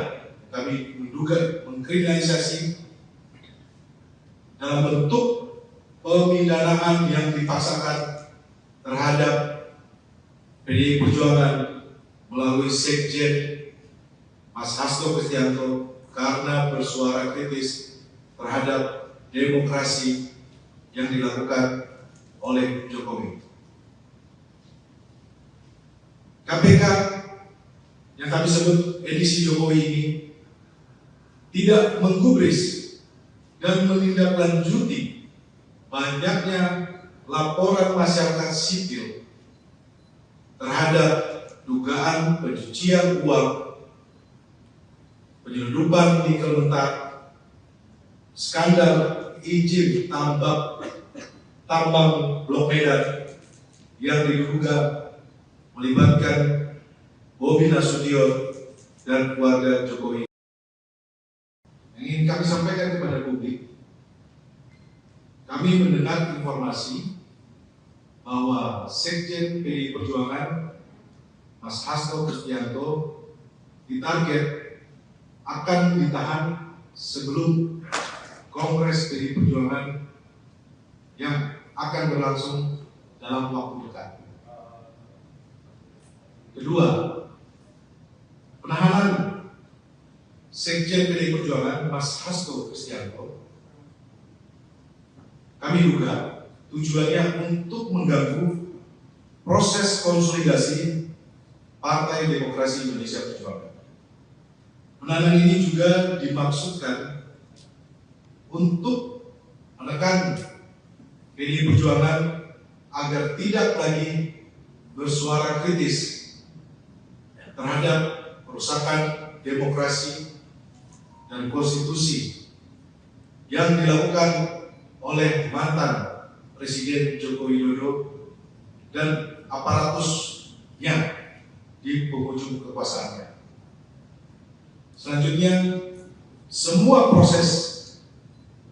Speaker 3: Kami menduga mengkriminalisasi dalam bentuk pemidanaan yang dipaksakan terhadap PDI Perjuangan melalui Sekjen Mas Hasto Kristianto karena bersuara kritis terhadap demokrasi yang dilakukan oleh Jokowi. KPK yang kami sebut edisi Jokowi ini tidak menggubris dan menindaklanjuti banyaknya laporan masyarakat sipil terhadap dugaan pencucian uang, penyelundupan nikel mentah, skandal izin tambang Blok Medan yang diduga melibatkan Bobi Nasution dan keluarga Jokowi. Yang ingin kami sampaikan kepada publik, kami mendengar informasi bahwa Sekjen PDI Perjuangan Mas Hasto Kristianto ditarget akan ditahan sebelum Kongres PDI Perjuangan yang akan berlangsung dalam waktu dekat. Kedua, penahanan Sekjen PDI Perjuangan Mas Hasto Kristianto kami duga tujuannya untuk mengganggu proses konsolidasi Partai Demokrasi Indonesia Perjuangan. Penahanan ini juga dimaksudkan untuk menekan PDI Perjuangan agar tidak lagi bersuara kritis terhadap perusakan demokrasi dan konstitusi yang dilakukan oleh mantan Presiden Joko Widodo dan aparatusnya di penghujung kekuasaannya. Selanjutnya, semua proses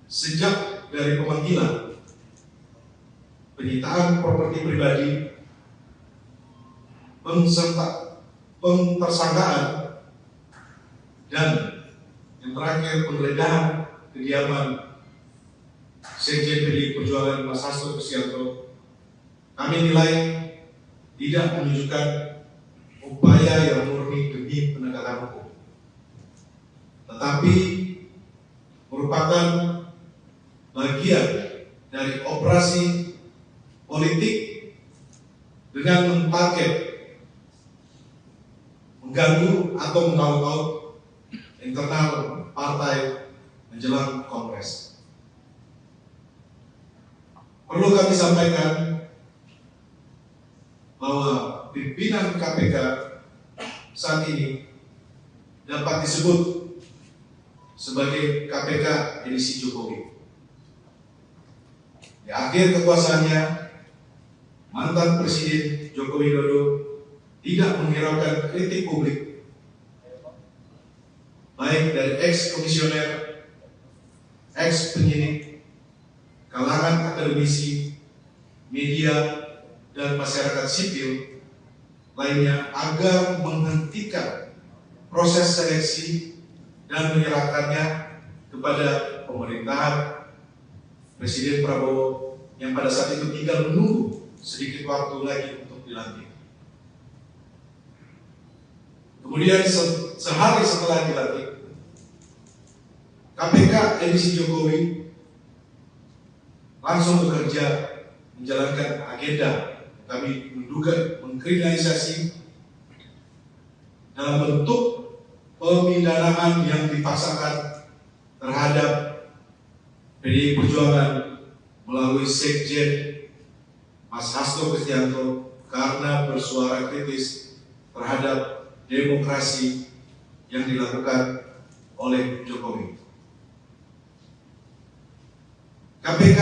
Speaker 3: sejak dari pemanggilan, penyitaan properti pribadi, pentersangkaan, dan yang terakhir penggeledahan kediaman Sekjen PDI Perjuangan Mas Hasto Kristianto, kami nilai tidak menunjukkan upaya yang murni demi penegakan hukum, tetapi merupakan bagian dari operasi politik dengan mentarget mengganggu atau mengaut-ngaut internal partai menjelang Kongres. Perlu kami sampaikan bahwa pimpinan KPK saat ini dapat disebut sebagai KPK edisi Jokowi. Di akhir kekuasaannya, mantan Presiden Joko Widodo tidak menghiraukan kritik publik, baik dari ex-komisioner, ex-penyidik, kalangan akademisi, media, dan masyarakat sipil lainnya agar menghentikan proses seleksi dan menyerahkannya kepada pemerintahan Presiden Prabowo yang pada saat itu tinggal menunggu sedikit waktu lagi untuk dilantik. Kemudian sehari setelah dilantik, KPK edisi Jokowi langsung bekerja menjalankan agenda kami menduga mengkriminalisasi dalam bentuk pemidanaan yang dipaksakan terhadap PDI Perjuangan melalui Sekjen Mas Hasto Kristianto karena bersuara kritis terhadap demokrasi yang dilakukan oleh Jokowi. KPK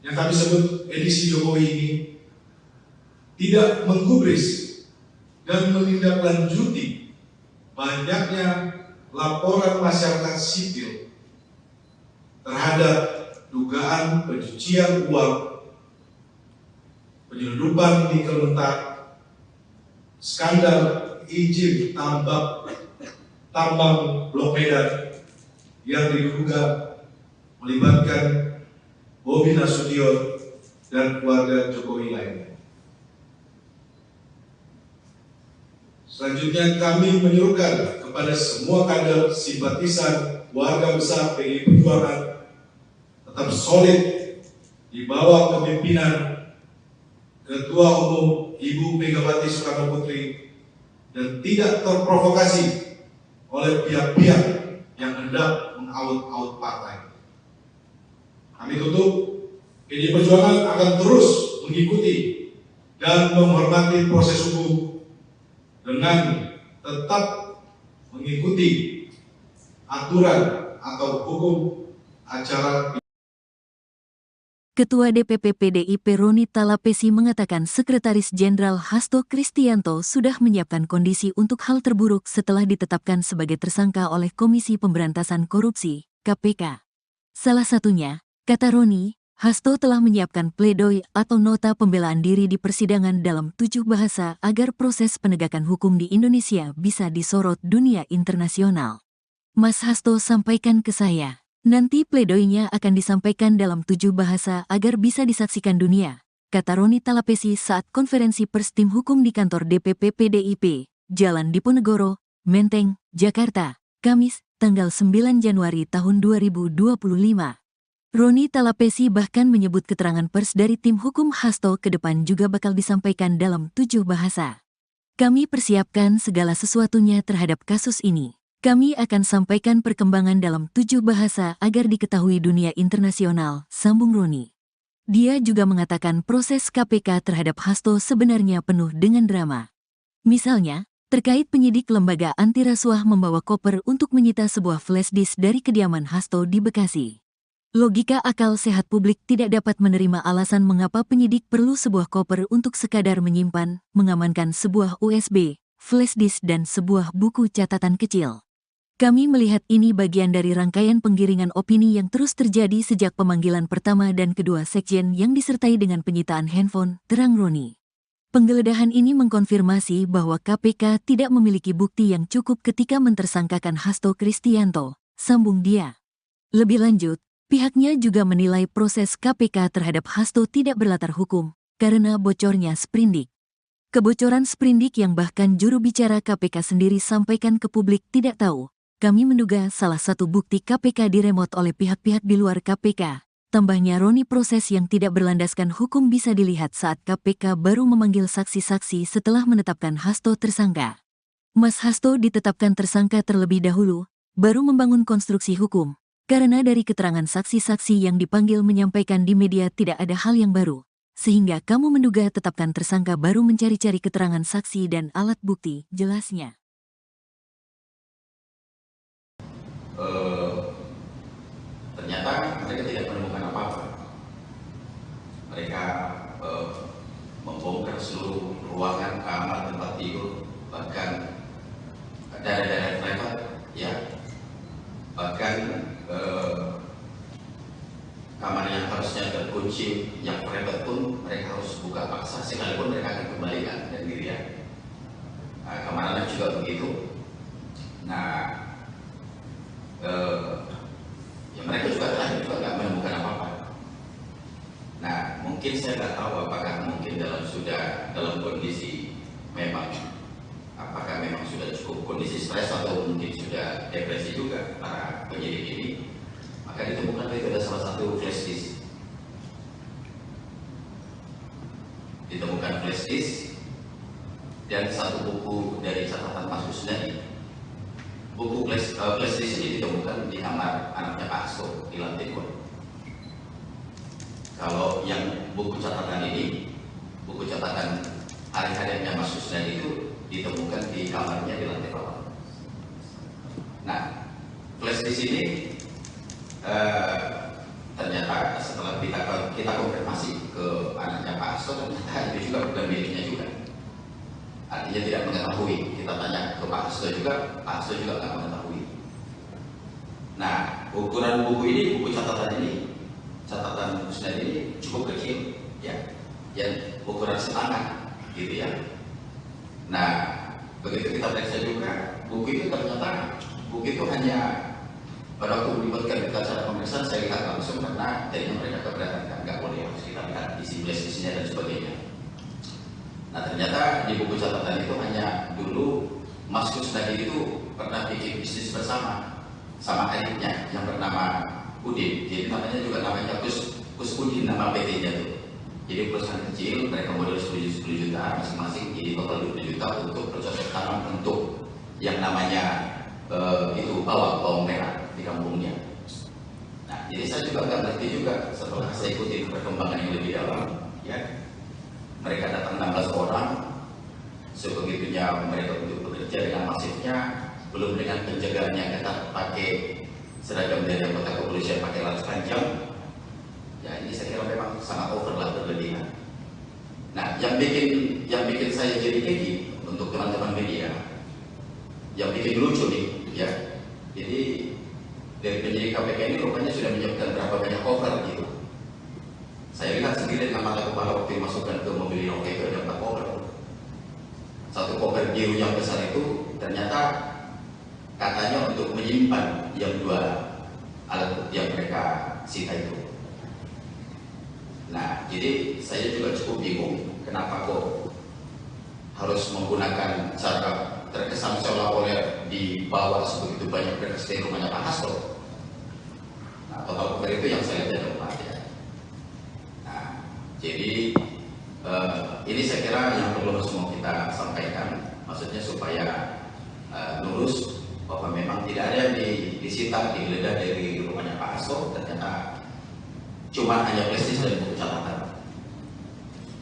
Speaker 3: yang kami sebut edisi Jokowi ini tidak menggubris dan menindaklanjuti banyaknya laporan masyarakat sipil terhadap dugaan pencucian uang, penyelundupan nikel mentah, skandal izin tambang Blok Medan yang diduga melibatkan Bobi Nasution dan keluarga Jokowi lainnya. Selanjutnya kami menyerukan kepada semua kader simpatisan warga besar PDI Perjuangan tetap solid di bawah kepemimpinan Ketua Umum Ibu Megawati Soekarno Putri dan tidak terprovokasi oleh pihak-pihak yang hendak mengaut-aut partai. Kami tutup, PDI Perjuangan akan terus mengikuti dan menghormati proses hukum dengan tetap mengikuti aturan atau hukum acara.
Speaker 1: Ketua DPP PDIP Roni Talapesi mengatakan Sekretaris Jenderal Hasto Kristianto sudah menyiapkan kondisi untuk hal terburuk setelah ditetapkan sebagai tersangka oleh Komisi Pemberantasan Korupsi, KPK. Salah satunya, kata Roni, Hasto telah menyiapkan pledoi atau nota pembelaan diri di persidangan dalam 7 bahasa agar proses penegakan hukum di Indonesia bisa disorot dunia internasional. Mas Hasto sampaikan ke saya, nanti pledoinya akan disampaikan dalam 7 bahasa agar bisa disaksikan dunia, kata Roni Talapesi saat konferensi pers tim hukum di kantor DPP PDIP, Jalan Diponegoro, Menteng, Jakarta, Kamis, tanggal 9 Januari tahun 2025. Roni Talapesi bahkan menyebut keterangan pers dari tim hukum Hasto ke depan juga bakal disampaikan dalam 7 bahasa. Kami persiapkan segala sesuatunya terhadap kasus ini. Kami akan sampaikan perkembangan dalam 7 bahasa agar diketahui dunia internasional, sambung Roni. Dia juga mengatakan proses KPK terhadap Hasto sebenarnya penuh dengan drama. Misalnya, terkait penyidik lembaga anti rasuah membawa koper untuk menyita sebuah flash disk dari kediaman Hasto di Bekasi. Logika akal sehat publik tidak dapat menerima alasan mengapa penyidik perlu sebuah koper untuk sekadar menyimpan, mengamankan sebuah USB, flash disk dan sebuah buku catatan kecil. Kami melihat ini bagian dari rangkaian penggiringan opini yang terus terjadi sejak pemanggilan pertama dan kedua sekjen yang disertai dengan penyitaan handphone, terang Roni. Penggeledahan ini mengkonfirmasi bahwa KPK tidak memiliki bukti yang cukup ketika mentersangkakan Hasto Kristianto, sambung dia. Lebih lanjut, pihaknya juga menilai proses KPK terhadap Hasto tidak berlatar hukum, karena bocornya sprindik. Kebocoran sprindik yang bahkan juru bicara KPK sendiri sampaikan ke publik tidak tahu. Kami menduga salah satu bukti KPK diremot oleh pihak-pihak di luar KPK. Tambahnya Roni, proses yang tidak berlandaskan hukum bisa dilihat saat KPK baru memanggil saksi-saksi setelah menetapkan Hasto tersangka. Mas Hasto ditetapkan tersangka terlebih dahulu, baru membangun konstruksi hukum. Karena dari keterangan saksi-saksi yang dipanggil menyampaikan di media tidak ada hal yang baru. Sehingga kamu menduga tetapkan tersangka baru mencari-cari keterangan saksi dan alat bukti, jelasnya.
Speaker 2: Ternyata mereka tidak menemukan apa-apa. Mereka membongkar seluruh ruangan, kamar, tempat tidur, bahkan daerah-daerah privat, ya, bahkan kamar yang harusnya terkunci, yang privat pun mereka harus buka paksa, sekalipun mereka akan kembalikan dan dirian. Kamar anak juga begitu. Nah, ya mereka juga terakhir juga nggak menemukan apa-apa. Nah, mungkin saya nggak tahu apakah mungkin dalam kondisi memang, apakah memang sudah cukup kondisi stres atau mungkin sudah depresi juga para penyidik ini. Maka ditemukan itu ada salah satu flash disk. Ditemukan flash disk dan satu buku dari catatan Mas Kusnadi. Buku flash disk ini ditemukan di kamar anaknya Pak Hasto di lantai 2. Kalau yang buku catatan ini, buku catatan hari-harinya Mas Kusnadi itu ditemukan di kamarnya di lantai bawah. Nah, flash disk ini ternyata setelah kita konfirmasi ke anaknya Pak Hasto, ternyata itu juga bukan miliknya juga. Artinya tidak mengetahui. Kita tanya ke Pak Hasto juga, Pak Hasto juga nggak mengetahui. Nah, ukuran buku ini, buku catatan Kusnadi ini cukup kecil, ya, yang ukuran setangan, gitu ya. Nah, begitu kita periksa juga, buku itu ternyata buku itu hanya pada waktu melibatkan kita secara pemeriksaan, saya lihat langsung karena jadinya mereka keberatan, nggak boleh harus kita lihat isi flash-nya dan sebagainya. Nah, ternyata di buku catatan itu hanya dulu Mas Kusnadi itu pernah bikin bisnis bersama sama adiknya yang bernama Udin. Jadi namanya Kus Udin, nama PT-nya tuh. Jadi perusahaan kecil, mereka modal 10 juta masing-masing, jadi total 20 juta untuk bercocok tanam untuk yang namanya itu bawang merah di kampungnya. Nah, jadi saya juga nggak ngerti juga setelah saya ikuti perkembangan yang lebih dalam, ya. Mereka datang 16 orang, sebegitunya mereka untuk bekerja dengan masifnya, belum dengan penjagaan yang ketat pakai seragam dari anggota kepolisian pakai laras panjang. Ya, ini saya kira memang sangat over lah, berlebihan. Nah, yang bikin saya jadi keki untuk teman-teman media, yang bikin lucu nih, ya. Jadi dari penyidik KPK ini rupanya sudah menyiapkan berapa banyak cover gitu. Saya lihat sendiri dengan mata kepala waktu dimasukkan ke mobil Inoke itu ada 4 koper. Satu koper biru yang besar itu ternyata katanya untuk menyimpan yang 2 alat bukti yang mereka sita itu. Nah, jadi saya juga cukup bingung kenapa kok harus menggunakan cara terkesan seolah-olah dibawa sebegitu banyak berkas dari rumahnya Pak Hasto. Nah, total koper itu yang saya lihat ada 4 ya. Jadi ini saya kira yang perlu harus mau kita sampaikan, maksudnya supaya lurus bahwa memang tidak ada yang disita, digeledah dari rumahnya Pak Hasto. Ternyata cuma hanya prestis dan buku catatan.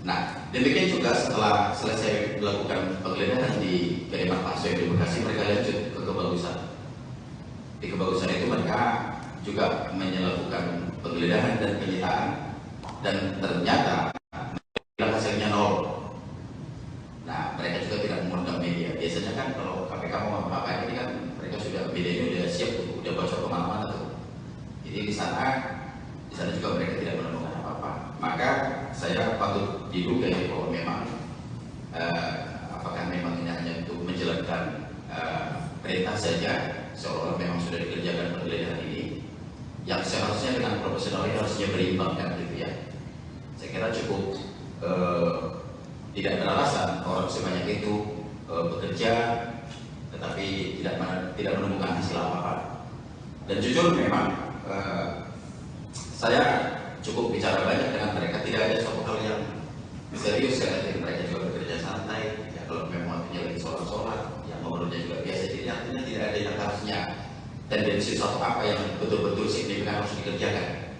Speaker 2: Nah, demikian juga setelah selesai melakukan penggeledahan di kediaman Pak Hasto di Bekasi, mereka lanjut ke Kebagusan. Di Kebagusan itu mereka juga melakukan penggeledahan dan penyitaan, dan ternyata hasilnya nol. Nah, mereka juga tidak mengundang media. Biasanya kan kalau KPK mau apa-apa ini kan mereka sudah, medianya udah siap tuh, udah bocor kemana-mana tuh. Jadi di sana juga mereka tidak menemukan apa-apa. Maka saya patut diduga ya bahwa memang apakah memang ini hanya untuk menjalankan perintah saja, seolah memang sudah dikerjakan penggeledahan ini, yang seharusnya dengan profesional ini harusnya berimbang kan gitu ya. Saya kira cukup tidak beralasan orang sebanyak itu bekerja tetapi tidak menemukan hasil apa-apa. Dan jujur memang saya cukup bicara banyak dengan mereka, tidak ada suatu hal yang serius karena mereka juga bekerja santai. Ya, kalau memang waktunya lagi sholat-sholat, yang ngobrolnya juga biasa, jadi artinya tidak ada yang harusnya tendensi suatu apa yang betul-betul signifikan harus dikerjakan.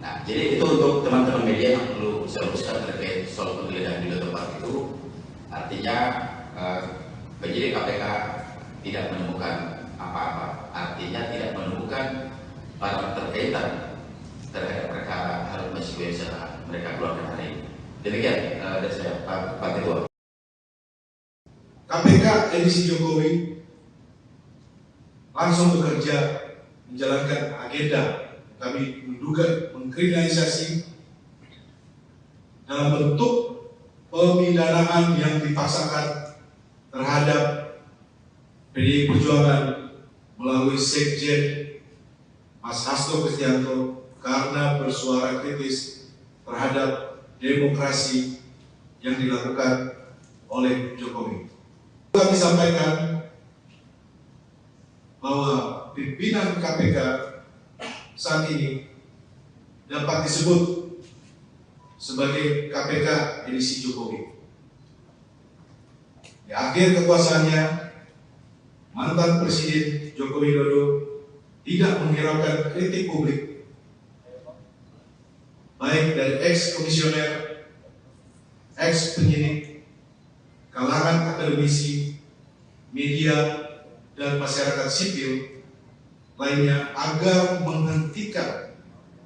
Speaker 2: Nah, jadi itu untuk teman-teman media yang perlu saya luruskan terkait soal penggeledahan di tempat itu. Artinya penyidik KPK tidak menemukan apa-apa, artinya tidak menemukan barang terkaitan terhadap perkara Harun Masiku yang mereka keluarkan hari ini. Demikian dari saya, Pak Ketua.
Speaker 3: KPK edisi Jokowi langsung bekerja menjalankan agenda kami menduga mengkriminalisasi dalam bentuk pemidanaan yang dipaksakan terhadap PDI Perjuangan melalui Sekjen Mas Hasto Kristianto karena bersuara kritis terhadap demokrasi yang dilakukan oleh Jokowi. Kami sampaikan bahwa pimpinan KPK saat ini dapat disebut sebagai KPK edisi Jokowi. Di akhir kekuasaannya, mantan Presiden Joko Widodo tidak menghiraukan kritik publik, baik dari ex-komisioner, ex-penyidik, kalangan akademisi, media, dan masyarakat sipil lainnya agar menghentikan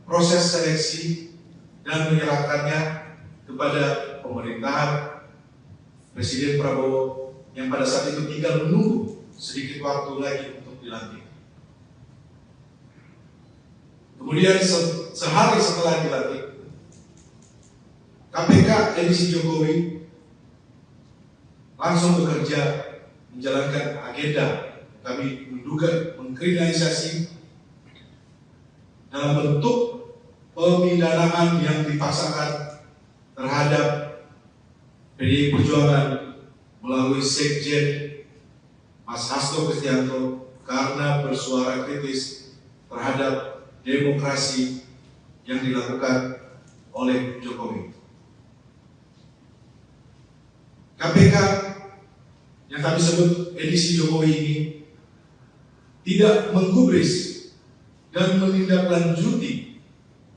Speaker 3: proses seleksi dan menyerahkannya kepada pemerintahan Presiden Prabowo yang pada saat itu tinggal menunggu sedikit waktu lagi untuk dilantik. Kemudian sehari setelah dilantik, KPK edisi Jokowi langsung bekerja menjalankan agenda kami menduga mengkriminalisasi dalam bentuk pemidanaan yang dipaksakan terhadap PDI Perjuangan melalui Sekjen Mas Hasto Kristianto karena bersuara kritis terhadap demokrasi yang dilakukan oleh Jokowi. KPK yang kami sebut edisi Jokowi ini tidak menggubris dan menindaklanjuti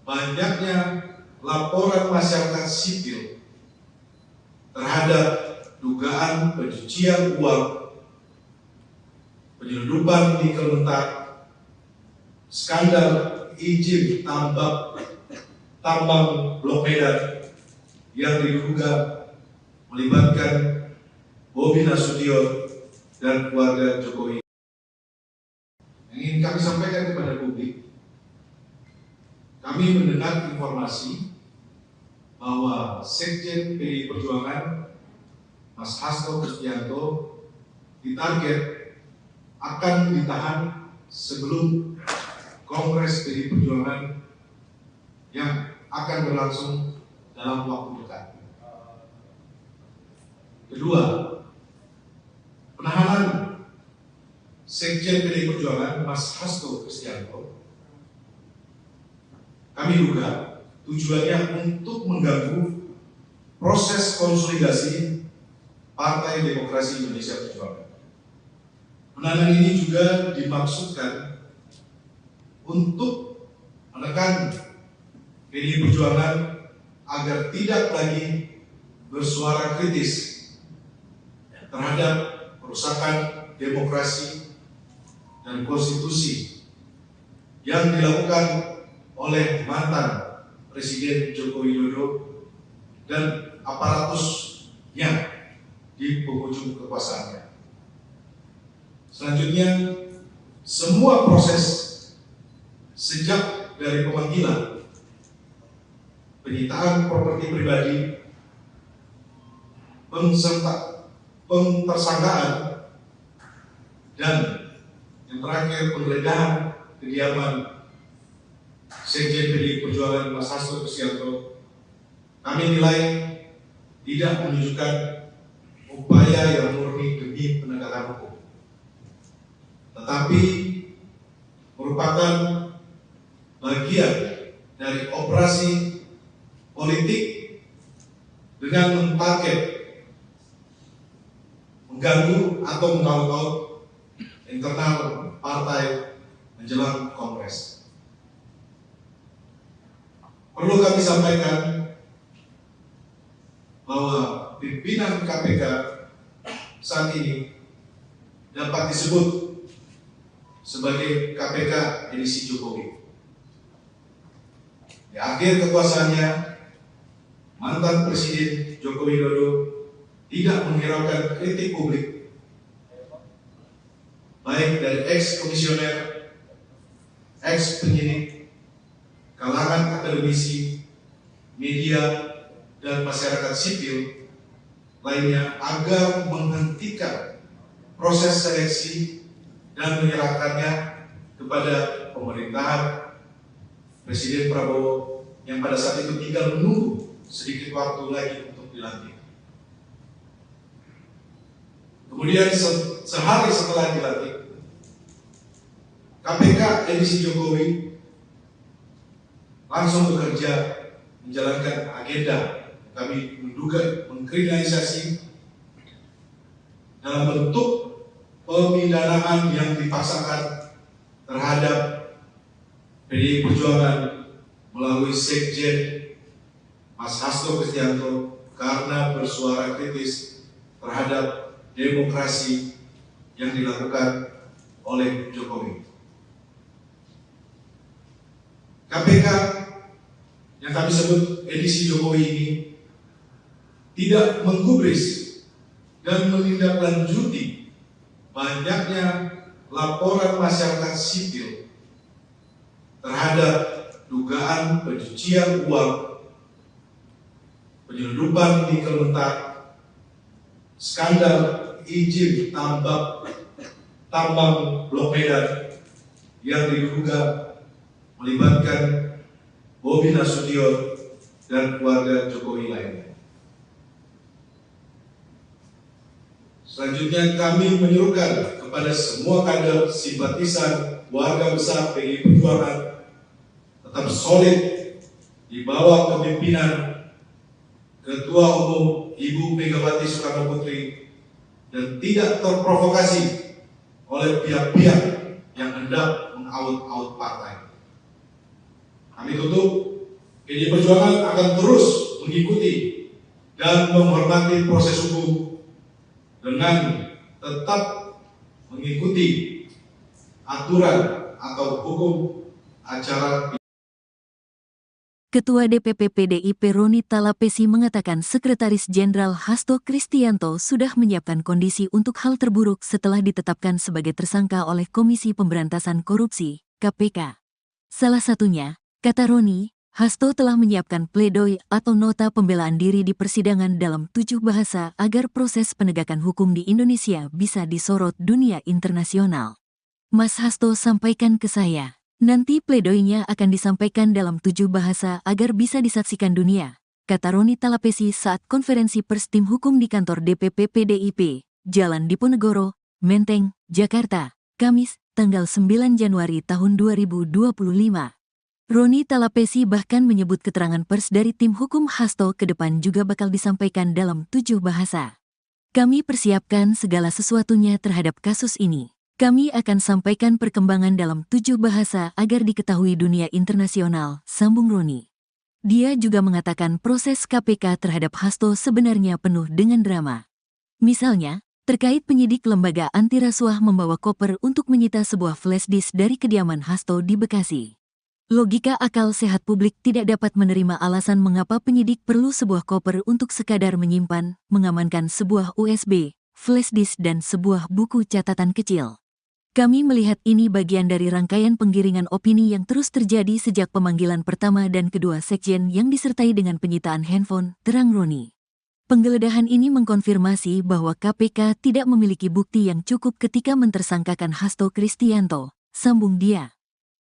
Speaker 3: banyaknya laporan masyarakat sipil terhadap dugaan pencucian uang, penyelundupan nikel mentah, skandal izin tambang Blok Medan yang diduga melibatkan Bobi Nasution dan keluarga Jokowi. Yang ingin kami sampaikan kepada publik, kami mendengar informasi bahwa Sekjen PDI Perjuangan Mas Hasto Kristianto ditarget akan ditahan sebelum Kongres PDI Perjuangan yang akan berlangsung dalam waktu dekat. Kedua, penahanan Sekjen PDI Perjuangan Mas Hasto Kristianto kami duga tujuannya untuk mengganggu proses konsolidasi Partai Demokrasi Indonesia Perjuangan. Penahanan ini juga dimaksudkan untuk menekan PDI Perjuangan agar tidak lagi bersuara kritis terhadap perusakan demokrasi dan konstitusi yang dilakukan oleh mantan Presiden Joko Widodo dan aparatusnya di penghujung kekuasaannya. Selanjutnya, semua proses sejak dari pemanggilan, penyitaan properti pribadi, pentersangkaan, dan yang terakhir penggeledahan kediaman Sekjen PDI Perjuangan Mas Hasto Kristianto, kami nilai tidak menunjukkan upaya yang murni demi penegakan hukum, tetapi merupakan bagian dari operasi politik dengan mentarget mengganggu atau mengaut-ngaut internal partai menjelang Kongres. Perlu kami sampaikan bahwa pimpinan KPK saat ini dapat disebut sebagai KPK edisi Jokowi. Di akhir kekuasaannya, mantan Presiden Joko Widodo tidak menghiraukan kritik publik, baik dari ex-komisioner, ex-penyidik, kalangan akademisi, media, dan masyarakat sipil lainnya agar menghentikan proses seleksi dan menyerahkannya kepada pemerintahan Presiden Prabowo yang pada saat itu tinggal menunggu sedikit waktu lagi untuk dilantik. Kemudian sehari setelah dilantik, KPK edisi Jokowi langsung bekerja menjalankan agenda kami menduga mengkriminalisasi dalam bentuk pemidanaan yang dipaksakan terhadap PDI Perjuangan melalui Sekjen Mas Hasto Kristianto karena bersuara kritis terhadap demokrasi yang dilakukan oleh Jokowi. KPK yang kami sebut edisi Jokowi ini tidak menggubris dan menindaklanjuti banyaknya laporan masyarakat sipil terhadap dugaan pencucian uang, penyelundupan nikel mentah, skandal izin tambang Blok Medan yang diduga melibatkan Bobi Nasution dan keluarga Jokowi lainnya. Selanjutnya kami menyerukan kepada semua kader simpatisan warga besar PDI Perjuangan tetap solid di bawah kepemimpinan Ketua Umum Ibu Megawati Soekarno Putri dan tidak terprovokasi oleh pihak-pihak yang hendak mengaut-aut partai. Kami tutup, PDI Perjuangan akan terus mengikuti dan menghormati proses hukum dengan tetap mengikuti aturan atau hukum acara.
Speaker 1: Ketua DPP PDIP Roni Talapesi mengatakan Sekretaris Jenderal Hasto Kristianto sudah menyiapkan kondisi untuk hal terburuk setelah ditetapkan sebagai tersangka oleh Komisi Pemberantasan Korupsi, KPK. Salah satunya, kata Roni, Hasto telah menyiapkan pledoi atau nota pembelaan diri di persidangan dalam 7 bahasa agar proses penegakan hukum di Indonesia bisa disorot dunia internasional. Mas Hasto sampaikan ke saya, nanti pledoinya akan disampaikan dalam 7 bahasa agar bisa disaksikan dunia, kata Roni Talapesi saat konferensi pers tim hukum di kantor DPP PDIP, Jalan Diponegoro, Menteng, Jakarta, Kamis, tanggal 9 Januari tahun 2025. Roni Talapesi bahkan menyebut keterangan pers dari tim hukum Hasto ke depan juga bakal disampaikan dalam 7 bahasa. Kami persiapkan segala sesuatunya terhadap kasus ini. Kami akan sampaikan perkembangan dalam 7 bahasa agar diketahui dunia internasional, sambung Roni. Dia juga mengatakan proses KPK terhadap Hasto sebenarnya penuh dengan drama. Misalnya, terkait penyidik lembaga anti rasuah membawa koper untuk menyita sebuah flash disk dari kediaman Hasto di Bekasi. Logika akal sehat publik tidak dapat menerima alasan mengapa penyidik perlu sebuah koper untuk sekadar menyimpan, mengamankan sebuah USB, flash disk dan sebuah buku catatan kecil. Kami melihat ini bagian dari rangkaian penggiringan opini yang terus terjadi sejak pemanggilan pertama dan kedua sekjen yang disertai dengan penyitaan handphone, terang Roni. Penggeledahan ini mengkonfirmasi bahwa KPK tidak memiliki bukti yang cukup ketika mentersangkakan Hasto Kristianto, sambung dia.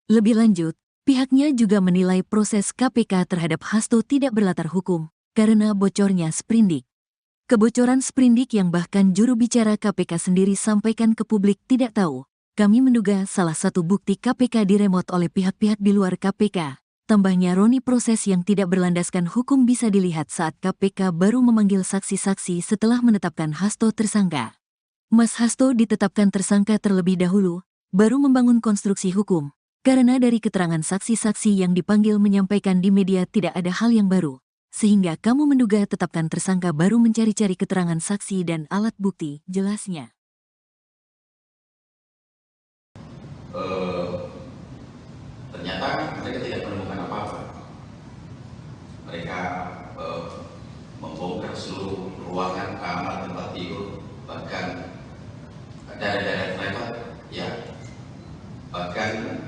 Speaker 1: Lebih lanjut, pihaknya juga menilai proses KPK terhadap Hasto tidak berlatar hukum, karena bocornya sprindik. Kebocoran sprindik yang bahkan juru bicara KPK sendiri sampaikan ke publik tidak tahu. Kami menduga salah satu bukti KPK diremot oleh pihak-pihak di luar KPK. Tambahnya Roni, proses yang tidak berlandaskan hukum bisa dilihat saat KPK baru memanggil saksi-saksi setelah menetapkan Hasto tersangka. Mas Hasto ditetapkan tersangka terlebih dahulu, baru membangun konstruksi hukum. Karena dari keterangan saksi-saksi yang dipanggil menyampaikan di media tidak ada hal yang baru. Sehingga kamu menduga tetapkan tersangka baru mencari-cari keterangan saksi dan alat bukti, jelasnya.
Speaker 2: Ternyata mereka tidak menemukan apa-apa. Mereka membongkar seluruh ruangan, kamar, tempat tidur, bahkan daerah-daerah privat, ya, bahkan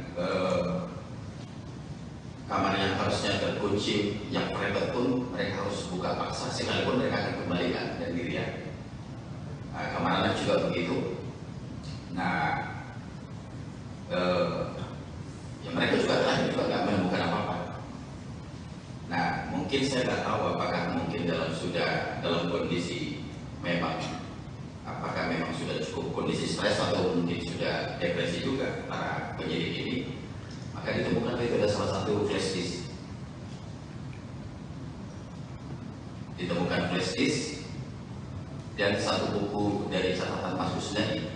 Speaker 2: kamar yang harusnya terkunci, yang private pun mereka harus buka paksa, sekalipun mereka akan kembalikan dan dirian. Kamar anak juga begitu. Nah, ya mereka juga nggak menemukan apa-apa. Nah, mungkin saya nggak tahu apakah mungkin dalam kondisi memang, apakah memang sudah cukup kondisi stres atau mungkin sudah depresi juga para penyidik ini. Maka ditemukan itu ada salah satu flash disk. Ditemukan flash disk dan satu buku dari catatan Mas Kusnadi.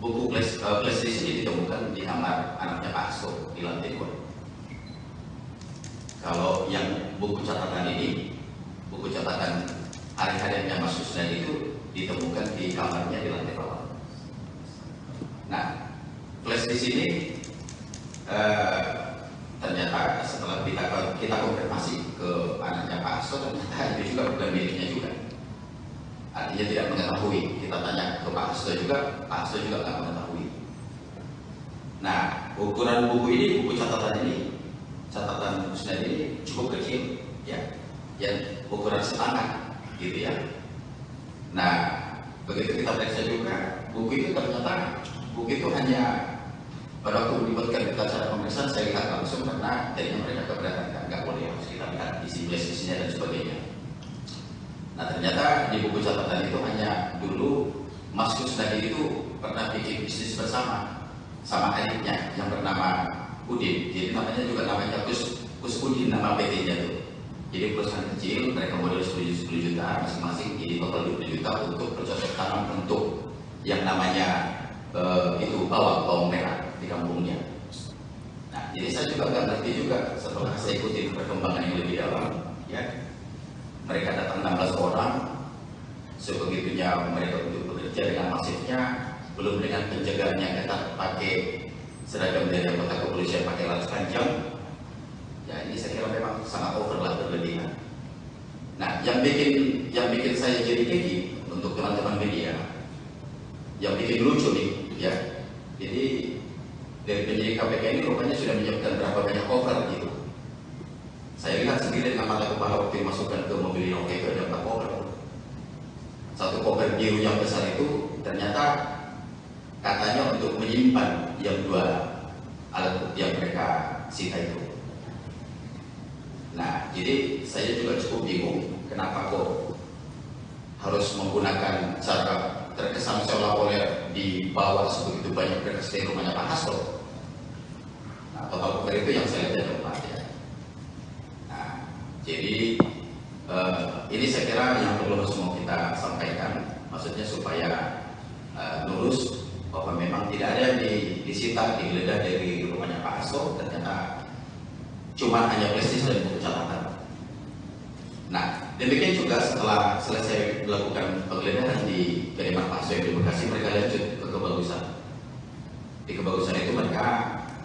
Speaker 2: Buku flash disk ini ditemukan di kamar anaknya Pak Hasto di lantai 2. Kalau yang buku catatan ini, buku catatan hari-harinya Mas Kusnadi itu ditemukan di kamarnya di lantai bawah. Nah, flash disk ini ternyata setelah kita konfirmasi ke anaknya Pak Hasto, ternyata itu juga bukan miliknya juga. Artinya tidak mengetahui. Kita tanya ke Pak Hasto juga, Pak Hasto juga nggak mengetahui. Nah, ukuran buku ini, buku catatan Kusnadi ini cukup kecil, ya, yang ukuran setangan, gitu ya. Nah, begitu kita periksa juga, buku itu ternyata hanya pada waktu melibatkan kita cara pemeriksaan, saya lihat langsung karena jadinya mereka keberatan, nggak boleh harus kita lihat isi flash-nya dan sebagainya. Nah, ternyata di buku catatan itu hanya dulu Mas Kusnadi itu pernah bikin bisnis bersama sama adiknya yang bernama Udin. Jadi namanya Kus Udin, nama PT-nya tuh. Jadi perusahaan kecil, mereka modal 10 juta masing-masing, jadi total 20 juta untuk bercocok tanam untuk yang namanya itu bawang merah di kampungnya. Nah, jadi saya juga nggak ngerti juga setelah saya ikuti perkembangan yang lebih dalam, ya. Mereka datang 16 orang, sebegitunya mereka untuk bekerja dengan masifnya, belum dengan penjagaan yang ketat pakai seragam dari anggota kepolisian pakai laras panjang. Ya, ini saya kira memang sangat overlah, berlebihan. Nah, yang bikin saya jadi gigi untuk teman-teman media, yang bikin lucu nih, ya. Jadi dari penyidik KPK ini rupanya sudah menyiapkan berapa banyak cover gitu. Saya lihat sendiri dengan mata kepala waktu dimasukkan ke mobil Inoke itu ada 4 cover. Satu cover biru yang besar itu ternyata katanya untuk menyimpan yang 2 alat bukti yang mereka sita itu. Nah, jadi saya juga cukup bingung kenapa kok harus menggunakan cara terkesan seolah-olah dibawa sebegitu banyak berkas dari rumahnya Pak Hasto. Nah, total cover itu yang saya lihat ada 4, ya. Nah, jadi ini saya kira yang perlu semua kita sampaikan, maksudnya supaya lurus bahwa memang tidak ada yang disita, digeledah dari rumahnya Pak Hasto. Ternyata cuma hanya prestis dan buku catatan. Nah, demikian juga setelah selesai melakukan penggeledahan di kediaman Pak Hasto di Bekasi, mereka lanjut ke Kebagusan. Di Kebagusan itu mereka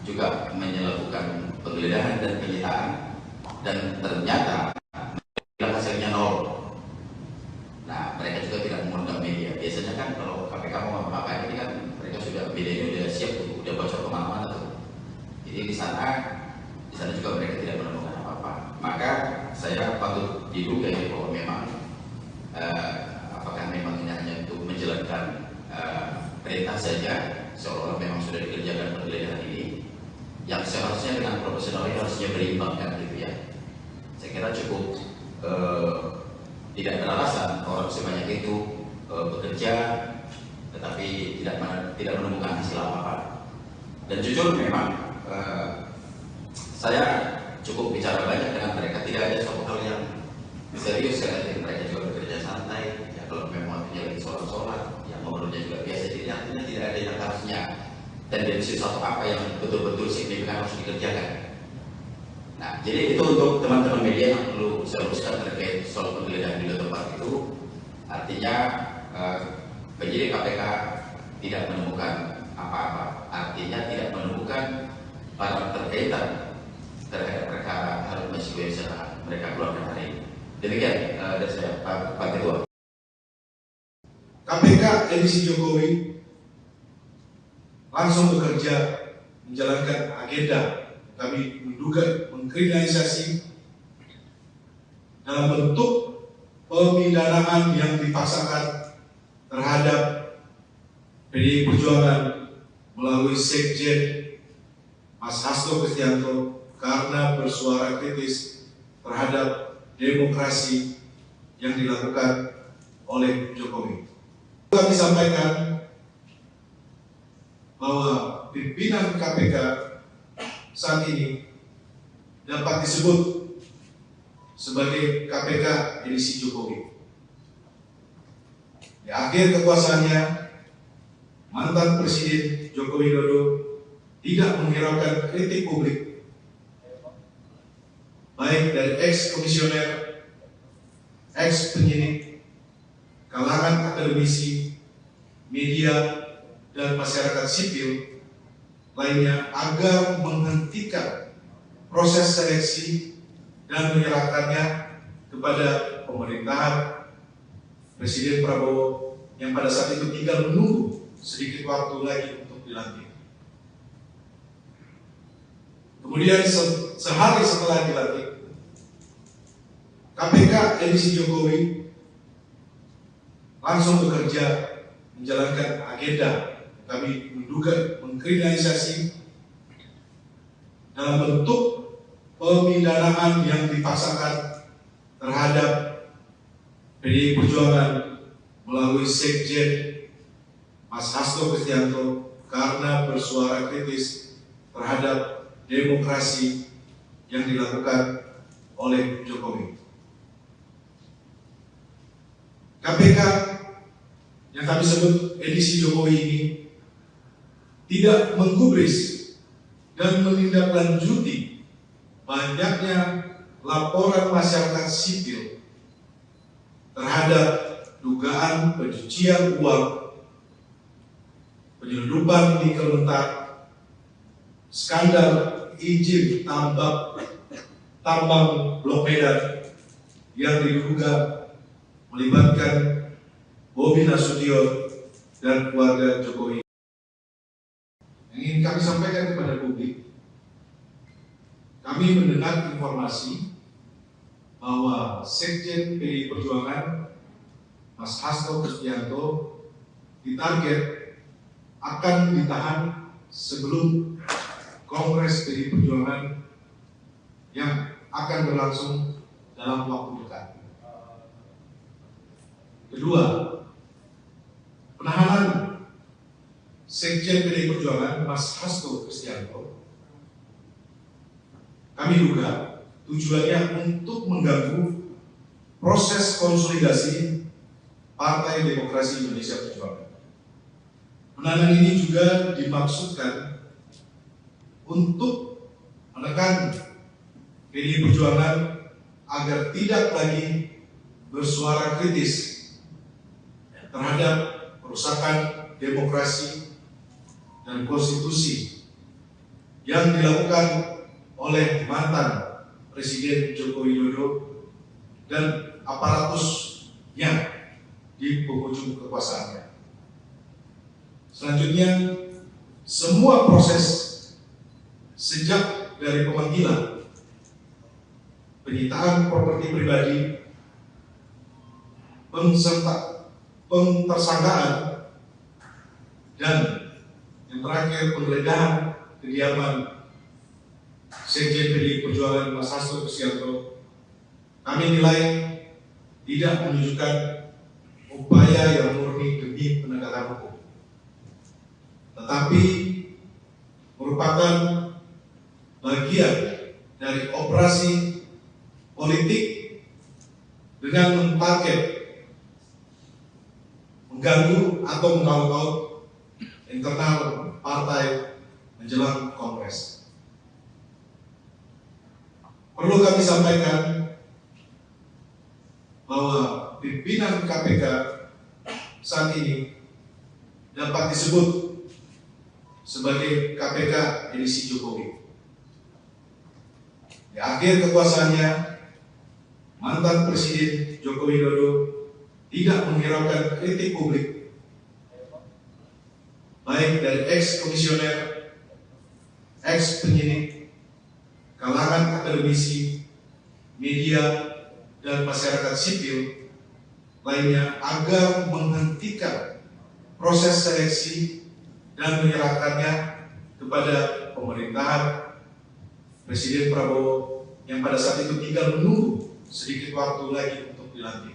Speaker 2: juga melakukan penggeledahan dan penyitaan, dan ternyata hasilnya nol. Nah, mereka juga tidak mengundang media. Biasanya kan kalau KPK mau apa-apa ini kan mereka sudah, medianya udah siap tuh, udah bocor kemana-mana tuh. Jadi di sana juga mereka tidak menemukan apa-apa. Maka saya patut diduga ya bahwa memang apakah memang ini hanya untuk menjalankan perintah saja, seolah-olah memang sudah dikerjakan penggeledahan ini, yang seharusnya dengan profesional ini harusnya berimbang kan gitu ya. Saya kira cukup tidak ada alasan orang sebanyak itu bekerja tetapi tidak menemukan hasil apa-apa. Dan jujur memang saya cukup bicara banyak dengan mereka, tidak ada suatu hal yang serius ya. Mereka juga bekerja santai ya, kalau memang waktunya lagi sholat yang ngobrolnya juga biasa, jadi artinya tidak ada yang harusnya tendensi suatu apa yang betul-betul signifikan harus dikerjakan. Nah, jadi itu untuk teman-teman media yang perlu saya luruskan terkait soal penggeledahan di tempat itu. Artinya penyidik KPK tidak menemukan apa-apa, artinya tidak menemukan barang terkaitan terhadap perkara Harun Masiku yang setelah mereka keluarkan hari ini. Demikian dari saya, Pak Ketua.
Speaker 3: KPK edisi Jokowi langsung bekerja menjalankan agenda. Kami menduga mengkriminalisasi dalam bentuk pemidanaan yang dipaksakan terhadap PDI Perjuangan melalui Sekjen Mas Hasto Kristianto karena bersuara kritis terhadap demokrasi yang dilakukan oleh Jokowi. Kami sampaikan bahwa pimpinan KPK saat ini dapat disebut sebagai KPK edisi Jokowi. Di akhir kekuasaannya, mantan Presiden Joko Widodo tidak menghiraukan kritik publik, baik dari ex-komisioner, ex-penyidik, kalangan akademisi, media, dan masyarakat sipil lainnya agar menghentikan proses seleksi dan menyerahkannya kepada pemerintahan Presiden Prabowo yang pada saat itu tinggal menunggu sedikit waktu lagi untuk dilantik. Kemudian sehari setelah dilantik, KPK edisi Jokowi langsung bekerja menjalankan agenda. Kami menduga mengkriminalisasi dalam bentuk pemidanaan yang dipaksakan terhadap PDI Perjuangan melalui Sekjen Mas Hasto Kristianto karena bersuara kritis terhadap demokrasi yang dilakukan oleh Jokowi. KPK yang kami sebut edisi Jokowi ini tidak menggubris dan menindaklanjuti banyaknya laporan masyarakat sipil terhadap dugaan pencucian uang, penyelundupan nikel mentah, skandal izin tambang Blok Medan yang diduga melibatkan Bobi Nasution dan keluarga Jokowi. Yang ingin kami sampaikan kepada publik, kami mendengar informasi bahwa Sekjen PDI Perjuangan Mas Hasto Kristianto ditarget akan ditahan sebelum Kongres PDI Perjuangan yang akan berlangsung dalam waktu dekat. Kedua, penahanan Sekjen PDI Perjuangan Mas Hasto Kristianto kami duga tujuannya untuk mengganggu proses konsolidasi Partai Demokrasi Indonesia Perjuangan. Penahanan ini juga dimaksudkan untuk menekan Perjuangan agar tidak lagi bersuara kritis terhadap perusakan demokrasi dan konstitusi yang dilakukan oleh mantan Presiden Joko Widodo dan aparatusnya di penghujung kekuasaannya. Selanjutnya, semua proses sejak dari pemanggilan, penyitaan properti pribadi, pentersangkaan, dan yang terakhir penggeledahan kediaman Sekjen PDI Perjuangan Mas Hasto Kristianto, kami nilai tidak menunjukkan upaya yang murni demi penegakan hukum, tetapi merupakan bagian dari operasi politik dengan mentarget mengganggu atau mengaut-ngaut internal partai menjelang Kongres. Perlu kami sampaikan bahwa pimpinan KPK saat ini dapat disebut sebagai KPK edisi Jokowi. Di akhir kekuasaannya, mantan Presiden Joko Widodo tidak menghiraukan kritik publik, baik dari ex-komisioner, ex-penyidik, kalangan akademisi, media, dan masyarakat sipil lainnya agar menghentikan proses seleksi dan menyerahkannya kepada pemerintahan Presiden Prabowo yang pada saat itu tinggal menunggu sedikit waktu lagi untuk dilantik.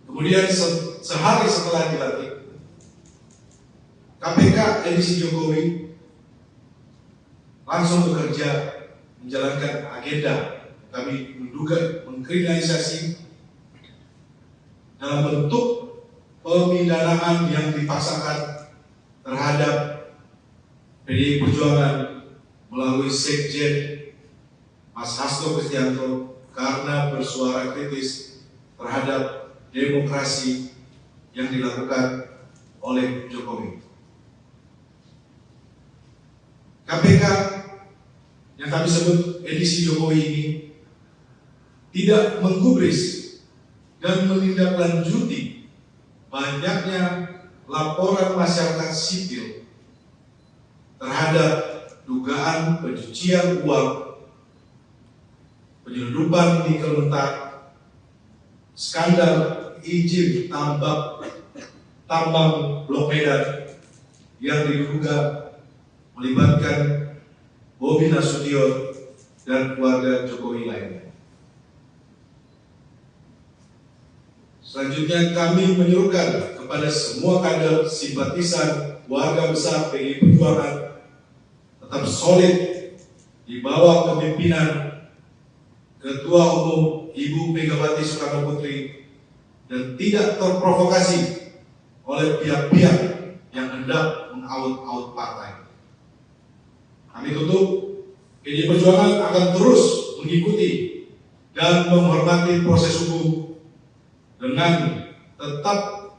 Speaker 3: Kemudian sehari setelah dilantik, KPK edisi Jokowi langsung bekerja menjalankan agenda kami menduga mengkriminalisasi dalam bentuk pemidanaan yang dipaksakan terhadap PDI Perjuangan melalui Sekjen Mas Hasto Kristianto karena bersuara kritis terhadap demokrasi yang dilakukan oleh Jokowi. KPK yang kami sebut edisi Jokowi ini tidak menggubris dan menindaklanjuti banyaknya laporan masyarakat sipil terhadap dugaan pencucian uang, penyelundupan nikel mentah, skandal izin tambang Blok Medan yang diduga melibatkan Bobi Nasution dan keluarga Jokowi lainnya. Selanjutnya kami menyerukan kepada semua kader simpatisan warga besar PDI Perjuangan tetap solid di bawah kepemimpinan Ketua Umum Ibu Megawati Soekarno Putri dan tidak terprovokasi oleh pihak-pihak yang hendak mengaut-aut partai. Kami tutup, PDI Perjuangan akan terus mengikuti dan menghormati proses hukum dengan tetap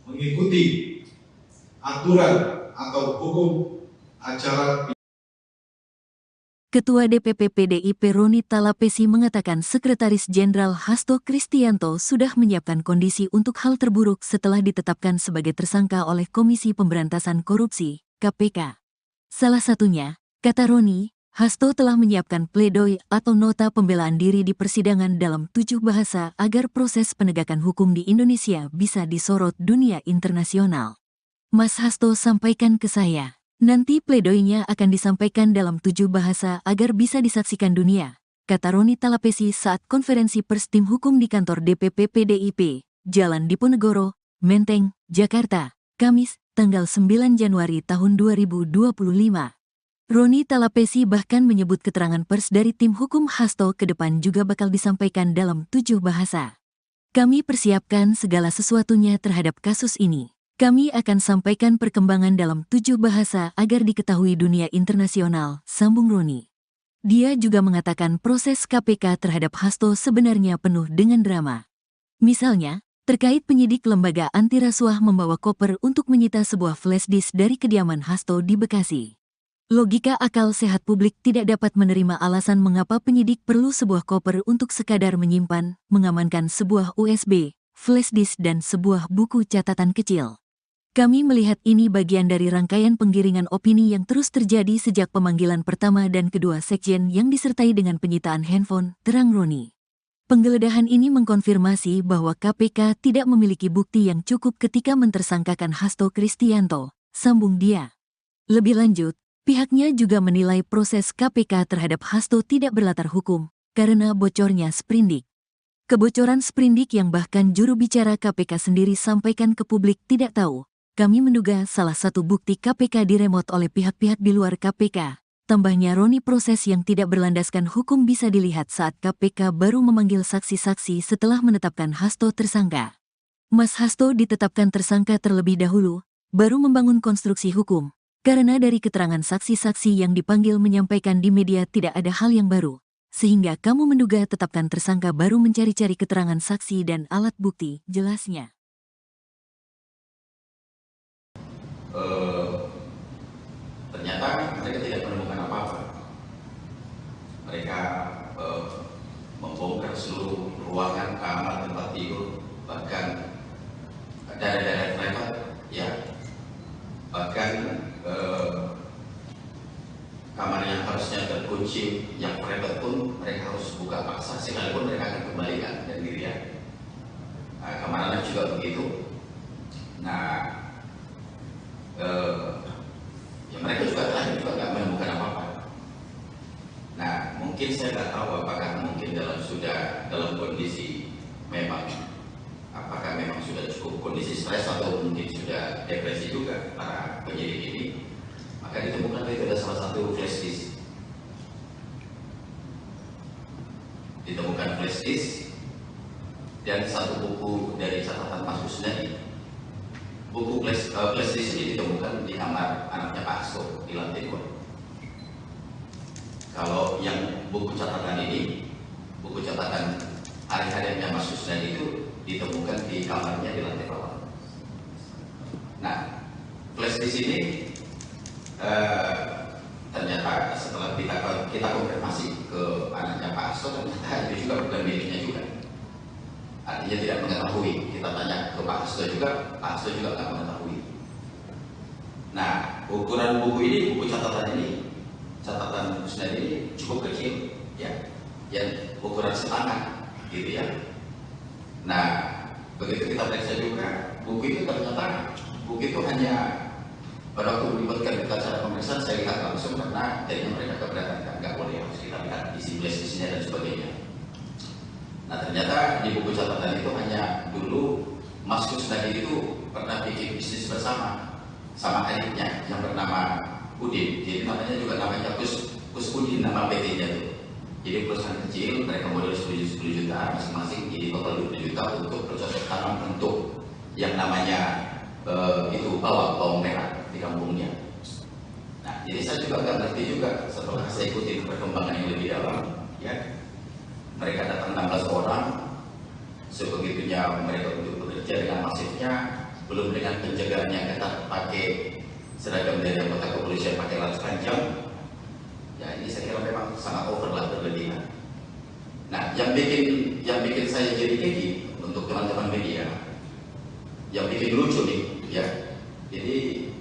Speaker 3: mengikuti aturan atau hukum acara.
Speaker 1: Ketua DPP PDIP Roni Talapesi mengatakan Sekretaris Jenderal Hasto Kristianto sudah menyiapkan kondisi untuk hal terburuk setelah ditetapkan sebagai tersangka oleh Komisi Pemberantasan Korupsi, KPK. Salah satunya, kata Roni, Hasto telah menyiapkan pledoi atau nota pembelaan diri di persidangan dalam 7 bahasa agar proses penegakan hukum di Indonesia bisa disorot dunia internasional. Mas Hasto sampaikan ke saya, nanti pledoinya akan disampaikan dalam 7 bahasa agar bisa disaksikan dunia, kata Roni Talapesi saat konferensi pers tim hukum di kantor DPP PDIP, Jalan Diponegoro, Menteng, Jakarta, Kamis, tanggal 9 Januari tahun 2025. Roni Talapesi bahkan menyebut keterangan pers dari tim hukum Hasto ke depan juga bakal disampaikan dalam 7 bahasa. Kami persiapkan segala sesuatunya terhadap kasus ini. Kami akan sampaikan perkembangan dalam 7 bahasa agar diketahui dunia internasional, sambung Roni. Dia juga mengatakan proses KPK terhadap Hasto sebenarnya penuh dengan drama. Misalnya, terkait penyidik lembaga anti rasuah membawa koper untuk menyita sebuah flash disk dari kediaman Hasto di Bekasi. Logika akal sehat publik tidak dapat menerima alasan mengapa penyidik perlu sebuah koper untuk sekadar menyimpan, mengamankan sebuah USB, flash disk dan sebuah buku catatan kecil. Kami melihat ini bagian dari rangkaian penggiringan opini yang terus terjadi sejak pemanggilan pertama dan kedua sekjen yang disertai dengan penyitaan handphone, terang Roni. Penggeledahan ini mengkonfirmasi bahwa KPK tidak memiliki bukti yang cukup ketika mentersangkakan Hasto Kristianto, sambung dia. Lebih lanjut, pihaknya juga menilai proses KPK terhadap Hasto tidak berlatar hukum, karena bocornya sprindik. Kebocoran sprindik yang bahkan juru bicara KPK sendiri sampaikan ke publik tidak tahu. Kami menduga salah satu bukti KPK diremot oleh pihak-pihak di luar KPK. Tambahnya Roni, proses yang tidak berlandaskan hukum bisa dilihat saat KPK baru memanggil saksi-saksi setelah menetapkan Hasto tersangka. Mas Hasto ditetapkan tersangka terlebih dahulu, baru membangun konstruksi hukum. Karena dari keterangan saksi-saksi yang dipanggil menyampaikan di media tidak ada hal yang baru. Sehingga kamu menduga tetapkan tersangka baru mencari-cari keterangan saksi dan alat bukti, jelasnya.
Speaker 2: Ternyata mereka tidak menemukan apa-apa. Mereka membongkar seluruh ruangan, kamar, tempat tidur, bahkan daerah-daerah privat, ya, bahkan kamar yang harusnya terkunci, yang private pun mereka harus buka paksa, sekalipun mereka akan kembalikan dan dirian. Kamar anak juga begitu. Nah, ya mereka juga terakhir juga nggak menemukan apa-apa. Nah, mungkin saya nggak tahu apakah mungkin dalam kondisi memang, apakah memang sudah cukup kondisi stres atau mungkin sudah depresi juga para penyidik ini. Maka ditemukan itu ada salah satu flash disk. Ditemukan flash disk dan satu buku dari catatan Mas Kusnadi. Buku flash disk ini ditemukan di kamar anaknya Pak Hasto di lantai 2. Kalau yang buku catatan ini, buku catatan hari-harinya Mas Kusnadi itu ditemukan di kamarnya di lantai bawah. Nah, flash disk ini ternyata setelah kita konfirmasi ke anaknya Pak Hasto, ternyata itu juga bukan miliknya juga. Artinya tidak mengetahui. Kita tanya ke Pak Hasto juga, Pak Hasto juga nggak mengetahui. Nah, ukuran buku ini, buku catatan ini, catatan Kusnadi ini cukup kecil, ya, yang ukuran setangan, gitu ya. Nah, begitu kita periksa juga, buku itu ternyata buku itu hanya pada waktu melibatkan kita cara pemeriksaan, saya lihat langsung karena jadinya mereka keberatan, nggak boleh harus kita lihat isi flash-nya dan sebagainya. Nah, ternyata di buku catatan itu hanya dulu Mas Kusnadi itu pernah bikin bisnis bersama sama adiknya yang bernama Udin. Jadi namanya juga namanya Kus Udin, nama PT-nya itu. Jadi perusahaan kecil, mereka modal 10 juta masing-masing, jadi total 20 juta untuk bercocok tanam untuk yang namanya itu bawang merah di kampungnya. Nah, jadi saya juga nggak ngerti juga setelah saya ikuti perkembangan yang lebih dalam, ya. Mereka datang 16 orang, sebegitunya mereka untuk bekerja dengan masifnya, belum dengan penjagaan yang ketat, pakai seragam dari anggota kepolisian, pakai laras panjang. Ya, ini saya kira memang sangat over lah, berlebihan. Nah, yang bikin saya jadi keki untuk teman-teman media, yang bikin lucu nih, ya. Jadi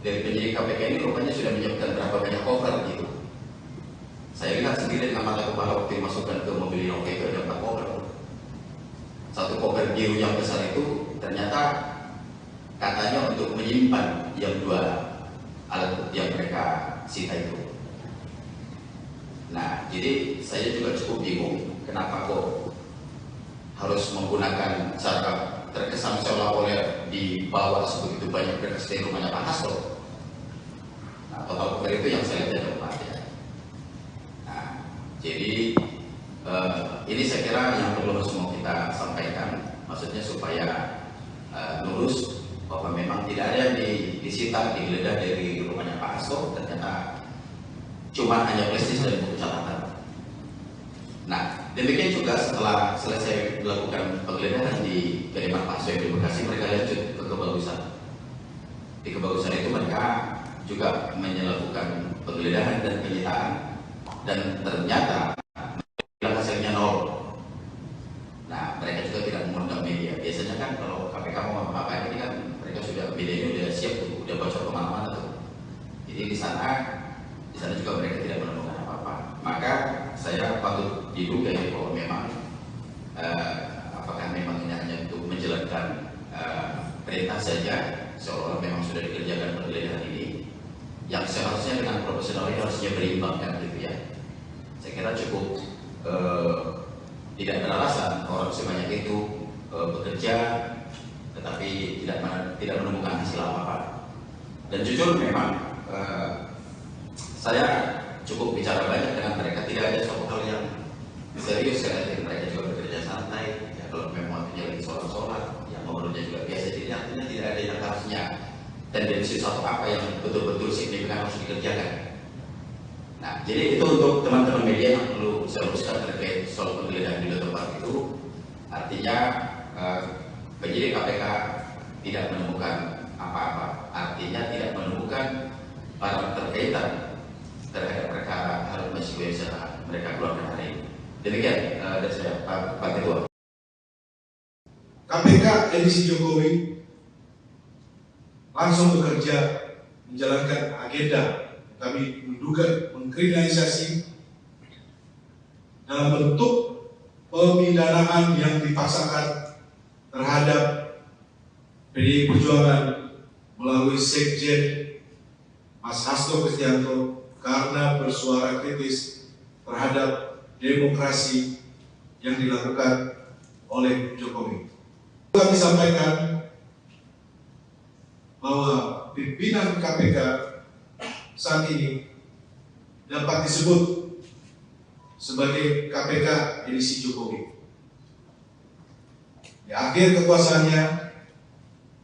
Speaker 2: dari penyidik KPK ini rupanya sudah menyiapkan berapa banyak cover gitu. Saya lihat sendiri dengan mata kepala waktu dimasukkan ke mobil Innova itu ada 4 koper. Satu koper biru yang besar itu ternyata katanya untuk menyimpan yang 2 alat bukti yang mereka sita itu. Nah, jadi saya juga cukup bingung kenapa kok harus menggunakan cara terkesan seolah-olah dibawa sebegitu banyak berkas dari rumahnya Pak Hasto. Nah, total koper itu yang saya lihat ada 4 ya. Jadi ini saya kira yang perlu harus mau kita sampaikan, maksudnya supaya lurus bahwa memang tidak ada yang disita, digeledah dari rumahnya Pak Hasto. Ternyata cuma hanya prestis dan buku catatan. Nah, demikian juga setelah selesai melakukan penggeledahan di kediaman Pak Hasto yang di Bekasi, mereka lanjut ke Kebagusan. Di Kebagusan itu mereka juga melakukan penggeledahan dan penyitaan, dan ternyata hasilnya nol. Nah, mereka juga tidak mengundang media. Biasanya kan kalau KPK mau apa-apa ini kan mereka sudah, media ini udah siap tuh, udah bocor kemana-mana tuh. Jadi di sana juga mereka tidak menemukan apa-apa. Maka saya patut diduga ya bahwa memang apakah memang ini hanya untuk menjalankan perintah saja, seolah memang sudah dikerjakan penggeledahan ini, yang seharusnya dengan profesional ini harusnya berimbang kan gitu ya. Saya kira cukup tidak beralasan orang sebanyak itu bekerja tetapi tidak menemukan hasil apa-apa. Dan jujur memang saya cukup bicara banyak dengan mereka, tidak ada suatu hal yang serius karena mereka juga bekerja santai. Ya, kalau memang waktunya lagi sholat, yang ngobrolnya juga biasa, jadi artinya tidak ada yang harusnya tendensi suatu apa yang betul-betul signifikan harus dikerjakan. Nah, jadi itu untuk teman-teman media yang perlu saya luruskan terkait soal penggeledahan di tempat itu. Artinya penyidik KPK tidak menemukan apa-apa, artinya tidak menemukan barang terkaitan terhadap perkara Harun Masiku yang mereka keluarkan hari ini. Demikian dari saya, Pak Ketua.
Speaker 3: KPK edisi Jokowi langsung bekerja menjalankan agenda kami menduga mengkriminalisasi dalam bentuk pemidanaan yang dipaksakan terhadap PDI Perjuangan melalui Sekjen Mas Hasto Kristianto karena bersuara kritis terhadap demokrasi yang dilakukan oleh Jokowi. Kami sampaikan bahwa pimpinan KPK saat ini dapat disebut sebagai KPK edisi Jokowi. Di akhir kekuasaannya,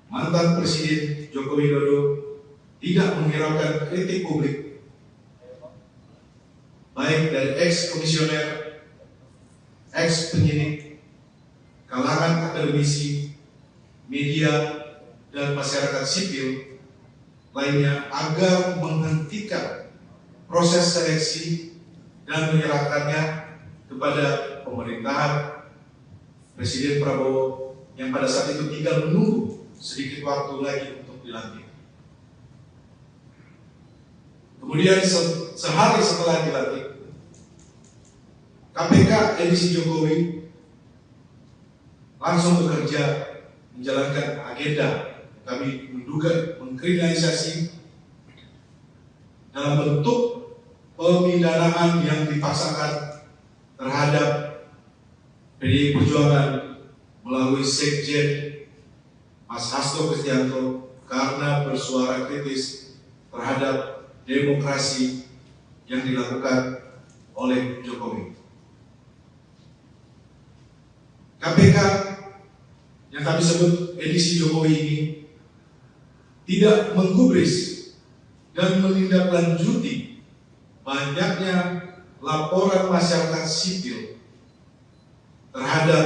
Speaker 3: mantan Presiden Joko Widodo tidak menghiraukan kritik publik, baik dari ex-komisioner, ex-penyidik, kalangan akademisi, media, dan masyarakat sipil lainnya agar menghentikan proses seleksi dan menyerahkannya kepada pemerintahan Presiden Prabowo yang pada saat itu tinggal menunggu sedikit waktu lagi untuk dilantik. Kemudian sehari setelah dilantik, KPK edisi Jokowi langsung bekerja menjalankan agenda kami menduga mengkriminalisasi dalam bentuk pemidanaan yang dipaksakan terhadap PDI Perjuangan melalui Sekjen Mas Hasto Kristianto karena bersuara kritis terhadap demokrasi yang dilakukan oleh Jokowi. KPK yang kami sebut edisi Jokowi ini tidak menggubris dan menindaklanjuti banyaknya laporan masyarakat sipil terhadap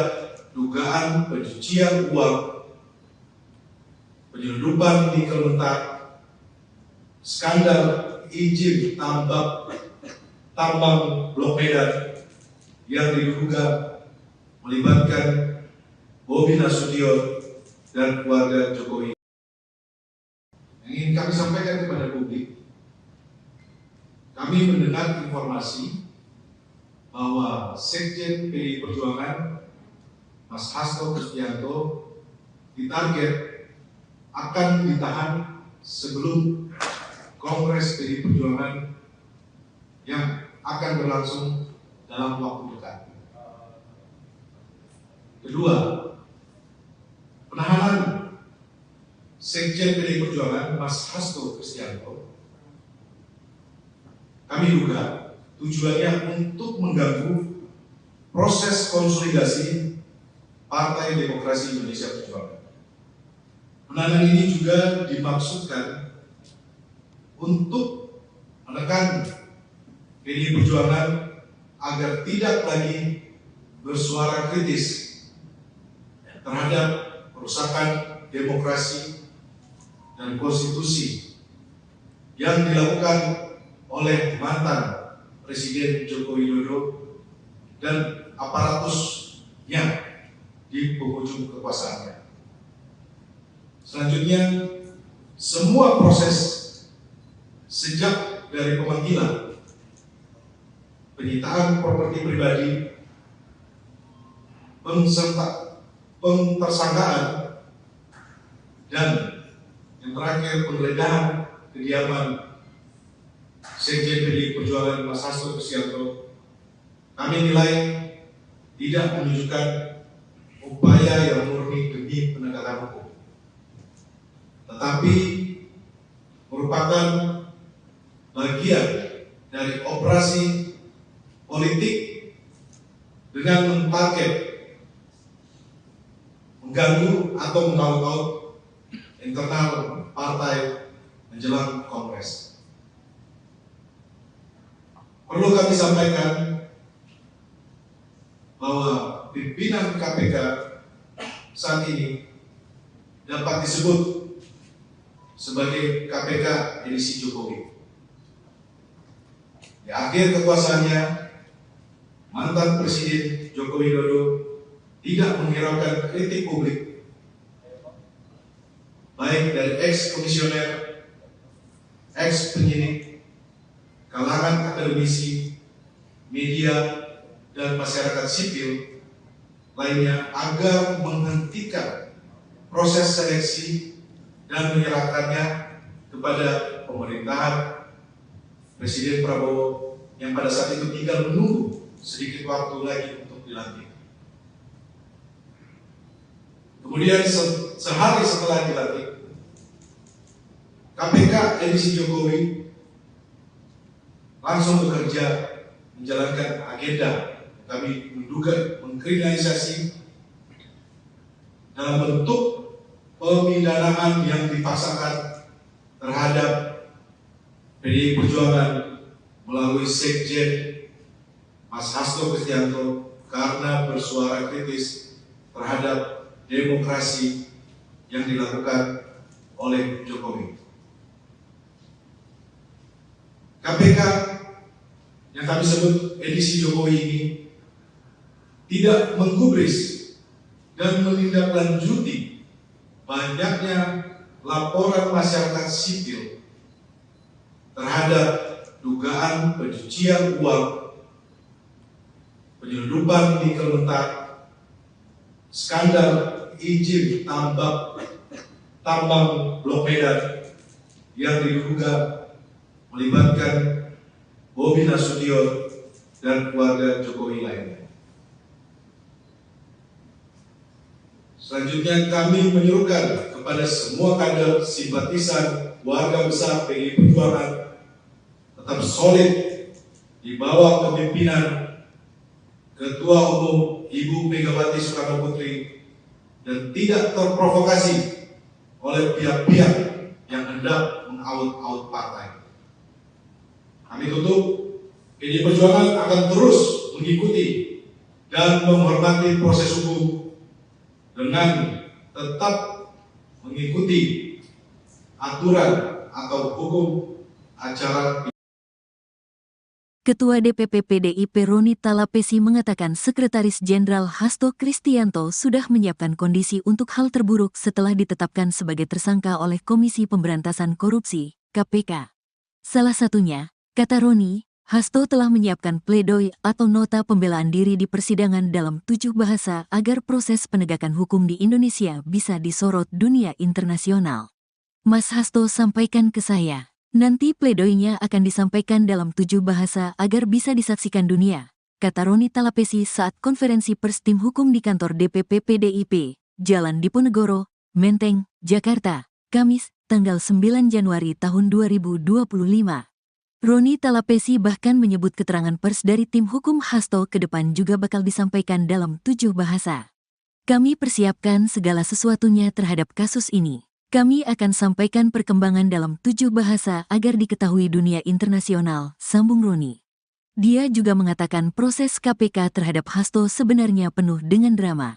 Speaker 3: dugaan pencucian uang, penyelundupan nikel mentah, skandal izin tambang Blok Medan yang diduga melibatkan Bobi Nasution dan keluarga Jokowi. Yang ingin kami sampaikan kepada publik, kami mendengar informasi bahwa Sekjen PDI Perjuangan Mas Hasto Kristianto ditarget akan ditahan sebelum Kongres PDI Perjuangan yang akan berlangsung dalam waktu dekat. Kedua, penahanan Sekjen PDI Perjuangan Mas Hasto Kristianto kami duga tujuannya untuk mengganggu proses konsolidasi Partai Demokrasi Indonesia Perjuangan. Penahanan ini juga dimaksudkan untuk menekan PDI Perjuangan agar tidak lagi bersuara kritis terhadap perusakan demokrasi dan konstitusi yang dilakukan oleh mantan Presiden Joko Widodo dan aparatusnya di penghujung kekuasaannya. Selanjutnya, semua proses sejak dari pemanggilan, penyitaan properti pribadi, pentersangkaan, dan yang terakhir penggeledahan kediaman Sekjen PDI Perjuangan Mas Hasto Kristianto, kami nilai tidak menunjukkan upaya yang murni demi penegakan hukum, tetapi merupakan bagian dari operasi politik dengan mentarget mengganggu atau mengaut-ngaut internal partai menjelang Kongres. Perlu kami sampaikan bahwa pimpinan KPK saat ini dapat disebut sebagai KPK edisi Jokowi. Di akhir kekuasaannya, mantan Presiden Joko Widodo tidak menghiraukan kritik publik, baik dari ex-komisioner, ex-penyidik, kalangan akademisi, media, dan masyarakat sipil lainnya agar menghentikan proses seleksi dan menyerahkannya kepada pemerintahan Presiden Prabowo yang pada saat itu tinggal menunggu sedikit waktu lagi untuk dilantik. Kemudian sehari setelah dilantik, KPK edisi Jokowi langsung bekerja menjalankan agenda kami menduga mengkriminalisasi dalam bentuk pemidanaan yang dipaksakan terhadap PDI Perjuangan melalui Sekjen Mas Hasto Kristianto karena bersuara kritis terhadap demokrasi yang dilakukan oleh Jokowi. KPK yang kami sebut edisi Jokowi ini tidak menggubris dan menindaklanjuti banyaknya laporan masyarakat sipil terhadap dugaan pencucian uang, penyelundupan nikel mentah, skandal izin tambang Blok Medan yang diduga melibatkan Bobi Nasution dan keluarga Jokowi lainnya. Selanjutnya kami menyerukan kepada semua kader simpatisan warga besar PDI Perjuangan tetap solid di bawah kepemimpinan Ketua Umum Ibu Megawati Soekarno Putri dan tidak terprovokasi oleh pihak-pihak yang hendak mengaut-aut partai. Kami tutup, PDI Perjuangan akan terus mengikuti dan menghormati proses hukum dengan tetap mengikuti aturan atau hukum acara.
Speaker 1: Ketua DPP PDIP Roni Talapesi mengatakan Sekretaris Jenderal Hasto Kristianto sudah menyiapkan kondisi untuk hal terburuk setelah ditetapkan sebagai tersangka oleh Komisi Pemberantasan Korupsi, KPK. Salah satunya, kata Roni, Hasto telah menyiapkan pledoi atau nota pembelaan diri di persidangan dalam 7 bahasa agar proses penegakan hukum di Indonesia bisa disorot dunia internasional. Mas Hasto sampaikan ke saya, nanti pledoinya akan disampaikan dalam 7 bahasa agar bisa disaksikan dunia, kata Roni Talapesi saat konferensi pers tim hukum di kantor DPP PDIP, Jalan Diponegoro, Menteng, Jakarta, Kamis, tanggal 9 Januari tahun 2025. Roni Talapesi bahkan menyebut keterangan pers dari tim hukum Hasto ke depan juga bakal disampaikan dalam 7 bahasa. Kami persiapkan segala sesuatunya terhadap kasus ini. Kami akan sampaikan perkembangan dalam 7 bahasa agar diketahui dunia internasional, sambung Roni. Dia juga mengatakan proses KPK terhadap Hasto sebenarnya penuh dengan drama.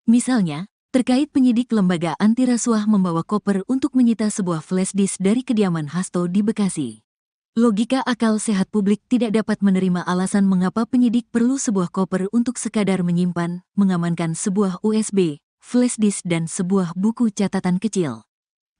Speaker 1: Misalnya, terkait penyidik lembaga anti rasuah membawa koper untuk menyita sebuah flash disk dari kediaman Hasto di Bekasi. Logika akal sehat publik tidak dapat menerima alasan mengapa penyidik perlu sebuah koper untuk sekadar menyimpan, mengamankan sebuah USB, flash disk dan sebuah buku catatan kecil.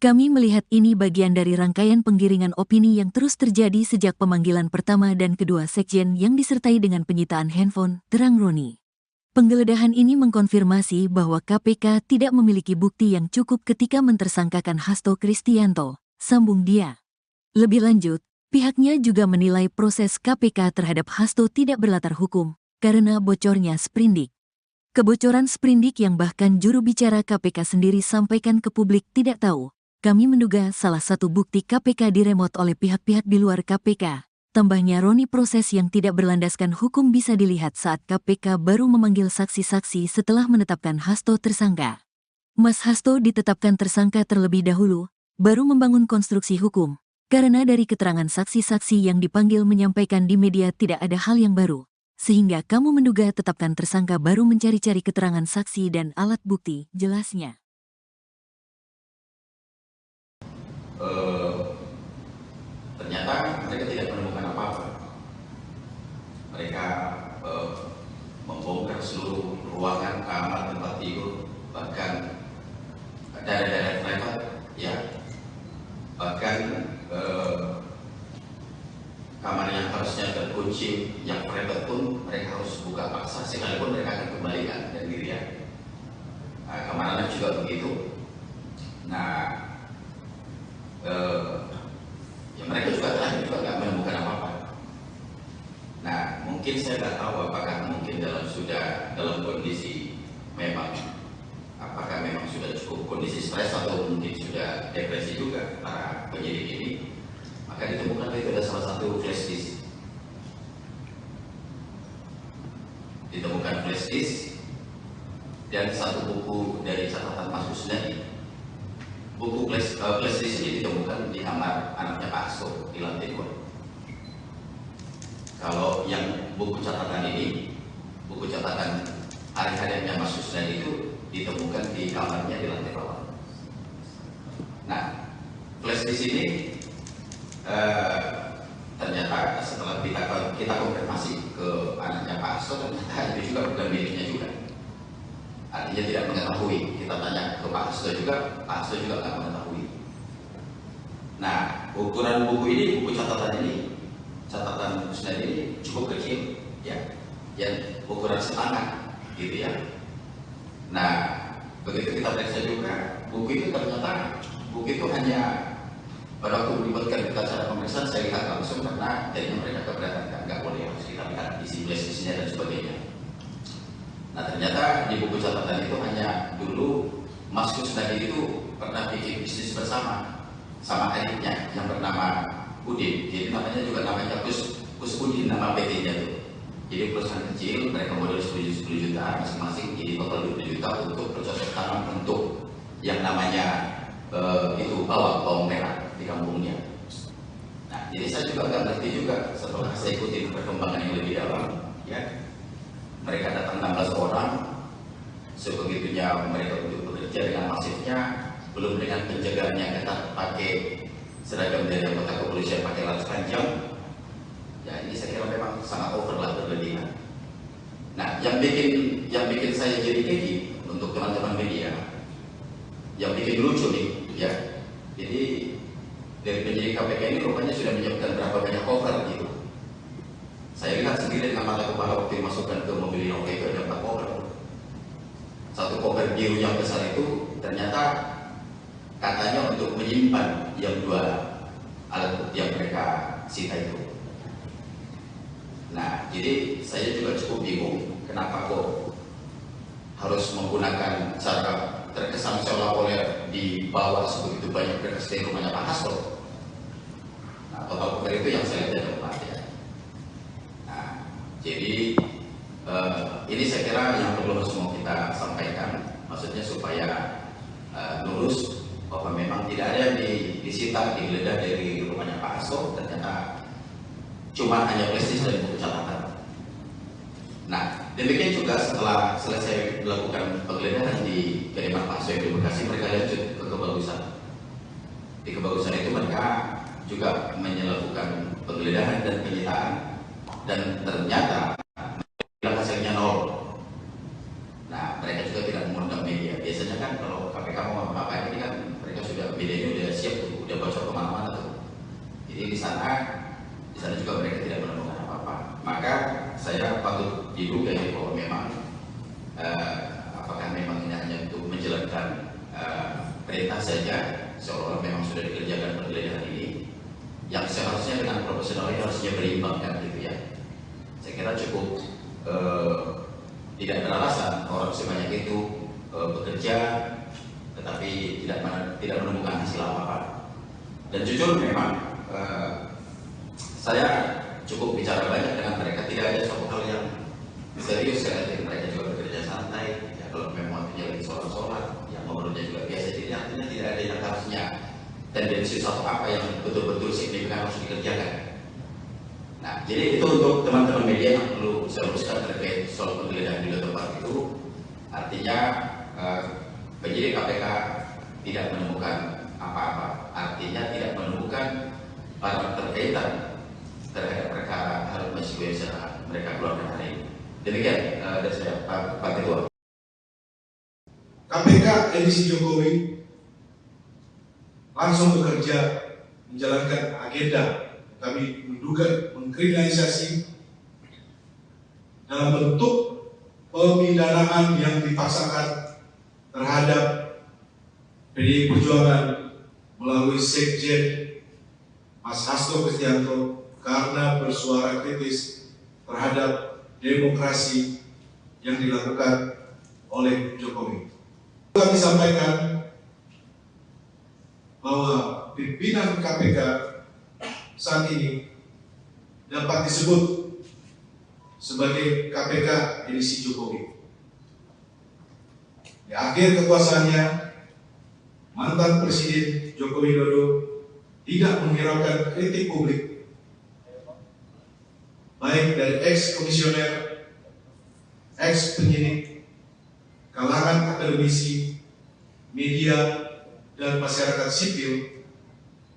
Speaker 1: Kami melihat ini bagian dari rangkaian penggiringan opini yang terus terjadi sejak pemanggilan pertama dan kedua sekjen yang disertai dengan penyitaan handphone, terang Roni. Penggeledahan ini mengkonfirmasi bahwa KPK tidak memiliki bukti yang cukup ketika mentersangkakan Hasto Kristianto, sambung dia. Lebih lanjut, pihaknya juga menilai proses KPK terhadap Hasto tidak berlatar hukum, karena bocornya sprindik. Kebocoran sprindik yang bahkan juru bicara KPK sendiri sampaikan ke publik tidak tahu. Kami menduga salah satu bukti KPK diremot oleh pihak-pihak di luar KPK. Tambahnya Roni, proses yang tidak berlandaskan hukum bisa dilihat saat KPK baru memanggil saksi-saksi setelah menetapkan Hasto tersangka. Mas Hasto ditetapkan tersangka terlebih dahulu, baru membangun konstruksi hukum. Karena dari keterangan saksi-saksi yang dipanggil menyampaikan di media tidak ada hal yang baru, sehingga kamu menduga tetapkan tersangka baru mencari-cari keterangan saksi dan alat bukti, jelasnya.
Speaker 2: Ternyata mereka tidak menemukan apa-apa. Mereka membongkar seluruh ruangan, kamar, tempat tidur, bahkan daerah-daerah privat, ya, bahkan kamar yang harusnya terkunci, yang private pun mereka harus buka paksa, sekalipun mereka akan kembalikan dan dirian. Kamar anak juga begitu. Nah, ya mereka juga terakhir juga nggak menemukan apa-apa. Nah, mungkin saya nggak tahu apakah mungkin dalam kondisi memang, apakah memang sudah cukup kondisi stres atau mungkin sudah depresi juga para penyidik ini. Maka ditemukan itu ada salah satu flash disk. Ditemukan flash disk dan satu buku dari catatan Mas Kusnadi. Buku flash disk ini ditemukan di kamar anaknya Pak Hasto di lantai 2. Kalau yang buku catatan ini, buku catatan hari-hariannya Mas Kusnadi itu ditemukan di kamarnya di lantai bawah. Nah, flash disk ini ternyata setelah kita konfirmasi ke anaknya Pak Hasto, ternyata itu juga bukan miliknya juga. Artinya tidak mengetahui. Kita tanya ke Pak Hasto juga, Pak Hasto juga nggak mengetahui. Nah, ukuran buku ini, buku catatan ini, catatan Kusnadi ini cukup kecil, ya, yang ukuran setangan, gitu ya. Nah, begitu kita periksa juga, buku itu ternyata buku itu hanya pada waktu melibatkan kita cara pemeriksaan, saya lihat langsung karena jadinya mereka keberatan, nggak boleh harus kita lihat isi flash-nya dan sebagainya. Nah, ternyata di buku catatan itu hanya dulu Mas Kusnadi itu pernah bikin bisnis bersama sama adiknya yang bernama Udin. Jadi namanya Kus Udin, nama PT-nya itu. Jadi perusahaan kecil, mereka modal 10 juta masing-masing, jadi total 20 juta untuk bercocok tanam untuk yang namanya itu bawang merah di kampungnya. Nah, jadi saya juga nggak ngerti juga setelah saya ikuti perkembangan yang lebih dalam, ya. Mereka datang 16 orang, sebegitunya mereka untuk bekerja dengan masifnya, belum dengan penjagaan yang ketat, pakai seragam dari anggota kepolisian, pakai laras panjang. Ya, ini saya kira memang sangat over lah, berlebihan. Nah, yang bikin saya jadi gigi untuk teman-teman media, yang bikin lucu nih, ya. Jadi dari penyidik KPK ini rupanya sudah menyiapkan berapa banyak cover gitu. Saya lihat sendiri dengan mata kepala waktu dimasukkan ke mobil Innova itu ada 4 cover. Satu cover biru yang besar itu ternyata katanya untuk menyimpan yang 2 alat bukti yang mereka sita itu. Nah, jadi saya juga cukup bingung kenapa kok harus menggunakan cara terkesan seolah-olah dibawa sebegitu banyak berkas dari rumahnya Pak Hasto. Nah, total cover itu yang saya lihat ada 4, ya. Nah, jadi ini saya kira yang perlu semua kita sampaikan, maksudnya supaya lurus bahwa memang tidak ada yang disita, digeledah dari rumahnya Pak Hasto, ternyata cuma hanya flash disk dan buku catatan demikian juga setelah selesai melakukan penggeledahan di kediaman Pak Soe di Bekasi, mereka lanjut ke Kebagusan. Di Kebagusan itu mereka juga melakukan penggeledahan dan penyitaan, dan ternyata hasilnya nol. Nah, mereka juga tidak mengundang media. Biasanya kan kalau KPK mau apa-apa ini kan mereka sudah, medianya udah siap tuh, udah bocor kemana-mana tuh. Jadi di sana juga mereka tidak menemukan apa-apa. Maka saya patut diduga ya bahwa memang apakah memang ini hanya untuk menjalankan perintah saja, seolah-olah memang sudah dikerjakan penggeledahan ini, yang seharusnya dengan profesional ini harusnya berimbang kan gitu ya. Saya kira cukup tidak beralasan orang sebanyak itu bekerja tetapi tidak menemukan hasil apa-apa. Dan jujur memang saya cukup bicara banyak dengan mereka, tidak ada suatu hal yang serius ya. Mereka juga bekerja santai ya, kalau memang waktunya lagi sholat yang ngobrolnya juga biasa, jadi artinya tidak ada yang harusnya tendensi suatu apa yang betul-betul signifikan harus dikerjakan. Nah, jadi itu untuk teman-teman media yang perlu saya luruskan terkait soal penggeledahan di tempat itu. Artinya penyidik KPK tidak menemukan apa-apa, artinya tidak menemukan barang terkaitan terhadap perkara Harun Masiku yang sedang mereka keluarkan hari ini. Demikian dari saya, Pak Ketua.
Speaker 3: KPK edisi Jokowi langsung bekerja menjalankan agenda. Kami menduga mengkriminalisasi dalam bentuk pemidanaan yang dipaksakan terhadap PDI Perjuangan melalui Sekjen Mas Hasto Kristianto karena bersuara kritis terhadap demokrasi yang dilakukan oleh Jokowi. Kami sampaikan bahwa pimpinan KPK saat ini dapat disebut sebagai KPK edisi Jokowi. Di akhir kekuasaannya, mantan Presiden Joko Widodo tidak menghiraukan kritik publik, baik dari ex-komisioner, ex-penyidik, kalangan akademisi, media, dan masyarakat sipil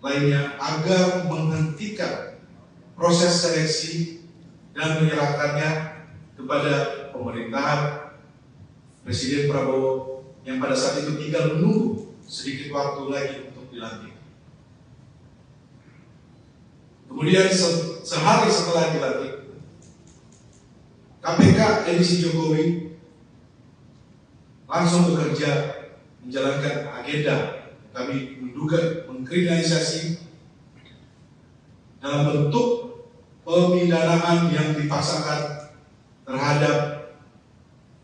Speaker 3: lainnya agar menghentikan proses seleksi dan menyerahkannya kepada pemerintahan Presiden Prabowo yang pada saat itu tinggal menunggu sedikit waktu lagi untuk dilantik. Kemudian sehari setelah dilantik, KPK edisi Jokowi langsung bekerja menjalankan agenda. Kami menduga mengkriminalisasi dalam bentuk pemidanaan yang dipaksakan terhadap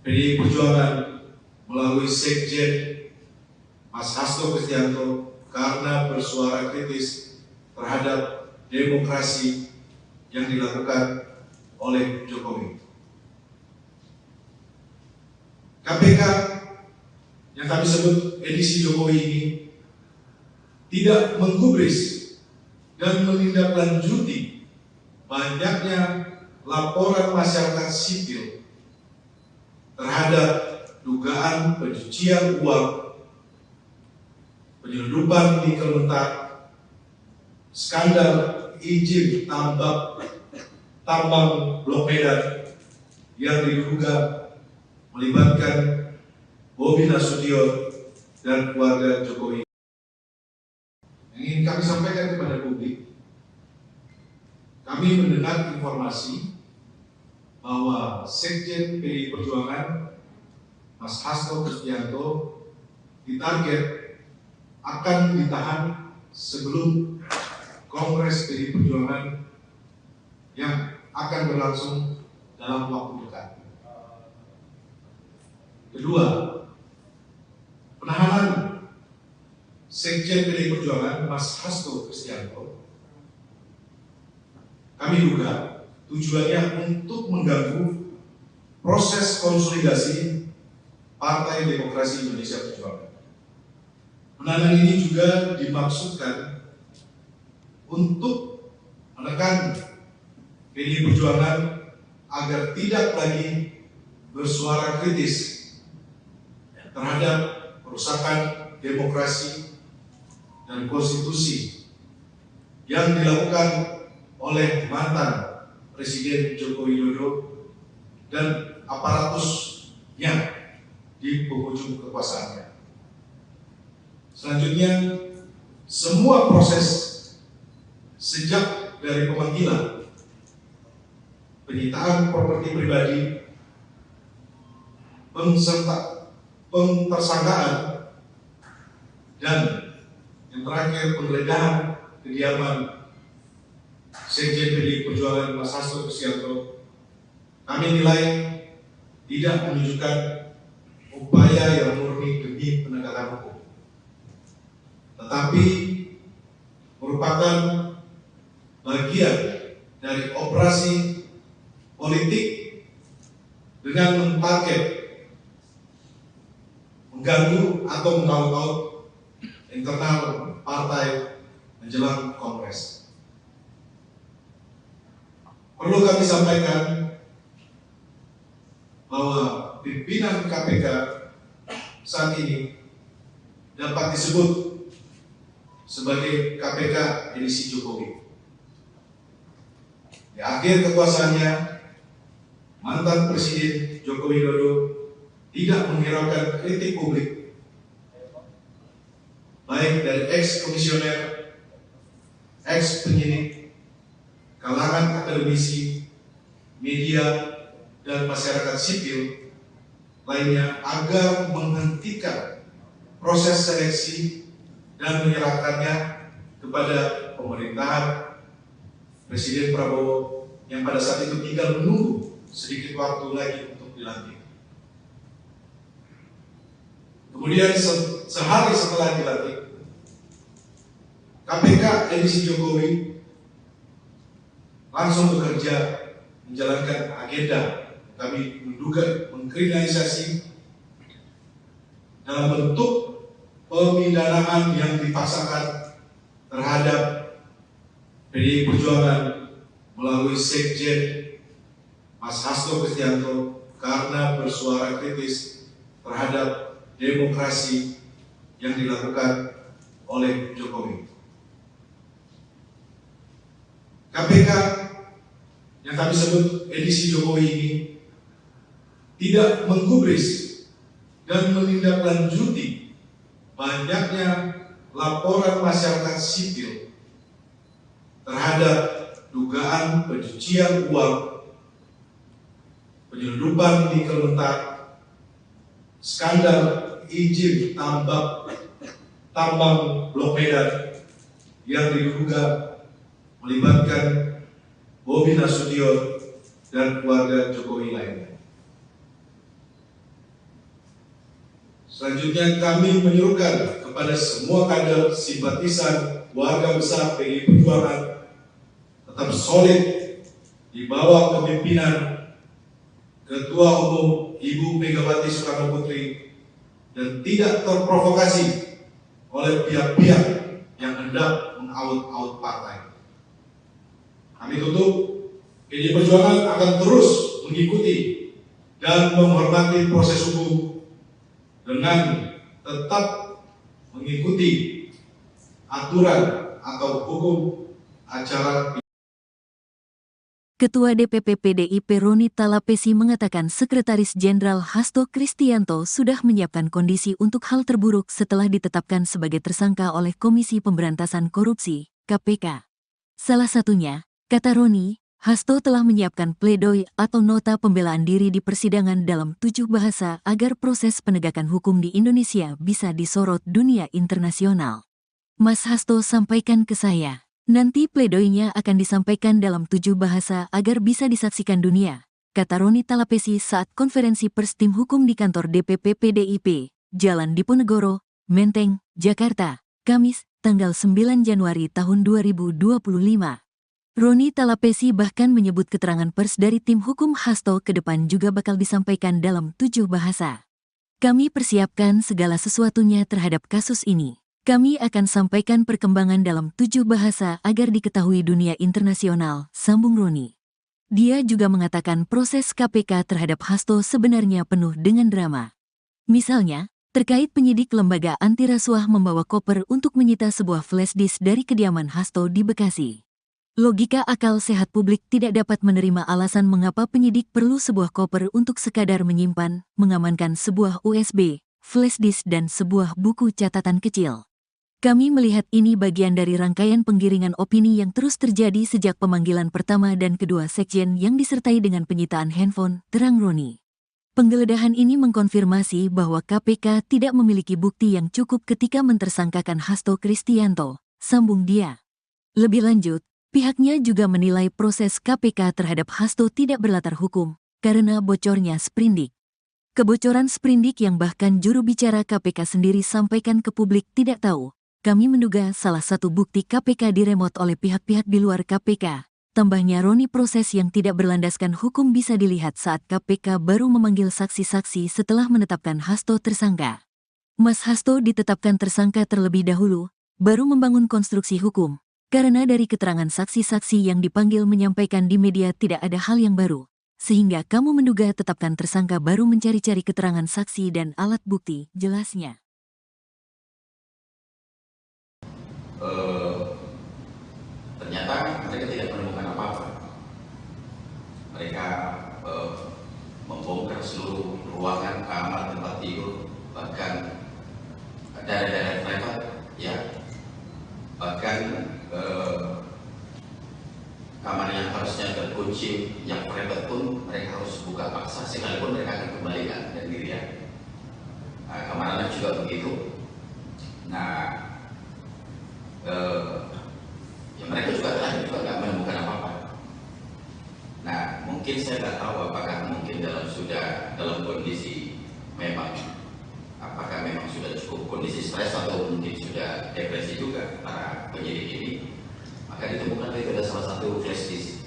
Speaker 3: PDI Perjuangan melalui Sekjen Mas Hasto Kristianto karena bersuara kritis terhadap demokrasi yang dilakukan oleh Jokowi. KPK yang kami sebut edisi Jokowi ini tidak menggubris dan menindaklanjuti banyaknya laporan masyarakat sipil terhadap dugaan pencucian uang, penyelundupan nikel mentah, skandal izin tambang Blok Medan yang diduga melibatkan Bobi Nasution dan keluarga Jokowi. Yang ingin kami sampaikan kepada publik, kami mendengar informasi bahwa Sekjen PDI Perjuangan Mas Hasto Kristianto ditarget akan ditahan sebelum Kongres PDI Perjuangan yang akan berlangsung dalam waktu dekat. Kedua, penahanan Sekjen PDI Perjuangan Mas Hasto Kristianto kami duga tujuannya untuk mengganggu proses konsolidasi Partai Demokrasi Indonesia Perjuangan. Penahanan ini juga dimaksudkan untuk menekan PDI Perjuangan agar tidak lagi bersuara kritis terhadap perusakan demokrasi dan konstitusi yang dilakukan oleh mantan Presiden Joko Widodo dan aparatusnya di penghujung kekuasaannya. Selanjutnya, semua proses sejak dari pemanggilan, penyitaan properti pribadi, pentersangkaan, dan yang terakhir penggeledahan kediaman Sekjen PDI Perjuangan Mas Hasto Kristianto, kami nilai tidak menunjukkan upaya yang murni demi penegakan hukum, tetapi merupakan bagian dari operasi politik dengan mentarget mengganggu atau mengaut-ngaut internal partai menjelang Kongres. Perlu kami sampaikan bahwa pimpinan KPK saat ini dapat disebut sebagai KPK edisi Jokowi. Di akhir kekuasaannya, mantan Presiden Joko Widodo tidak menghiraukan kritik publik, baik dari ex-komisioner, ex-penyidik, kalangan akademisi, media, dan masyarakat sipil lainnya agar menghentikan proses seleksi dan menyerahkannya kepada pemerintahan Presiden Prabowo yang pada saat itu tinggal menunggu sedikit waktu lagi untuk dilantik. Kemudian sehari setelah dilantik, KPK edisi Jokowi langsung bekerja menjalankan agenda kami menduga mengkriminalisasi dalam bentuk pemidanaan yang dipaksakan terhadap PDI Perjuangan melalui Sekjen Mas Hasto Kristianto karena bersuara kritis terhadap demokrasi yang dilakukan oleh Jokowi. KPK yang kami sebut edisi Jokowi ini tidak menggubris dan menindaklanjuti banyaknya laporan masyarakat sipil terhadap dugaan pencucian uang, penyelundupan nikel mentah, skandal izin tambang Blok Medan yang diduga melibatkan Bobi Nasution dan keluarga Jokowi lainnya. Selanjutnya kami menyerukan kepada semua kader simpatisan warga besar PDI Perjuangan tetap solid di bawah kepemimpinan Ketua Umum Ibu Megawati Soekarno Putri dan tidak terprovokasi oleh pihak-pihak yang hendak mengaut-aut partai. Kami tutup, PDI Perjuangan akan terus mengikuti dan menghormati proses hukum dengan tetap mengikuti aturan atau hukum acara.
Speaker 1: Ketua DPP PDIP Roni Talapesi mengatakan Sekretaris Jenderal Hasto Kristianto sudah menyiapkan kondisi untuk hal terburuk setelah ditetapkan sebagai tersangka oleh Komisi Pemberantasan Korupsi, KPK. Salah satunya, kata Roni, Hasto telah menyiapkan pledoi atau nota pembelaan diri di persidangan dalam 7 bahasa agar proses penegakan hukum di Indonesia bisa disorot dunia internasional. Mas Hasto sampaikan ke saya. Nanti pledoinya akan disampaikan dalam 7 bahasa agar bisa disaksikan dunia, kata Roni Talapesi saat konferensi pers tim hukum di kantor DPP PDIP, Jalan Diponegoro, Menteng, Jakarta, Kamis, tanggal 9 Januari tahun 2025. Roni Talapesi bahkan menyebut keterangan pers dari tim hukum Hasto ke depan juga bakal disampaikan dalam 7 bahasa. Kami persiapkan segala sesuatunya terhadap kasus ini. Kami akan sampaikan perkembangan dalam 7 bahasa agar diketahui dunia internasional, sambung Roni. Dia juga mengatakan proses KPK terhadap Hasto sebenarnya penuh dengan drama. Misalnya, terkait penyidik lembaga anti rasuah membawa koper untuk menyita sebuah flash disk dari kediaman Hasto di Bekasi. Logika akal sehat publik tidak dapat menerima alasan mengapa penyidik perlu sebuah koper untuk sekadar menyimpan, mengamankan sebuah USB, flash disk dan sebuah buku catatan kecil. Kami melihat ini bagian dari rangkaian penggiringan opini yang terus terjadi sejak pemanggilan pertama dan kedua sekjen yang disertai dengan penyitaan handphone, terang Roni. Penggeledahan ini mengkonfirmasi bahwa KPK tidak memiliki bukti yang cukup ketika mentersangkakan Hasto Kristianto, sambung dia. Lebih lanjut, pihaknya juga menilai proses KPK terhadap Hasto tidak berlatar hukum, karena bocornya sprindik. Kebocoran sprindik yang bahkan juru bicara KPK sendiri sampaikan ke publik tidak tahu. Kami menduga salah satu bukti KPK diremot oleh pihak-pihak di luar KPK. Tambahnya Roni, proses yang tidak berlandaskan hukum bisa dilihat saat KPK baru memanggil saksi-saksi setelah menetapkan Hasto tersangka. Mas Hasto ditetapkan tersangka terlebih dahulu, baru membangun konstruksi hukum. Karena dari keterangan saksi-saksi yang dipanggil menyampaikan di media tidak ada hal yang baru. Sehingga kamu menduga tetapkan tersangka baru mencari-cari keterangan saksi dan alat bukti, jelasnya.
Speaker 2: Ternyata mereka tidak menemukan apa-apa. Mereka membongkar seluruh ruangan, kamar, tempat tidur, bahkan daerah-daerah privat, ya, bahkan kamar yang harusnya terkunci, yang private pun mereka harus buka paksa, sekalipun mereka akan kembalikan dan diri ya. Kamar anak juga begitu. Nah, ya mereka juga terakhir juga nggak menemukan apa-apa. Nah, mungkin saya nggak tahu apakah mungkin dalam kondisi memang, apakah memang sudah cukup kondisi stres atau mungkin sudah depresi juga para penyidik ini. Maka ditemukan itu ada salah satu flash disk.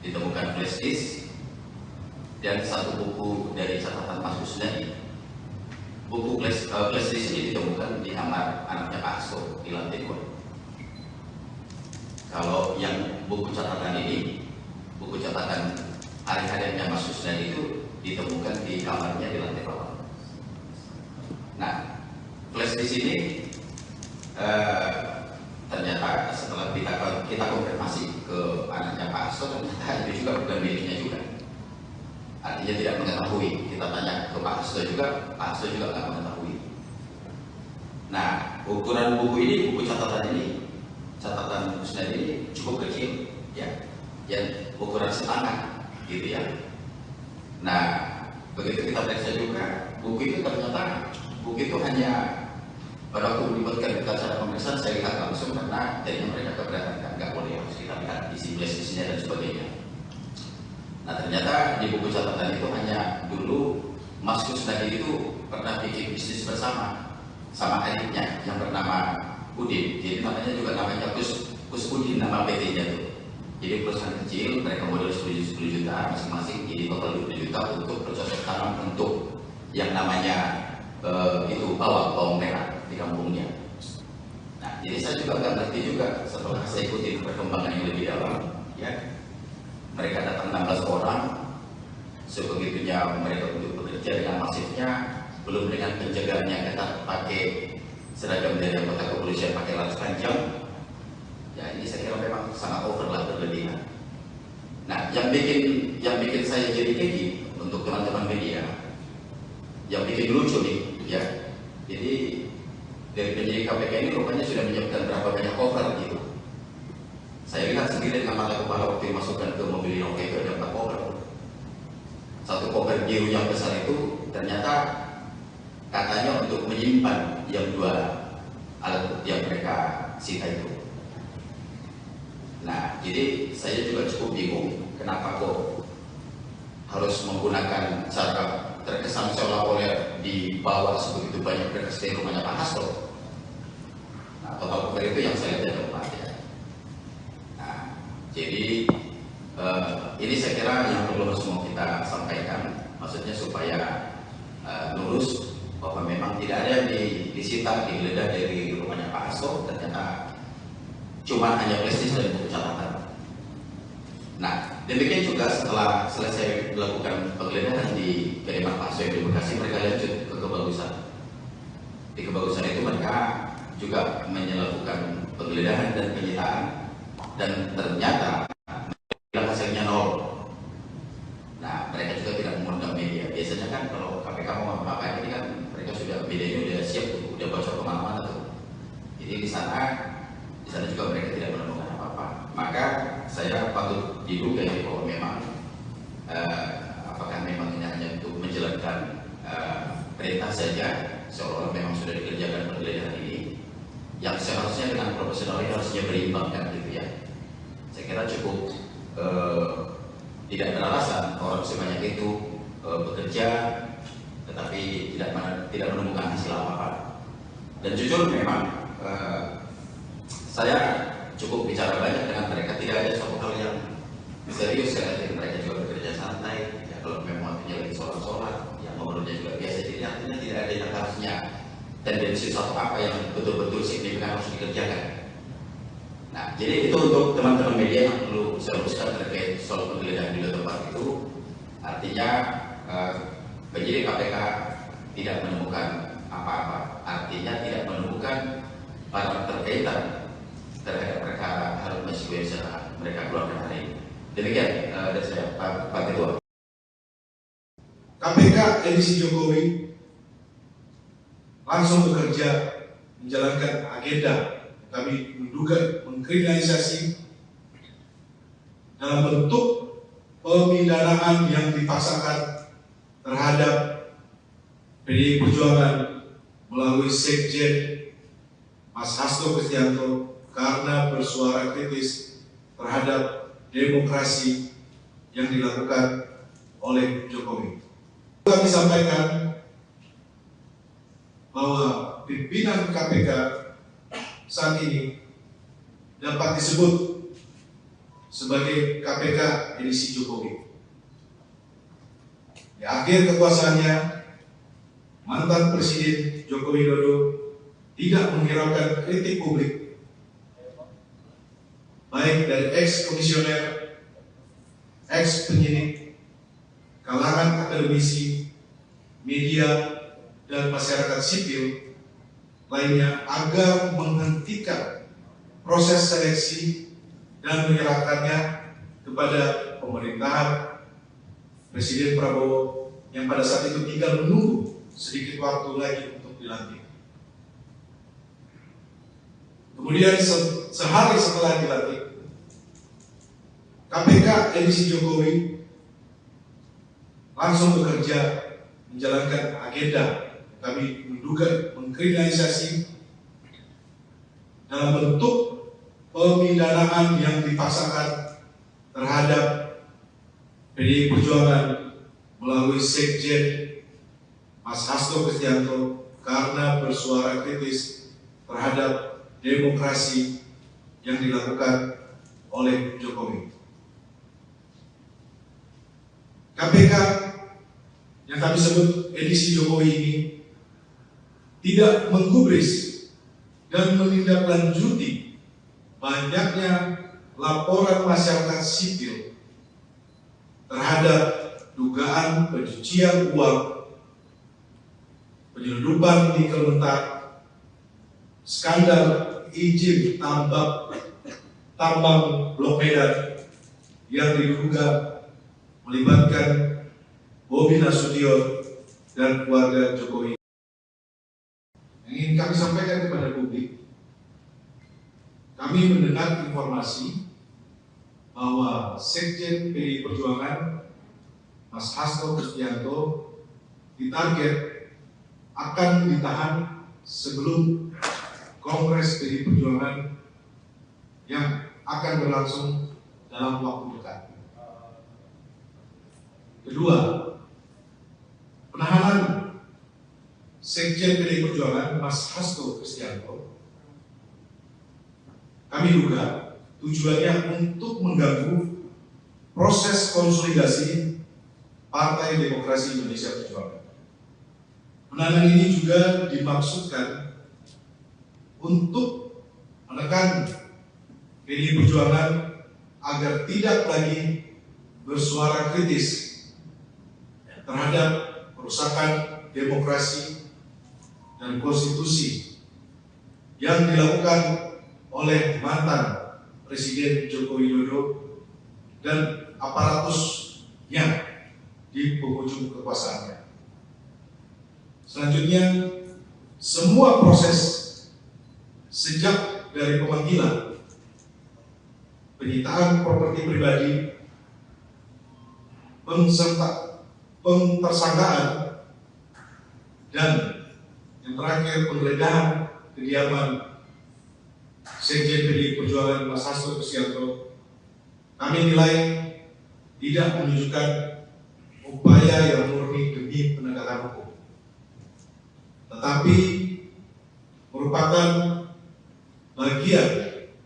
Speaker 2: Ditemukan flash disk dan satu buku dari catatan Mas Kusnadi. Buku flash disk ini ditemukan di kamar anaknya Pak Hasto di lantai 2. Kalau yang buku catatan ini, buku catatan hari-harinya Mas Kusnadi itu ditemukan di kamarnya di lantai bawah. Nah, flash disk ini ternyata setelah kita konfirmasi ke anaknya Pak Hasto, ternyata itu juga bukan miliknya juga. Artinya tidak mengetahui. Kita tanya ke Pak Hasto juga, Pak Hasto juga nggak mengetahui. Nah, ukuran buku ini, buku catatan ini, catatan Kusnadi ini cukup kecil, ya, yang ukuran setangan, gitu ya. Nah, begitu kita periksa juga, buku itu ternyata buku itu hanya pada waktu melibatkan kita secara pemeriksaan, saya lihat langsung karena jadinya mereka keberatan, nggak boleh harus kita lihat isi flash-nya dan sebagainya. Nah, ternyata di buku catatan itu hanya dulu Mas Kusnadi itu pernah bikin bisnis bersama sama adiknya yang bernama Udin. Jadi namanya juga namanya Kus Udin, nama PT-nya tuh. Jadi perusahaan kecil, mereka modal 10 juta masing-masing, jadi total 20 juta untuk bercocok tanam untuk yang namanya itu bawang merah di kampungnya. Nah, jadi saya juga nggak ngerti juga setelah saya ikuti perkembangan yang lebih dalam, ya. Mereka datang 16 orang, sebegitunya mereka untuk bekerja dengan masifnya, belum dengan penjagaannya ketat pakai seragam dari anggota kepolisian pakai laras panjang. Ya, ini saya kira memang sangat over lah, berlebihan. Nah, yang bikin saya jadi keki untuk teman-teman media, yang bikin lucu nih, ya. Jadi dari penyidik KPK ini rupanya sudah menyiapkan berapa banyak cover gitu. Saya lihat sendiri dengan mata kepala waktu dimasukkan ke mobil Inoka itu ada 4 cover. Satu cover biru yang besar itu ternyata katanya untuk menyimpan yang 2 alat bukti yang mereka sita itu. Nah, jadi saya juga cukup bingung kenapa kok harus menggunakan cara terkesan seolah-olah dibawa sebegitu banyak berkas dari rumahnya Pak Hasto. Nah, total cover itu yang saya lihat ada 4 ya. Nah, jadi ini saya kira yang perlu harus mau kita sampaikan, maksudnya supaya lurus bahwa memang tidak ada yang disita, digeledah dari rumahnya Pak Hasto. Ternyata cuma hanya prestis dan buku catatan. Nah, demikian juga setelah selesai melakukan penggeledahan di kediaman Pak Hasto di Bekasi, mereka lanjut ke Kebagusan. Di Kebagusan itu mereka juga melakukan penggeledahan dan penyitaan, dan ternyata hasilnya nol. Nah, mereka juga tidak mengundang media. Biasanya kan kalau KPK mau apa-apa ini kan mereka sudah, medianya udah siap tuh, udah bocor kemana-mana tuh. Jadi di sana juga mereka tidak menemukan apa-apa. Maka saya patut diduga bahwa memang apakah memang ini hanya untuk menjalankan perintah saja, seolah-olah memang sudah dikerjakan penggeledahan ini, yang seharusnya dengan profesional ini harusnya berimbang kan gitu ya. Saya kira cukup tidak beralasan orang sebanyak itu bekerja tetapi tidak menemukan hasil apa-apa. Dan jujur memang saya cukup bicara banyak dengan mereka, tidak ada suatu hal yang serius. Saya lihat mereka juga bekerja santai ya, kalau memang waktunya lagi sholat yang ngobrolnya juga biasa, jadi artinya tidak ada yang harusnya tendensi suatu apa yang betul-betul signifikan harus dikerjakan. Nah, jadi itu untuk teman-teman media yang perlu saya luruskan terkait soal penggeledahan di tempat itu. Artinya penyidik KPK tidak menemukan apa-apa, artinya tidak menemukan barang terkaitan terhadap perkara Harun Masiku yang mereka keluarkan hari ini. Demikian dari saya, Pak Ketua.
Speaker 3: KPK edisi Jokowi langsung bekerja menjalankan agenda kami menduga mengkriminalisasi dalam bentuk pemidanaan yang dipaksakan terhadap PDI Perjuangan melalui Sekjen Mas Hasto Kristianto karena bersuara kritis terhadap demokrasi yang dilakukan oleh Jokowi. Kami sampaikan bahwa pimpinan KPK saat ini dapat disebut sebagai KPK edisi Jokowi. Di akhir kekuasaannya, mantan Presiden Joko Widodo tidak menghiraukan kritik publik, baik dari ex-komisioner, ex-penyidik, kalangan akademisi, media, dan masyarakat sipil lainnya agar menghentikan proses seleksi dan menyerahkannya kepada pemerintahan Presiden Prabowo yang pada saat itu tinggal menunggu sedikit waktu lagi untuk dilantik. Kemudian sehari setelah dilantik, KPK edisi Jokowi langsung bekerja menjalankan agenda kami menduga mengkriminalisasi dalam bentuk pemidanaan yang dipaksakan terhadap PDI Perjuangan melalui Sekjen Mas Hasto Kristianto karena bersuara kritis terhadap demokrasi yang dilakukan oleh Jokowi. KPK yang kami sebut edisi Jokowi ini tidak menggubris dan menindaklanjuti banyaknya laporan masyarakat sipil terhadap dugaan pencucian uang, penyelundupan nikel mentah, skandal izin tambang Blok Medan yang diduga melibatkan Bobi Nasution dan keluarga Jokowi. Yang ingin kami sampaikan kepada publik, kami mendengar informasi bahwa Sekjen PDI Perjuangan Mas Hasto Kristianto ditarget akan ditahan sebelum Kongres PDI Perjuangan yang akan berlangsung dalam waktu dekat. Kedua, penahanan Sekjen PDI Perjuangan Mas Hasto Kristianto kami duga tujuannya untuk mengganggu proses konsolidasi Partai Demokrasi Indonesia Perjuangan. Penahanan ini juga dimaksudkan untuk menekan PDI Perjuangan agar tidak lagi bersuara kritis terhadap perusakan demokrasi dan konstitusi yang dilakukan oleh mantan Presiden Joko Widodo dan aparatusnya di penghujung kekuasaannya. Selanjutnya, semua proses sejak dari pemanggilan, penyitaan properti pribadi, pentersangkaan, dan yang terakhir penggeledahan kediaman Sekjen PDI Perjuangan Mas Hasto Kristianto, kami nilai tidak menunjukkan upaya yang murni demi penegakan hukum, tetapi merupakan bagian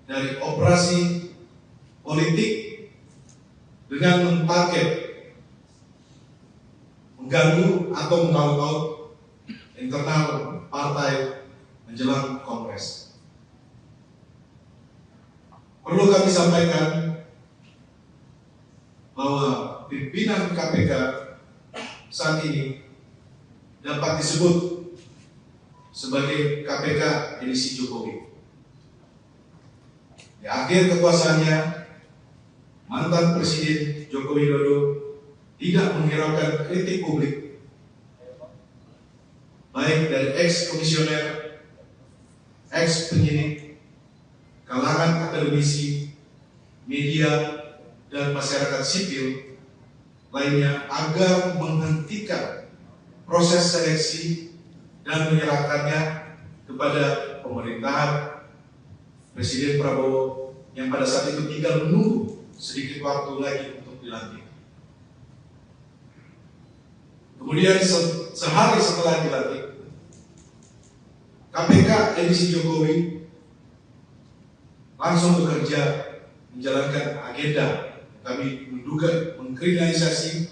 Speaker 3: dari operasi politik dengan mentarget mengganggu atau mengaut-ngaut internal partai menjelang Kongres. Perlu kami sampaikan bahwa pimpinan KPK saat ini dapat disebut sebagai KPK edisi Jokowi. Di akhir kekuasaannya, mantan Presiden Joko Widodo tidak menghiraukan kritik publik, baik dari ex-komisioner, ex-penyidik, kalangan akademisi, media, dan masyarakat sipil lainnya agar menghentikan proses seleksi dan menyerahkannya kepada pemerintahan Presiden Prabowo yang pada saat itu tinggal menunggu sedikit waktu lagi untuk dilantik. Kemudian sehari setelah dilantik, KPK edisi Jokowi langsung bekerja menjalankan agenda kami menduga mengkriminalisasi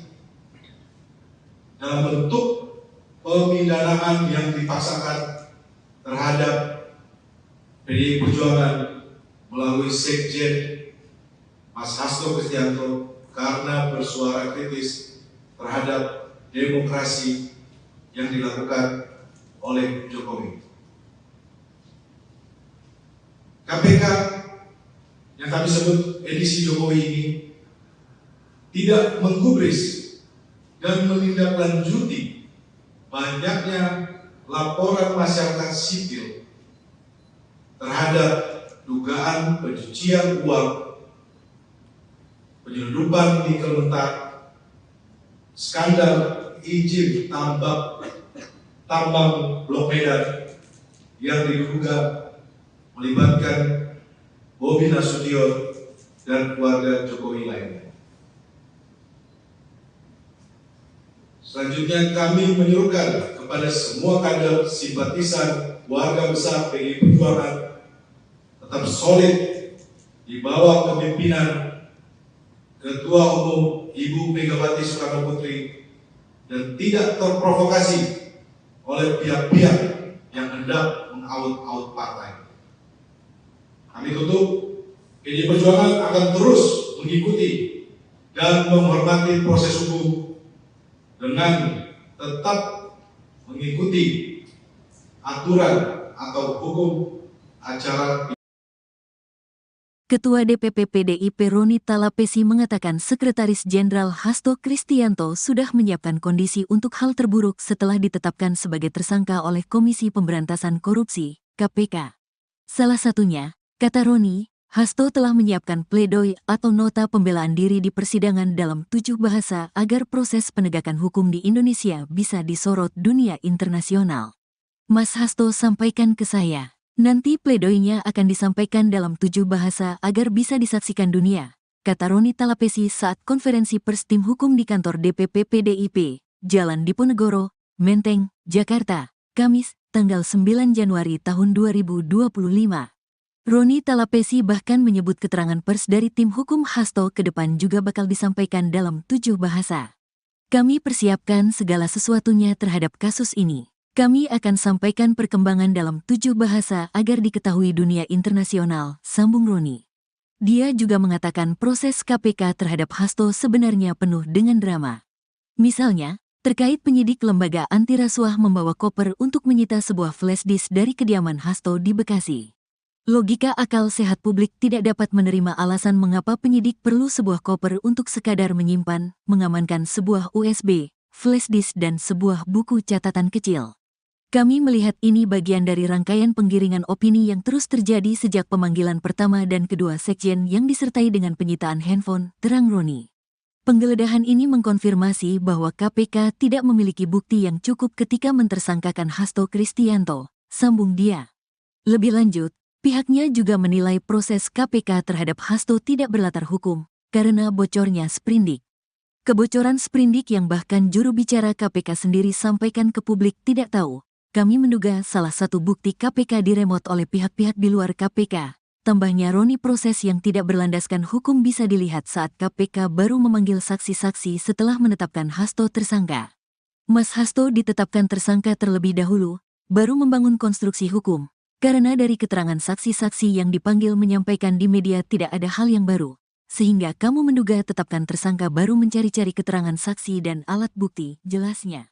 Speaker 3: dalam bentuk pemidanaan yang dipaksakan terhadap PDI Perjuangan melalui Sekjen Mas Hasto Kristianto karena bersuara kritis terhadap demokrasi yang dilakukan oleh Jokowi. KPK yang kami sebut edisi Jokowi ini tidak menggubris dan menindaklanjuti banyaknya laporan masyarakat sipil terhadap dugaan pencucian uang, penyelundupan nikel mentah, skandal izin tambang Blok Medan yang diduga melibatkan Bobi Nasution dan keluarga Jokowi lainnya. Selanjutnya kami menyerukan kepada semua kader simpatisan warga besar PDI Perjuangan tetap solid di bawah kepemimpinan Ketua Umum Ibu Megawati Soekarno Putri dan tidak terprovokasi oleh pihak-pihak yang hendak mengaut-aut partai. Kami tutup, PDI Perjuangan akan terus mengikuti dan menghormati proses hukum dengan tetap mengikuti aturan atau hukum acara.
Speaker 1: Ketua DPP PDIP Roni Talapesi mengatakan Sekretaris Jenderal Hasto Kristianto sudah menyiapkan kondisi untuk hal terburuk setelah ditetapkan sebagai tersangka oleh Komisi Pemberantasan Korupsi, KPK. Salah satunya, kata Roni, Hasto telah menyiapkan pledoi atau nota pembelaan diri di persidangan dalam 7 bahasa agar proses penegakan hukum di Indonesia bisa disorot dunia internasional. Mas Hasto sampaikan ke saya, nanti pledoinya akan disampaikan dalam 7 bahasa agar bisa disaksikan dunia, kata Roni Talapesi saat konferensi pers tim hukum di kantor DPP PDIP, Jalan Diponegoro, Menteng, Jakarta, Kamis, tanggal 9 Januari tahun 2025. Roni Talapesi bahkan menyebut keterangan pers dari tim hukum Hasto ke depan juga bakal disampaikan dalam 7 bahasa. Kami persiapkan segala sesuatunya terhadap kasus ini. Kami akan sampaikan perkembangan dalam 7 bahasa agar diketahui dunia internasional, sambung Roni. Dia juga mengatakan proses KPK terhadap Hasto sebenarnya penuh dengan drama. Misalnya, terkait penyidik lembaga anti rasuah membawa koper untuk menyita sebuah flash disk dari kediaman Hasto di Bekasi. Logika akal sehat publik tidak dapat menerima alasan mengapa penyidik perlu sebuah koper untuk sekadar menyimpan, mengamankan sebuah USB, flash disk dan sebuah buku catatan kecil. Kami melihat ini bagian dari rangkaian penggiringan opini yang terus terjadi sejak pemanggilan pertama dan kedua sekjen yang disertai dengan penyitaan handphone, terang Roni. Penggeledahan ini mengkonfirmasi bahwa KPK tidak memiliki bukti yang cukup ketika mentersangkakan Hasto Kristianto, sambung dia. Lebih lanjut, pihaknya juga menilai proses KPK terhadap Hasto tidak berlatar hukum, karena bocornya sprindik. Kebocoran sprindik yang bahkan juru bicara KPK sendiri sampaikan ke publik tidak tahu. Kami menduga salah satu bukti KPK diremot oleh pihak-pihak di luar KPK. Tambahnya Roni, proses yang tidak berlandaskan hukum bisa dilihat saat KPK baru memanggil saksi-saksi setelah menetapkan Hasto tersangka. Mas Hasto ditetapkan tersangka terlebih dahulu, baru membangun konstruksi hukum. Karena dari keterangan saksi-saksi yang dipanggil menyampaikan di media tidak ada hal yang baru. Sehingga kamu menduga tetapkan tersangka baru mencari-cari keterangan saksi dan alat bukti, jelasnya.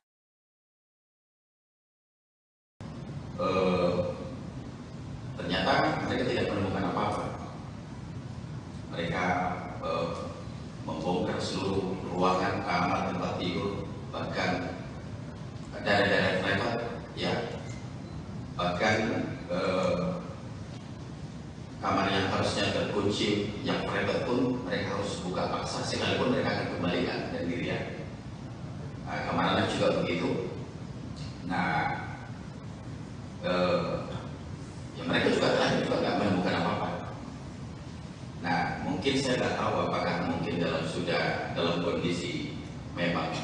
Speaker 2: Ternyata mereka tidak menemukan apa-apa. Mereka membongkar seluruh ruangan, kamar, tempat tidur, bahkan daerah-daerah privat, ya, bahkan kamar yang harusnya terkunci, yang private pun mereka harus buka paksa, sekalipun mereka akan kembalikan dan dirian. Kamar anak juga begitu. Nah, ya mereka juga nggak menemukan apa-apa. Nah, mungkin saya nggak tahu apakah mungkin dalam kondisi memang,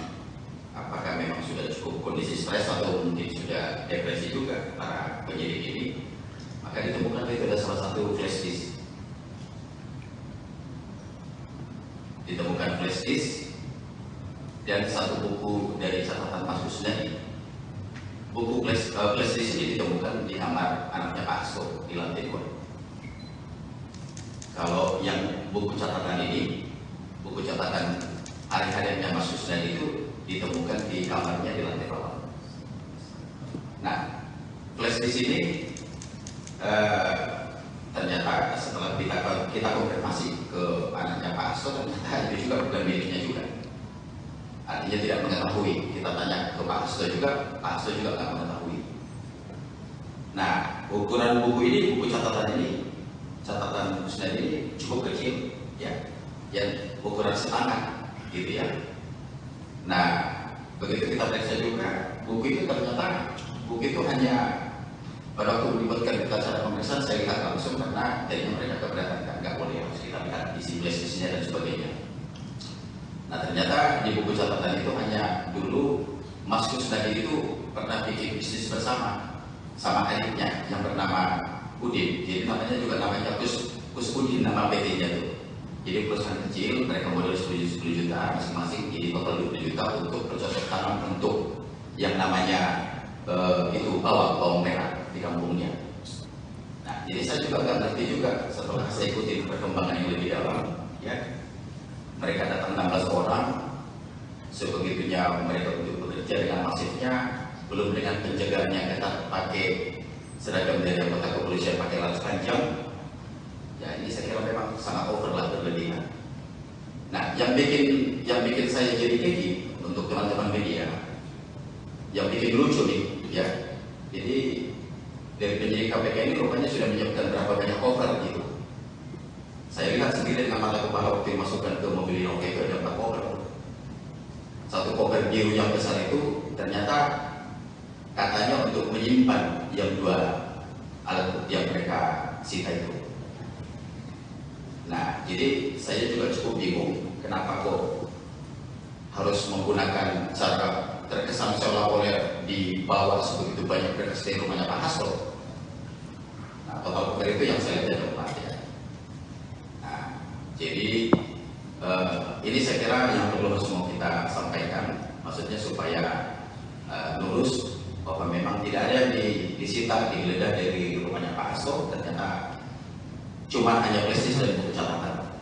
Speaker 2: apakah memang sudah cukup kondisi stres atau mungkin sudah depresi juga para penyidik ini. Maka ditemukan itu ada salah satu flash disk. Ditemukan flash disk dan satu buku dari catatan Mas Kusnadi. Buku flash disk ini ditemukan di kamar anaknya Pak Hasto di lantai 2. Kalau yang buku catatan ini, buku catatan hari-hariannya Mas Kusnadi itu ditemukan di kamarnya di lantai 2. Nah, flash disk ini ternyata setelah kita konfirmasi ke anaknya Pak Hasto, ternyata itu juga bukan miliknya juga. Artinya tidak mengetahui. Kita tanya ke Pak Hasto juga, Pak Hasto juga nggak mengetahui. Nah, ukuran buku ini, buku catatan Kusnadi ini cukup kecil, ya, yang ukuran setangan, gitu ya. Nah, begitu kita periksa juga, buku itu ternyata hanya pada waktu melibatkan kita cara pemeriksaan, saya lihat langsung karena jadinya mereka keberatan, nggak boleh harus kita lihat isi flash-nya dan sebagainya. Nah, ternyata di buku catatan itu hanya dulu Mas Kusnadi itu pernah bikin bisnis bersama sama adiknya yang bernama Udin. Jadi namanya Kus Udin, nama PT-nya tuh. Jadi perusahaan kecil, mereka modal 10 juta masing-masing, jadi total 20 juta untuk bercocok tanam untuk yang namanya itu bawang merah di kampungnya. Nah, jadi saya juga nggak ngerti juga setelah saya ikuti perkembangan yang lebih dalam, ya. Mereka datang 16 orang, sebegitunya mereka untuk bekerja dengan masifnya, belum dengan pencegahan yang ketat pakai seragam dari anggota kepolisian pakai laras panjang. Ya, ini saya kira memang sangat overlah, berlebihan. Nah, yang bikin saya jadi gigi untuk teman-teman media, yang bikin lucu nih, ya. Jadi dari penyidik KPK ini rupanya sudah menyiapkan berapa banyak cover gitu. Saya lihat sendiri dengan mata kepala waktu dimasukkan ke mobil Inoke itu ada 4 koper. Satu koper biru yang besar itu ternyata katanya untuk menyimpan yang 2 alat bukti yang mereka sita itu. Nah, jadi saya juga cukup bingung kenapa kok harus menggunakan cara terkesan seolah-olah dibawa sebegitu banyak berkas dari rumahnya Pak Hasto. Nah, total koper itu yang saya lihat ada 4, ya. Jadi ini saya kira yang perlu semua kita sampaikan, maksudnya supaya lurus bahwa memang tidak ada yang disita, digeledah dari rumahnya Pak Hasto. Ternyata cuma hanya prestis dan buku catatan.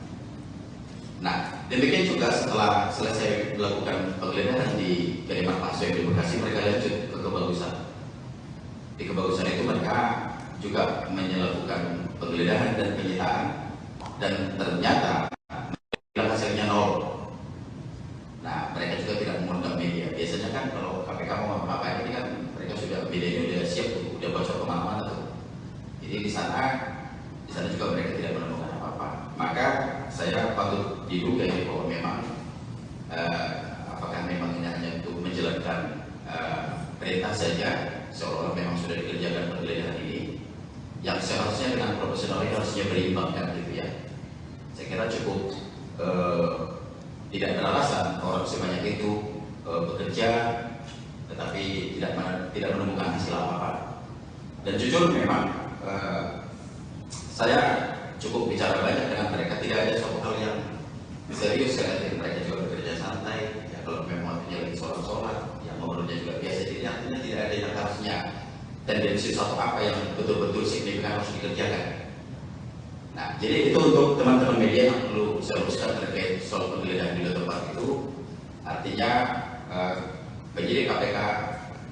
Speaker 2: Nah, demikian juga setelah selesai melakukan penggeledahan di kediaman Pak Hasto yang di Bekasi, mereka lanjut ke Kebagusan. Di Kebagusan itu mereka juga melakukan penggeledahan dan penyitaan, dan ternyata hasilnya nol. Nah, mereka juga tidak mengundang media. Biasanya kan kalau KPK mau apa-apa ini kan mereka sudah, medianya udah siap tuh, udah bocor kemana-mana tuh. Jadi di sana juga mereka tidak menemukan apa-apa. Maka saya patut diduga ya bahwa memang apakah memang ini hanya untuk menjalankan perintah saja, seolah-olah memang sudah dikerjakan penggeledahan ini, yang seharusnya dengan profesional ini harusnya berimbang kan gitu ya. Saya kira cukup tidak beralasan orang sebanyak itu bekerja tetapi tidak menemukan hasil apa-apa. Dan jujur memang saya cukup bicara banyak dengan mereka, tidak ada suatu hal yang serius ya. Mereka juga bekerja santai ya, kalau memang waktunya lagi sholat yang ngobrolnya juga biasa, jadi artinya tidak ada yang harusnya tendensi suatu apa yang betul-betul signifikan harus dikerjakan. Nah, jadi itu untuk teman-teman media yang perlu saya luruskan terkait soal penggeledahan di tempat itu. Artinya penyidik KPK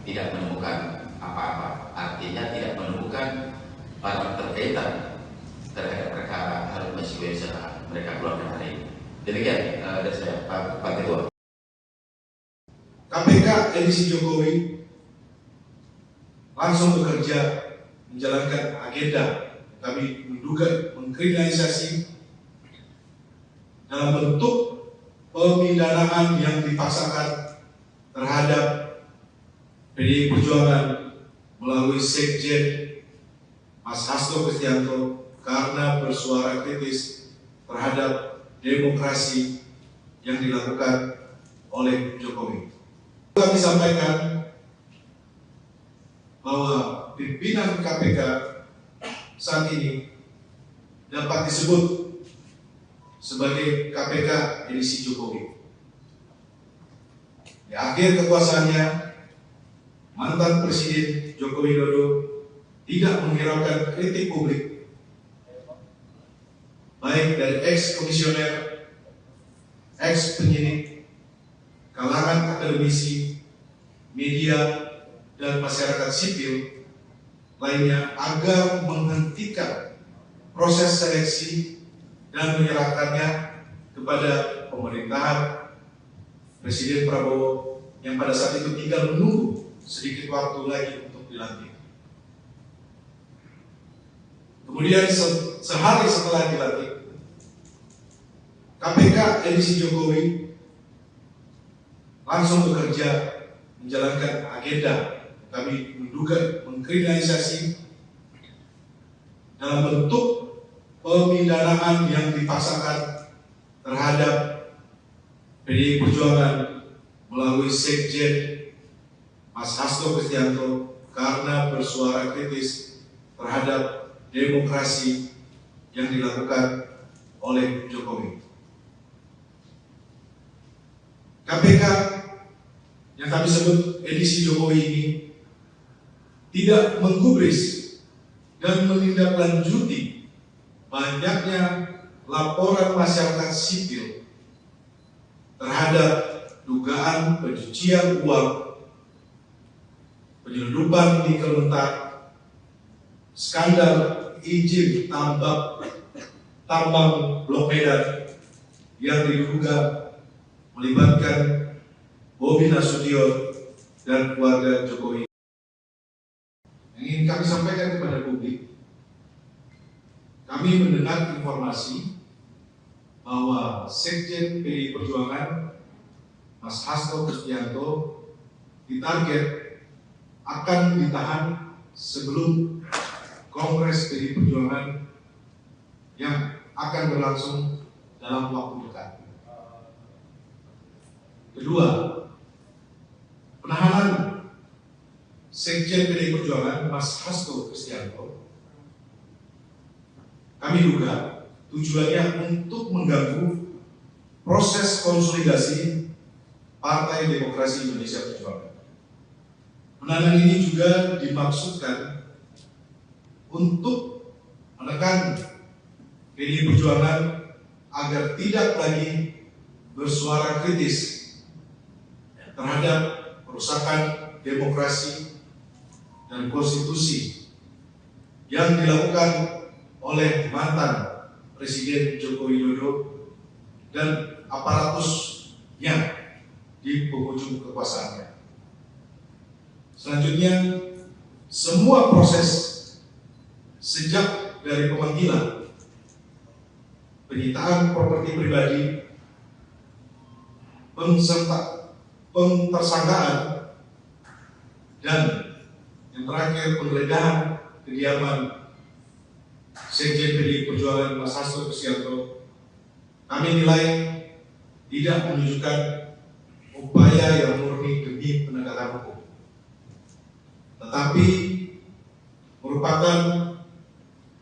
Speaker 2: tidak menemukan apa-apa, artinya tidak menemukan barang terkaitan terhadap perkara Harun Masiku yang sedang mereka keluarkan hari ini. Demikian dari saya, Pak Ketua.
Speaker 3: KPK edisi Jokowi langsung bekerja menjalankan agenda. Kami menduga mengkriminalisasi dalam bentuk pemidanaan yang dipaksakan terhadap PDI Perjuangan melalui Sekjen Mas Hasto Kristianto karena bersuara kritis terhadap demokrasi yang dilakukan oleh Jokowi. Kami sampaikan bahwa pimpinan KPK saat ini dapat disebut sebagai KPK edisi Jokowi. Di akhir kekuasaannya, mantan Presiden Joko Widodo tidak menghiraukan kritik publik, baik dari ex-komisioner, ex-penyidik, kalangan akademisi, media, dan masyarakat sipil lainnya agar menghentikan proses seleksi dan menyerahkannya kepada pemerintahan Presiden Prabowo yang pada saat itu tinggal menunggu sedikit waktu lagi untuk dilantik. Kemudian sehari setelah dilantik, KPK edisi Jokowi langsung bekerja menjalankan agenda. Kami menduga mengkriminalisasi dalam bentuk pemidanaan yang dipaksakan terhadap PDI Perjuangan melalui Sekjen Mas Hasto Kristianto karena bersuara kritis terhadap demokrasi yang dilakukan oleh Jokowi. KPK yang kami sebut edisi Jokowi ini tidak menggubris dan menindaklanjuti banyaknya laporan masyarakat sipil terhadap dugaan pencucian uang, penyelundupan nikel mentah, skandal izin tambang Blok Medan yang diduga melibatkan Bobi Nasution dan keluarga Jokowi. Yang ingin kami sampaikan kepada publik, kami mendengar informasi bahwa Sekjen PDI Perjuangan Mas Hasto Kristianto ditarget akan ditahan sebelum Kongres PDI Perjuangan yang akan berlangsung dalam waktu dekat. Kedua, penahanan Sekjen PDI Perjuangan Mas Hasto Kristianto kami duga tujuannya untuk mengganggu proses konsolidasi Partai Demokrasi Indonesia Perjuangan. Penahanan ini juga dimaksudkan untuk menekan PDI Perjuangan agar tidak lagi bersuara kritis terhadap perusakan demokrasi dan konstitusi yang dilakukan oleh mantan Presiden Joko Widodo dan aparatusnya di penghujung kekuasaannya. Selanjutnya, semua proses sejak dari pemanggilan, penyitaan properti pribadi, pentersangkaan, dan yang terakhir penggeledahan kediaman Sekjen PDI Perjuangan Mas Hasto Kristianto, kami nilai tidak menunjukkan upaya yang murni demi penegakan hukum, tetapi merupakan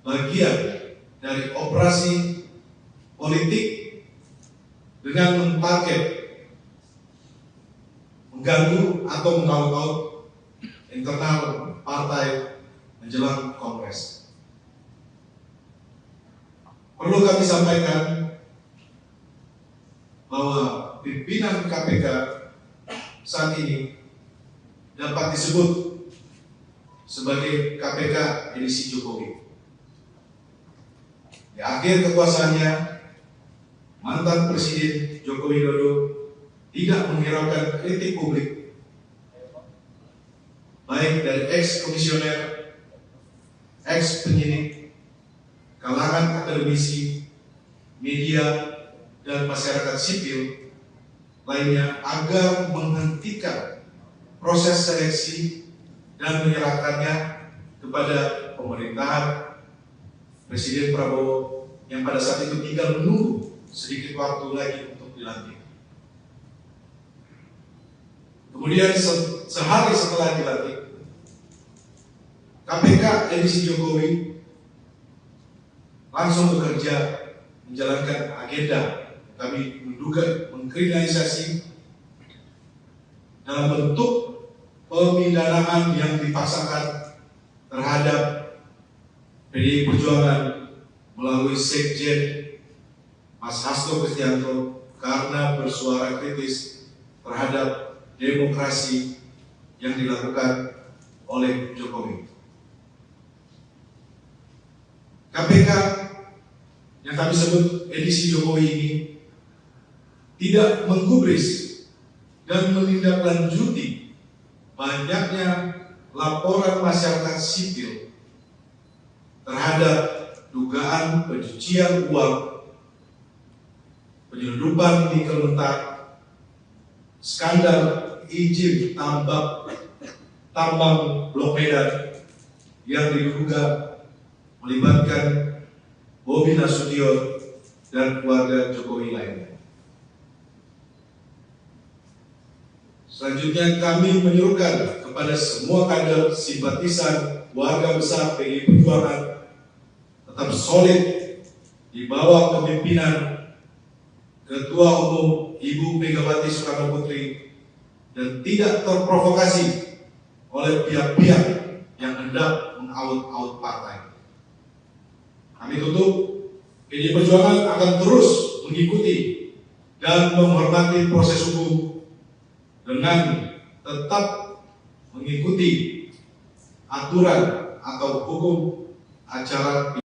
Speaker 3: bagian dari operasi politik dengan mentarget mengganggu atau mengaut-ngaut internal partai menjelang Kongres. Perlu kami sampaikan bahwa pimpinan KPK saat ini dapat disebut sebagai KPK edisi Jokowi. Di akhir kekuasaannya, mantan Presiden Joko Widodo tidak menghiraukan kritik publik, baik dari ex-komisioner, ex-penyidik, kalangan akademisi, media, dan masyarakat sipil lainnya agar menghentikan proses seleksi dan menyerahkannya kepada pemerintahan Presiden Prabowo yang pada saat itu tinggal menunggu sedikit waktu lagi untuk dilantik. Kemudian sehari setelah dilantik, KPK edisi Jokowi langsung bekerja menjalankan agenda kami menduga mengkriminalisasi dalam bentuk pemidanaan yang dipaksakan terhadap PDI Perjuangan melalui Sekjen Mas Hasto Kristianto karena bersuara kritis terhadap demokrasi yang dilakukan oleh Jokowi. KPK yang kami sebut edisi Jokowi ini tidak menggubris dan menindaklanjuti banyaknya laporan masyarakat sipil terhadap dugaan pencucian uang, penyelundupan nikel mentah, skandal izin tambang Blok Medan yang diduga melibatkan Bobi Nasution dan keluarga Jokowi lainnya. Selanjutnya kami menyuruhkan kepada semua kader simpatisan warga besar PDI Perjuangan tetap solid di bawah kepemimpinan Ketua Umum Ibu Megawati Soekarno Putri dan tidak terprovokasi oleh pihak-pihak yang hendak mengaut-aut partai. Kami tutup, PDI Perjuangan akan terus mengikuti dan menghormati proses hukum dengan tetap mengikuti aturan atau hukum acara.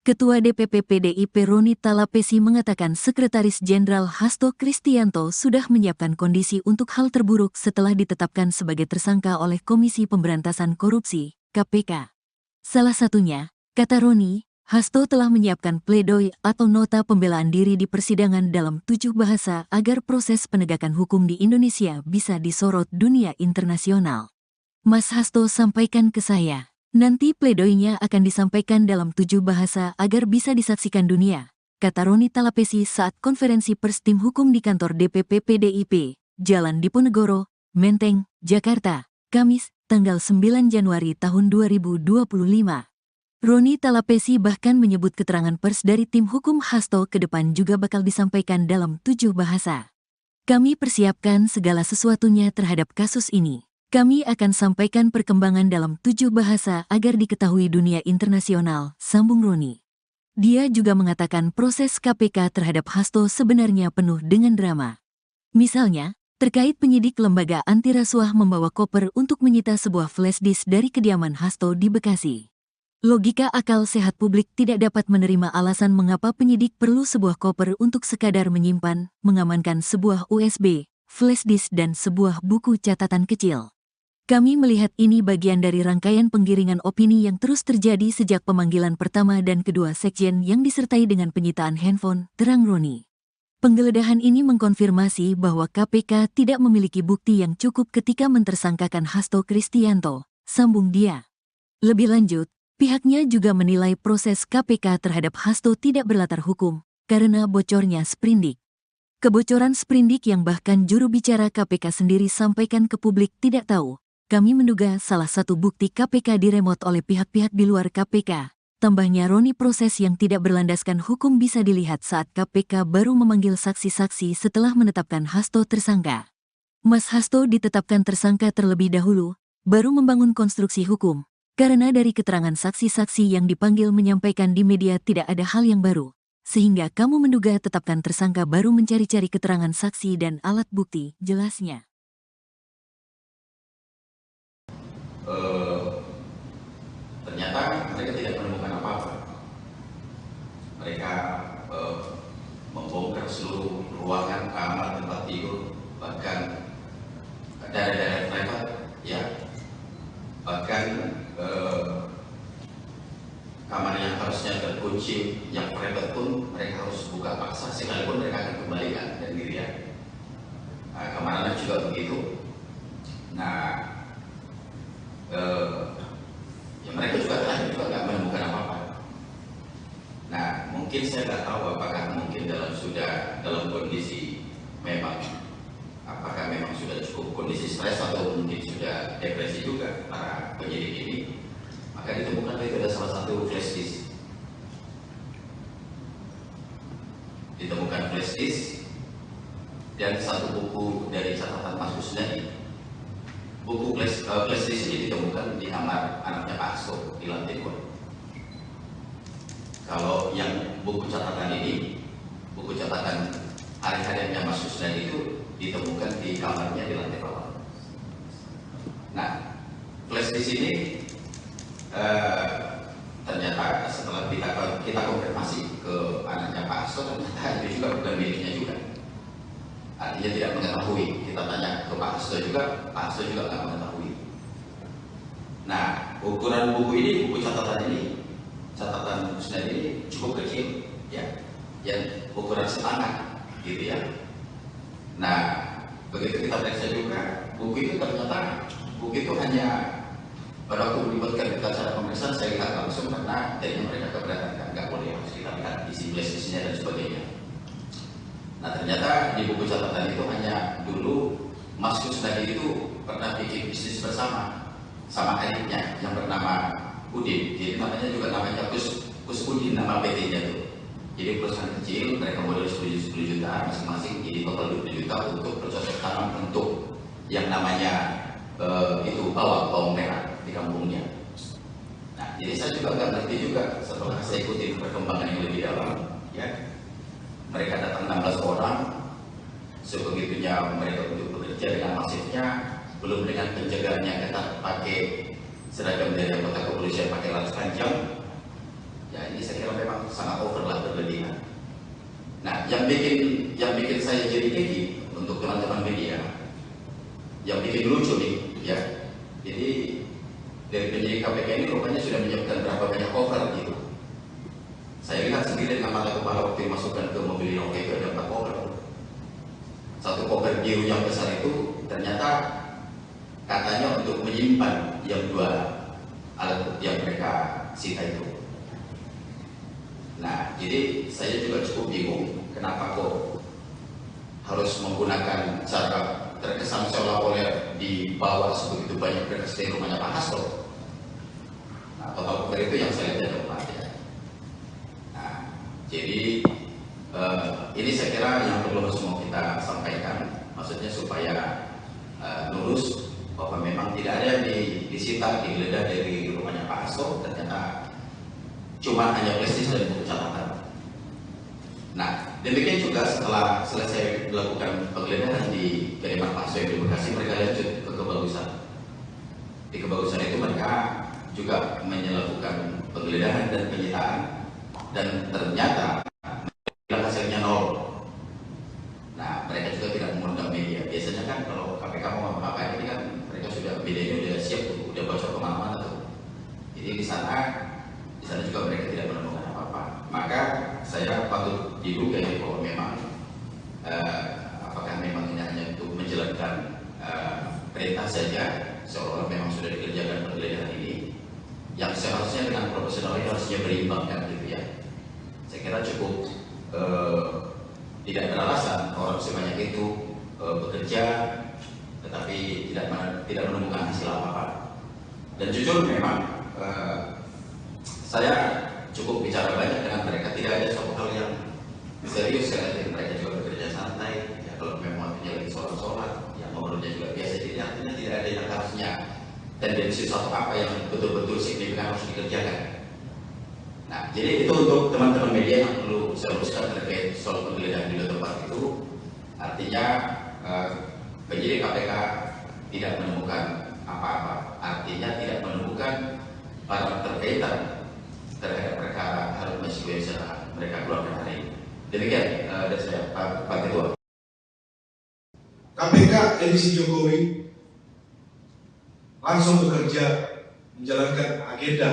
Speaker 1: Ketua DPP PDIP Roni Talapesi mengatakan Sekretaris Jenderal Hasto Kristianto sudah menyiapkan kondisi untuk hal terburuk setelah ditetapkan sebagai tersangka oleh Komisi Pemberantasan Korupsi, KPK. Salah satunya, kata Roni, Hasto telah menyiapkan pledoi atau nota pembelaan diri di persidangan dalam 7 bahasa agar proses penegakan hukum di Indonesia bisa disorot dunia internasional. Mas Hasto sampaikan ke saya. Nanti pledoinya akan disampaikan dalam 7 bahasa agar bisa disaksikan dunia, kata Roni Talapesi saat konferensi pers tim hukum di kantor DPP PDIP, Jalan Diponegoro, Menteng, Jakarta, Kamis, tanggal 9 Januari tahun 2025. Roni Talapesi bahkan menyebut keterangan pers dari tim hukum Hasto ke depan juga bakal disampaikan dalam 7 bahasa. Kami persiapkan segala sesuatunya terhadap kasus ini. Kami akan sampaikan perkembangan dalam 7 bahasa agar diketahui dunia internasional, sambung Roni. Dia juga mengatakan proses KPK terhadap Hasto sebenarnya penuh dengan drama. Misalnya, terkait penyidik lembaga anti rasuah membawa koper untuk menyita sebuah flash disk dari kediaman Hasto di Bekasi. Logika akal sehat publik tidak dapat menerima alasan mengapa penyidik perlu sebuah koper untuk sekadar menyimpan, mengamankan sebuah USB, flash disk dan sebuah buku catatan kecil. Kami melihat ini bagian dari rangkaian penggiringan opini yang terus terjadi sejak pemanggilan pertama dan kedua sekjen yang disertai dengan penyitaan handphone, terang Roni. Penggeledahan ini mengkonfirmasi bahwa KPK tidak memiliki bukti yang cukup ketika mentersangkakan Hasto Kristianto, sambung dia. Lebih lanjut, pihaknya juga menilai proses KPK terhadap Hasto tidak berlatar hukum, karena bocornya sprindik. Kebocoran sprindik yang bahkan juru bicara KPK sendiri sampaikan ke publik tidak tahu. Kami menduga salah satu bukti KPK diremot oleh pihak-pihak di luar KPK. Tambahnya Roni, proses yang tidak berlandaskan hukum bisa dilihat saat KPK baru memanggil saksi-saksi setelah menetapkan Hasto tersangka. Mas Hasto ditetapkan tersangka terlebih dahulu, baru membangun konstruksi hukum. Karena dari keterangan saksi-saksi yang dipanggil menyampaikan di media tidak ada hal yang baru. Sehingga kamu menduga tetapkan tersangka baru mencari-cari keterangan saksi dan alat bukti, jelasnya.
Speaker 2: Ternyata mereka tidak menemukan apa-apa. Mereka membongkar seluruh ruangan, kamar, tempat tidur, bahkan daerah-daerah privat, ya, bahkan kamar yang harusnya terkunci, yang private pun mereka harus buka paksa, sekalipun mereka akan kembalikan dan dirian. Kamar anak juga begitu. Nah, ya mereka juga nggak menemukan apa-apa. Nah, mungkin saya nggak tahu apakah mungkin dalam kondisi memang, apakah memang sudah cukup kondisi stres atau mungkin sudah depresi juga para penyidik ini. Maka ditemukan itu ada salah satu flash disk. Ditemukan flash disk dan satu buku dari catatan Mas Kusnadi. Buku flash disk ini ditemukan di kamar anaknya Pak Hasto di lantai 2. Kalau yang buku catatan ini, buku catatan hari-hariannya Mas Kusnadi itu ditemukan di kamarnya di lantai bawah. Nah, flash disk ini ternyata setelah kita konfirmasi ke anaknya Pak Hasto, ternyata itu juga bukan miliknya juga. Artinya tidak mengetahui. Kita tanya ke Pak Hasto juga, Pak Hasto juga nggak mengetahui. Nah, ukuran buku ini, buku catatan Kusnadi ini cukup kecil, ya, yang ukuran setengah, gitu ya. Nah, begitu kita periksa juga, buku itu ternyata hanya pada waktu melibatkan kita cara pemeriksaan, saya lihat langsung karena jadinya mereka keberatan, nggak boleh harus kita lihat isi flash-nya dan sebagainya. Nah, ternyata di buku catatan itu hanya dulu Mas Kusnadi itu pernah bikin bisnis bersama sama adiknya yang bernama Udin. Jadi namanya Kus Udin, nama PT-nya itu. Jadi perusahaan kecil, mereka modal 10 juta masing-masing, jadi total 20 juta untuk bercocok tanam untuk yang namanya itu bawang merah di kampungnya. Nah, jadi saya juga nggak ngerti juga setelah saya ikuti perkembangan yang lebih dalam, ya. Mereka datang 16 orang, sebegitunya mereka untuk bekerja dengan masifnya, belum dengan penjagaan yang ketat, pakai seragam dari anggota kepolisian, pakai laras panjang. Ya, ini saya kira memang sangat over lah, berlebihan. Nah, yang bikin saya jadi gigi untuk teman-teman media, yang bikin lucu nih, ya. Jadi dari penyidik KPK ini rupanya sudah menyiapkan berapa banyak cover gitu. Saya lihat sendiri dengan mata kepala waktu dimasukkan ke mobil Inovator itu ada 4 cover. Satu cover biru yang besar itu ternyata katanya untuk menyimpan yang 2 alat bukti yang mereka sita itu. Nah, jadi saya juga cukup bingung kenapa kok harus menggunakan cara terkesan seolah-olah dibawa sebegitu banyak berkas dari rumahnya Pak Hasto. Nah, total cover itu yang saya lihat ada 4 ya. Nah, jadi ini saya kira yang perlu semua kita sampaikan, maksudnya supaya lurus bahwa memang tidak ada yang disita, digeledah dari rumahnya Pak Hasto. Ternyata cuma hanya prestis dan buku catatan. Nah, demikian juga setelah selesai melakukan penggeledahan di kediaman Pak Soe di Bekasi, mereka lanjut ke Kebagusan. Di Kebagusan itu mereka juga melakukan penggeledahan dan penyitaan, dan ternyata hasilnya nol. Nah, mereka juga tidak mengundang media. Biasanya kan kalau KPK mau apa-apa ini kan mereka sudah, medianya udah siap tuh, udah bocor kemana-mana tuh. Jadi di sana juga mereka tidak menemukan apa-apa. Maka saya patut diduga ya bahwa memang apakah memang ini hanya untuk menjalankan perintah saja, seolah-olah memang sudah dikerjakan penggeledahan ini, yang seharusnya dengan profesional itu harusnya berimbang kan gitu ya. Saya kira cukup tidak beralasan orang sebanyak itu bekerja tetapi tidak menemukan hasil apa-apa. Dan jujur memang saya cukup bicara banyak dengan mereka, tidak ada suatu hal yang serius ya. Mereka juga bekerja santai ya, kalau memang waktunya lagi sholat ya ngobrolnya juga biasa. Jadi artinya tidak ada yang harusnya tendensi suatu apa yang betul-betul signifikan harus dikerjakan. Nah, jadi itu untuk teman-teman media yang perlu saya luruskan terkait soal penggeledahan di tempat itu. Artinya penyidik KPK tidak menemukan apa-apa, artinya tidak menemukan barang terkaitan terhadap perkara Harun Masiku yang sudah mereka keluarkan hari ini. Demikian dari saya, Pak Ketua.
Speaker 3: KPK edisi Jokowi langsung bekerja menjalankan agenda.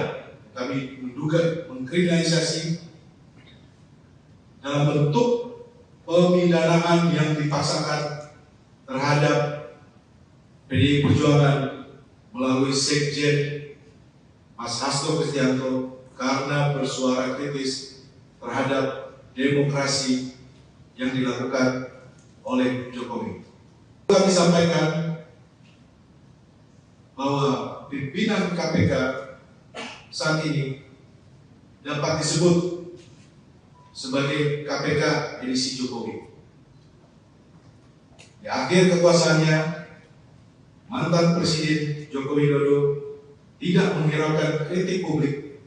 Speaker 3: Kami menduga mengkriminalisasi dalam bentuk pemidanaan yang dipaksakan terhadap PDI Perjuangan melalui Sekjen Mas Hasto Kristianto karena bersuara kritis terhadap demokrasi yang dilakukan oleh Jokowi. Kami sampaikan bahwa pimpinan KPK saat ini dapat disebut sebagai KPK edisi Jokowi. Di akhir kekuasaannya, mantan Presiden Joko Widodo tidak menghiraukan kritik publik,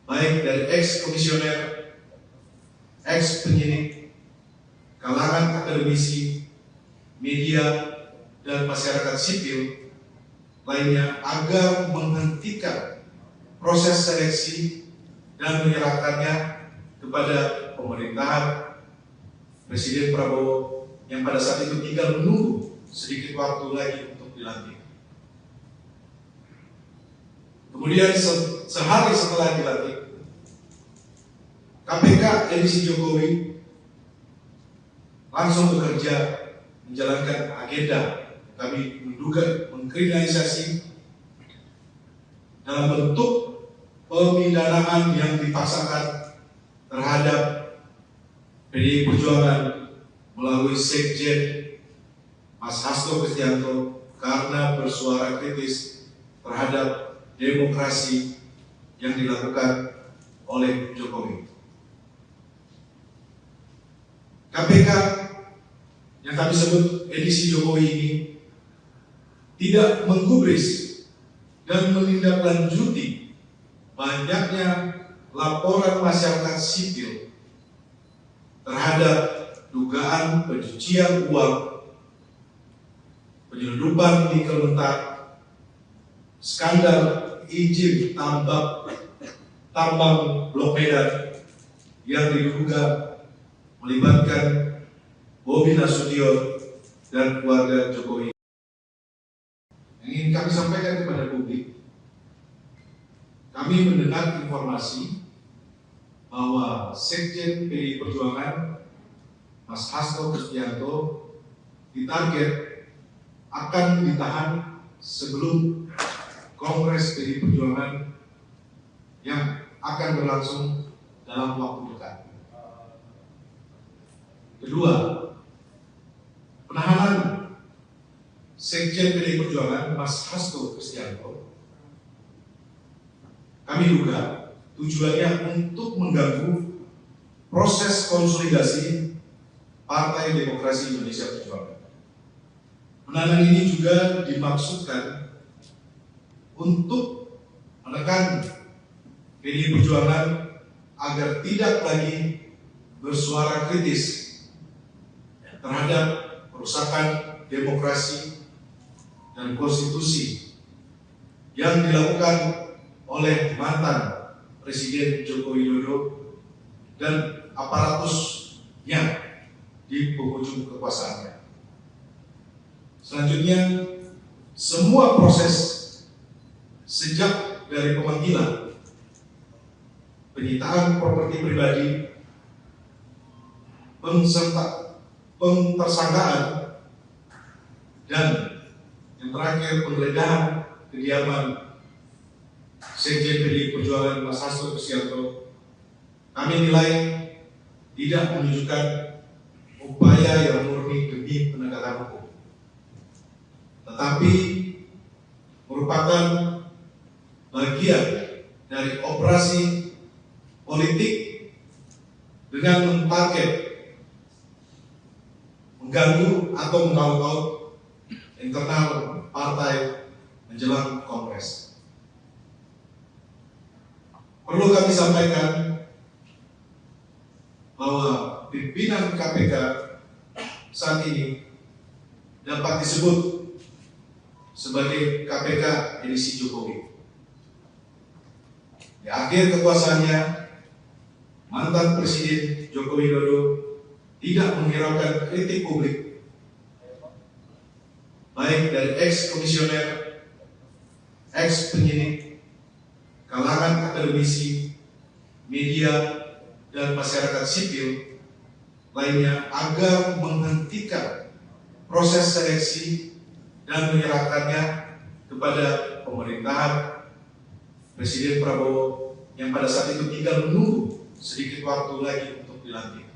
Speaker 3: baik dari ex-komisioner, ex-penyidik, kalangan akademisi, media, dan masyarakat sipil lainnya agar menghentikan proses seleksi dan menyerahkannya kepada pemerintahan Presiden Prabowo yang pada saat itu tinggal menunggu sedikit waktu lagi untuk dilantik. Kemudian sehari setelah dilantik, KPK edisi Jokowi langsung bekerja menjalankan agenda. Kami menduga mengkriminalisasi dalam bentuk pemidanaan yang dipaksakan terhadap PDI Perjuangan melalui Sekjen Mas Hasto Kristianto karena bersuara kritis terhadap demokrasi yang dilakukan oleh Jokowi. KPK yang kami sebut edisi Jokowi ini tidak menggubris dan menindaklanjuti banyaknya laporan masyarakat sipil terhadap dugaan pencucian uang, penyelundupan nikel mentah, skandal izin tambang Blok Medan yang diduga melibatkan Bobi Nasution dan keluarga Jokowi. Yang ingin kami sampaikan kepada publik, kami mendengar informasi bahwa Sekjen PDI Perjuangan Mas Hasto Kristianto ditarget akan ditahan sebelum Kongres PDI Perjuangan yang akan berlangsung dalam waktu dekat. Kedua, penahanan Sekjen PDI Perjuangan Mas Hasto Kristianto kami duga tujuannya untuk mengganggu proses konsolidasi Partai Demokrasi Indonesia Perjuangan. Penahanan ini juga dimaksudkan untuk menekan PDI Perjuangan agar tidak lagi bersuara kritis terhadap perusakan demokrasi dan konstitusi yang dilakukan oleh mantan Presiden Joko Widodo dan aparatusnya di penghujung kekuasaannya. Selanjutnya, semua proses sejak dari pemanggilan, penyitaan properti pribadi, pentersangkaan, dan yang terakhir penggeledahan kediaman Sekjen PDI Perjuangan Mas Hasto Kristianto, kami nilai tidak menunjukkan upaya yang murni demi penegakan hukum, tetapi merupakan bagian dari operasi politik dengan mentarget mengganggu atau mengaut-ngaut internal partai menjelang Kongres. Perlu kami sampaikan bahwa pimpinan KPK saat ini dapat disebut sebagai KPK edisi Jokowi. Di akhir kekuasaannya, mantan Presiden Joko Widodo tidak menghiraukan kritik publik, baik dari ex-komisioner, ex-penyidik, kalangan akademisi, media, dan masyarakat sipil lainnya agar menghentikan proses seleksi dan menyerahkannya kepada pemerintahan Presiden Prabowo yang pada saat itu tinggal menunggu sedikit waktu lagi untuk dilantik.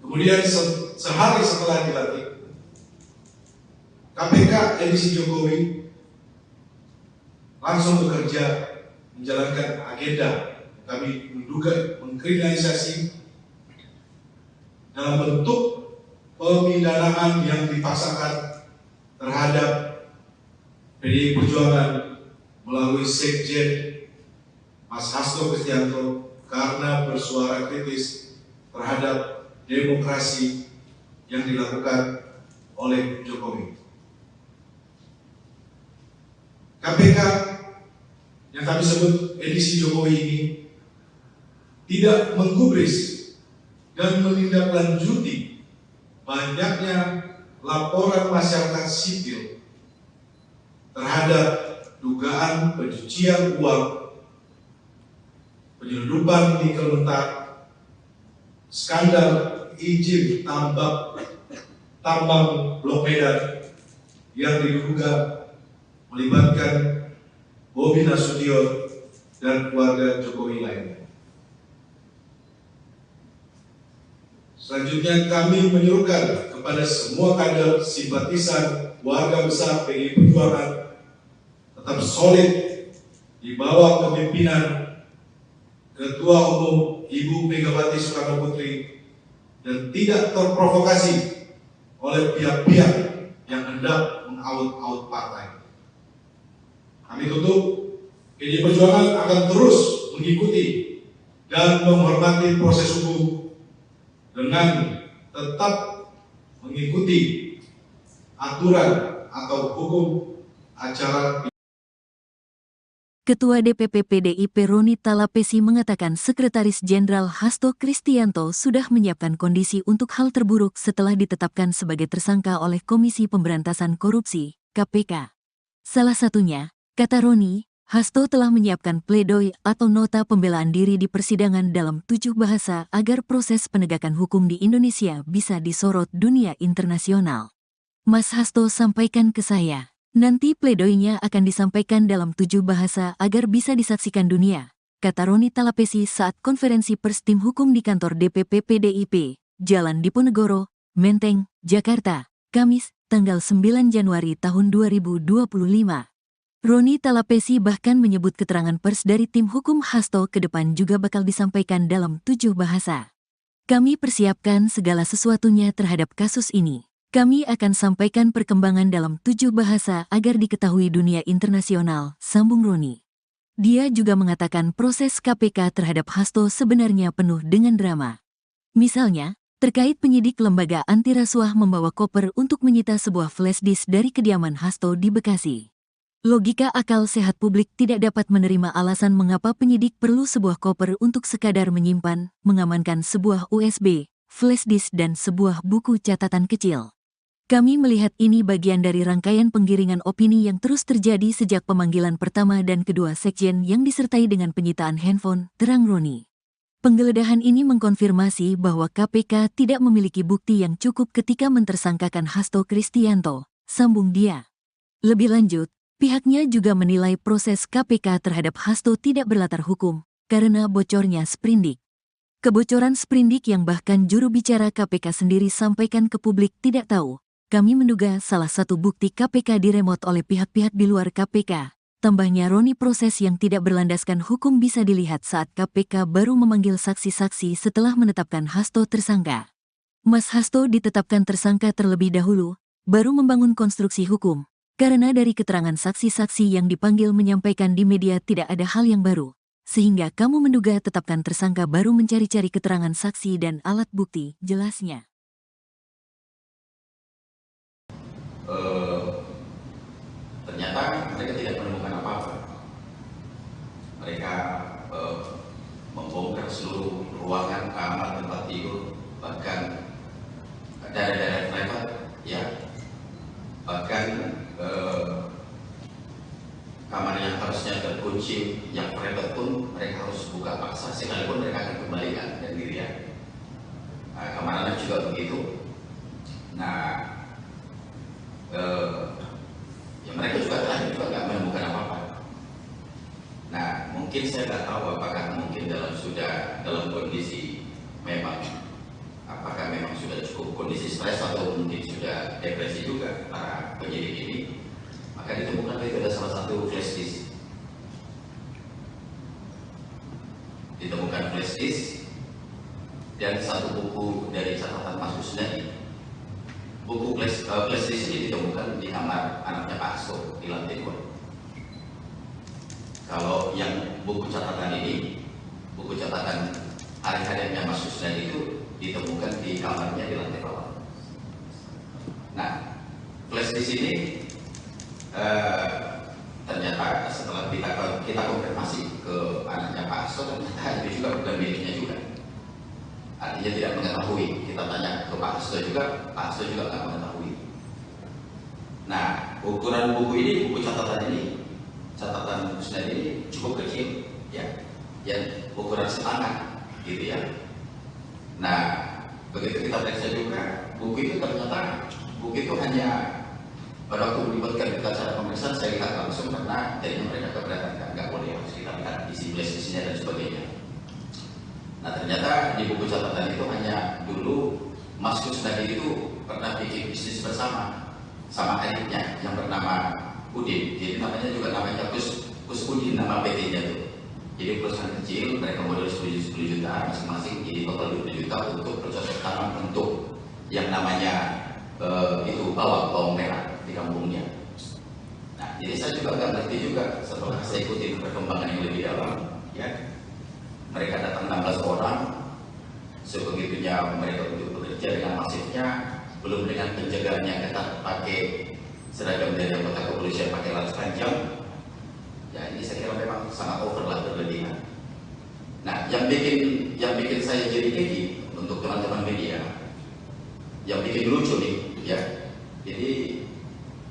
Speaker 3: Kemudian sehari setelah dilantik, KPK edisi Jokowi langsung bekerja menjalankan agenda kami menduga mengkriminalisasi dalam bentuk pemidanaan yang dipaksakan terhadap PDI Perjuangan melalui Sekjen Mas Hasto Kristianto karena bersuara kritis terhadap demokrasi yang dilakukan oleh Jokowi. KPK yang kami sebut edisi Jokowi ini tidak menggubris dan menindaklanjuti banyaknya laporan masyarakat sipil terhadap dugaan pencucian uang, penyelundupan nikel mentah, skandal izin tambang Blok Medan yang diduga melibatkan Bobi Nasution dan keluarga Jokowi lainnya. Selanjutnya kami menyerukan kepada semua kader simpatisan warga besar PDI Perjuangan tetap solid di bawah kepemimpinan Ketua Umum Ibu Megawati Soekarno Putri dan tidak terprovokasi oleh pihak-pihak yang hendak mengaut-aut partai. Kami tutup, PDI Perjuangan akan terus mengikuti dan menghormati proses hukum dengan tetap mengikuti aturan atau hukum acara.
Speaker 1: Ketua DPP PDIP Roni Talapesi mengatakan Sekretaris Jenderal Hasto Kristianto sudah menyiapkan kondisi untuk hal terburuk setelah ditetapkan sebagai tersangka oleh Komisi Pemberantasan Korupsi, KPK. Salah satunya, kata Roni, Hasto telah menyiapkan pledoi atau nota pembelaan diri di persidangan dalam 7 bahasa agar proses penegakan hukum di Indonesia bisa disorot dunia internasional. Mas Hasto sampaikan ke saya. Nanti pledoinya akan disampaikan dalam 7 bahasa agar bisa disaksikan dunia, kata Roni Talapesi saat konferensi pers tim hukum di kantor DPP PDIP, Jalan Diponegoro, Menteng, Jakarta, Kamis, tanggal 9 Januari tahun 2025. Roni Talapesi bahkan menyebut keterangan pers dari tim hukum Hasto ke depan juga bakal disampaikan dalam 7 bahasa. Kami persiapkan segala sesuatunya terhadap kasus ini. Kami akan sampaikan perkembangan dalam 7 bahasa agar diketahui dunia internasional, sambung Roni. Dia juga mengatakan proses KPK terhadap Hasto sebenarnya penuh dengan drama. Misalnya, terkait penyidik lembaga anti rasuah membawa koper untuk menyita sebuah flash disk dari kediaman Hasto di Bekasi. Logika akal sehat publik tidak dapat menerima alasan mengapa penyidik perlu sebuah koper untuk sekadar menyimpan, mengamankan sebuah USB, flash disk dan sebuah buku catatan kecil. Kami melihat ini bagian dari rangkaian penggiringan opini yang terus terjadi sejak pemanggilan pertama dan kedua sekjen yang disertai dengan penyitaan handphone, terang Roni. Penggeledahan ini mengkonfirmasi bahwa KPK tidak memiliki bukti yang cukup ketika mentersangkakan Hasto Kristianto, sambung dia. Lebih lanjut, pihaknya juga menilai proses KPK terhadap Hasto tidak berlatar hukum, karena bocornya sprindik. Kebocoran sprindik yang bahkan juru bicara KPK sendiri sampaikan ke publik tidak tahu. Kami menduga salah satu bukti KPK diremot oleh pihak-pihak di luar KPK. Tambahnya Roni, proses yang tidak berlandaskan hukum bisa dilihat saat KPK baru memanggil saksi-saksi setelah menetapkan Hasto tersangka. Mas Hasto ditetapkan tersangka terlebih dahulu, baru membangun konstruksi hukum. Karena dari keterangan saksi-saksi yang dipanggil menyampaikan di media tidak ada hal yang baru. Sehingga kamu menduga tetapkan tersangka baru mencari-cari keterangan saksi dan alat bukti, jelasnya.
Speaker 2: Ternyata mereka tidak menemukan apa-apa. Mereka membongkar seluruh ruangan, kamar, tempat tidur, bahkan daerah-daerah private, ya, bahkan kamar yang harusnya terkunci, yang private pun mereka harus buka paksa, sekalipun mereka akan kembalikan dan dirian. Kamar anak juga begitu. Nah, ya mereka juga terakhir juga nggak menemukan apa-apa. Nah, mungkin saya nggak tahu apakah mungkin dalam kondisi memang, apakah memang sudah cukup kondisi stres atau mungkin sudah depresi juga para penyidik ini. Maka ditemukan itu ada salah satu flash disk. Ditemukan flash disk dan satu buku dari catatan Mas Kusnadi. Buku flash disk ini ditemukan di kamar anaknya Pak Hasto di lantai 2. Kalau yang buku catatan ini, buku catatan hari-harinya Mas Kusnadi itu ditemukan di kamarnya di lantai bawah. Nah, flash disk ini ternyata setelah kita konfirmasi ke anaknya Pak Hasto, ternyata itu juga bukan miliknya juga. Artinya tidak mengetahui. Kita tanya ke Pak Hasto juga, Pak Hasto juga nggak mengetahui. Nah, ukuran buku ini, buku catatan Kusnadi ini cukup kecil, ya, yang ukuran setangan, gitu ya. Nah, begitu kita periksa juga, buku itu ternyata hanya pada waktu melibatkan kita cara pemeriksaan, saya lihat langsung karena jadinya mereka keberatan, nggak boleh harus kita lihat isi flash-nya dan sebagainya. Nah, ternyata di buku catatan itu hanya dulu Mas Kusnadi itu pernah bikin bisnis bersama sama adiknya yang bernama Udin. Jadi namanya Kus Udin, nama PT-nya itu. Jadi perusahaan kecil, mereka modal 10 juta masing-masing, jadi total 20 juta untuk bercocok tanam untuk yang namanya itu bawang merah di kampungnya. Nah, jadi saya juga nggak ngerti juga setelah saya ikuti perkembangan yang lebih dalam, ya. Mereka datang 16 orang, sebegitunya mereka untuk bekerja dengan masifnya, belum dengan penjagaan yang ketat pakai seragam dari anggota kepolisian pakai laras panjang. Ya, ini saya kira memang sangat over lah, berlebihan. Nah, yang bikin saya jadi gigi untuk teman-teman media, yang bikin lucu nih, ya. Jadi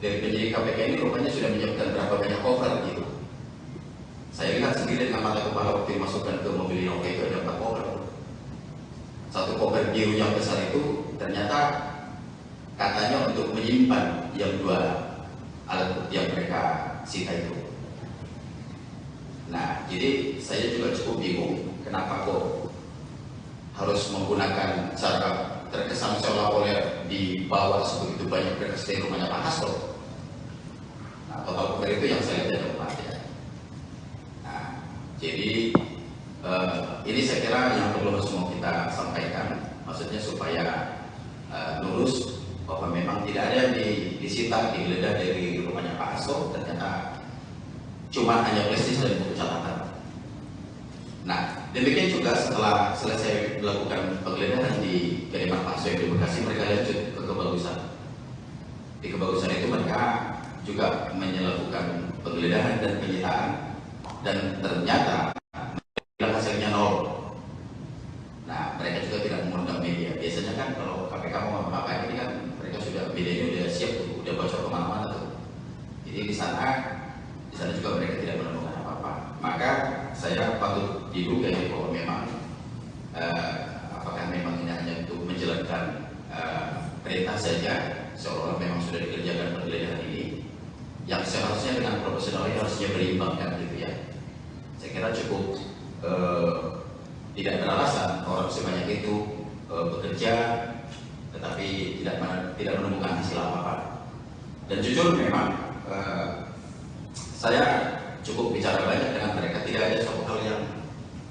Speaker 2: dari penyidik KPK ini rupanya sudah menyiapkan berapa banyak cover gitu. Saya lihat sendiri dengan mata kepala waktu dimasukkan ke mobil Innova itu ada 4 koper. Satu koper biru yang besar itu ternyata katanya untuk menyimpan yang 2 alat bukti yang mereka sita itu. Nah, jadi saya juga cukup bingung kenapa kok harus menggunakan cara terkesan seolah-olah dibawa sebegitu banyak berkas dari rumahnya Pak Hasto. Nah, total koper itu yang saya lihat ada 4 ya. Jadi ini saya kira yang perlu semua kita sampaikan, maksudnya supaya lurus bahwa memang tidak ada yang disita, digeledah dari rumahnya Pak Hasto. Ternyata cuma hanya prestis dan buku catatan. Nah, demikian juga setelah selesai melakukan penggeledahan di kediaman Pak Soe di Bekasi, mereka lanjut ke Kebagusan. Di Kebagusan itu mereka juga melakukan penggeledahan dan penyitaan, dan ternyata hasilnya nol. Nah, mereka juga tidak mengundang media. Biasanya kan kalau KPK mau apa-apa ini kan mereka sudah, medianya udah siap tuh, udah bocor kemana-mana tuh. Jadi di sana juga mereka tidak menemukan apa-apa. Maka saya patut diduga bahwa memang apakah memang ini hanya untuk menjalankan perintah saja, seolah-olah memang sudah dikerjakan penggeledahan ini, yang seharusnya dengan profesional ini harusnya berimbang kan gitu ya. Saya kira cukup tidak beralasan orang sebanyak itu bekerja tetapi tidak menemukan hasil apa-apa. Dan jujur memang saya cukup bicara banyak dengan mereka, tidak ada suatu hal yang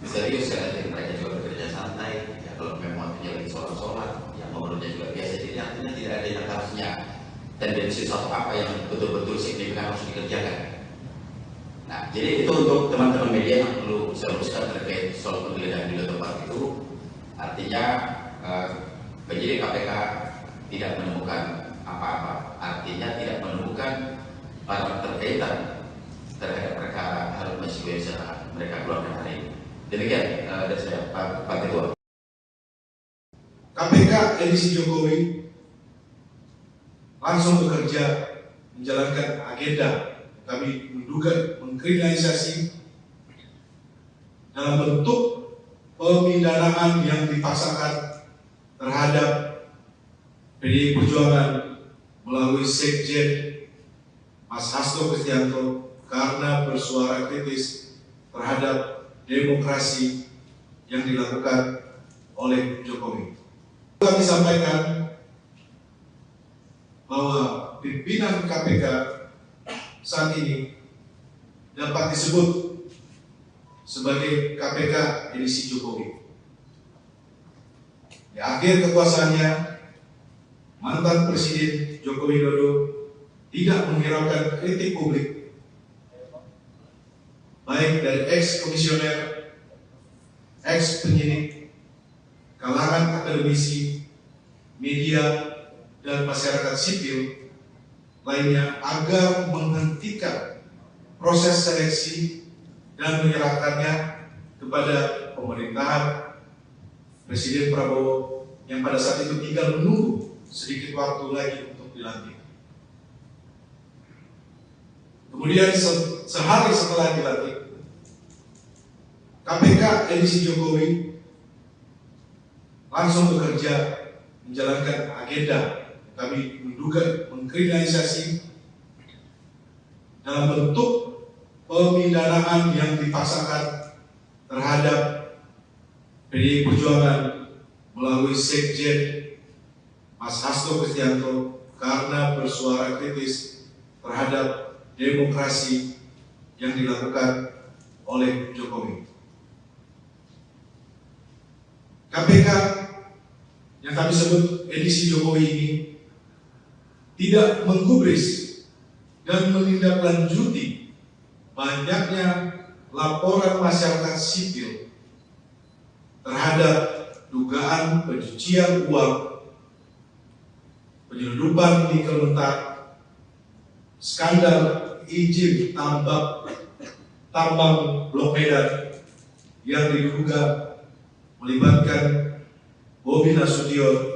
Speaker 2: serius ya. Jadi mereka juga bekerja santai ya, kalau memang waktunya lagi sholat yang ngobrolnya juga biasa. Jadi artinya tidak ada yang harusnya tendensi suatu apa yang betul-betul signifikan harus dikerjakan. Nah, jadi itu untuk teman-teman media yang perlu saya luruskan terkait soal penggeledahan di tempat itu. Artinya penyidik KPK tidak menemukan apa-apa, artinya tidak menemukan barang terkaitan terhadap perkara Harun Masiku yang mereka keluarkan hari ini. Demikian dari saya, Pak Ketua.
Speaker 3: KPK edisi Jokowi langsung bekerja menjalankan agenda kami menduga mengkriminalisasi dalam bentuk pemidanaan yang dipaksakan terhadap PDI Perjuangan melalui Sekjen Mas Hasto Kristianto karena bersuara kritis terhadap demokrasi yang dilakukan oleh Jokowi. Kami sampaikan bahwa pimpinan KPK saat ini dapat disebut sebagai KPK edisi Jokowi. Di akhir kekuasaannya, mantan Presiden Joko Widodo tidak menghiraukan kritik publik, baik dari ex-komisioner, ex-penyidik, kalangan akademisi, media, dan masyarakat sipil lainnya agar menghentikan proses seleksi dan menyerahkannya kepada pemerintahan Presiden Prabowo yang pada saat itu tinggal menunggu sedikit waktu lagi untuk dilantik. Kemudian sehari setelah dilantik, KPK edisi Jokowi langsung bekerja menjalankan agenda kami menduga mengkriminalisasi dalam bentuk pemidanaan yang dipaksakan terhadap PDI Perjuangan melalui Sekjen Mas Hasto Kristianto karena bersuara kritis terhadap demokrasi yang dilakukan oleh Jokowi. KPK yang kami sebut edisi Jokowi ini tidak menggubris dan menindaklanjuti banyaknya laporan masyarakat sipil terhadap dugaan pencucian uang, penyelundupan nikel mentah, skandal izin tambang Blok Medan yang diduga melibatkan Bobi Nasution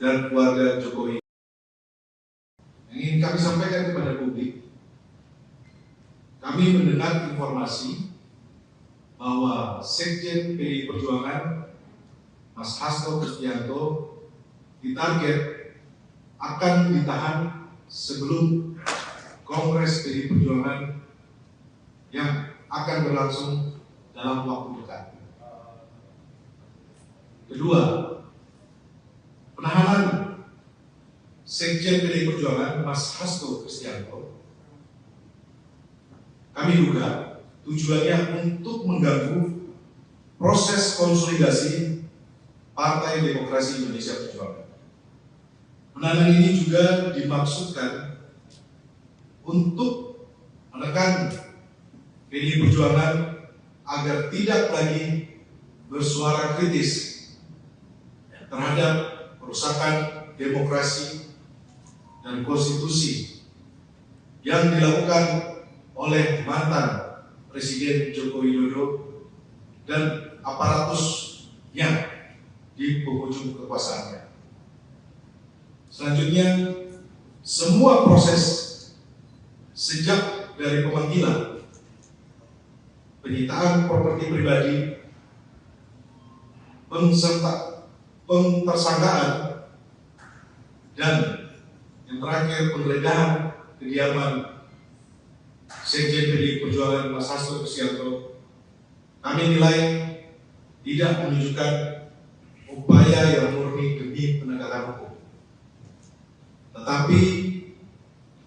Speaker 3: dan keluarga Jokowi. Yang ingin kami sampaikan kepada publik, kami mendengar informasi bahwa Sekjen PDI Perjuangan Mas Hasto Kristianto ditarget akan ditahan sebelum Kongres PDI Perjuangan yang akan berlangsung dalam waktu dekat. Kedua, penahanan Sekjen PDI Perjuangan Mas Hasto Kristianto kami duga tujuannya untuk mengganggu proses konsolidasi Partai Demokrasi Indonesia Perjuangan. Penahanan ini juga dimaksudkan untuk menekan PDI Perjuangan agar tidak lagi bersuara kritis terhadap perusakan demokrasi dan konstitusi yang dilakukan oleh mantan Presiden Joko Widodo dan aparatusnya di penghujung kekuasaannya. Selanjutnya, semua proses sejak dari pemanggilan, penyitaan properti pribadi, pentersangkaan, dan yang terakhir penggeledahan kediaman Sekjen PDI Perjuangan Mas Hasto Kristianto, kami nilai tidak menunjukkan upaya yang murni demi penegakan hukum, tetapi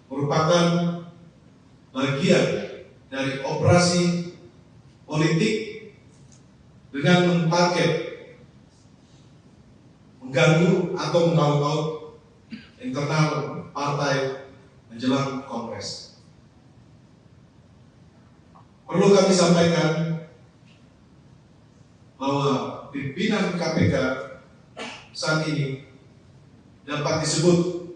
Speaker 3: merupakan bagian dari operasi politik dengan mentarget mengganggu atau mengaut-ngaut internal partai menjelang Kongres. Perlu kami sampaikan bahwa pimpinan KPK saat ini dapat disebut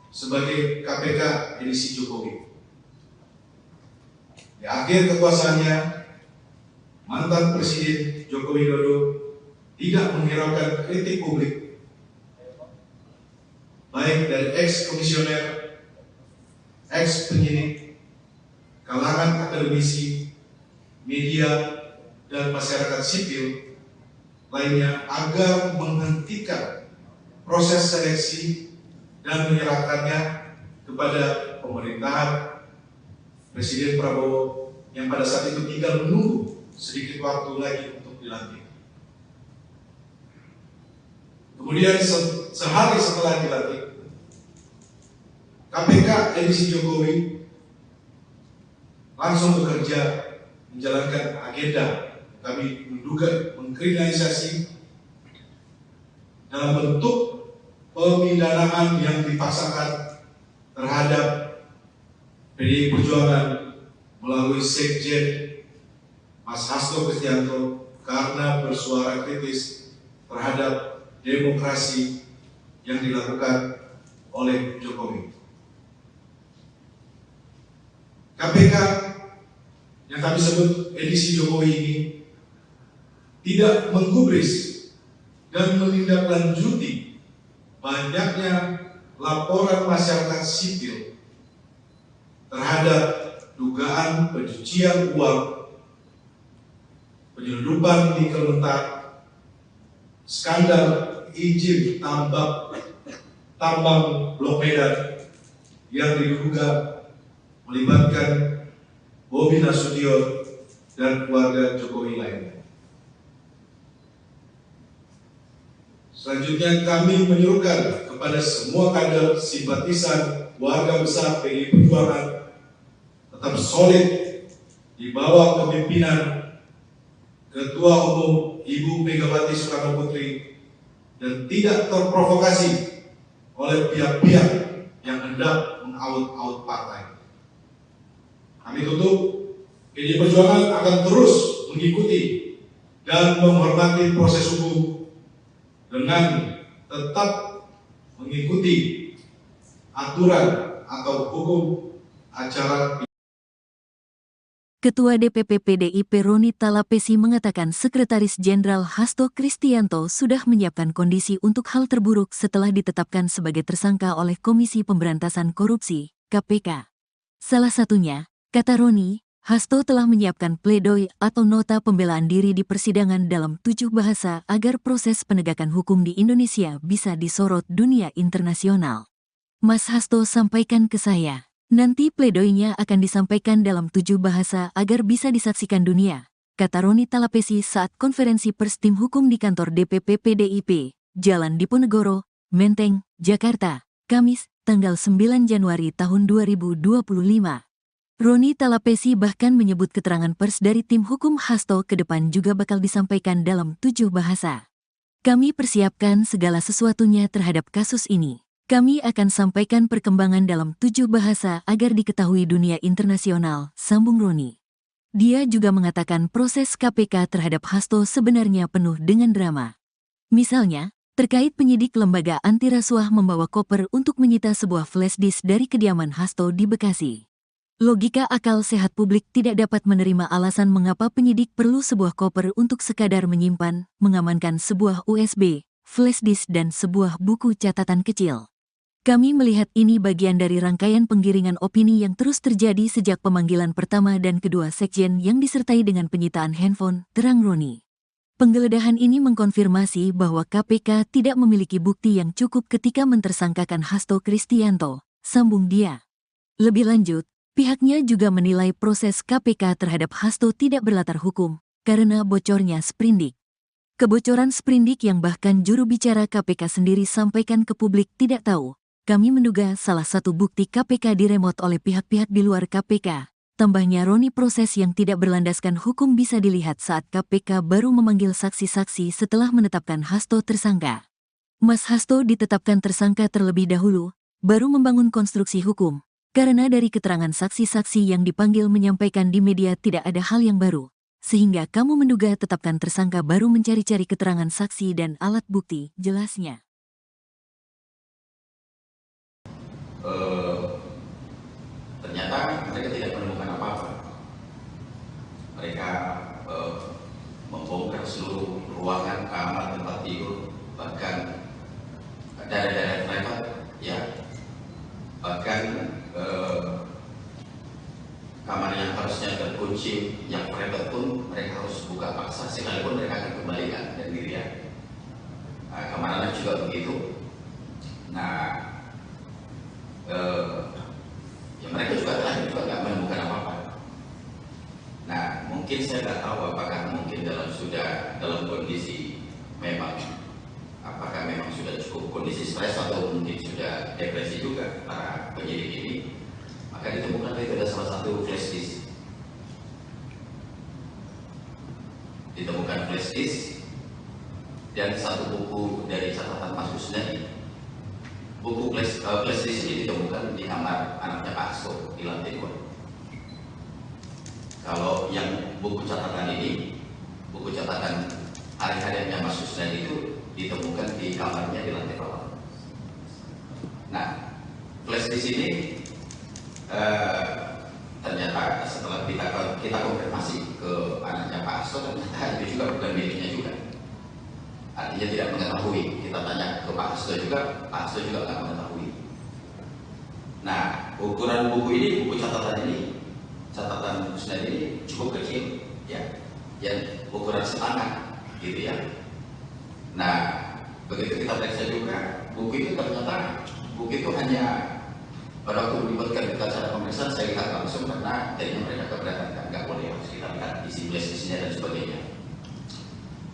Speaker 3: sebagai KPK edisi Jokowi. Di akhir kekuasaannya, mantan Presiden Joko Widodo tidak menghiraukan kritik publik, baik dari ex-komisioner, ex-penyidik, kalangan akademisi, media, dan masyarakat sipil lainnya agar menghentikan proses seleksi dan menyerahkannya kepada pemerintahan Presiden Prabowo yang pada saat itu tinggal menunggu sedikit waktu lagi untuk dilantik. Kemudian sehari setelah dilantik, KPK edisi Jokowi langsung bekerja menjalankan agenda kami menduga mengkriminalisasi dalam bentuk pemidanaan yang dipaksakan terhadap PDI Perjuangan melalui Sekjen Mas Hasto Kristianto karena bersuara kritis terhadap demokrasi yang dilakukan oleh Jokowi. KPK yang kami sebut edisi Jokowi ini tidak menggubris dan menindaklanjuti banyaknya laporan masyarakat sipil terhadap dugaan pencucian uang, penyelundupan nikel mentah, skandal izin tambang Blok Medan yang diduga melibatkan Bobi Nasution dan keluarga Jokowi lainnya. Selanjutnya kami menyuruhkan kepada semua kader simpatisan warga besar PDI Perjuangan tetap solid di bawah kepemimpinan Ketua Umum Ibu Megawati Soekarno Putri dan tidak terprovokasi oleh pihak-pihak yang hendak mengaut-aut partai. Kami tutup, PDI Perjuangan akan terus mengikuti dan menghormati proses hukum dengan tetap mengikuti aturan atau hukum acara.
Speaker 1: Ketua DPP PDIP Roni Talapesi mengatakan Sekretaris Jenderal Hasto Kristianto sudah menyiapkan kondisi untuk hal terburuk setelah ditetapkan sebagai tersangka oleh Komisi Pemberantasan Korupsi, KPK. Salah satunya, kata Roni, Hasto telah menyiapkan pledoi atau nota pembelaan diri di persidangan dalam 7 bahasa agar proses penegakan hukum di Indonesia bisa disorot dunia internasional. Mas Hasto sampaikan ke saya. Nanti pledoinya akan disampaikan dalam 7 bahasa agar bisa disaksikan dunia, kata Roni Talapesi saat konferensi pers tim hukum di kantor DPP PDIP, Jalan Diponegoro, Menteng, Jakarta, Kamis, tanggal 9 Januari tahun 2025. Roni Talapesi bahkan menyebut keterangan pers dari tim hukum Hasto ke depan juga bakal disampaikan dalam 7 bahasa. Kami persiapkan segala sesuatunya terhadap kasus ini. Kami akan sampaikan perkembangan dalam 7 bahasa agar diketahui dunia internasional, sambung Roni. Dia juga mengatakan proses KPK terhadap Hasto sebenarnya penuh dengan drama. Misalnya, terkait penyidik lembaga anti rasuah membawa koper untuk menyita sebuah flash disk dari kediaman Hasto di Bekasi. Logika akal sehat publik tidak dapat menerima alasan mengapa penyidik perlu sebuah koper untuk sekadar menyimpan, mengamankan sebuah USB, flash disk dan sebuah buku catatan kecil. Kami melihat ini bagian dari rangkaian penggiringan opini yang terus terjadi sejak pemanggilan pertama dan kedua sekjen yang disertai dengan penyitaan handphone, terang Roni. Penggeledahan ini mengkonfirmasi bahwa KPK tidak memiliki bukti yang cukup ketika mentersangkakan Hasto Kristianto, sambung dia. Lebih lanjut, pihaknya juga menilai proses KPK terhadap Hasto tidak berlatar hukum, karena bocornya sprindik. Kebocoran sprindik yang bahkan juru bicara KPK sendiri sampaikan ke publik tidak tahu. Kami menduga salah satu bukti KPK diremot oleh pihak-pihak di luar KPK. Tambahnya Roni, proses yang tidak berlandaskan hukum bisa dilihat saat KPK baru memanggil saksi-saksi setelah menetapkan Hasto tersangka. Mas Hasto ditetapkan tersangka terlebih dahulu, baru membangun konstruksi hukum. Karena dari keterangan saksi-saksi yang dipanggil menyampaikan di media tidak ada hal yang baru, sehingga kamu menduga tetapkan tersangka baru mencari-cari keterangan saksi dan alat bukti, jelasnya.
Speaker 2: Ternyata mereka tidak menemukan apa-apa. Mereka membongkar seluruh ruangan, kamar, tempat tidur, bahkan daerah-daerah private, ya, bahkan kamar yang harusnya terkunci, yang private pun mereka harus buka paksa, sekalipun mereka akan kembalikan dan dirian. Kamar anak juga begitu. Nah, ya mereka juga terakhir juga nggak menemukan apa-apa. Nah, mungkin saya nggak tahu apakah mungkin dalam kondisi memang, apakah memang sudah cukup kondisi stres atau mungkin sudah depresi juga para penyidik ini. Maka ditemukan itu ada salah satu flash disk. Ditemukan flash disk dan satu buku dari catatan Mas Kusnadi. Buku flash disk ini ditemukan di kamar anaknya Pak Hasto di lantai 2. Kalau yang buku catatan ini, buku catatan hari-hariannya Mas Kusnadi itu ditemukan di kamarnya di lantai 2. Nah, flash disk ini ternyata setelah kita konfirmasi ke anaknya Pak Hasto, ternyata itu juga bukan miliknya juga. Artinya tidak mengetahui. Kita tanya ke Pak Hasto juga, Pak Hasto juga nggak mengetahui. Nah, ukuran buku ini, buku catatan ini, catatan Kusnadi ini cukup kecil, ya, yang ukuran setangan, gitu ya. Nah, begitu kita periksa juga, buku itu ternyata buku itu hanya pada waktu melibatkan kita cara pemeriksaan, saya lihat langsung karena jadinya mereka keberatan, kan nggak boleh harus kita lihat isi flash-nya dan sebagainya.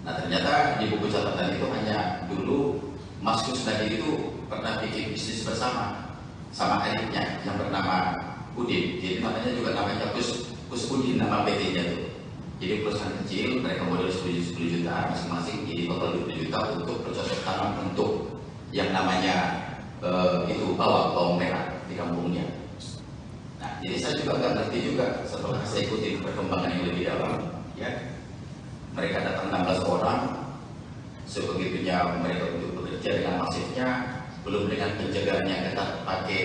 Speaker 2: Nah, ternyata di buku catatan itu hanya dulu Mas Kusnadi itu pernah bikin bisnis bersama sama adiknya yang bernama Udin. Jadi namanya Kus Udin, nama PT-nya tuh. Jadi perusahaan kecil, mereka modal 10 juta masing-masing, jadi total 20 juta untuk bercocok tanam untuk yang namanya itu bawang merah di kampungnya. Nah, jadi saya juga nggak ngerti juga setelah saya ikuti perkembangan yang lebih dalam, ya. Mereka datang 16 orang, sebegitunya mereka untuk bekerja dengan masifnya, belum dengan penjagaan yang ketat, pakai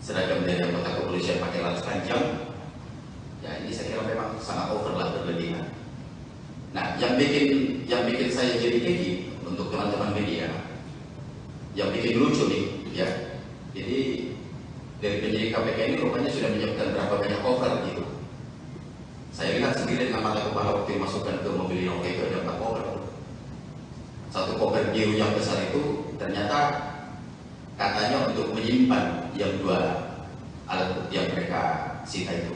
Speaker 2: seragam dari anggota kepolisian, pakai laras panjang. Ya, ini saya kira memang sangat over lah, berlebihan. Nah, yang bikin saya jadi gigi untuk teman-teman media, yang bikin lucu nih, ya. Jadi dari penyidik KPK ini rupanya sudah menyiapkan berapa banyak cover gitu. Saya lihat sendiri dengan mata kepala waktu dimasukkan ke mobil Innova itu ada 4 cover. Satu cover biru yang besar itu ternyata katanya untuk menyimpan yang 2 alat bukti yang mereka sita itu.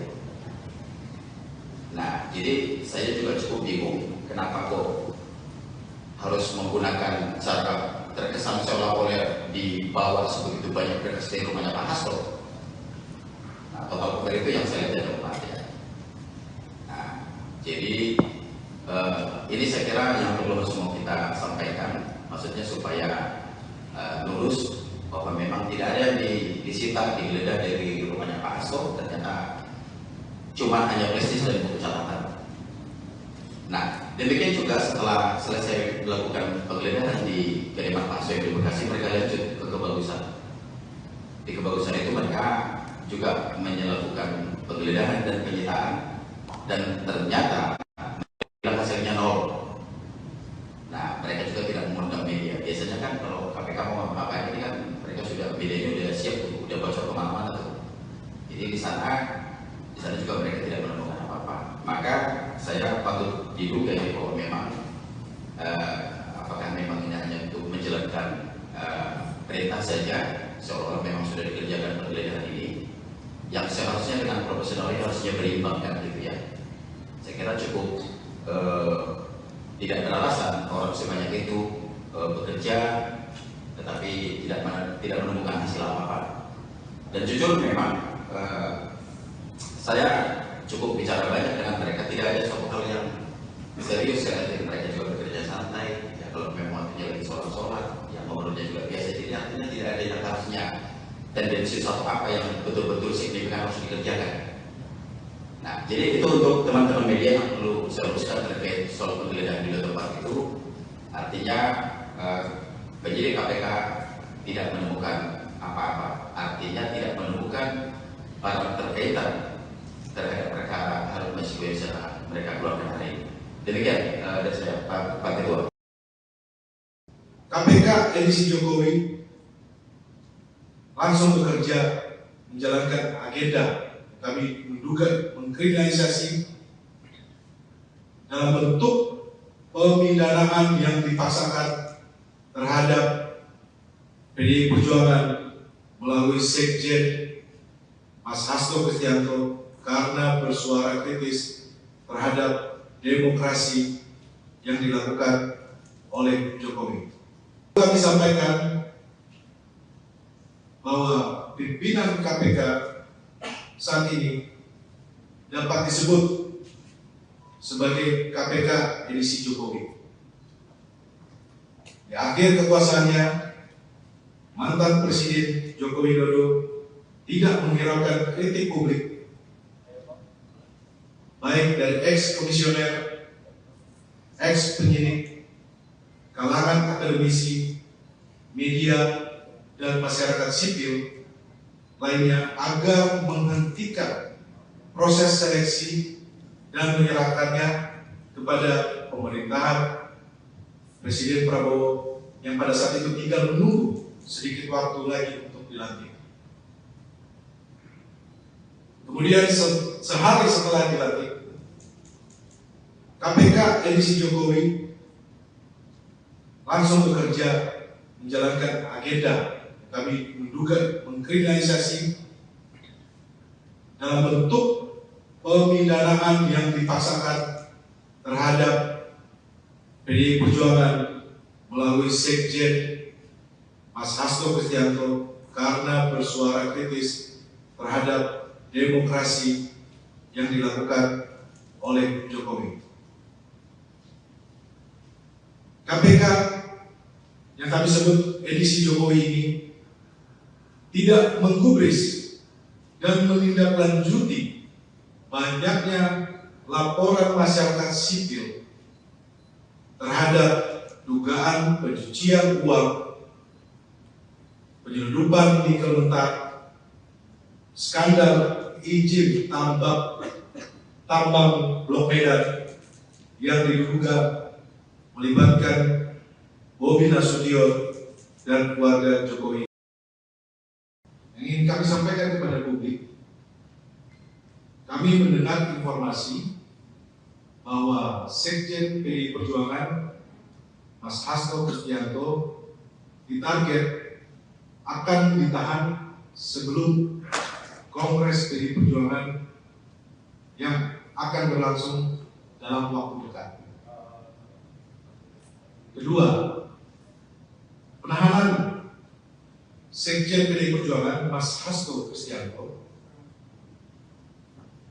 Speaker 2: Nah, jadi saya juga cukup bingung kenapa kok harus menggunakan cara terkesan seolah-olah dibawa sebegitu banyak berkas dari rumahnya Pak Hasto. Nah, total cover itu yang saya lihat ada 4, ya. Nah, jadi ini saya kira yang perlu semua kita sampaikan, maksudnya supaya lurus bahwa memang tidak ada yang disita, digeledah dari rumahnya Pak Hasto. Ternyata cuma hanya prestis dan buku catatan. Nah, demikian juga setelah selesai melakukan penggeledahan di kediaman Pak Soe di Bekasi, mereka lanjut ke Kebagusan. Di Kebagusan itu mereka juga melakukan penggeledahan dan penyitaan, dan ternyata hasilnya nol. Nah, mereka juga tidak mengundang media. Biasanya kan kalau KPK mau apa-apa ini kan mereka sudah, medianya udah siap tuh, udah bocor kemana-mana tuh. Jadi di sana juga mereka tidak menemukan apa-apa. Maka saya patut diduga ya bahwa memang apakah memang ini hanya untuk menjalankan perintah saja, seolah-olah memang sudah dikerjakan penggeledahan ini, yang seharusnya dengan profesional ini harusnya berimbang kan gitu ya. Saya kira cukup tidak beralasan orang sebanyak itu bekerja tetapi tidak menemukan hasil apa-apa. Dan jujur memang saya cukup bicara banyak dengan mereka, tidak ada suatu hal yang serius ya. Jadi mereka juga bekerja santai ya, kalau memang waktunya lagi sholat yang menurutnya juga biasa. Jadi artinya tidak ada yang harusnya tendensi suatu apa yang betul-betul signifikan harus dikerjakan. Nah, jadi itu untuk teman-teman media yang perlu saya luruskan terkait soal penggeledahan di tempat itu. Artinya penyidik KPK tidak menemukan apa-apa, artinya tidak menemukan barang terkaitan terhadap perkara Harun Masiku yang sudah mereka keluarkan hari ini. Demikian dari saya, Pak Ketua.
Speaker 3: KPK edisi Jokowi langsung bekerja menjalankan agenda. Kami menduga mengkriminalisasi dalam bentuk pemidanaan yang dipaksakan terhadap PDI Perjuangan melalui Sekjen Mas Hasto Kristianto karena bersuara kritis terhadap demokrasi yang dilakukan oleh Jokowi. Kami sampaikan bahwa pimpinan KPK saat ini dapat disebut sebagai KPK edisi Jokowi. Di akhir kekuasaannya, mantan Presiden Joko Widodo tidak menghiraukan kritik publik, baik dari ex-komisioner, ex-penyidik, kalangan akademisi, media, dan masyarakat sipil lainnya agar menghentikan proses seleksi dan menyerahkannya kepada pemerintahan Presiden Prabowo yang pada saat itu tinggal menunggu sedikit waktu lagi untuk dilantik. Kemudian sehari setelah dilantik, KPK edisi Jokowi langsung bekerja menjalankan agenda. Kami menduga mengkriminalisasi dalam bentuk pemidanaan yang dipaksakan terhadap PDI Perjuangan melalui Sekjen Mas Hasto Kristianto karena bersuara kritis terhadap demokrasi yang dilakukan oleh Jokowi. KPK yang kami sebut edisi Jokowi ini tidak menggubris dan menindaklanjuti banyaknya laporan masyarakat sipil terhadap dugaan pencucian uang, penyelundupan nikel mentah, skandal izin tambang Blok Medan yang diduga melibatkan Bobi Nasution dan keluarga Jokowi. Yang ingin kami sampaikan kepada publik, kami mendengar informasi bahwa Sekjen PDI Perjuangan Mas Hasto Kristianto ditarget akan ditahan sebelum Kongres PDI Perjuangan yang akan berlangsung dalam waktu dekat. Kedua, penahanan Sekjen PDI Perjuangan Mas Hasto Kristianto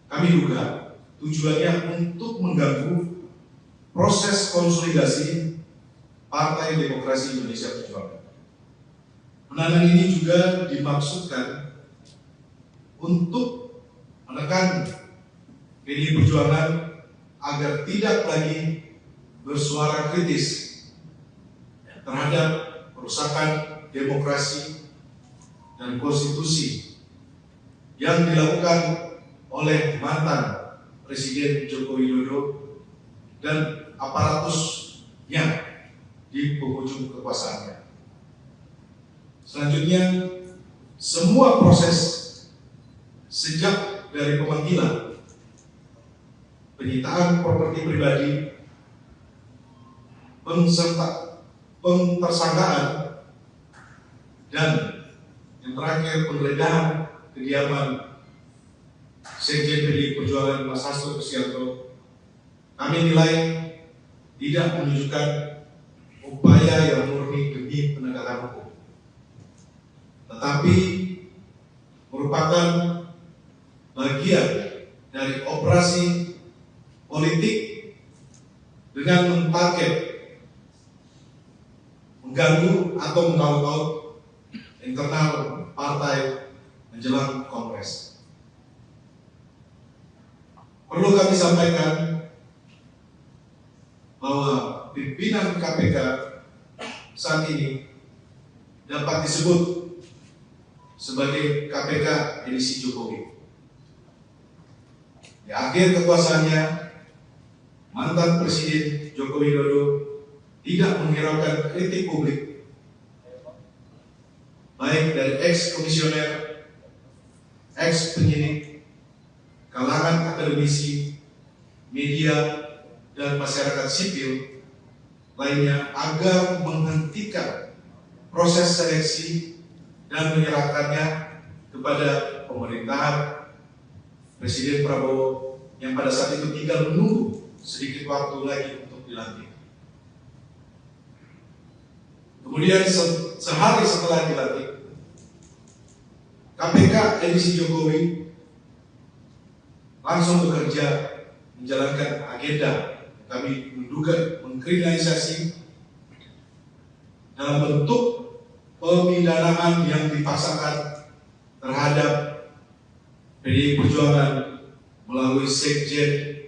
Speaker 3: kami duga tujuannya untuk mengganggu proses konsolidasi Partai Demokrasi Indonesia Perjuangan. Penahanan ini juga dimaksudkan untuk menekan PDI Perjuangan agar tidak lagi bersuara kritis terhadap perusakan demokrasi dan konstitusi yang dilakukan oleh mantan Presiden Joko Widodo dan aparatusnya di penghujung kekuasaannya. Selanjutnya, semua proses sejak dari pemanggilan, penyitaan properti pribadi, pentersangkaan, dan yang terakhir penggeledahan kediaman Sekjen PDI Perjuangan Mas Hasto Kristianto, kami nilai tidak menunjukkan upaya yang murni demi penegakan hukum, tetapi merupakan bagian dari operasi politik dengan mentarget mengganggu atau mengaut-ngaut internal partai menjelang Kongres. Perlu kami sampaikan bahwa pimpinan KPK saat ini dapat disebut sebagai KPK edisi Jokowi. Di akhir kekuasaannya, mantan Presiden Joko Widodo tidak menghiraukan kritik publik, baik dari ex-komisioner, ex-penyidik, kalangan akademisi, media, dan masyarakat sipil lainnya agar menghentikan proses seleksi dan menyerahkannya kepada pemerintahan Presiden Prabowo yang pada saat itu tinggal menunggu sedikit waktu lagi untuk dilantik. Kemudian sehari setelah dilantik, KPK edisi Jokowi langsung bekerja menjalankan agenda kami menduga mengkriminalisasi dalam bentuk pemidanaan yang dipaksakan terhadap PDI Perjuangan melalui Sekjen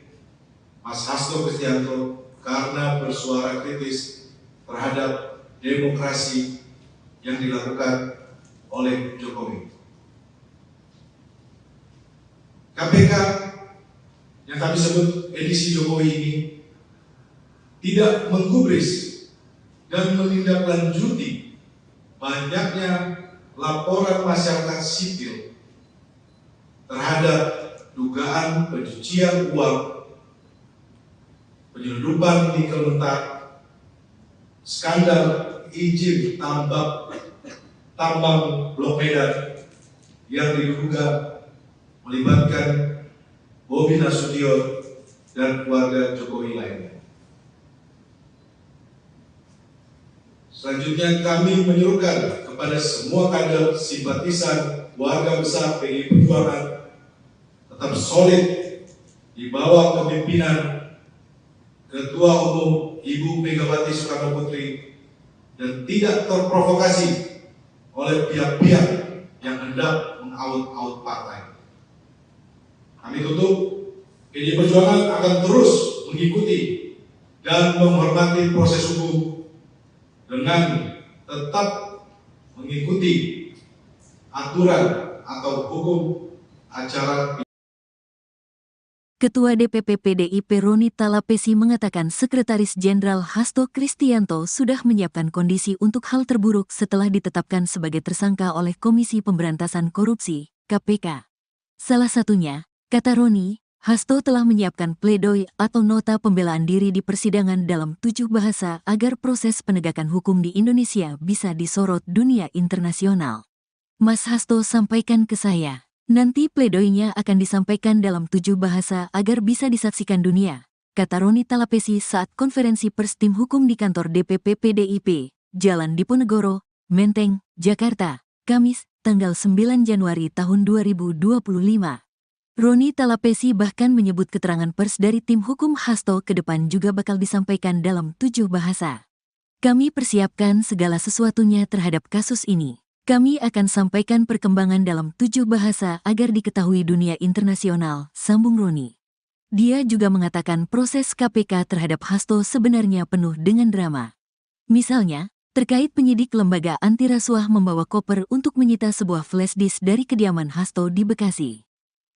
Speaker 3: Mas Hasto Kristianto karena bersuara kritis terhadap demokrasi yang dilakukan oleh Jokowi. KPK yang kami sebut edisi Jokowi ini tidak menggubris dan menindaklanjuti banyaknya laporan masyarakat sipil terhadap dugaan pencucian uang, penyelundupan nikel mentah, skandal izin tambang Blok Medan yang diduga melibatkan Bobi Nasution dan keluarga Jokowi lainnya. Selanjutnya kami menyerukan kepada semua kader simpatisan warga besar PDI Perjuangan tetap solid di bawah kepemimpinan Ketua Umum Ibu Megawati Soekarno Putri dan tidak terprovokasi oleh pihak-pihak yang hendak mengaut-aut partai. Kami tutup, PDI Perjuangan akan terus mengikuti dan menghormati proses hukum dengan tetap mengikuti aturan atau hukum acara.
Speaker 1: Ketua DPP PDIP Roni Talapesi mengatakan Sekretaris Jenderal Hasto Kristianto sudah menyiapkan kondisi untuk hal terburuk setelah ditetapkan sebagai tersangka oleh Komisi Pemberantasan Korupsi, KPK. Salah satunya, kata Roni, Hasto telah menyiapkan pledoi atau nota pembelaan diri di persidangan dalam 7 bahasa agar proses penegakan hukum di Indonesia bisa disorot dunia internasional. Mas Hasto sampaikan ke saya. Nanti pledoinya akan disampaikan dalam 7 bahasa agar bisa disaksikan dunia, kata Roni Talapesi saat konferensi pers tim hukum di kantor DPP PDIP, Jalan Diponegoro, Menteng, Jakarta, Kamis, tanggal 9 Januari tahun 2025. Roni Talapesi bahkan menyebut keterangan pers dari tim hukum Hasto ke depan juga bakal disampaikan dalam 7 bahasa. Kami persiapkan segala sesuatunya terhadap kasus ini. Kami akan sampaikan perkembangan dalam 7 bahasa agar diketahui dunia internasional, sambung Roni. Dia juga mengatakan proses KPK terhadap Hasto sebenarnya penuh dengan drama. Misalnya, terkait penyidik lembaga anti rasuah membawa koper untuk menyita sebuah flash disk dari kediaman Hasto di Bekasi.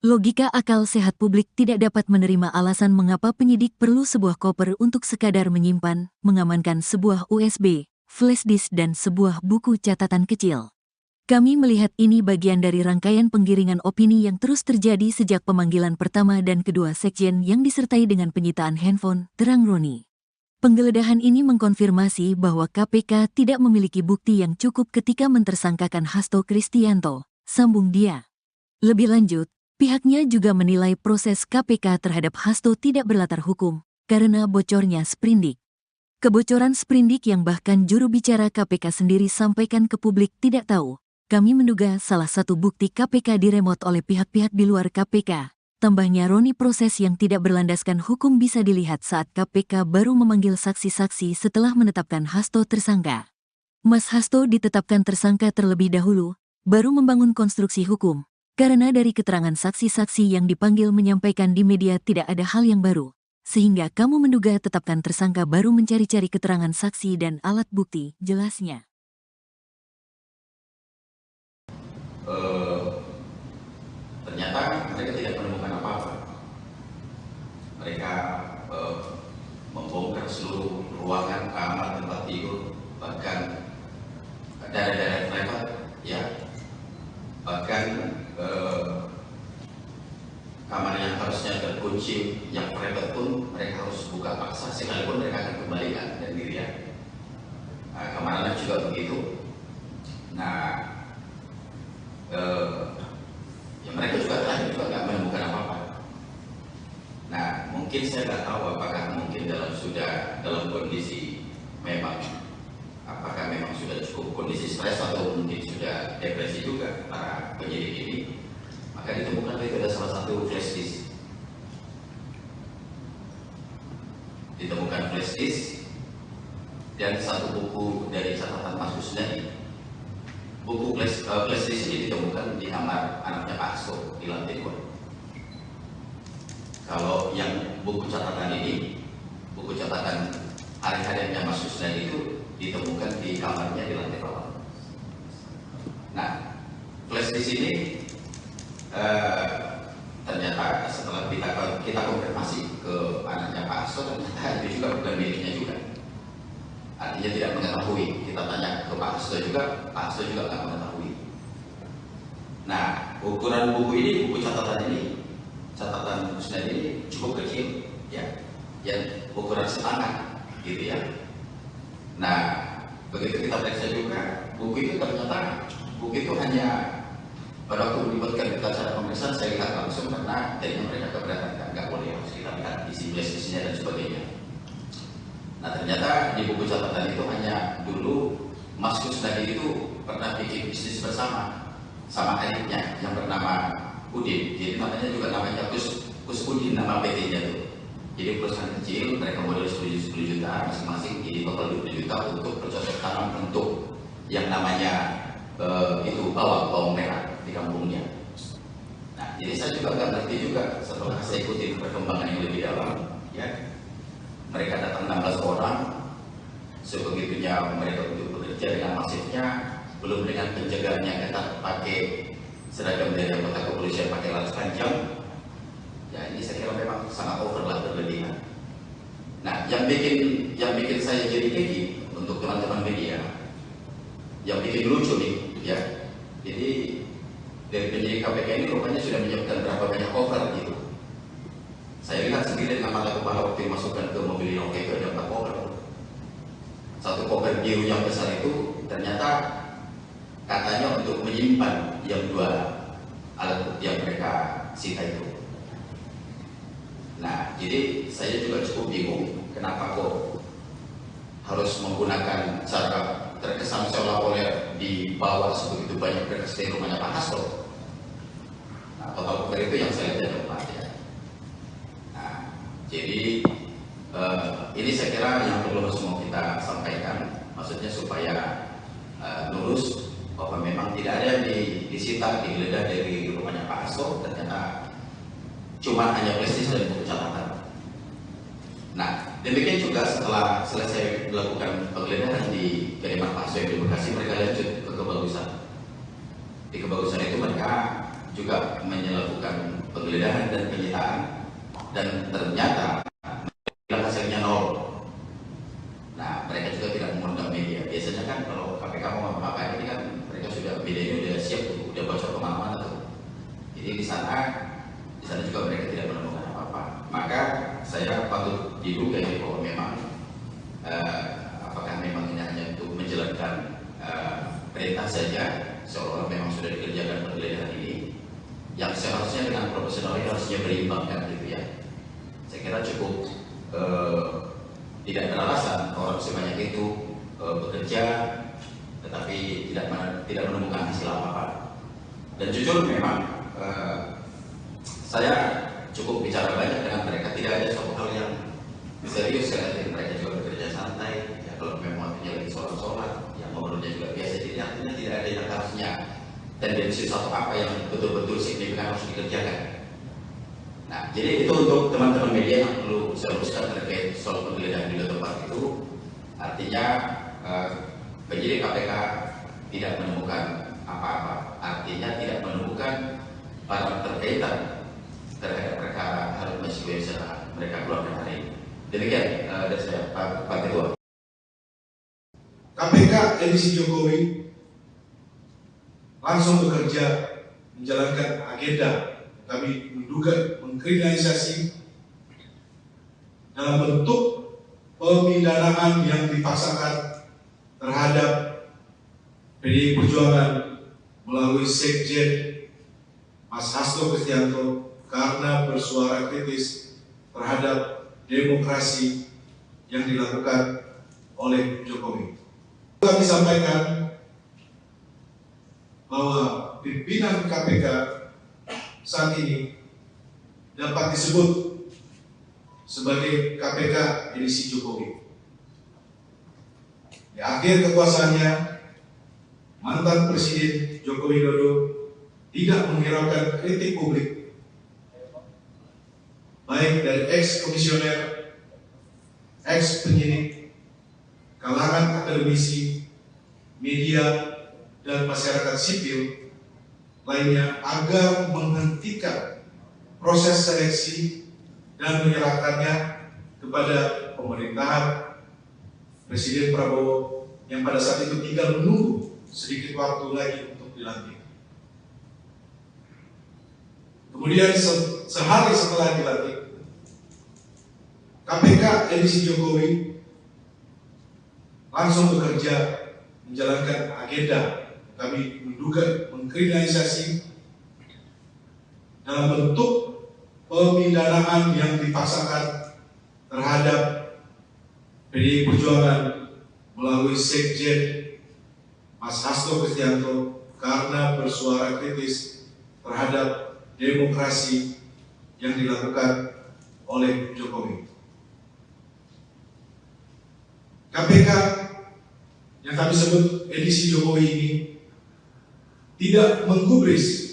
Speaker 1: Logika akal sehat publik tidak dapat menerima alasan mengapa penyidik perlu sebuah koper untuk sekadar menyimpan, mengamankan sebuah USB, flash disk dan sebuah buku catatan kecil. Kami melihat ini bagian dari rangkaian penggiringan opini yang terus terjadi sejak pemanggilan pertama dan kedua sekjen yang disertai dengan penyitaan handphone, terang Roni. Penggeledahan ini mengkonfirmasi bahwa KPK tidak memiliki bukti yang cukup ketika mentersangkakan Hasto Kristianto, sambung dia. Lebih lanjut, pihaknya juga menilai proses KPK terhadap Hasto tidak berlatar hukum, karena bocornya sprindik. Kebocoran sprindik yang bahkan juru bicara KPK sendiri sampaikan ke publik tidak tahu. Kami menduga salah satu bukti KPK diremot oleh pihak-pihak di luar KPK. Tambahnya Roni, proses yang tidak berlandaskan hukum bisa dilihat saat KPK baru memanggil saksi-saksi setelah menetapkan Hasto tersangka. Mas Hasto ditetapkan tersangka terlebih dahulu, baru membangun konstruksi hukum. Karena dari keterangan saksi-saksi yang dipanggil menyampaikan di media tidak ada hal yang baru. Sehingga kamu menduga tetapkan tersangka baru mencari-cari keterangan saksi dan alat bukti, jelasnya.
Speaker 2: Ternyata mereka tidak menemukan apa-apa. Mereka membongkar seluruh ruangan, kamar, tempat tidur, bahkan daerah-daerah privat, ya, bahkan kamar yang harusnya terkunci, yang private pun mereka harus buka paksa, sekalipun mereka akan kembalikan dan dirian. Kamar anak juga begitu. Nah, ya mereka juga tadi juga nggak menemukan apa-apa. Nah, mungkin saya nggak tahu apakah mungkin dalam kondisi memang, apakah memang sudah cukup kondisi stres atau mungkin sudah depresi juga para penyidik ini. Maka ditemukan itu ada salah satu flash disk. Ditemukan flash disk dan satu buku dari catatan Mas Kusnadi. Buku flash disk ini ditemukan di kamar anaknya Pak Hasto di lantai 2. Kalau yang buku catatan ini, buku catatan hari-hariannya Mas Kusnadi itu ditemukan di kamarnya di lantai 2. Nah, flash disk ini ternyata setelah kita konfirmasi ke anaknya Pak Hasto, ternyata itu juga bukan miliknya juga. Artinya tidak mengetahui. Kita tanya ke Pak Hasto juga, Pak Hasto juga nggak mengetahui. Nah, ukuran buku ini, buku catatan Kusnadi ini cukup kecil, ya, yang ukuran setangan, gitu ya. Nah, begitu kita periksa juga, buku itu ternyata buku itu hanya pada waktu melibatkan kita cara pemeriksaan, saya lihat langsung karena jadinya mereka keberatan, nggak boleh harus kita lihat isi flash-nya dan sebagainya. Nah, ternyata di buku catatan itu hanya dulu Mas Kusnadi itu pernah bikin bisnis bersama sama adiknya yang bernama Udin. Jadi namanya Kus Udin, nama PT-nya itu. Jadi perusahaan kecil, mereka modal 10 juta masing-masing, jadi total 20 juta untuk bercocok tanam untuk yang namanya itu bawang merah di kampungnya. Nah, jadi saya juga nggak ngerti juga setelah saya ikuti perkembangan yang lebih dalam, ya. Mereka datang 16 orang, sebegitunya mereka untuk bekerja dengan masifnya, belum dengan penjagaan yang ketat pakai seragam dari anggota kepolisian pakai laras panjang. Ya, ini saya kira memang sangat overlah, berlebihan. Nah, yang bikin saya jadi gigi untuk teman-teman media, yang bikin lucu nih, ya. Jadi dari penyidik KPK ini rupanya sudah menyiapkan berapa banyak cover gitu. Saya lihat sendiri dengan mata kepala waktu dimasukkan ke mobil Inoke itu ada 4 cover. Satu cover biru yang besar itu ternyata katanya untuk menyimpan yang 2 alat bukti yang mereka sita itu. Nah, jadi saya juga cukup bingung kenapa kok harus menggunakan cara terkesan seolah-olah dibawa sebegitu banyak berkas dari rumahnya Pak Hasto. Nah, total cover itu yang saya lihat ada 4, ya. Nah, jadi ini saya kira yang perlu semua kita sampaikan, maksudnya supaya lurus bahwa memang tidak ada yang disita, digeledah dari rumahnya Pak Hasto. Ternyata cuma hanya prestis dan buku catatan. Nah, demikian juga setelah selesai melakukan penggeledahan di kediaman Pak Hasto di Bekasi, mereka lanjut ke Kebagusan. Di Kebagusan itu mereka juga melakukan penggeledahan dan penyitaan, dan ternyata hasilnya nol. Nah, mereka juga tidak mengundang media. Biasanya kan kalau KPK mau apa-apa ini kan mereka sudah, medianya udah siap tuh, udah bocor kemana-mana tuh. Jadi di sana juga mereka tidak menemukan apa-apa. Maka saya patut diduga ya bahwa memang apakah memang ini hanya untuk menjalankan perintah saja, seolah-olah memang sudah dikerjakan penggeledahan ini, yang seharusnya dengan profesional ini harusnya berimbang kan gitu ya. Saya kira cukup tidak beralasan orang sebanyak itu bekerja tetapi tidak menemukan hasil apa-apa. Dan jujur memang saya cukup bicara banyak dengan mereka, tidak ada suatu hal yang serius ya. Mereka juga bekerja santai ya, kalau memang waktunya lagi sholat yang ngobrolnya juga biasa, jadi artinya tidak ada yang harusnya tendensi suatu apa yang betul-betul signifikan harus dikerjakan. Nah, jadi itu untuk teman-teman media yang perlu saya luruskan terkait soal penggeledahan di tempat itu. Artinya penyidik KPK tidak menemukan apa-apa, artinya tidak menemukan barang terkaitan terhadap perkara Harun Masiku yang sudah mereka keluarkan hari ini. Demikian dari saya, Pak Ketua.
Speaker 3: KPK edisi Jokowi langsung bekerja menjalankan agenda. Kami menduga mengkriminalisasi dalam bentuk pemidanaan yang dipaksakan terhadap PDI Perjuangan melalui Sekjen Mas Hasto Kristianto karena bersuara kritis terhadap demokrasi yang dilakukan oleh Jokowi. Kami sampaikan bahwa pimpinan KPK saat ini dapat disebut sebagai KPK edisi Jokowi. Di akhir kekuasaannya, mantan Presiden Joko Widodo tidak menghiraukan kritik publik, baik dari ex-komisioner, ex-penyidik, kalangan akademisi, media, dan masyarakat sipil lainnya agar menghentikan proses seleksi dan menyerahkannya kepada pemerintahan Presiden Prabowo yang pada saat itu tinggal menunggu sedikit waktu lagi untuk dilantik. Kemudian sehari setelah dilantik, KPK edisi Jokowi langsung bekerja menjalankan agenda. Kami menduga mengkriminalisasi dalam bentuk pemidanaan yang dipaksakan terhadap PDI Perjuangan melalui Sekjen Mas Hasto Kristianto karena bersuara kritis terhadap demokrasi yang dilakukan oleh Jokowi. KPK yang kami sebut edisi Jokowi ini tidak menggubris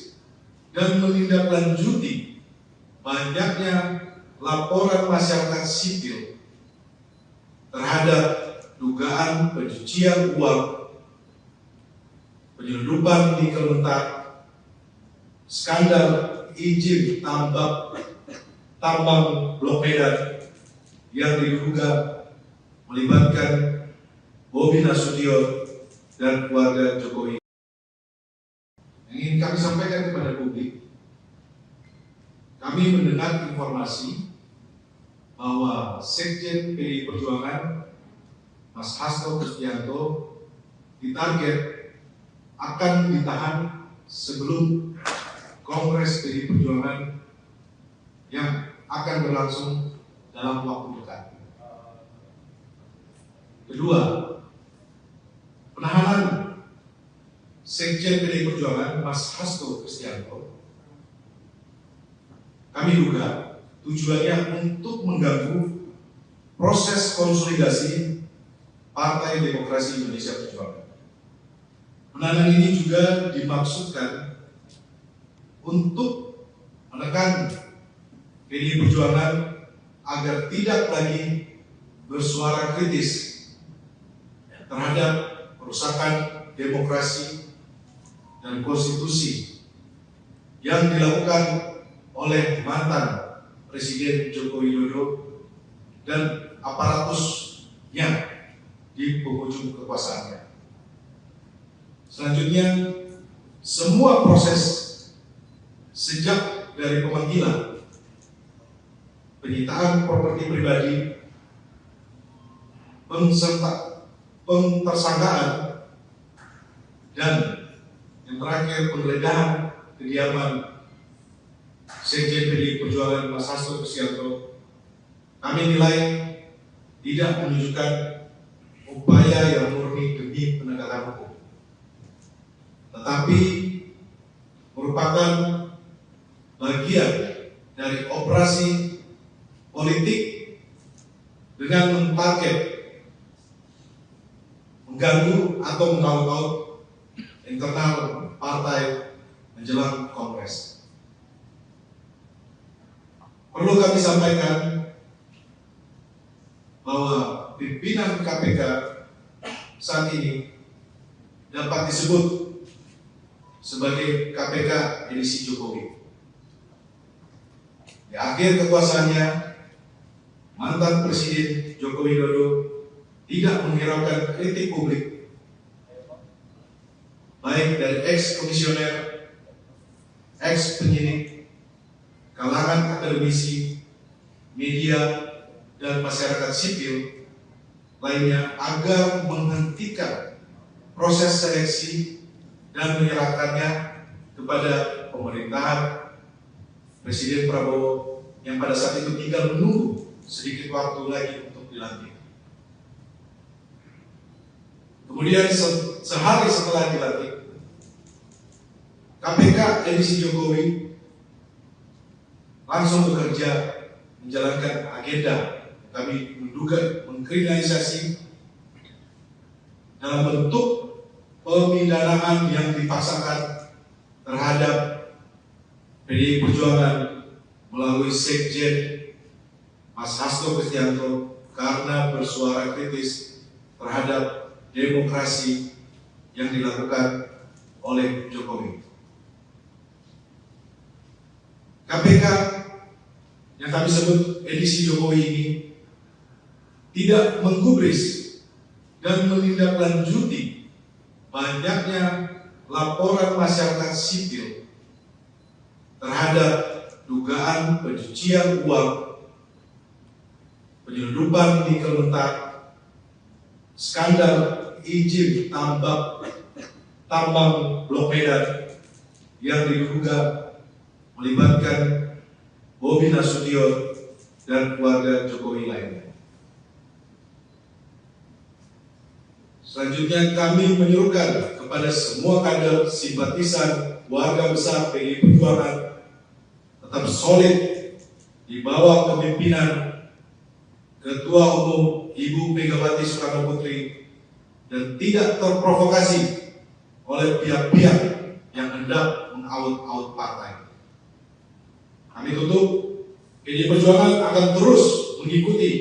Speaker 3: dan menindaklanjuti banyaknya laporan masyarakat sipil terhadap dugaan pencucian uang, penyelundupan nikel mentah, skandal izin tambang Blok Medan yang diduga melibatkan Bobi Nasution dan keluarga Jokowi. Yang ingin kami sampaikan kepada publik, kami mendengar informasi bahwa Sekjen PDI Perjuangan Mas Hasto Kristianto ditarget akan ditahan sebelum Kongres PDI Perjuangan yang akan berlangsung dalam waktu dekat. Kedua, penahanan Sekjen PDI Perjuangan Mas Hasto Kristianto kami duga tujuannya untuk mengganggu proses konsolidasi Partai Demokrasi Indonesia Perjuangan. Penahanan ini juga dimaksudkan untuk menekan PDI Perjuangan agar tidak lagi bersuara kritis terhadap perusakan demokrasi dan konstitusi yang dilakukan oleh mantan Presiden Joko Widodo dan aparatusnya di penghujung kekuasaannya. Selanjutnya, semua proses sejak dari pemanggilan, penyitaan properti pribadi, pentersangkaan, dan yang terakhir penggeledahan kediaman Sekjen PDI Perjuangan Mas Hasto Kristianto, kami nilai tidak menunjukkan upaya yang murni demi penegakan hukum, tetapi merupakan bagian dari operasi politik dengan mentarget mengganggu atau mengaut-ngaut internal partai menjelang Kongres. Perlu kami sampaikan bahwa pimpinan KPK saat ini dapat disebut sebagai KPK edisi Jokowi. Di akhir kekuasaannya, mantan Presiden Joko Widodo tidak menghiraukan kritik publik, baik dari ex-komisioner, ex-penyidik, kalangan akademisi, media, dan masyarakat sipil lainnya agar menghentikan proses seleksi dan menyerahkannya kepada pemerintahan Presiden Prabowo yang pada saat itu tinggal menunggu sedikit waktu lagi untuk dilantik. Kemudian sehari setelah dilantik, KPK edisi Jokowi langsung bekerja menjalankan agenda kami menduga mengkriminalisasi dalam bentuk pemidanaan yang dipaksakan terhadap PDI Perjuangan melalui Sekjen Mas Hasto Kristianto karena bersuara kritis terhadap demokrasi yang dilakukan oleh Jokowi. KPK yang kami sebut edisi Jokowi ini tidak menggubris dan menindaklanjuti banyaknya laporan masyarakat sipil terhadap dugaan pencucian uang, penyelundupan nikel mentah, skandal izin tambang Blok Medan yang diduga melibatkan Bobi Nasution dan keluarga Jokowi lainnya. Selanjutnya kami menyuruhkan kepada semua kader simpatisan warga besar PDI Perjuangan tetap solid di bawah kepemimpinan Ketua Umum Ibu Megawati Soekarno Putri dan tidak terprovokasi oleh pihak-pihak yang hendak mengaut-aut partai. Kami tutup, PDI Perjuangan akan terus mengikuti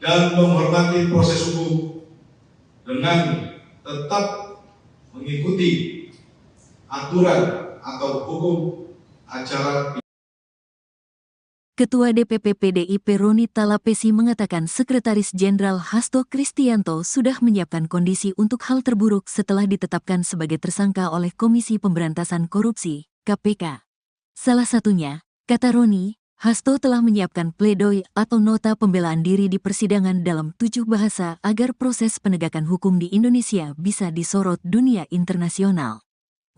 Speaker 3: dan menghormati proses hukum dengan tetap mengikuti aturan atau hukum acara.
Speaker 1: Ketua DPP PDIP Roni Talapesi mengatakan Sekretaris Jenderal Hasto Kristianto sudah menyiapkan kondisi untuk hal terburuk setelah ditetapkan sebagai tersangka oleh Komisi Pemberantasan Korupsi, KPK. Salah satunya, kata Roni, Hasto telah menyiapkan pledoi atau nota pembelaan diri di persidangan dalam 7 bahasa agar proses penegakan hukum di Indonesia bisa disorot dunia internasional.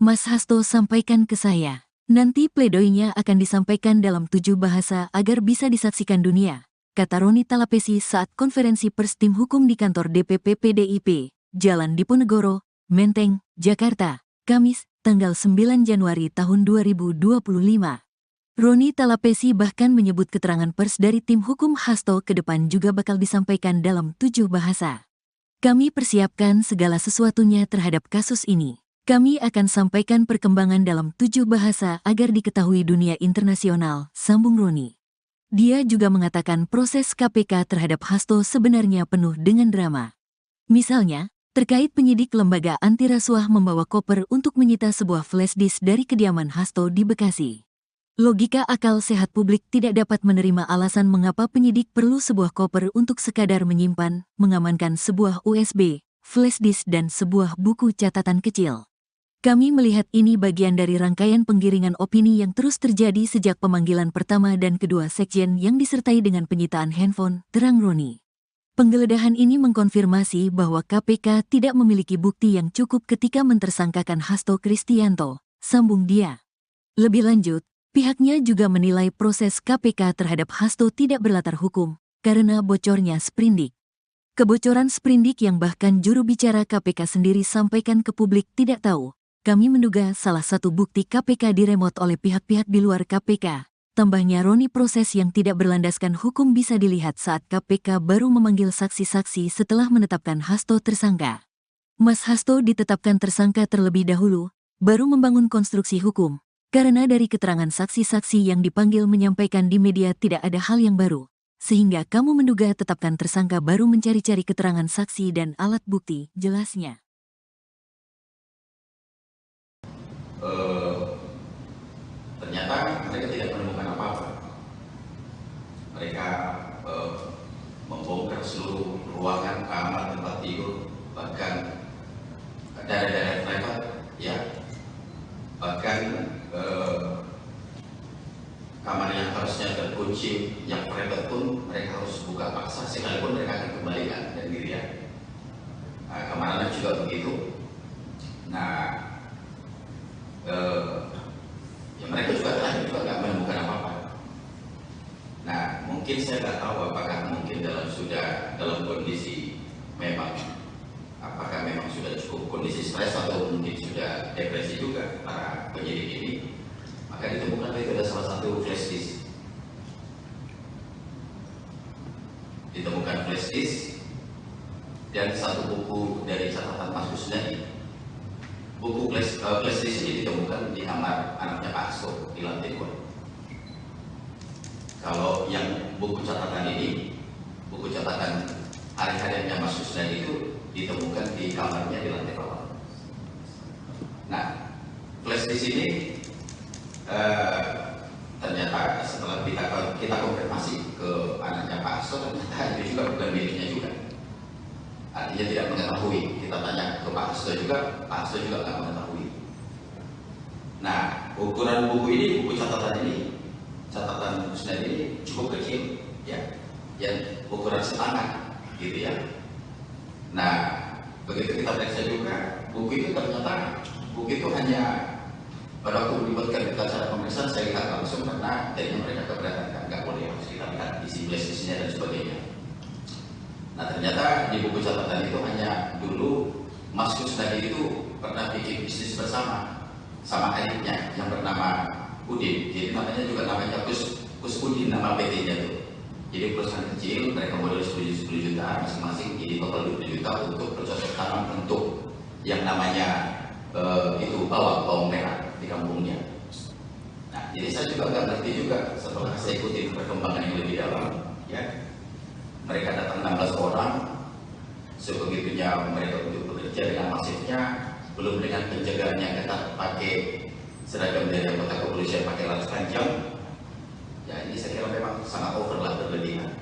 Speaker 1: Mas Hasto sampaikan ke saya. Nanti pledoinya akan disampaikan dalam 7 bahasa agar bisa disaksikan dunia, kata Roni Talapesi saat konferensi pers tim hukum di kantor DPP PDIP, Jalan Diponegoro, Menteng, Jakarta, Kamis, tanggal 9 Januari tahun 2025. Roni Talapesi bahkan menyebut keterangan pers dari tim hukum Hasto ke depan juga bakal disampaikan dalam 7 bahasa. Kami persiapkan segala sesuatunya terhadap kasus ini. Kami akan sampaikan perkembangan dalam 7 bahasa agar diketahui dunia internasional, sambung Roni. Dia juga mengatakan proses KPK terhadap Hasto sebenarnya penuh dengan drama. Misalnya, terkait penyidik lembaga anti rasuah membawa koper untuk menyita sebuah flash disk dari kediaman Hasto di Bekasi. Logika akal sehat publik tidak dapat menerima alasan mengapa penyidik perlu sebuah koper untuk sekadar menyimpan, mengamankan sebuah USB, flash disk dan sebuah buku catatan kecil. Kami melihat ini bagian dari rangkaian penggiringan opini yang terus terjadi sejak pemanggilan pertama dan kedua sekjen yang disertai dengan penyitaan handphone, terang Roni. Penggeledahan ini mengkonfirmasi bahwa KPK tidak memiliki bukti yang cukup ketika mentersangkakan Hasto Kristianto, sambung dia. Lebih lanjut, pihaknya juga menilai proses KPK terhadap Hasto tidak berlatar hukum, karena bocornya sprindik. Kebocoran sprindik yang bahkan juru bicara KPK sendiri sampaikan ke publik tidak tahu. Kami menduga salah satu bukti KPK diremot oleh pihak-pihak di luar KPK. Tambahnya Roni, proses yang tidak berlandaskan hukum bisa dilihat saat KPK baru memanggil saksi-saksi setelah menetapkan Hasto tersangka. Mas Hasto ditetapkan tersangka terlebih dahulu, baru membangun konstruksi hukum. Karena dari keterangan saksi-saksi yang dipanggil menyampaikan di media tidak ada hal yang baru. Sehingga kamu menduga tetapkan tersangka baru mencari-cari keterangan saksi dan alat bukti, jelasnya.
Speaker 2: Ternyata mereka tidak menemukan apa-apa. Mereka membongkar seluruh ruangan, kamar, tempat tidur, bahkan daerah-daerah private, ya, bahkan kamar yang harusnya terkunci, yang private pun mereka harus buka paksa, sekalipun mereka akan kembalikan dan dirian. Kamar anak juga begitu. Nah, ya mereka juga nggak menemukan apa-apa. Nah, mungkin saya nggak tahu apakah mungkin dalam kondisi memang, apakah memang sudah cukup kondisi stres atau mungkin sudah depresi juga para penyidik ini. Maka ditemukan itu ada salah satu flash disk. Ditemukan flash disk dan satu buku dari catatan Mas Kusnadi. Buku flash disk ini ditemukan di kamar anaknya Pak Hasto di lantai 2. Kalau yang buku catatan ini, buku catatan hari-hariannya Mas Kusnadi itu ditemukan di kamarnya di lantai bawah. Nah, flash disk ini ternyata setelah kita konfirmasi ke anaknya Pak Hasto, ternyata itu juga bukan miliknya juga. Artinya tidak mengetahui. Kita tanya ke Pak Hasto juga, Pak Hasto juga nggak mengetahui. Nah, ukuran buku ini, buku catatan Kusnadi ini cukup kecil, ya, yang ukuran setangan, gitu ya. Nah, begitu kita periksa juga, buku itu ternyata hanya pada waktu melibatkan acara pemeriksaan saya lihat langsung karena tadinya mereka keberatan, nggak boleh harus kita lihat isi flash-nya dan sebagainya. Nah, ternyata di buku catatan itu hanya dulu Mas Kusnadi itu pernah bikin bisnis bersama sama adiknya yang bernama Udin. Jadi namanya Kus Udin, nama PT-nya itu. Jadi perusahaan kecil, mereka modal 10 juta masing-masing, jadi total 20 juta untuk bercocok tanam untuk yang namanya itu bawang merah di kampungnya. Nah, jadi saya juga nggak ngerti juga setelah saya ikuti perkembangan yang lebih dalam, ya. Mereka datang 16 orang, sebegitunya mereka untuk bekerja dengan masifnya, belum dengan penjagaan yang ketat, pakai seragam dari anggota kepolisian, pakai laras panjang. Ya, ini saya kira memang sangat over lah, berlebihan.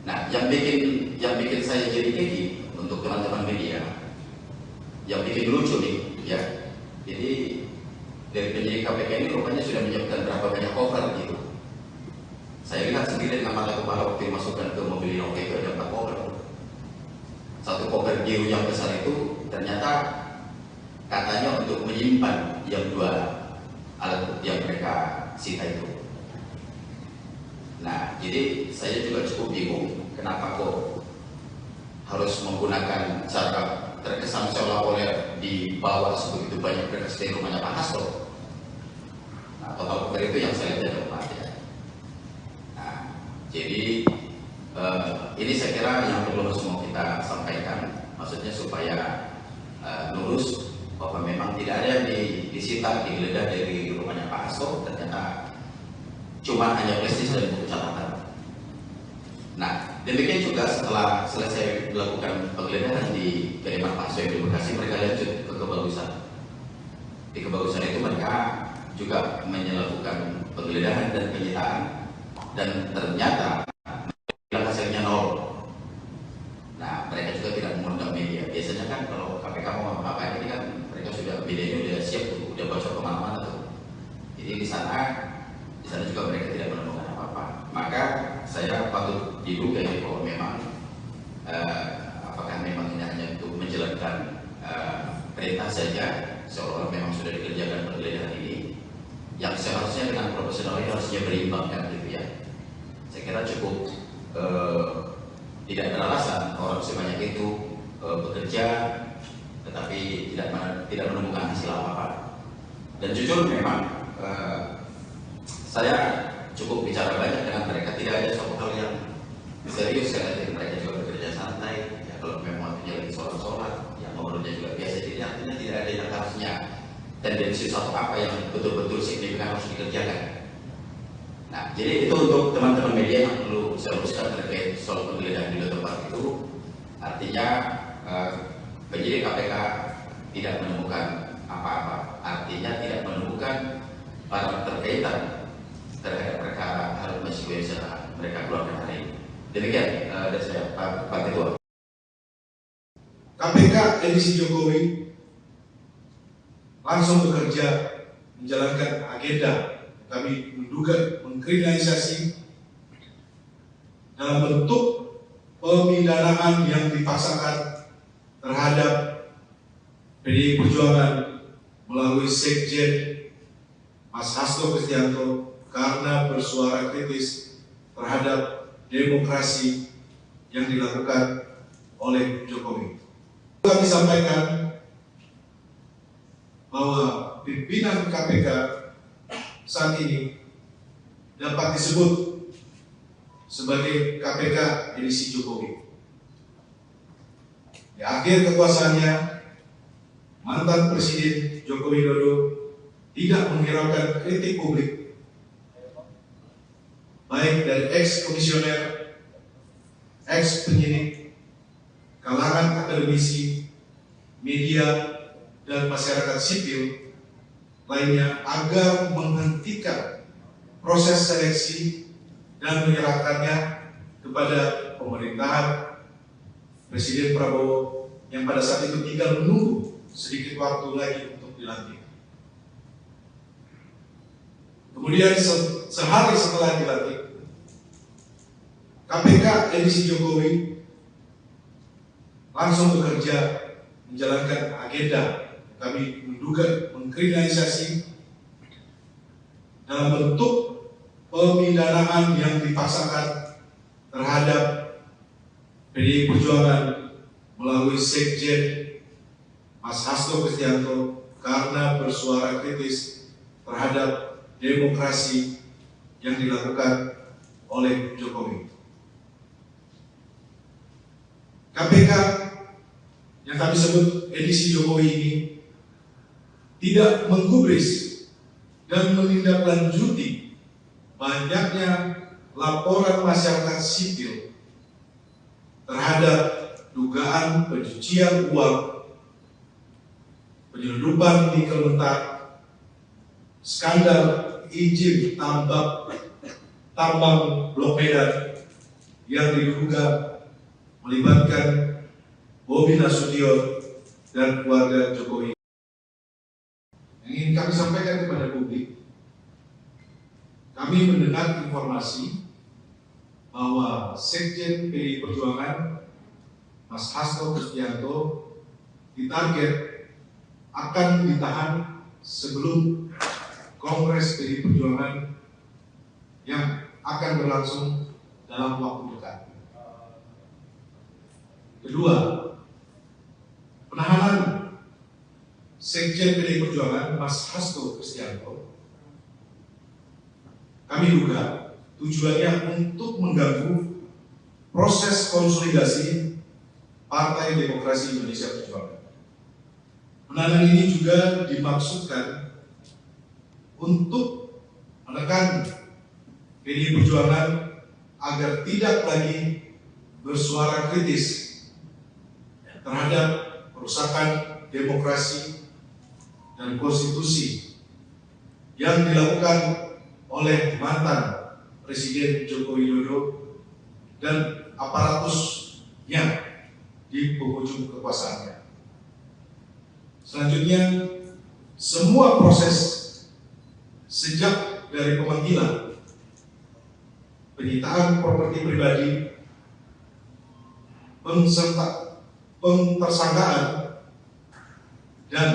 Speaker 2: Nah, yang bikin saya jadi gigi untuk teman-teman media, yang bikin lucu nih, ya. Jadi dari penyidik KPK ini rupanya sudah menyiapkan berapa banyak cover gitu. Saya lihat sendiri dengan mata kepala waktu dimasukkan ke mobil Inovator itu ada 4 cover. Satu cover biru yang besar itu ternyata katanya untuk menyimpan yang 2 alat bukti yang mereka sita itu. Nah, jadi saya juga cukup bingung kenapa kok harus menggunakan cara terkesan seolah-olah dibawa sebegitu banyak berkas dari rumahnya Pak Hasto. Nah, total cover itu yang saya lihat ada 4 ya. Nah, jadi ini saya kira yang perlu semua kita sampaikan, maksudnya supaya lurus bahwa memang tidak ada yang disita, digeledah dari rumahnya Pak Hasto. Ternyata cuma hanya prestis dan buku catatan. Nah, demikian juga setelah selesai melakukan penggeledahan di kediaman Pak Soe di Bekasi, mereka lanjut ke Kebagusan. Di Kebagusan itu mereka juga melakukan penggeledahan dan penyitaan, dan ternyata hasilnya nol. Nah, mereka juga tidak mengundang media. Biasanya kan kalau KPK mau apa-apa ini kan mereka sudah medianya udah siap tuh, udah bocor kemana-mana tuh. Jadi di sana juga mereka tidak menemukan apa-apa. Maka saya patut diduga ya bahwa memang apakah memang ini hanya untuk menjalankan perintah saja, seolah-olah memang sudah dikerjakan penggeledahan ini, yang seharusnya dengan profesional ini harusnya berimbang kan gitu ya. Saya kira cukup tidak beralasan orang sebanyak itu bekerja tetapi tidak menemukan hasil apa-apa. Dan jujur memang saya cukup bicara banyak dengan mereka, tidak ada suatu hal yang serius ya. Jadi mereka juga bekerja santai ya, kalau memang waktunya lagi sholat yang ngobrolnya juga biasa, jadi artinya tidak ada yang harusnya tendensi suatu apa yang betul-betul signifikan harus dikerjakan. Nah, jadi itu untuk teman-teman media yang perlu saya luruskan terkait soal penggeledahan di dua tempat itu. Artinya penyidik KPK tidak menemukan apa-apa, artinya tidak menemukan barang terkaitan terhadap perkara Harun Masiku yang sudah mereka keluarkan hari ini. Demikian dari saya, Pak Ketua.
Speaker 3: KPK edisi Jokowi langsung bekerja menjalankan agenda. Kami menduga mengkriminalisasi dalam bentuk pemidanaan yang dipaksakan terhadap PDI Perjuangan melalui Sekjen Mas Hasto Kristianto karena bersuara kritis terhadap demokrasi yang dilakukan oleh Jokowi. Kami sampaikan bahwa pimpinan KPK saat ini dapat disebut sebagai KPK edisi Jokowi. Di akhir kekuasaannya, mantan Presiden Joko Widodo tidak menghiraukan kritik publik, baik dari ex-komisioner, ex-penyidik, kalangan akademisi, media, dan masyarakat sipil lainnya agar menghentikan proses seleksi dan menyerahkannya kepada pemerintahan Presiden Prabowo yang pada saat itu tinggal menunggu sedikit waktu lagi untuk dilantik. Kemudian sehari setelah dilantik, KPK edisi Jokowi langsung bekerja menjalankan agenda. Kami menduga mengkriminalisasi dalam bentuk pemidanaan yang dipaksakan terhadap PDI Perjuangan melalui Sekjen Mas Hasto Kristianto karena bersuara kritis terhadap demokrasi yang dilakukan oleh Jokowi. KPK yang kami sebut edisi Jokowi ini tidak menggubris dan menindaklanjuti banyaknya laporan masyarakat sipil terhadap dugaan pencucian uang, penyelundupan nikel mentah, skandal izin tambang Blok Medan yang diduga melibatkan Bobi Nasution dan keluarga Jokowi. Yang ingin kami sampaikan kepada publik, kami mendengar informasi bahwa Sekjen PDI Perjuangan Mas Hasto Kristianto ditarget akan ditahan sebelum Kongres PDI Perjuangan yang akan berlangsung dalam waktu dekat. Kedua, penahanan Sekjen PDI Perjuangan Mas Hasto Kristianto kami duga tujuannya untuk mengganggu proses konsolidasi Partai Demokrasi Indonesia Perjuangan. Penahanan ini juga dimaksudkan untuk menekan PDI Perjuangan agar tidak lagi bersuara kritis terhadap perusakan demokrasi dan konstitusi yang dilakukan oleh mantan Presiden Joko Widodo dan aparatusnya di penghujung kekuasaannya. Selanjutnya, semua proses sejak dari pemanggilan, penyitaan properti pribadi, pentersangkaan, dan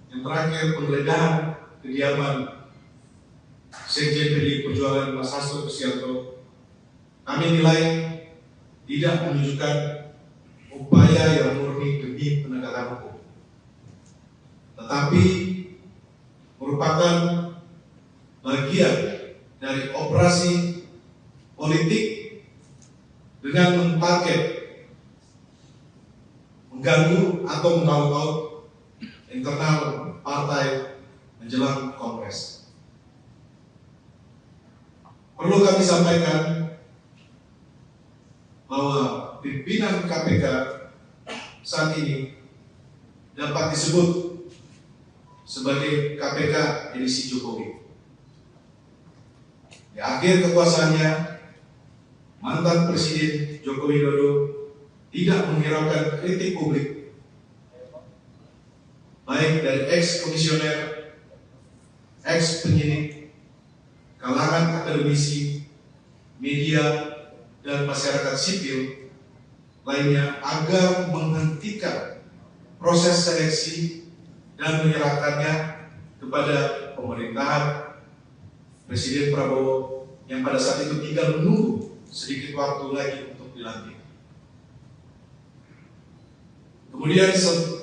Speaker 3: yang terakhir penggeledahan kediaman Sekjen PDI Perjuangan Mas Hasto Kristianto, kami nilai tidak menunjukkan upaya yang murni demi penegakan hukum, tetapi merupakan bagian dari operasi politik dengan mentarget mengganggu atau mengaut-ngaut internal partai menjelang Kongres. Perlu kami sampaikan bahwa pimpinan KPK saat ini dapat disebut sebagai KPK edisi Jokowi. Di akhir kekuasaannya, mantan Presiden Joko Widodo tidak menghiraukan kritik publik, baik dari ex-komisioner, ex-penyidik, kalangan akademisi, media, dan masyarakat sipil lainnya agar menghentikan proses seleksi dan menyerahkannya kepada pemerintahan Presiden Prabowo yang pada saat itu tinggal menunggu sedikit waktu lagi untuk dilantik. Kemudian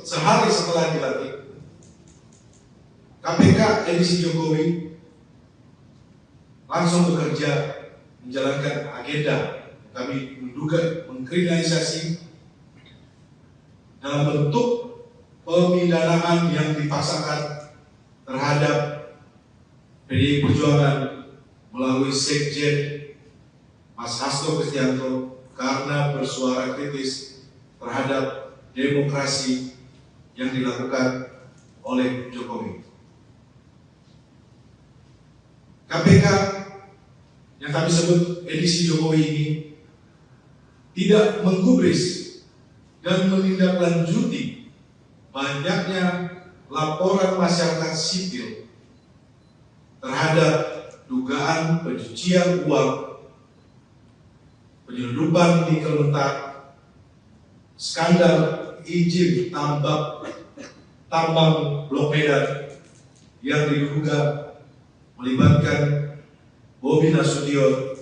Speaker 3: sehari setelah dilantik, KPK edisi Jokowi langsung bekerja menjalankan agenda kami menduga mengkriminalisasi dalam bentuk pemidanaan yang dipaksakan terhadap PDI Perjuangan melalui Sekjen Mas Hasto Kristianto karena bersuara kritis terhadap demokrasi yang dilakukan oleh Jokowi. KPK yang kami sebut edisi Jokowi ini tidak menggubris dan menindaklanjuti banyaknya laporan masyarakat sipil terhadap dugaan pencucian uang, penyelundupan nikel mentah, skandal izin tambang Blok Medan yang diduga melibatkan Bobi Nasution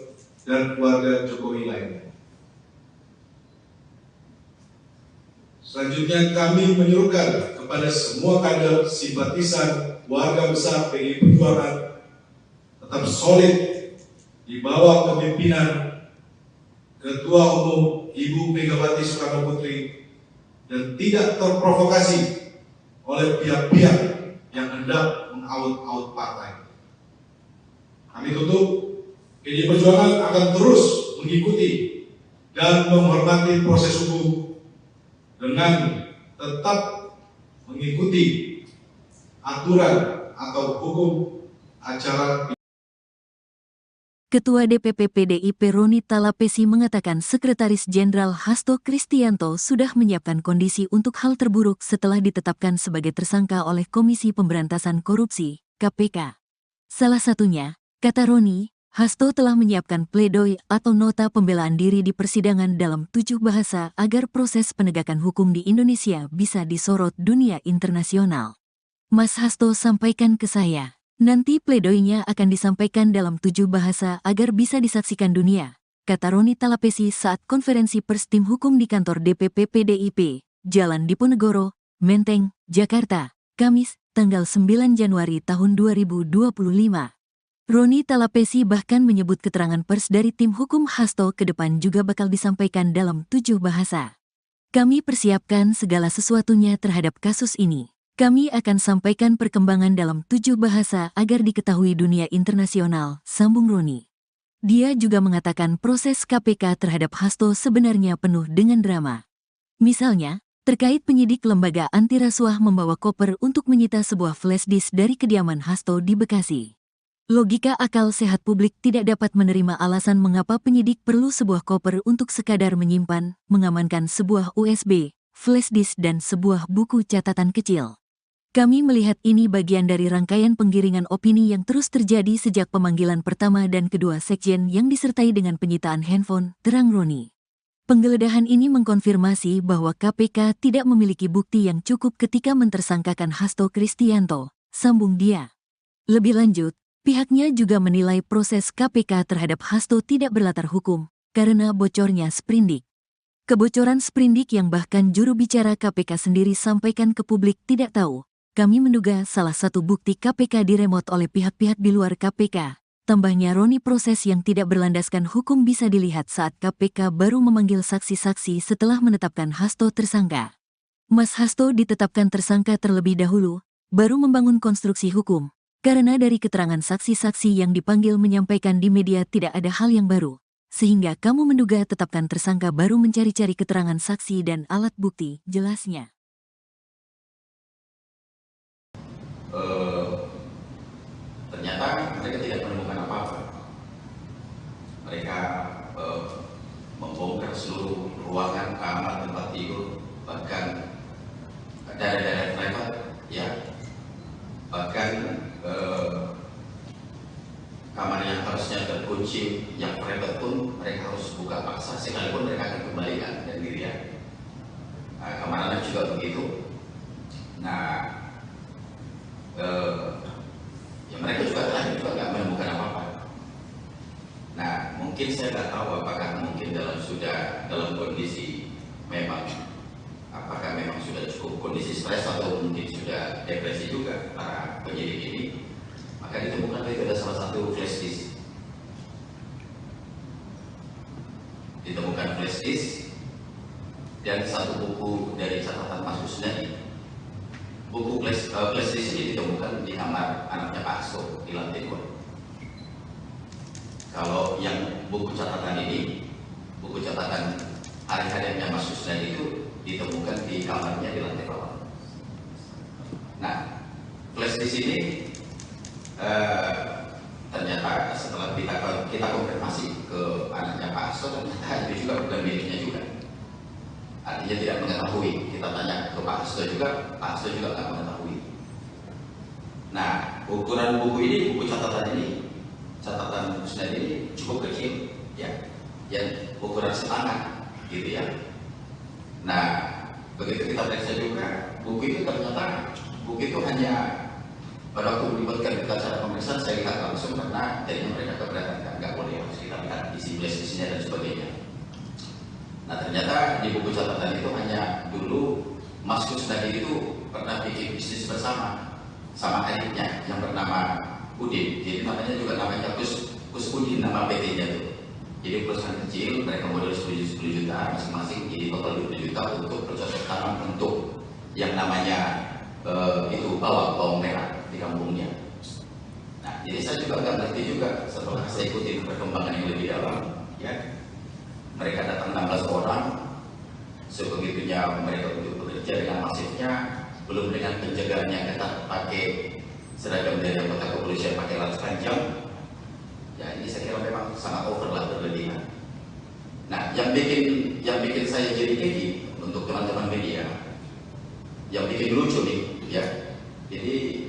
Speaker 3: dan keluarga Jokowi lainnya. Selanjutnya kami menyerukan kepada semua kader simpatisan warga besar PDI Perjuangan tetap solid di bawah kepemimpinan Ketua Umum Ibu Megawati Soekarno Putri dan tidak terprovokasi oleh pihak-pihak yang hendak mengaut-aut partai. Kami tutup, PDI Perjuangan akan terus mengikuti dan menghormati proses hukum dengan tetap mengikuti aturan atau hukum acara.
Speaker 1: Ketua DPP PDIP Roni Talapesi mengatakan Sekretaris Jenderal Hasto Kristianto sudah menyiapkan kondisi untuk hal terburuk setelah ditetapkan sebagai tersangka oleh Komisi Pemberantasan Korupsi, KPK. Salah satunya, kata Roni, Hasto telah menyiapkan pledoi atau nota pembelaan diri di persidangan dalam 7 bahasa agar proses penegakan hukum di Indonesia bisa disorot dunia internasional. Mas Hasto sampaikan ke saya. Nanti pledoinya akan disampaikan dalam 7 bahasa agar bisa disaksikan dunia, kata Roni Talapesi saat konferensi pers tim hukum di kantor DPP PDIP, Jalan Diponegoro, Menteng, Jakarta, Kamis, tanggal 9 Januari tahun 2025. Roni Talapesi bahkan menyebut keterangan pers dari tim hukum Hasto ke depan juga bakal disampaikan dalam 7 bahasa. Kami persiapkan segala sesuatunya terhadap kasus ini. Kami akan sampaikan perkembangan dalam 7 bahasa agar diketahui dunia internasional, sambung Roni. Dia juga mengatakan proses KPK terhadap Hasto sebenarnya penuh dengan drama. Misalnya, terkait penyidik lembaga anti rasuah membawa koper untuk menyita sebuah flash disk dari kediaman Hasto di Bekasi. Logika akal sehat publik tidak dapat menerima alasan mengapa penyidik perlu sebuah koper untuk sekadar menyimpan, mengamankan sebuah USB, flash disk dan sebuah buku catatan kecil. Kami melihat ini bagian dari rangkaian penggiringan opini yang terus terjadi sejak pemanggilan pertama dan kedua sekjen yang disertai dengan penyitaan handphone, terang Roni. Penggeledahan ini mengkonfirmasi bahwa KPK tidak memiliki bukti yang cukup ketika mentersangkakan Hasto Kristianto, sambung dia. Lebih lanjut, pihaknya juga menilai proses KPK terhadap Hasto tidak berlatar hukum, karena bocornya sprindik. Kebocoran sprindik yang bahkan juru bicara KPK sendiri sampaikan ke publik tidak tahu. Kami menduga salah satu bukti KPK diremot oleh pihak-pihak di luar KPK. Tambahnya Roni, proses yang tidak berlandaskan hukum bisa dilihat saat KPK baru memanggil saksi-saksi setelah menetapkan Hasto tersangka. Mas Hasto ditetapkan tersangka terlebih dahulu, baru membangun konstruksi hukum. Karena dari keterangan saksi-saksi yang dipanggil menyampaikan di media tidak ada hal yang baru. Sehingga kamu menduga tetapkan tersangka baru mencari-cari keterangan saksi dan alat bukti, jelasnya.
Speaker 2: Ternyata mereka tidak menemukan apa-apa. Mereka membongkar seluruh ruangan, kamar, tempat tidur, bahkan daerah-daerah private, ya, bahkan kamar yang harusnya terkunci, yang private pun mereka harus buka paksa, sekalipun mereka akan kembalikan dan dirian. Kamar anak juga begitu. Nah, ya mereka juga terakhir juga nggak menemukan apa-apa. Nah, mungkin saya nggak tahu apakah mungkin dalam kondisi memang, apakah memang sudah cukup kondisi stres atau mungkin sudah depresi juga para penyidik ini. Maka ditemukan itu ada salah satu flash disk. Ditemukan flash disk dan satu buku dari catatan Mas Kusnadi. Buku flash disk ini ditemukan di kamar anaknya Pak Hasto di lantai 2. Kalau yang buku catatan ini, buku catatan hari-hariannya Mas Kusnadi itu ditemukan di kamarnya di lantai bawah. Nah, flash disk ini ternyata setelah kita konfirmasi ke anaknya Pak Hasto, ternyata itu juga bukan miliknya juga. Artinya tidak mengetahui. Kita tanya ke Pak Hasto juga, Pak Hasto juga tidak mengetahui. Nah, ukuran buku ini, buku catatan Kusnadi ini cukup kecil, ya, yang ukuran setangan, gitu ya. Nah, begitu kita periksa juga, buku itu ternyata hanya pada waktu melibatkan kita cara pemeriksaan, saya lihat langsung karena jadinya mereka keberatan, nggak boleh harus kita lihat isi flash-nya dan sebagainya. Nah, ternyata di buku catatan itu hanya dulu Mas Kusnadi itu pernah bikin bisnis bersama sama adiknya yang bernama Udin. Jadi namanya Kus Udin, nama PT-nya itu. Jadi perusahaan kecil, mereka modal 10 juta masing-masing, jadi total 20 juta untuk bercocok tanam untuk yang namanya itu bawang merah di kampungnya. Nah, jadi saya juga nggak ngerti juga setelah saya ikuti perkembangan yang lebih dalam, ya. Mereka datang 16 orang, sebegitunya mereka untuk bekerja dengan masifnya, belum dengan penjagaan yang ketat, pakai seragam dari anggota kepolisian, pakai laras panjang. Ya, ini saya kira memang sangat over lah, berlebihan. Nah, yang bikin saya jadi gigi untuk teman-teman media, yang bikin lucu nih, ya. Jadi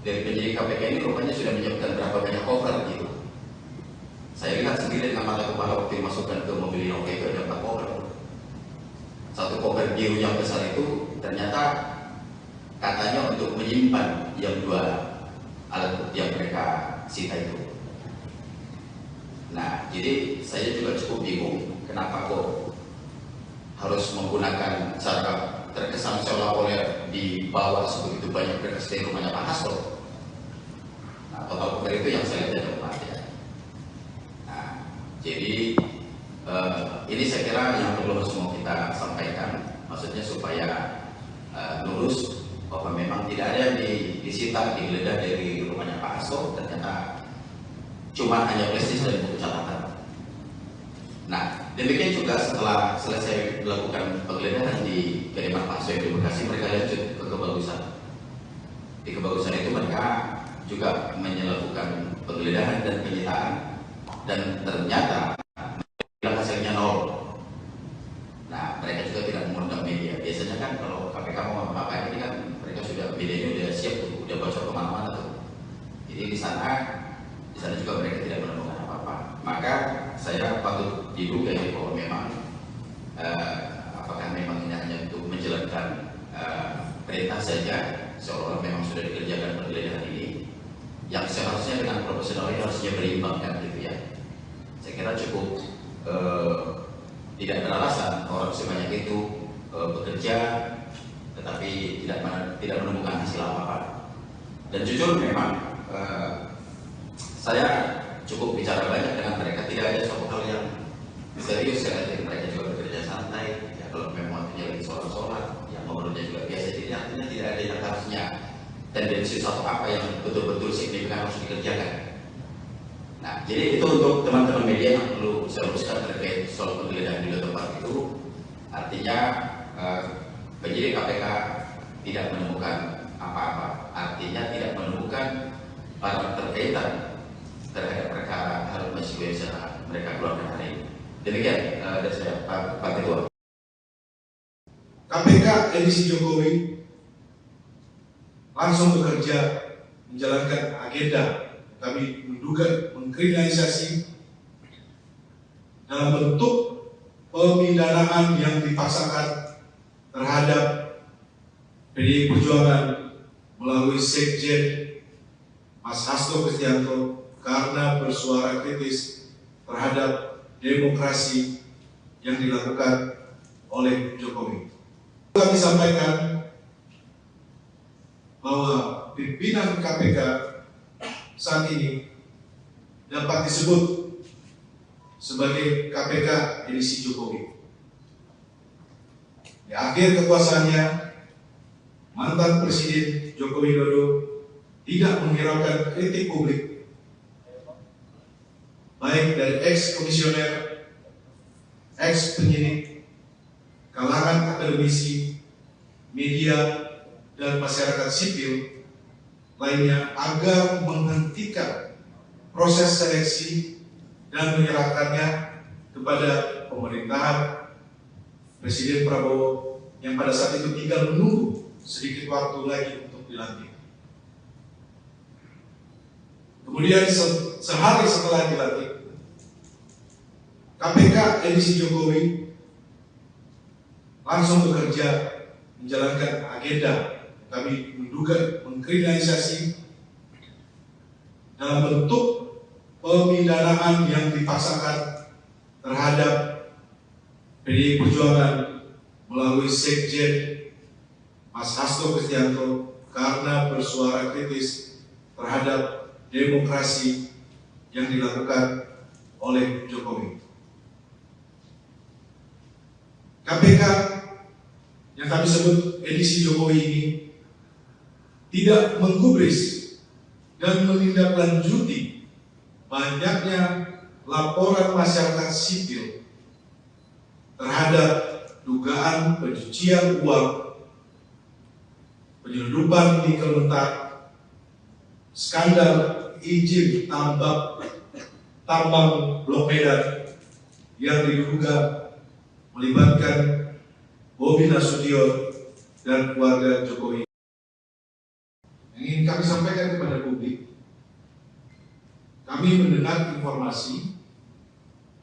Speaker 2: dari penyidik KPK ini rupanya sudah menyiapkan berapa banyak cover gitu. Saya lihat sendiri dengan mata kepala waktu dimasukkan ke mobil Innova itu ada 4 koper. Satu koper biru yang besar itu ternyata katanya untuk menyimpan yang 2 alat bukti yang mereka sita itu. Nah, jadi saya juga cukup bingung kenapa kok harus menggunakan cara terkesan seolah-olah dibawa sebegitu banyak berkas dari rumahnya Pak Hasto. Nah, total koper itu yang saya lihat ada 4 ya. Jadi ini saya kira yang perlu semua kita sampaikan, maksudnya supaya lurus bahwa memang tidak ada yang disita, digeledah dari rumahnya Pak Hasto. Ternyata cuma hanya prestis dan buku catatan. Nah, demikian juga setelah selesai melakukan penggeledahan di kediaman Pak Soe di Bekasi, mereka lanjut ke Kebagusan. Di Kebagusan itu mereka juga melakukan penggeledahan dan penyitaan, dan ternyata hasilnya nol. Nah, mereka juga tidak mengundang media. Biasanya kan kalau KPK mau apa-apa ini kan mereka sudah, medianya udah siap tuh, udah bocor kemana-mana tuh. Jadi di sana juga mereka tidak menemukan apa-apa. Maka saya patut diduga ya bahwa memang apakah memang ini hanya untuk menjalankan perintah saja, seolah-olah memang sudah dikerjakan penggeledahan ini, yang seharusnya dengan profesional ini harusnya berimbang kan gitu ya. Saya kira cukup tidak beralasan orang sebanyak itu bekerja tetapi tidak menemukan hasil apa-apa. Dan jujur memang saya cukup bicara banyak dengan mereka, tidak ada suatu hal yang serius ya. Jadi mereka juga bekerja santai ya, kalau memang waktunya lagi sholat yang ngobrolnya juga biasa. Jadi artinya tidak ada yang harusnya tendensi suatu apa yang betul-betul signifikan harus dikerjakan. Nah, jadi itu untuk teman-teman media yang perlu saya luruskan terkait soal penggeledahan di dua tempat itu. Artinya penyidik KPK tidak menemukan apa-apa, artinya tidak menemukan barang terkaitan terhadap perkara Harun Masiku yang setelah mereka keluarkan hari ini. Demikian dari saya, Pak Ketua.
Speaker 3: KPK edisi Jokowi langsung bekerja menjalankan agenda. Kami menduga mengkriminalisasi dalam bentuk pemidanaan yang dipaksakan terhadap PDI Perjuangan melalui Sekjen Mas Hasto Kristianto karena bersuara kritis terhadap demokrasi yang dilakukan oleh Jokowi. Kami sampaikan bahwa pimpinan KPK saat ini dapat disebut sebagai KPK edisi Jokowi. Di akhir kekuasaannya, mantan Presiden Joko Widodo tidak menghiraukan kritik publik, baik dari ex-komisioner, ex-penyidik, kalangan akademisi, media, dan masyarakat sipil lainnya agar menghentikan proses seleksi dan menyerahkannya kepada pemerintahan Presiden Prabowo yang pada saat itu tinggal menunggu sedikit waktu lagi untuk dilantik. Kemudian sehari setelah dilantik, KPK edisi Jokowi langsung bekerja menjalankan agenda. Kami menduga mengkriminalisasi dalam bentuk pemidanaan yang dipaksakan terhadap PDI Perjuangan melalui Sekjen Mas Hasto Kristianto karena bersuara kritis terhadap demokrasi yang dilakukan oleh Jokowi. KPK yang kami sebut edisi Jokowi ini tidak menggubris dan menindaklanjuti banyaknya laporan masyarakat sipil terhadap dugaan pencucian uang, penyelundupan nikel mentah, skandal izin tambang Blok Medan yang diduga melibatkan Bobi Nasution dan keluarga Jokowi. Yang ingin kami sampaikan kepada publik, kami mendengar informasi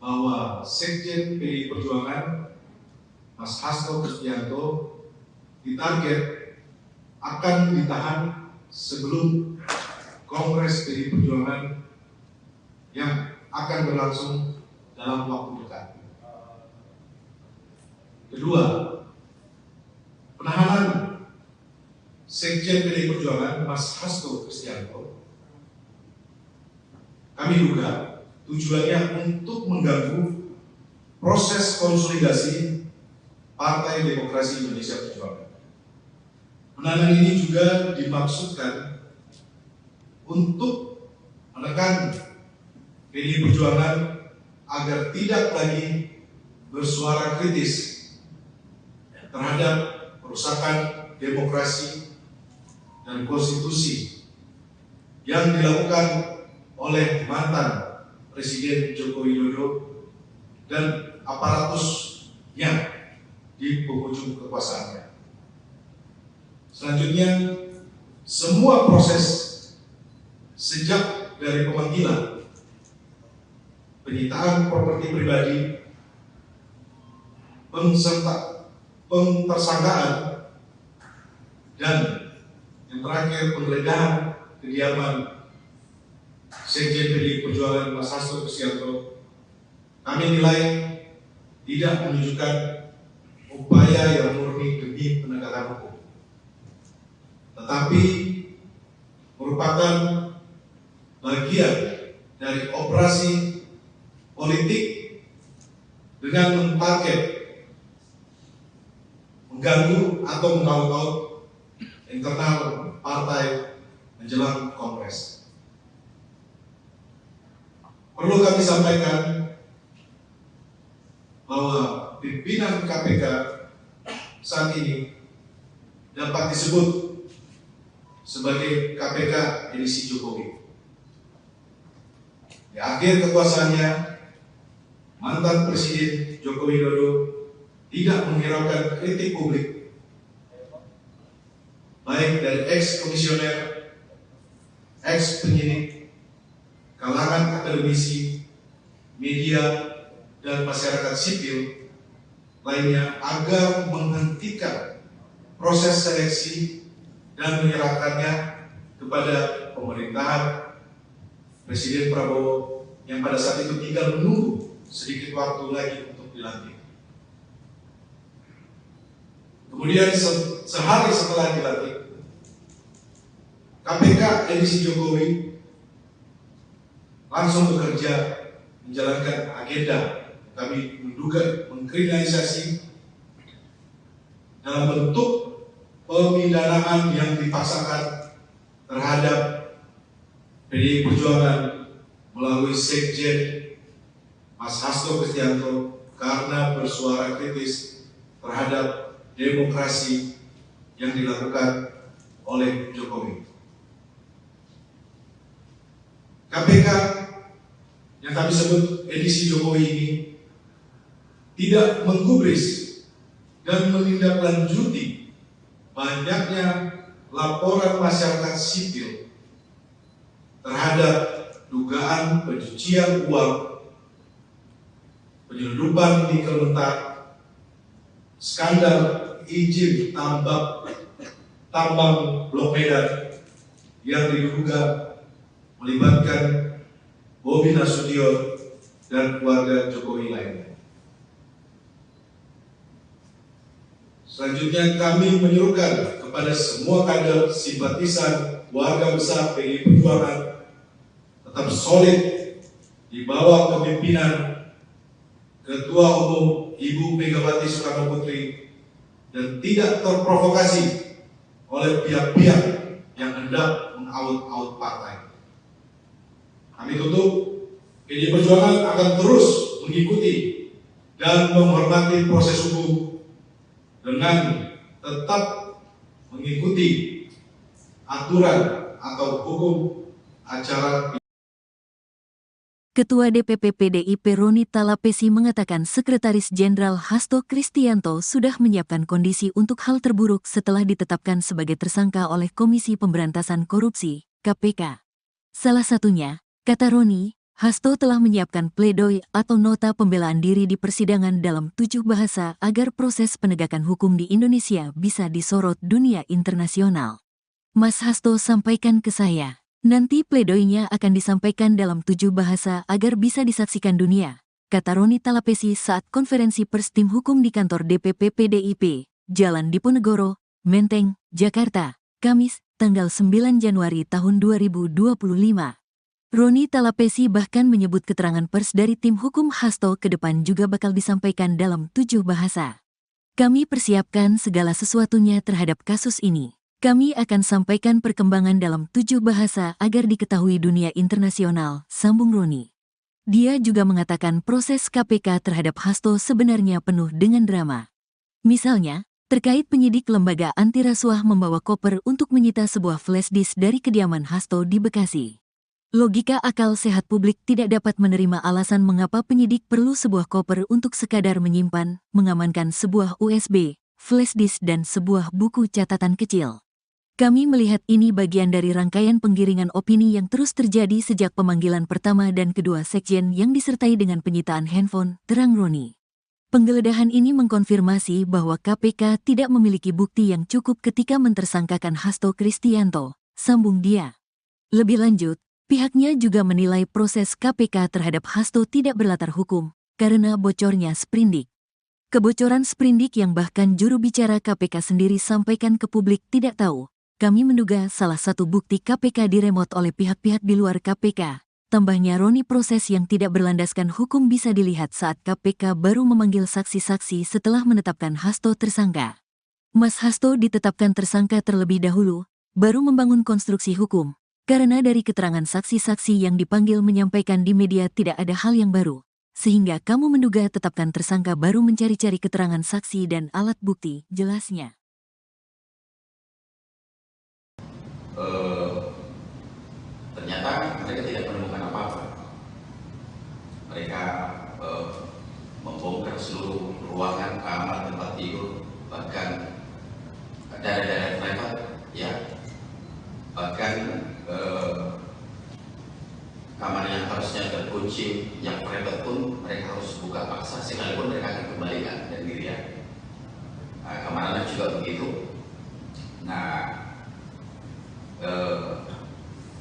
Speaker 3: bahwa Sekjen PDI Perjuangan Mas Hasto Kristianto ditarget akan ditahan sebelum Kongres PDI Perjuangan yang akan berlangsung dalam waktu dekat. Kedua, penahanan Sekjen PDI Perjuangan Mas Hasto Kristianto kami duga tujuannya untuk mengganggu proses konsolidasi Partai Demokrasi Indonesia Perjuangan. Penahanan ini juga dimaksudkan untuk menekan PDI Perjuangan agar tidak lagi bersuara kritis terhadap perusakan demokrasi dan konstitusi yang dilakukan oleh mantan Presiden Joko Widodo dan aparatusnya di penghujung kekuasaannya. Selanjutnya, semua proses sejak dari pemanggilan, penyitaan properti pribadi, pentersangkaan, dan yang terakhir penggeledahan kediaman Sekjen PDI Perjuangan Mas Hasto Kristianto, kami nilai tidak menunjukkan upaya yang murni demi penegakan hukum, tetapi merupakan bagian dari operasi politik dengan mentarget mengganggu atau mengaut-ngaut internal partai menjelang Kongres. Perlu kami sampaikan bahwa pimpinan KPK saat ini dapat disebut sebagai KPK edisi Jokowi. Di akhir kekuasaannya, mantan Presiden Joko Widodo tidak menghiraukan kritik publik, baik dari ex-komisioner, ex-penyidik, kalangan akademisi, media, dan masyarakat sipil lainnya agar menghentikan proses seleksi dan menyerahkannya kepada pemerintahan Presiden Prabowo yang pada saat itu tinggal menunggu sedikit waktu lagi untuk dilantik. Kemudian sehari setelah dilantik, KPK edisi Jokowi langsung bekerja menjalankan agenda kami menduga mengkriminalisasi dalam bentuk pemidanaan yang dipaksakan terhadap PDI Perjuangan melalui Sekjen Mas Hasto Kristianto karena bersuara kritis terhadap demokrasi yang dilakukan oleh Jokowi. KPK yang kami sebut edisi Jokowi ini tidak menggubris dan menindaklanjuti banyaknya laporan masyarakat sipil terhadap dugaan pencucian uang, penyelundupan nikel mentah, skandal izin tambang Blok Medan yang diduga melibatkan Bobi Nasution dan keluarga Jokowi lainnya. Selanjutnya kami menyerukan kepada semua kader simpatisan warga besar PDI Perjuangan tetap solid di bawah kepemimpinan Ketua Umum Ibu Megawati Soekarno Putri dan tidak terprovokasi oleh pihak-pihak yang hendak mengaut-aut partai. Kami tutup, PDI Perjuangan akan terus mengikuti dan menghormati proses hukum dengan tetap mengikuti aturan atau hukum acara.
Speaker 1: Ketua DPP PDIP Roni Talapesi mengatakan Sekretaris Jenderal Hasto Kristianto sudah menyiapkan kondisi untuk hal terburuk setelah ditetapkan sebagai tersangka oleh Komisi Pemberantasan Korupsi, KPK. Salah satunya, kata Roni, Hasto telah menyiapkan pledoi atau nota pembelaan diri di persidangan dalam 7 bahasa agar proses penegakan hukum di Indonesia bisa disorot dunia internasional. Mas Hasto sampaikan ke saya. Nanti pledoinya akan disampaikan dalam 7 bahasa agar bisa disaksikan dunia, kata Roni Talapesi saat konferensi pers tim hukum di kantor DPP PDIP, Jalan Diponegoro, Menteng, Jakarta, Kamis, tanggal 9 Januari tahun 2025. Roni Talapesi bahkan menyebut keterangan pers dari tim hukum Hasto ke depan juga bakal disampaikan dalam 7 bahasa. Kami persiapkan segala sesuatunya terhadap kasus ini. Kami akan sampaikan perkembangan dalam 7 bahasa agar diketahui dunia internasional, sambung Roni. Dia juga mengatakan proses KPK terhadap Hasto sebenarnya penuh dengan drama. Misalnya, terkait penyidik lembaga anti rasuah membawa koper untuk menyita sebuah flash disk dari kediaman Hasto di Bekasi. Logika akal sehat publik tidak dapat menerima alasan mengapa penyidik perlu sebuah koper untuk sekadar menyimpan, mengamankan sebuah USB, flash disk dan sebuah buku catatan kecil. Kami melihat ini bagian dari rangkaian penggiringan opini yang terus terjadi sejak pemanggilan pertama dan kedua sekjen yang disertai dengan penyitaan handphone, terang Roni. Penggeledahan ini mengkonfirmasi bahwa KPK tidak memiliki bukti yang cukup ketika mentersangkakan Hasto Kristianto, sambung dia. Lebih lanjut, pihaknya juga menilai proses KPK terhadap Hasto tidak berlatar hukum, karena bocornya sprindik. Kebocoran sprindik yang bahkan juru bicara KPK sendiri sampaikan ke publik tidak tahu. Kami menduga salah satu bukti KPK diremot oleh pihak-pihak di luar KPK. Tambahnya Roni, proses yang tidak berlandaskan hukum bisa dilihat saat KPK baru memanggil saksi-saksi setelah menetapkan Hasto tersangka. Mas Hasto ditetapkan tersangka terlebih dahulu, baru membangun konstruksi hukum. Karena dari keterangan saksi-saksi yang dipanggil menyampaikan di media tidak ada hal yang baru, sehingga kamu menduga tetapkan tersangka baru mencari-cari keterangan saksi dan alat bukti, jelasnya.
Speaker 2: Ternyata mereka tidak menemukan apa-apa. Mereka membongkar seluruh ruangan, kamar, tempat tidur, bahkan daerah-daerah privat, ya, bahkan kamar yang harusnya terkunci, yang private pun mereka harus buka paksa, sekalipun mereka akan kembalikan dan dirian. Kamar anak juga begitu. Nah,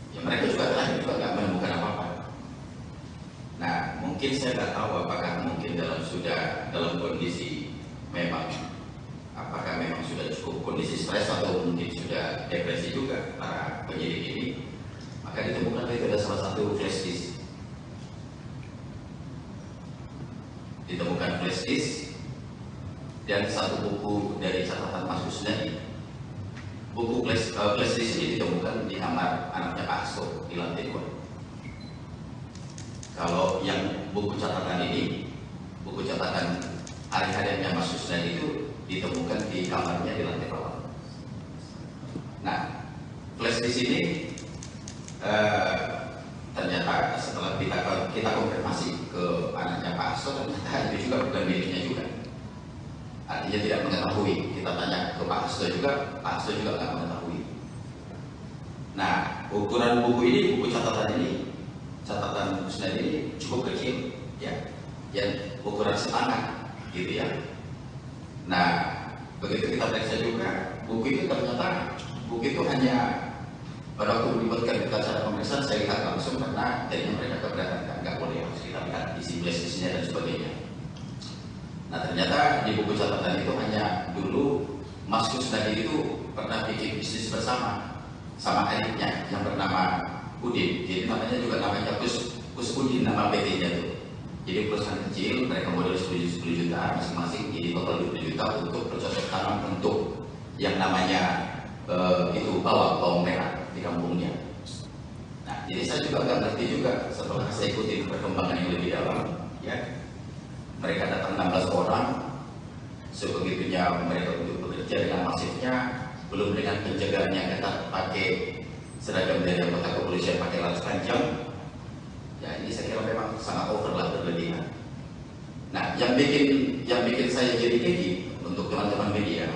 Speaker 2: ya mereka juga nggak menemukan apa-apa. Nah, mungkin saya nggak tahu apakah mungkin dalam kondisi memang, apakah memang sudah cukup kondisi stres atau mungkin sudah depresi juga para penyidik ini. Maka ditemukan itu ada salah satu flash disk. Ditemukan flash disk dan satu buku dari catatan Mas Kusnadi. Buku flash disk ini ditemukan di kamar anaknya Pak Hasto di lantai 2. Kalau yang buku catatan ini, buku catatan hari-hariannya Mas Kusnadi itu ditemukan di kamarnya di lantai bawah. Nah, flash disk ini ternyata setelah kita konfirmasi ke anaknya Pak Hasto, ternyata itu juga bukan miliknya juga. Artinya tidak mengetahui. Kita tanya ke Pak Hasto juga, Pak Hasto juga nggak mengetahui. Nah, ukuran buku ini, buku catatan ini, catatan Kusnadi ini cukup kecil, ya, yang ukuran setangan, gitu ya. Nah, begitu kita periksa juga, buku itu ternyata buku itu hanya pada waktu melibatkan kita cara pemeriksaan, saya lihat langsung karena jadinya mereka keberatan, nggak boleh, harus kita lihat isi flash-nya dan sebagainya. Nah, ternyata di buku catatan itu hanya dulu Mas Kusnadi itu pernah bikin bisnis bersama sama adiknya yang bernama Udin. Jadi namanya juga namanya Kus Udin, nama PT-nya itu. Jadi perusahaan kecil, mereka modal 10 juta masing-masing, jadi total 20 juta untuk bercocok tanam untuk yang namanya itu bawang merah di kampungnya. Nah, jadi saya juga nggak ngerti juga setelah saya ikuti perkembangan yang lebih dalam, ya. Mereka datang 16 orang, sebegitunya mereka untuk bekerja dengan masifnya, belum dengan penjagaan yang ketat, pakai seragam dari anggota kepolisian, pakai laras panjang. Ya, ini saya kira memang sangat over lah, berlebihan. Nah, yang bikin saya jadi gigi untuk teman-teman media,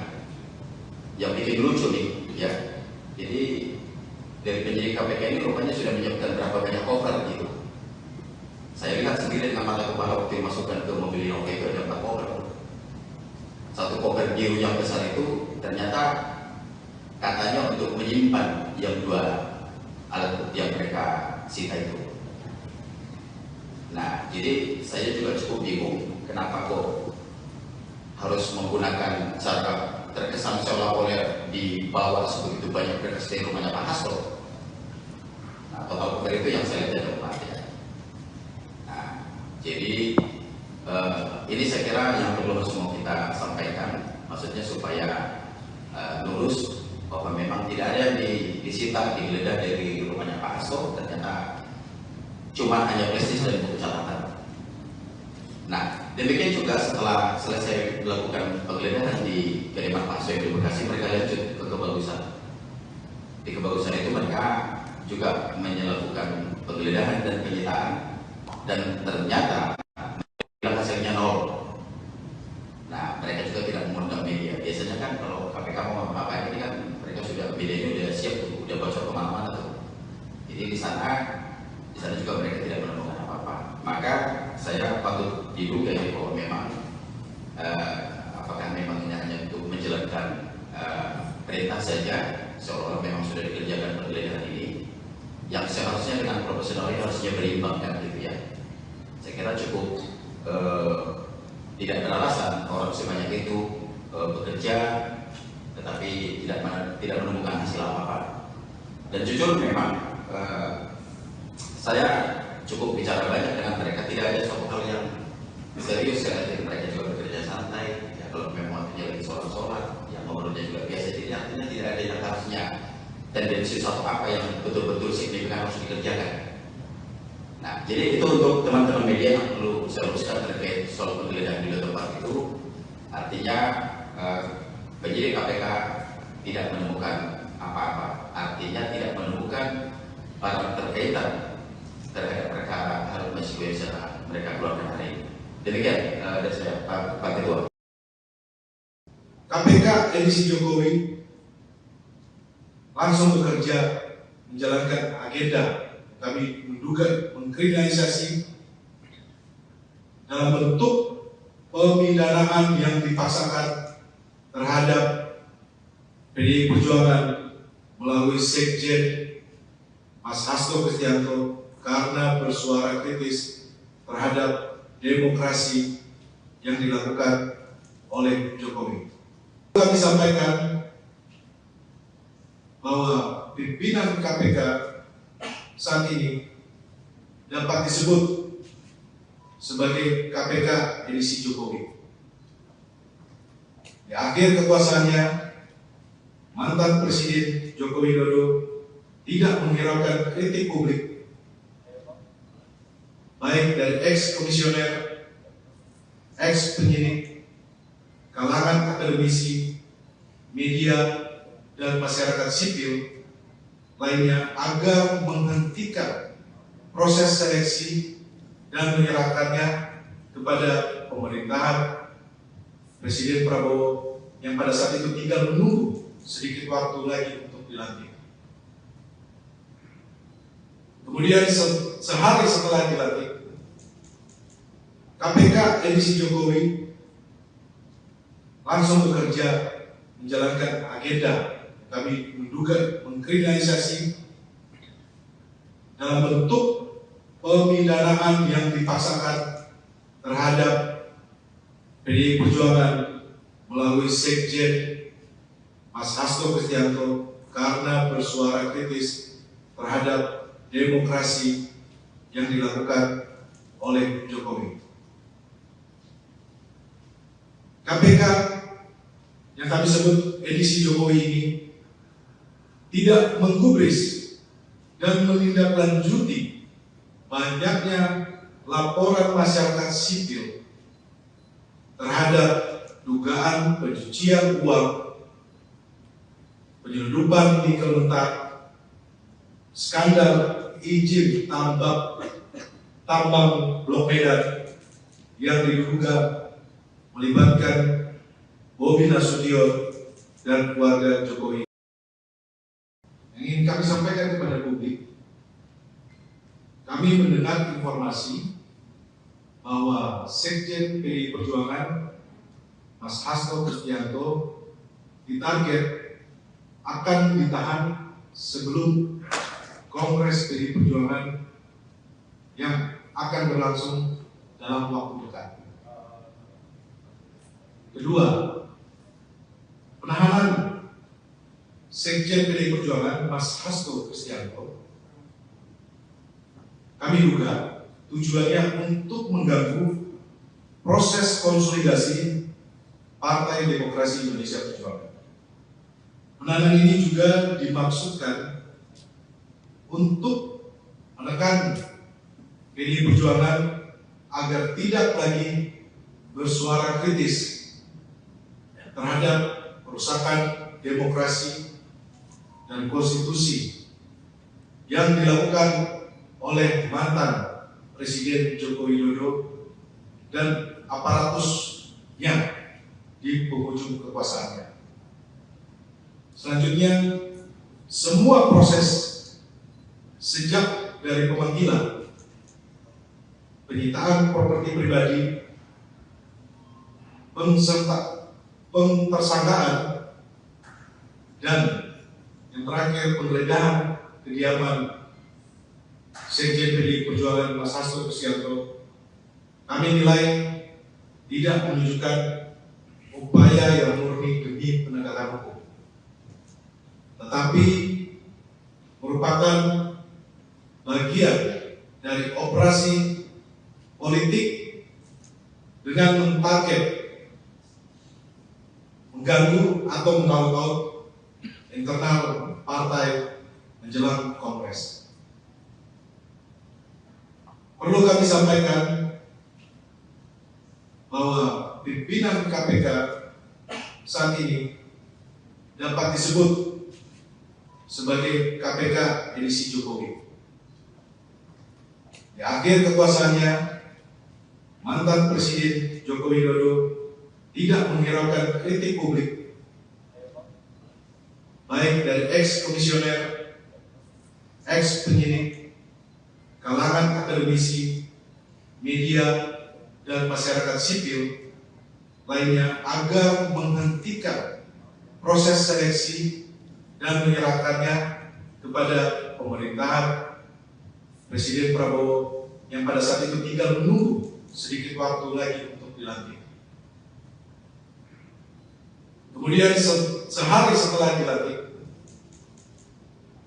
Speaker 2: yang bikin lucu nih, ya. Jadi dari penyidik KPK ini rupanya sudah menyiapkan berapa banyak cover gitu. Saya lihat sendiri dengan mata kepala waktu dimasukkan ke mobil Innova itu ada 4 cover. Satu cover biru yang besar itu ternyata katanya untuk menyimpan yang 2 alat bukti yang mereka sita itu. Nah, jadi saya juga cukup bingung kenapa kok harus menggunakan cara terkesan seolah-olah dibawa sebegitu banyak berkas dari rumahnya Pak Hasto. Nah, total cover itu yang saya lihat ada 4 ya. Nah, jadi ini saya kira yang perlu semua kita sampaikan, maksudnya supaya lurus bahwa memang tidak ada yang disita, digeledah dari rumahnya Pak Hasto. Ternyata cuma hanya prestis dan buku catatan. Nah, demikian juga setelah selesai melakukan penggeledahan di kediaman Pak Soe di Bekasi, mereka lanjut ke Kebagusan. Di Kebagusan itu mereka juga melakukan penggeledahan dan penyitaan, dan ternyata hasilnya nol. Nah, mereka juga tidak mengundang media. Biasanya kan kalau KPK mau apa ini kan mereka sudah medianya udah siap tuh, udah bocor kemana-mana tuh. Jadi di sana juga mereka tidak menemukan apa-apa. Maka saya patut diduga ya bahwa memang apakah memang ini hanya untuk menjalankan perintah saja, seolah-olah memang sudah dikerjakan penggeledahan ini, yang seharusnya dengan profesional ini harusnya berimbang kan gitu ya. Saya kira cukup tidak beralasan orang sebanyak itu bekerja tetapi tidak menemukan hasil apa-apa. Dan jujur memang saya cukup bicara banyak dengan mereka, tidak ada suatu hal yang serius ya. Jadi mereka juga bekerja santai ya, kalau memang waktunya lagi sholat yang ngobrolnya juga biasa. Jadi artinya tidak ada yang harusnya tendensi suatu apa yang betul-betul signifikan harus dikerjakan. Nah, jadi itu untuk teman-teman media yang perlu saya luruskan terkait soal penggeledahan di tempat itu. Artinya penyidik KPK tidak menemukan apa-apa, artinya tidak menemukan barang terkaitan terhadap perkara Harun Masiku yang setelah mereka keluarkan hari ini. Demikian dari saya, Pak Ketua.
Speaker 3: KPK edisi Jokowi langsung bekerja menjalankan agenda. Kami menduga mengkriminalisasi dalam bentuk pemidanaan yang dipaksakan terhadap PDI Perjuangan melalui Sekjen Mas Hasto Kristianto karena bersuara kritis terhadap demokrasi yang dilakukan oleh Jokowi. Kami sampaikan bahwa pimpinan KPK saat ini dapat disebut sebagai KPK edisi Jokowi. Di akhir kekuasaannya, mantan Presiden Joko Widodo tidak menghiraukan kritik publik, baik dari ex-komisioner, ex-penyidik, kalangan akademisi, media, dan masyarakat sipil lainnya agar menghentikan proses seleksi dan menyerahkannya kepada pemerintahan Presiden Prabowo yang pada saat itu tinggal menunggu sedikit waktu lagi untuk dilantik. Kemudian sehari setelah dilantik, KPK edisi Jokowi langsung bekerja menjalankan agenda. Kami menduga mengkriminalisasi dalam bentuk pemidanaan yang dipaksakan terhadap PDI Perjuangan melalui Sekjen Mas Hasto Kristianto karena bersuara kritis terhadap demokrasi yang dilakukan oleh Jokowi. KPK yang kami sebut edisi Jokowi ini tidak menggubris dan menindaklanjuti banyaknya laporan masyarakat sipil terhadap dugaan pencucian uang, penyelundupan nikel mentah, skandal izin tambang Blok Medan yang diduga melibatkan Bobi Nasution dan keluarga Jokowi. Yang ingin kami sampaikan kepada publik, kami mendengar informasi bahwa Sekjen PDI Perjuangan Mas Hasto Kristianto ditarget akan ditahan sebelum Kongres PDI Perjuangan yang akan berlangsung dalam waktu dekat. Kedua, penahanan Sekjen PDI Perjuangan Mas Hasto Kristianto kami duga tujuannya untuk mengganggu proses konsolidasi Partai Demokrasi Indonesia Perjuangan. Penahanan ini juga dimaksudkan untuk menekan PDI Perjuangan agar tidak lagi bersuara kritis terhadap perusakan demokrasi dan konstitusi yang dilakukan oleh mantan Presiden Joko Widodo dan aparatusnya di penghujung kekuasaannya. Selanjutnya, semua proses sejak dari pemanggilan, penyitaan properti pribadi, pentersangkaan, dan yang terakhir penggeledahan kediaman Sekjen PDI Perjuangan Mas Hasto Kristianto, kami nilai tidak menunjukkan upaya yang murni demi penegakan hukum, tetapi merupakan bagian dari operasi politik dengan mentarget mengganggu atau mengaut-ngaut internal partai menjelang Kongres. Perlu kami sampaikan bahwa pimpinan KPK saat ini dapat disebut sebagai KPK edisi Jokowi. Di akhir kekuasaannya, mantan Presiden Joko Widodo tidak menghiraukan kritik publik, baik dari ex-komisioner, ex-penyidik, kalangan akademisi, media, dan masyarakat sipil lainnya agar menghentikan proses seleksi dan menyerahkannya kepada pemerintahan Presiden Prabowo yang pada saat itu tinggal menunggu sedikit waktu lagi untuk dilantik. Kemudian sehari setelah dilantik,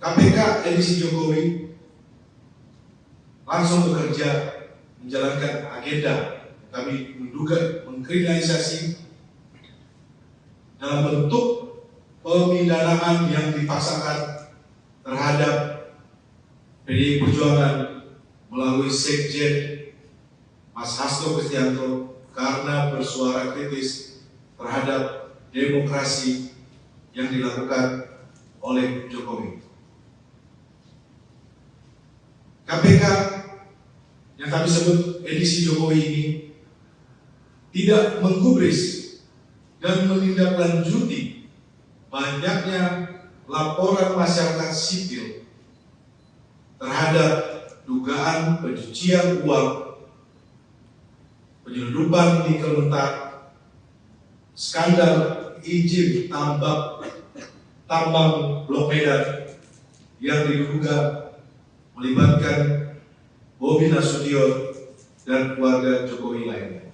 Speaker 3: KPK edisi Jokowi langsung bekerja menjalankan agenda kami menduga mengkriminalisasi dalam bentuk pemidanaan yang dipaksakan terhadap PDI Perjuangan melalui Sekjen Mas Hasto Kristianto karena bersuara kritis terhadap demokrasi yang dilakukan oleh Jokowi. KPK yang kami sebut edisi Jokowi ini tidak menggubris dan menindaklanjuti banyaknya laporan masyarakat sipil terhadap dugaan pencucian uang, penyelundupan nikel mentah, skandal izin tambang Blok Medan yang diduga melibatkan Bobi Nasution dan keluarga Jokowi lainnya.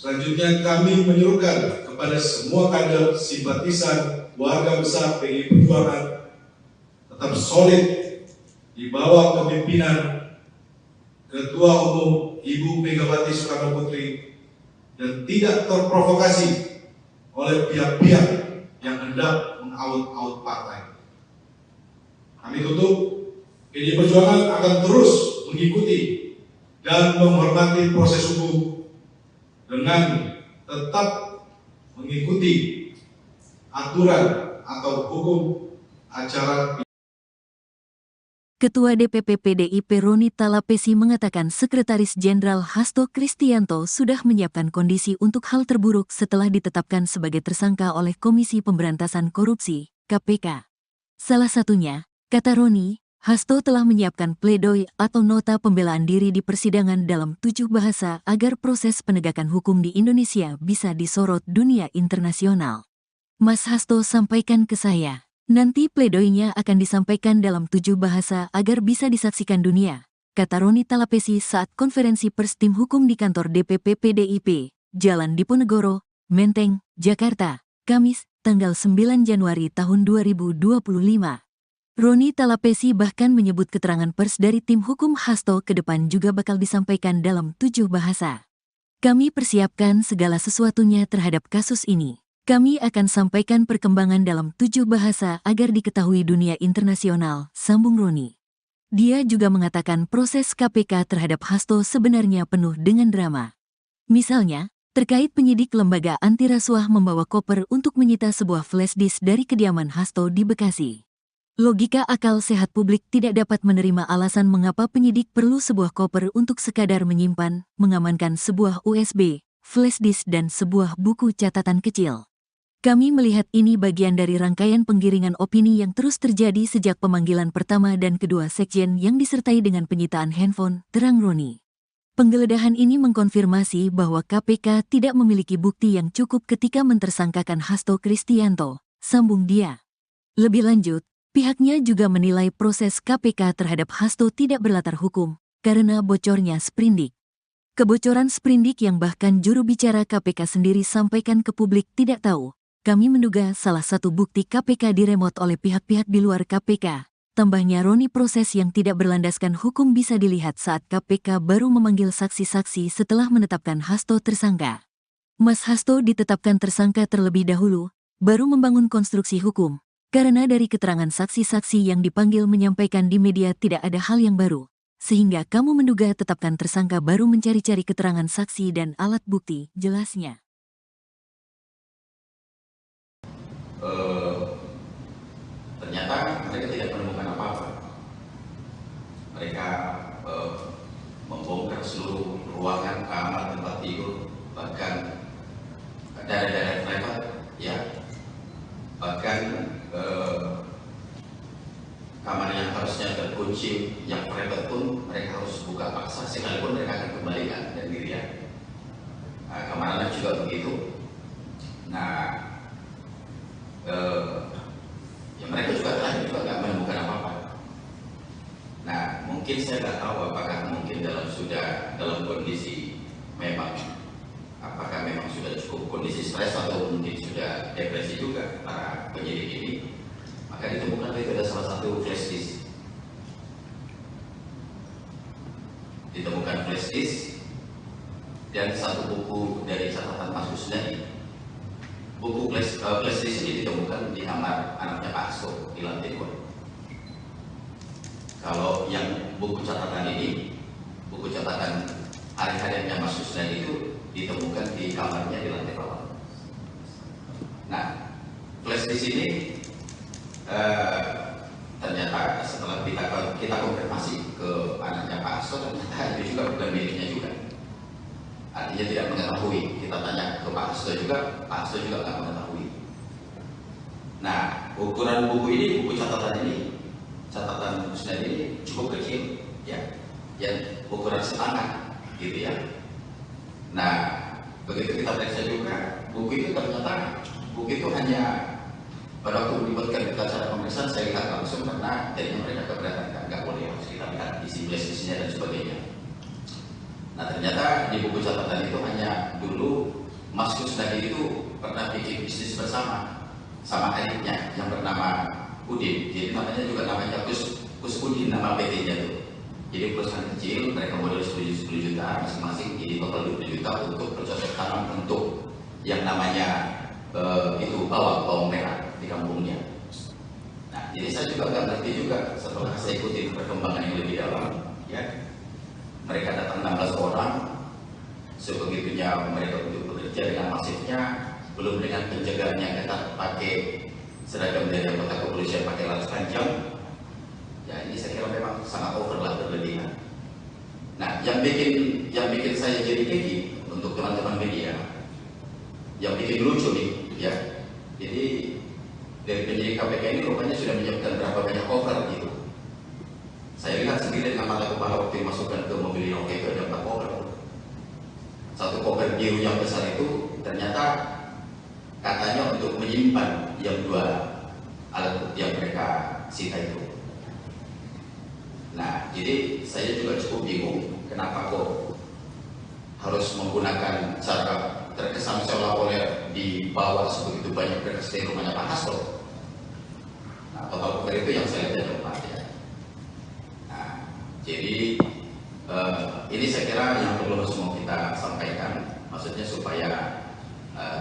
Speaker 3: Selanjutnya kami menyerukan kepada semua kader simpatisan warga besar PDI Perjuangan tetap solid di bawah kepemimpinan Ketua Umum Ibu Megawati Soekarno Putri dan tidak terprovokasi oleh pihak-pihak yang hendak mengaut-aut partai. Kami tutup, PDI Perjuangan akan terus mengikuti dan menghormati proses hukum dengan tetap mengikuti aturan atau hukum acara.
Speaker 1: Ketua DPP PDIP Roni Talapesi mengatakan Sekretaris Jenderal Hasto Kristianto sudah menyiapkan kondisi untuk hal terburuk setelah ditetapkan sebagai tersangka oleh Komisi Pemberantasan Korupsi, KPK. Salah satunya, kata Roni, Hasto telah menyiapkan pledoi atau nota pembelaan diri di persidangan dalam 7 bahasa agar proses penegakan hukum di Indonesia bisa disorot dunia internasional. Mas Hasto sampaikan ke saya. Nanti pledoinya akan disampaikan dalam 7 bahasa agar bisa disaksikan dunia, kata Roni Talapesi saat konferensi pers tim hukum di kantor DPP PDIP, Jalan Diponegoro, Menteng, Jakarta, Kamis, tanggal 9 Januari tahun 2025. Roni Talapesi bahkan menyebut keterangan pers dari tim hukum Hasto ke depan juga bakal disampaikan dalam 7 bahasa. Kami persiapkan segala sesuatunya terhadap kasus ini. Kami akan sampaikan perkembangan dalam 7 bahasa agar diketahui dunia internasional, sambung Roni. Dia juga mengatakan proses KPK terhadap Hasto sebenarnya penuh dengan drama. Misalnya, terkait penyidik lembaga anti rasuah membawa koper untuk menyita sebuah flash disk dari kediaman Hasto di Bekasi. Logika akal sehat publik tidak dapat menerima alasan mengapa penyidik perlu sebuah koper untuk sekadar menyimpan, mengamankan sebuah USB, flash disk dan sebuah buku catatan kecil. Kami melihat ini bagian dari rangkaian penggiringan opini yang terus terjadi sejak pemanggilan pertama dan kedua sekjen yang disertai dengan penyitaan handphone, terang Roni. Penggeledahan ini mengkonfirmasi bahwa KPK tidak memiliki bukti yang cukup ketika mentersangkakan Hasto Kristianto, sambung dia. Lebih lanjut, pihaknya juga menilai proses KPK terhadap Hasto tidak berlatar hukum, karena bocornya sprindik. Kebocoran sprindik yang bahkan juru bicara KPK sendiri sampaikan ke publik tidak tahu. Kami menduga salah satu bukti KPK diremot oleh pihak-pihak di luar KPK. Tambahnya Roni, proses yang tidak berlandaskan hukum bisa dilihat saat KPK baru memanggil saksi-saksi setelah menetapkan Hasto tersangka. Mas Hasto ditetapkan tersangka terlebih dahulu, baru membangun konstruksi hukum. Karena dari keterangan saksi-saksi yang dipanggil menyampaikan di media tidak ada hal yang baru. Sehingga kamu menduga tetapkan tersangka baru mencari-cari keterangan saksi dan alat bukti, jelasnya.
Speaker 2: Ternyata mereka tidak menemukan apa-apa. Mereka membongkar seluruh ruangan, kamar, tempat tidur, bahkan daerah-daerah privat, ya, bahkan kamar yang harusnya terkunci, yang private pun mereka harus buka paksa, sekalipun mereka akan kembalikan dan dirian. Kamar anak juga begitu. Nah, ya mereka juga terakhir juga nggak menemukan apa-apa. Nah, mungkin saya nggak tahu apakah mungkin dalam kondisi memang, apakah memang sudah cukup kondisi stres atau mungkin sudah depresi juga para penyidik ini. Maka ditemukan itu ada salah satu flash disk. Ditemukan flash disk dan satu buku dari catatan Mas Kusnadi. Buku flash disk ini ditemukan di kamar anaknya Pak Hasto di lantai 2. Kalau yang buku catatan ini, buku catatan hari-hariannya Mas Kusnadi itu ditemukan di kamarnya di lantai bawah. Nah, flash disk ini ternyata setelah kita konfirmasi ke anaknya Pak Hasto, ternyata itu juga bukan miliknya juga. Artinya tidak mengetahui. Kita tanya ke Pak Hasto juga, Pak Hasto juga nggak mengetahui. Nah, ukuran buku ini, buku catatan Kusnadi ini cukup kecil, ya, yang ukuran setangan, gitu ya. Nah, begitu kita periksa juga, buku itu ternyata buku itu hanya pada waktu melibatkan acara pemeriksaan saya lihat langsung karena jadinya mereka keberatan, nggak boleh harus kita lihat isi flash-nya dan sebagainya. Nah, ternyata di buku catatan itu hanya dulu Mas Kusnadi itu pernah bikin bisnis bersama sama adiknya yang bernama Udin. Jadi namanya Kus Udin, nama PT-nya itu. Jadi perusahaan kecil, mereka modal 10 juta masing-masing, jadi total 20 juta untuk bercocok tanam untuk yang namanya itu bawang merah di kampungnya. Nah, jadi saya juga nggak ngerti juga setelah saya ikuti perkembangan yang lebih dalam, ya. Mereka datang 16 orang, sebegitunya mereka untuk bekerja dengan masifnya, belum dengan penjagaan yang ketat pakai seragam dari anggota kepolisian pakai laras panjang. Ya, ini saya kira memang sangat overlah, berlebihan. Nah, yang bikin saya jadi gigi untuk teman-teman media, yang bikin lucu nih, ya. Jadi dari penyidik KPK ini rupanya sudah menyiapkan berapa banyak cover gitu. Saya lihat sendiri dengan mata kepala waktu dimasukkan ke mobil Inoki itu ada 4 cover. Satu cover biru yang besar itu ternyata katanya untuk menyimpan yang 2 alat bukti yang mereka sita itu. Nah, jadi saya juga cukup bingung kenapa kok harus menggunakan cara terkesan seolah-olah dibawa sebegitu banyak berkas dari rumahnya Pak Hasto. Nah, total cover itu yang saya lihat ada 4, ya. Nah, jadi ini saya kira yang perlu semua kita sampaikan, maksudnya supaya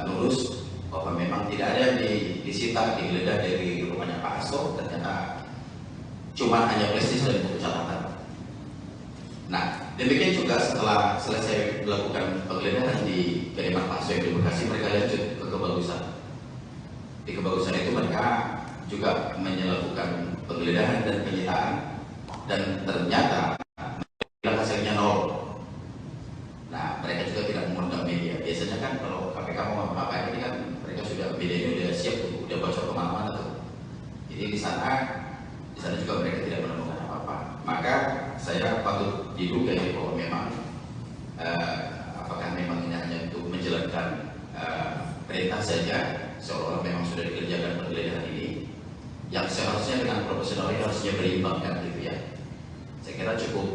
Speaker 2: lurus bahwa memang tidak ada yang disita, digeledah dari rumahnya Pak Hasto, ternyata cuma cuma hanya prestis dan buku catatan. Nah, demikian juga setelah selesai melakukan penggeledahan di kediaman Pak Soe di Bekasi, mereka lanjut ke Kebagusan. Di Kebagusan itu mereka juga melakukan penggeledahan dan penyitaan, dan ternyata hasilnya nol. Nah, mereka juga tidak mengundang media. Biasanya kan kalau KPK mau apa-apa ini kan mereka sudah, medianya udah siap tuh, udah bocor kemana-mana tuh. Jadi di sana juga mereka tidak menemukan apa-apa. Maka saya patut diduga ya bahwa memang apakah memang ini hanya untuk menjalankan perintah saja, seolah-olah memang sudah dikerjakan penggeledahan ini, yang seharusnya dengan profesional ini harusnya berimbang kan gitu ya. Saya kira cukup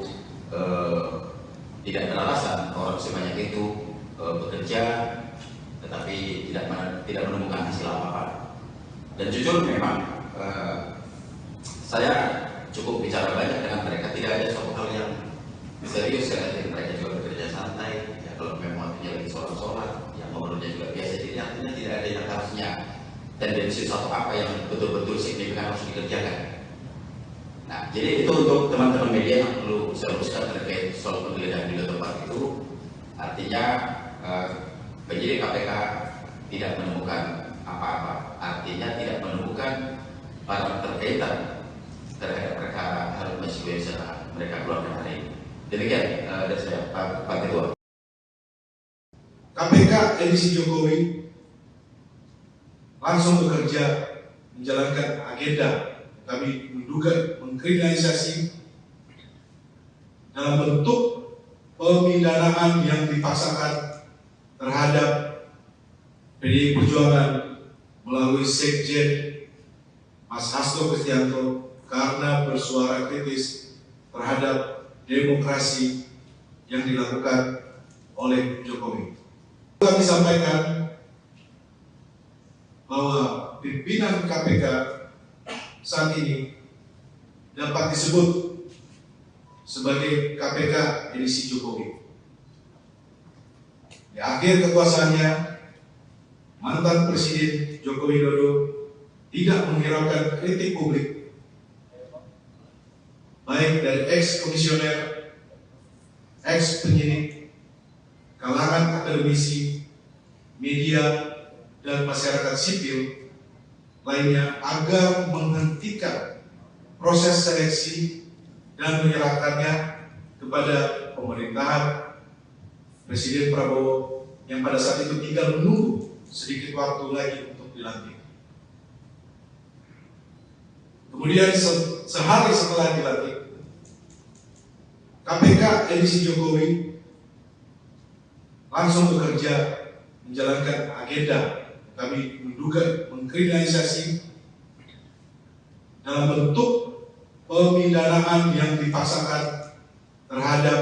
Speaker 2: tidak beralasan orang sebanyak itu bekerja tetapi tidak menemukan hasil apa-apa. Dan jujur memang saya cukup bicara banyak dengan mereka, tidak ada suatu hal yang serius ya. Mereka juga bekerja santai ya, kalau memang waktunya lagi sholat yang ngobrolnya juga biasa, jadi artinya tidak ada yang harusnya tendensi suatu apa yang betul-betul signifikan harus dikerjakan. Nah, jadi itu untuk teman-teman media yang perlu saya luruskan terkait soal penggeledahan di tempat itu. Artinya penyidik KPK tidak menemukan apa-apa, artinya tidak menemukan barang terkaitan terhadap perkara Harun Masiku yang sedang mereka keluarkan hari ini. Demikian dari saya, Pak Ketua.
Speaker 3: KPK edisi Jokowi langsung bekerja menjalankan agenda. Kami menduga mengkriminalisasi dalam bentuk pemidanaan yang dipaksakan terhadap PDI Perjuangan melalui Sekjen Mas Hasto Kristianto karena bersuara kritis terhadap demokrasi yang dilakukan oleh Jokowi. Kami sampaikan bahwa pimpinan KPK saat ini dapat disebut sebagai KPK edisi Jokowi. Di akhir kekuasaannya, mantan Presiden Joko Widodo tidak menghiraukan kritik publik, baik dari ex-komisioner, ex-penyidik, kalangan akademisi, media, dan masyarakat sipil lainnya agar menghentikan proses seleksi dan menyerahkannya kepada pemerintahan Presiden Prabowo yang pada saat itu tinggal menunggu sedikit waktu lagi untuk dilantik. Kemudian sehari setelah dilantik, KPK edisi Jokowi langsung bekerja menjalankan agenda. Kami menduga mengkriminalisasi dalam bentuk pemidanaan yang dipaksakan terhadap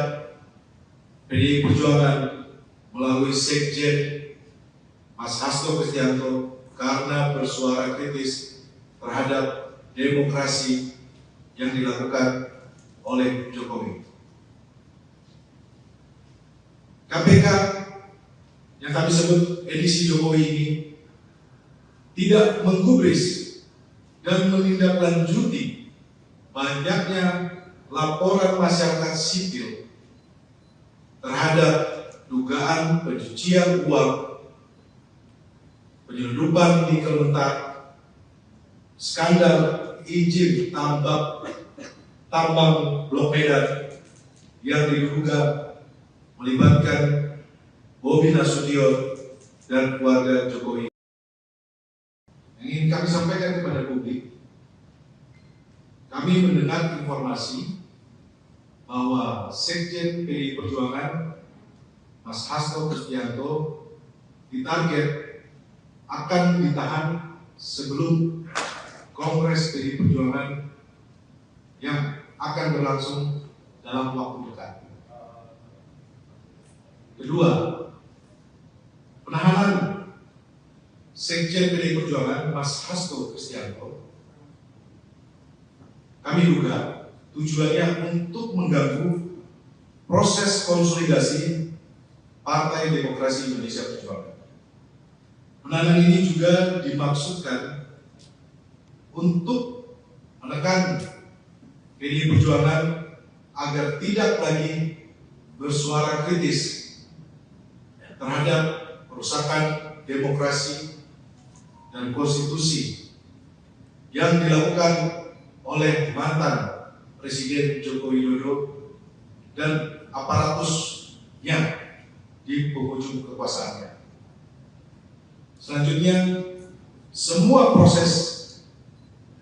Speaker 3: PDI Perjuangan melalui Sekjen Mas Hasto Kristianto karena bersuara kritis terhadap demokrasi yang dilakukan oleh Jokowi. KPK yang kami sebut edisi Jokowi ini tidak menggubris dan menindaklanjuti banyaknya laporan masyarakat sipil terhadap dugaan pencucian uang, penyelundupan nikel mentah, skandal izin tambang Blok Medan yang diduga melibatkan Bobi Nasution dan keluarga Jokowi. Yang ingin kami sampaikan kepada publik, kami mendengar informasi bahwa Sekjen PDI Perjuangan Mas Hasto Kristianto ditarget akan ditahan sebelum Kongres PDI Perjuangan yang akan berlangsung dalam waktu dekat. Kedua, penahanan Sekjen PDI Perjuangan Mas Hasto Kristianto kami duga tujuannya untuk mengganggu proses konsolidasi Partai Demokrasi Indonesia Perjuangan. Penahanan ini juga dimaksudkan untuk menekan Perjuangan agar tidak lagi bersuara kritis terhadap perusakan demokrasi dan konstitusi yang dilakukan oleh mantan Presiden Joko Widodo dan aparatusnya di penghujung kekuasaannya. Selanjutnya, semua proses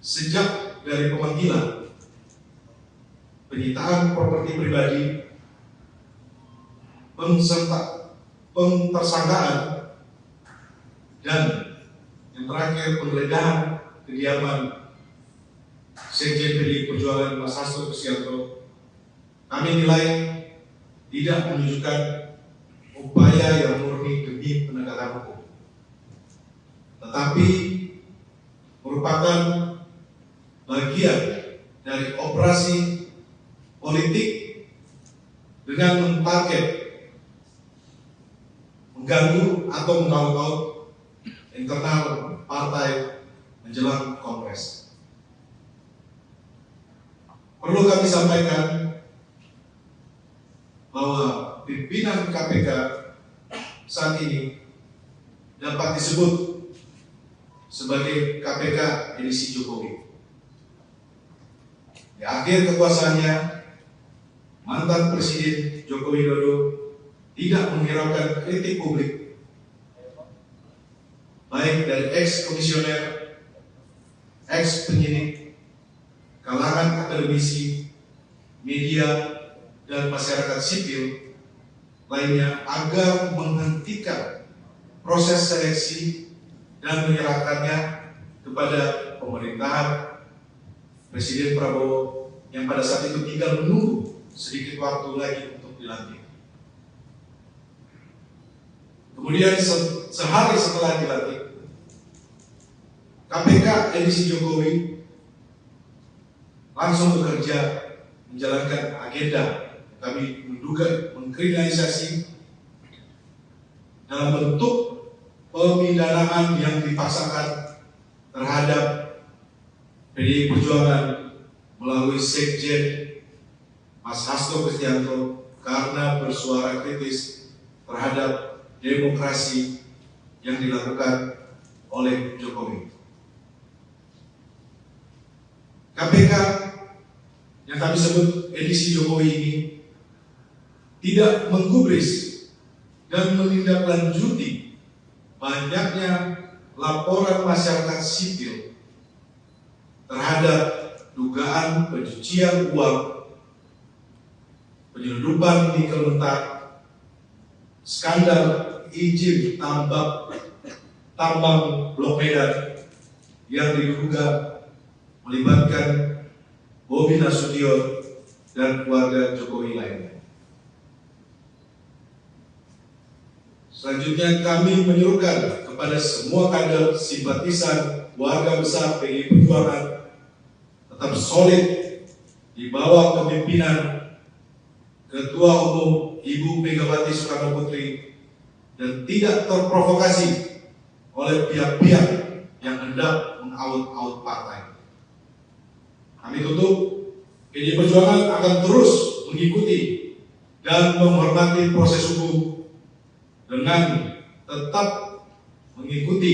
Speaker 3: sejak dari pemanggilan, penyitaan properti pribadi, pentersangkaan, dan yang terakhir penggeledahan kediaman Sekjen PDI Perjuangan Mas Hasto Kristianto, kami nilai tidak menunjukkan upaya yang murni demi penegakan hukum, tetapi merupakan bagian dari operasi politik dengan mentarget mengganggu atau mengaut-ngaut internal partai menjelang Kongres. Perlu kami sampaikan bahwa pimpinan KPK saat ini dapat disebut sebagai KPK edisi Jokowi. Di akhir kekuasaannya, mantan Presiden Joko Widodo tidak menghiraukan kritik publik, baik dari ex-komisioner, ex-penyidik, kalangan akademisi, media, dan masyarakat sipil lainnya agar menghentikan proses seleksi dan menyerahkannya kepada pemerintahan Presiden Prabowo yang pada saat itu tinggal menunggu sedikit waktu lagi untuk dilantik. Kemudian sehari setelah dilantik, KPK edisi Jokowi langsung bekerja menjalankan agenda kami menduga mengkriminalisasi dalam bentuk pemidanaan yang dipaksakan terhadap PDI Perjuangan melalui Sekjen Mas Hasto Kristianto karena bersuara kritis terhadap demokrasi yang dilakukan oleh Jokowi. KPK yang kami sebut edisi Jokowi ini tidak menggubris dan menindaklanjuti banyaknya laporan masyarakat sipil terhadap dugaan pencucian uang, penyelundupan nikel mentah, skandal izin tambang Blok Medan yang diduga melibatkan Bobi Nasution dan keluarga Jokowi lainnya. Selanjutnya kami menyuruhkan kepada semua kader simpatisan warga besar PDI Perjuangan tetap solid di bawah kepemimpinan Ketua Umum Ibu Megawati Soekarno Putri dan tidak terprovokasi oleh pihak-pihak yang hendak mengaut-aut partai. Kami tutup, PDI Perjuangan akan terus mengikuti dan menghormati proses hukum dengan tetap mengikuti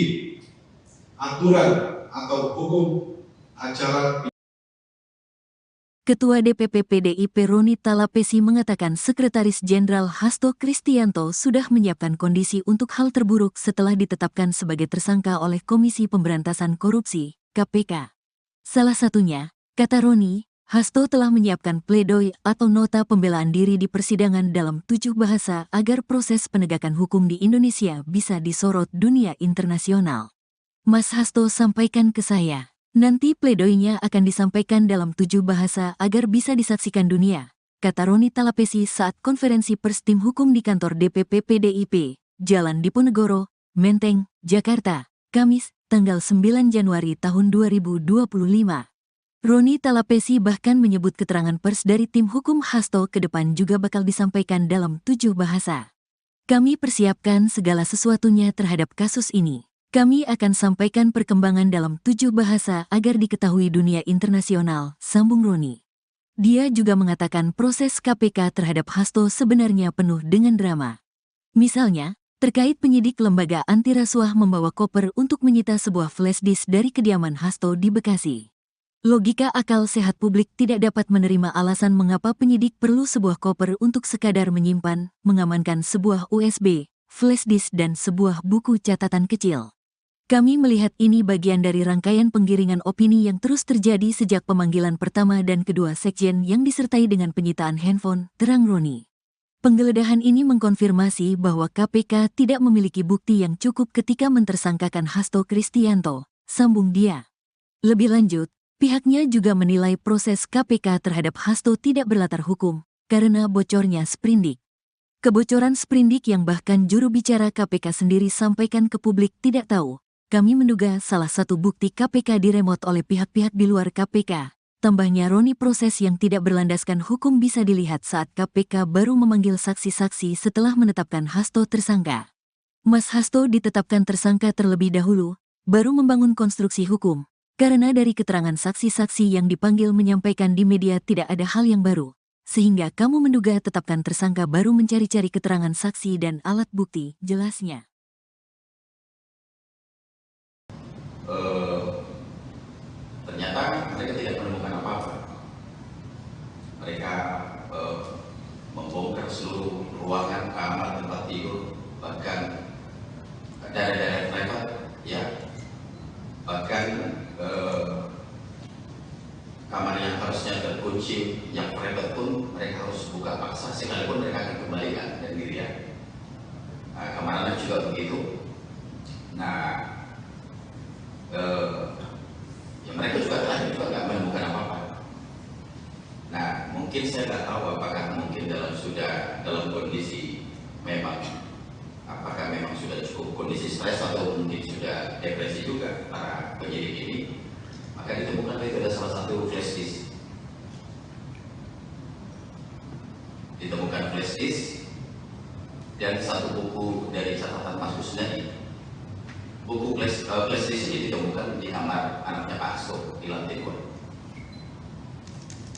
Speaker 3: aturan atau hukum acara.
Speaker 1: Ketua DPP PDIP Roni Talapesi mengatakan Sekretaris Jenderal Hasto Kristianto sudah menyiapkan kondisi untuk hal terburuk setelah ditetapkan sebagai tersangka oleh Komisi Pemberantasan Korupsi, KPK. Salah satunya, kata Roni, Hasto telah menyiapkan pledoi atau nota pembelaan diri di persidangan dalam 7 bahasa agar proses penegakan hukum di Indonesia bisa disorot dunia internasional. Mas Hasto sampaikan ke saya. Nanti pledoinya akan disampaikan dalam 7 bahasa agar bisa disaksikan dunia, kata Roni Talapesi saat konferensi pers tim hukum di kantor DPP PDIP, Jalan Diponegoro, Menteng, Jakarta, Kamis, tanggal 9 Januari tahun 2025. Roni Talapesi bahkan menyebut keterangan pers dari tim hukum Hasto ke depan juga bakal disampaikan dalam 7 bahasa. Kami persiapkan segala sesuatunya terhadap kasus ini. Kami akan sampaikan perkembangan dalam 7 bahasa agar diketahui dunia internasional, sambung Roni. Dia juga mengatakan proses KPK terhadap Hasto sebenarnya penuh dengan drama. Misalnya, terkait penyidik lembaga anti rasuah membawa koper untuk menyita sebuah flash disk dari kediaman Hasto di Bekasi. Logika akal sehat publik tidak dapat menerima alasan mengapa penyidik perlu sebuah koper untuk sekadar menyimpan, mengamankan sebuah USB, flash disk dan sebuah buku catatan kecil. Kami melihat ini bagian dari rangkaian penggiringan opini yang terus terjadi sejak pemanggilan pertama dan kedua sekjen yang disertai dengan penyitaan handphone, terang Roni. Penggeledahan ini mengkonfirmasi bahwa KPK tidak memiliki bukti yang cukup ketika mentersangkakan Hasto Kristianto, sambung dia. Lebih lanjut, pihaknya juga menilai proses KPK terhadap Hasto tidak berlatar hukum, karena bocornya sprindik. Kebocoran sprindik yang bahkan juru bicara KPK sendiri sampaikan ke publik tidak tahu. Kami menduga salah satu bukti KPK diremot oleh pihak-pihak di luar KPK. Tambahnya Roni, proses yang tidak berlandaskan hukum bisa dilihat saat KPK baru memanggil saksi-saksi setelah menetapkan Hasto tersangka. Mas Hasto ditetapkan tersangka terlebih dahulu, baru membangun konstruksi hukum. Karena dari keterangan saksi-saksi yang dipanggil menyampaikan di media tidak ada hal yang baru, sehingga kamu menduga tetapkan tersangka baru mencari-cari keterangan saksi dan alat bukti, jelasnya.
Speaker 2: Ternyata mereka tidak menemukan apa-apa. Mereka membongkar seluruh ruangan, kamar, tempat tidur, bahkan daerah-daerah private, ya, bahkan kamar yang harusnya terkunci, yang private pun mereka harus buka paksa, sekalipun mereka akan kembalikan dan dirian. Kamar anak juga begitu. Nah, ya mereka juga terakhir juga nggak menemukan apa-apa. Nah, mungkin saya nggak tahu apakah mungkin dalam kondisi memang, apakah memang sudah cukup kondisi stres atau mungkin sudah depresi juga para penyidik ini. Maka ditemukan itu ada salah satu flash disk. Ditemukan flash disk dan satu buku dari catatan Mas Kusnadi. Buku flash disk ini ditemukan di kamar anaknya Pak Hasto di lantai 2.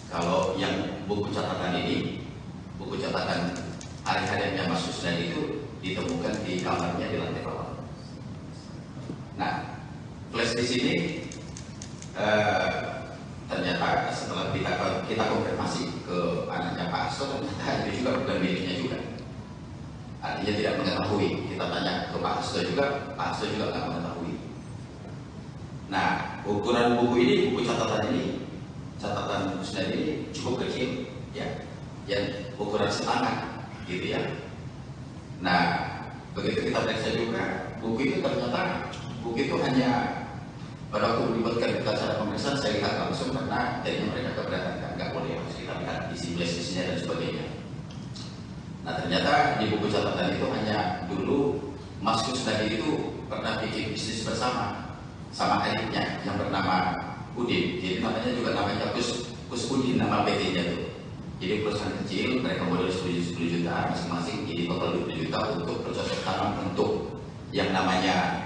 Speaker 2: Kalau yang buku catatan ini, buku catatan hari-hariannya Mas Kusnadi itu ditemukan di kamarnya di lantai bawah. Nah, flash disk ini ternyata setelah kita konfirmasi ke anaknya Pak Hasto, ternyata itu juga bukan miliknya juga. Artinya tidak mengetahui. Kita tanya ke Pak Hasto juga, Pak Hasto juga nggak mengetahui. Nah, ukuran buku ini, buku catatan ini, catatan Kusnadi ini cukup kecil, ya, yang ukuran setangan, gitu ya. Nah, begitu kita periksa juga, buku itu ternyata buku itu hanya pada waktu melibatkan kita acara pemeriksaan, saya lihat langsung karena jadinya mereka keberatan, nggak boleh harus kita lihat isi flash-nya dan sebagainya. Nah, ternyata di buku catatan itu hanya dulu Mas Kusnadi itu pernah bikin bisnis bersama sama adiknya yang bernama Udin. Jadi namanya juga namanya Kus Udin, nama PT-nya itu. Jadi perusahaan kecil, mereka modal 10 juta masing-masing, jadi total 20 juta untuk bercocok tanam untuk yang namanya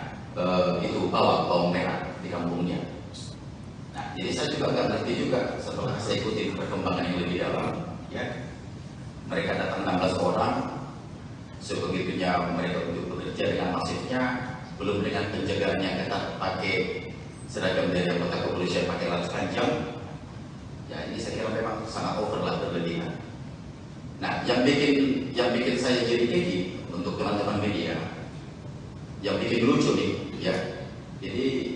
Speaker 2: itu bawang merah di kampungnya. Nah, jadi saya juga nggak ngerti juga setelah saya ikuti perkembangan yang lebih dalam, ya. Mereka datang 16 orang, sebegitunya mereka untuk bekerja dengan masifnya, belum dengan penjagaan yang ketat, pakai seragam dari anggota kepolisian, pakai laras panjang. Ya, ini saya kira memang sangat over lah, berlebihan. Nah, yang bikin saya jadi gigi untuk teman-teman media, yang bikin lucu nih, ya. Jadi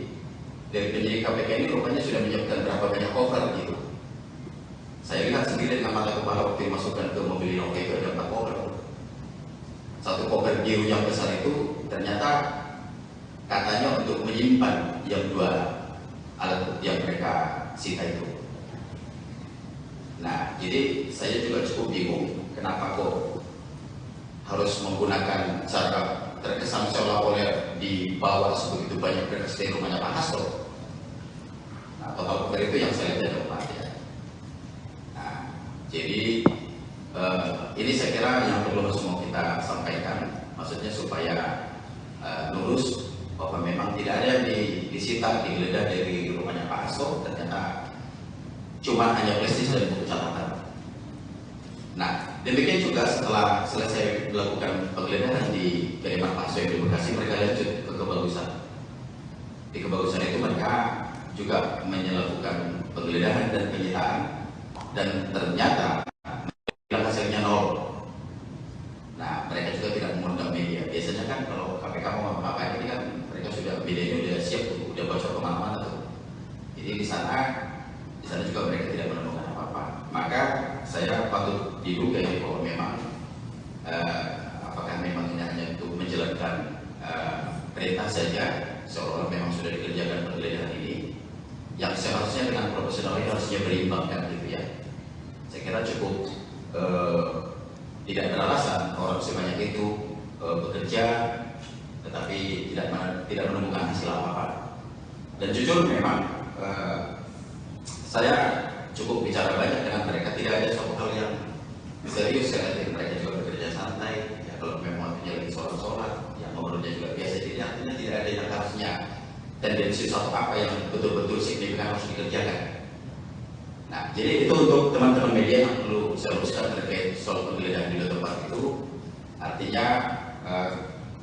Speaker 2: dari penyidik KPK ini rupanya sudah menyiapkan berapa banyak cover gitu. Saya lihat sendiri dengan mata kepala waktu dimasukkan ke mobil Innova itu ada 4 cover. Satu cover biru yang besar itu ternyata katanya untuk menyimpan yang 2 alat bukti yang mereka sita itu. Nah, jadi saya juga cukup bingung kenapa kok harus menggunakan cara terkesan seolah-olah dibawa sebegitu banyak berkas dari rumahnya Pak Hasto. Nah, total cover itu yang saya lihat ada 4, ya. Nah, jadi ini saya kira yang perlu semua kita sampaikan, maksudnya supaya lurus bahwa memang tidak ada yang disita, digeledah dari rumahnya Pak Hasto. Ternyata cuma hanya prestis dan buku catatan. Nah, demikian juga setelah selesai melakukan penggeledahan di kediaman Pak Soe di Bekasi, mereka lanjut ke Kebagusan. Di Kebagusan itu mereka juga melakukan penggeledahan dan penyitaan, dan ternyata hasilnya nol. Nah, mereka juga tidak mengundang media. Biasanya kan kalau KPK mau apa-apa ini kan mereka sudah, medianya udah siap tuh, udah bocor kemana-mana tuh. Jadi di sana juga mereka tidak menemukan apa-apa. Maka saya patut diduga ya bahwa memang apakah memang ini hanya untuk menjalankan perintah saja, seolah-olah memang sudah dikerjakan penggeledahan ini, yang seharusnya dengan profesional ini harusnya berimbang kan gitu ya. Saya kira cukup tidak beralasan orang sebanyak itu bekerja tetapi tidak menemukan hasil apa-apa. Dan jujur memang saya cukup bicara banyak dengan mereka, tidak ada suatu hal yang serius ya. Mereka juga bekerja santai ya, kalau memang waktunya lagi sholat yang ngobrolnya juga biasa, jadi artinya tidak ada yang harusnya tendensi suatu apa yang betul-betul signifikan harus dikerjakan. Nah, jadi itu untuk teman-teman media yang perlu saya luruskan terkait soal penggeledahan di tempat itu. Artinya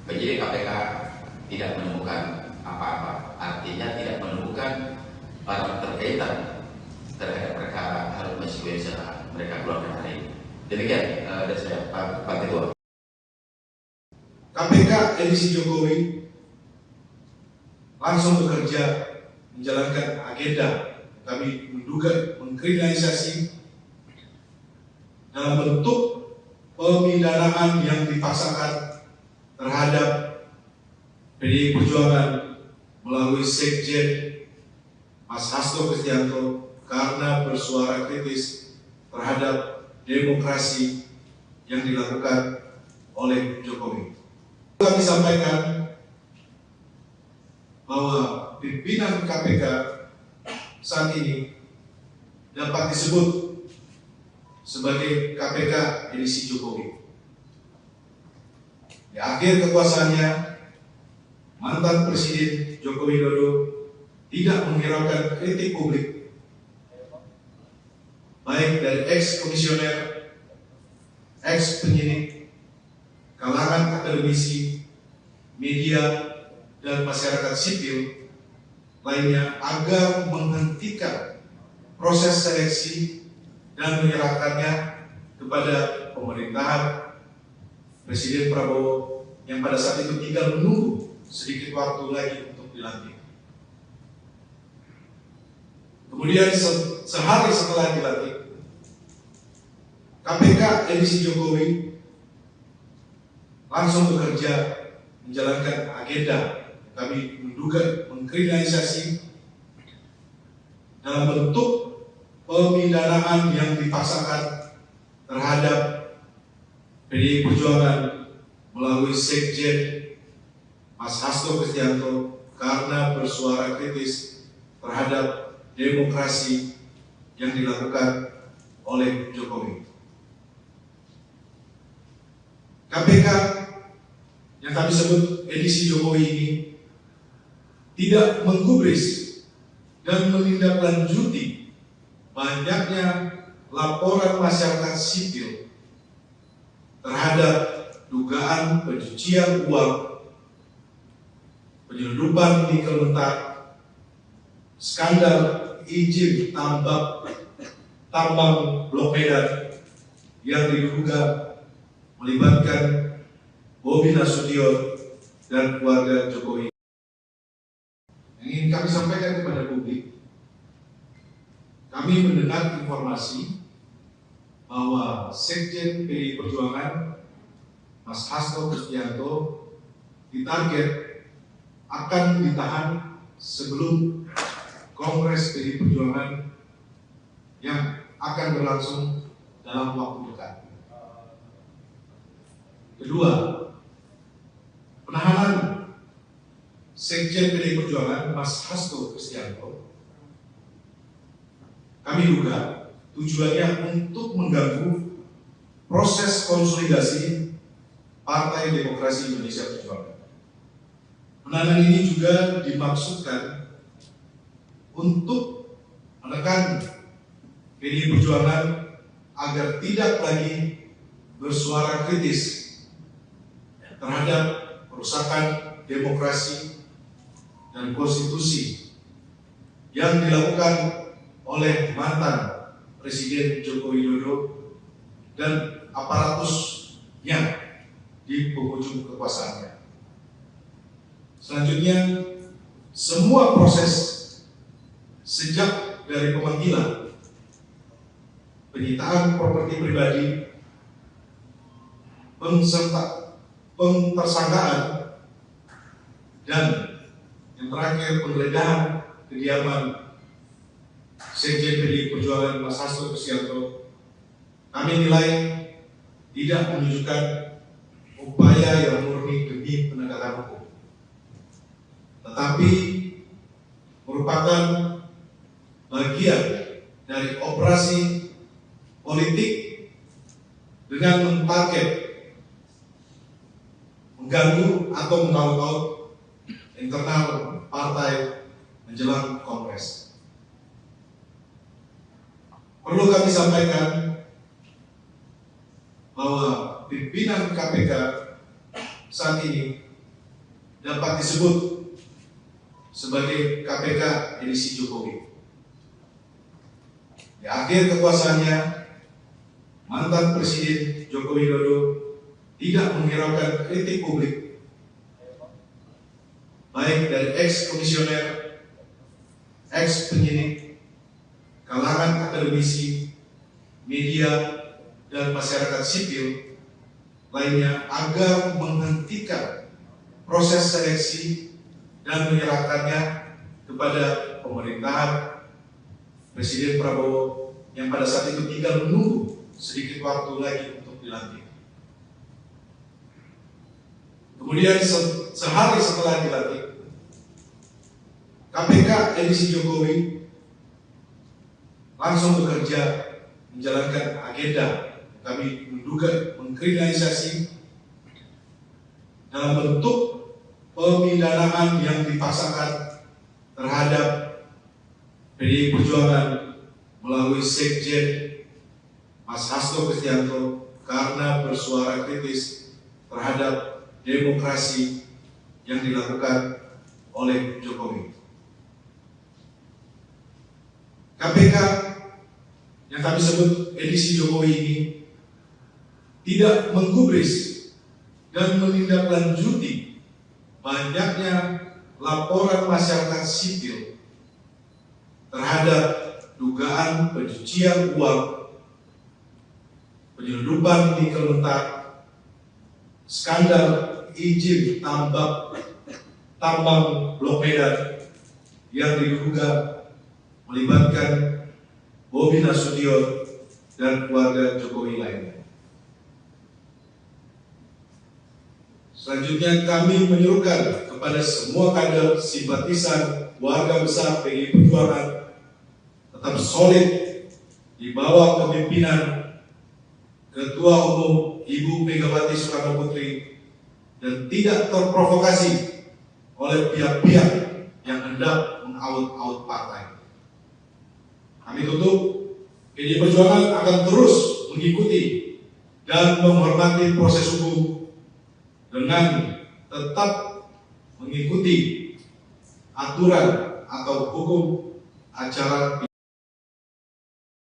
Speaker 2: penyidik KPK tidak menemukan apa-apa, artinya tidak menemukan barang terkaitan terhadap perkara Harun Masiku yang sudah mereka keluarkan hari ini. Demikian dari saya, Pak Ketua.
Speaker 3: KPK edisi Jokowi langsung bekerja menjalankan agenda. Kami menduga mengkriminalisasi dalam bentuk pemidanaan yang dipaksakan terhadap PDI Perjuangan melalui Sekjen Mas Hasto Kristianto karena bersuara kritis terhadap demokrasi yang dilakukan oleh Jokowi. Kami sampaikan bahwa pimpinan KPK saat ini dapat disebut sebagai KPK edisi Jokowi. Di akhir kekuasaannya, mantan Presiden Joko Widodo tidak menghiraukan kritik publik, baik dari ex-komisioner, ex-penyidik, kalangan akademisi, media, dan masyarakat sipil lainnya agar menghentikan proses seleksi dan menyerahkannya kepada pemerintahan Presiden Prabowo yang pada saat itu tinggal menunggu sedikit waktu lagi untuk dilantik. Kemudian sehari setelah dilantik, KPK edisi Jokowi langsung bekerja menjalankan agenda. Kami menduga mengkriminalisasi dalam bentuk pemidanaan yang dipaksakan terhadap PDI Perjuangan melalui Sekjen Mas Hasto Kristianto karena bersuara kritis terhadap demokrasi yang dilakukan oleh Jokowi. KPK yang kami sebut edisi Jokowi ini tidak menggubris dan menindaklanjuti banyaknya laporan masyarakat sipil terhadap dugaan pencucian uang, penyelundupan nikel mentah, skandal izin tambang Blok Medan yang diduga melibatkan Bobi Nasution dan keluarga Jokowi. Yang ingin kami sampaikan kepada publik, kami mendengar informasi bahwa Sekjen PDI Perjuangan Mas Hasto Kristianto ditarget akan ditahan sebelum Kongres PDI Perjuangan yang akan berlangsung dalam waktu dekat. Kedua, penahanan Sekjen PDI Perjuangan Mas Hasto Kristianto kami duga tujuannya untuk mengganggu proses konsolidasi Partai Demokrasi Indonesia Perjuangan. Penahanan ini juga dimaksudkan untuk menekan PDI Perjuangan agar tidak lagi bersuara kritis terhadap perusakan demokrasi dan konstitusi yang dilakukan oleh mantan Presiden Joko Widodo dan aparatusnya di penghujung kekuasaannya. Selanjutnya, semua proses sejak dari pemanggilan, penyitaan properti pribadi, pentersangkaan, dan yang terakhir penggeledahan kediaman Sekjen PDI Perjuangan Mas Hasto Kristianto, kami nilai tidak menunjukkan upaya yang murni demi penegakan hukum, tetapi merupakan bagian dari operasi politik dengan mentarget mengganggu atau mengaut-ngaut internal partai menjelang Kongres. Perlu kami sampaikan bahwa pimpinan KPK saat ini dapat disebut sebagai KPK edisi Jokowi. Di akhir kekuasaannya, mantan Presiden Joko Widodo tidak menghiraukan kritik publik, baik dari ex-komisioner, ex-penyidik, kalangan akademisi, media, dan masyarakat sipil lainnya agar menghentikan proses seleksi dan menyerahkannya kepada pemerintahan Presiden Prabowo yang pada saat itu tinggal menunggu sedikit waktu lagi untuk dilantik. Kemudian sehari setelah dilantik, KPK edisi Jokowi langsung bekerja menjalankan agenda kami menduga mengkriminalisasi dalam bentuk pemidanaan yang dipaksakan terhadap PDI Perjuangan melalui Sekjen Mas Hasto Kristianto karena bersuara kritis terhadap demokrasi yang dilakukan oleh Jokowi. KPK yang kami sebut edisi Jokowi ini tidak menggubris dan menindaklanjuti banyaknya laporan masyarakat sipil terhadap dugaan pencucian uang, penyelundupan nikel mentah, skandal izin tambang Blok Medan yang diduga melibatkan Bobi Nasution dan keluarga Jokowi lainnya. Selanjutnya kami menyerukan kepada semua kader simpatisan warga besar PDI Perjuangan tetap solid di bawah kepemimpinan Ketua Umum Ibu Megawati Soekarno Putri dan tidak terprovokasi oleh pihak-pihak yang hendak mengaut-aut partai. Kami tutup, PDI Perjuangan akan terus mengikuti dan menghormati proses hukum dengan tetap mengikuti aturan atau hukum acara.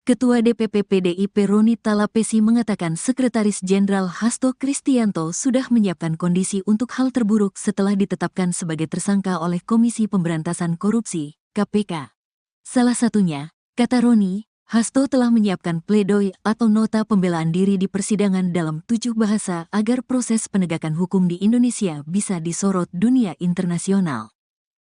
Speaker 1: Ketua DPP PDIP Roni Talapesi mengatakan Sekretaris Jenderal Hasto Kristianto sudah menyiapkan kondisi untuk hal terburuk setelah ditetapkan sebagai tersangka oleh Komisi Pemberantasan Korupsi, KPK. Salah satunya, kata Roni, Hasto telah menyiapkan pledoi atau nota pembelaan diri di persidangan dalam 7 bahasa agar proses penegakan hukum di Indonesia bisa disorot dunia internasional.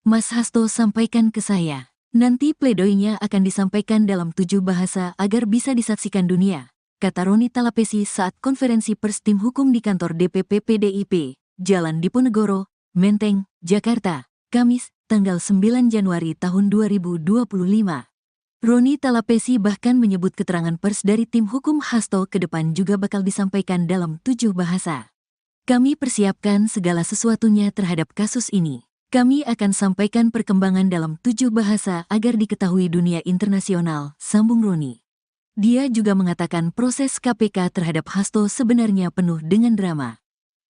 Speaker 1: Mas Hasto sampaikan ke saya. Nanti pledoinya akan disampaikan dalam 7 bahasa agar bisa disaksikan dunia, kata Roni Talapesi saat konferensi pers tim hukum di kantor DPP PDIP, Jalan Diponegoro, Menteng, Jakarta, Kamis, tanggal 9 Januari tahun 2025. Roni Talapesi bahkan menyebut keterangan pers dari tim hukum Hasto ke depan juga bakal disampaikan dalam 7 bahasa. Kami persiapkan segala sesuatunya terhadap kasus ini. Kami akan sampaikan perkembangan dalam 7 bahasa agar diketahui dunia internasional, sambung Roni. Dia juga mengatakan proses KPK terhadap Hasto sebenarnya penuh dengan drama.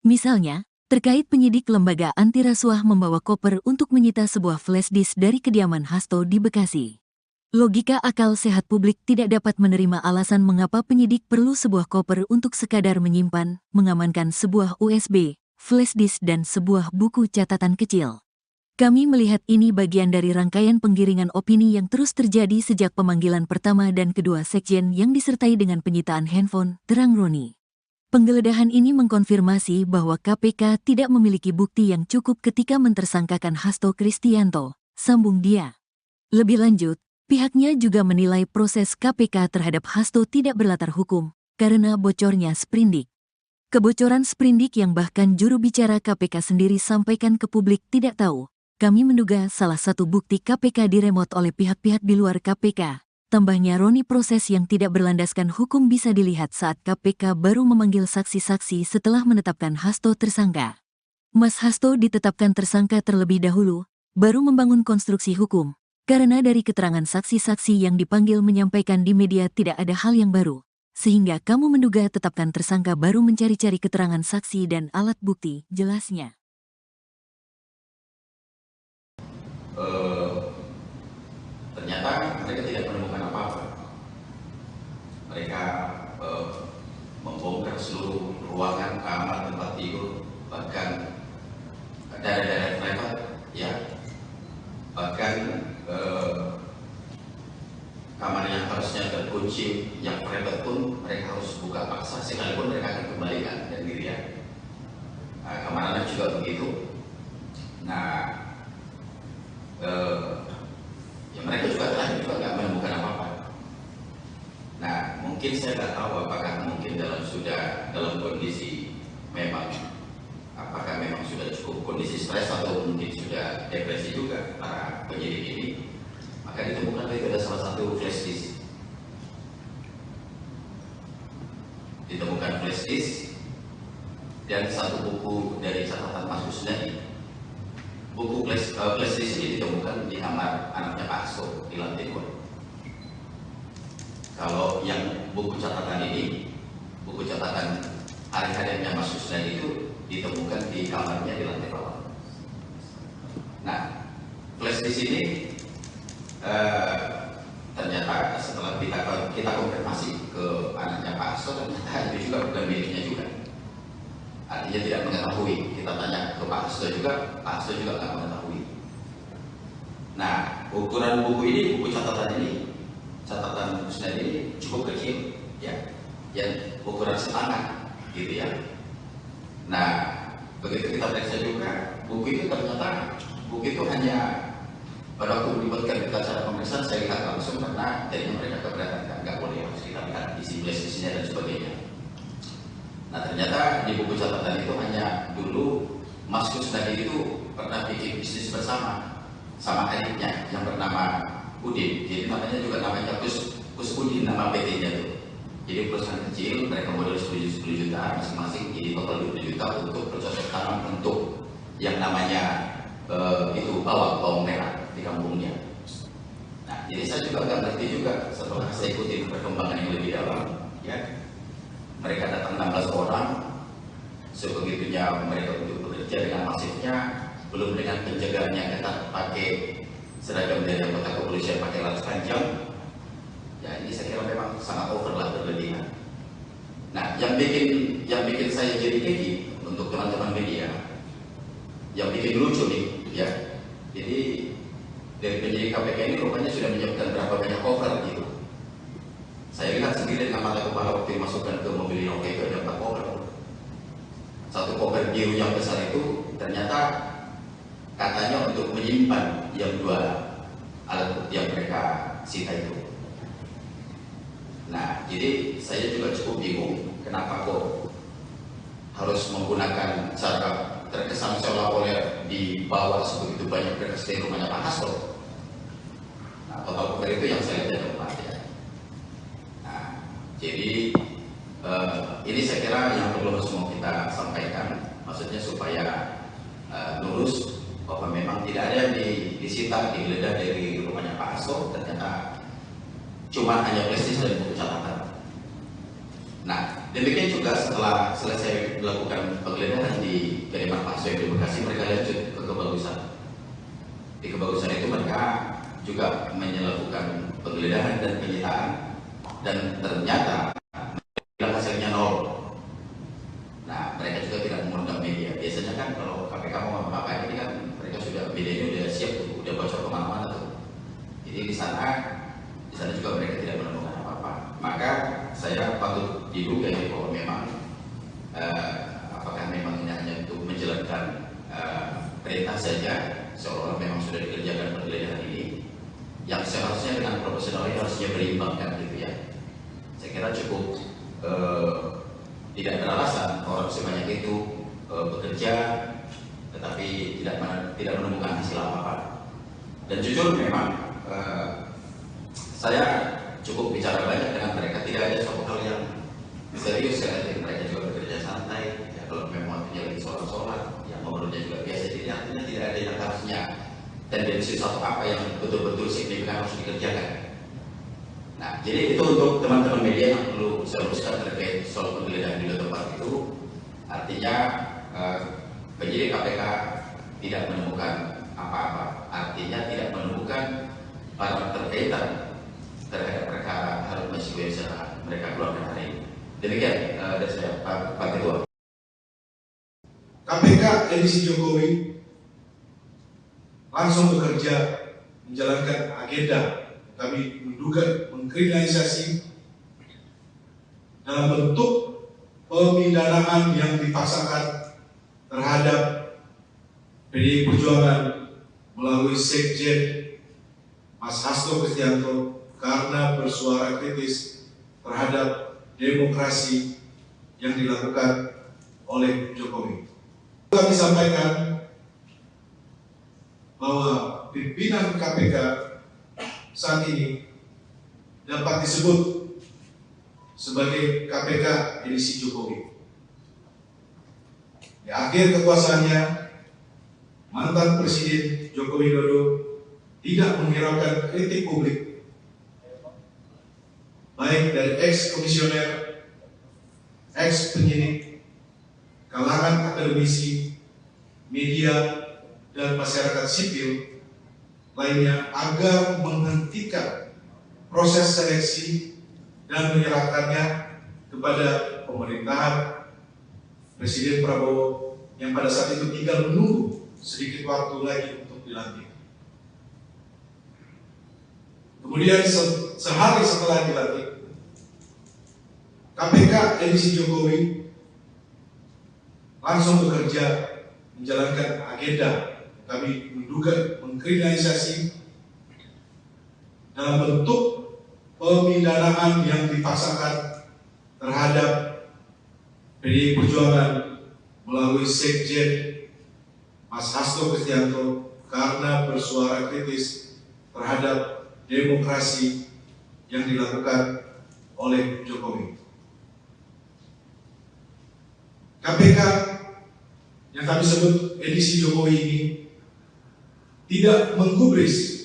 Speaker 1: Misalnya, terkait penyidik lembaga anti rasuah membawa koper untuk menyita sebuah flash disk dari kediaman Hasto di Bekasi. Logika akal sehat publik tidak dapat menerima alasan mengapa penyidik perlu sebuah koper untuk sekadar menyimpan, mengamankan sebuah USB, flash disk dan sebuah buku catatan kecil. Kami melihat ini bagian dari rangkaian penggiringan opini yang terus terjadi sejak pemanggilan pertama dan kedua sekjen yang disertai dengan penyitaan handphone, terang Roni. Penggeledahan ini mengkonfirmasi bahwa KPK tidak memiliki bukti yang cukup ketika mentersangkakan Hasto Kristianto, sambung dia. Lebih lanjut, pihaknya juga menilai proses KPK terhadap Hasto tidak berlatar hukum, karena bocornya sprindik. Kebocoran sprindik yang bahkan juru bicara KPK sendiri sampaikan ke publik tidak tahu. Kami menduga salah satu bukti KPK diremot oleh pihak-pihak di luar KPK. Tambahnya Roni, proses yang tidak berlandaskan hukum bisa dilihat saat KPK baru memanggil saksi-saksi setelah menetapkan Hasto tersangka. Mas Hasto ditetapkan tersangka terlebih dahulu, baru membangun konstruksi hukum. Karena dari keterangan saksi-saksi yang dipanggil menyampaikan di media tidak ada hal yang baru. Sehingga kamu menduga tetapkan tersangka baru mencari-cari keterangan saksi dan alat bukti, jelasnya.
Speaker 2: Ternyata mereka tidak menemukan apa-apa. Mereka membongkar seluruh ruangan, kamar, tempat tidur, bahkan daerah-daerah privat, ya, bahkan kamar yang harusnya terkunci, yang privat pun mereka harus buka paksa, sekalipun mereka akan kembalikan dan dirian. Kamar anak juga begitu. Nah, ya mereka juga nggak menemukan apa-apa. Nah, mungkin saya nggak tahu apakah mungkin dalam kondisi memang, apakah memang sudah cukup kondisi stres atau mungkin sudah depresi juga para penyidik ini. Maka ditemukan itu ada salah satu flash disk. Ditemukan flash disk dan satu buku dari catatan Mas Kusnadi. Buku flash disk ini ditemukan di kamar anaknya Pak Hasto di lantai 2. Kalau yang buku catatan ini, buku catatan hari-harinya Mas Kusnadi itu ditemukan di kamarnya di lantai bawah. Nah, flash disk ini ternyata setelah kita konfirmasi ke anaknya Pak Hasto, ternyata itu juga bukan miliknya juga. Artinya tidak mengetahui. Kita tanya ke Pak Hasto juga, Pak Hasto juga nggak mengetahui. Nah, ukuran buku ini, buku catatan Kusnadi ini cukup kecil, ya, yang ukuran setangan, gitu ya. Nah, begitu kita periksa juga, buku itu ternyata hanya pada waktu melibatkan kita cara pemeriksaan, saya lihat langsung karena jadinya mereka keberatan, nggak boleh harus kita lihat isi flash-nya dan sebagainya. Nah, ternyata di buku catatan itu hanya dulu Mas Kusnadi itu pernah bikin bisnis bersama sama adiknya yang bernama Udin. Jadi namanya Kus Udin, nama PT-nya itu. Jadi perusahaan kecil, mereka modal 10 juta masing-masing, jadi total 20 juta untuk bercocok tanam untuk yang namanya itu bawang merah di kampungnya. Nah, jadi saya juga nggak ngerti juga setelah saya ikuti perkembangan yang lebih dalam, ya. Mereka datang 16 orang, sebegitunya mereka untuk bekerja dengan masifnya, belum dengan penjagaan yang ketat, pakai seragam dari anggota kepolisian, pakai laras panjang. Ya, ini saya kira memang sangat over lah, berlebihan. Nah, yang bikin saya jadi gigi untuk teman-teman media, yang bikin lucu nih, ya. Jadi dari penyidik KPK ini rupanya sudah menyiapkan berapa banyak cover gitu. Saya lihat sendiri dengan mata kepala waktu dimasukkan ke mobil Inoveko ada 4 cover. Satu cover biru yang besar itu ternyata katanya untuk menyimpan yang 2 alat bukti yang mereka sita itu. Nah, jadi saya juga cukup bingung kenapa kok harus menggunakan cara terkesan seolah-olah dibawa sebegitu banyak berkas dari rumahnya Pak Hasto. Nah, total cover itu yang saya lihat ada 4 ya. Nah, jadi ini saya kira yang perlu semua kita sampaikan, maksudnya supaya lurus bahwa memang tidak ada yang disita, digeledah dari rumahnya Pak Hasto. Ternyata cuma hanya prestis dan buku catatan. Nah, demikian juga setelah selesai melakukan penggeledahan di kediaman Pak Soe di Bekasi, mereka lanjut ke Kebagusan. Di Kebagusan itu mereka juga melakukan penggeledahan dan penyitaan, dan ternyata hasilnya nol. Nah, mereka juga tidak mengundang media. Biasanya kan kalau KPK mau apa-apa ini kan mereka sudah, medianya udah siap tuh, udah bocor kemana-mana tuh. Jadi di sana juga mereka tidak menemukan apa-apa. Maka saya patut diduga ya bahwa memang apakah memang ini hanya untuk menjalankan perintah saja, seolah-olah memang sudah dikerjakan penggeledahan ini, yang seharusnya dengan profesional ini harusnya berimbang kan gitu ya. Saya kira cukup tidak beralasan orang sebanyak itu bekerja tetapi tidak menemukan hasil apa-apa. Dan jujur memang saya cukup bicara banyak dengan mereka, tidak ada suatu hal yang serius ya. Jadi mereka juga bekerja santai ya, kalau memang waktunya lagi sholat yang ngobrolnya juga biasa. Jadi artinya tidak ada yang harusnya tendensi suatu apa yang betul-betul signifikan harus dikerjakan. Nah, jadi itu untuk teman-teman media yang perlu saya luruskan terkait soal penggeledahan di dua tempat itu. Artinya penyidik KPK tidak menemukan apa-apa, artinya tidak menemukan barang terkaitan terhadap perkara Harun Masiku yang setelah mereka keluarkan hari ini. Demikian dari saya, Pak Ketua.
Speaker 3: KPK edisi Jokowi langsung bekerja menjalankan agenda. Kami menduga mengkriminalisasi dalam bentuk pemidanaan yang dipaksakan terhadap PDI Perjuangan melalui Sekjen Mas Hasto Kristianto karena bersuara kritis terhadap demokrasi yang dilakukan oleh Jokowi. Kami sampaikan bahwa pimpinan KPK saat ini dapat disebut sebagai KPK edisi Jokowi. Di akhir kekuasaannya, mantan Presiden Joko Widodo tidak menghiraukan kritik publik, baik dari ex-komisioner, ex-penyidik, kalangan akademisi, media, dan masyarakat sipil lainnya agar menghentikan proses seleksi dan menyerahkannya kepada pemerintahan Presiden Prabowo yang pada saat itu tinggal menunggu sedikit waktu lagi untuk dilantik. Kemudian sehari setelah dilantik, KPK edisi Jokowi langsung bekerja menjalankan agenda. Kami menduga mengkriminalisasi dalam bentuk pemidanaan yang dipaksakan terhadap PDI Perjuangan melalui Sekjen Mas Hasto Kristianto karena bersuara kritis terhadap demokrasi yang dilakukan oleh Jokowi. KPK yang kami sebut edisi Jokowi ini tidak menggubris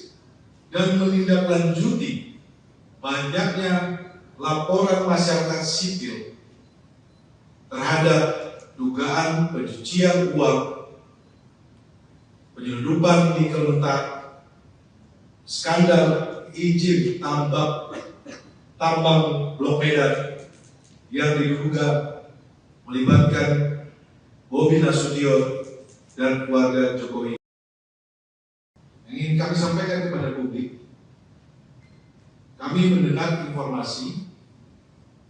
Speaker 3: dan menindaklanjuti banyaknya laporan masyarakat sipil terhadap dugaan pencucian uang, penyelundupan nikel mentah, skandal izin tambang Blok Medan yang diduga melibatkan Bobi Nasution dan keluarga Jokowi. Yang ingin kami sampaikan kepada publik, kami mendengar informasi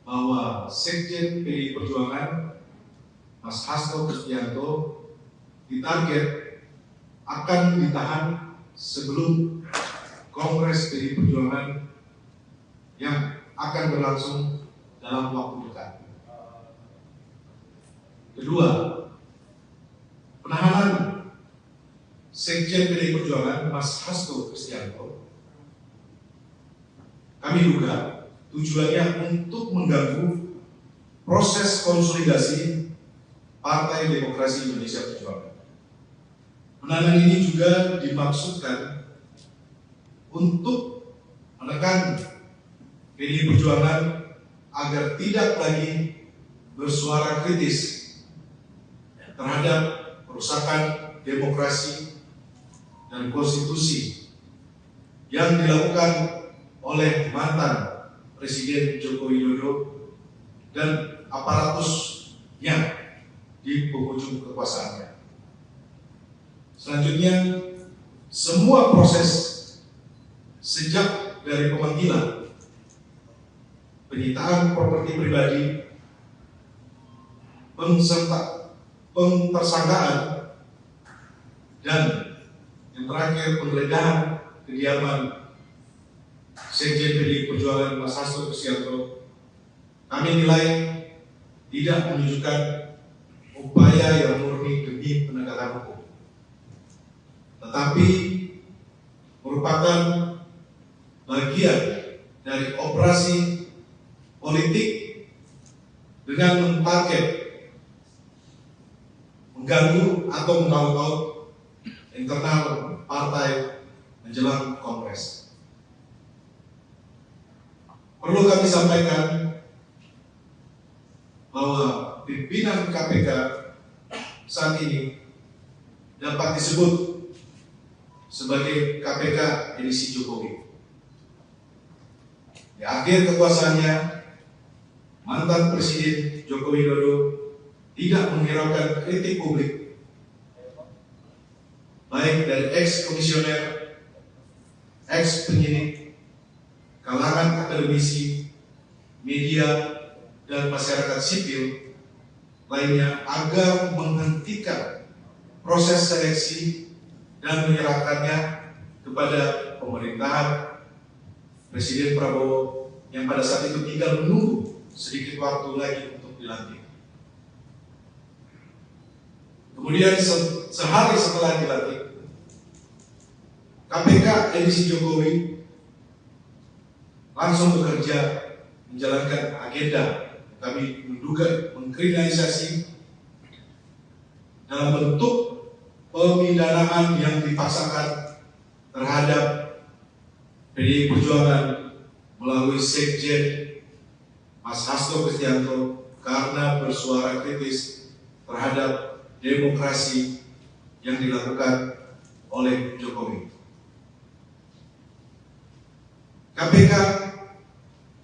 Speaker 3: bahwa Sekjen PDI Perjuangan Mas Hasto Kristianto ditarget akan ditahan sebelum Kongres PDI Perjuangan yang akan berlangsung dalam waktu dekat. Kedua, penahanan Sekjen PDI Perjuangan Mas Hasto Kristianto kami duga tujuannya untuk mengganggu proses konsolidasi Partai Demokrasi Indonesia Perjuangan. Penahanan ini juga dimaksudkan untuk menekan PDI Perjuangan agar tidak lagi bersuara kritis terhadap perusakan demokrasi dan konstitusi yang dilakukan oleh mantan Presiden Joko Widodo dan aparatusnya di penghujung kekuasaannya. Selanjutnya, semua proses sejak dari pemanggilan, penyitaan properti pribadi, pentersangkaan, dan yang terakhir penggeledahan kediaman Sekjen PDI Perjuangan Mas Hasto Kristianto, kami nilai tidak menunjukkan upaya yang murni demi penegakan hukum, tetapi merupakan bagian dari operasi politik dengan mentarget mengganggu atau mengaut-ngaut internal partai menjelang Kongres. Perlu kami sampaikan bahwa pimpinan KPK saat ini dapat disebut sebagai KPK edisi Jokowi. Di akhir kekuasaannya, mantan Presiden Joko Widodo tidak menghiraukan kritik publik, baik dari ex-komisioner, ex-penyidik, kalangan akademisi, media, dan masyarakat sipil lainnya agar menghentikan proses seleksi dan menyerahkannya kepada pemerintahan Presiden Prabowo yang pada saat itu tinggal menunggu sedikit waktu lagi untuk dilantik. Kemudian sehari setelah dilantik, KPK edisi Jokowi langsung bekerja menjalankan agenda kami menduga mengkriminalisasi dalam bentuk pemidanaan yang dipaksakan terhadap PDI Perjuangan melalui Sekjen Mas Hasto Kristianto karena bersuara kritis terhadap demokrasi yang dilakukan oleh Jokowi. KPK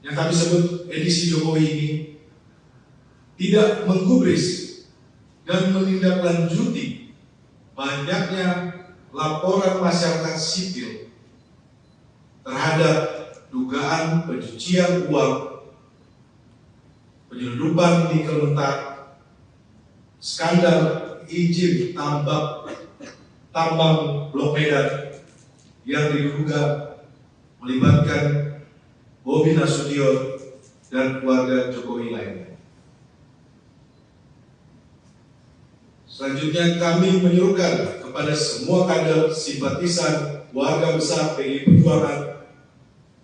Speaker 3: yang kami sebut edisi Jokowi ini tidak menggubris dan menindaklanjuti banyaknya laporan masyarakat sipil terhadap dugaan pencucian uang, penyelundupan nikel mentah, skandal izin tambang Blok Medan yang diduga melibatkan Bobi Nasution dan keluarga Jokowi lainnya. Selanjutnya kami menyuruhkan kepada semua kader simpatisan warga besar PDI Perjuangan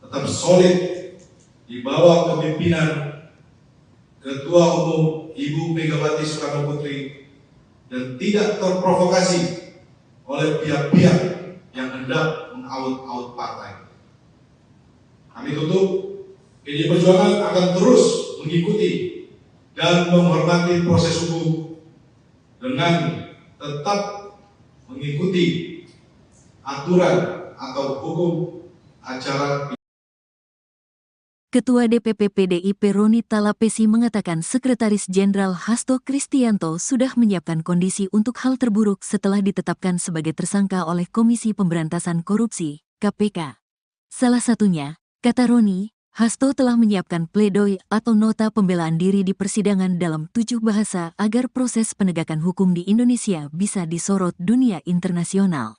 Speaker 3: tetap solid di bawah kepemimpinan Ketua Umum Ibu Megawati Soekarno Putri dan tidak terprovokasi oleh pihak-pihak yang hendak mengaut-aut partai. Kami tutup, PDI Perjuangan akan terus mengikuti dan menghormati proses hukum dengan tetap mengikuti aturan atau hukum acara.
Speaker 1: Ketua DPP PDIP Roni Talapesi mengatakan Sekretaris Jenderal Hasto Kristianto sudah menyiapkan kondisi untuk hal terburuk setelah ditetapkan sebagai tersangka oleh Komisi Pemberantasan Korupsi, KPK. Salah satunya, kata Roni, Hasto telah menyiapkan pledoi atau nota pembelaan diri di persidangan dalam 7 bahasa agar proses penegakan hukum di Indonesia bisa disorot dunia internasional.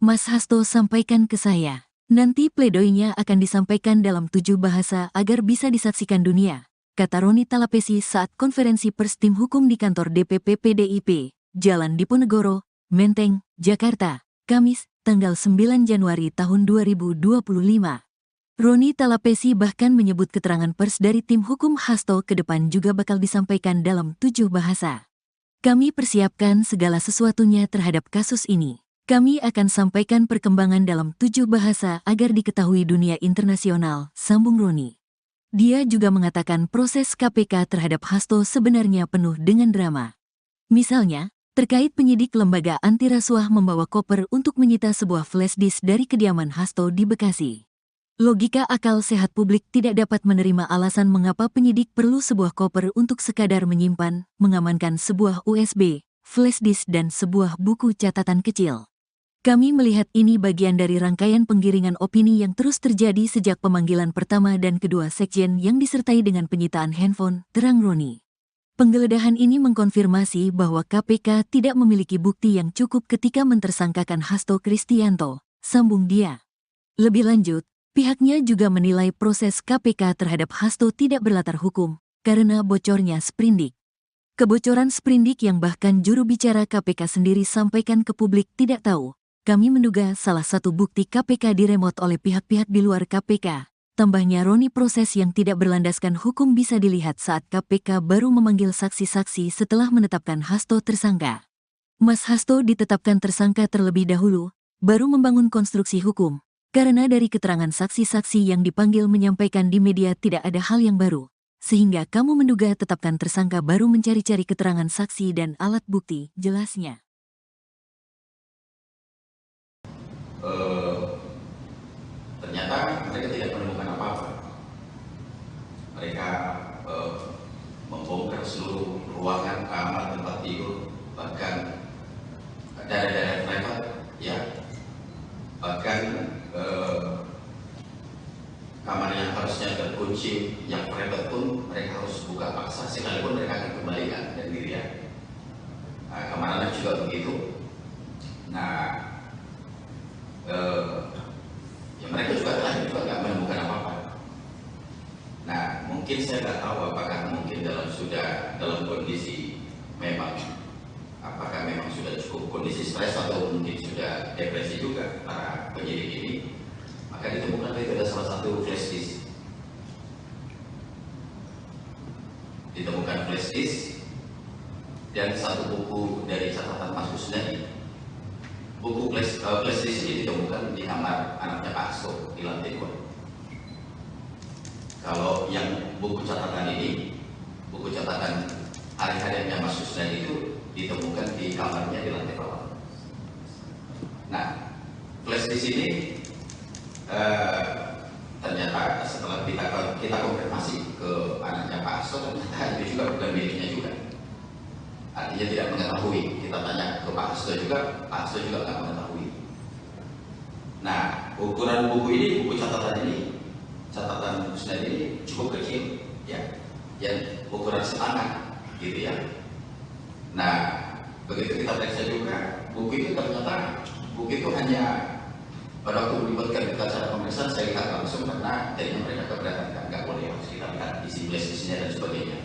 Speaker 1: Mas Hasto sampaikan ke saya. Nanti pledoinya akan disampaikan dalam 7 bahasa agar bisa disaksikan dunia, kata Roni Talapesi saat konferensi pers tim hukum di kantor DPP PDIP, Jalan Diponegoro, Menteng, Jakarta, Kamis, tanggal 9 Januari tahun 2025. Roni Talapesi bahkan menyebut keterangan pers dari tim hukum Hasto ke depan juga bakal disampaikan dalam 7 bahasa. Kami persiapkan segala sesuatunya terhadap kasus ini. Kami akan sampaikan perkembangan dalam 7 bahasa agar diketahui dunia internasional, sambung Roni. Dia juga mengatakan proses KPK terhadap Hasto sebenarnya penuh dengan drama. Misalnya, terkait penyidik lembaga anti rasuah membawa koper untuk menyita sebuah flash disk dari kediaman Hasto di Bekasi. Logika akal sehat publik tidak dapat menerima alasan mengapa penyidik perlu sebuah koper untuk sekadar menyimpan, mengamankan sebuah USB, flash disk dan sebuah buku catatan kecil. Kami melihat ini bagian dari rangkaian penggiringan opini yang terus terjadi sejak pemanggilan pertama dan kedua sekjen yang disertai dengan penyitaan handphone, terang Roni. Penggeledahan ini mengkonfirmasi bahwa KPK tidak memiliki bukti yang cukup ketika mentersangkakan Hasto Kristianto, sambung dia. Lebih lanjut, pihaknya juga menilai proses KPK terhadap Hasto tidak berlatar hukum, karena bocornya sprindik. Kebocoran sprindik yang bahkan juru bicara KPK sendiri sampaikan ke publik tidak tahu. Kami menduga salah satu bukti KPK diremot oleh pihak-pihak di luar KPK. Tambahnya Roni, proses yang tidak berlandaskan hukum bisa dilihat saat KPK baru memanggil saksi-saksi setelah menetapkan Hasto tersangka. Mas Hasto ditetapkan tersangka terlebih dahulu, baru membangun konstruksi hukum. Karena dari keterangan saksi-saksi yang dipanggil menyampaikan di media tidak ada hal yang baru, sehingga kamu menduga tetapkan tersangka baru mencari-cari keterangan saksi dan alat bukti, jelasnya.
Speaker 2: Ternyata mereka tidak menemukan apa-apa. Mereka membongkar seluruh ruangan, kamar, tempat tidur, bahkan daerah-daerah privat, ya, bahkan kamar yang harusnya terkunci, yang private pun mereka harus buka paksa, sekalipun mereka akan kembalikan dan dirian. Kamar anak juga begitu. Nah, ya mereka juga nggak menemukan apa-apa. Nah, mungkin saya nggak tahu apakah mungkin dalam kondisi memang, apakah memang sudah cukup kondisi stres atau mungkin sudah depresi juga para penyidik ini. Maka ditemukan itu ada salah satu flash disk. Ditemukan flash disk dan satu buku dari catatan Mas Kusnadi. Buku flash disk ini ditemukan di kamar anaknya Pak Hasto di lantai 2. Kalau yang buku catatan ini, buku catatan hari-harinya Mas Kusnadi itu ditemukan di kamarnya di lantai bawah. Nah, flash disk ini ternyata setelah kita konfirmasi ke anaknya Pak Hasto, ternyata itu juga bukan miliknya juga. Artinya tidak mengetahui. Kita tanya ke Pak Hasto juga, Pak Hasto juga nggak mengetahui. Nah, ukuran buku ini, buku catatan ini, catatan Kusnadi ini cukup kecil, ya, yang ukuran setangan, gitu ya. Nah, begitu kita periksa juga, buku itu ternyata buku itu hanya pada waktu melibatkan kita cara pemeriksaan, saya lihat langsung karena jadinya mereka keberatan, nggak boleh harus kita lihat isi flash-nya dan sebagainya.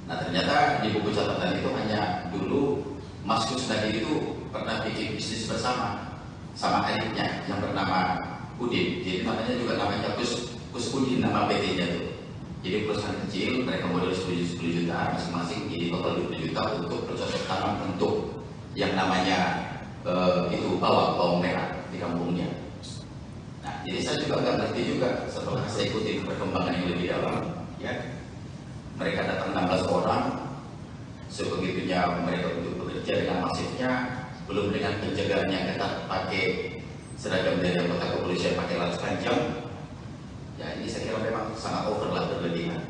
Speaker 2: Nah, ternyata di buku catatan itu hanya dulu Mas Kusnadi itu pernah bikin bisnis bersama sama adiknya yang bernama Udin. Jadi namanya Kus Udin, nama PT-nya tuh. Jadi perusahaan kecil, mereka modal 10 juta masing-masing, jadi total 20 juta untuk bercocok tanam untuk yang namanya itu bawang merah di kampungnya. Nah, jadi saya juga nggak ngerti juga setelah saya ikuti perkembangan yang lebih dalam, ya. Mereka datang 16 orang, sebegitunya mereka untuk bekerja dengan masifnya, belum dengan penjagaan yang ketat, pakai seragam dari anggota kepolisian, pakai laras panjang. Ya, ini saya kira memang sangat over lah, berlebihan.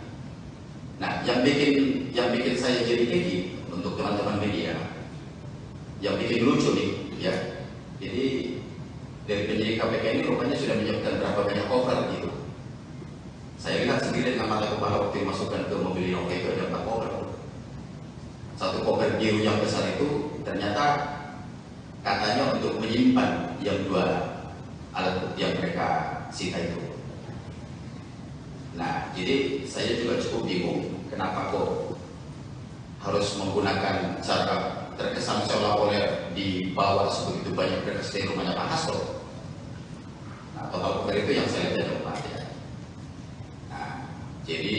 Speaker 2: Nah, yang bikin saya jadi gigi untuk teman-teman media, yang bikin lucu nih, ya. Jadi dari penyidik KPK ini rupanya sudah menyiapkan berapa banyak cover gitu. Saya lihat sendiri dengan mata kepala waktu dimasukkan ke mobil Innova itu ada 4 cover. Satu cover biru yang besar itu ternyata katanya untuk menyimpan yang 2 alat bukti yang mereka sita itu. Nah, jadi saya juga cukup bingung kenapa kok harus menggunakan cara terkesan seolah-olah dibawa sebegitu banyak berkas dari rumahnya Pak Hasto. Nah, total cover itu yang saya lihat ada 4 ya. Nah, jadi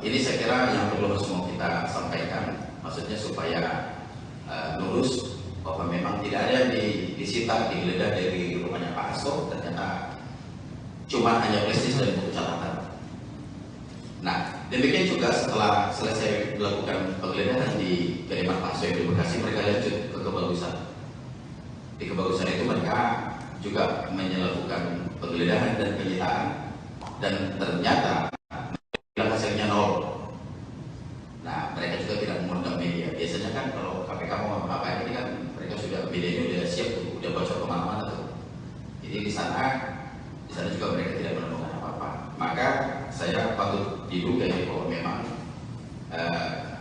Speaker 2: ini saya kira yang perlu semua kita sampaikan, maksudnya supaya lurus bahwa memang tidak ada yang disita, digeledah dari rumahnya Pak Hasto, ternyata cuma hanya flash disk dan buku catatan Nah, demikian juga setelah selesai melakukan penggeledahan di kediaman Pak Soe di Bekasi, mereka lanjut ke Kebagusan. Di Kebagusan itu mereka juga melakukan penggeledahan dan penyitaan, dan ternyata hasilnya nol. Nah, mereka juga tidak mengundang media. Biasanya kan kalau KPK mau apa-apa ini kan mereka sudah, medianya udah siap tuh, udah bocor kemana-mana tuh. Jadi di sana juga mereka tidak menemukan apa-apa. Maka saya patut diduga ya bahwa memang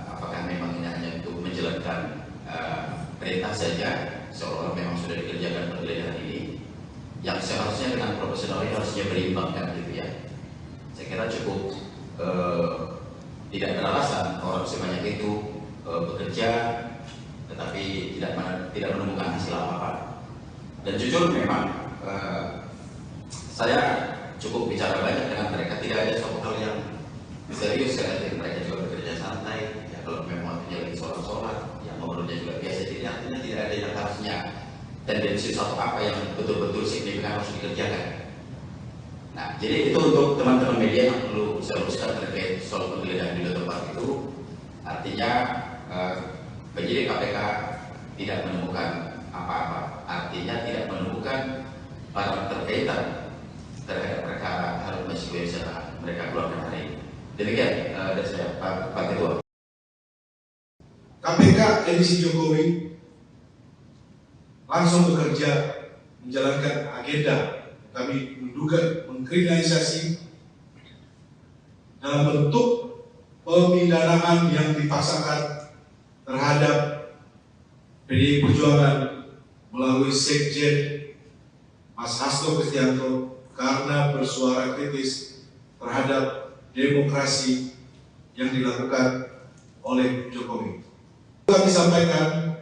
Speaker 2: apakah memang ini hanya untuk menjalankan perintah saja, seolah-olah memang sudah dikerjakan penggeledahan ini, yang seharusnya dengan profesional ini harusnya berimbang kan gitu ya. Saya kira cukup tidak ada alasan orang sebanyak itu bekerja tetapi tidak menemukan hasil apa-apa. Dan jujur memang saya cukup bicara banyak dengan mereka, tidak ada suatu hal yang serius ya. Mereka juga bekerja santai ya, kalau memang waktunya lagi sholat yang ngobrolnya juga biasa, jadi artinya tidak ada yang harusnya tendensi suatu apa yang betul-betul signifikan harus dikerjakan. Nah, jadi itu untuk teman-teman media yang perlu saya luruskan terkait soal penggeledahan di tempat itu. Artinya penyidik KPK tidak menemukan apa-apa, artinya tidak menemukan barang terkaitan terhadap perkara Harun Masiku yang mereka keluarkan hari ini. Demikian dari saya, Pak Ketua.
Speaker 3: KPK edisi Jokowi langsung bekerja menjalankan agenda. Kami menduga mengkriminalisasi dalam bentuk pemidanaan yang dipaksakan terhadap PDI Perjuangan melalui Sekjen Mas Hasto Kristianto karena bersuara kritis terhadap demokrasi yang dilakukan oleh Jokowi. Kami sampaikan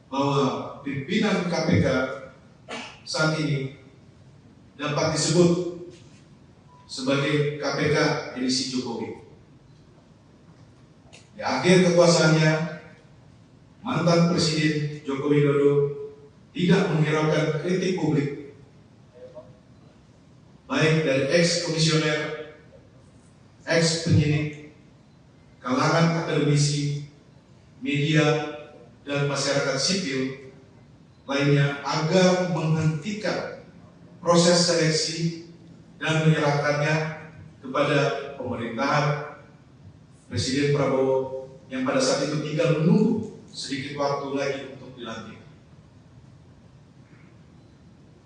Speaker 3: bahwa pimpinan KPK saat ini dapat disebut sebagai KPK edisi Jokowi. Di akhir kekuasaannya, mantan Presiden Joko Widodo tidak menghiraukan kritik publik, baik dari ex-komisioner, ex-penyidik, kalangan akademisi, media, dan masyarakat sipil lainnya agar menghentikan proses seleksi dan menyerahkannya kepada pemerintahan Presiden Prabowo yang pada saat itu tinggal menunggu sedikit waktu lagi untuk dilantik.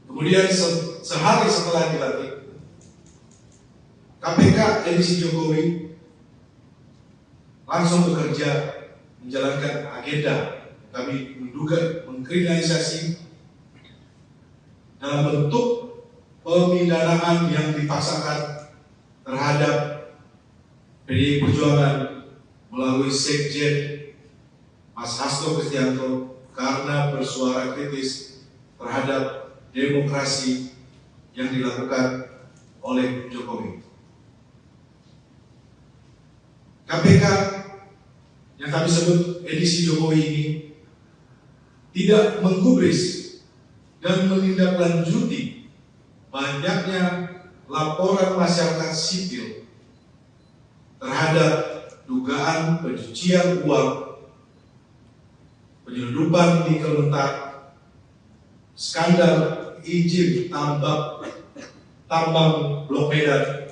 Speaker 3: Kemudian sehari setelah dilantik, KPK edisi Jokowi langsung bekerja menjalankan agenda. Kami menduga mengkriminalisasi dalam bentuk pemidanaan yang dipaksakan terhadap PDI Perjuangan melalui Sekjen Mas Hasto Kristianto karena bersuara kritis terhadap demokrasi yang dilakukan oleh Jokowi. KPK yang kami sebut edisi Jokowi ini tidak menggubris dan menindaklanjuti banyaknya laporan masyarakat sipil terhadap dugaan pencucian uang, penyelundupan nikel mentah, skandal izin tambang Blok Medan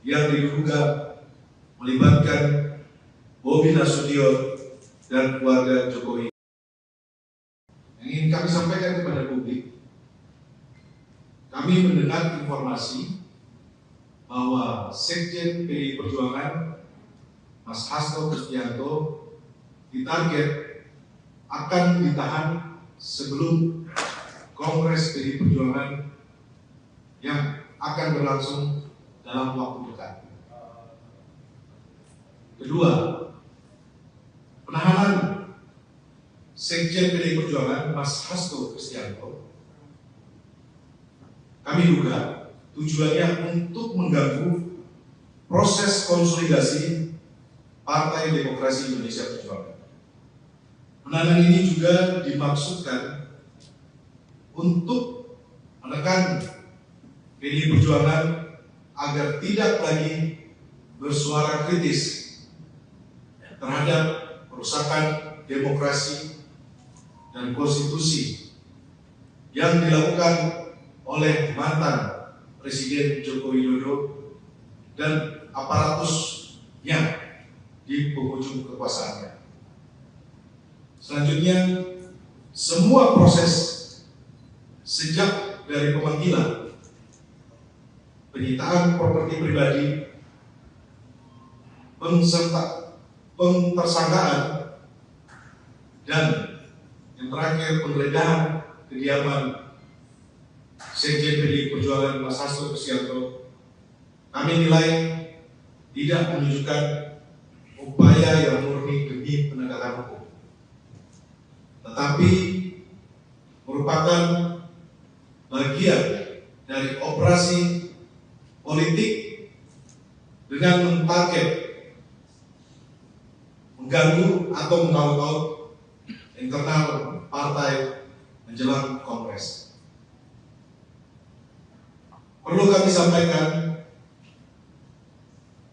Speaker 3: yang diduga melibatkan Bobi Nasution dan keluarga Jokowi. Yang ingin kami sampaikan kepada publik, kami mendengar informasi bahwa Sekjen PDI Perjuangan Mas Hasto Kristianto ditarget akan ditahan sebelum Kongres PDI Perjuangan yang akan berlangsung dalam waktu dekat. Kedua, penahanan Sekjen PDI Perjuangan Mas Hasto Kristianto kami duga tujuannya untuk mengganggu proses konsolidasi Partai Demokrasi Indonesia Perjuangan. Penahanan ini juga dimaksudkan untuk menekan PDI Perjuangan agar tidak lagi bersuara kritis terhadap perusakan demokrasi dan konstitusi yang dilakukan oleh mantan Presiden Joko Widodo dan aparatusnya di penghujung kekuasaannya. Selanjutnya, semua proses sejak dari pemanggilan, penyitaan properti pribadi, pentersangkaan, dan yang terakhir penggeledahan kediaman Sekjen PDI Perjuangan Mas Hasto Kristianto, kami nilai tidak menunjukkan upaya yang murni demi penegakan hukum, tetapi merupakan bagian dari operasi politik dengan mentarget mengganggu atau mengaut-ngaut internal partai menjelang Kongres. Perlu kami sampaikan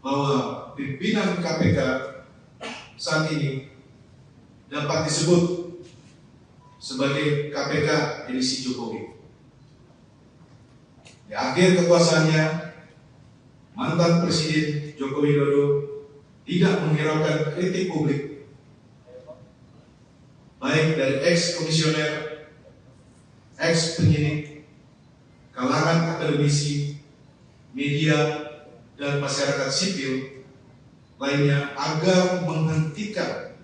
Speaker 3: bahwa pimpinan KPK saat ini dapat disebut sebagai KPK edisi Jokowi. Di akhir kekuasaannya, mantan Presiden Joko Widodo tidak menghiraukan kritik publik, baik dari ex-komisioner, ex-penyidik, kalangan akademisi, media, dan masyarakat sipil lainnya agar menghentikan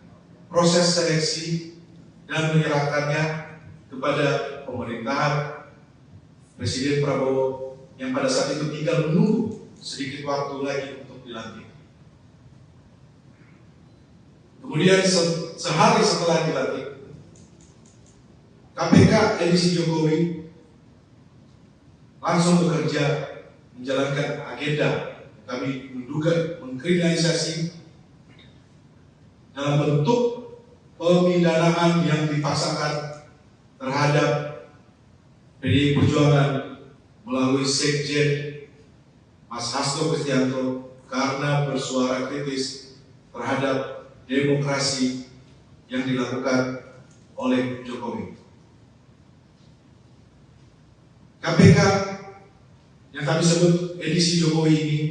Speaker 3: proses seleksi dan menyerahkannya kepada pemerintahan Presiden Prabowo yang pada saat itu tinggal menunggu sedikit waktu lagi untuk dilantik. Kemudian sehari setelah dilantik, KPK edisi Jokowi langsung bekerja menjalankan agenda kami menduga mengkriminalisasi dalam bentuk pemidanaan yang dipaksakan terhadap PDI Perjuangan melalui Sekjen Mas Hasto Kristianto karena bersuara kritis terhadap demokrasi yang dilakukan oleh Jokowi. KPK yang kami sebut edisi Jokowi ini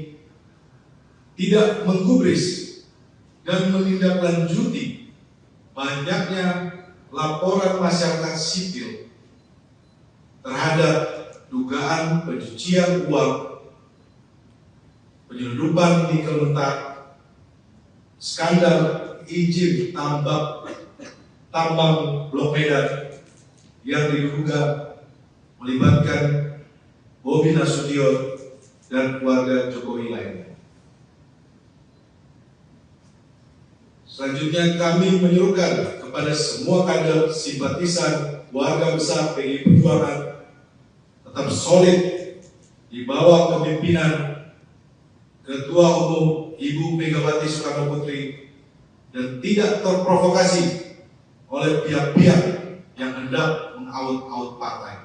Speaker 3: tidak menggubris dan menindaklanjuti banyaknya laporan masyarakat sipil terhadap dugaan pencucian uang, penyelundupan nikel mentah, skandal izin tambang Blok Medan yang diduga melibatkan Bobi Nasution dan keluarga Jokowi lainnya. Selanjutnya kami menyerukan kepada semua kader simpatisan warga besar PDI Perjuangan tetap solid di bawah kepemimpinan Ketua Umum Ibu Megawati Soekarno Putri dan tidak terprovokasi oleh pihak-pihak yang hendak mengaut-aut partai.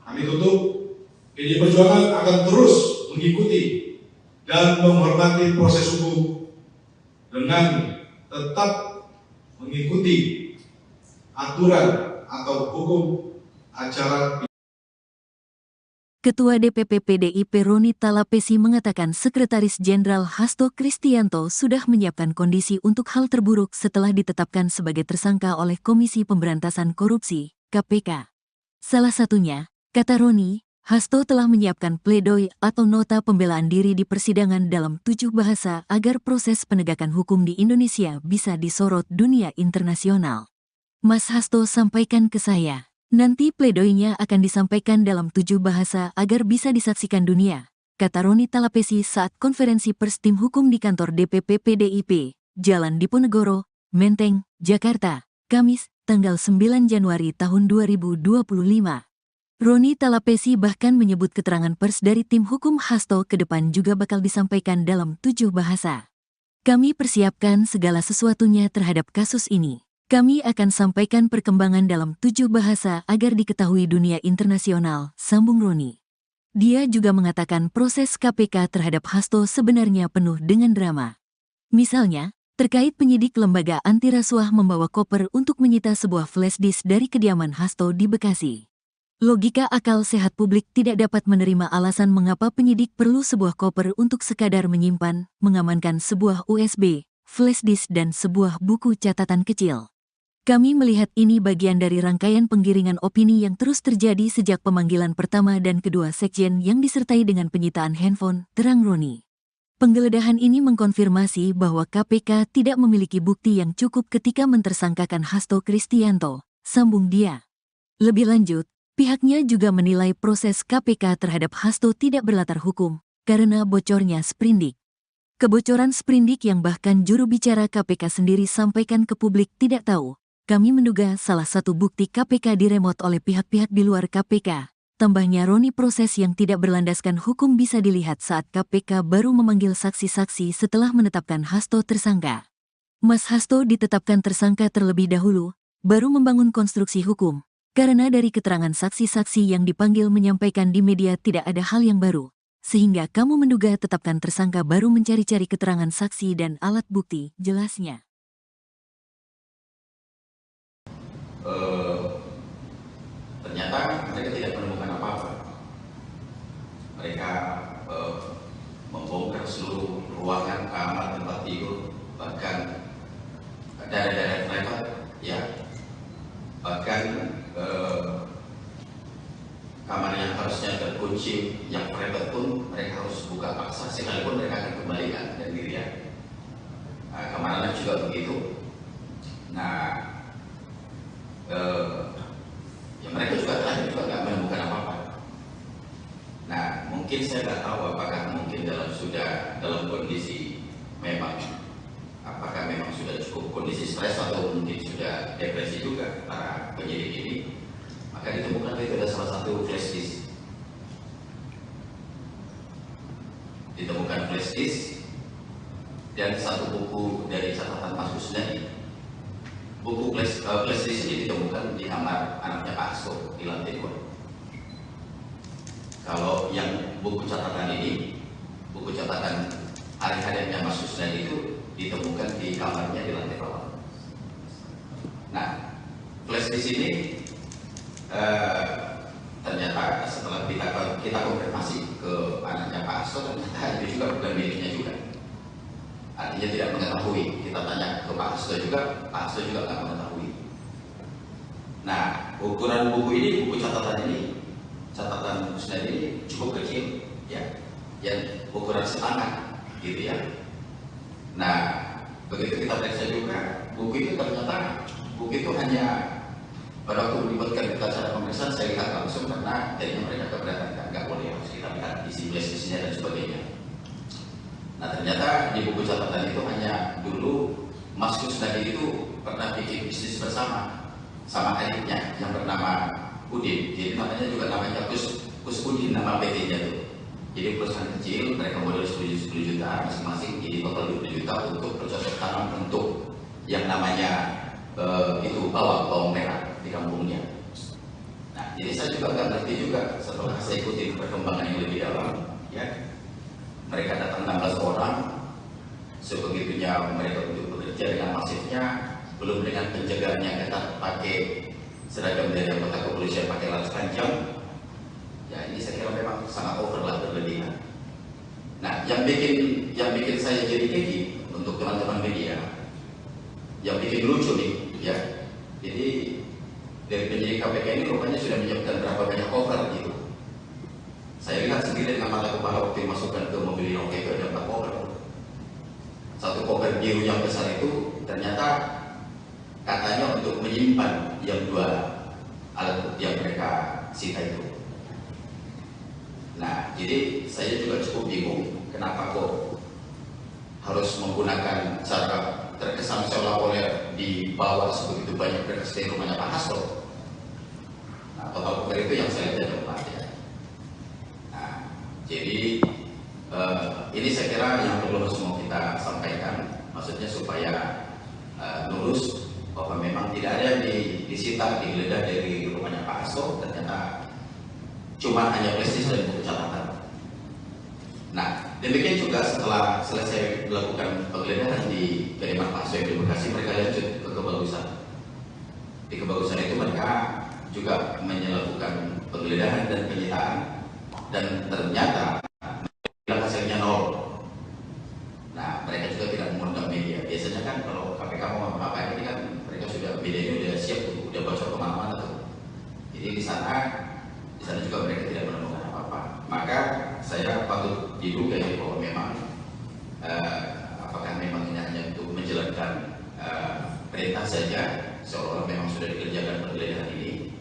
Speaker 3: Kami tutup, PDI Perjuangan akan terus mengikuti dan menghormati proses hukum dengan tetap mengikuti aturan atau hukum acara.
Speaker 1: Ketua DPP PDIP Roni Talapesi mengatakan Sekretaris Jenderal Hasto Kristianto sudah menyiapkan kondisi untuk hal terburuk setelah ditetapkan sebagai tersangka oleh Komisi Pemberantasan Korupsi, KPK. Salah satunya, kata Roni, Hasto telah menyiapkan pledoi atau nota pembelaan diri di persidangan dalam 7 bahasa agar proses penegakan hukum di Indonesia bisa disorot dunia internasional. Mas Hasto sampaikan ke saya. Nanti pledoinya akan disampaikan dalam 7 bahasa agar bisa disaksikan dunia, kata Roni Talapesi saat konferensi pers tim hukum di kantor DPP PDIP, Jalan Diponegoro, Menteng, Jakarta, Kamis, tanggal 9 Januari tahun 2025. Roni Talapesi bahkan menyebut keterangan pers dari tim hukum Hasto ke depan juga bakal disampaikan dalam 7 bahasa. Kami persiapkan segala sesuatunya terhadap kasus ini. Kami akan sampaikan perkembangan dalam 7 bahasa agar diketahui dunia internasional, sambung Roni. Dia juga mengatakan proses KPK terhadap Hasto sebenarnya penuh dengan drama. Misalnya, terkait penyidik lembaga anti rasuah membawa koper untuk menyita sebuah flash disk dari kediaman Hasto di Bekasi. Logika akal sehat publik tidak dapat menerima alasan mengapa penyidik perlu sebuah koper untuk sekadar menyimpan, mengamankan sebuah USB, flash disk dan sebuah buku catatan kecil. Kami melihat ini bagian dari rangkaian penggiringan opini yang terus terjadi sejak pemanggilan pertama dan kedua sekjen yang disertai dengan penyitaan handphone, terang Roni. Penggeledahan ini mengkonfirmasi bahwa KPK tidak memiliki bukti yang cukup ketika mentersangkakan Hasto Kristianto, sambung dia. Lebih lanjut, pihaknya juga menilai proses KPK terhadap Hasto tidak berlatar hukum, karena bocornya sprindik. Kebocoran sprindik yang bahkan juru bicara KPK sendiri sampaikan ke publik tidak tahu. Kami menduga salah satu bukti KPK diremot oleh pihak-pihak di luar KPK. Tambahnya Roni, proses yang tidak berlandaskan hukum bisa dilihat saat KPK baru memanggil saksi-saksi setelah menetapkan Hasto tersangka. Mas Hasto ditetapkan tersangka terlebih dahulu, baru membangun konstruksi hukum. Karena dari keterangan saksi-saksi yang dipanggil menyampaikan di media tidak ada hal yang baru, sehingga kamu menduga tetapkan tersangka baru mencari-cari keterangan saksi dan alat bukti, jelasnya.
Speaker 2: Ternyata mereka tidak menemukan apa-apa. Mereka membongkar seluruh ruangan, kamar, tempat tidur, bahkan daerah-daerah private, ya, bahkan kamar yang harusnya terkunci, yang private pun mereka harus buka paksa, sekalipun mereka akan kembalikan dan dirian. Kamar anak juga begitu. Nah, ya mereka juga tadi juga nggak menemukan apa-apa. Nah, mungkin saya nggak tahu apakah mungkin dalam kondisi memang, apakah memang sudah cukup kondisi stres atau mungkin sudah depresi juga para penyidik ini. Maka ditemukan itu ada salah satu flash disk. Ditemukan flash disk dan satu buku dari catatan Mas Kusnadi. Buku flash disk ini ditemukan di kamar anaknya Pak Hasto di lantai 2. Kalau yang buku catatan ini, buku catatan hari-harinya Mas Kusnadi itu ditemukan di kamarnya di lantai bawah. Nah, flash disk ini ternyata setelah kita konfirmasi ke anaknya Pak Hasto, ternyata itu juga bukan miliknya juga. Artinya tidak mengetahui. Kita tanya ke Pak Hasto juga, Pak Hasto juga nggak mengetahui. Nah, ukuran buku ini, buku catatan ini, catatan Kusnadi ini cukup kecil, ya, yang ukuran setengah, gitu ya. Nah, begitu kita periksa juga, buku itu ternyata buku itu hanya pada waktu melibatkan kita cara pemeriksaan, saya lihat langsung karena jadinya mereka keberatan, nggak boleh harus kita lihat isi flash-nya dan sebagainya. Nah, ternyata di buku catatan itu hanya dulu Mas Kusnadi itu pernah bikin bisnis bersama sama adiknya yang bernama Udin. Jadi namanya juga namanya Kus Udin, nama PT-nya tuh. Jadi perusahaan kecil, mereka modal 10 juta masing-masing, jadi total 20 juta untuk bercocok tanam untuk yang namanya itu bawang merah di kampungnya. Nah, jadi saya juga nggak ngerti juga setelah saya ikuti perkembangan yang lebih dalam, ya. Mereka datang 16 orang, sebegitunya mereka untuk bekerja dengan masifnya, belum dengan penjagaan yang ketat pakai seragam dari anggota kepolisian pakai laras panjang. Ya, ini saya kira memang sangat over lah, berlebihan. Nah, yang bikin saya jadi gigi untuk teman-teman media, yang bikin lucu nih, ya. Jadi dari penyidik KPK ini rupanya sudah menyiapkan berapa banyak cover gitu. Saya lihat sendiri dengan mata kepala waktu dimasukkan ke mobil Inoke itu ada 4 cover. Satu cover biru yang besar itu ternyata katanya untuk menyimpan yang 2 alat bukti yang mereka sita itu. Nah, jadi saya juga cukup bingung kenapa kok harus menggunakan cara terkesan seolah-olah dibawa sebegitu banyak berkas dari rumahnya Pak Hasto. Nah, total cover itu yang saya lihat ada 4 ya. Nah, jadi ini saya kira yang perlu semua kita sampaikan, maksudnya supaya lurus bahwa memang tidak ada yang disita, digeledah dari rumahnya Pak Hasto. Ternyata cuma hanya prestis dan buku catatan. Nah, demikian juga setelah selesai melakukan penggeledahan di kediaman Pak Soe di Bekasi, mereka lanjut ke Kebagusan. Di Kebagusan itu mereka juga melakukan penggeledahan dan penyitaan, dan ternyata hasilnya nol. Nah, mereka juga tidak mengundang media. Biasanya kan kalau KPK mau apa-apa ini kan mereka sudah, medianya udah siap tuh, udah bocor kemana-mana tuh. Jadi di sana juga mereka tidak menemukan apa-apa. Maka saya patut diduga ya bahwa memang apakah memang ini hanya untuk menjalankan perintah saja, seolah-olah memang sudah dikerjakan penggeledahan ini,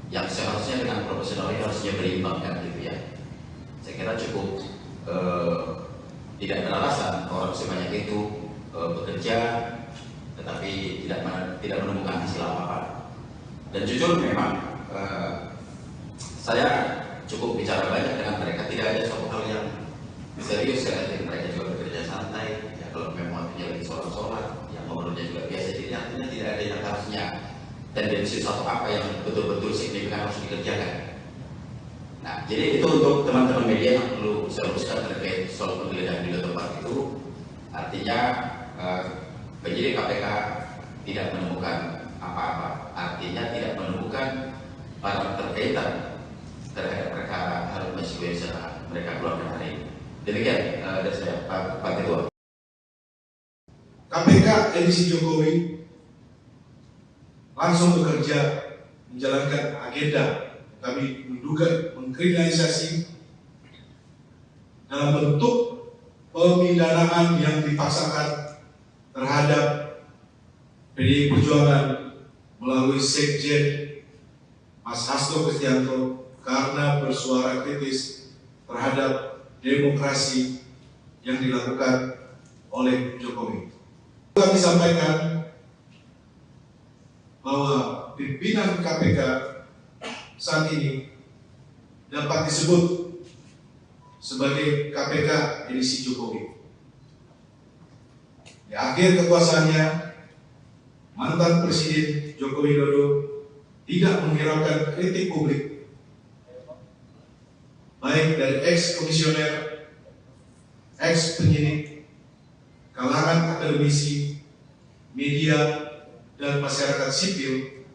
Speaker 2: yang seharusnya dengan profesional ini harusnya berimbang kan gitu ya. Saya kira cukup tidak beralasan orang sebanyak itu bekerja tetapi tidak menemukan hasil apa-apa. Dan jujur memang saya cukup bicara banyak dengan mereka, tidak ada suatu hal yang serius ya. Mereka juga bekerja santai ya, kalau memang waktunya lagi sholat yang ngobrolnya juga biasa, jadi artinya tidak ada yang harusnya tendensi suatu apa yang betul-betul signifikan harus dikerjakan. Nah, jadi itu untuk teman-teman media yang perlu saya luruskan terkait soal penggeledahan di tempat itu. Artinya penyidik KPK tidak menemukan apa-apa, artinya tidak menemukan barang terkaitan terhadap perkara Harun Masiku yang sedang mereka keluarkan hari ini. Demikian dari saya, Pak Ketua.
Speaker 3: KPK edisi Jokowi langsung bekerja menjalankan agenda. Kami menduga mengkriminalisasi dalam bentuk pemidanaan yang dipaksakan terhadap PDI Perjuangan melalui Sekjen Mas Hasto Kristianto karena bersuara kritis terhadap demokrasi yang dilakukan oleh Jokowi. Kami sampaikan bahwa pimpinan KPK saat ini dapat disebut sebagai KPK edisi Jokowi. Di akhir kekuasaannya, mantan Presiden Joko Widodo tidak menghiraukan kritik publik, baik dari ex-komisioner, ex-penyidik, kalangan akademisi, media, dan masyarakat sipil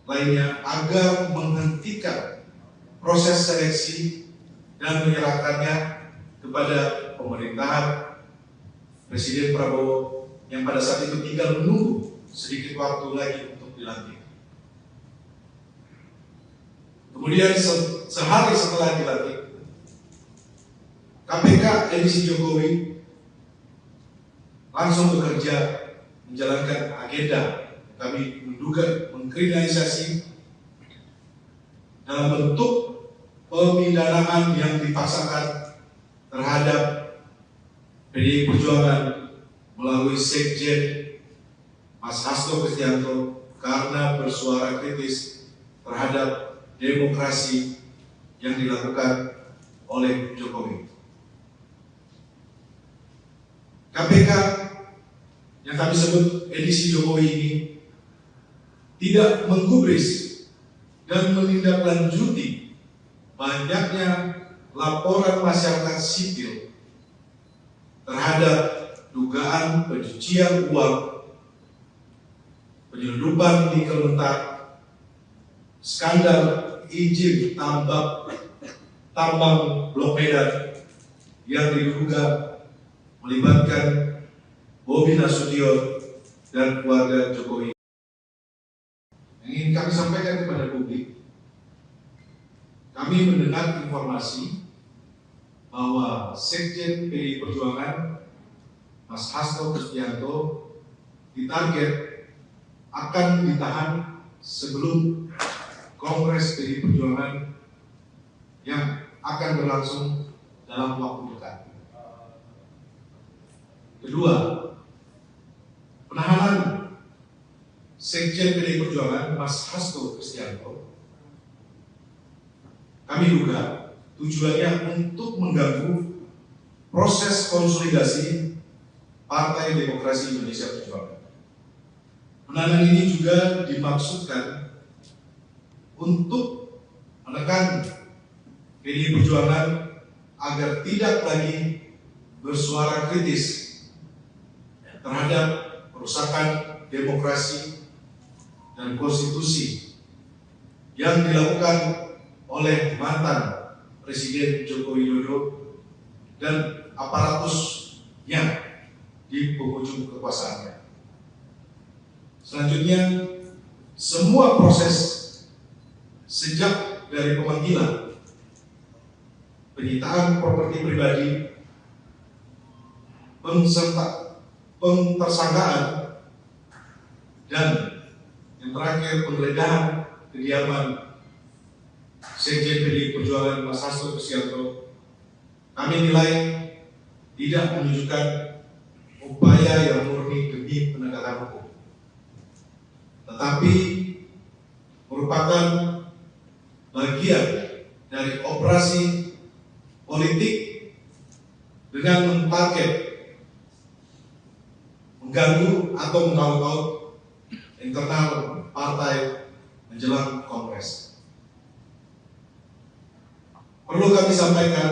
Speaker 3: lainnya agar menghentikan proses seleksi dan menyerahkannya kepada pemerintahan Presiden Prabowo yang pada saat itu tinggal menunggu sedikit waktu lagi untuk dilantik. Kemudian sehari setelah dilantik, KPK edisi Jokowi langsung bekerja menjalankan agenda. Kami menduga mengkriminalisasi dalam bentuk pemidanaan yang dipaksakan terhadap PDI Perjuangan melalui Sekjen Mas Hasto Kristianto karena bersuara kritis terhadap demokrasi yang dilakukan oleh Jokowi. KPK yang kami sebut edisi Jokowi ini tidak menggubris dan menindaklanjuti banyaknya laporan masyarakat sipil terhadap dugaan pencucian uang, penyelundupan nikel mentah, skandal izin tambang Blok Medan yang diduga melibatkan Bobi Nasution dan keluarga Jokowi. Yang ingin kami sampaikan kepada publik, kami mendengar informasi bahwa Sekjen PDI Perjuangan Mas Hasto Kristianto ditarget akan ditahan sebelum Kongres PDI Perjuangan yang akan berlangsung dalam waktu dekat. Kedua, penahanan Sekjen PDI Perjuangan Mas Hasto Kristianto kami duga tujuannya untuk mengganggu proses konsolidasi Partai Demokrasi Indonesia Perjuangan. Penahanan ini juga dimaksudkan untuk menekan PDI Perjuangan agar tidak lagi bersuara kritis terhadap perusakan demokrasi dan konstitusi yang dilakukan oleh mantan Presiden Joko Widodo dan aparatusnya di penghujung kekuasaannya. Selanjutnya, semua proses sejak dari pemanggilan, penyitaan properti pribadi, pentersangkaan, dan yang terakhir penggeledahan kediaman Sekjen PDI Perjuangan Mas Hasto Kristianto, kami nilai tidak menunjukkan upaya yang murni demi penegakan hukum, tetapi merupakan bagian dari operasi politik dengan mentarget mengganggu atau mengaut-ngaut internal partai menjelang Kongres. Perlu kami sampaikan